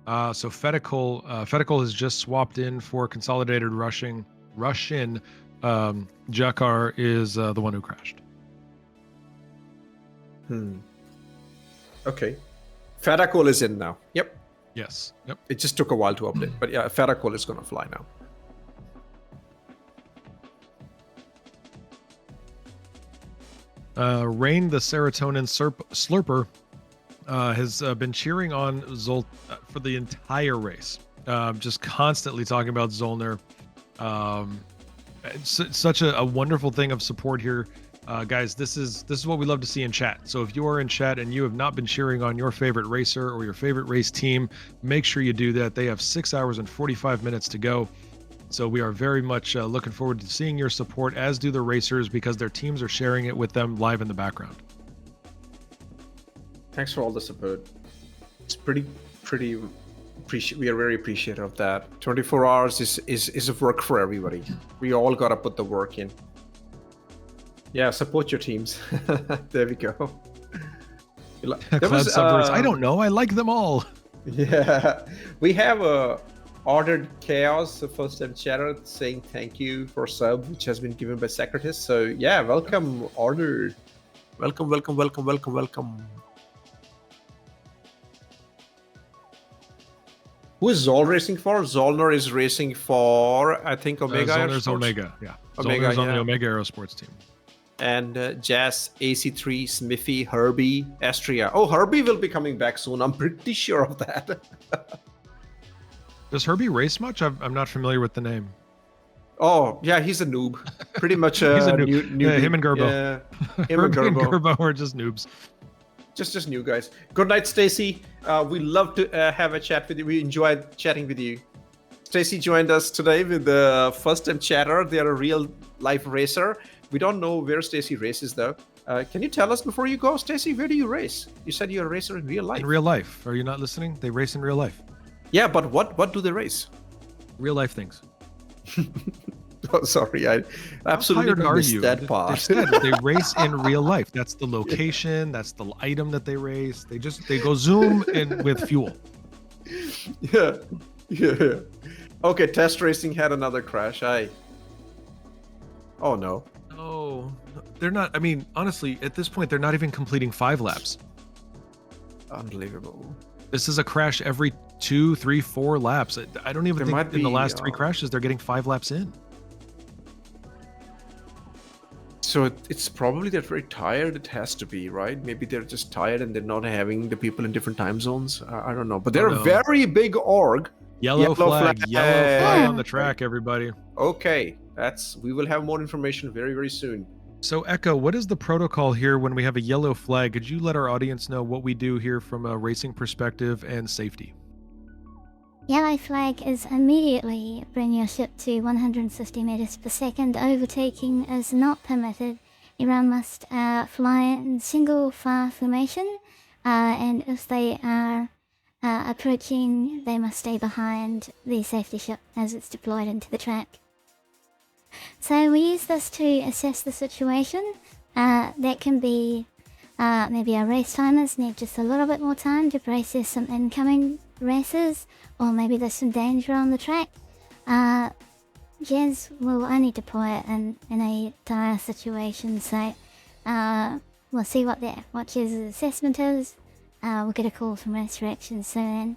S1: So Fetical has just swapped in for Consolidated Russian. Jakar is the one who crashed.
S12: Okay. Fetical is in now. Yep.
S1: Yes. Yep.
S12: It just took a while to update. But yeah, Fetical is going to fly now.
S1: Rain, the serotonin slurper, has been cheering on Zol for the entire race. Just constantly talking about Zolner. It's such a wonderful thing of support here. Guys, this is what we love to see in chat. So if you are in chat and you have not been cheering on your favorite racer or your favorite race team, make sure you do that. They have 6 hours and 45 minutes to go. So we are very much looking forward to seeing your support, as do the racers, because their teams are sharing it with them live in the background.
S14: Thanks for all the support. It's pretty we are very appreciative of that. 24 hours is a work for everybody. We all gotta put the work in. Yeah, support your teams. There we go.
S1: Cloud Subverts, I don't know. I like them all.
S14: Yeah, we have a ordered chaos, the first time chatter, saying thank you for sub, which has been given by Socrates. So yeah, welcome, ordered. Welcome, welcome, welcome, welcome, welcome. Who is Zol racing for? Zolner is racing for, I think, Omega.
S1: Zolner's
S14: Aerosports?
S1: Omega, yeah.
S14: Omega,
S1: Zolner's on
S14: yeah.
S1: the Omega Aerosports team.
S14: And Jazz, AC3, Smithy, Herbie, Astria. Oh, Herbie will be coming back soon. I'm pretty sure of that.
S1: Does Herbie race much? I'm not familiar with the name.
S14: Oh, yeah, he's a noob. Pretty much
S1: He's a noob.
S14: new
S1: Yeah, him and Gerbo.
S14: Yeah, him
S1: Herbie
S14: and Gerbo.
S1: are just noobs.
S14: Just new guys. Good night, Stacy. We love to have a chat with you. We enjoyed chatting with you. Stacy joined us today with the first time chatter. They are a real life racer. We don't know where Stacy races though. Can you tell us before you go, Stacy, where do you race? You said you're a racer in real life.
S1: In real life. Are you not listening? They race in real life.
S14: Yeah, but what do they race?
S1: Real life things.
S14: Oh, sorry, I absolutely missed that part.
S1: They race in real life. That's the location. That's the item that they race. They go zoom in with fuel.
S14: Yeah. Okay, test racing had another crash. Oh no.
S1: Oh, they're not. I mean, honestly, at this point, they're not even completing 5 laps.
S14: Unbelievable.
S1: This is a crash every 2, 3, 4 laps. I don't even think in the last 3 crashes they're getting 5 laps in.
S14: So it's probably they're very tired. It has to be, right? Maybe they're just tired and they're not having the people in different time zones. I don't know. But they're a very big org.
S1: Yellow flag on the track, everybody.
S14: Okay, we will have more information very, very soon.
S1: So Echo, what is the protocol here when we have a yellow flag? Could you let our audience know what we do here from a racing perspective and safety?
S2: Yellow flag is immediately bring your ship to 150 meters per second. Overtaking is not permitted. Everyone must fly in single file formation, and if they are approaching, they must stay behind the safety ship as it's deployed into the track. So we use this to assess the situation. That can be maybe our race timers need just a little bit more time to process some incoming races, or maybe there's some danger on the track. Jez will only deploy it in a dire situation, so we'll see what Jez's assessment is. We'll get a call from Resurrection soon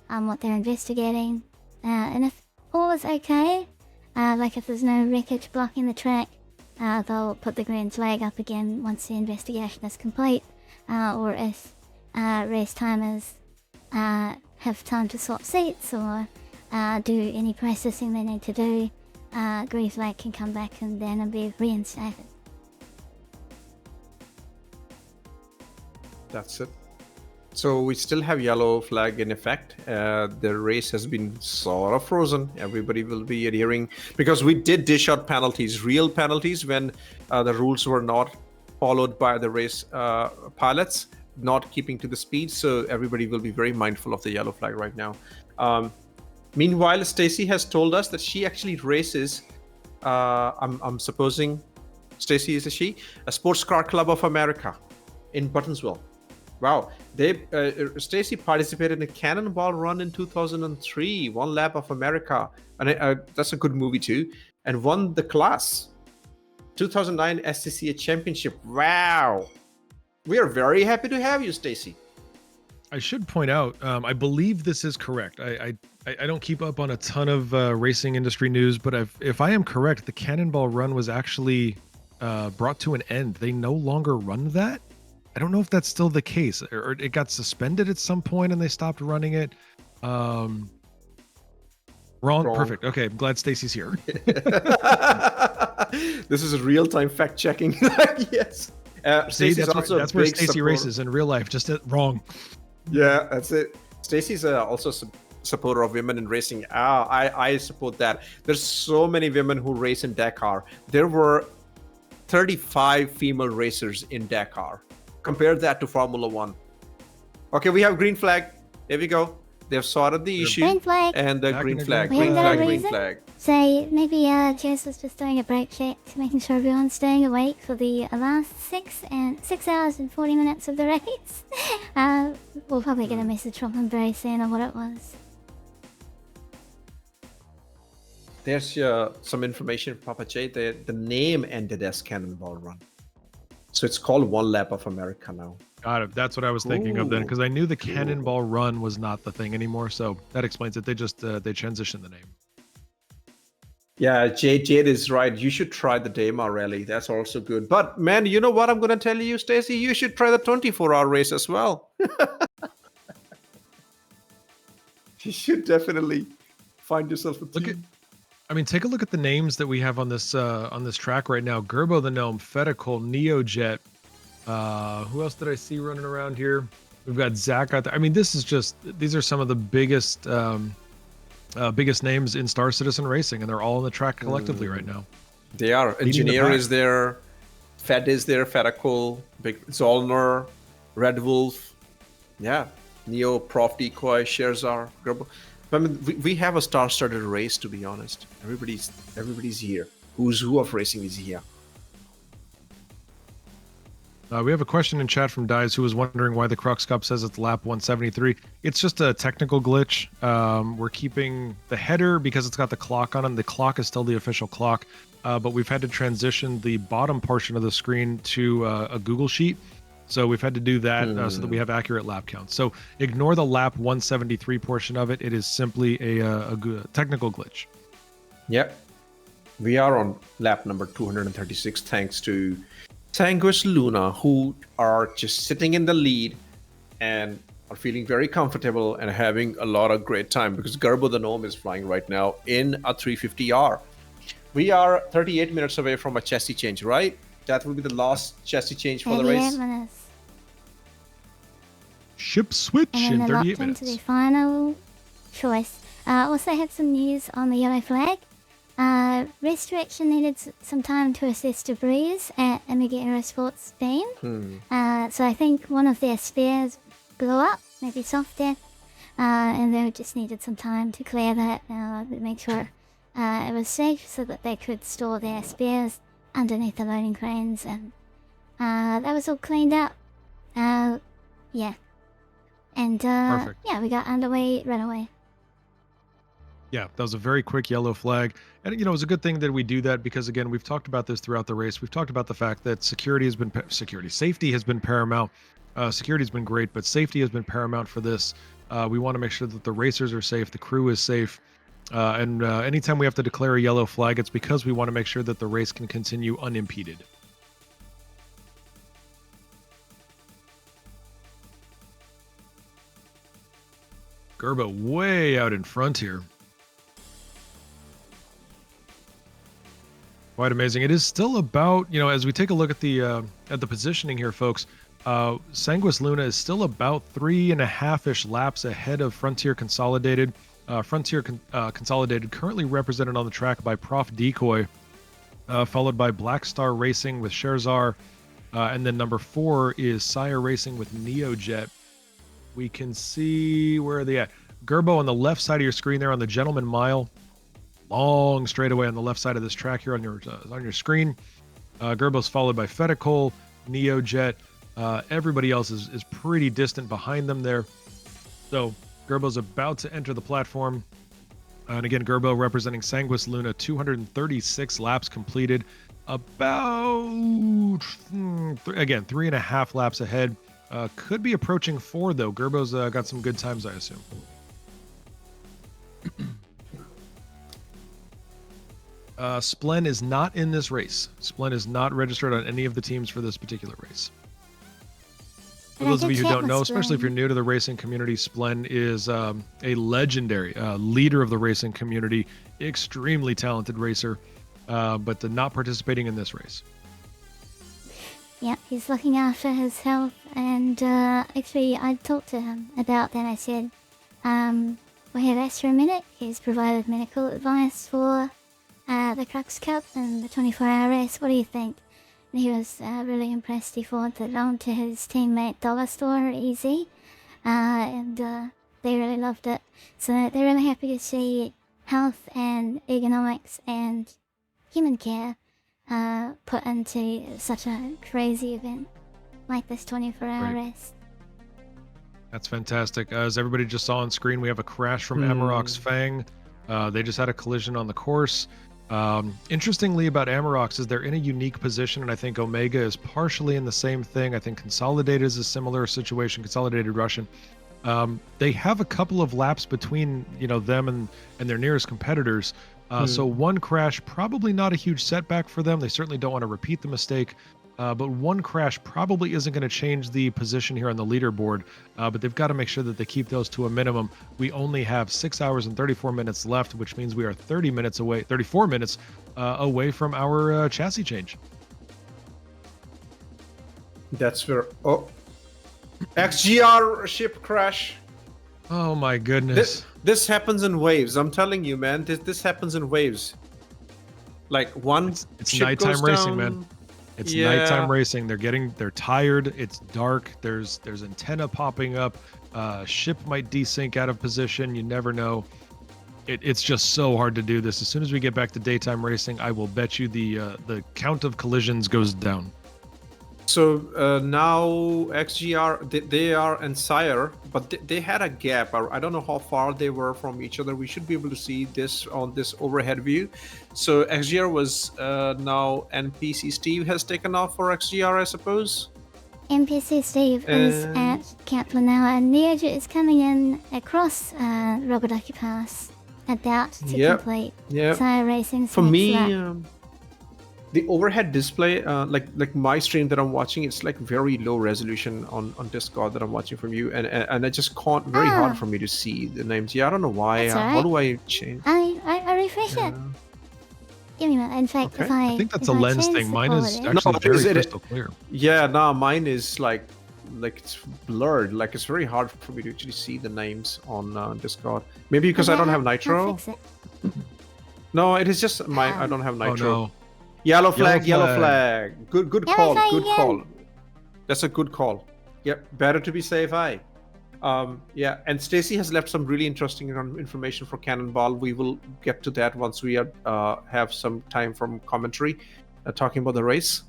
S2: on what they're investigating, and if all is okay, like if there's no wreckage blocking the track, they'll put the green flag up again once the investigation is complete, or if race timers have time to swap seats or do any processing they need to do, green flag can come back and then it'll be reinstated.
S14: That's it. So we still have yellow flag in effect. The race has been sort of frozen. Everybody will be adhering because we did dish out penalties, real penalties, when the rules were not followed by the race pilots, not keeping to the speed. So everybody will be very mindful of the yellow flag right now. Meanwhile, Stacy has told us that she actually races. I'm supposing Stacy is a she, a Sports Car Club of America in Buttonsville. Wow, Stacy participated in a Cannonball Run in 2003, One Lap of America, and that's a good movie too, and won the class. 2009 SCCA Championship. Wow, we are very happy to have you, Stacy.
S1: I should point out, I believe this is correct. I don't keep up on a ton of racing industry news, but if I am correct, the Cannonball Run was actually brought to an end. They no longer run that. I don't know if that's still the case, or it got suspended at some point and they stopped running it. Wrong. Perfect. Okay, I'm glad Stacy's here.
S14: This is real-time fact-checking. Yes.
S1: See,
S14: Stacy's also
S1: that's where
S14: big
S1: Stacy
S14: supporter-
S1: races in real life. Just wrong.
S14: Yeah, that's it. Stacy's also supporter of women in racing. I support that. There's so many women who race in Dakar. There were 35 female racers in Dakar. Compare that to Formula One. Okay, we have green flag. There we go. They've sorted the issue.
S2: Green flag.
S14: And the green flag.
S2: We
S14: Green
S2: have
S14: flag,
S2: no
S14: green
S2: reason.
S14: flag.
S2: So maybe Jez was just doing a break check, making sure everyone's staying awake for the last 6 hours and 40 minutes of the race. We'll probably get a message from him very soon on what it was.
S14: There's some information, Papa J. The name ended as Cannonball Run. So it's called One Lap of America now.
S1: Got it. That's what I was thinking of then,
S14: Ooh,
S1: because I knew the Cannonball Run was not the thing anymore. So that explains it. They just they transitioned the name.
S14: Yeah, Jade is right. You should try the Dema rally. That's also good. But man, you know what I'm gonna tell you, Stacy? You should try the 24-hour race as well. You should definitely find yourself a team.
S1: Take a look at the names that we have on this track right now. Gerbo the Gnome, Fetical, Neojet. Who else did I see running around here? We've got Zach out there. I mean, these are some of the biggest names in Star Citizen Racing, and they're all on the track collectively right now.
S14: They are.
S1: Leading the
S14: Engineer
S1: pack.
S14: is there. Fed is there. Fetical, Big Zollner, Red Wolf. Yeah. Neo, Prof Decoy, Sherzar, Gerbo. I mean, we have a star-studded race, to be honest. Everybody's here. Who's who of racing is here.
S1: We have a question in chat from Dies, who was wondering why the Crux Cup says it's lap 173. It's just a technical glitch. We're keeping the header because it's got the clock on it. The clock is still the official clock, but we've had to transition the bottom portion of the screen to a Google Sheet. So we've had to do that so that we have accurate lap counts. So ignore the lap 173 portion of it. It is simply a technical glitch.
S14: Yep. We are on lap number 236 thanks to Sanguis Luna, who are just sitting in the lead and are feeling very comfortable and having a lot of great time because Gerbo the Gnome is flying right now in a 350R. We are 38 minutes away from a chassis change, right? That will be the last chassis change for the race.
S2: Minutes.
S1: Ship switch
S2: And
S1: in
S2: then they're
S1: 38
S2: locked
S1: minutes.
S2: into the final choice. Also had some news on the yellow flag. Race direction needed some time to assess debris at Amiga Aerosports Spain. So I think one of their spares blew up, maybe soft death, and they just needed some time to clear that, to make sure it was safe so that they could store their spares underneath the loading cranes, and that was all cleaned up. Yeah. And
S1: Perfect.
S2: yeah, we got underway right away.
S1: Yeah, that was a very quick yellow flag. And, it was a good thing that we do that because, again, we've talked about this throughout the race. We've talked about the fact that safety has been paramount. Security has been great, but safety has been paramount for this. We want to make sure that the racers are safe, the crew is safe. And anytime we have to declare a yellow flag, it's because we want to make sure that the race can continue unimpeded. Gerbo way out in front here. Quite amazing. It is still about, as we take a look at the positioning here, folks, Sanguis Luna is still about 3.5-ish laps ahead of Frontier Consolidated. Consolidated currently represented on the track by Prof Decoy, followed by Black Star Racing with Sherzar, and then number 4 is SCIRE Racing with Neojet. We can see, where are they at? Gerbo on the left side of your screen there on the Gentleman Mile. Long straightaway on the left side of this track here on your screen. Gerbo's followed by Fetical, Neojet. Everybody else is pretty distant behind them there. So Gerbo's about to enter the platform. And again, Gerbo representing Sanguis Luna, 236 laps completed. About, again, 3.5 laps ahead. Could be approaching 4, though. Gerbo's got some good times, I assume. Splen is not in this race. Splen is not registered on any of the teams for this particular race. For those of you who don't know, especially if you're new to the racing community, Splen is a legendary leader of the racing community, extremely talented racer, but not participating in this race.
S2: Yeah, he's looking after his health, and actually I talked to him about that. I said, we have extra minute. He's provided medical advice for the Crux Cup and the 24-hour race. What do you think? And he was really impressed. He forwarded it on to his teammate Dollar Store Easy, and they really loved it. So they're really happy to see health and ergonomics and human care put into such a crazy event like this 24-hour race.
S1: That's fantastic. As everybody just saw on screen, we have a crash from Amarok's Fang. They just had a collision on the course. Interestingly about Amarok's is they're in a unique position, and I think Omega is partially in the same thing. I think Consolidated is a similar situation, Consolidated Russian. They have a couple of laps between them and their nearest competitors. So one crash, probably not a huge setback for them. They certainly don't want to repeat the mistake. But one crash probably isn't going to change the position here on the leaderboard. But they've got to make sure that they keep those to a minimum. We only have 6 hours and 34 minutes left, which means we are 34 minutes away from our chassis change.
S14: That's where XGR ship crash.
S1: Oh my goodness.
S14: This happens in waves. I'm telling you, man. This happens in waves. Like one
S1: it's
S14: ship
S1: nighttime
S14: goes
S1: racing,
S14: down.
S1: man. It's nighttime racing. They're tired. It's dark. There's antenna popping up. Ship might desync out of position. You never know. It's just so hard to do this. As soon as we get back to daytime racing, I will bet you the count of collisions goes down.
S14: So now XGR, they are in SCIRE, but they had a gap. I don't know how far they were from each other. We should be able to see this on this overhead view. So XGR was now NPC Steve has taken off for XGR, I suppose.
S2: NPC Steve is at Kaplan now, and Neoja is coming in across Rogodaki Pass, about to complete SCIRE Racing's
S14: For me,
S2: lap.
S14: the overhead display, like my stream that I'm watching, it's like very low resolution on Discord that I'm watching from you, and I just can't. Very hard for me to see the names. Yeah, I don't know why.
S2: That's all
S14: How
S2: right.
S14: do I change?
S2: I refresh it. Give me a minute. In fact, if I
S1: think that's
S2: if
S1: a
S2: I
S1: lens
S2: change
S1: thing.
S2: the
S1: Mine is
S2: quality-
S1: actually very crystal clear.
S14: Yeah, no, mine is like it's blurred. Like it's very hard for me to actually see the names on Discord. Maybe because I don't have Nitro.
S2: Fix it.
S14: No, it is just my. I don't have Nitro.
S1: no.
S14: Yellow flag, yellow
S1: Yellow
S14: flag. Good
S2: Yellow
S14: call,
S2: flag
S14: good
S2: again.
S14: call. That's a good call. Yep, better to be safe, aye. Yeah, and Stacy has left some really interesting information for Cannonball. We will get to that once we have some time from commentary, talking about the race.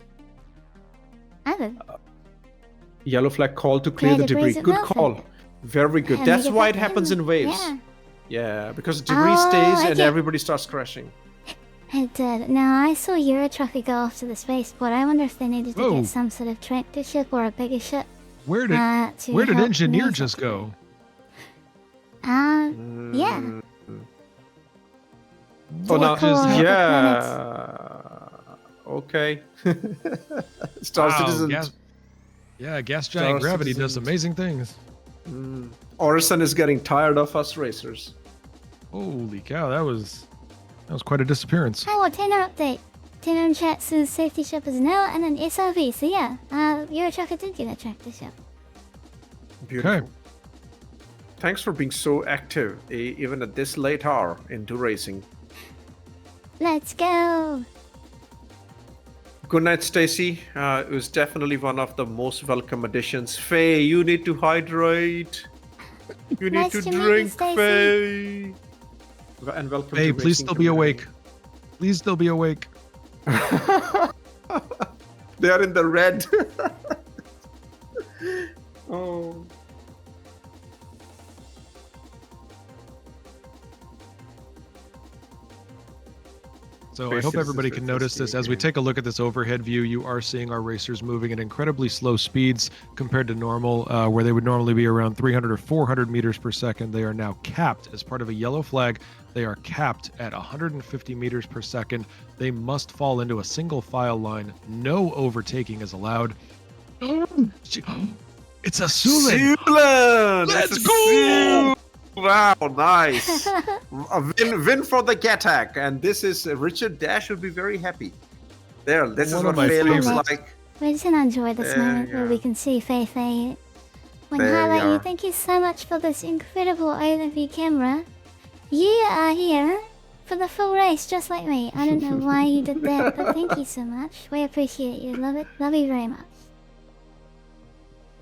S14: Yellow flag call to clear the debris. Good call. Very good.
S2: And
S14: That's
S2: make it
S14: why it
S2: back
S14: happens in waves.
S2: Yeah.
S14: Yeah, because debris stays and
S2: okay.
S14: everybody starts crashing.
S2: It did. Now, I saw Eurotrucker go off to the spaceport. I wonder if they needed to
S1: Whoa.
S2: get some sort of tractor ship or a bigger ship.
S1: Where did
S2: to help
S1: engineer
S2: move
S1: just
S2: it.
S1: go?
S2: Yeah.
S14: Oh, now,
S2: Cool.
S14: yeah. Okay. Star
S1: Wow,
S14: Citizen.
S1: Gas
S14: Star
S1: giant gravity does
S14: Citizen.
S1: amazing things.
S14: Orison is getting tired of us racers.
S1: Holy cow, that was quite a disappearance.
S2: Oh, well, Tenor update. Tenor in chat says safety ship is now and an SRV. So yeah, Eurotrucker did get a tractor ship.
S14: Beautiful.
S1: Okay.
S14: Thanks for being so active, even at this late hour into racing.
S2: Let's go.
S14: Good night, Stacy. It was definitely one of the most welcome additions. Faye, you need to hydrate. You need
S2: Nice
S14: to
S2: to meet you,
S14: drink,
S2: Stacy.
S14: Faye. And welcome
S1: Hey,
S14: to
S1: please
S14: Racing
S1: still be
S14: Community.
S1: awake. Please still be awake.
S14: They are in the red. Oh.
S1: So I hope everybody can notice this. As we take a look at this overhead view, you are seeing our racers moving at incredibly slow speeds compared to normal, where they would normally be around 300 or 400 meters per second. They are now capped as part of a yellow flag. They are capped at 150 meters per second. They must fall into a single file line. No overtaking is allowed. It's a Sulin!
S12: Let's go! Wow, nice. A win for the Gattack. And this is Richard Dash will be very happy. There, this is what Faye looks like.
S2: We're just gonna enjoy this moment where we can see Faye. When highlight you, thank you so much for this incredible overview camera. You are here for the full race, just like me. I don't know why you did that, but thank you so much. We appreciate you. Love it. Love you very much.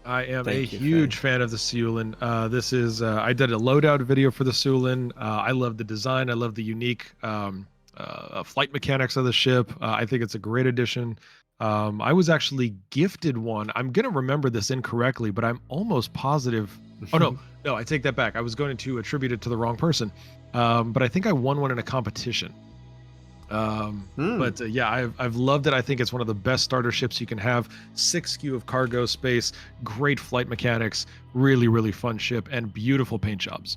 S1: I am a huge fan of the Sulin. This is, I did a loadout video for the Sulin. I love the design. I love the unique flight mechanics of the ship. I think it's a great addition. I was actually gifted one. I'm going to remember this incorrectly, but I'm almost positive. Oh, no, I take that back. I was going to attribute it to the wrong person. But I think I won one in a competition. But yeah, I've loved it. I think it's one of the best starter ships you can have. 6 SKU of cargo space, great flight mechanics, really, really fun ship, and beautiful paint jobs.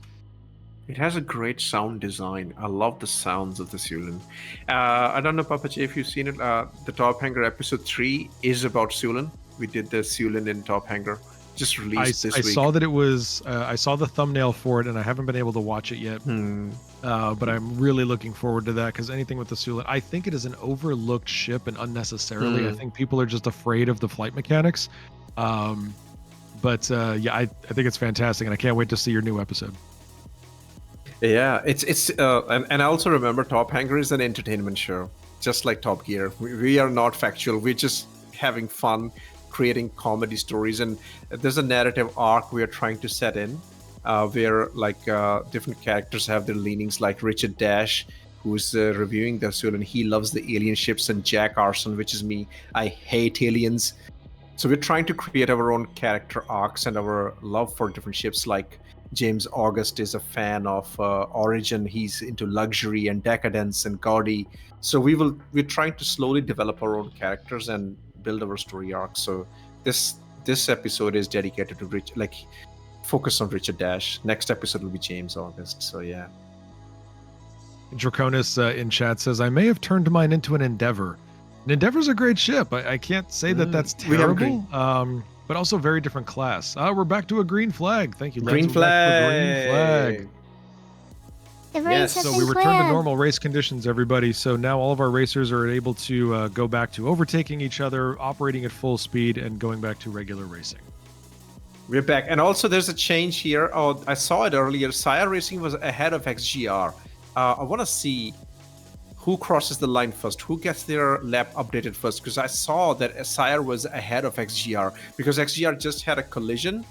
S12: It has a great sound design. I love the sounds of the Sulin. I don't know, Papa J, if you've seen it. The Top Hanger episode 3 is about Sulin. We did the Sulin in Top Hanger. Just released this week.
S1: I saw that it was, I saw the thumbnail for it, and I haven't been able to watch it yet. But I'm really looking forward to that, because anything with the Sulin, I think it is an overlooked ship, and unnecessarily. I think people are just afraid of the flight mechanics. But yeah, I think it's fantastic, and I can't wait to see your new episode.
S12: Yeah, and I also remember Top Hanger is an entertainment show, just like Top Gear. We are not factual. We're just having fun, creating comedy stories, and there's a narrative arc we are trying to set in, where like different characters have their leanings, like Richard Dash, who's reviewing the Sulin. He loves the alien ships, and Jack Arson, which is me. I hate aliens. So we're trying to create our own character arcs and our love for different ships. Like James August is a fan of Origin. He's into luxury and decadence and gaudy. So we're trying to slowly develop our own characters and build our story arc. So this episode is dedicated to focus on Richard Dash. Next episode will be James August. So yeah.
S1: Draconis in chat says, I may have turned mine into an Endeavor. An Endeavor's a great ship. I can't say that that's terrible, but also very different class. We're back to a green flag. Thank you,
S12: Green flag.
S1: Yes, so we return to normal race conditions, everybody. So now all of our racers are able to go back to overtaking each other, operating at full speed, and going back to regular racing.
S12: We're back. And also there's a change here. Oh, I saw it earlier. SCIRE Racing was ahead of XGR. I want to see who crosses the line first, who gets their lap updated first, because I saw that SCIRE was ahead of XGR, because XGR just had a collision,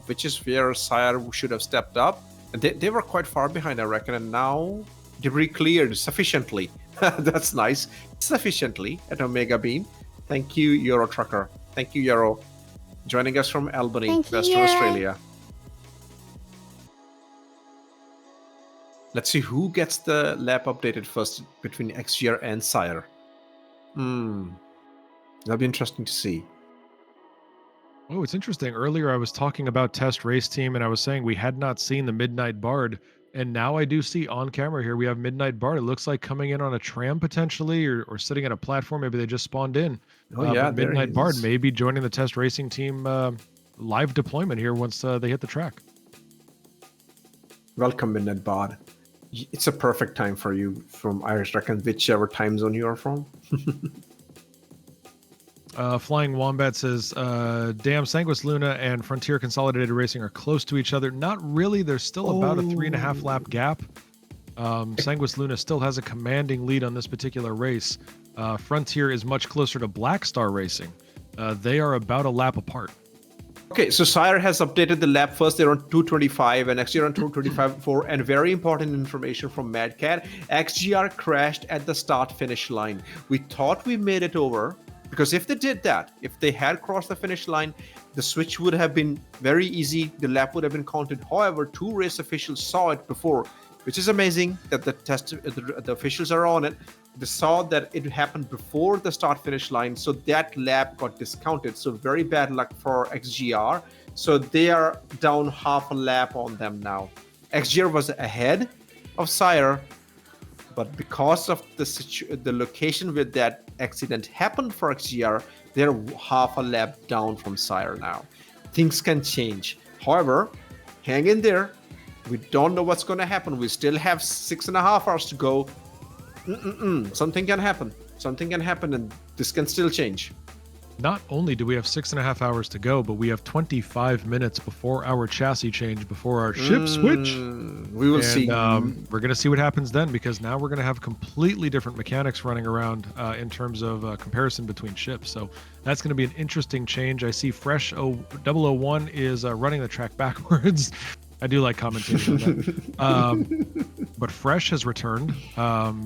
S12: which is where SCIRE should have stepped up. And they were quite far behind, I reckon, and now debris cleared sufficiently. That's nice. Sufficiently at Omega Beam. Thank you, Eurotrucker. Thank you, Euro. Joining us from Albany, Western Australia. Let's see who gets the lap updated first between XGR and SCIRE. That'll be interesting to see.
S1: Oh, it's interesting. Earlier I was talking about Test Race Team, and I was saying we had not seen the Midnight Bard, and now I do see on camera here we have Midnight Bard. It looks like coming in on a tram potentially, or sitting at a platform. Maybe they just spawned in.
S12: Oh yeah,
S1: Midnight Bard may be joining the Test Racing Team live deployment here once they hit the track.
S12: Welcome, Midnight Bard. It's a perfect time for you from Irish, reckon, whichever time zone you are from.
S1: Flying Wombat says, damn, Sanguis Luna and Frontier Consolidated Racing are close to each other. Not really. There's still about a 3.5 lap gap. Sanguis Luna still has a commanding lead on this particular race. Frontier is much closer to Black Star Racing. They are about a lap apart.
S12: Okay, so SCIRE has updated the lap first. They're on 225 and XGR on 225.4. And very important information from Mad Cat. XGR crashed at the start-finish line. We thought we made it over, because if they did that, if they had crossed the finish line, the switch would have been very easy. The lap would have been counted. However, 2 race officials saw it before which is amazing that the officials are on it. They saw that it happened before the start-finish line, so that lap got discounted. So very bad luck for XGR. So they are down half a lap on them now. XGR was ahead of SCIRE, but because of the location where that accident happened for XGR, they're half a lap down from SCIRE now. Things can change. However, hang in there. We don't know what's going to happen. We still have 6.5 hours to go. Something can happen. Something can happen, and this can still change.
S1: Not only do we have 6.5 hours to go, but we have 25 minutes before our chassis change, before our ship switch.
S12: We will see.
S1: We're going to see what happens then, because now we're going to have completely different mechanics running around in terms of comparison between ships. So that's going to be an interesting change. I see Fresh 001 is running the track backwards. I do like commentating on that. But Fresh has returned.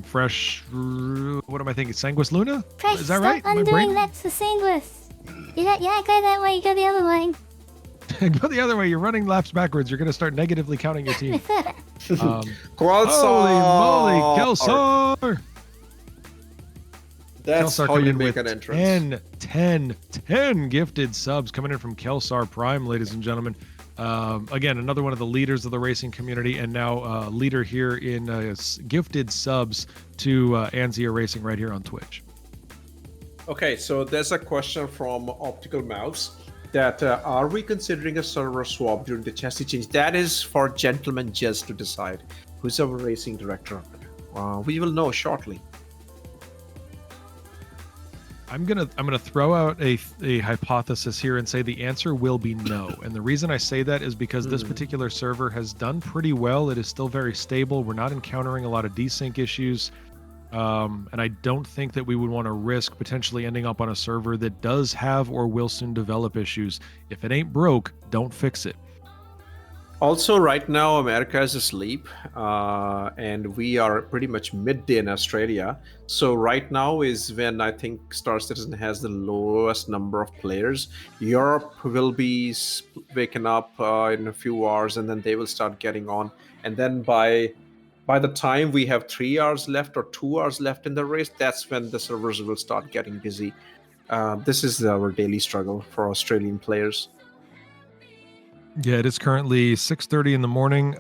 S1: Fresh, what am I thinking? Sanguis Luna?
S2: Fresh,
S1: is that
S2: stop
S1: right?
S2: undoing laps for Sanguis. You go that way, you go the other way.
S1: Go the other way. You're running laps backwards. You're going to start negatively counting your team. Holy moly, Kelsar!
S12: That's
S1: Kelsar
S12: how you
S1: coming in
S12: make
S1: with
S12: an entrance.
S1: 10 gifted subs coming in from Kelsar Prime, ladies and gentlemen. Again, another one of the leaders of the racing community, and now leader here in gifted subs to Anzia Racing right here on Twitch.
S12: Okay, so there's a question from Optical Mouse that are we considering a server swap during the chassis change? That is for GentlemanJez to decide. Who's our racing director? We will know shortly.
S1: I'm gonna throw out a hypothesis here and say the answer will be no. And the reason I say that is because this particular server has done pretty well. It is still very stable. We're not encountering a lot of desync issues. And I don't think that we would want to risk potentially ending up on a server that does have or will soon develop issues. If it ain't broke, don't fix it.
S12: Also, right now, America is asleep, and we are pretty much midday in Australia. So right now is when I think Star Citizen has the lowest number of players. Europe will be waking up in a few hours, and then they will start getting on. And then by the time we have 3 hours left or 2 hours left in the race, that's when the servers will start getting busy. This is our daily struggle for Australian players.
S1: Yeah, it is currently 6:30 in the morning,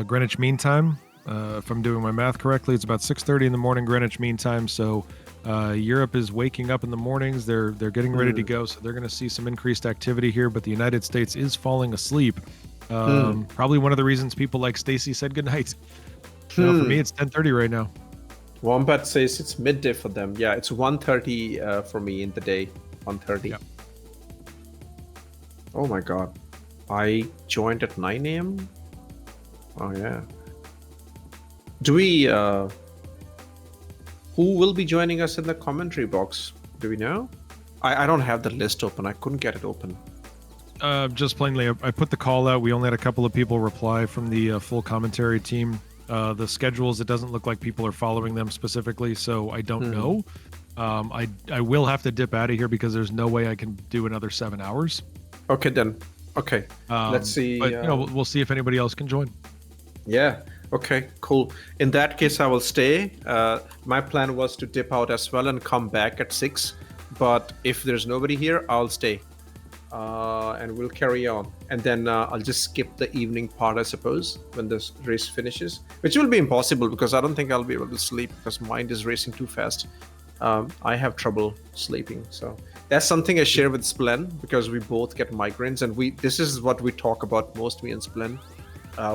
S1: Greenwich Mean Time. If I'm doing my math correctly, it's about 6:30 in the morning Greenwich Mean Time. So Europe is waking up in the mornings. They're getting ready to go, so they're going to see some increased activity here. But the United States is falling asleep. Probably one of the reasons people like Stacy said goodnight. For me, it's 10:30 right now.
S12: Wombat says it's midday for them. Yeah, it's 1:30 for me in the day. 1:30.
S1: Yep.
S12: Oh my god. I joined at 9 a.m. Oh yeah. Do we who will be joining us in the commentary box? Do we know? I don't have the list open. I couldn't get it open.
S1: Just plainly, I put the call out. We only had a couple of people reply from the full commentary team. The schedules, it doesn't look like people are following them specifically, so I don't know. I will have to dip out of here because there's no way I can do another 7 hours.
S12: Okay then. Okay. Let's see.
S1: But we'll see if anybody else can join.
S12: Yeah. Okay. Cool. In that case, I will stay. My plan was to dip out as well and come back at 6. But if there's nobody here, I'll stay. And we'll carry on. And then I'll just skip the evening part, I suppose, when the race finishes, which will be impossible because I don't think I'll be able to sleep because mind is racing too fast. I have trouble sleeping, so that's something I share with Splen because we both get migraines, and this is what we talk about most, me and Splen.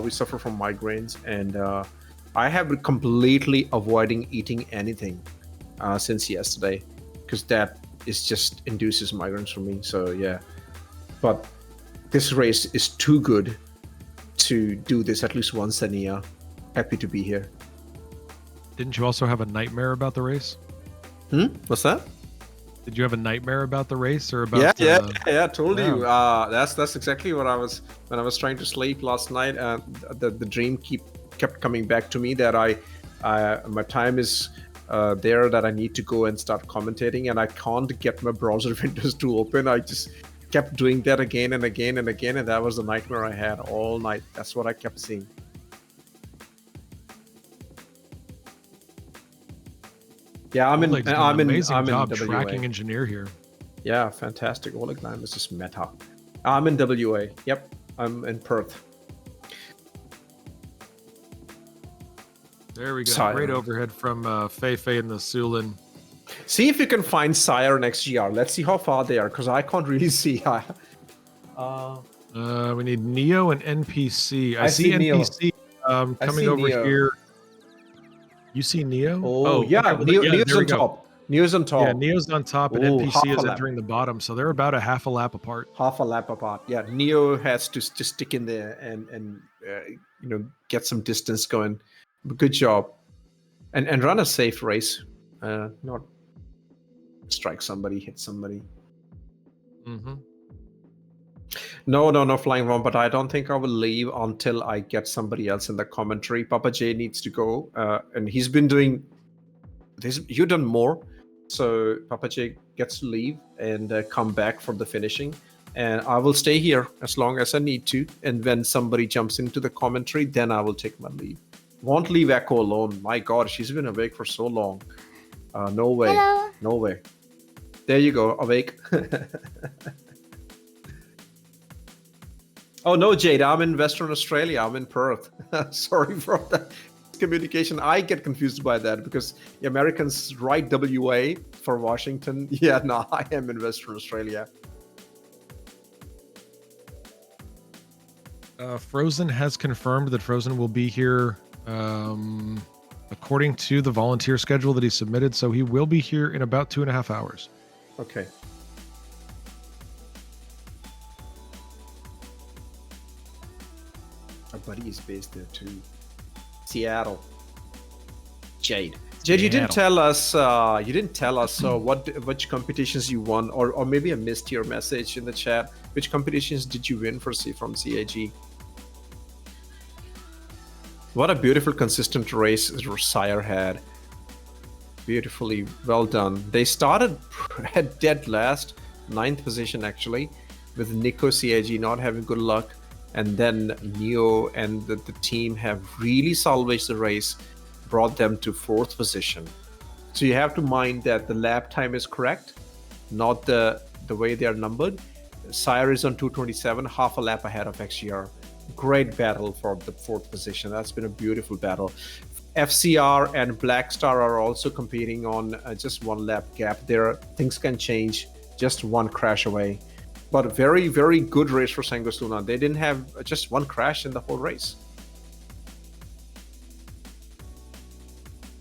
S12: We suffer from migraines, and I have been completely avoiding eating anything since yesterday because that is just induces migraines for me. So yeah, but this race is too good to do this at least once a year. Happy to be here.
S1: Didn't you also have a nightmare about the race?
S12: What's that?
S1: Did you have a nightmare about the race or about?
S12: Yeah. I told you. That's exactly what I was when I was trying to sleep last night. The dream kept coming back to me that my time is there that I need to go and start commentating, and I can't get my browser windows to open. I just kept doing that again and again and again, and that was the nightmare I had all night. That's what I kept seeing.
S14: Yeah, I'm
S1: Oleg's
S14: in.
S1: doing
S14: I'm
S1: an
S14: in.
S1: amazing
S14: I'm
S1: job
S14: in WA.
S1: tracking engineer here.
S14: Yeah, fantastic. Oleg Lamb is just meta. I'm in WA. Yep, I'm in Perth.
S1: There we go.
S14: SCIRE.
S1: Great overhead from Feifei and the Sulin.
S14: See if you can find SCIRE and XGR. Let's see how far they are, because I can't really see.
S1: We need Neo and NPC. I see
S14: Neo.
S1: NPC
S14: I
S1: coming
S14: see
S1: over
S14: Neo.
S1: here. You see Neo?
S14: Oh, yeah,
S1: okay, well,
S14: Neo's
S1: there we
S14: on
S1: go.
S14: top. Neo's on top.
S1: Yeah, Neo's on top, and
S14: Oh, half
S1: NPC
S14: a
S1: is
S14: lap.
S1: entering the bottom, so they're about a half a lap apart.
S14: Half a lap apart. Yeah, Neo has to stick in there and get some distance going. Good job, and run a safe race. Not strike somebody, hit somebody.
S1: Mm-hmm.
S14: No flying wrong, but I don't think I will leave until I get somebody else in the commentary. Papa J needs to go, and he's been doing this. You've done more, so Papa J gets to leave and come back for the finishing. And I will stay here as long as I need to. And when somebody jumps into the commentary, then I will take my leave. Won't leave Echo alone. My God, she's been awake for so long. No way.
S2: Hello.
S14: No way. There you go, awake. Oh no, Jade, I'm in Western Australia. I'm in Perth. Sorry for that communication. I get confused by that because the Americans write WA for Washington. Yeah, no, I am in Western Australia.
S1: Frozen has confirmed that Frozen will be here according to the volunteer schedule that he submitted, so he will be here in about 2.5 hours.
S14: Okay. Our buddy is based there too. Seattle. Jade. Jade, you didn't tell us. Which competitions you won, or maybe I missed your message in the chat. Which competitions did you win from CAG? What a beautiful, consistent race SCIRE had. Beautifully well done. They started at dead last, 9th position actually, with Nico CAG not having good luck. And then Neo and the team have really salvaged the race, brought them to 4th position. So you have to mind that the lap time is correct, not the way they are numbered. SCIRE is on 227, half a lap ahead of XGR. Great battle for the 4th position. That's been a beautiful battle. FCR and Blackstar are also competing on just 1 lap gap. There, things can change, just 1 crash away. But a very, very good race for Sanguis Luna. They didn't have just 1 crash in the whole race.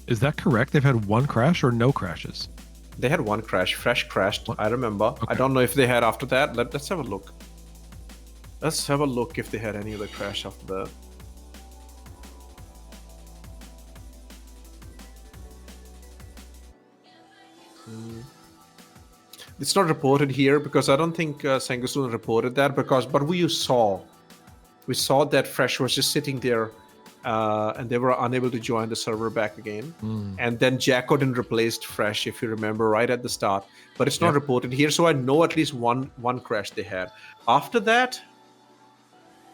S1: Is that correct? They've had 1 crash or no crashes?
S14: They had 1 crash, fresh crashed,
S1: What?
S14: I remember. Okay. I don't know if they had after that. Let's have a look. Let's have a look if they had any other crash after that. It's not reported here because I don't think Sanguis Luna reported that but we saw that Fresh was just sitting there and they were unable to join the server back again. And then Jacko didn't replaced Fresh, if you remember, right at the start. But it's not reported here, so I know at least one crash they had. After that,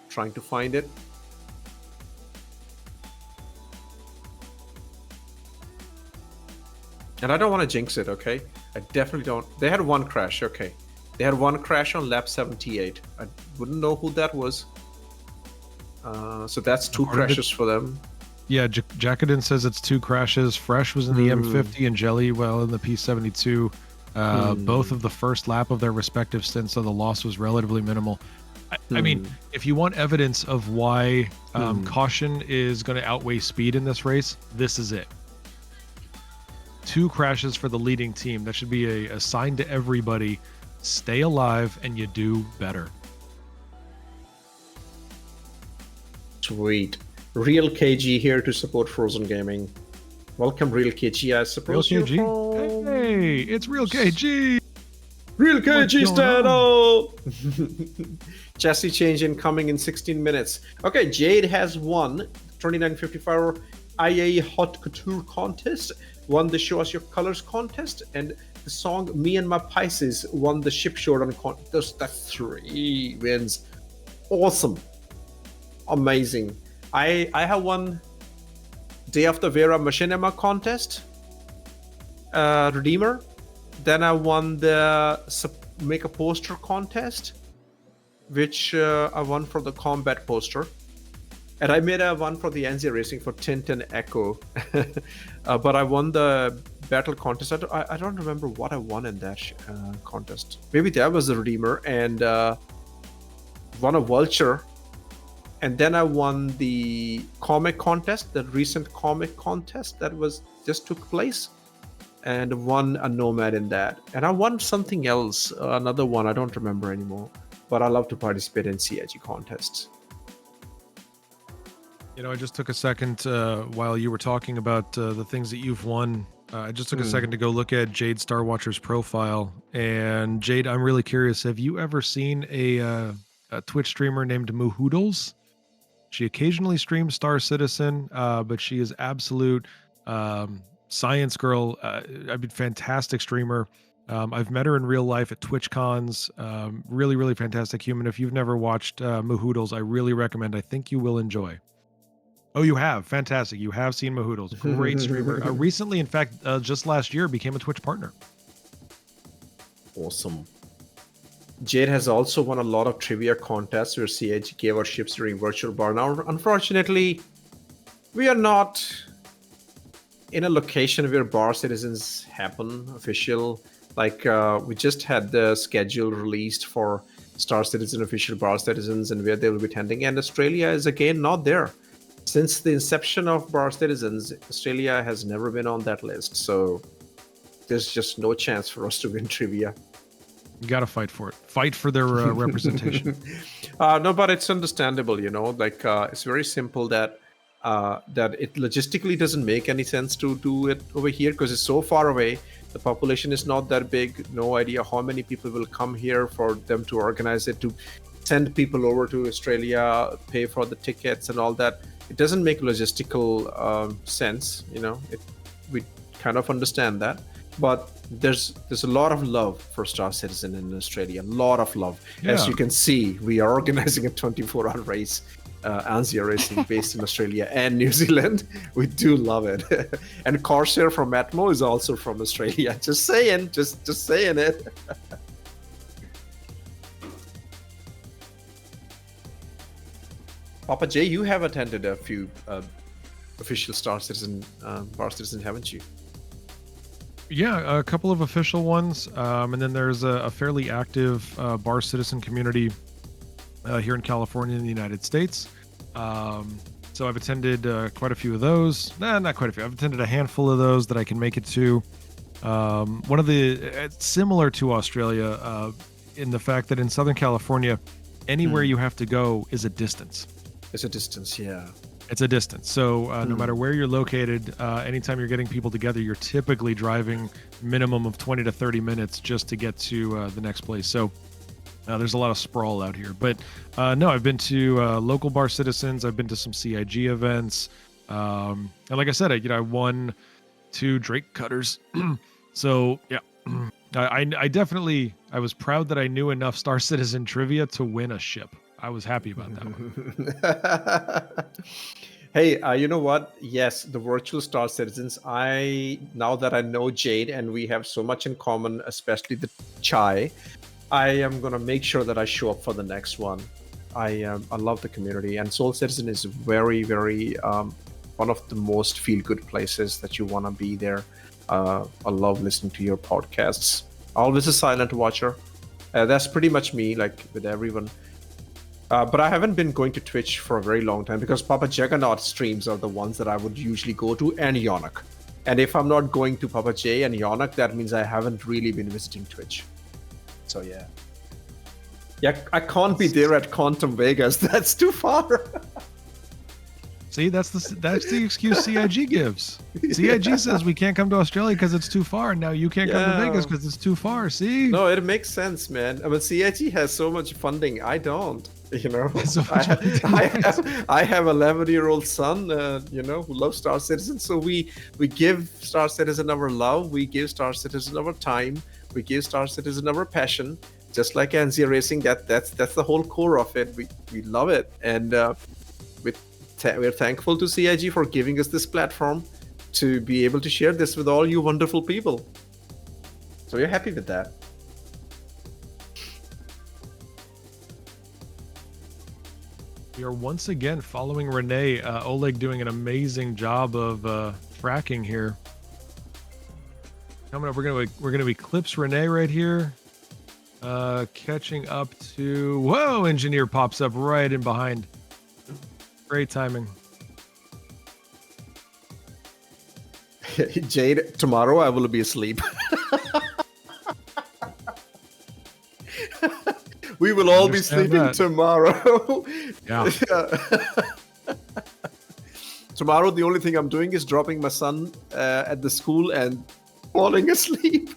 S14: trying to find it. And I don't want to jinx it, okay? I definitely don't. They had 1 crash, okay. They had 1 crash on lap 78. I wouldn't know who that was. So that's 2 crashes for them.
S1: Yeah, Jacodin says it's 2 crashes. Fresh was in the M50 and Jelly, well, in the P72. Both of the first lap of their respective stints, so the loss was relatively minimal. I mean, if you want evidence of why caution is going to outweigh speed in this race, this is it. 2 crashes for the leading team. That should be a sign to everybody. Stay alive and you do better.
S14: Sweet. Real KG here to support Frozen Gaming. Welcome, Real KG. I suppose
S1: Real KG. Hey, it's Real KG.
S14: Real KG stand up. Chassis change incoming in 16 minutes. Okay, Jade has won 2954 IA Hot Couture contest, won the Show Us Your Colors contest, and the song Me and My Pisces won the Ship Showdown contest. That's 3 wins. Awesome. Amazing. I have won Day of the Vera Machinima contest.
S12: Redeemer. Then I won the make a poster contest, which I won for the combat poster. And I made a one for the NZ Racing for Tint and Echo. But I won the battle contest. I don't remember what I won in that contest. Maybe that was the Redeemer, and won a Vulture. And then I won the comic contest, the recent comic contest that was just took place, and won a Nomad in that. And I won something else, another one, I don't remember anymore. But I love to participate in CIG contests.
S1: You know, I just took a second while you were talking about the things that you've won. I just took a second to go look at Jade Starwatcher's profile. And Jade, I'm really curious. Have you ever seen a Twitch streamer named Moohoodles? She occasionally streams Star Citizen, but she is absolute science girl. I mean, fantastic streamer. I've met her in real life at Twitch cons. Really, really fantastic human. If you've never watched Moohoodles, I really recommend. I think you will enjoy. Oh, you have? Fantastic. You have seen Moohoodles. Great streamer. Recently, in fact, just last year, became a Twitch partner.
S12: Awesome. Jade has also won a lot of trivia contests where CIG gave our ships during Virtual Bar. Now, unfortunately, we are not in a location where Bar Citizens happen, official. Like, we just had the schedule released for Star Citizen official Bar Citizens and where they will be attending. And Australia is again not there. Since the inception of Bar Citizens, Australia has never been on that list. So there's just no chance for us to win trivia.
S1: You got to fight for it. Fight for their representation.
S12: No, but it's understandable, you know, like it's very simple that it logistically doesn't make any sense to do it over here because it's so far away. The population is not that big. No idea how many people will come here for them to organize it, to send people over to Australia, pay for the tickets and all that. It doesn't make logistical sense, you know. We kind of understand that. But there's a lot of love for Star Citizen in Australia, a lot of love.
S1: Yeah.
S12: As you can see, we are organizing a 24-hour race, Anzia Racing, based in Australia and New Zealand. We do love it. And Corsair from Atmo is also from Australia. Just saying, just saying it. Papa J, you have attended a few official Star Citizen, Bar Citizen, haven't you?
S1: Yeah, a couple of official ones, and then there's a fairly active Bar Citizen community here in California in the United States. So I've attended quite a few of those. Not quite a few. I've attended a handful of those that I can make it to. One of the similar to Australia in the fact that in Southern California, anywhere you have to go is a distance.
S12: It's a distance, yeah.
S1: It's a distance. So no matter where you're located, anytime you're getting people together, you're typically driving minimum of 20 to 30 minutes just to get to the next place. So there's a lot of sprawl out here. But no, I've been to local Bar Citizens. I've been to some CIG events. And like I said, I won 2 Drake cutters. So yeah, I definitely, I was proud that I knew enough Star Citizen trivia to win a ship. I was happy about that one.
S12: Hey, you know what? Yes, the virtual Star Citizens. Now that I know Jade and we have so much in common, especially the chai, I am gonna make sure that I show up for the next one. I love the community, and Soul Citizen is very, very one of the most feel-good places that you want to be there. I love listening to your podcasts. Always a silent watcher. That's pretty much me, like with everyone. But I haven't been going to Twitch for a very long time because Papa Juggernaut streams are the ones that I would usually go to, and Yonak. And if I'm not going to Papa J and Yonak, that means I haven't really been visiting Twitch. So yeah. Yeah, I can't be there at Quantum Vegas. That's too far.
S1: See, that's the excuse CIG gives. CIG says we can't come to Australia because it's too far. Now you can't come to Vegas because it's too far. See?
S12: No, it makes sense, man. I mean, CIG has so much funding. I don't. You know,
S1: So
S12: I have 11-year-old son, you know, who loves Star Citizen. So we give Star Citizen our love. We give Star Citizen our time. We give Star Citizen our passion. Just like NZ Racing, that's the whole core of it. We love it, and we're thankful to CIG for giving us this platform. to be able to share this with all you wonderful people. So you're happy with that.
S1: We are once again following Renee. Oleg doing an amazing job of fracking here. Coming up, we're gonna eclipse Renee right here. Catching up to Engineer pops up right in behind. Great timing.
S12: Jade, tomorrow I will be asleep. We will all be sleeping tomorrow.
S1: Yeah.
S12: Tomorrow, the only thing I'm doing is dropping my son at the school and falling asleep.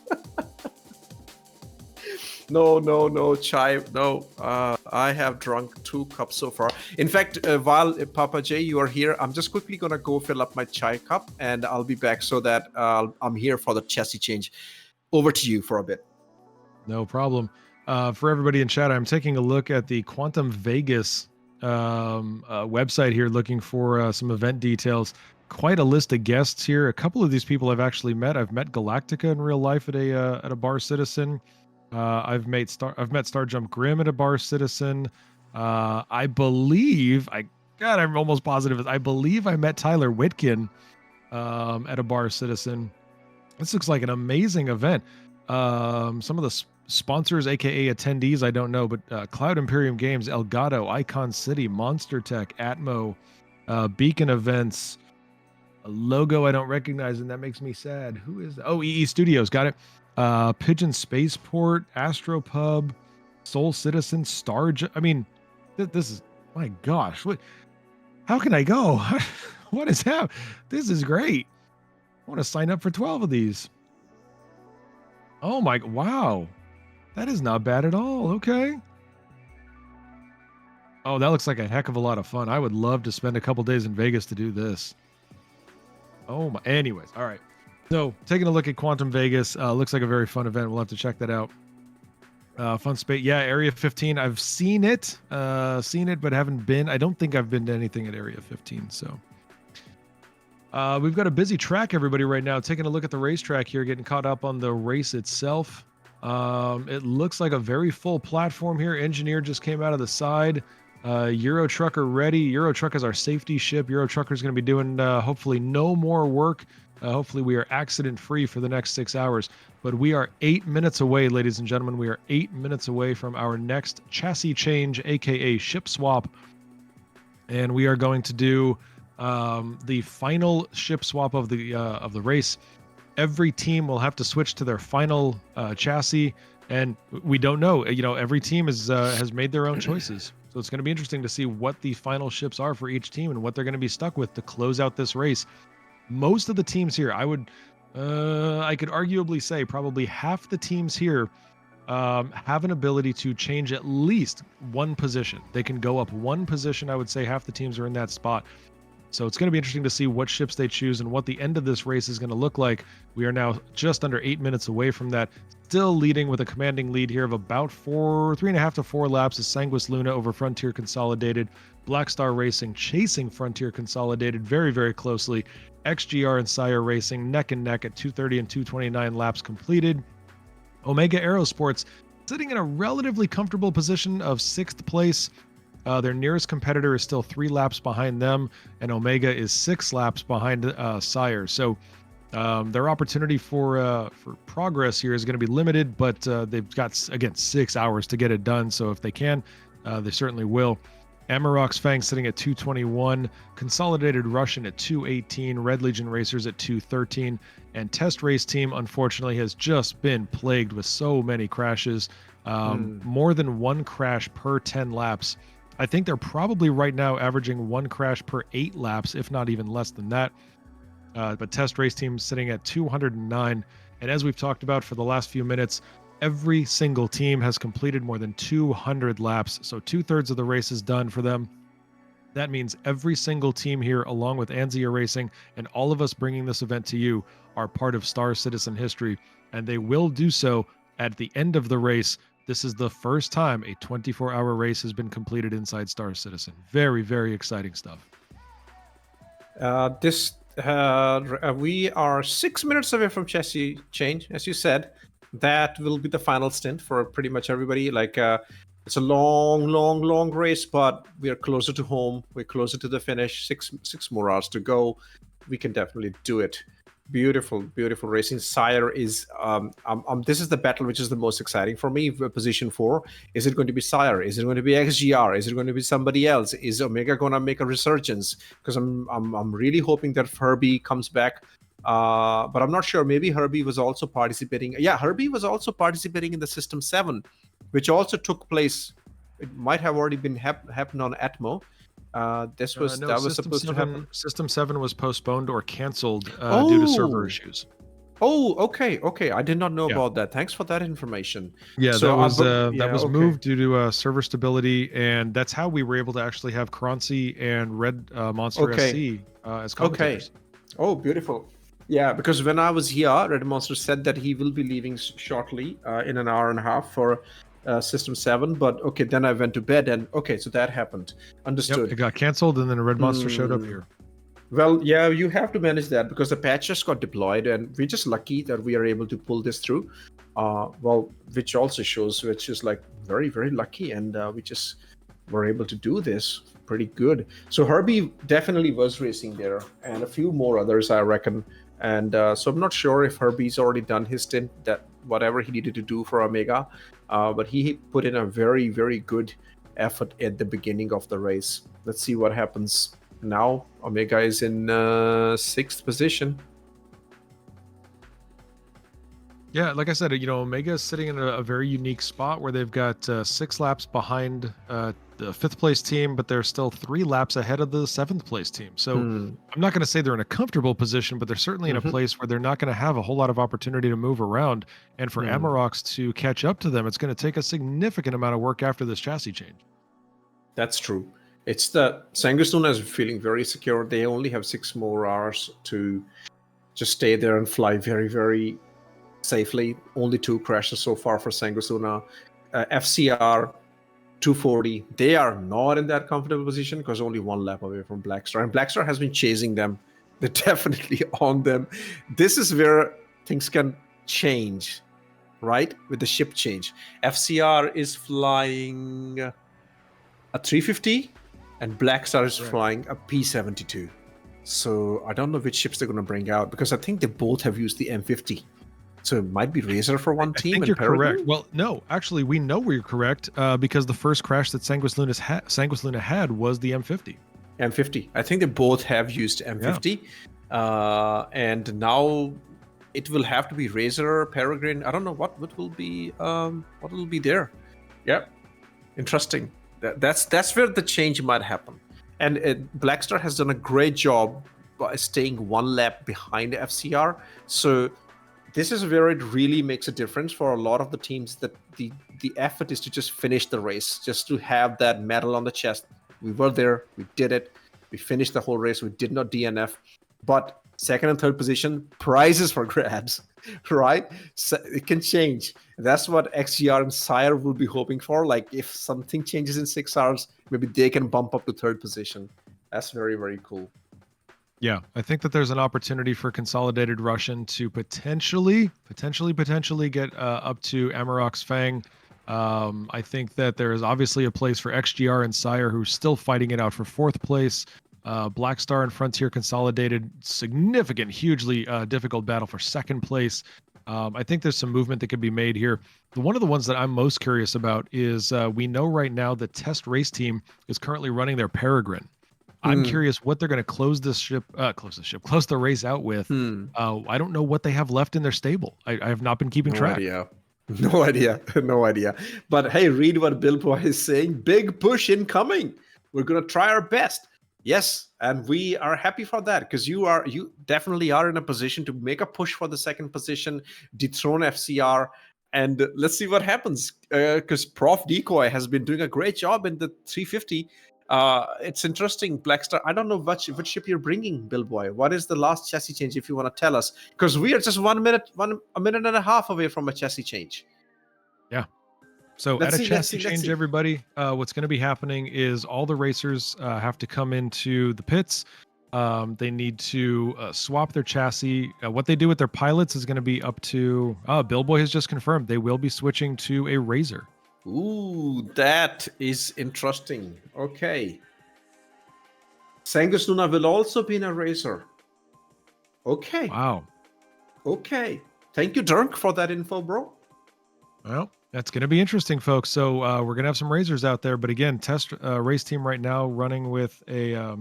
S12: No, chai. No, I have drunk 2 cups so far. In fact, while Papa J, you are here, I'm just quickly going to go fill up my chai cup and I'll be back so that I'm here for the chassis change. Over to you for a bit.
S1: No problem. For everybody in chat, I'm taking a look at the Quantum Vegas website here, looking for some event details. Quite a list of guests here. A couple of these people I've actually met. I've met Galactica in real life at a Bar Citizen. I've met Starjump Grim at a Bar Citizen. I believe I'm almost positive. I believe I met Tyler Whitkin at a Bar Citizen. This looks like an amazing event. Some of the sponsors, aka attendees, I don't know, but Cloud Imperium Games, Elgato, Icon City, Monster Tech, Atmo, Beacon Events, a logo I don't recognize, and that makes me sad. Who is that? Oh, EE Studios, got it. Pigeon Spaceport, Astropub, Soul Citizen, I mean, this is, my gosh, how can I go? What is happening? This is great. I want to sign up for 12 of these. Oh my, wow. That is not bad at all. Okay. Oh, that looks like a heck of a lot of fun. I would love to spend a couple days in Vegas to do this. Oh my, anyways. All right. So taking a look at Quantum Vegas, looks like a very fun event. We'll have to check that out. Fun space. Yeah. Area 15. I've seen it, but haven't been. I don't think I've been to anything at Area 15. So we've got a busy track, everybody, right now. Taking a look at the racetrack here, getting caught up on the race itself. It looks like a very full platform here. Engineer just came out of the side. Eurotrucker ready. Eurotrucker is our safety ship. Eurotrucker is going to be doing hopefully no more work. Hopefully we are accident free for the next 6 hours. But we are 8 minutes away, ladies and gentlemen. We are 8 minutes away from our next chassis change, aka ship swap. And we are going to do the final ship swap of the race. Every team will have to switch to their final chassis, and we don't know. You know, every team has made their own choices, so it's going to be interesting to see what the final ships are for each team and what they're going to be stuck with to close out this race. Most of the teams here, I could arguably say probably half the teams here have an ability to change at least one position. They can go up one position. I would say half the teams are in that spot. So it's going to be interesting to see what ships they choose and what the end of this race is going to look like. We are now just under 8 minutes away from that. Still leading with a commanding lead here of about 3.5 to 4 laps is Sanguis Luna over Frontier Consolidated. Black Star Racing chasing Frontier Consolidated very, very closely. XGR and SCIRE Racing neck and neck at 230 and 229 laps completed. Omega Aerosports sitting in a relatively comfortable position of 6th place. Their nearest competitor is still 3 laps behind them, and Omega is 6 laps behind SCIRE. So their opportunity for progress here is going to be limited, but they've got, again, 6 hours to get it done. So if they can, they certainly will. Amarok's Fang sitting at 221, Consolidated Russian at 218, Red Legion Racers at 213, and Test Race Team, unfortunately, has just been plagued with so many crashes, more than 1 crash per 10 laps. I think they're probably right now averaging 1 crash per 8 laps, if not even less than that. But Test Race Team sitting at 209. And as we've talked about for the last few minutes, every single team has completed more than 200 laps. So 2/3 of the race is done for them. That means every single team here, along with Anzia Racing and all of us bringing this event to you, are part of Star Citizen history. And they will do so at the end of the race. This is the first time a 24-hour race has been completed inside Star Citizen. Very, very exciting stuff.
S12: This We are 6 minutes away from chassis change, as you said. That will be the final stint for pretty much everybody. Like, it's a long race, but we are closer to home. We're closer to the finish. Six more hours to go. We can definitely do it. Beautiful racing. SCIRE is this is the battle which is the most exciting for me. Position 4. Is it going to be SCIRE? Is it going to be XGR? Is it going to be somebody else? Is Omega going to make a resurgence? Because I'm really hoping that Herbie comes back. But I'm not sure. Maybe Herbie was also participating. Yeah, Herbie was also participating in the System 7, which also took place. It might have already been happened on Atmo. That was supposed to happen.
S1: System 7 was postponed or canceled due to server issues.
S12: Oh, okay. I did not know about that. Thanks for that information.
S1: Yeah,
S12: So,
S1: that was moved due to server stability, and that's how we were able to actually have Croncy and Red Monster SC as commentators.
S12: Oh, beautiful. Yeah, because when I was here, Red Monster said that he will be leaving shortly, in an hour and a half for System 7, but okay, then I went to bed, and okay, so that happened. Understood.
S1: Yep, it got canceled, and then a Red Monster showed up here.
S12: Well, yeah, you have to manage that because the patch just got deployed, and we're just lucky that we are able to pull this through. Which also shows, which is like very, very lucky, and we just were able to do this pretty good. So Herbie definitely was racing there, and a few more others, I reckon. And so I'm not sure if Herbie's already done his stint, that whatever he needed to do for Omega, but he put in a very, very good effort at the beginning of the race. Let's see what happens now. Omega is in 6th position.
S1: Yeah, like I said, Omega is sitting in a very unique spot where they've got 6 laps behind the 5th place team, but they're still 3 laps ahead of the 7th place team. So I'm not going to say they're in a comfortable position, but they're certainly in a place where they're not going to have a whole lot of opportunity to move around. And for Amaroks to catch up to them, it's going to take a significant amount of work after this chassis change.
S12: That's true. It's the Sanguis Luna is feeling very secure. They only have 6 more hours to just stay there and fly very, very safely. Only 2 crashes so far for Sanguis Luna. FCR 240. They are not in that comfortable position because only 1 lap away from Blackstar, and Blackstar has been chasing them. They're definitely on them. This is where things can change, right? With the ship change. FCR is flying a 350, and Blackstar is flying a P72. So I don't know which ships they're going to bring out because I think they both have used the M50. So it might be Razor for one team.
S1: I think you're correct. Well, no, actually, we know you're correct because the first crash that Sanguis Luna had was the M50.
S12: M50. I think they both have used M50. Yeah. And now it will have to be Razor, Peregrine. I don't know what will be there. Yeah. Interesting. That's where the change might happen. And Blackstar has done a great job by staying 1 lap behind FCR. So this is where it really makes a difference for a lot of the teams, that the effort is to just finish the race, just to have that medal on the chest. We were there, we did it, we finished the whole race, we did not DNF. But 2nd and 3rd position, prizes for grabs, right? So it can change. That's what XGR and SCIRE will be hoping for. Like if something changes in 6 hours, maybe they can bump up to 3rd position. That's very, very cool.
S1: Yeah, I think that there's an opportunity for Consolidated Russian to potentially get up to Amarok's Fang. I think that there is obviously a place for XGR and SCIRE, who's still fighting it out for 4th place. Blackstar and Frontier Consolidated, significant, hugely difficult battle for 2nd place. I think there's some movement that could be made here. One of the ones that I'm most curious about is we know right now the test race team is currently running their Peregrine. I'm curious what they're going to close the race out with. I don't know what they have left in their stable. I have not been keeping track.
S12: No idea. But hey, read what Billboy is saying. Big push incoming. We're going to try our best. Yes, and we are happy for that because you definitely are in a position to make a push for the 2nd position, dethrone FCR, and let's see what happens. Because Prof Decoy has been doing a great job in the 350. It's interesting, Blackstar. I don't know which ship you're bringing, Billboy. What is the last chassis change, if you want to tell us? Because we are just a minute and a half away from a chassis change.
S1: Yeah. So let's at a chassis change, everybody, what's going to be happening is all the racers have to come into the pits. They need to swap their chassis. What they do with their pilots is going to be up to. Billboy has just confirmed they will be switching to a Razor.
S14: Ooh, that is interesting. Okay. Sanguis Luna will also be in a Razor. Okay.
S1: Wow.
S14: Okay. Thank you, Dirk, for that info, bro.
S1: Well, that's going to be interesting, folks. So we're going to have some Razors out there. But again, test race team right now running with a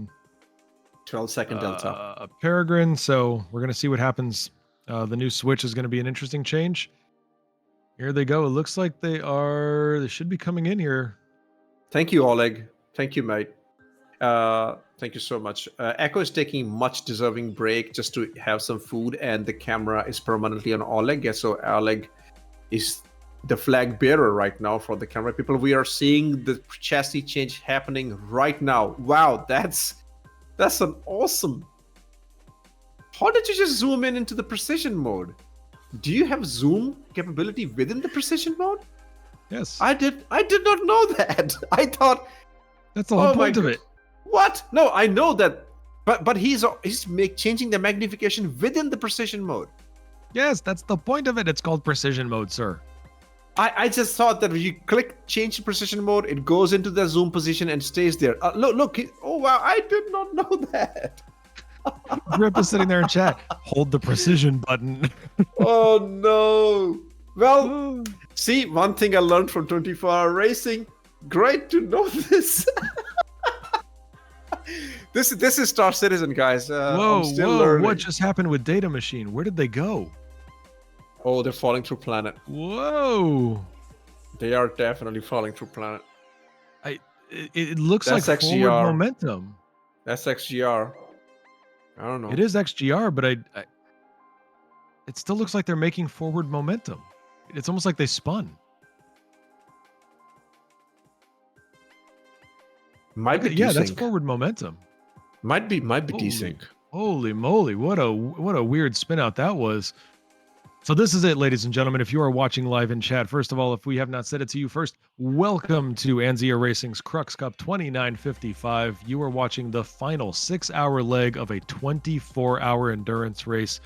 S14: 12-second delta.
S1: A Peregrine. So we're going to see what happens. The new switch is going to be an interesting change. Here they go. It looks like they should be coming in here.
S14: Thank you, Oleg. Thank you, mate. Thank you so much. Echo is taking much deserving break just to have some food, and the camera is permanently on Oleg. Yeah, so Oleg is the flag bearer right now for the camera people. We are seeing the chassis change happening right now. Wow, that's an awesome. How did you just zoom in into the precision mode? Do you have zoom capability within the precision mode?
S1: Yes.
S14: I did not know that. I thought
S1: that's the whole point of it.
S14: What? No, I know that, but he's changing the magnification within the precision mode.
S1: Yes, that's the point of it. It's called precision mode, sir.
S14: I just thought that when you click change precision mode, it goes into the zoom position and stays there. Look. Oh wow, I did not know that.
S1: Grip is sitting there in chat. Hold the precision button.
S14: Oh no. Well, see, one thing I learned from 24-hour racing. Great to know this. This is Star Citizen, guys.
S1: Whoa,
S14: I'm still learning.
S1: What just happened with Data Machine? Where did they go?
S14: Oh, they're falling through planet.
S1: Whoa.
S14: They are definitely falling through planet.
S1: It looks
S14: That's
S1: like
S14: XGR.
S1: forward momentum.
S14: That's XGR. I don't know.
S1: It is XGR, but it still looks like they're making forward momentum. It's almost like they spun.
S14: Might be
S1: yeah, that's
S14: desync.
S1: forward momentum.
S14: Might be desync.
S1: Holy moly, what a weird spin out that was. So this is it, ladies and gentlemen. If you are watching live in chat, first of all, if we have not said it to you first, welcome to Anzia Racing's Crux Cup 2955. You are watching the final 6-hour leg of a 24-hour endurance race.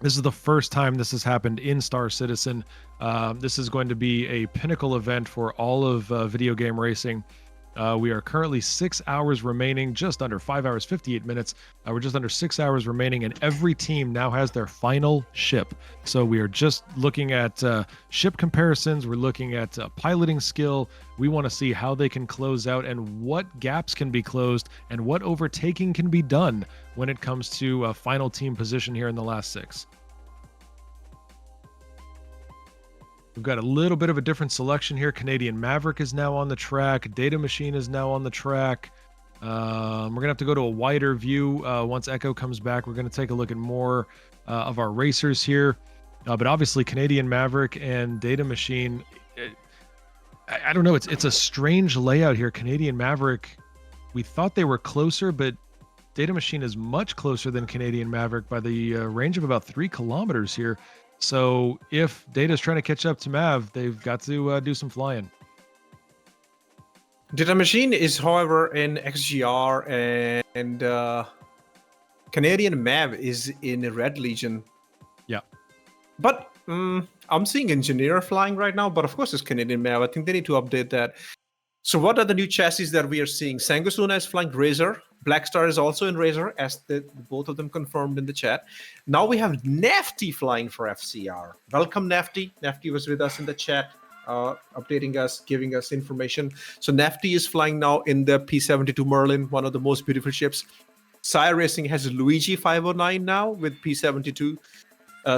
S1: This is the first time this has happened in Star Citizen. This is going to be a pinnacle event for all of video game racing. We are currently 6 hours remaining, just under 5 hours, 58 minutes. We're just under 6 hours remaining, and every team now has their final ship. So we are just looking at ship comparisons. We're looking at piloting skill. We want to see how they can close out and what gaps can be closed and what overtaking can be done when it comes to final team position here in the last 6. We've got a little bit of a different selection here. Canadian Maverick is now on the track. Data Machine is now on the track. We're going to have to go to a wider view once Echo comes back. We're going to take a look at more of our racers here. But obviously, Canadian Maverick and Data Machine, I don't know. It's a strange layout here. Canadian Maverick, we thought they were closer, but Data Machine is much closer than Canadian Maverick by the range of about 3 kilometers here. So if Data's trying to catch up to Mav, they've got to do some flying.
S14: Data Machine is, however, in XGR, and Canadian Mav is in Red Legion.
S1: Yeah.
S14: But I'm seeing Engineer flying right now, but of course it's Canadian Mav. I think they need to update that. So what are the new chassis that we are seeing? Sanguis Luna is flying Razor. Black Star is also in Razor, as both of them confirmed in the chat. Now we have Nafty flying for FCR. Welcome, Nafty. Nafty was with us in the chat, updating us, giving us information. So Nafty is flying now in the P-72 Merlin, one of the most beautiful ships. SCIRE Racing has Luigi 509 now with P-72.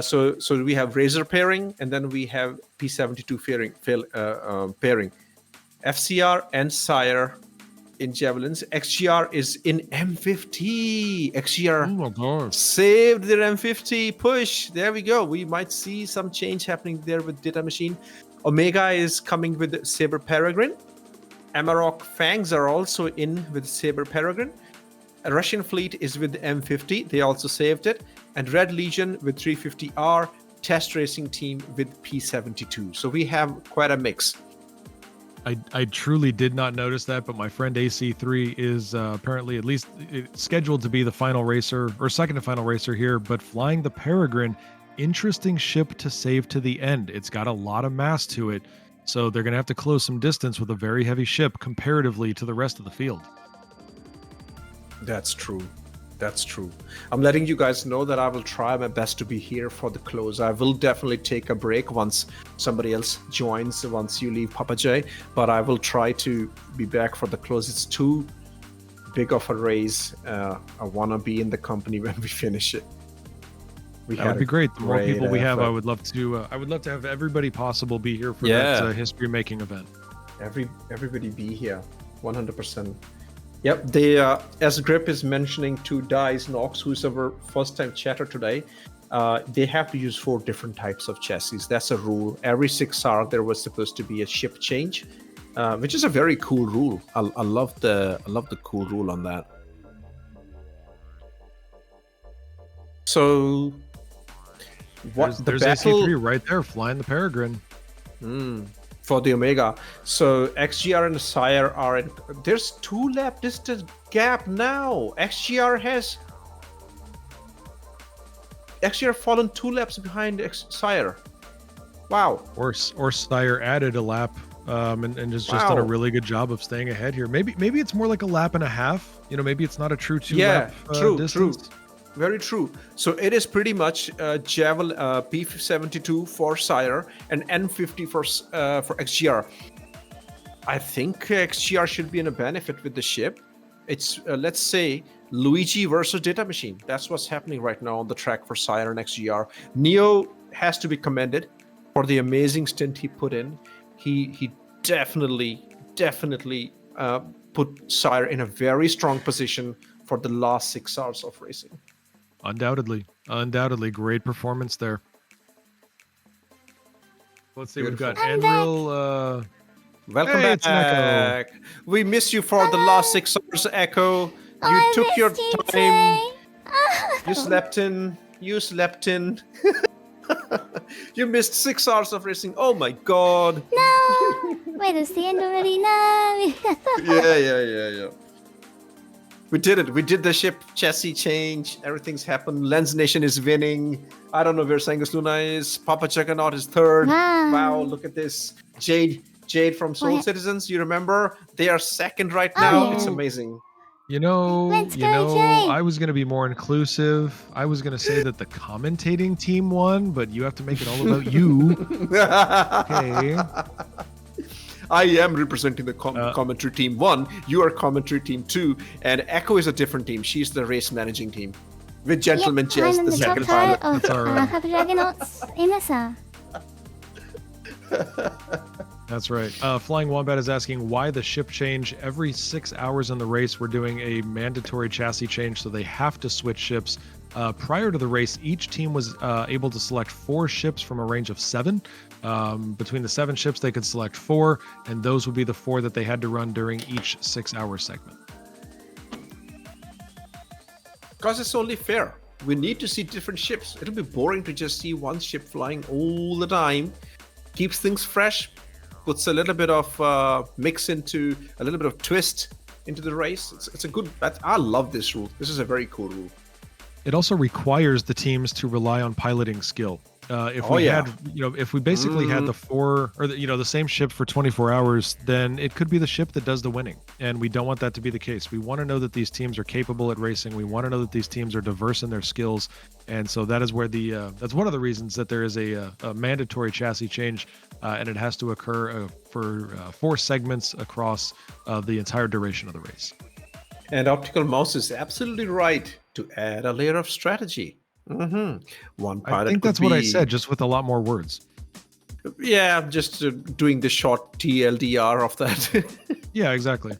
S14: So we have Razor pairing, and then we have P-72 pairing. FCR and SCIRE in Javelins. XGR is in M50. XGR saved their M50 push. There we go. We might see some change happening there with Data Machine. Omega is coming with Saber Peregrine. Amarok Fangs are also in with Saber Peregrine. A Russian fleet is with M50. They also saved it. And Red Legion with 350R. Test racing team with P72. So we have quite a mix.
S1: I truly did not notice that, but my friend AC3 is apparently at least scheduled to be the final racer or second to final racer here, but flying the Peregrine, interesting ship to save to the end. It's got a lot of mass to it, so they're going to have to close some distance with a very heavy ship comparatively to the rest of the field.
S12: That's true. That's true. I'm letting you guys know that I will try my best to be here for the close. I will definitely take a break once somebody else joins, once you leave Papa J, but I will try to be back for the close. It's too big of a race. I want to be in the company when we finish it.
S1: That would be great. The more people we have, I would love to have everybody possible be here for that history-making event.
S12: Everybody be here, 100%. Yep, they as Grip is mentioning to Dice Nox, who's our first-time chatter today, they have to use 4 different types of chassis. That's a rule. Every 6 hours there was supposed to be a ship change, which is a very cool rule. I love the cool rule on that. So,
S1: there's AC3 right there flying the Peregrine.
S12: For the Omega. So XGR and SCIRE are in. There's 2 lap distance gap now. XGR fallen 2 laps behind SCIRE. Wow.
S1: Or SCIRE added a lap and has just done a really good job of staying ahead here. Maybe it's more like a lap and a half. You know, maybe it's not a true 2 lap distance.
S12: True. Very true. So it is pretty much P72 for SCIRE and N50 for XGR. I think XGR should be in a benefit with the ship. It's, let's say, Luigi versus Data Machine. That's what's happening right now on the track for SCIRE and XGR. Neo has to be commended for the amazing stint he put in. He definitely put SCIRE in a very strong position for the last 6 hours of racing.
S1: Undoubtedly, great performance there. Let's see, we've got Enril.
S12: Welcome back. We miss you for the last 6 hours, Echo. You took your time. You slept in. You missed 6 hours of racing. Oh my god.
S2: No. Wait, is the end already? No.
S12: Yeah. We did it. We did the ship chassis change. Everything's happened. Lens Nation is winning. I don't know where Sanguis Luna is. Papa Juggernaut is 3rd. Wow, look at this. Jade from Soul Citizens, you remember? They are 2nd right now. It's amazing.
S1: You know, I was going to be more inclusive. I was going to say that the commentating team won, but you have to make it all about you. Okay.
S12: I am representing the commentary team 1. You are commentary team 2, and Echo is a different team. She's the race managing team with GentlemanJez, the second pilot.
S2: That's all right.
S1: That's right. Flying Wombat is asking why the ship change. Every 6 hours in the race, we're doing a mandatory chassis change, so they have to switch ships. Prior to the race, each team was able to select 4 ships from a range of 7. Between the 7 ships, they could select 4, and those would be the 4 that they had to run during each 6-hour segment.
S12: Because it's only fair. We need to see different ships. It'll be boring to just see one ship flying all the time. Keeps things fresh, puts a little bit of mix into a little bit of twist into the race. It's a good. I love this rule. This is a very cool rule.
S1: It also requires the teams to rely on piloting skill. If we basically had the 4 or the same ship for 24 hours, then it could be the ship that does the winning, and we don't want that to be the case. We want to know that these teams are capable at racing. We want to know that these teams are diverse in their skills, and so that is where that's one of the reasons that there is a mandatory chassis change, and it has to occur for 4 segments across the entire duration of the race.
S12: And Optical Mouse is absolutely right to add a layer of strategy. One pilot.
S1: I think that's what I said, just with a lot more words.
S12: Yeah, just doing the short TLDR of that.
S1: Yeah, exactly.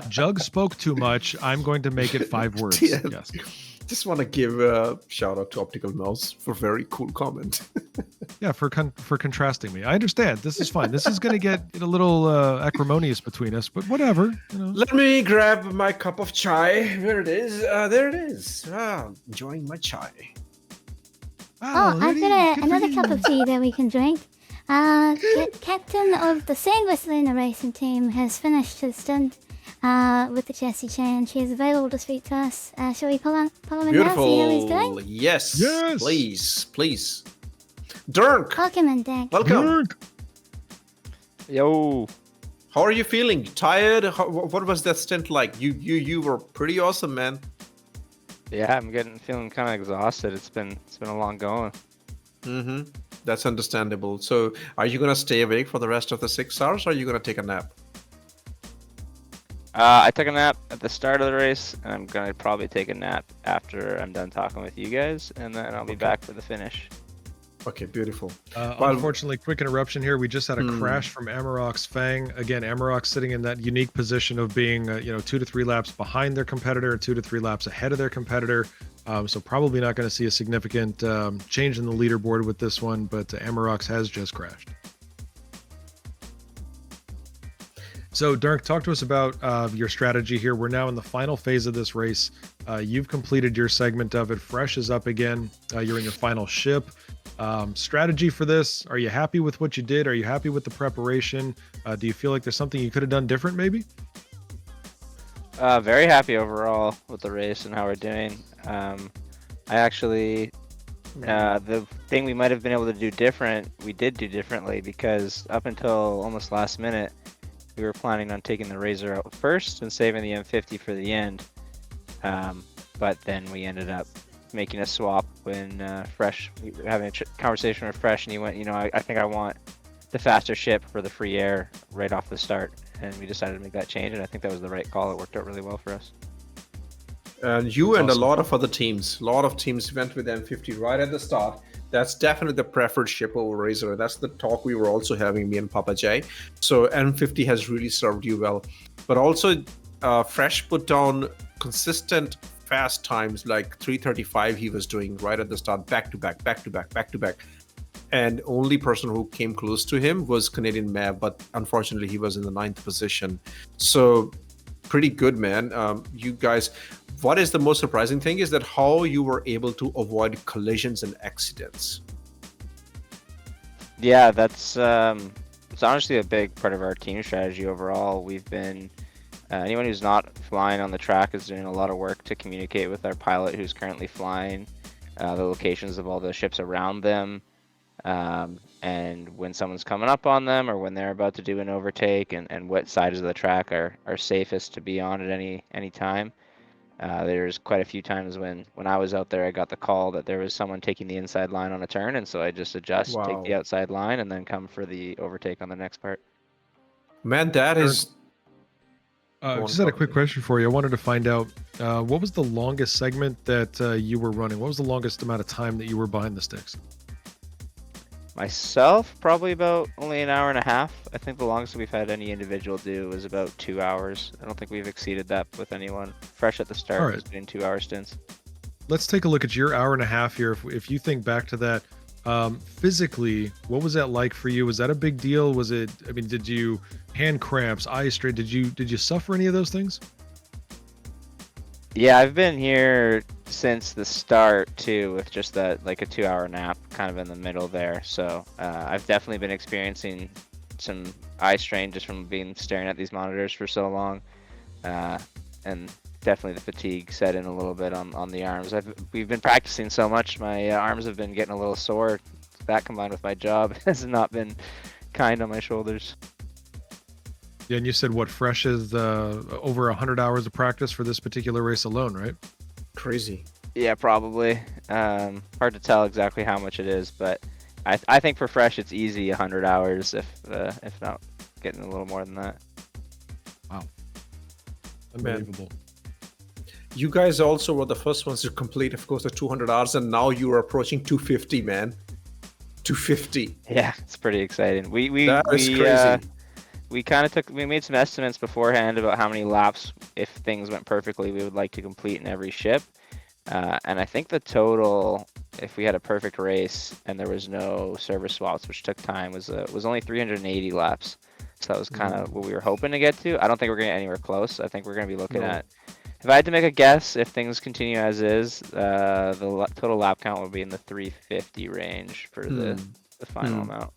S1: Jug spoke too much. I'm going to make it 5 words. Yes.
S12: Just want to give a shout out to Optical Mouse for a very cool comment.
S1: Yeah, for contrasting me. I understand. This is fine. This is going to get a little acrimonious between us, but whatever.
S12: Let me grab my cup of chai. Where it is? There it is. Enjoying my chai.
S2: I've got another cup of tea that we can drink. Captain of the Sanguis Luna racing team has finished his stint with the chassis change. He is available to speak to us. Shall we pull him in now, see how he's
S12: Beautiful.
S2: doing?
S12: Yes.
S1: Yes.
S12: Please, please. Dirk,
S2: Welcome in, Dank.
S12: welcome.
S17: Yo.
S12: How are you feeling? Tired? What was that stint like? You were pretty awesome, man.
S17: Yeah, I'm feeling kind of exhausted. It's been a long going.
S12: Mm-hmm. That's understandable. So, are you gonna stay awake for the rest of the 6 hours, or are you gonna take a nap?
S17: I took a nap at the start of the race, and I'm gonna probably take a nap after I'm done talking with you guys, and then I'll be back for the finish.
S12: Okay, beautiful.
S1: Unfortunately, quick interruption here. We just had a crash from Amarok's Fang. Again, Amarok sitting in that unique position of being, 2 to 3 laps behind their competitor, 2 to 3 laps ahead of their competitor. So probably not going to see a significant change in the leaderboard with this one, but Amarok's has just crashed. So, Dirk, talk to us about your strategy here. We're now in the final phase of this race. You've completed your segment of it. Fresh is up again. You're in your final ship. Strategy for this. Are you happy with what you did? Are you happy with the preparation? Do you feel like there's something you could have done different, maybe?
S17: Very happy overall with the race and how we're doing. I actually, the thing we might have been able to do different, we did do differently, because up until almost last minute, we were planning on taking the Razor out first and saving the M50 for the end. But then we ended up making a swap when Fresh, we were having a conversation with Fresh, and he went, I think I want the faster ship for the free air right off the start. And we decided to make that change, and I think that was the right call. It worked out really well for us.
S12: And you and a lot of other teams, went with M50 right at the start. That's definitely the preferred ship over Razor. That's the talk we were also having, me and Papa J. So M50 has really served you well. But also, Fresh put down consistent fast times, like 3:35 he was doing right at the start, back to back. And only person who came close to him was Canadian Mav, but unfortunately he was in the 9th position. So pretty good, man. You guys, what is the most surprising thing is that how you were able to avoid collisions and accidents.
S17: Yeah, that's it's honestly a big part of our team strategy overall. We've been anyone who's not flying on the track is doing a lot of work to communicate with our pilot who's currently flying, the locations of all the ships around them, and when someone's coming up on them or when they're about to do an overtake, and what sides of the track are safest to be on at any time. There's quite a few times when I was out there, I got the call that there was someone taking the inside line on a turn, and so I just adjust, take the outside line, and then come for the overtake on the next part.
S12: Man, that is...
S1: Just had a quick question for you. I wanted to find out, what was the longest segment that you were running? What was the longest amount of time that you were behind the sticks?
S17: Myself, probably about only an hour and a half. I think the longest we've had any individual do was about 2 hours. I don't think we've exceeded that with anyone. Fresh at the start was doing 2 hour stints.
S1: Let's take a look at your hour and a half here. If you think back to that, physically, what was that like for you? Was that a big deal? Was it, did you hand cramps, eye strain? Did you suffer any of those things?
S17: Yeah, I've been here since the start too, with just that, like a 2 hour nap kind of in the middle there. So I've definitely been experiencing some eye strain just from staring at these monitors for so long, and definitely the fatigue set in a little bit on the arms. We've been practicing so much, my arms have been getting a little sore. That combined with my job has not been kind on my shoulders.
S1: Yeah, and you said what, Fresh is over 100 hours of practice for this particular race alone, right?
S12: Crazy.
S17: Yeah, probably. Hard to tell exactly how much it is, but I think for Fresh it's easy 100 hours, if not getting a little more than that.
S1: Wow. Unbelievable.
S12: You guys also were the first ones to complete, of course, the 200 hours, and now you are approaching 250, man. 250.
S17: Yeah, it's pretty exciting.
S12: That is crazy.
S17: We made some estimates beforehand about how many laps, if things went perfectly, we would like to complete in every ship. And I think the total, if we had a perfect race and there was no service swaps, which took time, was only 380 laps. So that was kind of what we were hoping to get to. I don't think we're going to get anywhere close. I think we're going to be looking at, if I had to make a guess, if things continue as is, the total lap count would be in the 350 range for the final amount.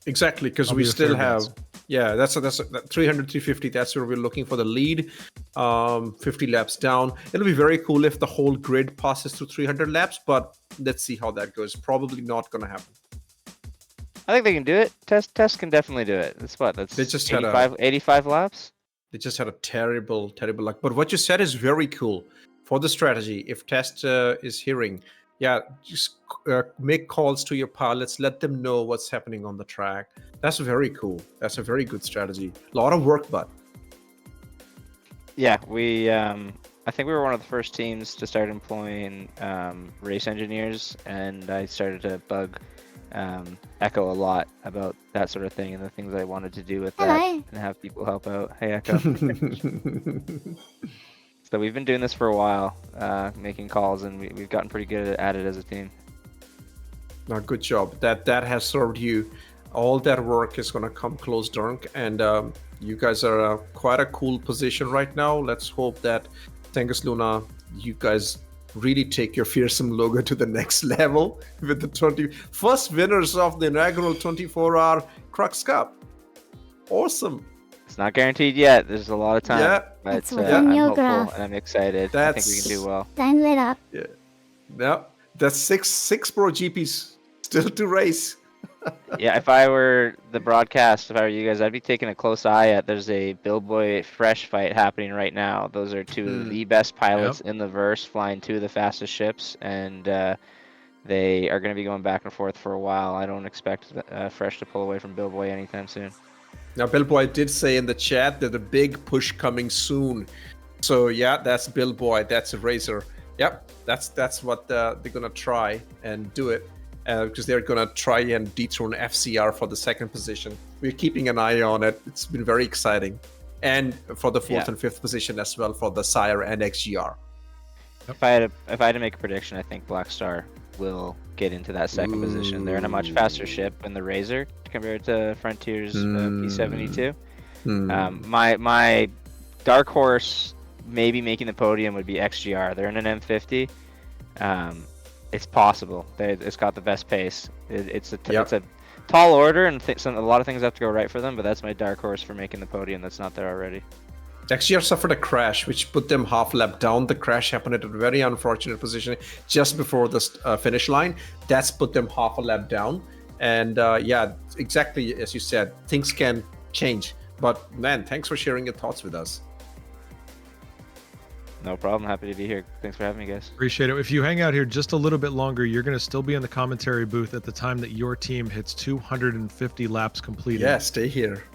S14: Exactly, because
S1: I'll
S14: we
S1: be a
S14: still
S1: fair
S14: have,
S1: guess.
S14: yeah, that's 300, 350. That's where we're looking for the lead. 50 laps down. It'll be very cool if the whole grid passes through 300 laps, but let's see how that goes. Probably not going to happen.
S17: I think they can do it. Test can definitely do it. That's what? That's
S14: They just
S17: 85 laps?
S14: They just had a terrible, terrible luck. But what you said is very cool for the strategy. If Test is hearing, yeah, just make calls to your pilots. Let them know what's happening on the track. That's very cool. That's a very good strategy. A lot of work, but.
S17: Yeah, we. I think we were one of the first teams to start employing race engineers, and I started to bug Echo a lot about that sort of thing and the things I wanted to do with that and have people help out. Hey, Echo. So we've been doing this for a while, making calls, and we've gotten pretty good at it as a team.
S14: No, good job. That has served you. All that work is going to come close, Dunk, and you guys are quite a cool position right now. Let's hope that Sanguis Luna, you guys really take your fearsome logo to the next level with the 21st winners of the inaugural 24-hour Crux Cup. Awesome.
S17: It's not guaranteed yet. There's a lot of time.
S14: Yeah.
S17: But
S2: within
S17: I'm
S2: your
S17: hopeful
S2: graph.
S17: and I'm excited. I think we can do well.
S2: Time it up.
S14: Yeah. Yeah. That's six Pro GPs still to race.
S17: Yeah, if I were the broadcast, if I were you guys, I'd be taking a close eye at. There's a Billboy Fresh fight happening right now. Those are two of the best pilots in the verse, flying two of the fastest ships, and they are going to be going back and forth for a while. I don't expect Fresh to pull away from Billboy anytime soon.
S14: Now, Billboy did say in the chat that a big push coming soon. So yeah, that's Billboy. That's a Razor. Yep, that's what they're gonna try and do it. Because they're going to try and dethrone FCR for the second position. We're keeping an eye on it. It's been very exciting. And for the fourth and fifth position as well for the SCIRE and XGR.
S17: If I had to make a prediction, I think Black Star will get into that second position. They're in a much faster ship in the Razor compared to Frontier's P72. My dark horse maybe making the podium would be XGR. They're in an M50. It's possible. It's got the best pace. It's a tall order, and a lot of things have to go right for them. But that's my dark horse for making the podium. That's not there already.
S14: XGR suffered a crash, which put them half lap down. The crash happened at a very unfortunate position just before the finish line. That's put them half a lap down. And yeah, exactly as you said, things can change. But man, thanks for sharing your thoughts with us.
S17: No problem. Happy to be here. Thanks for having me, guys.
S1: Appreciate it. If you hang out here just a little bit longer, you're going to still be in the commentary booth at the time that your team hits 250 laps completed.
S14: Yeah, stay here.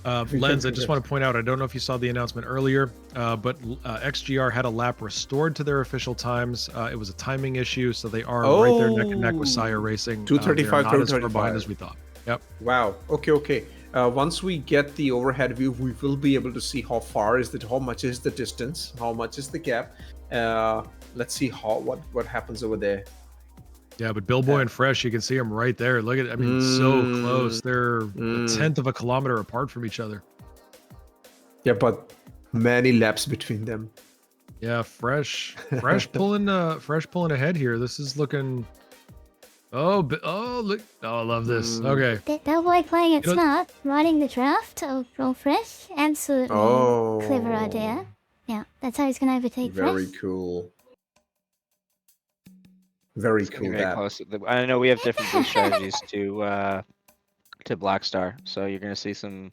S1: Lens, I just want to point out, I don't know if you saw the announcement earlier, but XGR had a lap restored to their official times. It was a timing issue, so they are right there neck and neck with SCIRE Racing.
S14: 235,
S1: not as far behind as we thought. Yep.
S14: Wow. Okay. Once we get the overhead view, we will be able to see how much is the distance, how much is the gap. Let's see what happens over there.
S1: Yeah, but Billboy and Fresh, you can see them right there. Look at, so close. They're a tenth of a kilometer apart from each other.
S14: Yeah, but many laps between them.
S1: Yeah, Fresh pulling ahead here. This is looking. Oh, look! Oh, I love this. Okay.
S2: Billboy playing it smart, riding the draft of Fresh. Absolutely clever idea. Yeah, that's how he's going to overtake Fresh.
S14: Very cool. Very cool.
S17: Very close. I know we have different boost strategies to Black Star, so you're going to see some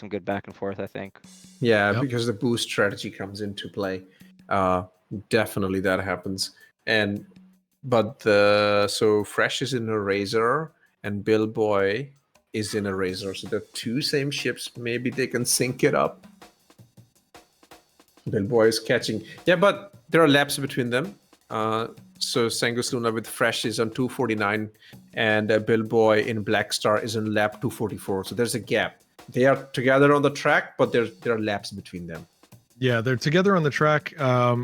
S17: good back and forth, I think.
S14: Yeah, because the boost strategy comes into play. Definitely that happens. So Fresh is in a Razor and Billboy is in a Razor. So the two same ships, maybe they can sync it up. Billboy is catching. Yeah, but there are laps between them. So Sanguis Luna with Fresh is on 249 and Billboy in Black Star is on lap 244. So there's a gap. They are together on the track, but there are laps between them.
S1: Yeah, they're together on the track,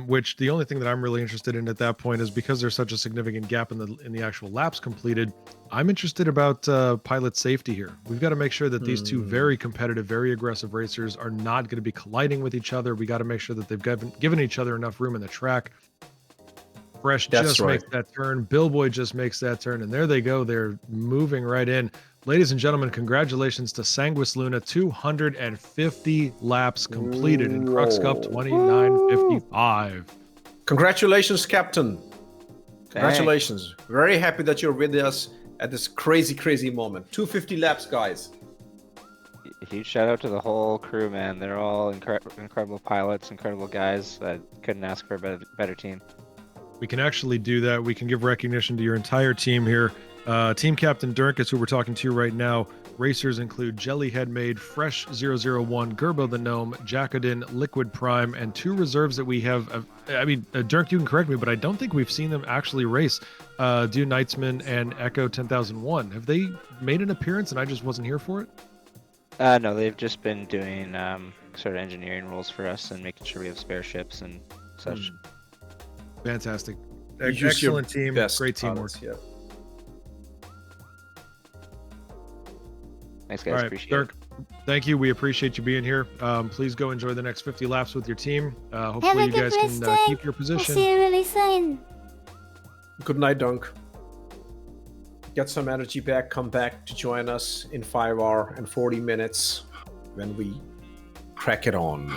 S1: which the only thing that I'm really interested in at that point is because there's such a significant gap in the actual laps completed, I'm interested about pilot safety here. We've got to make sure that these two very competitive, very aggressive racers are not going to be colliding with each other. We got to make sure that they've given each other enough room in the track. Fresh
S12: That's
S1: just
S12: right.
S1: makes that turn. Billboy just makes that turn, and there they go. They're moving right in. Ladies and gentlemen, congratulations to Sanguis Luna. 250 laps completed in Crux Cup 2955.
S12: Congratulations, Captain. Congratulations. Very happy that you're with us at this crazy, crazy moment. 250 laps, guys.
S17: Huge shout out to the whole crew, man. They're all incredible pilots, incredible guys. I couldn't ask for a better team.
S1: We can actually do that. We can give recognition to your entire team here. Team Captain Dirk is who we're talking to right now. Racers include Jellyhead Maid, Fresh 001, Gerbo the Gnome, Jacodin, Liquid Prime, and 2 reserves that we have. Dirk, you can correct me, but I don't think we've seen them actually race. Dune Knightsman and Echo 10001. Have they made an appearance and I just wasn't here for it?
S17: No, they've just been doing sort of engineering roles for us and making sure we have spare ships and such.
S1: Fantastic.
S12: Use your
S1: Excellent team.
S12: best
S1: Great teamwork.
S12: pilots, yeah.
S17: Thanks, guys.
S1: All right,
S17: Appreciate
S1: Dirk,
S17: it.
S1: thank you. We appreciate you being here. Please go enjoy the next 50 laps with your team.
S2: Have
S1: Hopefully
S2: a
S1: you
S2: good
S1: guys
S2: rest
S1: can
S2: day.
S1: keep your
S2: We'll
S1: position.
S2: see you really soon.
S12: Good night, Dunk. Get some energy back. Come back to join us in 5 hours and 40 minutes when we crack it on.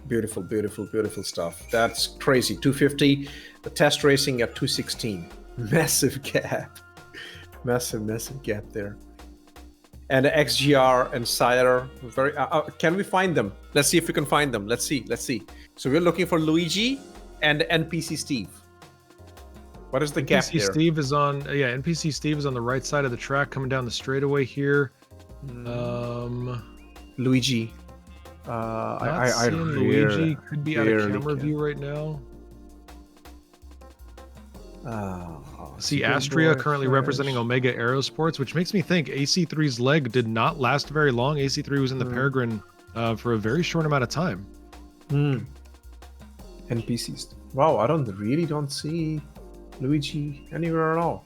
S12: Beautiful, beautiful, beautiful stuff. That's crazy. 250. The test racing at 216. Massive gap. Massive gap there. And the XGR and SCIRE. Very. Can we find them? Let's see if we can find them. Let's see. So we're looking for Luigi and NPC Steve. What is the gap
S1: NPC
S12: there?
S1: Steve is on. NPC Steve is on the right side of the track, coming down the straightaway here.
S12: Luigi.
S1: Not seeing Luigi. Could be out of camera view right now. See Astria currently representing Omega Aerosports, which makes me think AC3's leg did not last very long. AC3 was in the Peregrine for a very short amount of time.
S12: NPCs. Wow, I really don't see Luigi anywhere at all.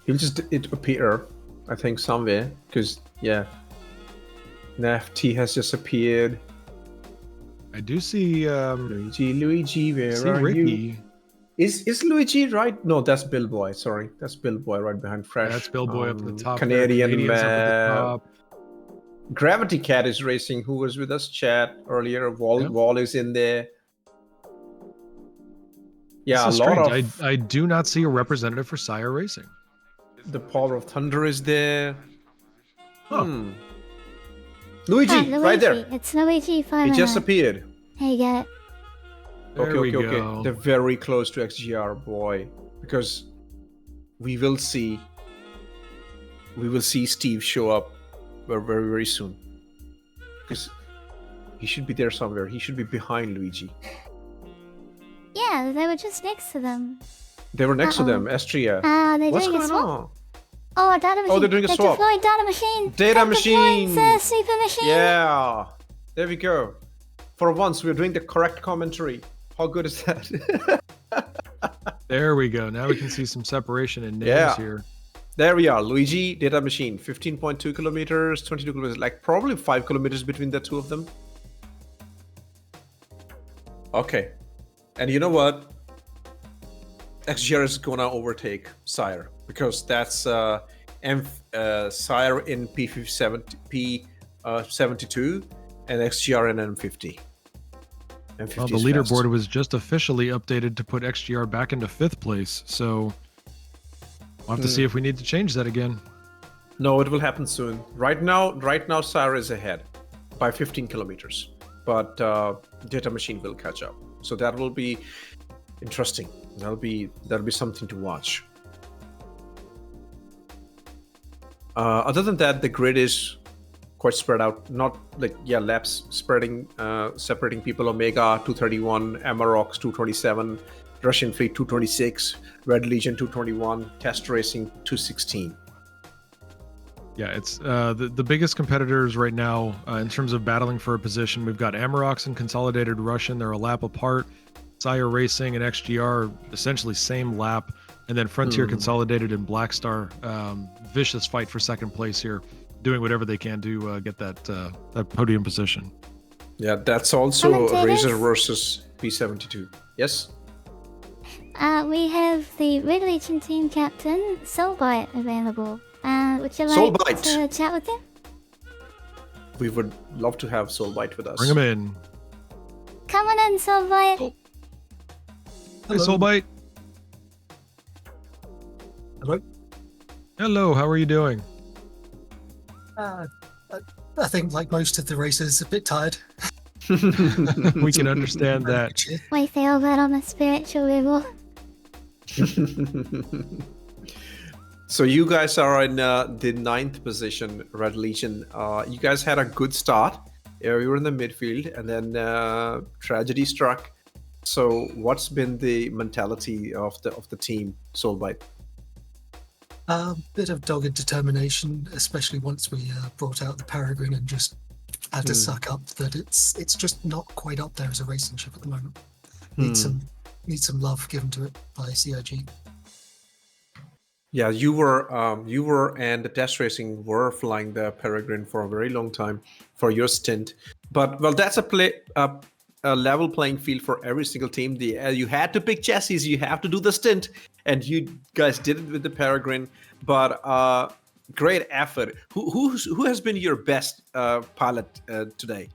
S12: He'll just appear, I think, somewhere. Because, yeah. NFT has just appeared.
S1: I do see
S12: Luigi, where are you? Is Luigi right? No, that's Billboy. Sorry, that's Billboy right behind Fresh.
S1: That's Billboy up at the top.
S12: Canadian
S1: Canadians up at the top.
S12: Gravity Cat is racing. Who was with us chat earlier? Wall is in there. Yeah,
S1: This is
S12: a lot
S1: strange.
S12: of.
S1: I do not see a representative for SCIRE Racing.
S12: The Power of Thunder is there. Luigi, right there.
S2: It's Luigi.
S12: He just appeared.
S2: Hey, you get it.
S12: Okay. They're very close to XGR, boy, because we will see Steve show up very soon. Because he should be there somewhere. He should be behind Luigi.
S2: Yeah, they were just next to them.
S12: They were next to them, Astria.
S2: They're
S12: What's
S2: doing
S12: going
S2: a swap.
S12: on?
S2: Oh, data machine.
S12: Oh, they're doing a swap.
S2: Deploying data machine.
S12: Data
S2: They're
S12: machine.
S2: deploying the super machine.
S12: Yeah, there we go. For once, we're doing the correct commentary. How good is that?
S1: There we go. Now we can see some separation in names here.
S12: There we are. Luigi, data machine. 15.2 kilometers, 22 kilometers. Like probably 5 kilometers between the two of them. Okay. And you know what? XGR is going to overtake SCIRE. Because that's SCIRE in P72 and XGR in M50. M50
S1: Well, the
S12: is
S1: leaderboard
S12: fast.
S1: was just officially updated to put XGR back into 5th place, so we'll have to see if we need to change that again.
S12: No, it will happen soon. Right now, SCIRE is ahead by 15 kilometers, but Data Machine will catch up. So that will be interesting. That'll be something to watch. Other than that, the grid is quite spread out. Not like laps spreading, separating people. Omega 231, Amarok 227, Russian Fleet 226, Red Legion 221, Test Racing 216.
S1: Yeah, it's the biggest competitors right now in terms of battling for a position. We've got Amaroks and Consolidated Russian. They're a lap apart. SCIRE Racing and XGR essentially same lap. And then Frontier Consolidated and Blackstar, vicious fight for second place here, doing whatever they can to get that podium position.
S12: Yeah, that's also
S2: Commentators?
S12: Razor versus P72. Yes.
S2: We have the Red Legion team captain, Soulbite, available. Would you like
S12: Soulbite.
S2: to chat with him?
S12: We would love to have Soulbite with us.
S1: Bring him in.
S2: Come on in, Soulbite.
S1: Hey, Soulbite.
S18: Hello.
S1: Hello. How are you doing?
S18: I think, like most of the racers, a bit tired.
S1: We can understand that.
S2: We feel that on a spiritual level.
S12: So you guys are in the 9th position, Red Legion. You guys had a good start. You were in the midfield, and then tragedy struck. So what's been the mentality of the team, Soulbite?
S18: A bit of dogged determination, especially once we brought out the Peregrine and just had to suck up that it's just not quite up there as a racing ship at the moment. Needs some love given to it by CIG.
S12: Yeah, you were and the test racing were flying the Peregrine for a very long time for your stint. But well, that's a level playing field for every single team. You had to pick chassis, you have to do the stint, and you guys did it with the Peregrine. But great effort. Who has been your best pilot today?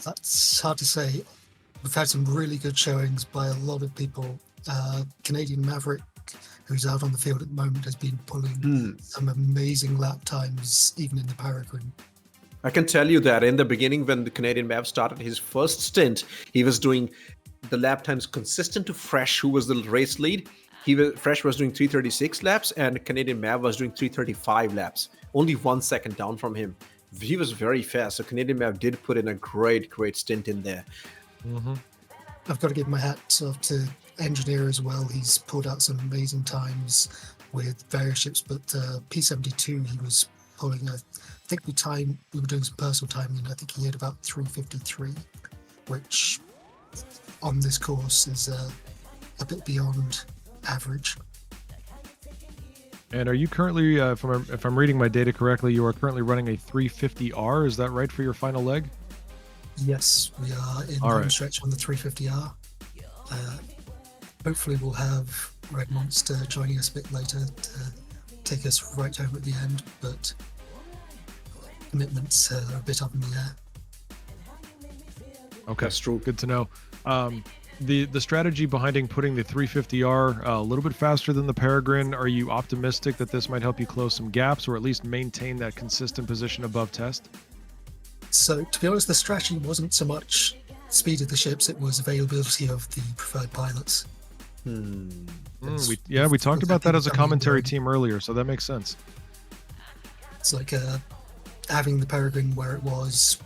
S18: That's hard to say. We've had some really good showings by a lot of people. Canadian Maverick, who's out on the field at the moment, has been pulling some amazing lap times, even in the Peregrine.
S12: I can tell you that in the beginning, when the Canadian Mav started his first stint, he was doing the lap times consistent to Fresh, who was the race lead. Fresh was doing 336 laps, and Canadian Mav was doing 335 laps, only 1 second down from him. He was very fast, so Canadian Mav did put in a great stint in there.
S18: I've got to give my hat off to Engineer as well. He's pulled out some amazing times with various ships, but P72, he was pulling I think we were doing some personal timing, and I think he hit about 353, which on this course is a bit beyond average.
S1: And are you currently, if I'm reading my data correctly, you are currently running a 350R? Is that right for your final leg?
S18: Yes, we are in
S1: All
S18: home
S1: right.
S18: stretch on the 350R. Hopefully we'll have Red Monster joining us a bit later to take us right home at the end, but commitments are a bit up in the air.
S1: Okay, that's true. Good to know. The strategy behind putting the 350R a little bit faster than the Peregrine, are you optimistic that this might help you close some gaps or at least maintain that consistent position above test?
S18: So, to be honest, the strategy wasn't so much speed of the ships, it was availability of the preferred pilots.
S1: We talked about that as a commentary team earlier, so that makes sense.
S18: It's like having the Peregrine where it was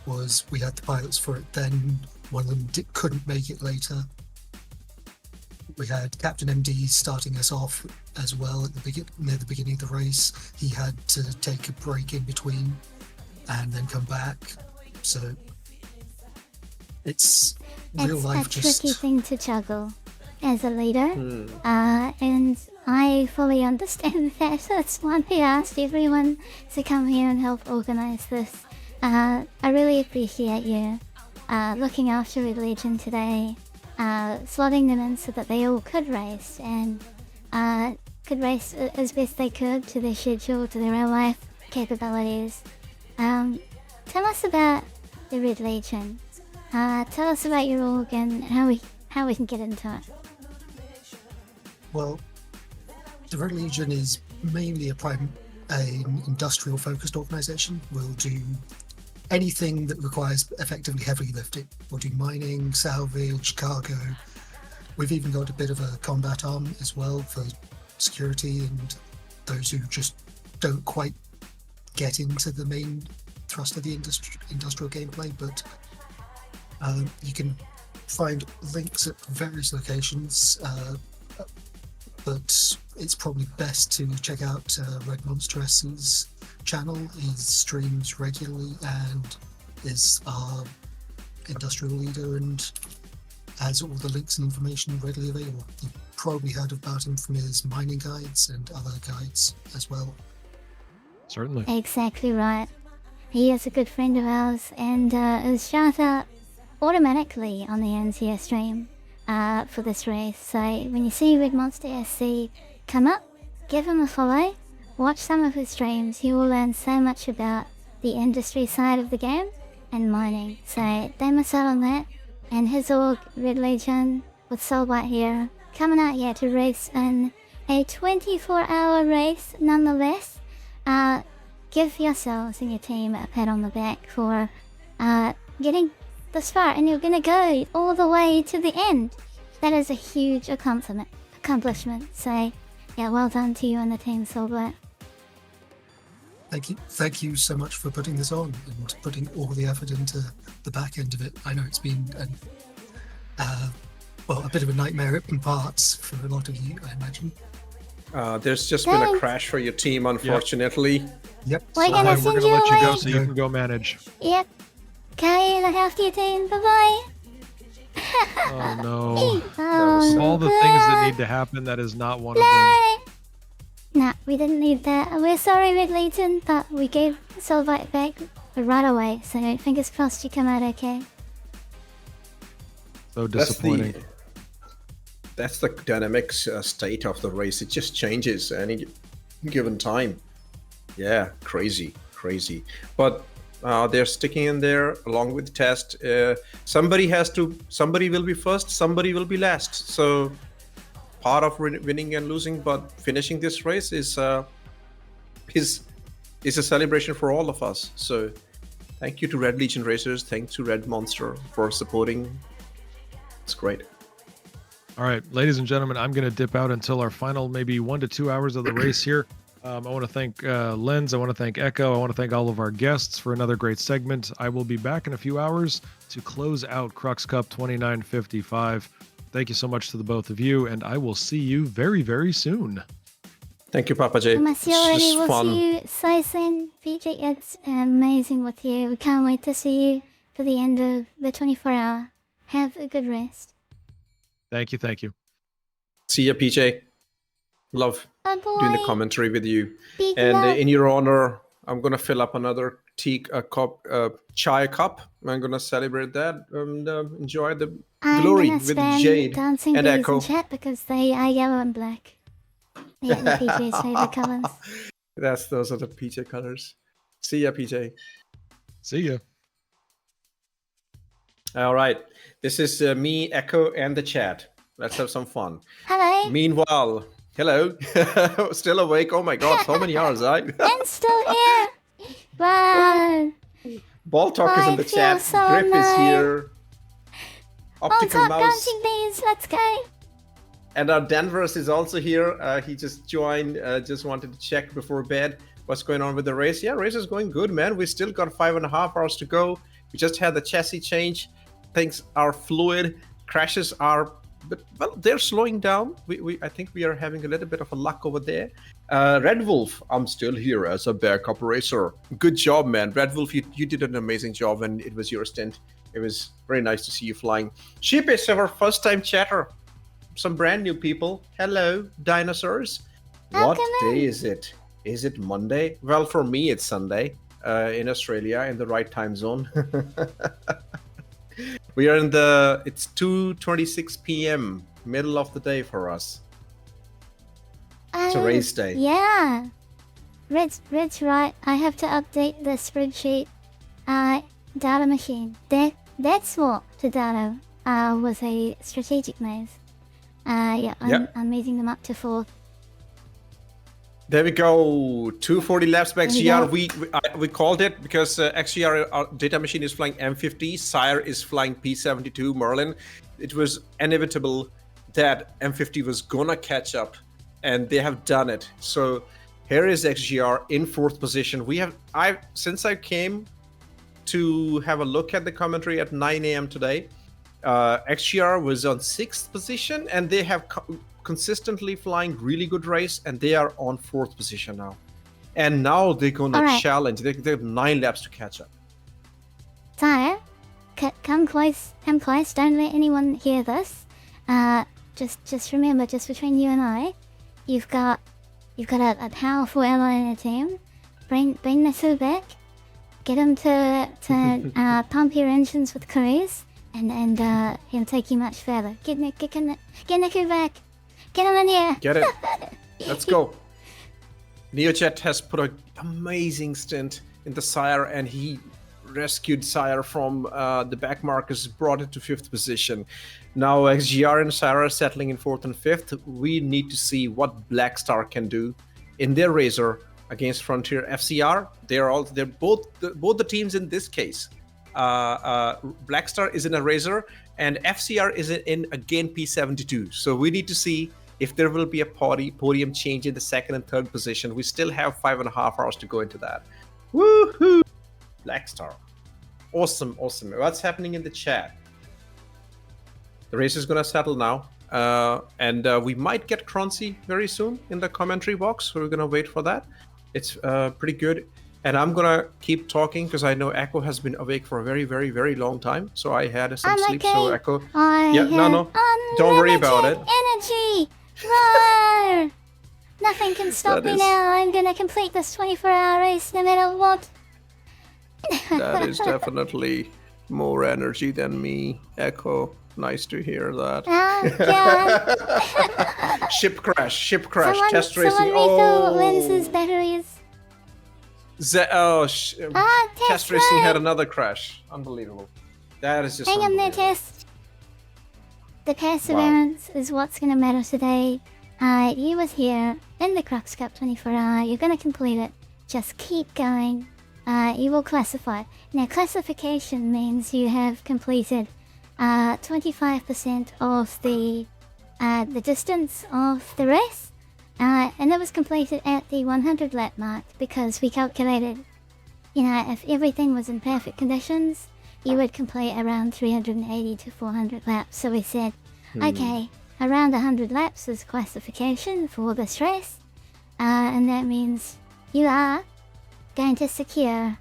S18: we had the pilots for it then, one of them couldn't make it later. We had Captain MD starting us off as well at near the beginning of the race. He had to take a break in between and then come back. So it's real life.
S2: It's a tricky thing to juggle as a leader, and I fully understand that. That's why I asked everyone to come here and help organize this. I really appreciate you looking after Red Legion today, slotting them in so that they all could race and could race as best they could to their schedule, to their real life capabilities. Tell us about the Red Legion. Tell us about your org and how we can get into it.
S18: Well, the Red Legion is mainly an industrial-focused organization. We'll do anything that requires effectively heavy lifting. We'll do mining, salvage, cargo. We've even got a bit of a combat arm as well for security and those who just don't quite get into the main thrust of the industrial gameplay, but you can find links at various locations, but it's probably best to check out Red Monsteress's channel. He streams regularly and is our industrial leader and has all the links and information readily available. You've probably heard about him from his mining guides and other guides as well.
S1: Certainly.
S2: Exactly right. He is a good friend of ours and is shout out automatically on the NCS stream for this race. So when you see Red Monster SC, come up, give him a follow, watch some of his streams. You will learn so much about the industry side of the game and mining. So don't miss out on that. And his org, Red Legion, with Soulbite here, coming out here to race in a 24-hour race nonetheless. Give yourselves and your team a pat on the back for getting this far, and you're gonna go all the way to the end. That is a huge accomplishment. So yeah, well done to you and the team, Soulbite.
S18: Thank you so much for putting this on and putting all the effort into the back end of it. I know it's been a bit of a nightmare in parts for a lot of you, I imagine.
S14: There's just been a crash for your team, unfortunately.
S18: Yep.
S2: We're gonna
S1: We're
S2: send
S1: gonna
S2: you
S1: let you
S2: away.
S1: go so you can go manage.
S2: Yep. Okay, look after your team. Bye bye.
S1: Oh no. All the things that need to happen, that is not one of them.
S2: Nah, we didn't need that. We're sorry, Red Legion, but we gave Soulbite back right away, so fingers crossed you come out okay.
S1: So disappointing.
S14: That's the dynamic state of the race. It just changes any given time. Yeah, crazy. But they're sticking in there along with the test. Somebody will be first, somebody will be last. So part of winning and losing, but finishing this race is a celebration for all of us. So thank you to Red Legion Racers, thanks to Red Monster for supporting. It's great.
S1: All right, ladies and gentlemen, I'm going to dip out until our final maybe 1 to 2 hours of the race here. I want to thank Lens. I want to thank Echo. I want to thank all of our guests for another great segment. I will be back in a few hours to close out Crux Cup 2955. Thank you so much to the both of you, and I will see you very, very soon.
S14: Thank you, Papa J.
S2: We'll see you so soon. PJ, it's amazing with you. We can't wait to see you for the end of the 24-hour. Have a good rest.
S1: Thank you.
S14: See ya, PJ. Love doing the commentary with you.
S2: Big
S14: and
S2: love.
S14: In your honor, I'm gonna fill up another chai cup. I'm gonna celebrate that and enjoy the glory
S2: I'm
S14: with
S2: spam
S14: Jade
S2: dancing
S14: and
S2: bees
S14: Echo.
S2: in chat because they are yellow and black. They are PJ's favorite colors.
S14: Those are the PJ colors. See ya, PJ.
S1: See ya.
S14: All right. This is me, Echo, and the chat. Let's have some fun.
S2: Hello.
S14: Meanwhile, hello. Still awake? Oh my god, so many hours, right?
S2: I'm still here. Wow.
S14: Ball Talk is in the
S2: I feel
S14: chat.
S2: so
S14: Grip is
S2: nice.
S14: here.
S2: On
S14: Optical
S2: top
S14: Mouse.
S2: dancing bees. Let's go.
S14: And our Danvers is also here. He just joined, just wanted to check before bed what's going on with the race. Yeah, race is going good, man. We still got 5.5 hours to go. We just had the chassis change. Things are fluid. Crashes are, well, they're slowing down. I think we are having a little bit of a luck over there. Red Wolf, I'm still here as a backup racer. Good job, man. Red Wolf, you did an amazing job, and it was your stint. It was very nice to see you flying. Sheep is our first time chatter. Some brand new people. Hello, dinosaurs. What day is it? Is it Monday? Well, for me, it's Sunday in Australia in the right time zone. We are it's 2:26 p.m., middle of the day for us. It's a race day.
S2: Yeah. Red's right. I have to update the spreadsheet. Data machine. That's what to data was a strategic move. I'm moving them up to 4th.
S14: There we go. 240 laps by
S2: There we
S14: XGR. We called it because XGR our data machine is flying M50. SCIRE is flying P72 Merlin. It was inevitable that M50 was gonna catch up, and they have done it. So here is XGR in 4th position. Since I came to have a look at the commentary at 9 a.m. today, XGR was on 6th position, and they have consistently flying really good race, and they are on 4th position now. And now they're gonna challenge. They have 9 laps to catch up.
S2: Sire, come close. Don't let anyone hear this. Just remember, just between you and I, you've got a powerful ally in your team. Bring Nasu back. Get him to pump your engines with cruise, and he'll take you much further. Get Niku back. Get him in here.
S14: Get it. Let's go. NeoJet has put an amazing stint in the SCIRE, and he rescued SCIRE from the back markers, brought it to 5th position. Now XGR and SCIRE are settling in 4th and 5th. We need to see what Blackstar can do in their Razor against Frontier. FCR, they're both the teams in this case. Blackstar is in a Razor, and FCR is in again P72. So we need to see if there will be a podium change in the 2nd and 3rd position. We still have 5.5 hours to go into that. Woohoo! Blackstar. Awesome. What's happening in the chat? The race is gonna settle now. And we might get Croncy very soon in the commentary box. So we're gonna wait for that. It's pretty good. And I'm gonna keep talking because I know Echo has been awake for a very, very, very long time. So I had some sleep.
S2: Okay.
S14: So Echo, don't worry about it.
S2: Energy. Roar! Nothing can stop
S14: That
S2: me
S14: is-
S2: now. I'm gonna complete this 24-hour race no matter what.
S14: That is definitely more energy than me, Echo. Nice to hear that.
S2: God.
S14: Ship crash,
S2: Someone
S14: test racing.
S2: refill Lens's batteries.
S14: Test racing had another crash. Unbelievable. That is just
S2: Hang on there, Test. The perseverance is what's gonna matter today. You was here in the Crux Cup 24-hour. You're gonna complete it. Just keep going. You will classify. Now, classification means you have completed 25% of the distance of the race, and it was completed at the 100 lap mark because we calculated, if everything was in perfect conditions, you would complete around 380 to 400 laps. So we said, okay, around 100 laps is classification for this race, and that means you are going to secure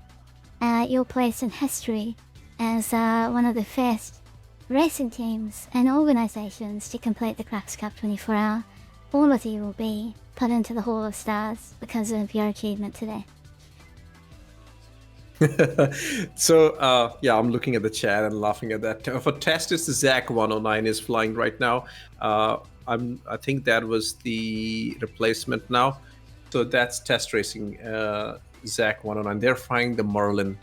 S2: your place in history as one of the first racing teams and organizations to complete the Crux Cup 24-hour. All of you will be put into the Hall of Stars because of your achievement today.
S14: So I'm looking at the chat and laughing at that. For Testis, the Zach 109 is flying right now. I think that was the replacement now. So that's test racing. Zach 109. They're flying the Merlin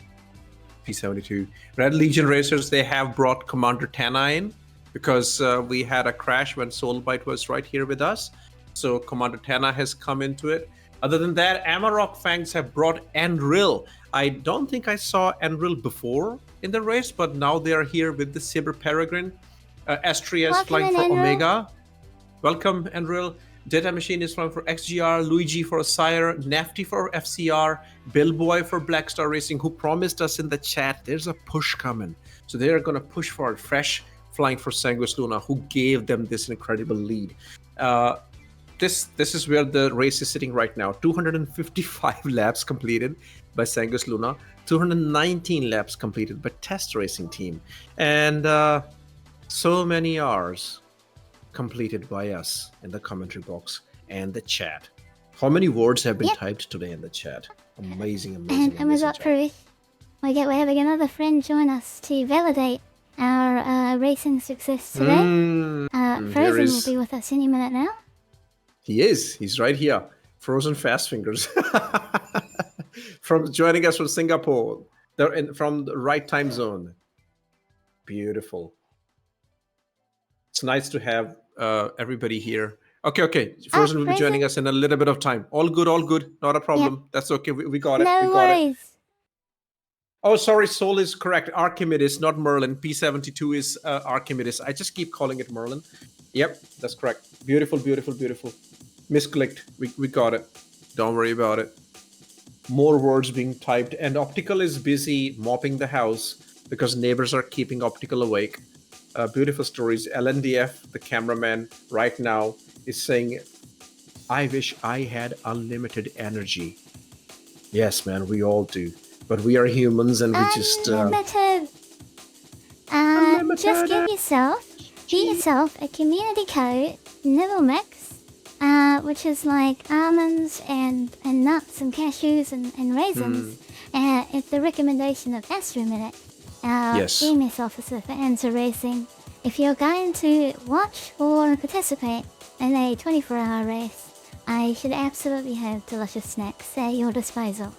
S14: P72. Red Legion racers, they have brought Commander Tana in because we had a crash when Soulbite was right here with us. So Commander Tana has come into it. Other than that, Amarok Fangs have brought Enril. I don't think I saw Enril before in the race, but now they are here with the Saber Peregrine. Estria is flying for Omega. Welcome, Enril. Data Machine is flying for XGR, Luigi for SCIRE, Nafty for FCR, Billboy for Blackstar Racing, who promised us in the chat there's a push coming. So they are going to push for it. Fresh flying for Sanguis Luna, who gave them this incredible lead. This is where the race is sitting right now. 255 laps completed by Sanguis Luna, 219 laps completed by Test Racing Team, and so many hours completed by us in the commentary box and the chat. How many words have been typed today in the chat? Amazing.
S2: And we've got proof. We're having another friend join us to validate our racing success today. Frozen will be with us any minute now.
S14: He is. He's right here. Frozen Fast Fingers. From joining us from Singapore. They're from the right time zone. Beautiful. It's nice to have everybody here. Okay. Frozen will be joining us in a little bit of time. All good. Not a problem. Yep. That's okay. We got it.
S2: No worries.
S14: Oh, sorry. Soul is correct. Archimedes, not Merlin. P72 is Archimedes. I just keep calling it Merlin. Yep, that's correct. Beautiful. Misclicked. We got it. Don't worry about it. More words being typed. And Optical is busy mopping the house because neighbors are keeping Optical awake. Beautiful stories. LNDF, the cameraman, right now is saying, I wish I had unlimited energy. Yes, man, we all do. But we are humans and we just...
S2: Unlimited. Just get yourself a community code, Nibble Mix, which is like almonds and nuts and cashews and raisins. It's the recommendation of Astrominute, our
S12: Yes.
S2: EMS officer for Enter Racing. If you're going to watch or participate in a 24-hour race, I should absolutely have delicious snacks at your disposal.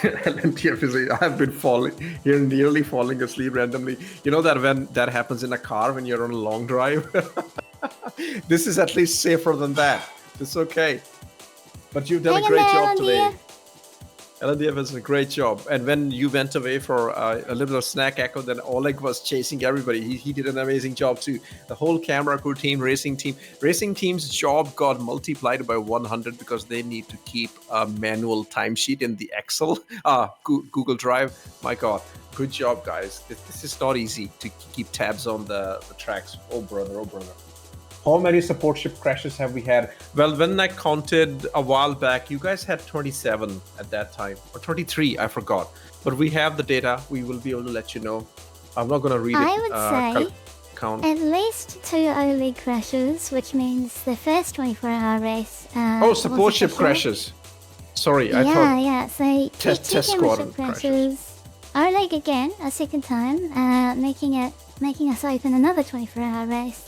S14: I've been nearly falling asleep randomly. You know that when that happens in a car when you're on a long drive? This is at least safer than that. It's okay. But you've done a great job today. LNDF has a great job. And when you went away for a little bit of snack echo, then Oleg was chasing everybody. He did an amazing job too. The whole camera crew team, racing team's job got multiplied by 100 because they need to keep a manual timesheet in the Excel, Google Drive. My God, good job, guys. This is not easy to keep tabs on the tracks. Oh, brother. How many support ship crashes have we had? Well, when I counted a while back, you guys had 27 at that time, or 23, I forgot. But we have the data. We will be able to let you know. I'm not going to read it.
S2: I would say
S14: count.
S2: at least 2 O-League crashes, which means the first 24-hour race.
S14: Support ship crashes. Sorry, I thought.
S2: Yeah. So
S14: Test
S2: two
S14: squadron
S2: crashes. O-League again, a second time, making us open another 24-hour race.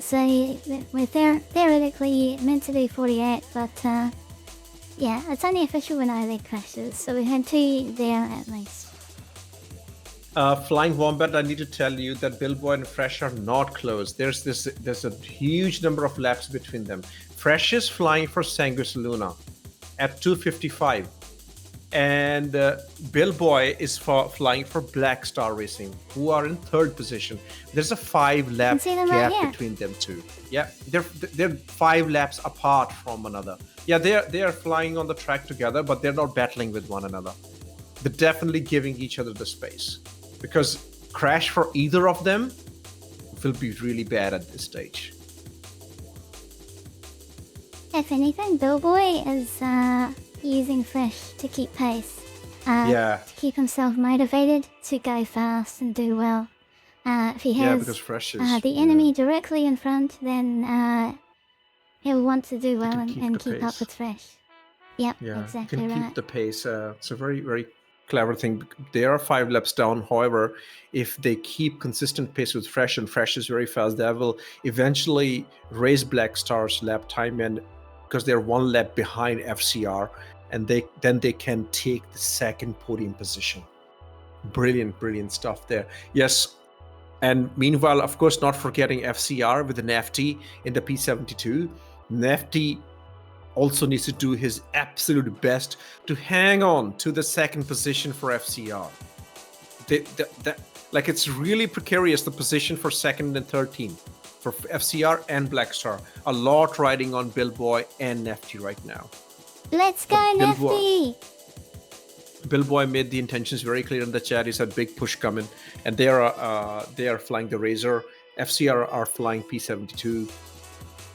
S2: So we're theoretically meant to do 48, but yeah, it's only official when O-League crashes, so we had 2 there at least.
S14: Flying Wombat, I need to tell you that Billboy and Fresh are not close. There's a huge number of laps between them. Fresh is flying for Sanguis Luna at 2:55. And Billboy is flying for Black Star Racing, who are in 3rd position. There's a 5-lap gap between them two. Yeah, they're 5 laps apart from one another. Yeah, they are flying on the track together, but they're not battling with one another. They're definitely giving each other the space, because crash for either of them will be really bad at this stage.
S2: If anything, Billboy is using Fresh to keep pace. To keep himself motivated to go fast and do well. If he has
S14: because Fresh is,
S2: the enemy directly in front, then he'll want to do well and keep up with Fresh. Yep, exactly
S14: can
S2: right.
S14: keep the pace. It's a very, very clever thing. They are 5 laps down. However, if they keep consistent pace with Fresh, and Fresh is very fast, they will eventually raise Black Star's lap time, and because they're 1 lap behind FCR, and they can take the 2nd podium position. Brilliant stuff there. Yes. And meanwhile, of course, not forgetting FCR with the Nefty in the P72. Nefty also needs to do his absolute best to hang on to the 2nd position for FCR. It's really precarious, the position for 2nd and 3rd team for FCR and Black Star. A lot riding on Billboy and Nefty right now.
S2: Let's go, Nefty!
S14: Billboy made the intentions very clear in the chat. He said big push coming, and they are flying the Razor. FCR are flying P72.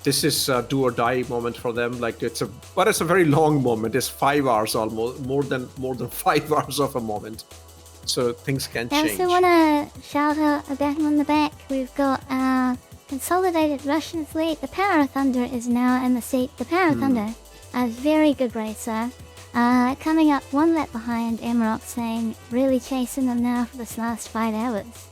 S14: This is a do or die moment for them. It's a very long moment. It's 5 hours almost, more than 5 hours of a moment. So things can change.
S2: I also want to shout out a bat on the back. We've got Consolidated Russian fleet. The Power of Thunder is now in the seat. The Power of Thunder, a very good racer. Coming up 1 lap behind Amarok, saying really chasing them now for this last 5 hours.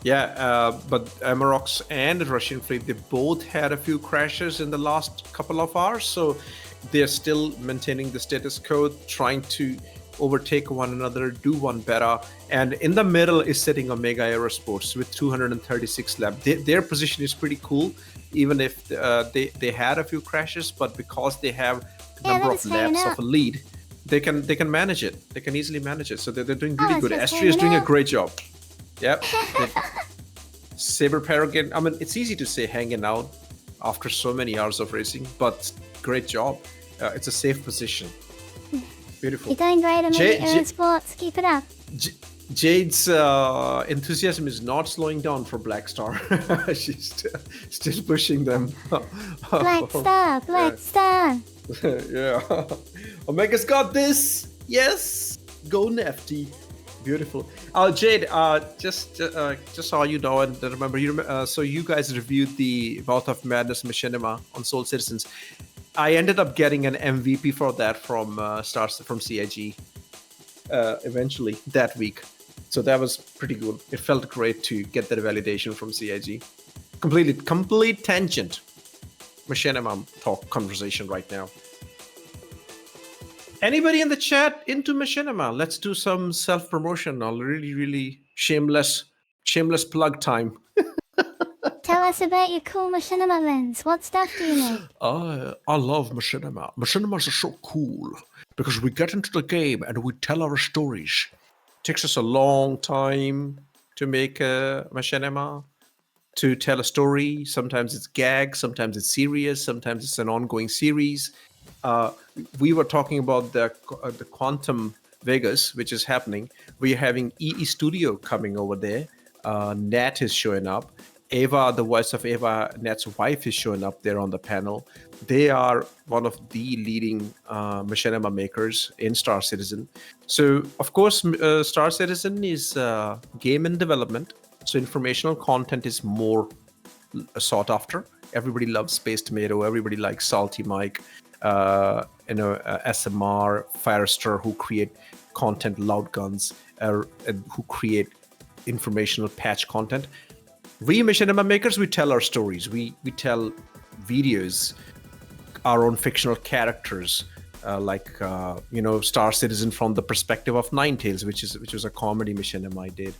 S14: Yeah, but Amarok's and the Russian fleet, they both had a few crashes in the last couple of hours, so they're still maintaining the status quo, trying to overtake one another, do one better. And in the middle is sitting Omega Aerosports with 236 laps. Their position is pretty cool, even if they had a few crashes, but because they have a number of laps of a lead, they can manage it. They can easily manage it. So they're doing really good. Astria is doing a great job. Yep. Saber Paragon, I mean, it's easy to say hanging out after so many hours of racing, but great job. It's a safe position. Beautiful.
S2: You're doing great, Aerosports. Keep it up.
S14: Jade's enthusiasm is not slowing down for Black Star. She's still pushing them.
S2: Black Star.
S14: Yeah. Omega's got this. Yes. Go Nefty. Beautiful. Jade, just so you know, and remember, so you guys reviewed the Mouth of Madness Machinima on Soul Citizens.
S12: I ended up getting an MVP for that from CIG eventually that week. So that was pretty good. It felt great to get that validation from CIG. Complete tangent. Machinima talk conversation right now. Anybody in the chat into Machinima? Let's do some self-promotion. Really shameless plug time.
S2: Tell us about your cool Machinima lens. What stuff do you make?
S12: I love Machinima. Machinimas are so cool because we get into the game and we tell our stories. It takes us a long time to make a Machinima, to tell a story. Sometimes it's gag, sometimes it's serious, sometimes it's an ongoing series. We were talking about the Quantum Vegas, which is happening. We're having EE Studio coming over there. Nat is showing up. Ava, the voice of Ava, Nat's wife, is showing up there on the panel. They are one of the leading Machinima makers in Star Citizen. So, of course, Star Citizen is game in development. So informational content is more sought after. Everybody loves Space Tomato. Everybody likes Salty Mike, SMR, Firester, who create content, Loud Guns, who create informational patch content. We Machinima makers, we tell our stories. We tell videos, our own fictional characters, Star Citizen from the perspective of Ninetales, which was a comedy Machinima I did.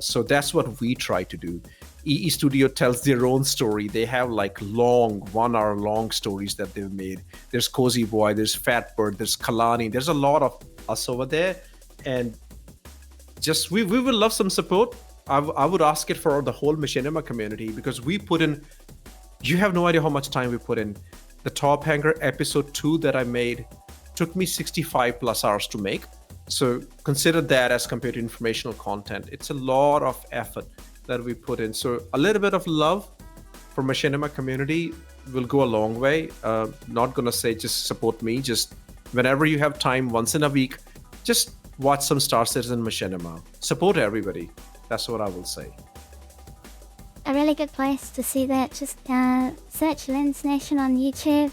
S12: So that's what we try to do. EE Studio tells their own story. They have like long, 1 hour long stories that they've made. There's Cozy Boy, there's Fatbird, there's Kalani. There's a lot of us over there. And just we would love some support. I would ask it for the whole Machinima community because we put in, you have no idea how much time we put in. The Top Hanger episode 2 that I made took me 65 plus hours to make. So consider that as compared to informational content. It's a lot of effort that we put in. So a little bit of love for Machinima community will go a long way. Not gonna say just support me. Just whenever you have time, once in a week, just watch some Star Citizen Machinima. Support everybody. That's what I will say.
S2: A really good place to see that. Just search Lens Nation on YouTube.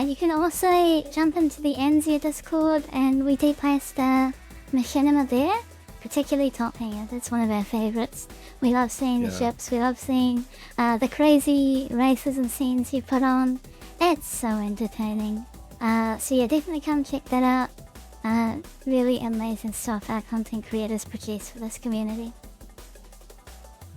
S2: You can also jump into the Enzia Discord, and we do post Machinima there, particularly Top Hanger. That's one of our favorites. We love seeing the ships. We love seeing the crazy races and scenes you put on. It's so entertaining. So yeah, definitely come check that out. Really amazing stuff our content creators produce for this community.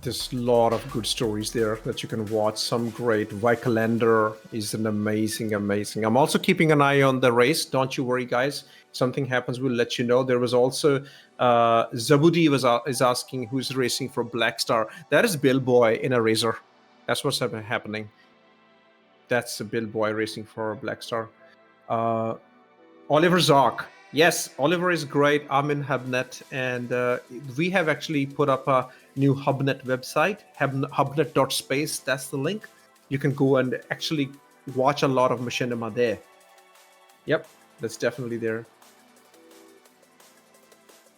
S12: There's a lot of good stories there that you can watch. Some great. Vicalander is an amazing. I'm also keeping an eye on the race. Don't you worry, guys. Something happens, we'll let you know. There was also Zabudi is asking who's racing for Black Star. That is Bill Boy in a Razor. That's what's happening. That's a Bill Boy racing for Black Star. Oliver Zock. Yes, Oliver is great. I'm in Hubnet, and we have actually put up a new Hubnet website, hubnet.space. That's the link. You can go and actually watch a lot of Machinima there. Yep, that's definitely there.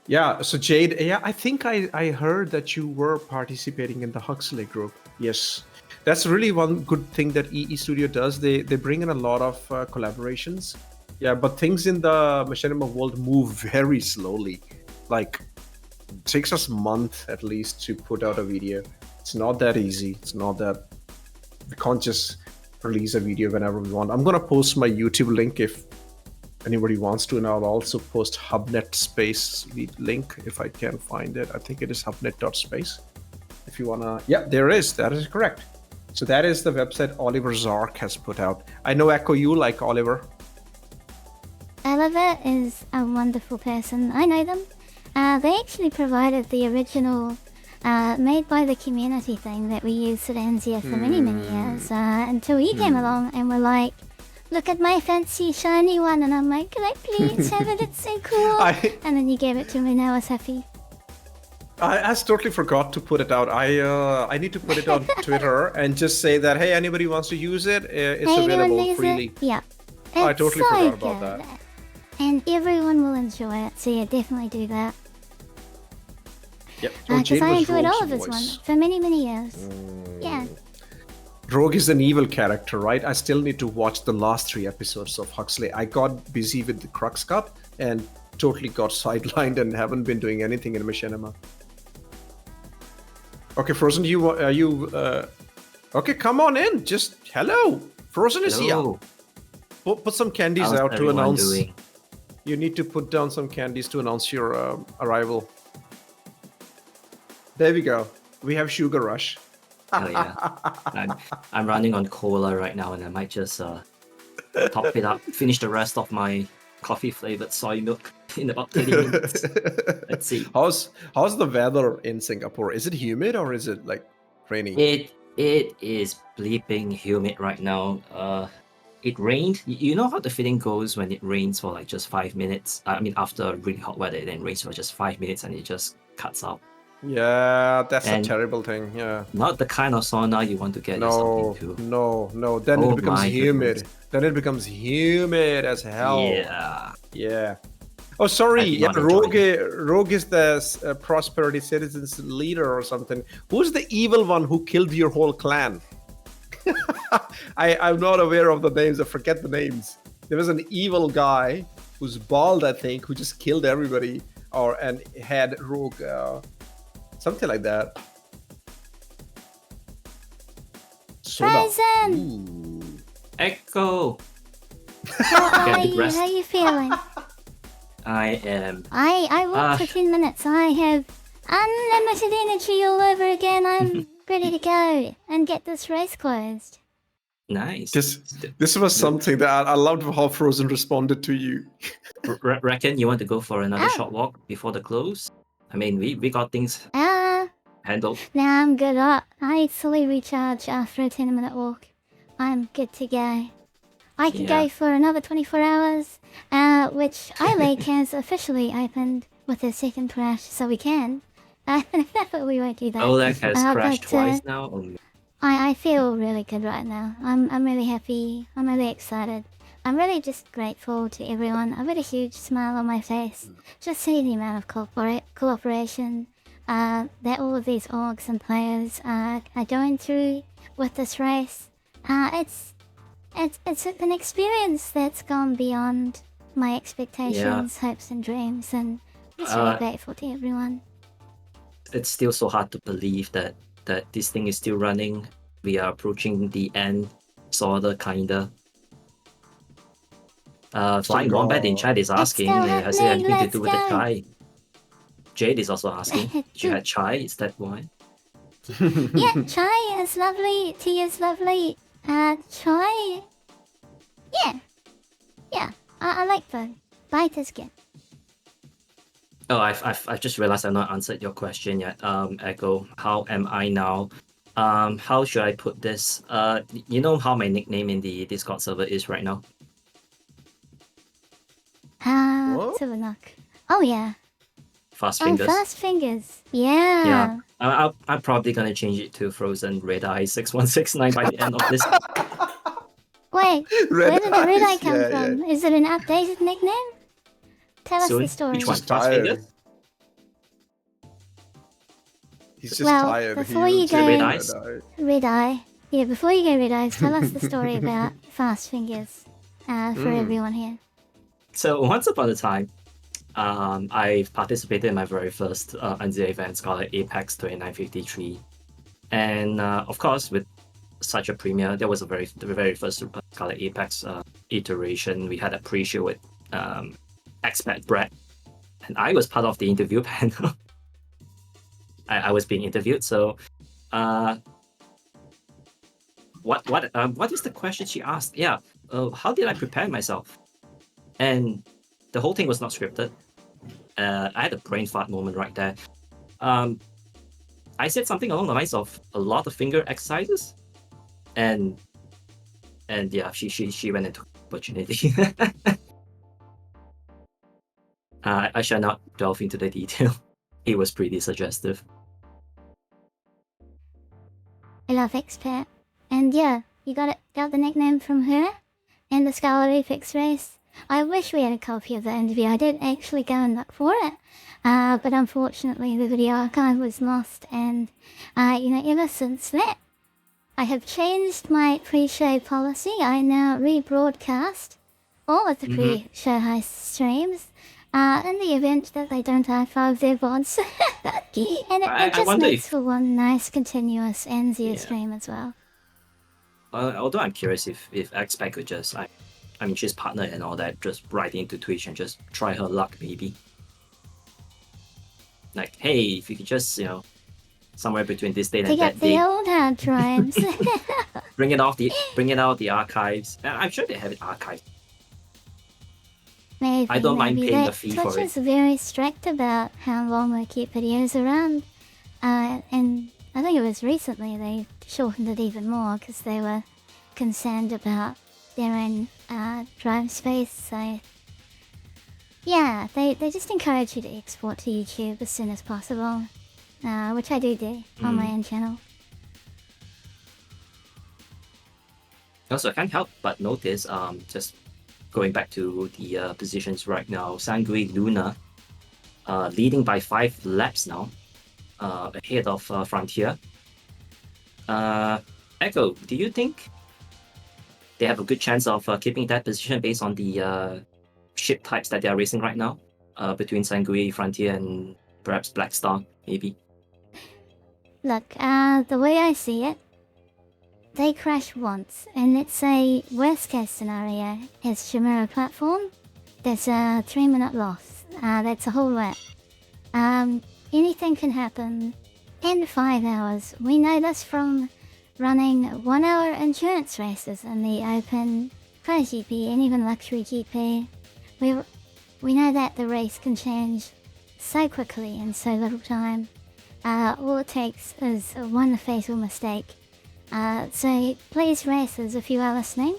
S12: Yeah, so Jade, I think I heard that you were participating in the Huxley group. Yes, that's really one good thing that EE Studio does. They bring in a lot of collaborations. Yeah, but things in the Machinima world move very slowly. Like, it takes us a month at least to put out a video. It's not that easy. It's not that we can't just release a video whenever we want. I'm gonna post my YouTube link if anybody wants to, and I'll also post Hubnet space link if I can find it. I think it is hubnet.space. If you wanna, yeah, there is. That is correct. So that is the website Oliver Zark has put out. I know Echo, you like Oliver.
S2: Oliver is a wonderful person. I know them. They actually provided the original made by the community thing that we used at Enzia for many years until he came along and were like, look at my fancy shiny one, and I'm like, can I please have it? It's so cool. And then you gave it to me, and I was happy.
S12: I totally forgot to put it out. I need to put it on Twitter and just say that, hey, anybody wants to use it, it's available freely.
S2: Yeah.
S12: I totally forgot about that.
S2: And everyone will enjoy it, so yeah, definitely do that.
S12: Yep.
S2: Because I enjoyed Oliver's one for many years. Yeah.
S14: Rogue is an evil character, right? I still need to watch the last 3 episodes of Huxley. I got busy with the Crux Cup and totally got sidelined and haven't been doing anything in Machinima. Okay, Frozen, are you? Okay, come on in. Just hello. Frozen is here. Put some candies
S8: How's
S14: out to
S8: everyone
S14: announce.
S8: doing?
S14: You need to put down some candies to announce your arrival. There we go. We have Sugar Rush.
S8: Oh yeah. I'm running on cola right now, and I might just top it up, finish the rest of my coffee flavored soy milk in about 30 minutes. Let's see.
S14: How's the weather in Singapore? Is it humid or is it like rainy?
S8: It is bleeping humid right now. It rained. You know how the feeling goes when it rains for like just 5 minutes? I mean, after really hot weather, it then rains for just 5 minutes and it just cuts out.
S14: Yeah, that's
S8: And
S14: a terrible thing. Yeah.
S8: Not the kind of sauna you want to get yourself into.
S14: No. Then
S8: Oh
S14: it becomes
S8: my
S14: humid.
S8: goodness.
S14: Then it becomes humid as hell.
S8: Yeah.
S14: Oh, sorry.
S8: I do
S14: Yeah,
S8: not enjoy
S14: Rogue is the Prosperity Citizens leader or something. Who's the evil one who killed your whole clan? I'm not aware of the names. I forget the names. There was an evil guy who's bald, I think, who just killed everybody, and had Rogue, something like that.
S2: Frozen!
S8: Echo!
S2: How
S8: Get
S2: are
S8: the
S2: you?
S8: rest.
S2: How are you feeling?
S8: I am.
S2: I walked for 10 minutes. I have unlimited energy all over again. I'm ready to go and get this race closed.
S8: Nice.
S14: This was something that I loved how Frozen responded to you.
S8: Reckon you want to go for another
S2: Oh.
S8: short walk before the close? I mean, we got things handled.
S2: Now I'm good. I fully recharge after a 10-minute walk. I'm good to go. I can
S8: Yeah.
S2: go for another 24 hours, which iLake has officially opened with their second crash, so we can. But we won't do that.
S8: Oleg has crashed
S2: but,
S8: twice now. Oh,
S2: I feel really good right now. I'm really happy. I'm really excited. I'm really just grateful to everyone. I've got a huge smile on my face. Just seeing the amount of cooperation that all of these orgs and players are going through with this race. It's an experience that's gone beyond my expectations, hopes, and dreams, and I'm just really grateful to everyone.
S8: It's still so hard to believe that this thing is still running. We are approaching the end, sorta, kinda. Flying Wombat in chat is asking,
S2: still
S8: has it
S2: happening,
S8: anything to do with the
S2: let's go.
S8: chai? Jade is also asking, did you had chai? Is that why?
S2: Yeah, chai is lovely. Tea is lovely. Chai. Yeah. I like both. Bite is good.
S8: Oh, I've just realized I've not answered your question yet. Echo, how am I now? How should I put this? You know how my nickname in the Discord server is right now?
S2: Silvernock. Oh yeah.
S8: Fast
S2: Oh,
S8: Fingers.
S2: fast fingers. Yeah.
S8: I'm probably gonna change it to Frozen Red Eye 6169 by the end of this.
S2: Wait,
S14: Red
S2: where did the red eye
S14: eyes,
S2: come
S14: yeah,
S2: from? Is it an updated nickname? Tell us
S8: Soon.
S2: the story.
S8: Which one?
S14: Just
S8: Fast
S14: tired.
S8: Fingers?
S14: He's just
S2: Well,
S14: tired.
S2: before
S14: He
S2: you
S14: was
S2: go-
S14: saying
S8: Red eyes?
S2: Red eye. Yeah, before you go red eyes, tell us the story about fast fingers. For everyone here.
S8: So once upon a time, I participated in my very first Untitled event called Apex 2953, and of course, with such a premiere, there was the very first Scarlet Apex iteration. We had a pre-show with Expat Brett, and I was part of the interview panel. I was being interviewed. So, what is the question she asked? Yeah, how did I prepare myself? And the whole thing was not scripted. I had a brain fart moment right there. I said something along the lines of a lot of finger exercises, and yeah, she went into opportunity. I shall not delve into the detail. It was pretty suggestive.
S2: I love Expert. And yeah, you got the nickname from her in the Scarlet Apex race. I wish we had a copy of the interview. I did actually go and look for it. But unfortunately the video archive was lost, and ever since that, I have changed my pre-show policy. I now rebroadcast all of the pre-show heist streams in the event that they don't archive their VODs. And it just makes for one nice, continuous, easier stream as well.
S8: Although I'm curious if Xpec could just, I mean, she's partner and all that, just write into Twitch and just try her luck, maybe. Like, hey, if you could just, you know, somewhere between this date and that
S2: the
S8: date,
S2: old hard drives.
S8: bring it out the archives. I'm sure they have it archived.
S2: Maybe,
S8: I don't mind paying a fee
S2: Twitch
S8: for it.
S2: is very strict about how long they keep videos around. And I think it was recently they shortened it even more because they were concerned about their own drive space. So yeah, they just encourage you to export to YouTube as soon as possible, which I do on my own channel.
S8: Also, I can't help but notice, just going back to the positions right now, Sanguis Luna leading by 5 laps now, ahead of Frontier. Echo, do you think they have a good chance of keeping that position based on the ship types that they are racing right now, between Sanguis, Frontier, and perhaps Black Star, maybe?
S2: Look, the way I see it, they crash once, and let's say worst case scenario is Chimera platform. There's a 3-minute loss. That's a whole lap. Anything can happen in 5 hours. We know this from running 1-hour endurance races in the open Pro GP and even luxury GP. We know that the race can change so quickly in so little time. All it takes is one fatal mistake. So please racers, if you are listening,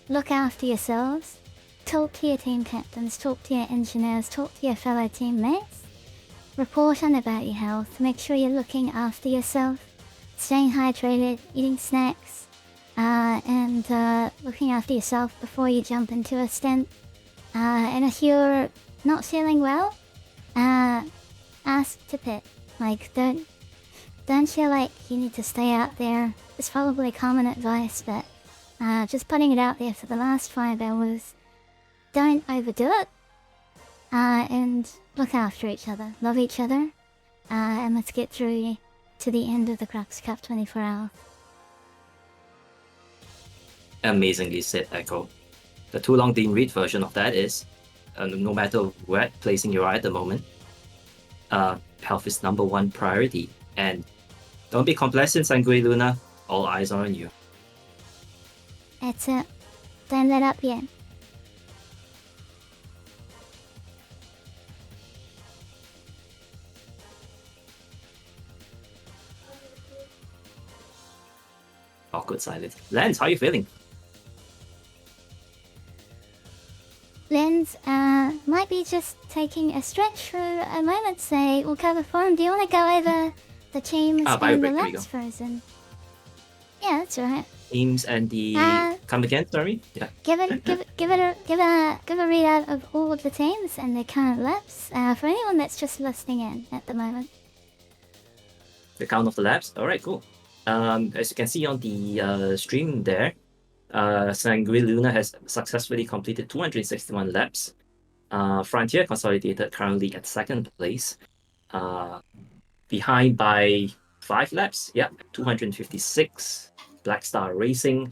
S2: look after yourselves, talk to your team captains, talk to your engineers, talk to your fellow teammates, report on about your health, make sure you're looking after yourself, staying hydrated, eating snacks, and looking after yourself before you jump into a stint. And if you're not feeling well, ask to pit. Like, don't feel like you need to stay out there. It's probably common advice, but just putting it out there for the last 5 hours. Don't overdo it. And look after each other. Love each other. And let's get through to the end of the Crux Cup 24 hours.
S8: Amazingly said, Echo. The too long didn't read version of that is, no matter where placing you are at the moment, health is #1 priority. And don't be complacent, Sanguis Luna. All eyes are on you.
S2: That's it. Don't let up yet.
S8: Awkward silence. Lance, how are you feeling?
S2: Lens, might be just taking a stretch for a moment, say, we'll cover form. Do you want to go over the teams and the laps, Frozen? Yeah, that's right.
S8: Teams and the come again, sorry? Yeah.
S2: Give a readout of all of the teams and their current laps, for anyone that's just listening in at the moment.
S8: The count of the laps? Alright, cool. As you can see on the stream there, Sanguis Luna has successfully completed 261 laps. Frontier Consolidated currently at 2nd place. Behind by 5 laps, yeah, 256. Black Star Racing,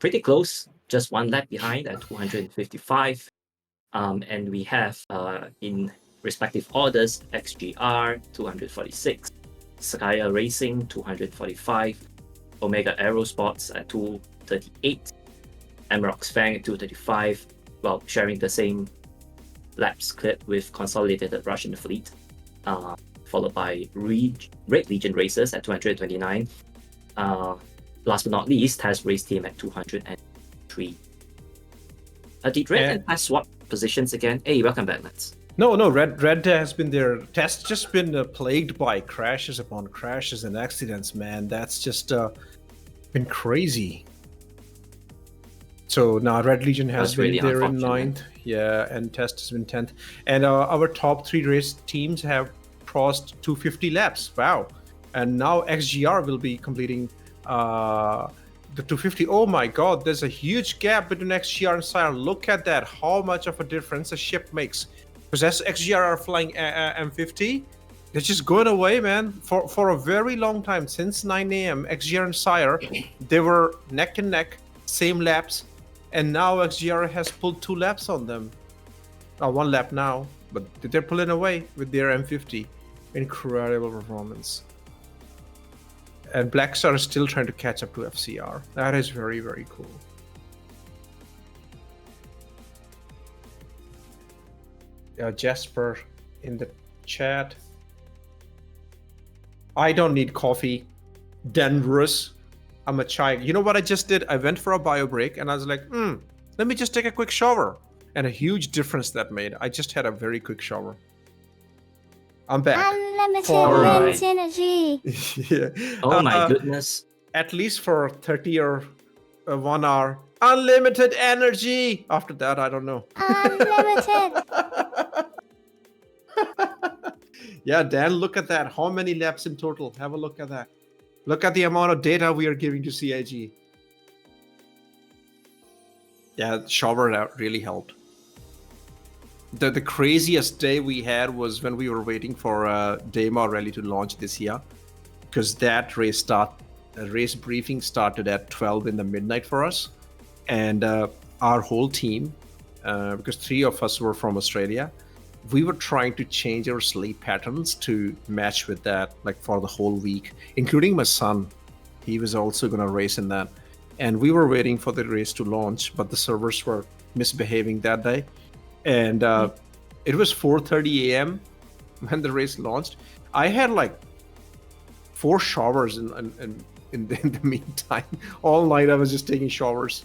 S8: pretty close, just 1 lap behind at 255. And we have, in respective orders, XGR 246, SCIRE Racing 245, Omega Aerosports at 238, Amarok's Fang at 235, well, sharing the same laps clip with Consolidated Russian Fleet, followed by Red Legion Racers at 229. Last but not least, Test Race Team at 203. Did Red and Test swap positions again? Hey, welcome back, lads.
S14: No, Red has been there. Test just been plagued by crashes upon crashes and accidents, man. That's just been crazy. So now Red Legion has been there in 9th, yeah, and Test has been 10th. And our top 3 race teams have crossed 250 laps. Wow. And now XGR will be completing
S12: the 250. Oh my god, there's a huge gap between XGR and SCIRE. Look at that, how much of a difference a ship makes. Because as XGR are flying M50, they're just going away, man. For a very long time, since 9 a.m., XGR and SCIRE, they were neck and neck, same laps, and now XGR has pulled 2 laps on them. 1 lap now, but they're pulling away with their M50. Incredible performance. And Black Star is still trying to catch up to FCR. That is very, very cool. Jasper in the chat. I don't need coffee. Dangerous. I'm a child. You know what I just did? I went for a bio break and I was like, let me just take a quick shower. And a huge difference that made. I just had a very quick shower. I'm back.
S2: Unlimited lens energy.
S12: Yeah.
S8: Oh my goodness.
S12: At least for 30 or 1 hour. Unlimited energy. After that, I don't know.
S2: Unlimited.
S12: Yeah, Dan, look at that. How many laps in total? Have a look at that. Look at the amount of data we are giving to CIG. Yeah, shower out really helped. The craziest day we had was when we were waiting for Daymar Rally to launch this year, because that race briefing started at 12 in the midnight for us, and our whole team, because 3 of us were from Australia, we were trying to change our sleep patterns to match with that, like for the whole week, including my son. He was also going to race in that, and we were waiting for the race to launch, but the servers were misbehaving that day. And it was 4:30 a.m. when the race launched. I had like 4 showers in the meantime. All night I was just taking showers.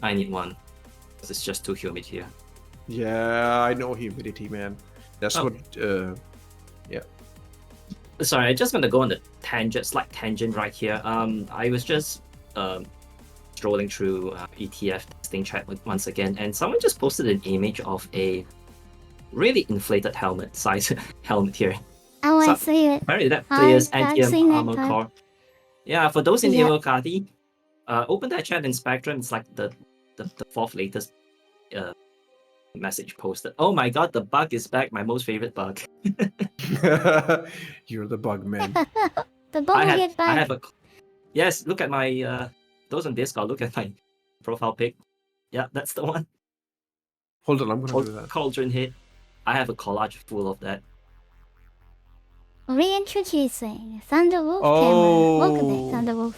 S8: I need one, because it's just too humid here.
S12: Yeah, I know humidity, man. That's what. Yeah.
S8: Sorry, I'm just gonna go on the slight tangent right here. I was just strolling through ETF testing chat once again, and someone just posted an image of a really inflated size helmet here.
S2: Oh, I see it.
S8: Apparently that player's
S2: I've seen
S8: anti
S2: that
S8: armor
S2: type.
S8: core. Yeah, for those in the
S2: Yeah.
S8: Eurocard, open that chat in Spectrum. It's like the 4th latest message posted. Oh my god, the bug is back. My most favorite bug.
S12: You're the bug man.
S2: The bug will get back.
S8: I have a. Yes, look at my. Those on Discord, look at my profile pic. Yeah, that's the one.
S12: Hold on, I'm gonna do that.
S8: Cauldron hit. I have a collage full of that.
S2: Reintroducing Thunderwolf
S12: Oh.
S2: camera. Welcome back, Thunderwolf.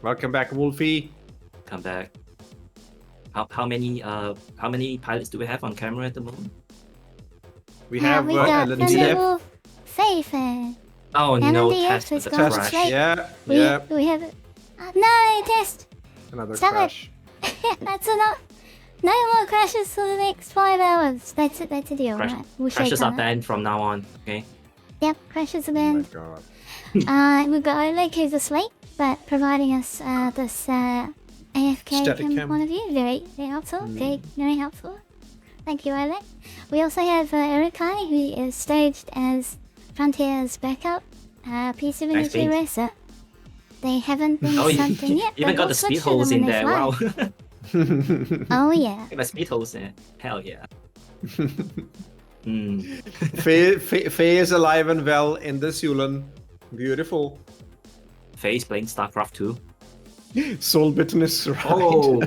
S12: Welcome back, Wolfie.
S8: Come back. How many pilots do we have on camera at the moment?
S12: We have
S2: we got
S12: LNDF.
S2: Thunderwolf, Faith, and
S8: Oh no,
S2: LNDF
S8: test
S2: has
S8: with the
S2: gone
S8: crash.
S2: straight.
S12: Yeah,
S2: We have it. No, test.
S12: Another
S2: Stop
S12: crash.
S2: it. That's enough. No more crashes for the next 5 hours. That's it. That's a deal,
S8: Crash-
S2: right? We'll shake
S8: Crashes are
S2: on it.
S8: banned from now on. Okay.
S2: Yep, crashes are banned.
S12: God.
S2: We've got Oleg who's asleep, but providing us this AFK
S12: Static
S2: cam
S12: cam.
S2: point of view. Very, very helpful. Very helpful. Thank you, Oleg. We also have Urukai, who is staged as Frontier's backup piece of
S8: Nice
S2: energy
S8: beat.
S2: racer. They haven't been
S8: Oh,
S2: sunk in yet,
S8: even
S2: but
S8: got
S2: we'll
S8: the speed
S2: switch to them
S8: holes in
S2: when they
S8: there.
S2: fly.
S8: Wow.
S2: Oh yeah.
S8: Get my speed holes in. Hell yeah.
S12: Faye is alive and well in the Sulan. Beautiful.
S8: Faye's playing StarCraft 2.
S12: Soul bitterness, right?
S8: Oh.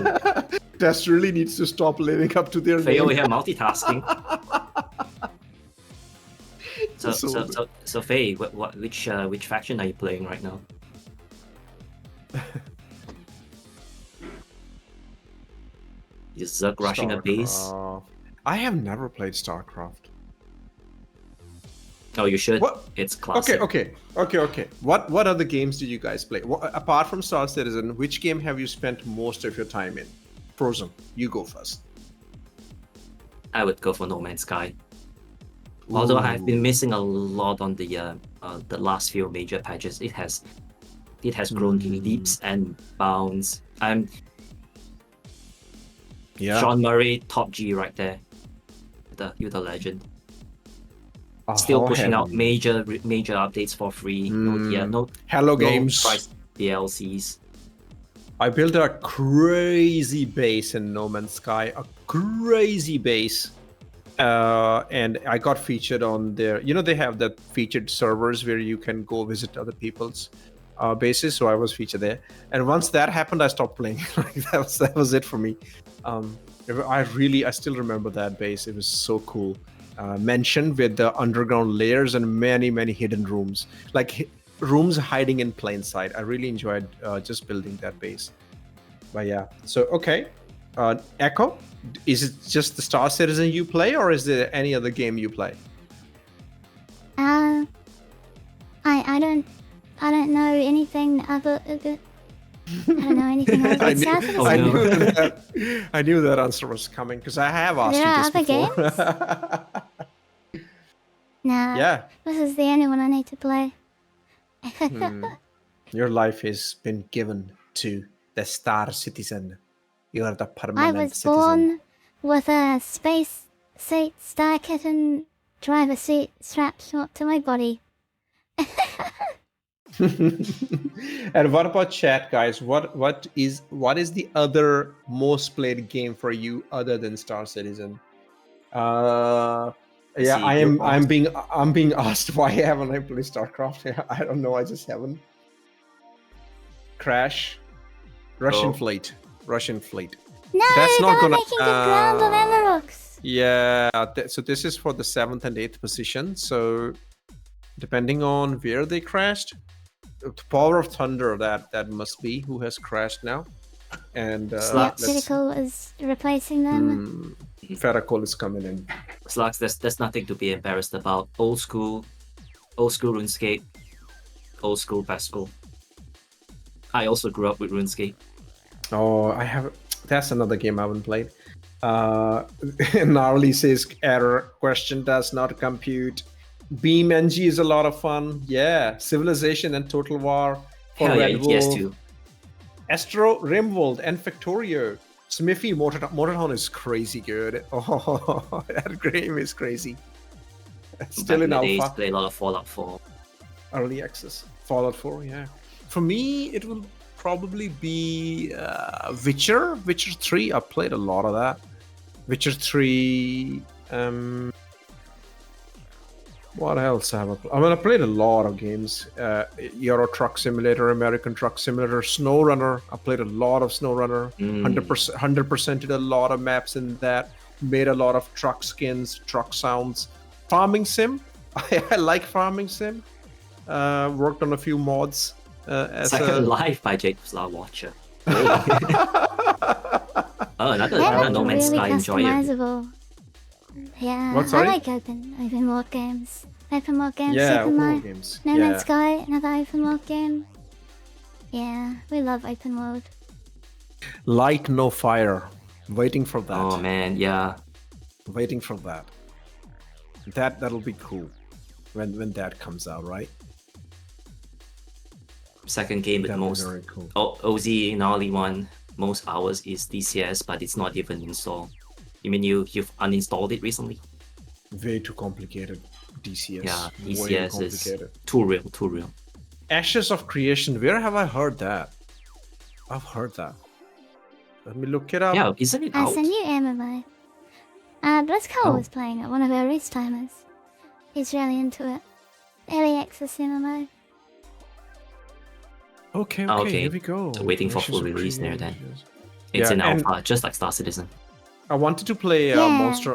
S12: Test really needs to stop living up to their
S8: Faye
S12: name.
S8: over here multitasking. So Faye, which faction are you playing right now? Is Zerg rushing a base?
S12: StarCraft. I have never played StarCraft.
S8: Oh, you should.
S12: What?
S8: It's classic.
S12: Okay. What other games do you guys play? Apart from Star Citizen, which game have you spent most of your time in? Frozen, you go first.
S8: I would go for No Man's Sky. Although I have been missing a lot on the last few major patches, it has grown leaps and bounds.
S12: Yeah.
S8: Sean Murray, top G right there. You're the legend. Still pushing out
S14: heaven.
S8: major updates for free. No
S14: Hello Games.
S8: price DLCs.
S14: I built a crazy base in No Man's Sky, a crazy base. And I got featured on their, they have the featured servers where you can go visit other people's bases. So I was featured there. And once that happened, I stopped playing. Like that was it for me. I still remember that base. It was so cool. Mentioned with the underground layers and many, many hidden rooms. Like rooms hiding in plain sight. I really enjoyed just building that base. But yeah, so okay. Echo, is it just the Star Citizen you play, or is there any other game you play?
S2: I don't know anything other. I don't know anything other than Star Citizen.
S14: I knew that answer was coming because I have asked
S2: There
S14: you
S2: are
S14: this
S2: other
S14: before.
S2: Nah.
S14: Yeah.
S2: This is the only one I need to play.
S14: Your life has been given to the Star Citizen. You are the
S2: I
S14: permanent
S2: was
S14: citizen.
S2: born with a space seat Star Kitten driver seat strapped to my body.
S14: And what about chat, guys? What is the other most played game for you other than Star Citizen? Yeah, I'm being asked why haven't I played StarCraft? I don't know. I just haven't. Crash, Russian fleet.
S2: No,
S14: That's not
S2: they're
S14: gonna.
S2: making the ground on Amaroks.
S14: Yeah, so this is for the 7th and 8th position. So depending on where they crashed, the Power of Thunder that must be who has crashed now. And
S2: Critical is replacing them.
S14: Ferracol is coming in.
S8: Slugs, there's nothing to be embarrassed about. Old school RuneScape, old school Pascal. I also grew up with RuneScape.
S14: Oh, I have. That's another game I haven't played. Gnarly says error question does not compute. Beam NG is a lot of fun. Yeah, Civilization and Total War for
S8: Hell yeah,
S14: Red Wolf.
S8: ETS too.
S14: Astro, Rimworld, and Factorio. Smithy, Motortown is crazy good. Oh, that game is crazy. Still in alpha.
S8: Play a lot of Fallout 4.
S14: Early access. Fallout 4, yeah. For me, it will probably be Witcher 3. I played a lot of that. Witcher 3. What else have I played? I played a lot of games. Euro Truck Simulator, American Truck Simulator, SnowRunner. I played a lot of SnowRunner. 100% did a lot of maps in that. Made a lot of truck skins, truck sounds. Farming Sim. I like Farming Sim. Worked on a few mods.
S8: Second Life by Jake Star Watcher. Another No Man's Sky enjoyer.
S2: Customizable. Yeah,
S14: What, sorry?
S2: I like open world games. Open world games,
S14: Yeah,
S2: Super
S14: open
S2: Mario,
S14: world games.
S2: No
S14: Yeah.
S2: Man's Sky, another open world game. Yeah, we love open world.
S14: Light No Fire. Waiting for that.
S8: Oh man, yeah.
S14: Waiting for that. That'll be cool when that comes out, right?
S8: Second game with
S14: That'll be
S8: most
S14: very cool.
S8: OZ gnarly one. Most hours is DCS, but it's not even installed. You mean you've uninstalled it recently?
S14: Way too complicated. DCS.
S8: Yeah,
S14: Way
S8: DCS is
S14: complicated.
S8: too real.
S14: Ashes of Creation. Where have I heard that? I've heard that. Let me look it up.
S8: Yeah, isn't it
S2: I
S8: out?
S2: send you MMO. Blitzcall
S14: Oh.
S2: was playing it, one of our race timers. He's really into it. Early access MMO.
S14: Okay,
S8: Okay.
S14: here we go.
S8: So waiting for
S14: Ashes
S8: full
S14: of
S8: release there
S14: Creation.
S8: then. It's
S14: Yeah,
S8: in
S14: and-
S8: alpha, just like Star Citizen.
S14: I wanted to play
S2: Yeah.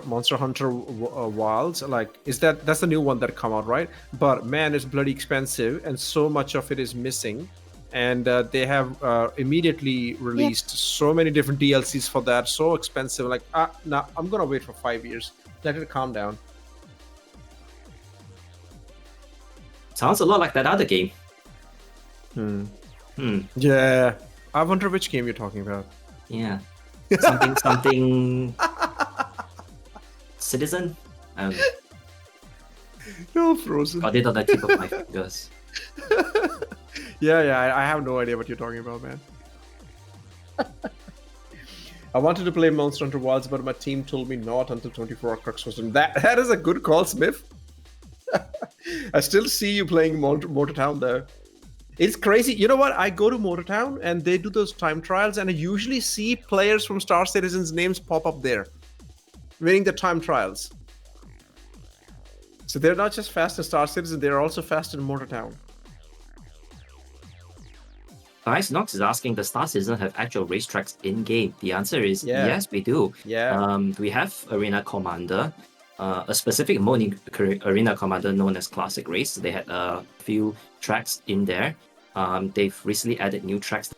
S14: Monster Hunter Wilds. Like, that's the new one that come out, right? But man, it's bloody expensive, and so much of it is missing. And they have immediately released so many different DLCs for that. So expensive. Like, nah, I'm gonna wait for 5 years. Let it calm down.
S8: Sounds a lot like that other game.
S14: Yeah. I wonder which game you're talking about.
S8: Yeah. Something Citizen?
S14: No, Frozen.
S8: Got it on the tip of my fingers.
S14: Yeah, I have no idea what you're talking about, man. I wanted to play Monster Hunter Wilds, but my team told me not until 24 Crux was done. That is a good call, Smith.
S12: I still see you playing Motortown though. It's crazy. You know what? I go to Motortown and they do those time trials, and I usually see players from Star Citizen's names pop up there, winning the time trials. So they're not just fast in Star Citizen; they're also fast in Motortown.
S8: Guys, Nox is asking, does Star Citizen have actual racetracks in-game? The answer is yes, we do.
S12: Yeah.
S8: We have Arena Commander, a specific mode in Arena Commander known as Classic Race. They had a few tracks in there. They've recently added new tracks over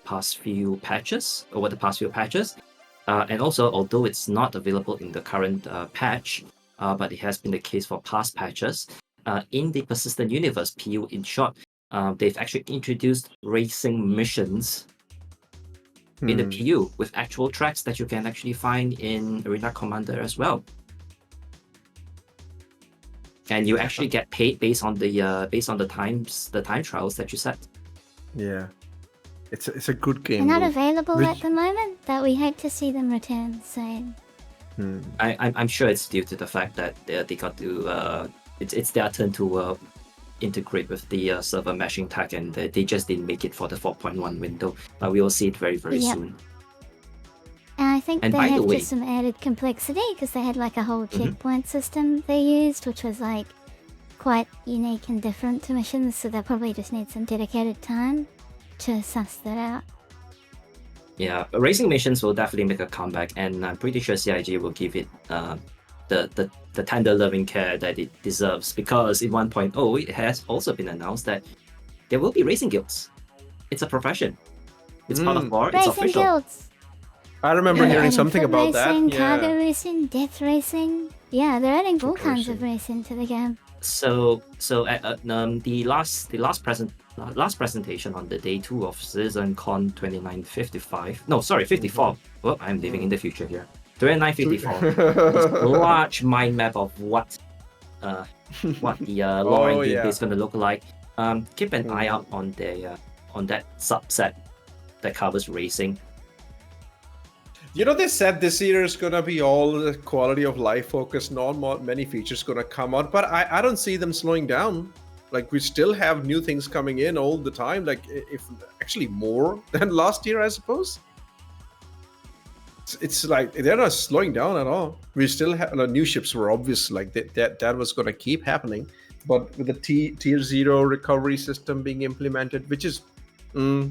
S8: the past few patches. And also, although it's not available in the current patch, but it has been the case for past patches, in the Persistent Universe, PU in short, they've actually introduced racing missions in the PU with actual tracks that you can actually find in Arena Commander as well. And you actually get paid based on the time trials that you set.
S12: Yeah, it's a good game.
S2: They're not available at the moment, but we hope to see them return soon.
S8: I'm sure it's due to the fact that they got to it's their turn to integrate with the server meshing tag, and they just didn't make it for the 4.1 window. But we will see it very soon.
S2: And I think
S8: And
S2: they
S8: by the
S2: have
S8: way-
S2: just some added complexity because they had like a whole checkpoint system they used, which was like quite unique and different to missions. So they probably just need some dedicated time to suss that out.
S8: Yeah, racing missions will definitely make a comeback, and I'm pretty sure CIG will give it the tender loving care that it deserves, because in 1.0 it has also been announced that there will be racing guilds. It's a profession. It's part of lore. It's
S2: Racing
S8: official.
S2: guilds.
S12: I remember
S2: They're
S12: hearing
S2: adding
S12: something
S2: foot
S12: about that.
S2: racing,
S12: Yeah.
S2: cargo racing, death racing. Yeah, they're adding all kinds of racing to the game.
S8: So at the last presentation on the day 2 of CitizenCon 2955. No, sorry, 54. Well, I'm living in the future here. 2954. This large mind map of what the lore and gameplay is going to look like. Keep an eye out on that subset that covers racing.
S12: You know, they said this year is gonna be all the quality of life focused, not many features gonna come out, but I don't see them slowing down. Like, we still have new things coming in all the time, like if actually more than last year, I suppose. It's like they're not slowing down at all. We still have new ships were obvious, like that was gonna keep happening, but with the tier 0 recovery system being implemented, which is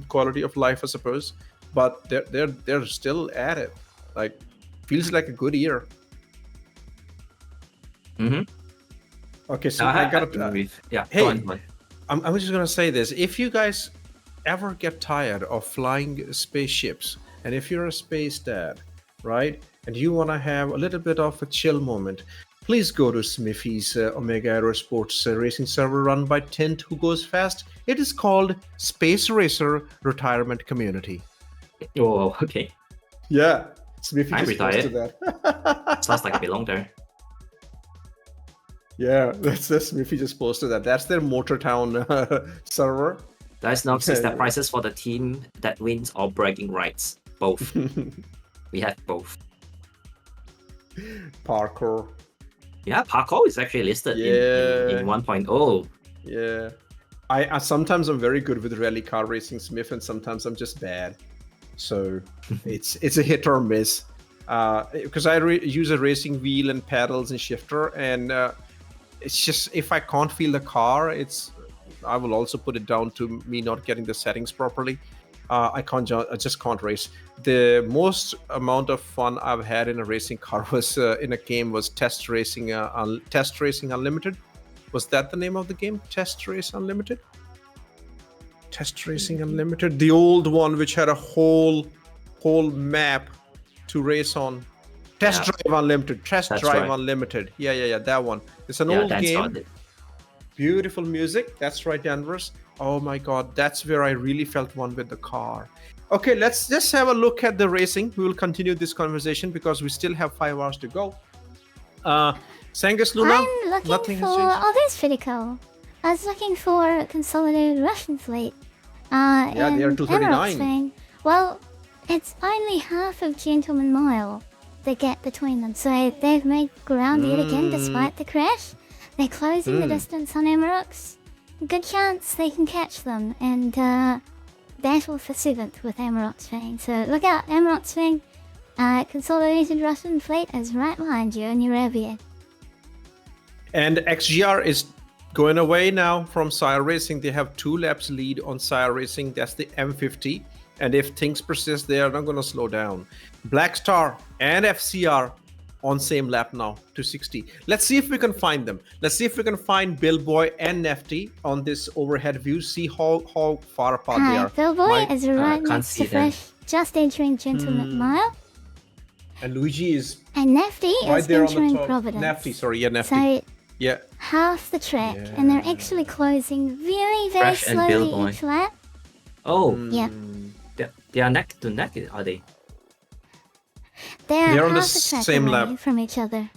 S12: quality of life, I suppose. But they're still at it. Like, feels like a good year. Okay, so I gotta.
S8: Yeah.
S12: Hey,
S8: go on.
S12: I'm just gonna say this: if you guys ever get tired of flying spaceships, and if you're a space dad, right, and you want to have a little bit of a chill moment, please go to Smithy's Omega Aerosports racing server run by Tint, who goes fast. It is called Space Racer Retirement Community.
S8: Oh, okay.
S12: Yeah, Smithy
S8: I'm
S12: just
S8: retired.
S12: posted that.
S8: Sounds like I belong there.
S12: Yeah, that's Smithy just posted that. That's their Motortown server.
S8: Guys, now is that prizes for the team that wins or bragging rights? Both. We have both.
S12: Parkour.
S8: Yeah, parkour is actually listed in 1.0.
S12: Yeah. I sometimes I'm very good with rally car racing, Smith, and sometimes I'm just bad. So it's a hit or miss. Because I use a racing wheel and pedals and shifter, and it's just, if I can't feel the car, I will also put it down to me not getting the settings properly. I just can't race. The most amount of fun I've had in a racing car was in a game was Test Racing Unlimited. Was that the name of the game? Test Race Unlimited? Test Racing Unlimited, the old one which had a whole map to race on. Test Drive Unlimited. Test Drive Unlimited. Yeah, that one. It's an old game. Beautiful music. That's right, Danvers. Oh my god, that's where I really felt one with the car. Okay, let's just have a look at the racing. We will continue this conversation because we still have 5 hours to go. Sanguis Luna,
S2: I'm looking for... Oh, that's pretty cool. I was looking for a Consolidated Russian fleet.
S12: Yeah, they are
S2: and
S12: 239.
S2: Amarok's Fang. Well, it's only half of Gentleman Mile the gap between them, so they've made ground yet again despite the crash. They're closing the distance on Amaroks. Good chance they can catch them and battle for 7th with Amarok's Fang. So look out, Amarok's Fang. Consolidated Russian fleet is right behind you in your rear view.
S14: And XGR is going away now from SCIRE Racing. They have 2 laps lead on SCIRE Racing. That's the M50. And if things persist, they are not going to slow down. Black Star and FCR on same lap now, 260. Let's see if we can find them. Let's see if we can find Billboy and Nefty on this overhead view. See how far apart they are.
S2: Billboy is right next to Fresh, just entering Gentleman Mile.
S14: And Luigi is
S2: And Nefty
S14: right
S2: is
S14: there on the
S2: entering
S14: top.
S2: Providence.
S14: Nefty, sorry, yeah, Nefty.
S2: So
S14: yeah.
S2: half the track, and they're actually closing very, very
S8: Fresh and
S2: slowly
S8: Billboy.
S2: each lap.
S8: Oh.
S2: Yeah.
S8: They are neck to neck, are they?
S2: They're
S14: They're on the
S2: half a track
S14: same
S2: away
S14: lap.
S2: from each other.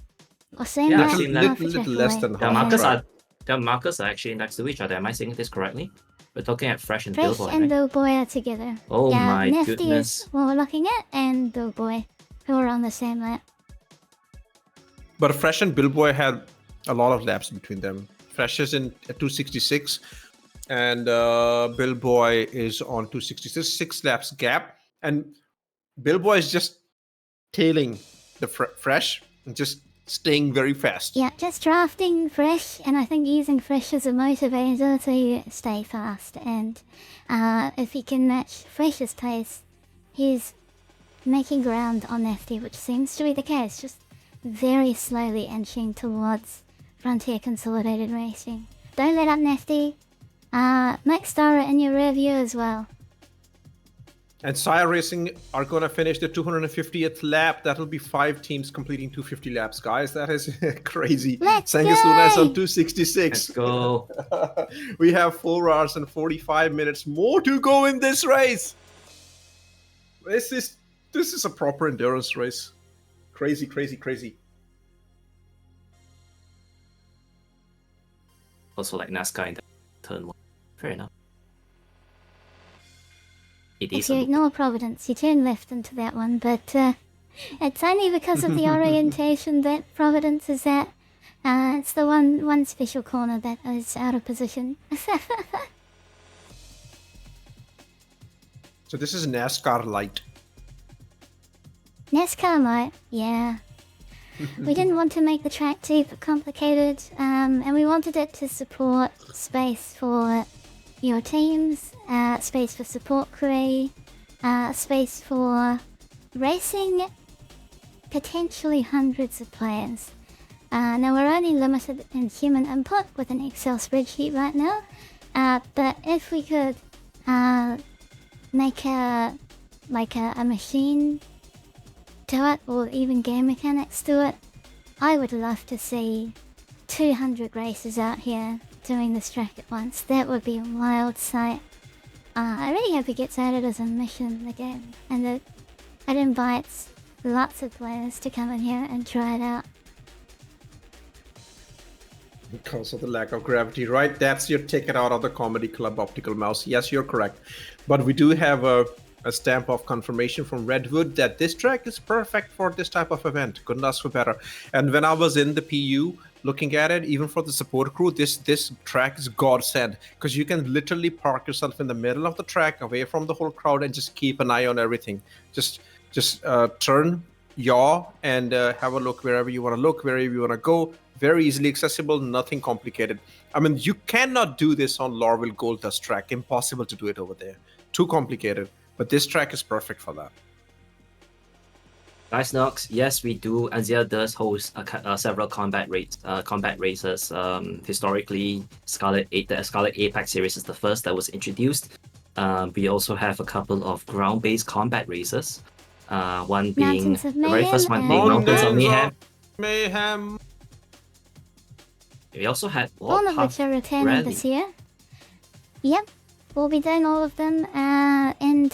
S2: Or same
S8: Yeah,
S2: lap,
S8: I've seen
S2: half
S8: that.
S2: a track
S14: less
S2: away.
S14: than
S8: Their
S14: half.
S8: markers
S14: Right.
S8: are actually next to each other. Am I saying this correctly? We're talking at Fresh and
S2: Fresh
S8: Billboy,
S2: and
S8: right?
S2: Billboy are together.
S8: Oh
S2: yeah,
S8: my
S2: Nefty
S8: goodness.
S2: is what we're looking at, and Billboy, who are on the same lap.
S14: But Fresh and Billboy had a lot of laps between them. Fresh is in at 266, and Billboy is on 266, 6 laps gap. And Billboy is just tailing the Fresh and just staying very fast.
S2: Yeah, just drafting Fresh, and I think using Fresh as a motivator to stay fast. And if he can match Fresh's pace, he's making ground on Nefty, which seems to be the case. Just very slowly inching towards Frontier Consolidated Racing. Don't let up, Nefty. Max Stara in your rear view as well.
S14: And SCIRE Racing are going to finish the 250th lap. That'll be 5 teams completing 250 laps, guys. That is crazy.
S2: Let's
S14: Sanguis
S2: go!
S14: Luna is on 266.
S8: Let's go.
S14: We have 4 hours and 45 minutes more to go in this race. This is a proper endurance race. Crazy, crazy, crazy.
S8: Also like NASCAR in the turn 1. Fair enough. It
S2: If
S8: is
S2: you
S8: a
S2: ignore Providence, you turn left into that one, but it's only because of the orientation that Providence is at. It's the one special corner that is out of position.
S14: So this is NASCAR light.
S2: NASCAR light, yeah. We didn't want to make the track too complicated, and we wanted it to support space for your teams, space for support crew, space for racing potentially hundreds of players. Now we're only limited in human input with an Excel spreadsheet right now, but if we could make a machine do it, or even game mechanics do it, I would love to see 200 races out here doing this track at once. That would be a wild sight. I really hope it gets added as a mission in the game, and that it invites lots of players to come in here and try it out.
S14: Because of the lack of gravity, right? That's your ticket out of the comedy club, Optical Mouse. Yes, you're correct. But we do have a stamp of confirmation from Redwood that this track is perfect for this type of event. Couldn't ask for better. And when I was in the PU looking at it, even for the support crew, this track is godsend, because you can literally park yourself in the middle of the track, away from the whole crowd, and just keep an eye on everything. Just turn, yaw, and have a look wherever you want to look, wherever you want to go. Very easily accessible, nothing complicated. I mean, you cannot do this on Laurel Gold Dust track. Impossible to do it over there. Too complicated. But this track is perfect for that.
S8: Nice Nox. Yes, we do. Azir does host several combat races. Historically, the Scarlet Apex series is the first that was introduced. We also have a couple of ground-based combat races. One being the very first one being Mountains of Mayhem. We also had
S2: All of which are returning this year. Yep, we'll be doing all of them, and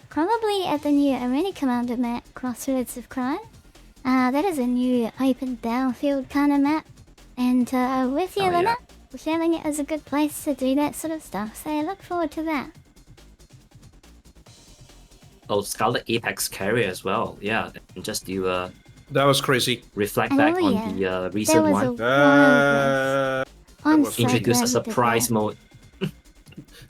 S2: probably at the new Arena Commander map, Crossroads of Crime. That is a new open battlefield kind of map, and with you, Luna, we're feeling it as a good place to do that sort of stuff, so I look forward to that.
S8: Oh, Scarlet Apex Carrier as well. Yeah, and just to
S14: that was crazy.
S8: Reflect back on the recent one.
S4: was
S2: so
S8: Introduce
S2: glad
S8: a
S2: he did
S8: surprise
S2: that.
S8: mode.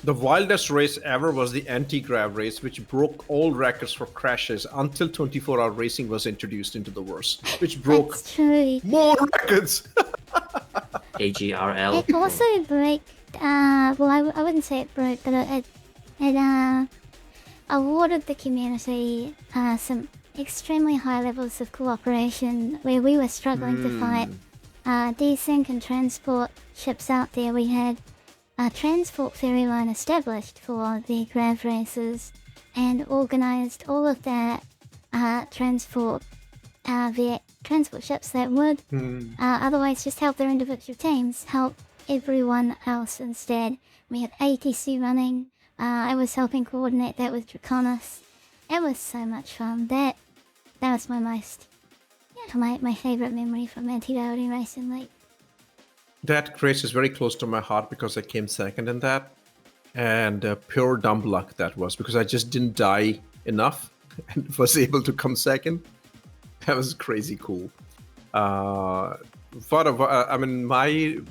S14: The wildest race ever was the anti-grav race, which broke all records for crashes until 24-hour racing was introduced into the verse, which broke
S2: That's true.
S14: more records.
S8: AGRL.
S2: It also broke. Well, I wouldn't say it broke, but it awarded the community some extremely high levels of cooperation where we were struggling to fight desync and transport ships out there. We had a transport ferry line established for the grav races and organised all of that transport ships that would otherwise just help their individual teams help everyone else instead. We had ATC running. I was helping coordinate that with Draconis. It was so much fun. That was my favourite memory from Anti-Gravity Racing League.
S14: That race is very close to my heart because I came second in that. And pure dumb luck that was, because I just didn't die enough and was able to come second. That was crazy cool. My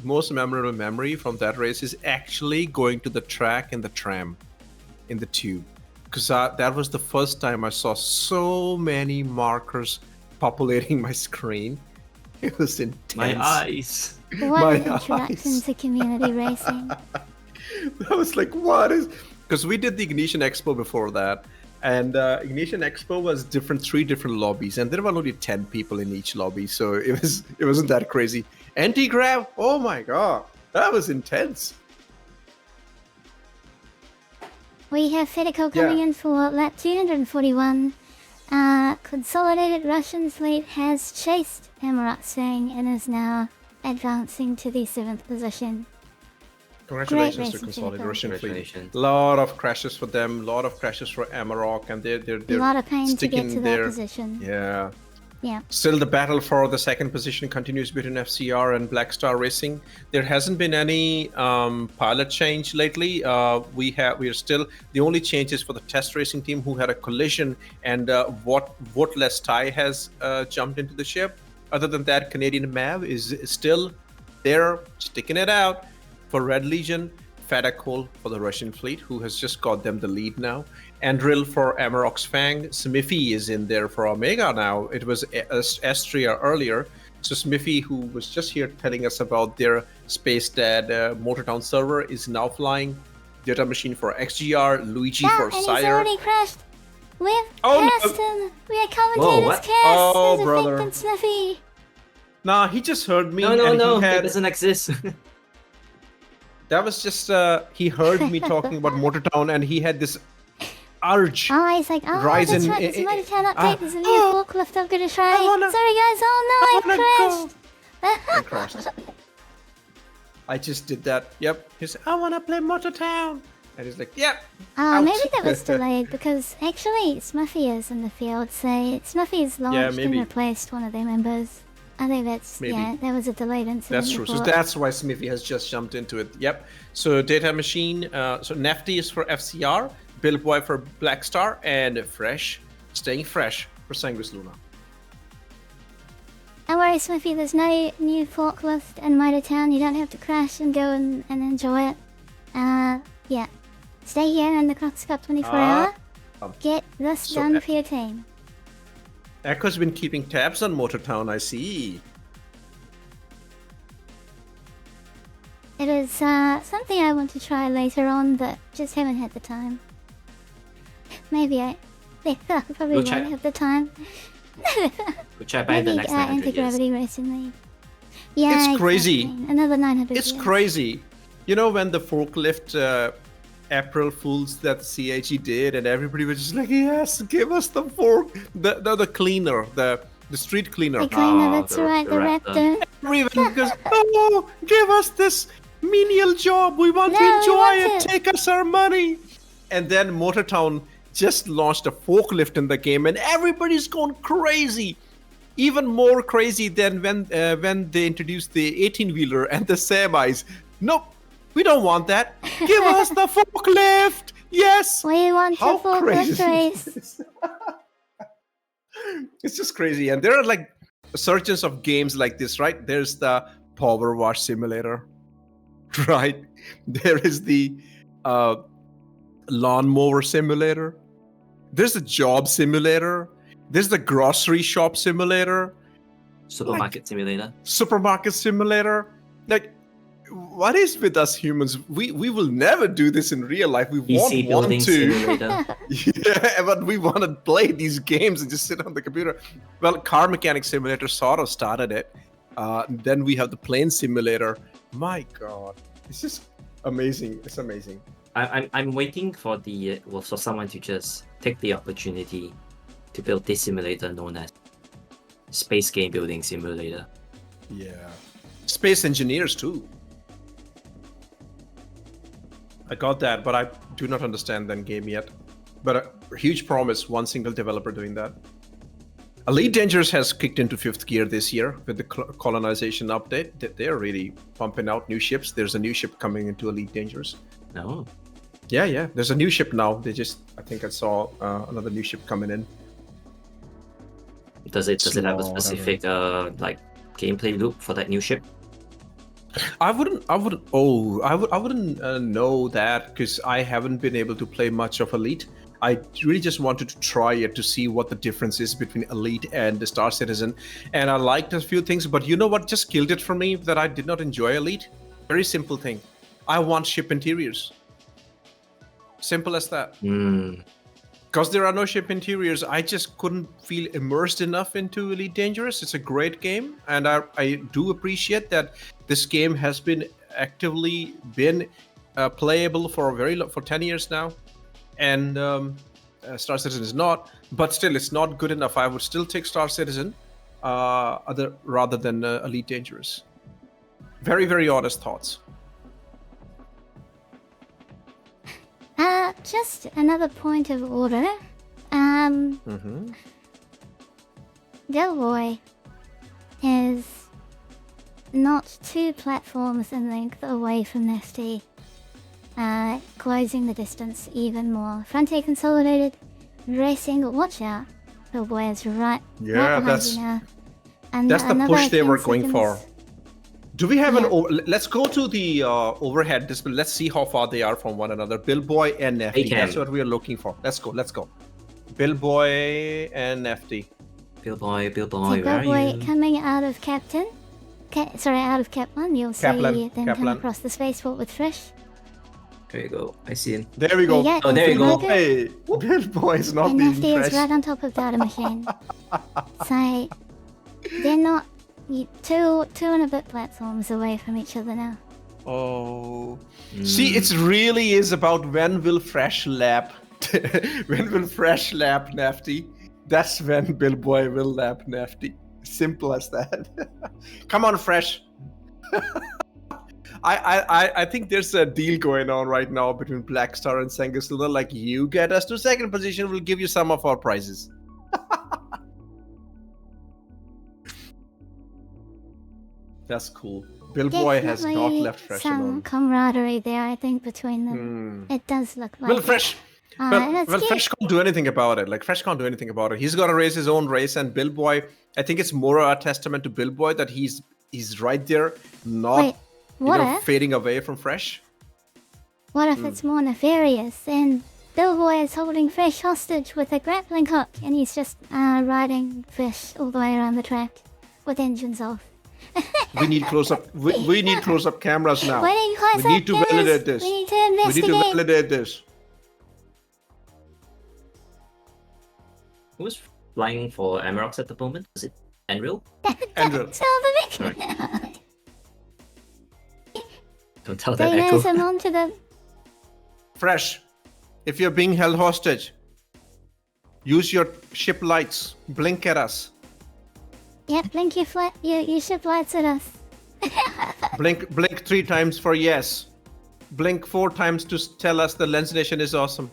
S14: most memorable memory from that race is actually going to the track in the tram, in the tube. Because that was the first time I saw so many markers populating my screen. It was intense.
S8: My eyes.
S2: What an introduction to community racing.
S14: I was like, what is... Because we did the Ignition Expo before that. And Ignition Expo was three different lobbies. And there were only 10 people in each lobby. So it wasn't that crazy. Anti-grav? Oh my god. That was intense.
S2: We have Federico coming in for lap 241. Consolidated Russian fleet has chased Amarok Fang and is now advancing to the 7th position.
S14: Congratulations to Consolidated Russian fleet. A lot of crashes for them, a lot of crashes for Amarok, and they're
S2: a lot of pain to get to that position.
S14: Yeah.
S2: Yeah.
S14: Still, the battle for the second position continues between FCR and Black Star Racing. There hasn't been any pilot change lately. We are still the only changes for the test racing team, who had a collision, and what Lestai has jumped into the ship. Other than that, Canadian Mav is still there, sticking it out for Red Legion. Fedakol for the Russian fleet, who has just got them the lead now. Andril for Amarok's Fang. Smithy is in there for Omega now. It was Estria earlier. So Smithy, who was just here telling us about their Space Dad Motortown server, is now flying. Data Machine for XGR. Luigi for
S2: and
S14: SCIRE.
S2: he's already crashed. We've passed him. We are commentators cast.
S14: Oh,
S2: There's
S14: brother.
S2: a Victim Smithy.
S14: Nah, he just heard me.
S8: No,
S14: and
S8: that doesn't exist.
S14: That was just, he heard me talking about Motortown, and he had this urge.
S2: Oh, he's like, oh,
S14: rise
S2: that's
S14: in-
S2: right. There's a
S14: in-
S2: Motortown update. There's a new forklift I'm going to try. Sorry, guys. Oh, no, I've crashed.
S14: I crashed. I just did that. Yep. He said, I want to play Motortown. And he's like, yep. out.
S2: Maybe that was delayed because actually Smithy is in the field. So Smithy's launched and
S14: maybe.
S2: replaced one of their members. I think that's,
S14: Maybe.
S2: yeah, that was a delayed incident.
S14: That's true. So
S2: report.
S14: that's why Smithy has just jumped into it. Yep. So Data Machine, so Nefty is for FCR, Billboy for Black Star, and Fresh, staying fresh for Sanguis Luna.
S2: Don't worry, Smithy, there's no new forklift in Motortown. You don't have to crash and go and enjoy it. Yeah. Stay here in the Crux Cup 24 hour. Get this
S14: so
S2: done
S14: e-
S2: for your team.
S14: Echo's been keeping tabs on Motortown, I see.
S2: It is something I want to try later on, but just haven't had the time. Maybe I probably
S8: We'll
S2: won't
S8: check.
S2: have the time.
S8: We'll check by the
S2: Maybe
S8: next 900 years.
S2: anti-gravity racing league. Yeah,
S14: It's crazy.
S2: exactly. Another 900
S14: It's
S2: years.
S14: crazy. You know, when the forklift April Fools that CIG did, and everybody was just like, yes, give us the fork, the cleaner, the street cleaner.
S2: The cleaner, that's right, the raptor.
S14: Everyone goes, oh, give us this menial job. We want to
S2: No, we
S14: enjoy
S2: want
S14: it. Take us our money. And then Motortown just launched a forklift in the game, and everybody's going crazy. Even more crazy than when they introduced the 18-wheeler and the semis. Nope, we don't want that. Give us the forklift. Yes.
S2: We want
S14: How
S2: the forklift
S14: crazy
S2: race.
S14: is this? It's just crazy. And there are like surgeons of games like this, right? There's the Power Wash Simulator.
S12: right? There is the lawnmower simulator. There's a job simulator. There's the grocery shop simulator.
S8: Supermarket simulator.
S12: Supermarket simulator. Like, what is with us humans? We will never do this in real life. We
S8: PC
S12: won't
S8: building
S12: want to.
S8: simulator.
S12: Yeah, but we want to play these games and just sit on the computer. Well, car mechanic simulator sort of started it. Then we have the plane simulator. My God, it's just amazing. It's amazing.
S8: I'm waiting for for someone to just take the opportunity to build this simulator known as Space Game Building Simulator.
S12: Yeah. Space engineers too. I got that, but I do not understand that game yet. But a huge promise, one single developer doing that. Elite Dangerous has kicked into 5th gear this year with the colonization update. They're really pumping out new ships. There's a new ship coming into Elite Dangerous.
S8: No.
S12: Yeah. There's a new ship now. I think I saw another new ship coming in.
S8: Does it have a specific like gameplay loop for that new ship?
S12: I wouldn't know that because I haven't been able to play much of Elite. I really just wanted to try it to see what the difference is between Elite and the Star Citizen. And I liked a few things, but you know what just killed it for me that I did not enjoy Elite? Very simple thing. I want ship interiors. Simple as that. Because there are no ship interiors, I just couldn't feel immersed enough into Elite Dangerous. It's a great game, and I do appreciate that this game has been actively playable for 10 years now, and Star Citizen is not. But still, it's not good enough. I would still take Star Citizen rather than Elite Dangerous. Very, very honest thoughts.
S2: Just another point of order. Delroy is not 2 platforms in length away from Nesty, closing the distance even more. Frontier Consolidated, Racing, watch out. Delroy is right behind you now. And
S12: that's the push they were going
S2: seconds.
S12: for. Do we have let's go to the overhead display. Let's see how far they are from one another. Billboy and Nefty. That's what we are looking for. Let's go. Billboy and Nefty.
S8: Billboy,
S2: Billboy coming out of Captain. Out of Cap 1. You'll see them come across the spaceport with Fresh.
S8: There you go. I see him.
S12: There we go.
S2: Yeah,
S8: there you go.
S12: Hey, Billboy is not
S2: and
S12: being
S2: Nefty
S12: Fresh.
S2: is right on top of Data Machine. So they're not 2 and a bit platforms away from each other now.
S12: Oh. See, it really is about when will Fresh lap Nefty. That's when Billboy will lap Nefty. Simple as that. Come on, Fresh. I think there's a deal going on right now between Blackstar and Sanguis Luna. Like, you get us to 2nd position, we'll give you some of our prizes. That's cool. Billboy has not left Fresh
S2: some
S12: alone.
S2: camaraderie there, I think, between them. It does look like.
S12: Well, Fresh.
S2: Well,
S12: Fresh can't do anything about it. Fresh can't do anything about it. He's gonna race his own race, and Billboy. I think it's more a testament to Billboy that he's right there, not fading away from Fresh.
S2: What if it's more nefarious and Billboy is holding Fresh hostage with a grappling hook, and he's just riding Fresh all the way around the track with engines off?
S12: We need close-up. We need close-up cameras now.
S2: We need close-up
S12: We need to
S2: cameras.
S12: validate this.
S2: We need to investigate.
S12: We need to validate this.
S8: Who's flying for Amarok at the moment? Is it Enril?
S12: Enril.
S8: Don't tell that Echo.
S2: Them onto the...
S12: Fresh, if you're being held hostage, use your ship lights. Blink at us.
S2: Yep, blink your ship lights at us.
S12: Blink 3 times for yes. Blink 4 times to tell us the Lens Nation is awesome.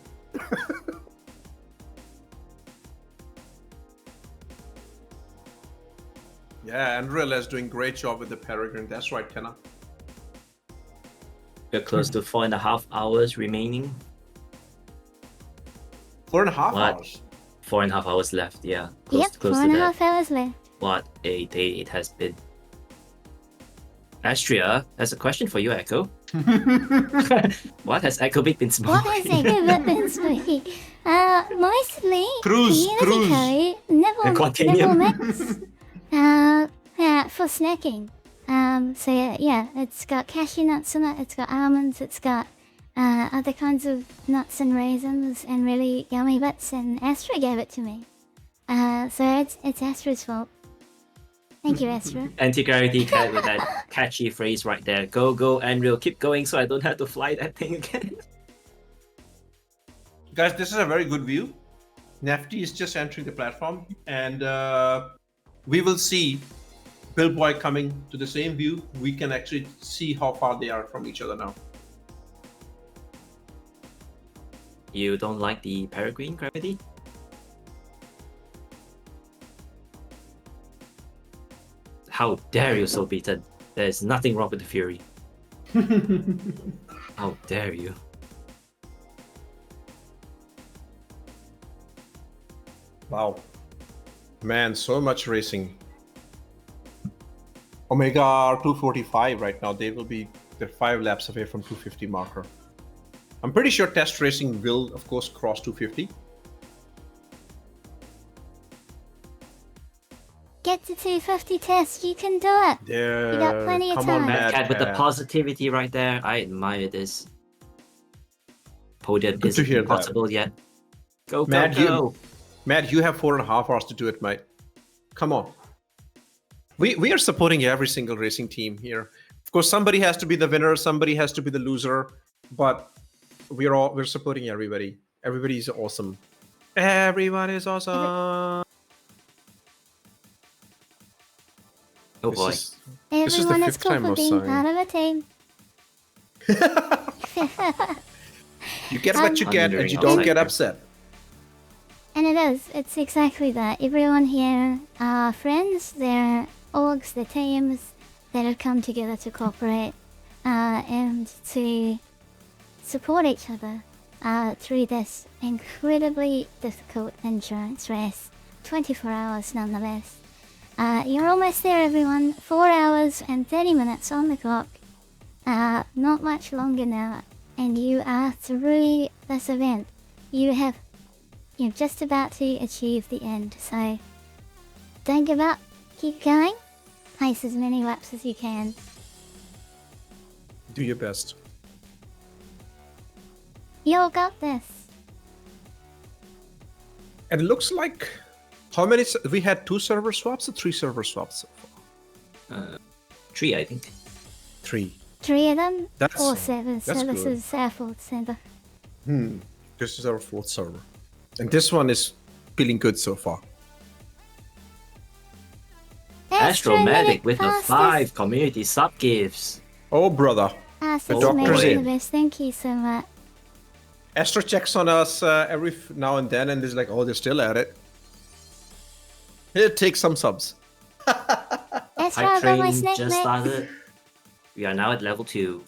S12: Yeah, Enril is doing great job with the Peregrine. That's right, Kenna.
S8: We're close to 4.5 hours remaining.
S12: 4.5 hours?
S8: 4.5 hours left, yeah.
S2: Close 4.5 hours left.
S8: What a day it has been. Astria has a question for you, Echo. What has Ecobit been smoking?
S2: What has Ecobit been smoking? Mostly
S8: Cruise.
S2: Communico, Neville
S8: Quantanium.
S2: Mix. For snacking. So yeah, it's got cashew nuts in it, it's got almonds, it's got other kinds of nuts and raisins and really yummy bits, and Astra gave it to me. So it's Astra's fault. Thank you, Astra.
S8: Anti-gravity cat with that catchy phrase right there. Go, go, Unreal. Keep going so I don't have to fly that thing again.
S12: Guys, this is a very good view. Nefty is just entering the platform, and we will see Billboy coming to the same view. We can actually see how far they are from each other now.
S8: You don't like the Peregrine gravity? How dare you, so beaten? There's nothing wrong with the Fury. How dare you?
S12: Wow. Man, so much racing. Omega are 245 right now. They're 5 laps away from 250 marker. I'm pretty sure test racing will, of course, cross 250.
S2: Get to 250 test, you can do it.
S12: Yeah.
S2: You got plenty of
S12: Come
S2: time.
S12: on,
S8: Mad Cat with the
S12: Cat.
S8: positivity right there. I admire this. Podium
S12: Good to hear
S8: isn't
S12: that.
S8: possible yet. Go, go,
S12: Matt,
S8: go.
S12: Matt, you have 4.5 hours to do it, mate. Come on. We are supporting every single racing team here. Of course, somebody has to be the winner, somebody has to be the loser, but we're supporting everybody. Everybody's awesome. Everyone is awesome.
S8: Oh boy.
S12: This is the
S2: Everyone is
S12: fifth
S2: cool
S12: time
S2: for
S12: of
S2: being
S12: saying.
S2: part of a team.
S12: You get what you get, and
S8: Wondering
S12: you
S8: how
S12: don't get
S8: psycho.
S12: upset.
S2: And it's exactly that. Everyone here are friends, they're orgs, they're teams that have come together to cooperate and to support each other through this incredibly difficult endurance race. 24 hours nonetheless. You're almost there, everyone. 4 hours and 30 minutes on the clock. Not much longer now, and you are through this event. You're just about to achieve the end, so don't give up. Keep going. Place as many laps as you can.
S12: Do your best.
S2: You all got this.
S12: And it looks like how many we had 2 server swaps or 3 server swaps so far?
S8: 3, I think.
S12: 3.
S2: 3 of them,
S12: That's-
S2: 4 servers, so
S12: that's
S2: this
S12: good.
S2: is our 4th server.
S12: This is our 4th server. And this one is feeling good so far.
S8: Astromatic with the
S2: fastest.
S8: 5 community sub gifts.
S12: Oh, brother.
S2: Fastest
S12: The doctor's
S2: man in
S12: in.
S2: the best. Thank you so much.
S12: Astro checks on us every now and then and is like, oh, they're still at it. Here, take some subs.
S2: That's why
S8: Hype
S2: I got my
S8: train
S2: snack
S8: just
S2: mix.
S8: started. We are now at level 2.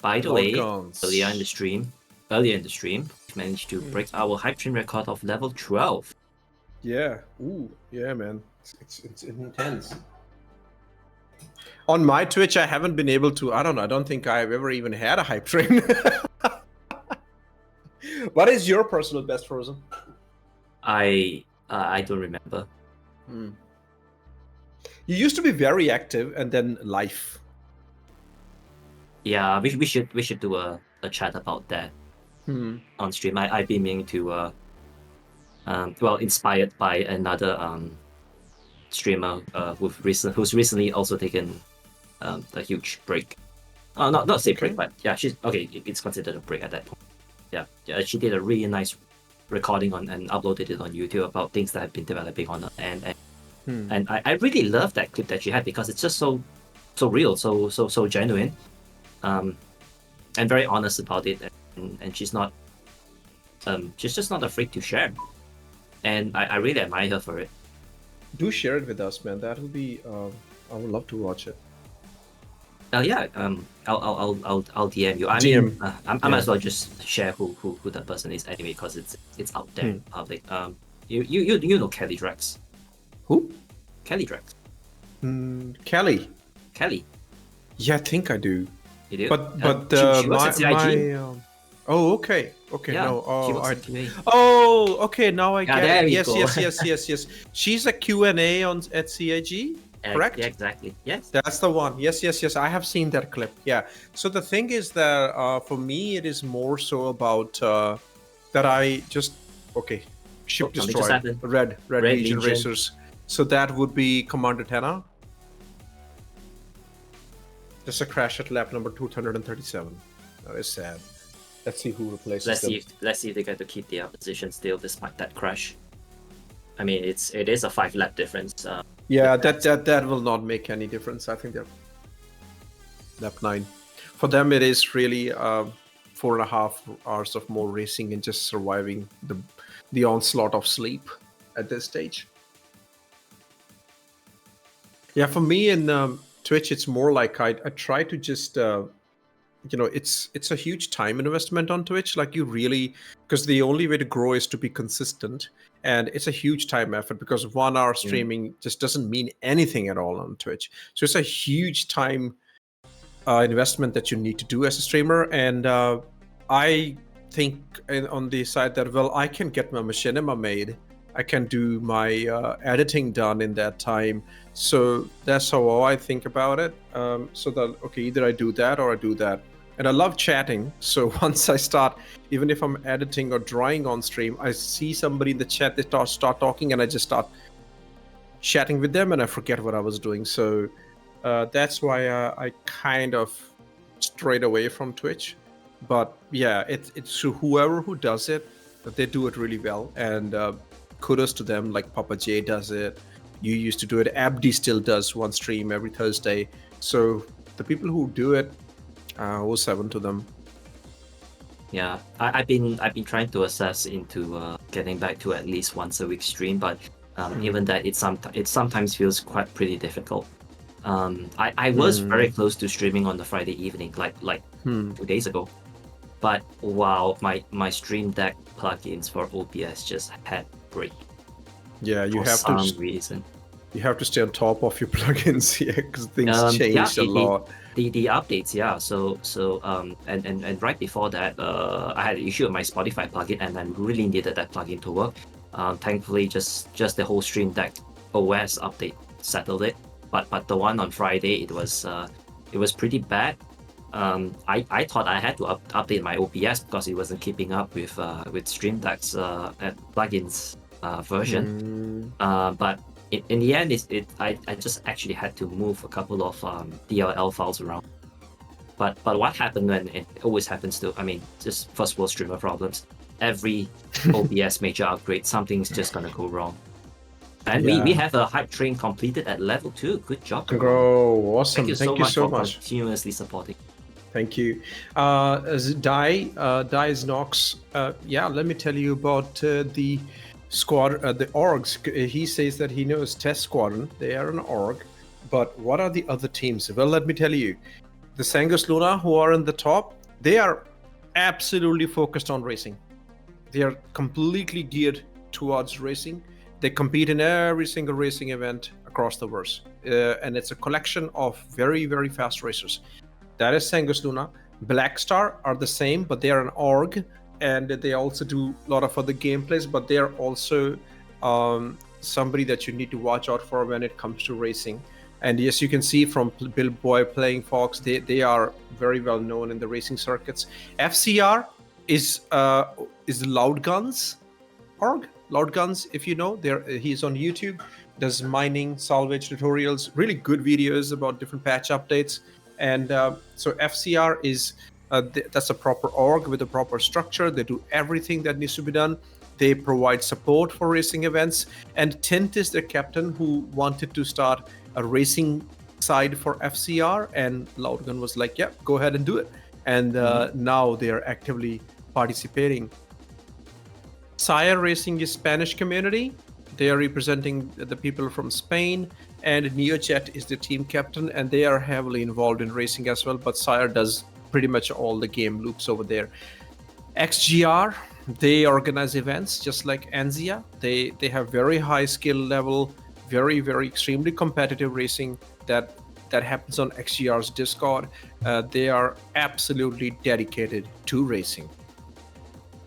S8: By the
S12: Lord
S8: way,
S12: guns.
S8: earlier in the stream, we managed to break our hype train record of level 12.
S12: Yeah. Ooh. Yeah, man. It's intense. On my Twitch, I haven't been able to. I don't know. I don't think I've ever even had a hype train. What is your personal best, Frozen?
S8: I don't remember.
S12: You used to be very active, and then life.
S8: Yeah, we should do a chat about that on stream. I've been meaning to inspired by another streamer who's recently also taken a huge break. Not say break, but yeah, she's okay. It's considered a break at that point. Yeah, she did a really nice recording and uploaded it on YouTube about things that have been developing on her, and I really love that clip that she had because it's just so real, so genuine, and very honest about it, and she's just not afraid to share, and I really admire her for it.
S12: Do share it with us, man. That will be. I would love to watch it.
S8: Yeah, I'll DM you. I
S12: DM.
S8: mean, I might as well just share who that person is anyway, because it's out there in public. You know Kelly Drex.
S12: Who?
S8: Kelly Drex.
S12: Kelly.
S8: Kelly.
S12: Yeah, I think I do.
S8: You do?
S7: But
S8: she works at CIG.
S7: Oh, okay. Okay,
S8: Yeah,
S7: no.
S8: she
S7: Oh,
S8: works at QA.
S7: oh, okay. Now I
S8: Yeah,
S7: get
S8: there
S7: it.
S8: you
S7: Yes,
S8: go.
S7: yes. She's a Q&A at CIG, correct?
S8: Yeah, exactly. Yes.
S7: That's the one. Yes. I have seen that clip. Yeah. So the thing is that for me, it is more so about that I just ship
S8: something just
S7: destroyed
S8: happened.
S7: Red
S8: Red
S7: Legion
S8: Legion.
S7: racers. So that would be Commander Tenna. Just a crash at lap number 237. That is sad. Let's see who replaces
S8: Let's
S7: them.
S8: see if they get to keep their position still despite that crash. I mean, it is a 5-lap difference.
S7: Yeah, that will not make any difference. I think they're lap 9. For them, it is really 4.5 hours of more racing and just surviving the onslaught of sleep at this stage. Yeah, for me in Twitch, it's more like I try to just it's a huge time investment on Twitch. Like you really, because the only way to grow is to be consistent, and it's a huge time effort because 1 hour streaming just doesn't mean anything at all on Twitch. So it's a huge time investment that you need to do as a streamer. And I think on the side that, well, I can get my machinima made. I can do my editing done in that time. So that's how I think about it. So that, okay, either I do that or I do that. And I love chatting. So once I start, even if I'm editing or drawing on stream, I see somebody in the chat, they start talking and I just start chatting with them and I forget what I was doing. So that's why I kind of strayed away from Twitch. But yeah, it's whoever who does it, they do it really well. And kudos to them, like Papa J does it. You used to do it. Abdi still does one stream every Thursday. So the people who do it, 07 to them.
S8: Yeah, I've been trying to assess into getting back to at least once a week stream, but even that it sometimes feels pretty difficult. I was very close to streaming on the Friday evening, like 2 days ago, but wow, my Stream Deck plugins for OBS just had break.
S7: Yeah, you
S8: for
S7: have
S8: some
S7: to
S8: reason.
S7: You have to stay on top of your plugins here because things changed a lot.
S8: The updates, yeah. So and right before that, I had an issue with my Spotify plugin, and I really needed that plugin to work. Thankfully, just the whole Stream Deck OS update settled it. But the one on Friday, it was pretty bad. I thought I had to update my OBS because it wasn't keeping up with Stream Deck's plugins version. But in the end, I just actually had to move a couple of DLL files around. But what happened when it always happens to, I mean, just first world streamer problems. Every OBS major upgrade, something's just gonna go wrong. And we have a hype train completed at level 2. Good job.
S7: Bro, awesome.
S8: Thank you so much for continuously supporting.
S7: Thank you. Dies Nox, yeah, let me tell you about the squad, the orgs. He says that he knows Test Squadron. They are an org. But what are the other teams? Well, let me tell you. The Sanguis Luna, who are in the top, they are absolutely focused on racing. They are completely geared towards racing. They compete in every single racing event across the verse. And it's a collection of very, very fast racers. That is Sanguis Luna. Black Star are the same, but they are an org. And they also do a lot of other gameplays, but they are also somebody that you need to watch out for when it comes to racing. And yes, you can see from Bill Boy playing Fox, they are very well known in the racing circuits. FCR is Loud Guns org. Loud Guns, if you know, he's on YouTube, does mining, salvage tutorials, really good videos about different patch updates. And so FCR is that's a proper org with a proper structure. They do everything that needs to be done. They provide support for racing events. And Tint is their captain who wanted to start a racing side for FCR. And Loudgun was like, yeah, go ahead and do it. And now they are actively participating. SCIRE Racing is Spanish community. They are representing the people from Spain. And NeoJet is the team captain. And they are heavily involved in racing as well. But SCIRE does pretty much all the game loops over there. XGR, they organize events just like Anzia. They have very high skill level, very, very extremely competitive racing that
S12: that happens on XGR's Discord. They are absolutely dedicated to racing.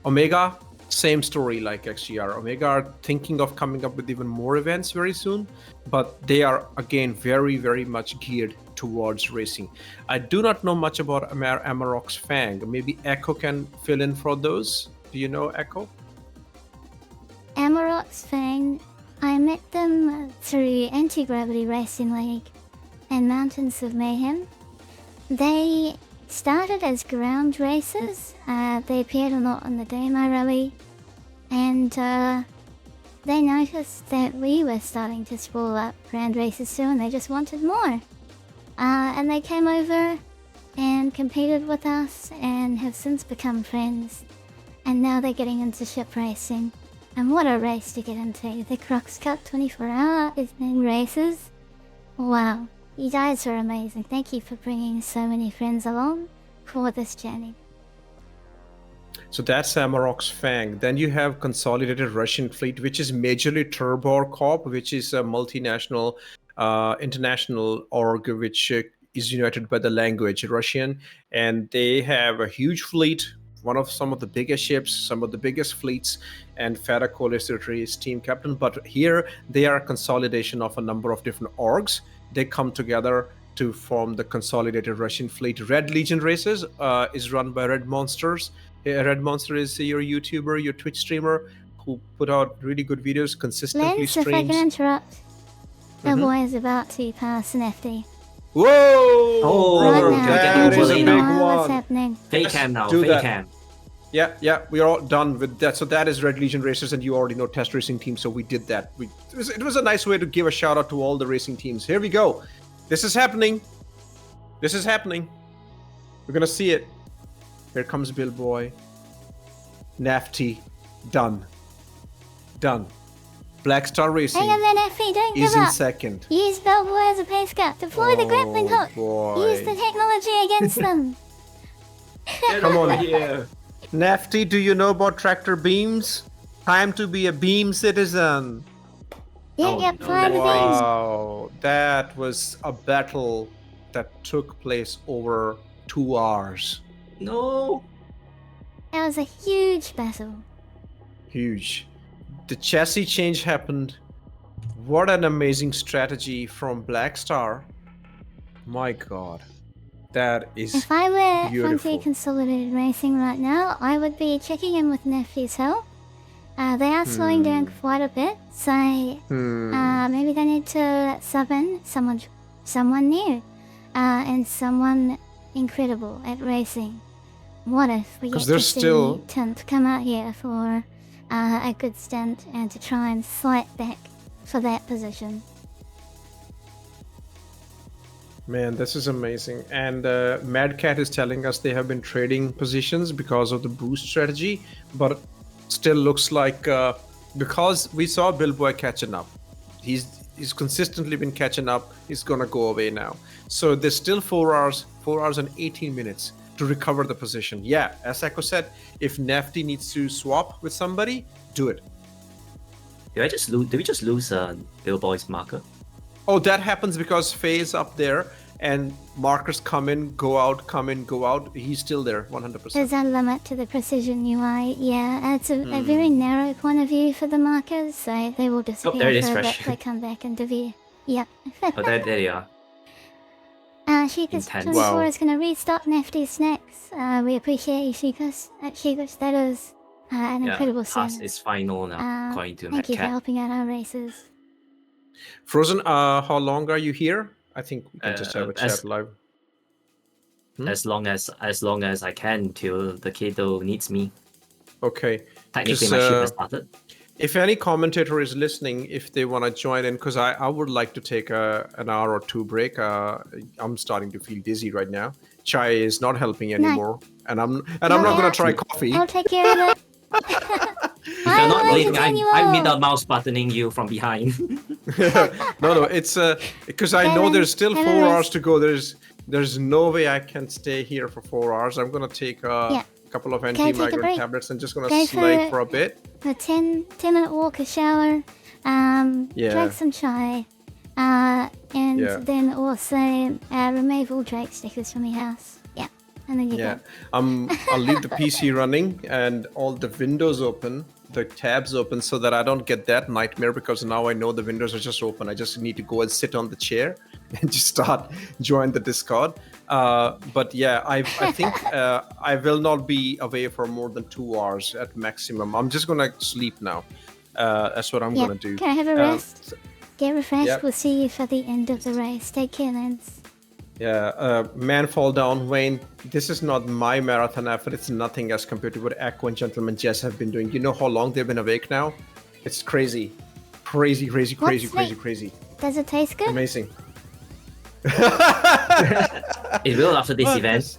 S12: Omega, same story like XGR. Omega are thinking of coming up with even more events very soon, but they are again very, very much geared towards racing. I do not know much about Amarok's Fang. Maybe Echo can fill in for those. Do you know Echo?
S2: Amarok's Fang, I met them through Anti-Gravity Racing League and Mountains of Mayhem. They started as ground racers. They appeared a lot on the Demo Rally, and they noticed that we were starting to spool up ground races too, and they just wanted more. And they came over and competed with us and have since become friends. And now they're getting into ship racing. And what a race to get into. The Crux Cup 24-hour evening races. Wow, you guys are amazing. Thank you for bringing so many friends along for this journey.
S12: So that's Amarok's Fang. Then you have Consolidated Russian Fleet, which is majorly Turbor Corp, which is a multinational, international org, which is united by the language Russian. And they have a huge fleet, some of the biggest ships, some of the biggest fleets, and Farakol is team captain. But here they are a consolidation of a number of different orgs. They come together to form the Consolidated Russian Fleet. Red Legion Races is run by Red Monsters. Red Monster is your YouTuber, your Twitch streamer, who put out really good videos, consistently
S2: Lens,
S12: streams.
S2: if I can interrupt, the boy is about to pass an FD.
S12: Whoa!
S8: Oh,
S2: Right now,
S12: that is a big
S2: what's
S12: one.
S2: happening?
S8: Fake cam now,
S12: Do
S8: fake
S12: that.
S8: cam.
S12: Yeah, we are all done with that. So that is Red Legion Racers, and you already know Test Racing Team, so we did that. It was a nice way to give a shout out to all the racing teams. Here we go. This is happening. This is happening. We're gonna see it. Here comes Bill Boy. Nafty. Done. Black Star Racing
S2: Hang on then, FD, don't
S12: is
S2: give
S12: in
S2: up.
S12: second.
S2: Use Bellboy as a pace cut. Deploy the grappling hook.
S12: Boy.
S2: Use the technology against them.
S12: Come on here. Nafty, do you know about tractor beams? Time to be a beam citizen.
S2: Yep, fire the beams.
S12: Wow, that was a battle that took place over 2 hours.
S8: No.
S2: That was a huge battle.
S12: Huge. The chassis change happened. What an amazing strategy from Black Star. My god. That is
S2: If I were
S12: beautiful.
S2: Frontier Consolidated Racing right now, I would be checking in with Nefty's help. They are slowing down quite a bit, so maybe they need to sub in someone new and someone incredible at racing. What if we get to see Tint come out here for a good stint and to try and fight back for that position?
S12: Man, this is amazing. And Mad Cat is telling us they have been trading positions because of the boost strategy, but still looks like because we saw Billboy catching up. He's consistently been catching up. He's gonna go away now. So there's still 4 hours and 18 minutes to recover the position. Yeah, as Echo said, if Nafty needs to swap with somebody, do it.
S8: Did we just lose Billboy's marker?
S12: Oh, that happens because Faye is up there and markers come in, go out, come in, go out. He's still there, 100%.
S2: There's a limit to the precision UI. Yeah, it's a very narrow point of view for the markers, so they will disappear
S8: there it is,
S2: for a bit.
S8: fresh.
S2: They come back into view. Yep.
S8: Oh, there you are.
S2: Shikus
S8: Intense.
S2: 24
S12: Wow.
S2: is going to restock Nafty's snacks. We appreciate you, Shikus. Shikus, that is an incredible
S8: pass
S2: scene.
S8: is final now, according to
S2: Thank you for
S8: Cat.
S2: helping out our races.
S12: Frozen, how long are you here? I think we can just have a chat live.
S8: As long as I can till the kiddo needs me.
S12: Okay.
S8: Technically,
S12: Just,
S8: my ship has started.
S12: If any commentator is listening, if they want to join in, because I would like to take an hour or two break. I'm starting to feel dizzy right now. Chai is not helping anymore, and I'm not gonna try coffee.
S2: I'll take care of it.
S8: If you're not believing, I'm middle mouse buttoning you from behind.
S12: No, it's because I know there's still 4 hours to go. There's no way I can stay here for 4 hours. I'm gonna take a couple of
S2: take a
S12: anti-migraine
S2: break.
S12: tablets and just gonna
S2: Go
S12: slay for a bit.
S2: A 10-minute walk, a shower,
S12: Yeah.
S2: drink some chai, And
S14: Yeah.
S2: then also remove all Drake stickers from your house. Yeah, and then you
S14: Yeah,
S2: go.
S14: I'll leave the PC running and all the windows open, the tabs open, so that I don't get that nightmare, because now I know the windows are just open. I just need to go and sit on the chair and just start join the Discord. But yeah, I think I will not be away for more than 2 hours at maximum. I'm just gonna sleep now. That's what I'm
S2: Yeah,
S14: gonna do.
S2: can I have a rest? Get refreshed.
S14: Yep.
S2: We'll see you for the end of the race. Take care, Lens.
S14: Yeah, man fall down, Wayne. This is not my marathon effort. It's nothing as compared to what Echo and GentlemanJez have been doing. You know how long they've been awake now? It's crazy. Crazy.
S2: What's
S14: Crazy.
S2: Does it taste good?
S14: Amazing.
S8: It will after this
S14: What
S8: event.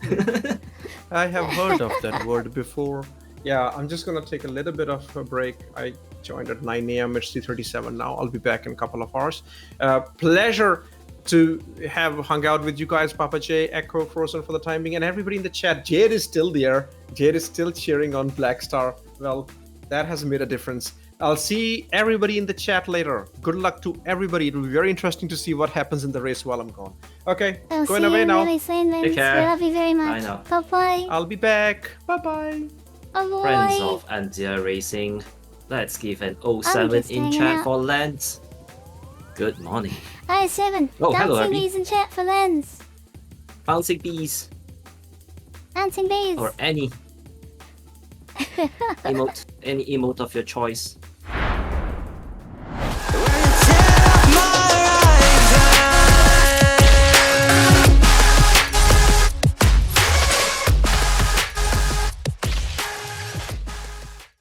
S14: I have heard of that word before. Yeah, I'm just gonna take a little bit of a break. I joined at 9 a.m. It's 3:37 now. I'll be back in a couple of hours. Pleasure to have hung out with you guys, Papa J, Echo, Frozen for the time being, and everybody in the chat. Jade is still there. Jade is still cheering on Black Star. Well, that has made a difference. I'll see everybody in the chat later. Good luck to everybody. It will be very interesting to see what happens in the race while I'm gone. Okay,
S2: I'll
S14: going
S2: see
S14: away
S2: you
S14: now.
S2: really soon, Lens.
S8: Take care.
S2: We love you very much.
S8: Bye now.
S2: Bye-bye.
S14: I'll be back. Bye-bye.
S2: Bye-bye.
S8: Friends of Antia Racing, let's give an
S2: I'm
S8: 07
S2: just
S8: in
S2: hanging
S8: chat
S2: out.
S8: for Lance. Good morning.
S2: Hi, 7.
S8: Oh, hello,
S2: Dancing
S8: Abby.
S2: bees in chat for Lens.
S8: Bouncing bees
S2: Dancing bees.
S8: or any emote of your choice.